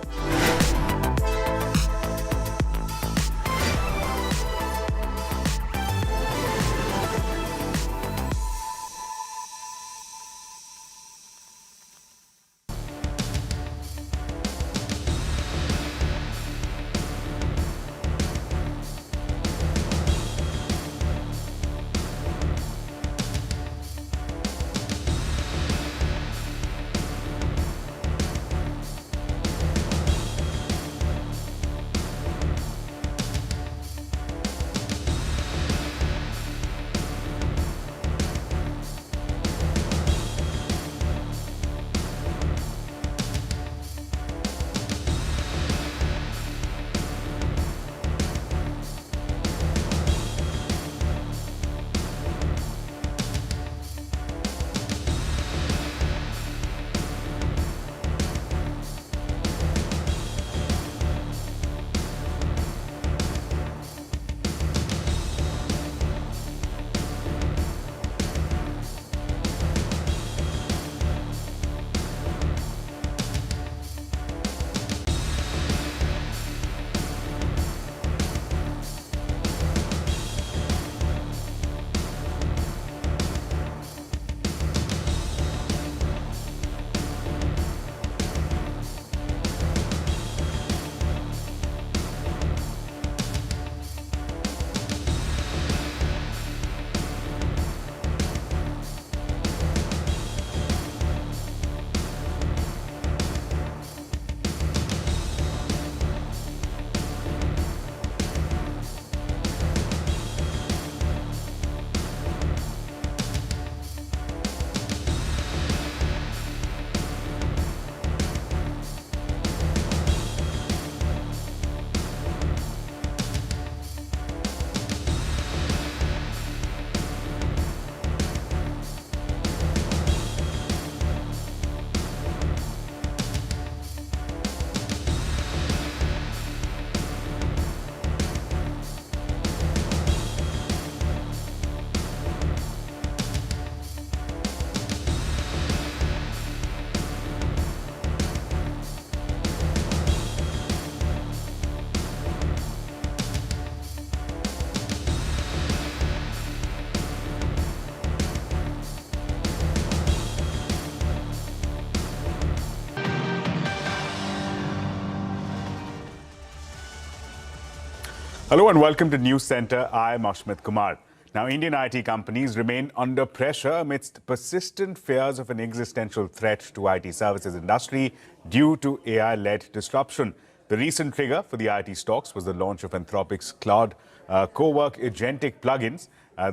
Hello and welcome to News Center. I'm Ashmit Kumar. Now, Indian IT companies remain under pressure amidst persistent fears of an existential threat to IT services industry due to AI-led disruption. The recent trigger for the IT stocks was the launch of Anthropic's cloud co-work agentic plugins.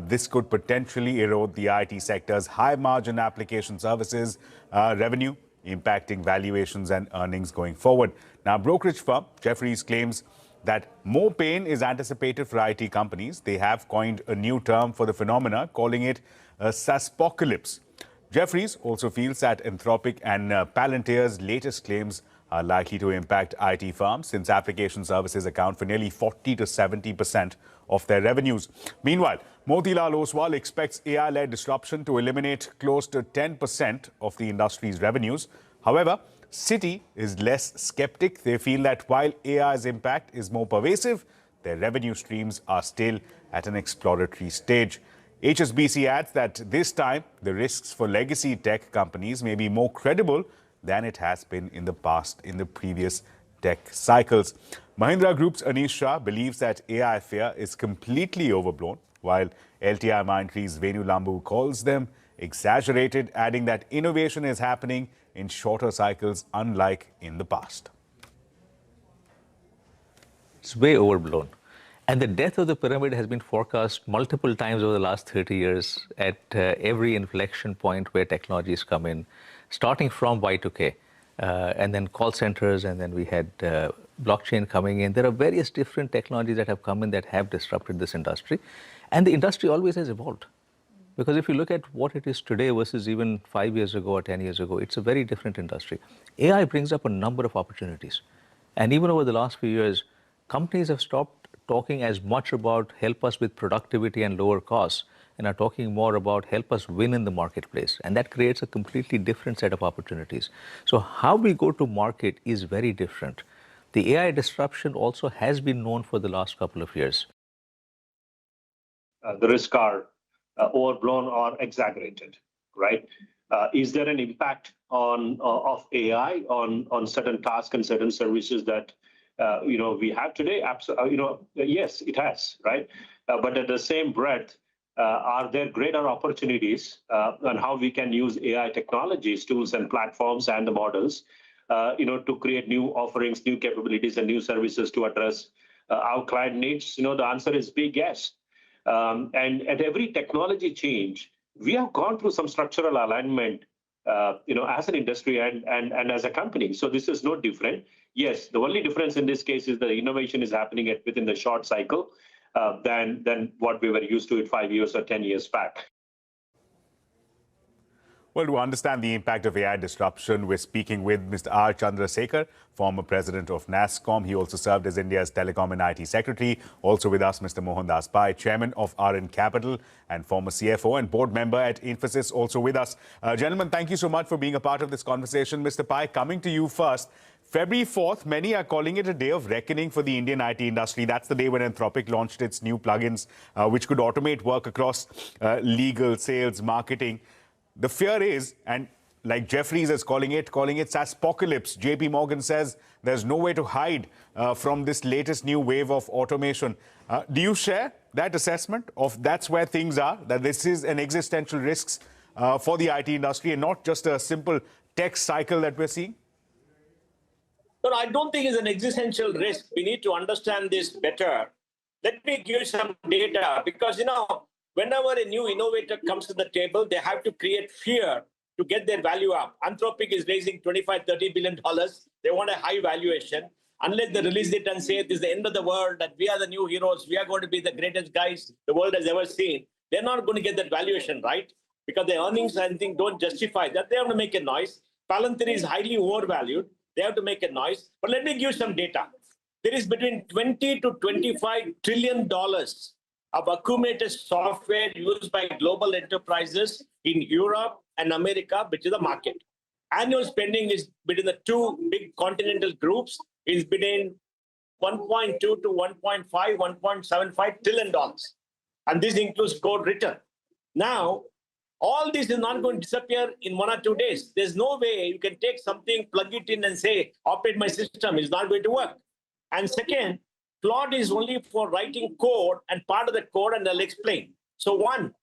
This could potentially erode the IT sector's high-margin application services revenue, impacting valuations and earnings going forward. Now, brokerage firm Jefferies claims that more pain is anticipated for IT companies. They have coined a new term for the phenomena, calling it a SaaSpocalypse. Jefferies also feels that Anthropic and Palantir's latest claims are likely to impact IT firms, since application services account for nearly 40 to 70% of their revenues. Meanwhile, Motilal Oswal expects AI-led disruption to eliminate close to 10% of the industry's revenues. However, Citi is less skeptic. They feel that while AI's impact is more pervasive, their revenue streams are still at an exploratory stage. HSBC adds that this time, the risks for legacy tech companies may be more credible than it has been in the past, in the previous tech cycles. Mahindra Group's Anish Shah believes that AI fear is completely overblown, while LTI Mindtree's Venu Lambu calls them exaggerated, adding that innovation is happening in shorter cycles, unlike in the past. It's way overblown. And the death of the pyramid has been forecast multiple times over the last 30 years at every inflection point where technologies come in, starting from Y2K, and then call centers, and then we had blockchain coming in. There are various different technologies that have come in that have disrupted this industry. And the industry always has evolved. Because if you look at what it is today versus even 5 years ago or 10 years ago, it's a very different industry. AI brings up a number of opportunities. And even over the last few years, companies have stopped talking as much about help us with productivity and lower costs, and are talking more about help us win in the marketplace. And that creates a completely different set of opportunities. So how we go to market is very different. The AI disruption also has been known for the last couple of years. The risks are overblown or exaggerated, right? Is there an impact of AI on certain tasks and certain services that we have today? Yes, it has, right? But at the same breath, are there greater opportunities on how we can use AI technologies, tools, and platforms and the models, to create new offerings, new capabilities, and new services to address our client needs? The answer is big yes. And at every technology change, we have gone through some structural alignment, as an industry and as a company. So this is no different. Yes, the only difference in this case is the innovation is happening within the short cycle than what we were used to 5 years or 10 years back. Well, to understand the impact of AI disruption, we're speaking with Mr. R. Chandrasekhar, former president of NASSCOM. He also served as India's Telecom and IT Secretary. Also with us, Mr. Mohandas Pai, chairman of RN Capital and former CFO and board member at Infosys, also with us. Gentlemen, thank you so much for being a part of this conversation. Mr. Pai, coming to you first. February 4th, many are calling it a day of reckoning for the Indian IT industry. That's the day when Anthropic launched its new plugins, which could automate work across legal, sales, marketing. The fear is, and like Jefferies is calling it SaaSpocalypse. JP Morgan says there's no way to hide from this latest new wave of automation. Do you share that assessment of that's where things are, that this is an existential risk for the IT industry and not just a simple tech cycle that we're seeing? No, I don't think it's an existential risk. We need to understand this better. Let me give you some data, because, whenever a new innovator comes to the table, they have to create fear to get their value up. Anthropic is raising $25-30 billion. They want a high valuation. Unless they release it and say this is the end of the world, that we are the new heroes, we are going to be the greatest guys the world has ever seen, they're not going to get that valuation, right? Because their earnings, I think, don't justify that. They have to make a noise. Palantir is highly overvalued. They have to make a noise. But let me give you some data. There is between $20 to $25 trillion of accumulated software used by global enterprises in Europe and America, which is the market. Annual spending is between the two big continental groups is between $1.2 to $1.5, $1.75 trillion. And this includes code written. Now, all this is not going to disappear in 1 or 2 days. There's no way you can take something, plug it in and say, operate my system. It's not going to work. And second, Claude is only for writing code and part of the code, and I'll explain. So one,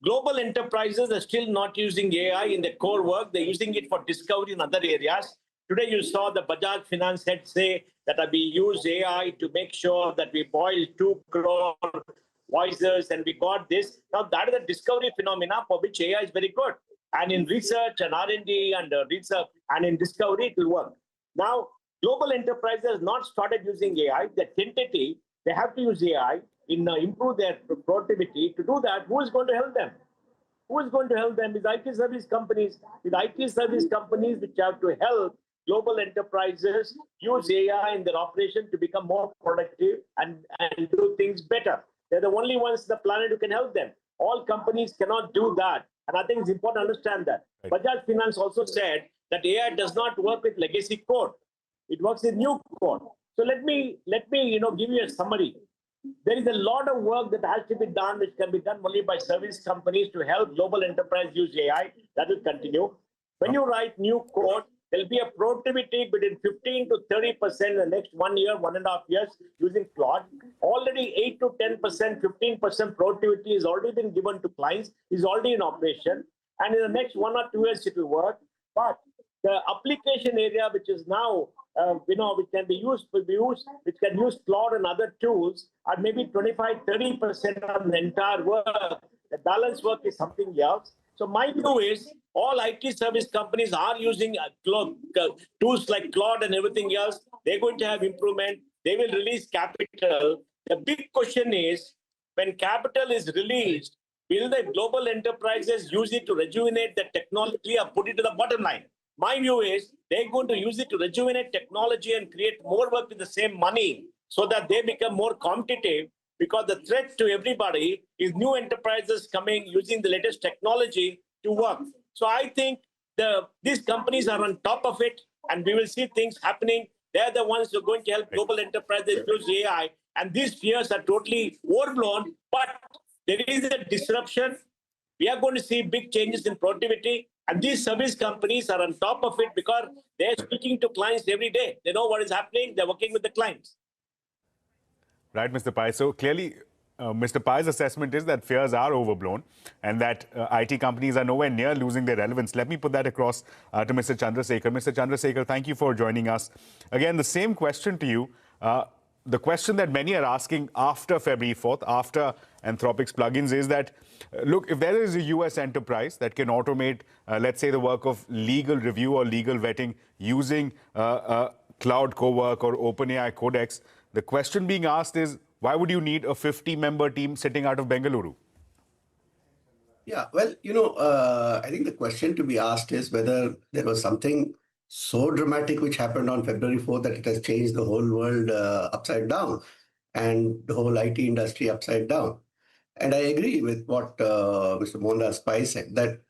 global enterprises are still not using AI in their core work. They're using it for discovery in other areas. Today you saw the Bajaj Finance head say that we use AI to make sure that we boil 2 crore voices and we got this. Now that is a discovery phenomena for which AI is very good. And in research and R&D and research and in discovery, it will work. Now, global enterprises have not started using AI. They're tentative. They have to use AI in improve their productivity. To do that, who is going to help them? Who is going to help them? Is IT service companies. With IT service companies which have to help global enterprises use AI in their operation to become more productive and do things better. They're the only ones on the planet who can help them. All companies cannot do that. And I think it's important to understand that. Right. Bajaj Finance also said that AI does not work with legacy code. It works with new code. So let me give you a summary. There is a lot of work that has to be done, which can be done only by service companies to help global enterprise use AI. That will continue. When you write new code, there will be a productivity between 15 to 30% in the next 1 year, 1.5 years using Claude. Already 8 to 10%, 15% productivity has already been given to clients, is already in operation. And in the next 1 or 2 years, it will work. But the application area, which is now, which can be used, which can use Claude and other tools, are maybe 25, 30% of the entire work. The balance work is something else. So my view is all IT service companies are using tools like Claude and everything else. They're going to have improvement. They will release capital. The big question is, when capital is released, will the global enterprises use it to rejuvenate the technology or put it to the bottom line? My view is they're going to use it to rejuvenate technology and create more work with the same money so that they become more competitive, because the threat to everybody is new enterprises coming using the latest technology to work. So I think these companies are on top of it, and we will see things happening. They're the ones who are going to help global enterprises use AI, and these fears are totally overblown, but there is a disruption. We are going to see big changes in productivity, and these service companies are on top of it because they're speaking to clients every day. They know what is happening. They're working with the clients. Right, Mr. Pai. So clearly, Mr. Pai's assessment is that fears are overblown and that IT companies are nowhere near losing their relevance. Let me put that across to Mr. Chandrasekhar. Mr. Chandrasekhar, thank you for joining us. Again, the same question to you. The question that many are asking after February 4th, after Anthropic's plugins, is that, look, if there is a US enterprise that can automate, let's say, the work of legal review or legal vetting using Cloud Cowork or OpenAI Codex, the question being asked is, why would you need a 50-member team sitting out of Bengaluru? Yeah, well, I think the question to be asked is whether there was something so dramatic which happened on February 4th that it has changed the whole world upside down and the whole IT industry upside down. And I agree with what Mr. Mohandas Pai said, that,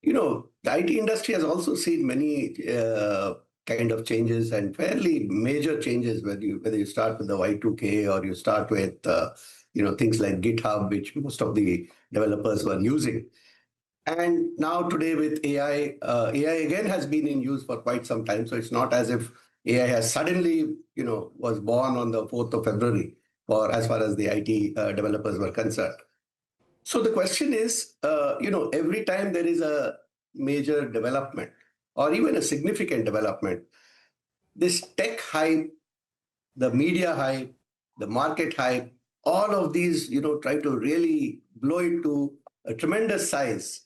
the IT industry has also seen many kind of changes and fairly major changes, whether you start with the Y2K or you start with, things like GitHub, which most of the developers were using. And now today with AI, AI again has been in use for quite some time. So it's not as if AI has suddenly, was born on the 4th of February as far as the IT developers were concerned. So the question is, every time there is a major development or even a significant development, this tech hype, the media hype, the market hype, all of these, try to really blow it to a tremendous size.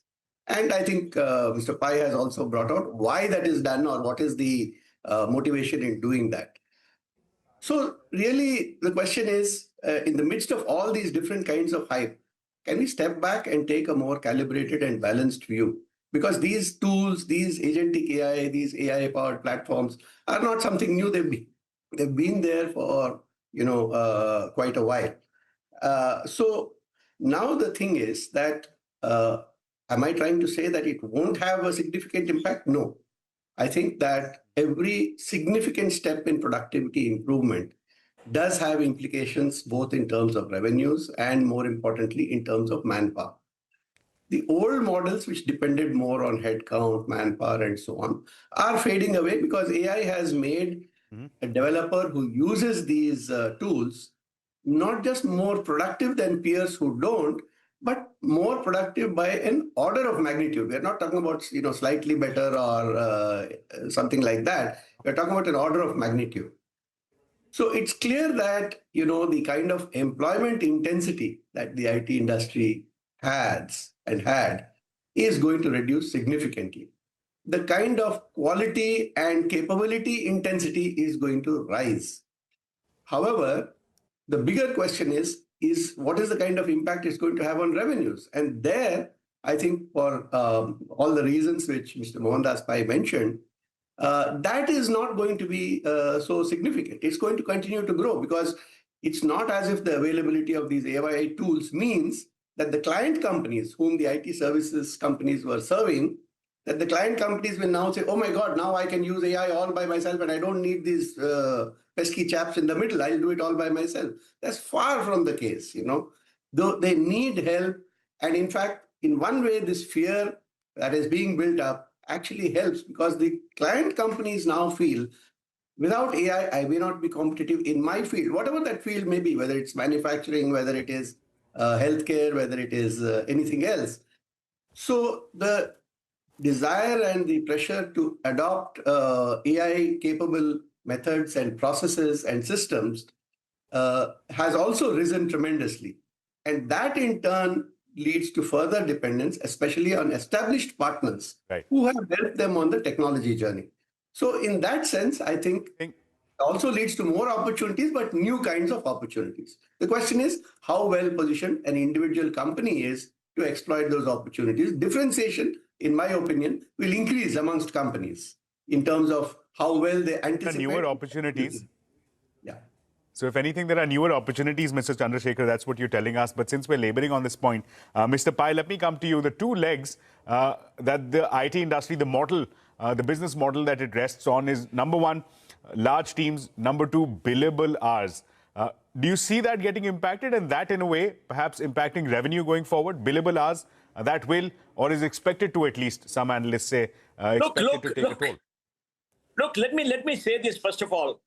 And I think Mr. Pai has also brought out why that is done or what is the motivation in doing that. So really, the question is, in the midst of all these different kinds of hype, can we step back and take a more calibrated and balanced view? Because these tools, these agentic AI, these AI-powered platforms are not something new. They've been there for quite a while. So now the thing is that, am I trying to say that it won't have a significant impact? No. I think that every significant step in productivity improvement does have implications both in terms of revenues and, more importantly, in terms of manpower. The old models, which depended more on headcount, manpower, and so on, are fading away because AI has made a developer who uses these tools, not just more productive than peers who don't, but more productive by an order of magnitude. We're not talking about slightly better or something like that. We're talking about an order of magnitude. So it's clear that the kind of employment intensity that the IT industry has and had is going to reduce significantly. The kind of quality and capability intensity is going to rise. However, the bigger question is what is the kind of impact it's going to have on revenues? And there, I think for all the reasons which Mr. Mohandas Pai mentioned, that is not going to be so significant. It's going to continue to grow because it's not as if the availability of these AI tools means that the client companies whom the IT services companies were serving, that the client companies will now say, oh my God, now I can use AI all by myself and I don't need these pesky chaps in the middle. I'll do it all by myself. That's far from the case, Though they need help. And in fact, in one way, this fear that is being built up actually helps because the client companies now feel without AI, I may not be competitive in my field, whatever that field may be, whether it's manufacturing, whether it is healthcare, whether it is anything else. So the desire and the pressure to adopt AI-capable methods and processes and systems has also risen tremendously. And that in turn leads to further dependence, especially on established partners who have helped them on the technology journey. So in that sense, I think it also leads to more opportunities, but new kinds of opportunities. The question is how well positioned an individual company is to exploit those opportunities. Differentiation, in my opinion, will increase amongst companies in terms of how well they anticipate. Newer opportunities. Yeah. So if anything, there are newer opportunities, Mr. Chandrasekhar, that's what you're telling us. But since we're laboring on this point, Mr. Pai, let me come to you. The two legs that the IT industry, the model, the business model that it rests on is, number one, large teams, number two, billable hours. Do you see that getting impacted and that in a way perhaps impacting revenue going forward? Billable hours, that will or is expected to, at least some analysts say, expected to take a toll. Look, let me say this first of all.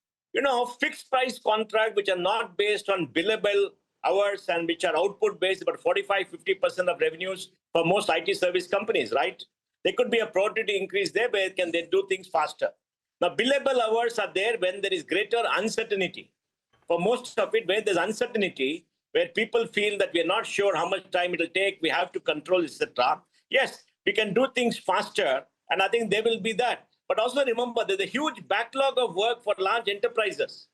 Fixed price contracts which are not based on billable hours and which are output based, about 45-50% of revenues for most IT service companies, right? There could be a productivity increase there where they do things faster. Now, billable hours are there when there is greater uncertainty. For most of it, where there's uncertainty, where people feel that we're not sure how much time it'll take, we have to control, etc. Yes, we can do things faster, and I think there will be that. But also remember, there's a huge backlog of work for large enterprises.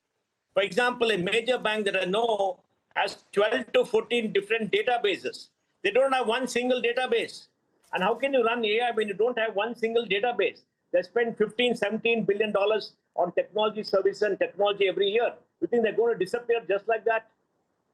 For example, a major bank that I know has 12 to 14 different databases. They don't have one single database. And how can you run AI when you don't have one single database? They spend $15-17 billion on technology services and technology every year. You think they're going to disappear just like that?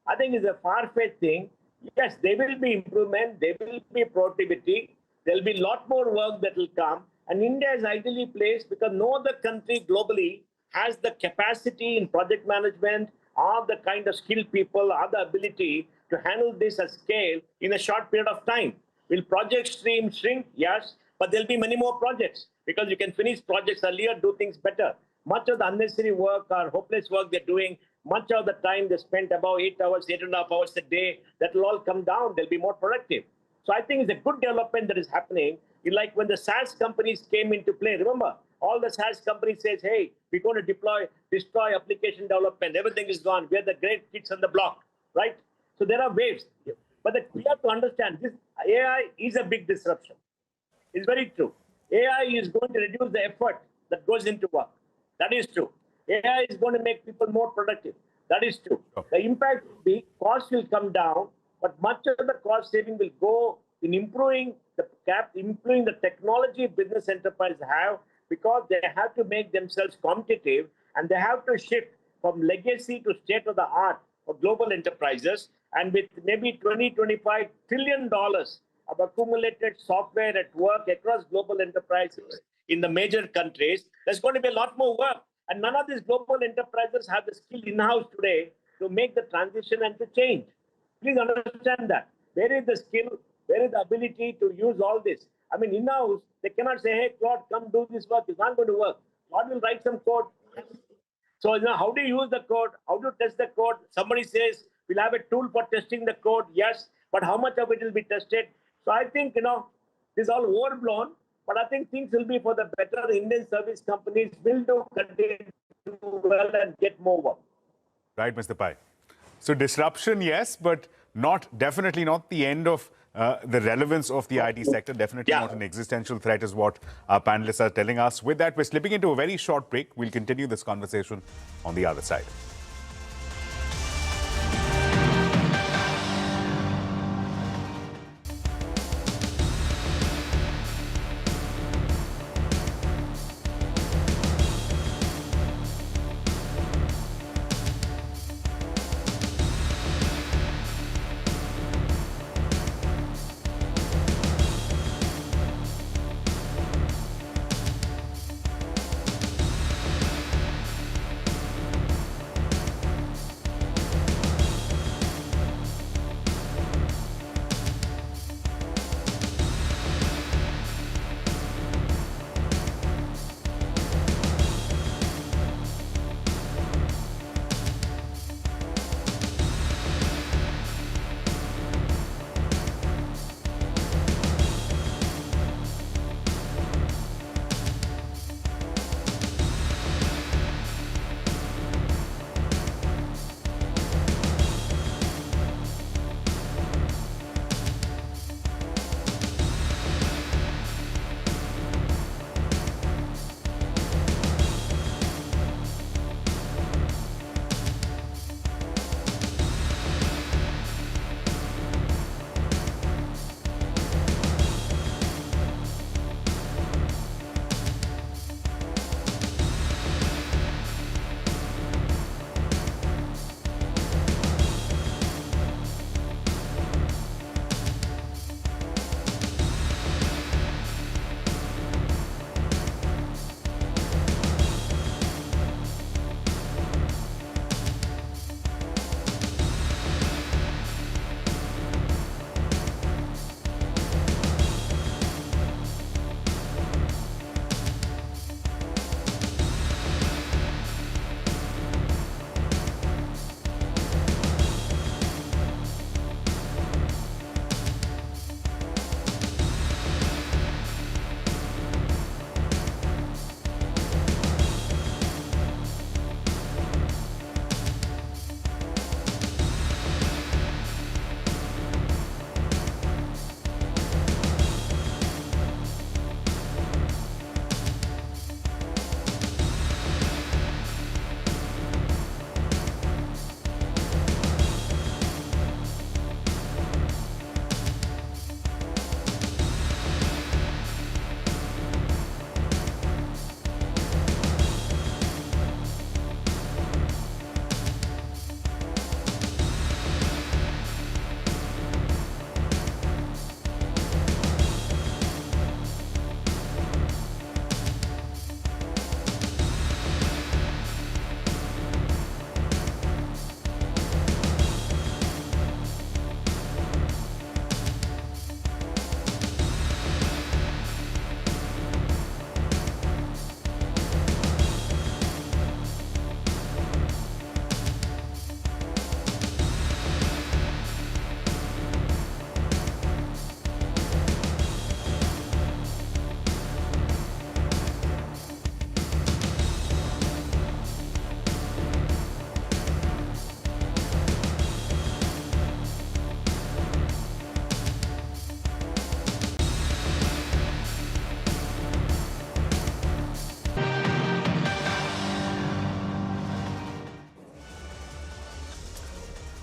I think it's a far-fetched thing. Yes, there will be improvement. There will be productivity. There will be a lot more work that will come. And India is ideally placed because no other country globally has the capacity in project management or the kind of skilled people or the ability to handle this at scale in a short period of time. Will project stream shrink? Yes, but there'll be many more projects because you can finish projects earlier, do things better. Much of the unnecessary work or hopeless work they're doing, much of the time they spent about 8 hours, 8.5 hours a day, that will all come down. They'll be more productive. So I think it's a good development that is happening. Like when the SaaS companies came into play, remember, all the SaaS companies says, hey, we're going to destroy application development. Everything is gone. We're the great kids on the block, right? So there are waves. But we have to understand this AI is a big disruption. It's very true. AI is going to reduce the effort that goes into work. That is true. AI is going to make people more productive. That is true. The impact will be, costs will come down, but much of the cost saving will go in improving the technology business enterprises have, because they have to make themselves competitive and they have to shift from legacy to state of the art of global enterprises. And with maybe $20-25 trillion of accumulated software at work across global enterprises in the major countries, there's going to be a lot more work. And none of these global enterprises have the skill in-house today to make the transition and to change. Please understand that. Where is the skill? Where is the ability to use all this? I mean, in-house, they cannot say, hey, Claude, come do this work. It's not going to work. Claude will write some code. So, how do you use the code? How do you test the code? Somebody says, we'll have a tool for testing the code. Yes, but how much of it will be tested? So I think, this is all overblown, but I think things will be for the better. The Indian service companies will continue to do well and get more work. Right, Mr. Pai. So disruption, yes, but definitely not the end of the relevance of the IT sector. Definitely not an existential threat is what our panelists are telling us. With that, we're slipping into a very short break. We'll continue this conversation on the other side.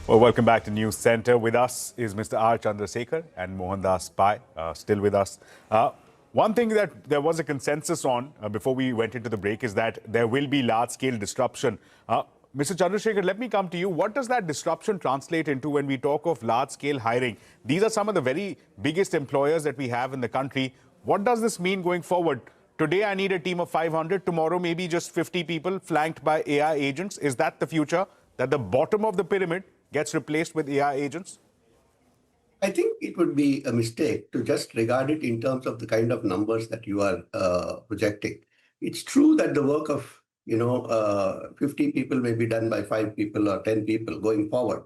Well, welcome back to News Center. With us is Mr. R. Chandrasekhar and Mohandas Pai, still with us. One thing that there was a consensus on before we went into the break is that there will be large-scale disruption. Mr. Chandrasekhar, let me come to you. What does that disruption translate into when we talk of large-scale hiring? These are some of the very biggest employers that we have in the country. What does this mean going forward? Today, I need a team of 500. Tomorrow, maybe just 50 people flanked by AI agents. Is that the future? That the bottom of the pyramid gets replaced with AI agents? I think it would be a mistake to just regard it in terms of the kind of numbers that you are projecting. It's true that the work of 50 people may be done by 5 people or 10 people going forward.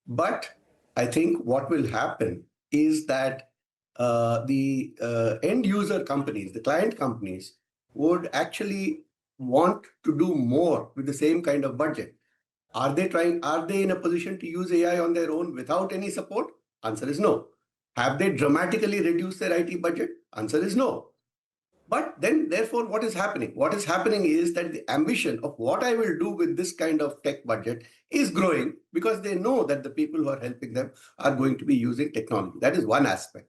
But I think what will happen is that the end user companies, the client companies, would actually want to do more with the same kind of budget. Are they in a position to use AI on their own without any support? Answer is no. Have they dramatically reduced their IT budget? Answer is no. But then, therefore, what is happening? What is happening is that the ambition of what I will do with this kind of tech budget is growing because they know that the people who are helping them are going to be using technology. That is one aspect.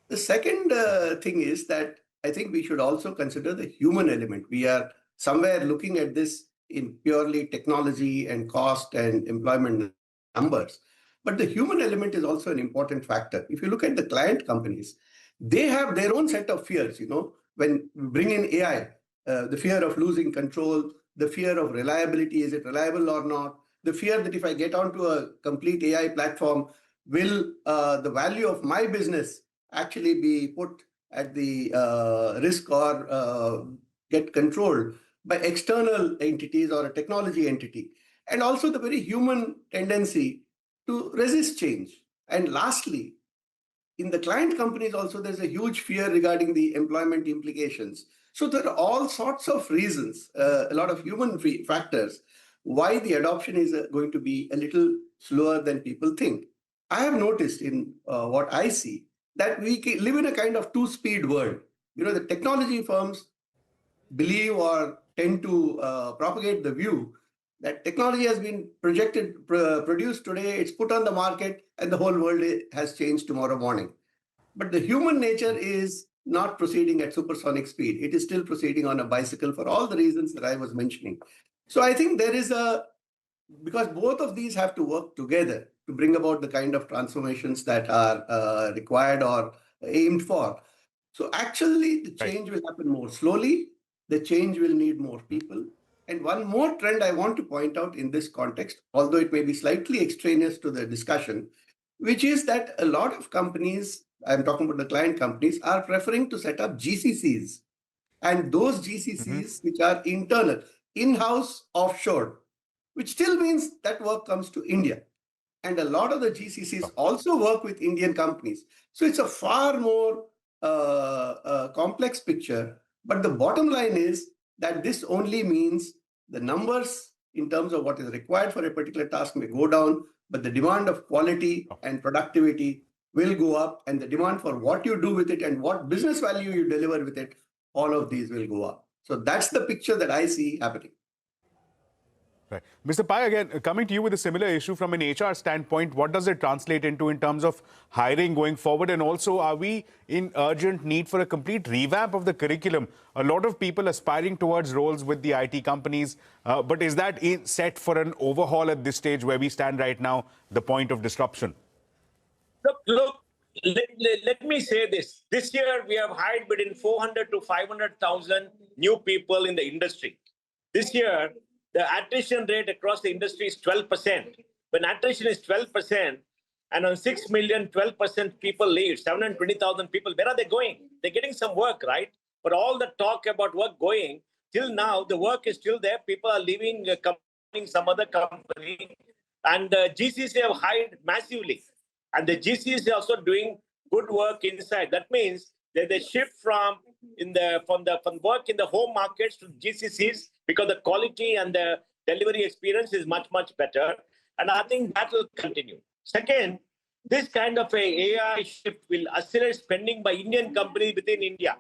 The second thing is that I think we should also consider the human element. We are somewhere looking at this in purely technology and cost and employment numbers. But the human element is also an important factor. If you look at the client companies, they have their own set of fears, when we bring in AI, the fear of losing control, the fear of reliability, is it reliable or not? The fear that if I get onto a complete AI platform, will the value of my business actually be put at the risk or get controlled by external entities or a technology entity? And also the very human tendency to resist change. And lastly, in the client companies also, there's a huge fear regarding the employment implications. So there are all sorts of reasons, a lot of human factors, why the adoption is going to be a little slower than people think. I have noticed in what I see that we live in a kind of two-speed world. The technology firms believe or tend to propagate the view that technology has been produced today, it's put on the market, and the whole world has changed tomorrow morning. But the human nature is not proceeding at supersonic speed. It is still proceeding on a bicycle for all the reasons that I was mentioning. So I think there is because both of these have to work together to bring about the kind of transformations that are required or aimed for. So actually, the change will happen more slowly. The change will need more people. And one more trend I want to point out in this context, although it may be slightly extraneous to the discussion, which is that a lot of companies, I'm talking about the client companies, are preferring to set up GCCs. And those GCCs, which are internal, in-house, offshore, which still means that work comes to India. And a lot of the GCCs also work with Indian companies. So it's a far more complex picture. But the bottom line is that this only means the numbers in terms of what is required for a particular task may go down, but the demand of quality and productivity will go up, and the demand for what you do with it and what business value you deliver with it, all of these will go up. So that's the picture that I see happening. Right. Mr. Pai, again, coming to you with a similar issue from an HR standpoint, what does it translate into in terms of hiring going forward? And also, are we in urgent need for a complete revamp of the curriculum? A lot of people aspiring towards roles with the IT companies, but is that set for an overhaul at this stage where we stand right now, the point of disruption? Look, let me say this. This year, we have hired between 400 to 500,000 new people in the industry. This year, the attrition rate across the industry is 12%. When attrition is 12%, and on 6 million, 12% people leave, 720,000 people, where are they going? They're getting some work, right? But all the talk about work going, till now, the work is still there. People are leaving, coming some other company. And GCC have hired massively. And the GCC is also doing good work inside. That means that they shift from work in the home markets to GCCs because the quality and the delivery experience is much, much better. And I think that will continue. Second, this kind of a AI shift will accelerate spending by Indian companies within India.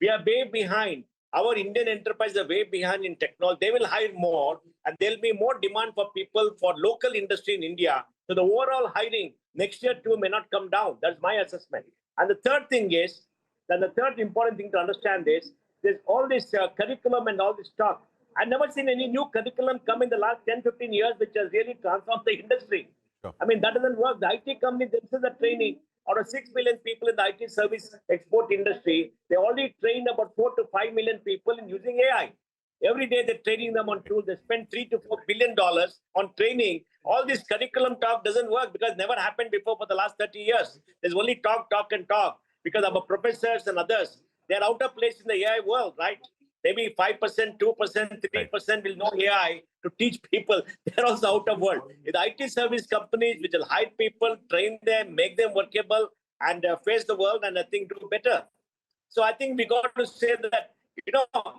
We are way behind. Our Indian enterprises are way behind in technology. They will hire more, and there'll be more demand for people for local industry in India. So the overall hiring next year too may not come down. That's my assessment. And the third thing is, that the third important thing to understand is, there's all this curriculum and all this stuff. I've never seen any new curriculum come in the last 10, 15 years, which has really transformed the industry. Sure. I mean, that doesn't work. The IT companies themselves are training. Out of 6 million people in the IT service export industry, they already trained about 4 to 5 million people in using AI. Every day they're training them on tools. They spend $3 to $4 billion on training. All this curriculum talk doesn't work because it never happened before for the last 30 years. There's only talk, talk, and talk because our professors and others, they're out of place in the AI world, right? maybe 5%, 2%, 3% will know AI to teach people. They're also out of work. The IT service companies which will hire people, train them, make them workable, and face the world, and I think do better. So I think we got to say that,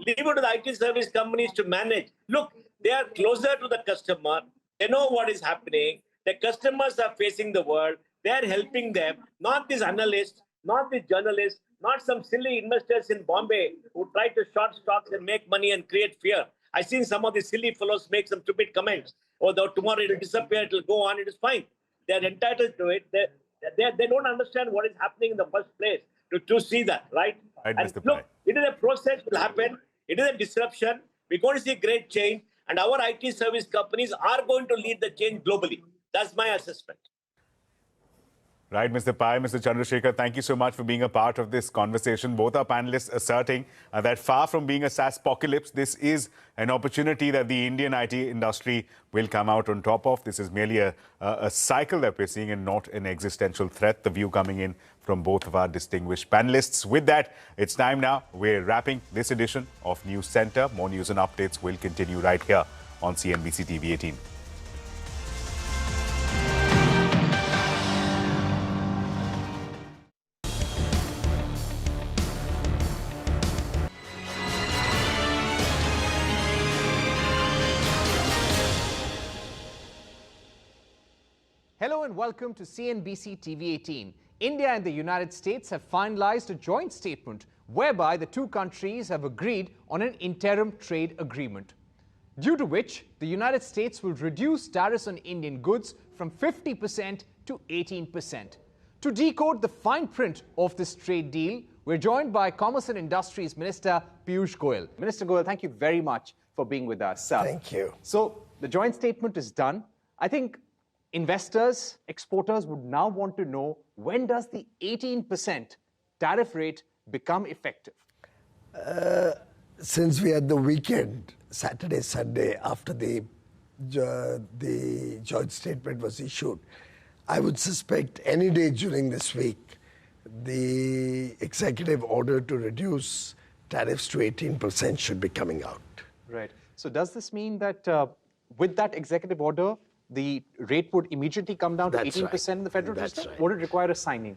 leave it to the IT service companies to manage. Look, they are closer to the customer. They know what is happening. The customers are facing the world. They are helping them, not these analysts, not these journalists, not some silly investors in Bombay who try to short stocks and make money and create fear. I've seen some of these silly fellows make some stupid comments. Oh, tomorrow it will disappear, it will go on, it is fine. They're entitled to it. They don't understand what is happening in the first place to see that, right? Right, and Mr. look, it is a process will happen. It is a disruption. We're going to see great change. And our IT service companies are going to lead the change globally. That's my assessment. Right, Mr. Pai, Mr. Chandrasekhar, thank you so much for being a part of this conversation. Both our panelists asserting that far from being a SaaS-pocalypse, this is an opportunity that the Indian IT industry will come out on top of. This is merely a cycle that we're seeing and not an existential threat. The view coming in from both of our distinguished panelists. With that, it's time now. We're wrapping this edition of News Center. More news and updates will continue right here on CNBC TV 18. Hello and welcome to CNBC TV 18. India and the United States have finalized a joint statement whereby the two countries have agreed on an interim trade agreement, due to which the United States will reduce tariffs on Indian goods from 50% to 18%. To decode the fine print of this trade deal, we're joined by Commerce and Industries Minister Piyush Goyal. Minister Goyal, thank you very much for being with us. Thank you. So the joint statement is done. I think investors, exporters would now want to know, when does the 18% tariff rate become effective? Since we had the weekend, Saturday, Sunday, after the joint statement was issued, I would suspect any day during this week, the executive order to reduce tariffs to 18% should be coming out. Right. So does this mean that with that executive order, the rate would immediately come down to 18% in the Federal Reserve? Would it require a signing?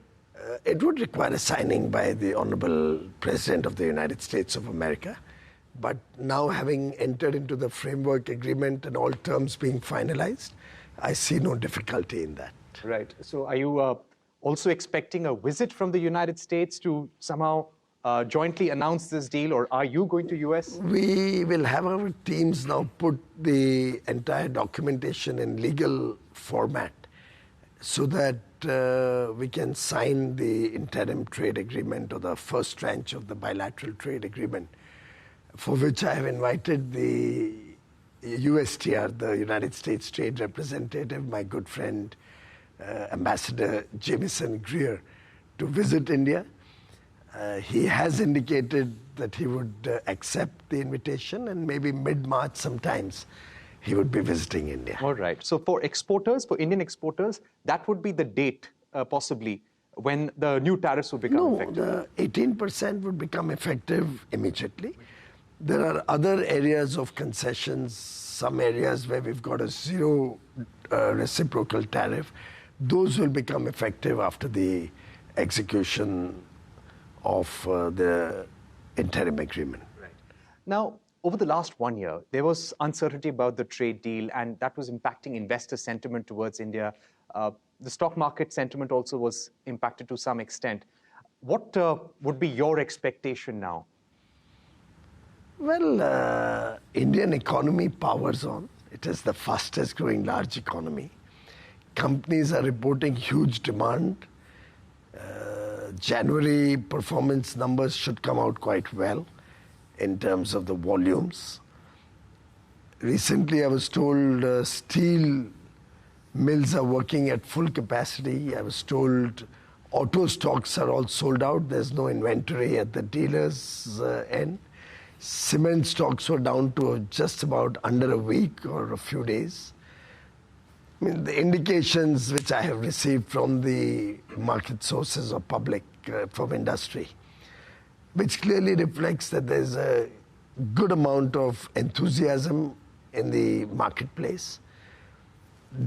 It would require a signing by the Honorable President of the United States of America. But now, having entered into the framework agreement and all terms being finalized, I see no difficulty in that. Right. So are you also expecting a visit from the United States to somehow jointly announce this deal, or are you going to US? We will have our teams now put the entire documentation in legal format so that we can sign the interim trade agreement or the first tranche of the bilateral trade agreement, for which I have invited the USTR, the United States Trade Representative, my good friend, Ambassador Jamieson Greer, to visit India. He has indicated that he would accept the invitation, and maybe mid-March sometimes he would be visiting India. All right. So for exporters, for Indian exporters, that would be the date possibly when the new tariffs would become effective. No, the 18% would become effective immediately. There are other areas of concessions, some areas where we've got a zero reciprocal tariff. Those will become effective after the execution of the interim agreement. Right. Now, over the last 1 year, there was uncertainty about the trade deal, and that was impacting investor sentiment towards India. The stock market sentiment also was impacted to some extent. What would be your expectation now? Well, Indian economy powers on. It is the fastest growing large economy. Companies are reporting huge demand. January performance numbers should come out quite well in terms of the volumes. Recently, I was told steel mills are working at full capacity. I was told auto stocks are all sold out. There's no inventory at the dealers' end. Cement stocks were down to just about under a week or a few days. I mean, the indications which I have received from the market sources or public from industry, which clearly reflects that there's a good amount of enthusiasm in the marketplace.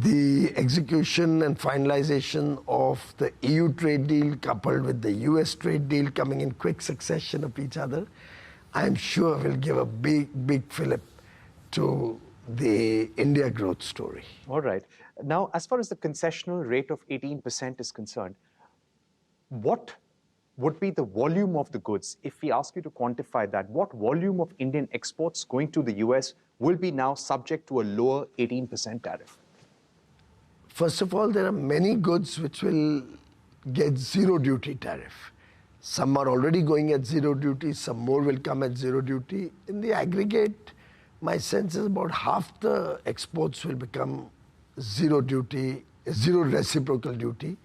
The execution and finalization of the EU trade deal coupled with the US trade deal coming in quick succession of each other, I'm sure will give a big fillip to the India growth story. All right. Now, as far as the concessional rate of 18% is concerned, what would be the volume of the goods? If we ask you to quantify that, what volume of Indian exports going to the US will be now subject to a lower 18% tariff? First of all, there are many goods which will get zero duty tariff. Some are already going at zero duty, some more will come at zero duty. In the aggregate, my sense is about half the exports will become zero duty, zero reciprocal duty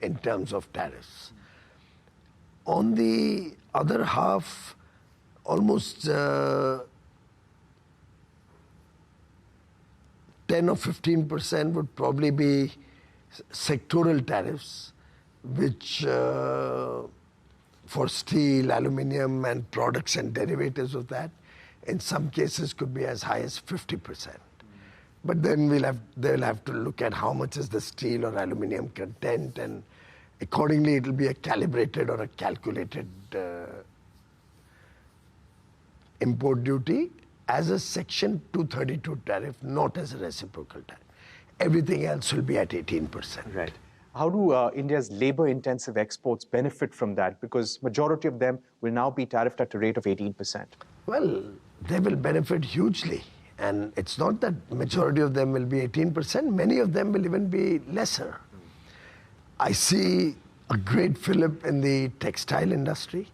in terms of tariffs. On the other half, almost 10 or 15% would probably be sectoral tariffs, which for steel, aluminium, and products and derivatives of that, in some cases could be as high as 50%. But then they'll have to look at how much is the steel or aluminium content, and accordingly it will be a calibrated or a calculated import duty as a Section 232 tariff, not as a reciprocal tariff. Everything else will be at 18%. Right. How do India's labor-intensive exports benefit from that? Because majority of them will now be tariffed at a rate of 18%. Well, they will benefit hugely. And it's not that majority of them will be 18%. Many of them will even be lesser. I see a great fillip in the textile industry.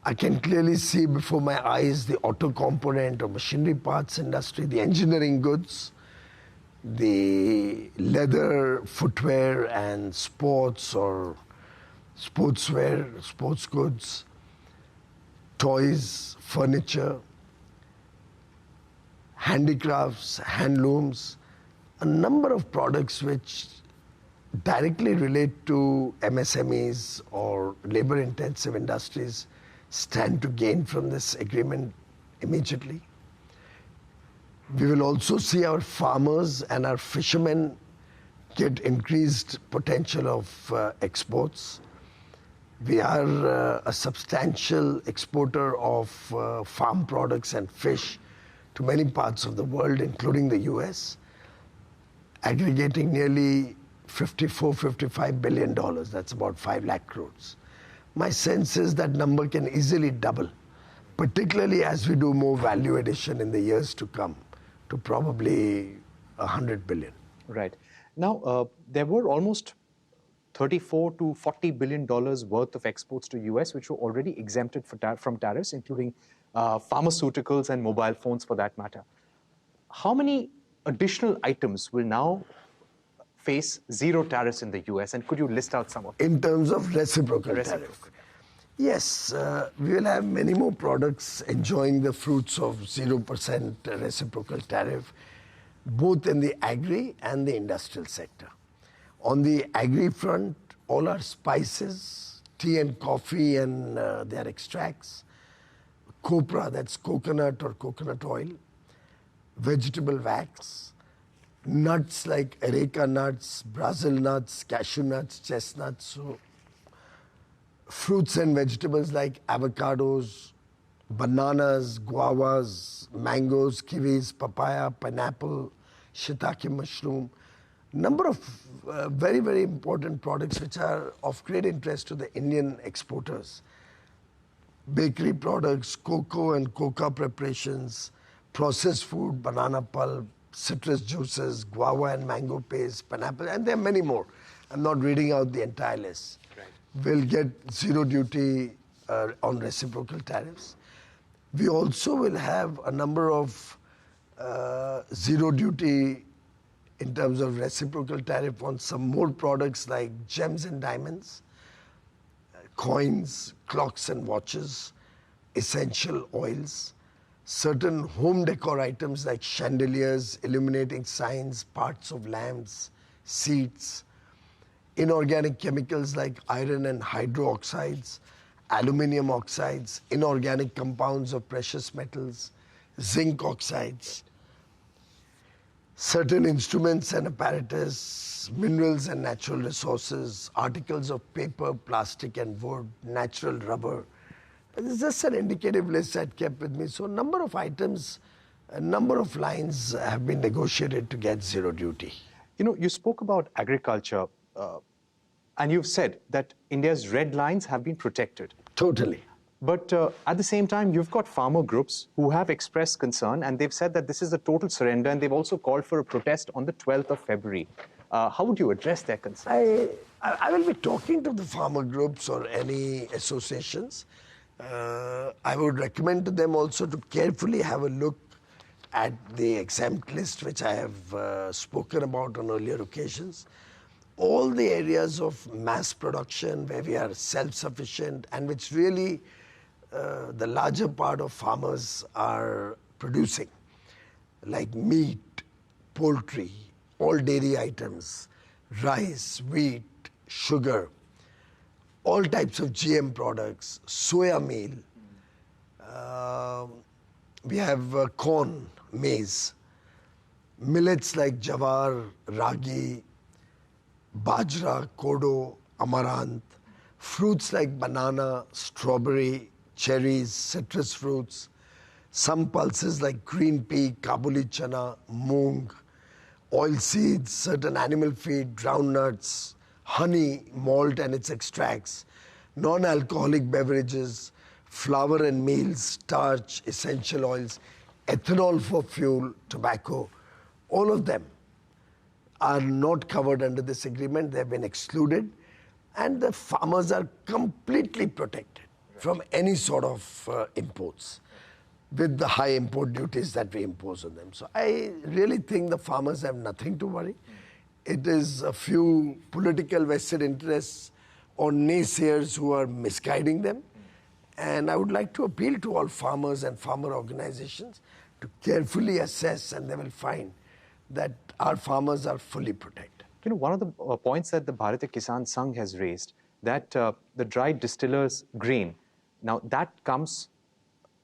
I can clearly see before my eyes the auto component or machinery parts industry, the engineering goods, the leather, footwear and sports or sportswear, sports goods, toys, furniture, handicrafts, handlooms, a number of products which directly relate to MSMEs or labor-intensive industries stand to gain from this agreement immediately. We will also see our farmers and our fishermen get increased potential of exports. We are a substantial exporter of farm products and fish to many parts of the world, including the US, aggregating nearly $55 billion. That's about 5 lakh crores. My sense is that number can easily double, particularly as we do more value addition in the years to come, to probably $100 billion. Right. Now, there were almost $34 to $40 billion worth of exports to US, which were already exempted from tariffs, including pharmaceuticals and mobile phones for that matter. How many additional items will now face zero tariffs in the US, and could you list out some of them? In terms of reciprocal tariff? Yes, we will have many more products enjoying the fruits of 0% reciprocal tariff, both in the agri and the industrial sector. On the agri front, all our spices, tea and coffee and their extracts, copra, that's coconut or coconut oil, vegetable wax, nuts like areca nuts, Brazil nuts, cashew nuts, chestnuts, so fruits and vegetables like avocados, bananas, guavas, mangoes, kiwis, papaya, pineapple, shiitake mushroom. Number of very, very important products which are of great interest to the Indian exporters. Bakery products, cocoa and cocoa preparations, processed food, banana pulp, citrus juices, guava and mango paste, pineapple, and there are many more. I'm not reading out the entire list. Right. Will get zero duty on reciprocal tariffs. We also will have a number of zero duty in terms of reciprocal tariff on some more products like gems and diamonds, coins, clocks and watches, essential oils, certain home decor items like chandeliers, illuminating signs, parts of lamps, seats, inorganic chemicals like iron and hydroxides, aluminium oxides, inorganic compounds of precious metals, zinc oxides, certain instruments and apparatus, minerals and natural resources, articles of paper, plastic and wood, natural rubber. This is just an indicative list I'd kept with me. So a number of items, a number of lines have been negotiated to get zero duty. You know, you spoke about agriculture, and you've said that India's red lines have been protected. Totally. But at the same time, you've got farmer groups who have expressed concern, and they've said that this is a total surrender, and they've also called for a protest on the 12th of February. How would you address their concerns? I will be talking to the farmer groups or any associations. I would recommend to them also to carefully have a look at the exempt list, which I have spoken about on earlier occasions. All the areas of mass production where we are self-sufficient and which really the larger part of farmers are producing, like meat, poultry, all dairy items, rice, wheat, sugar, all types of GM products, soya meal, we have corn, maize, millets like jawar, ragi, bajra, kodo, amaranth, fruits like banana, strawberry, cherries, citrus fruits, some pulses like green pea, Kabuli chana, moong, oil seeds, certain animal feed, groundnuts, honey, malt and its extracts, non-alcoholic beverages, flour and meals, starch, essential oils, ethanol for fuel, tobacco, all of them are not covered under this agreement. They have been excluded, and the farmers are completely protected from any sort of imports with the high import duties that we impose on them. So I really think the farmers have nothing to worry. It is a few political vested interests or naysayers who are misguiding them. And I would like to appeal to all farmers and farmer organizations to carefully assess, and they will find that our farmers are fully protected. You know, one of the points that the Bharatiya Kisan Sangh has raised, that the dried distillers grain, now that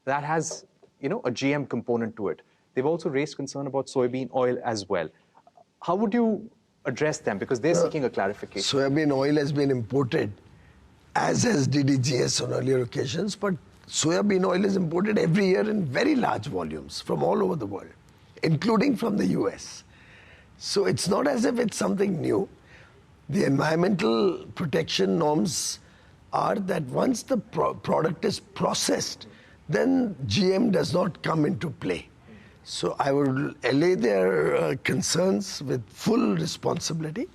has, you know, a GM component to it. They've also raised concern about soybean oil as well. How would you address them? Because they're seeking a clarification. Soybean oil has been imported, as has DDGS on earlier occasions, but soybean oil is imported every year in very large volumes from all over the world, including from the US. So it's not as if it's something new. The environmental protection norms are that once the product is processed, then GM does not come into play. So I would allay their concerns with full responsibility,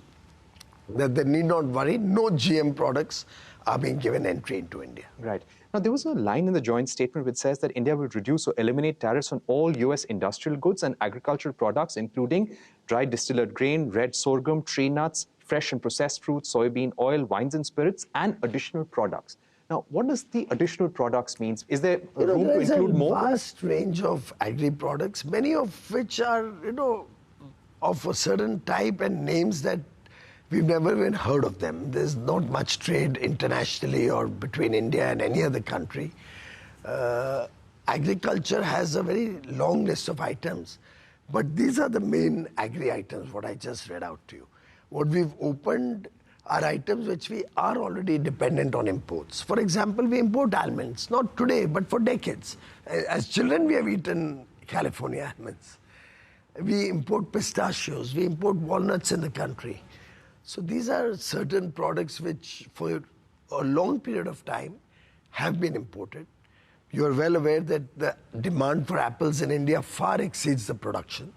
that they need not worry. No GM products are being given entry into India. Right. Now, there was a line in the joint statement which says that India will reduce or eliminate tariffs on all US industrial goods and agricultural products, including dried distilled grain, red sorghum, tree nuts, fresh and processed fruits, soybean oil, wines and spirits, and additional products. Now, what does the additional products mean? Is there room to include more? There is a vast range of agri-products, many of which are, you know, of a certain type and names that we've never even heard of them. There's not much trade internationally or between India and any other country. Agriculture has a very long list of items, but these are the main agri items, what I just read out to you. What we've opened are items which we are already dependent on imports. For example, we import almonds, not today, but for decades. As children, we have eaten California almonds. We import pistachios, we import walnuts in the country. So these are certain products which for a long period of time have been imported. You are well aware that the demand for apples in India far exceeds the production.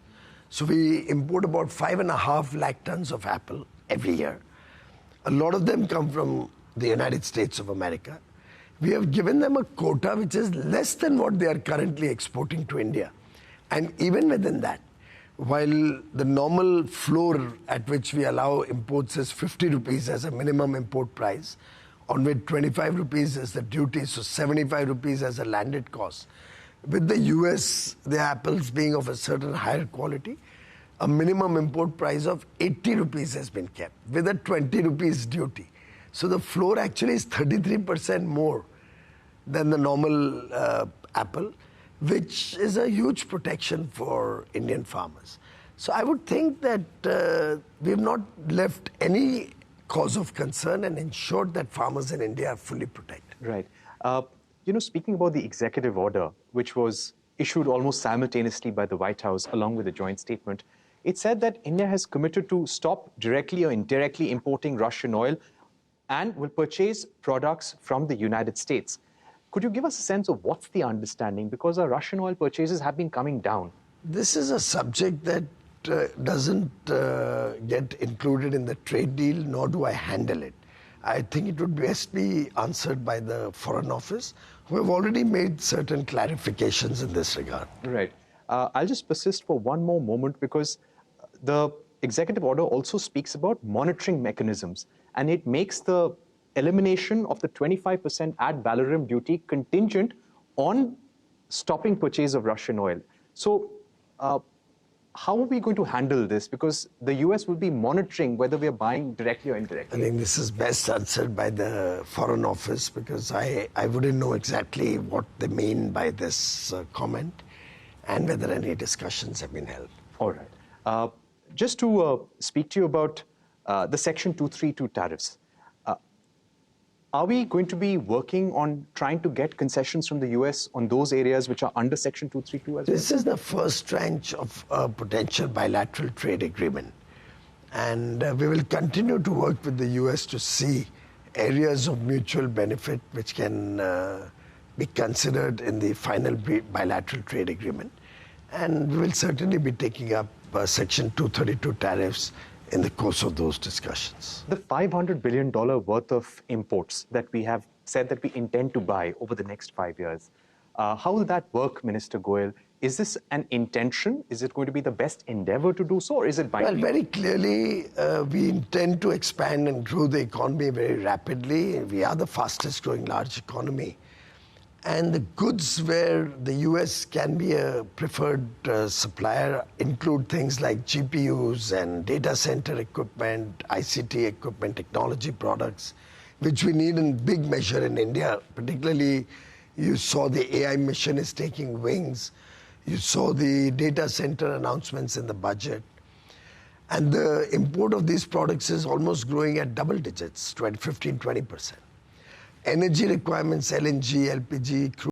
So we import about 5.5 lakh tons of apple every year. A lot of them come from the United States of America. We have given them a quota which is less than what they are currently exporting to India. And even within that, while the normal floor at which we allow imports is 50 rupees as a minimum import price, on which 25 rupees is the duty, so 75 rupees as a landed cost. With the US, the apples being of a certain higher quality, a minimum import price of 80 rupees has been kept with a 20 rupees duty. So the floor actually is 33% more than the normal apple, which is a huge protection for Indian farmers. So I would think that we have not left any cause of concern and ensured that farmers in India are fully protected. Right. Speaking about the executive order, which was issued almost simultaneously by the White House along with a joint statement, it said that India has committed to stop directly or indirectly importing Russian oil and will purchase products from the United States. Could you give us a sense of what's the understanding? Because our Russian oil purchases have been coming down. This is a subject that doesn't get included in the trade deal, nor do I handle it. I think it would best be answered by the Foreign Office, who have already made certain clarifications in this regard. Right. I'll just persist for one more moment because the executive order also speaks about monitoring mechanisms, and it makes the elimination of the 25% ad valorem duty contingent on stopping purchase of Russian oil. So how are we going to handle this? Because the US will be monitoring whether we are buying directly or indirectly. I think this is best answered by the Foreign Office because I wouldn't know exactly what they mean by this comment and whether any discussions have been held. All right. Just to speak to you about the Section 232 tariffs. Are we going to be working on trying to get concessions from the US on those areas which are under Section 232 as well? This is the first tranche of a potential bilateral trade agreement. And we will continue to work with the US to see areas of mutual benefit which can be considered in the final bilateral trade agreement. And we will certainly be taking up Section 232 tariffs in the course of those discussions. The $500 billion worth of imports that we have said that we intend to buy over the next 5 years, how will that work, Minister Goyal? Is this an intention? Is it going to be the best endeavor to do so, or is it binding? Well, very clearly, we intend to expand and grow the economy very rapidly. We are the fastest growing large economy. And the goods where the US can be a preferred supplier include things like GPUs and data center equipment, ICT equipment, technology products, which we need in big measure in India. Particularly, you saw the AI mission is taking wings. You saw the data center announcements in the budget. And the import of these products is almost growing at double digits, 15, 20%. Energy requirements, LNG, LPG, crude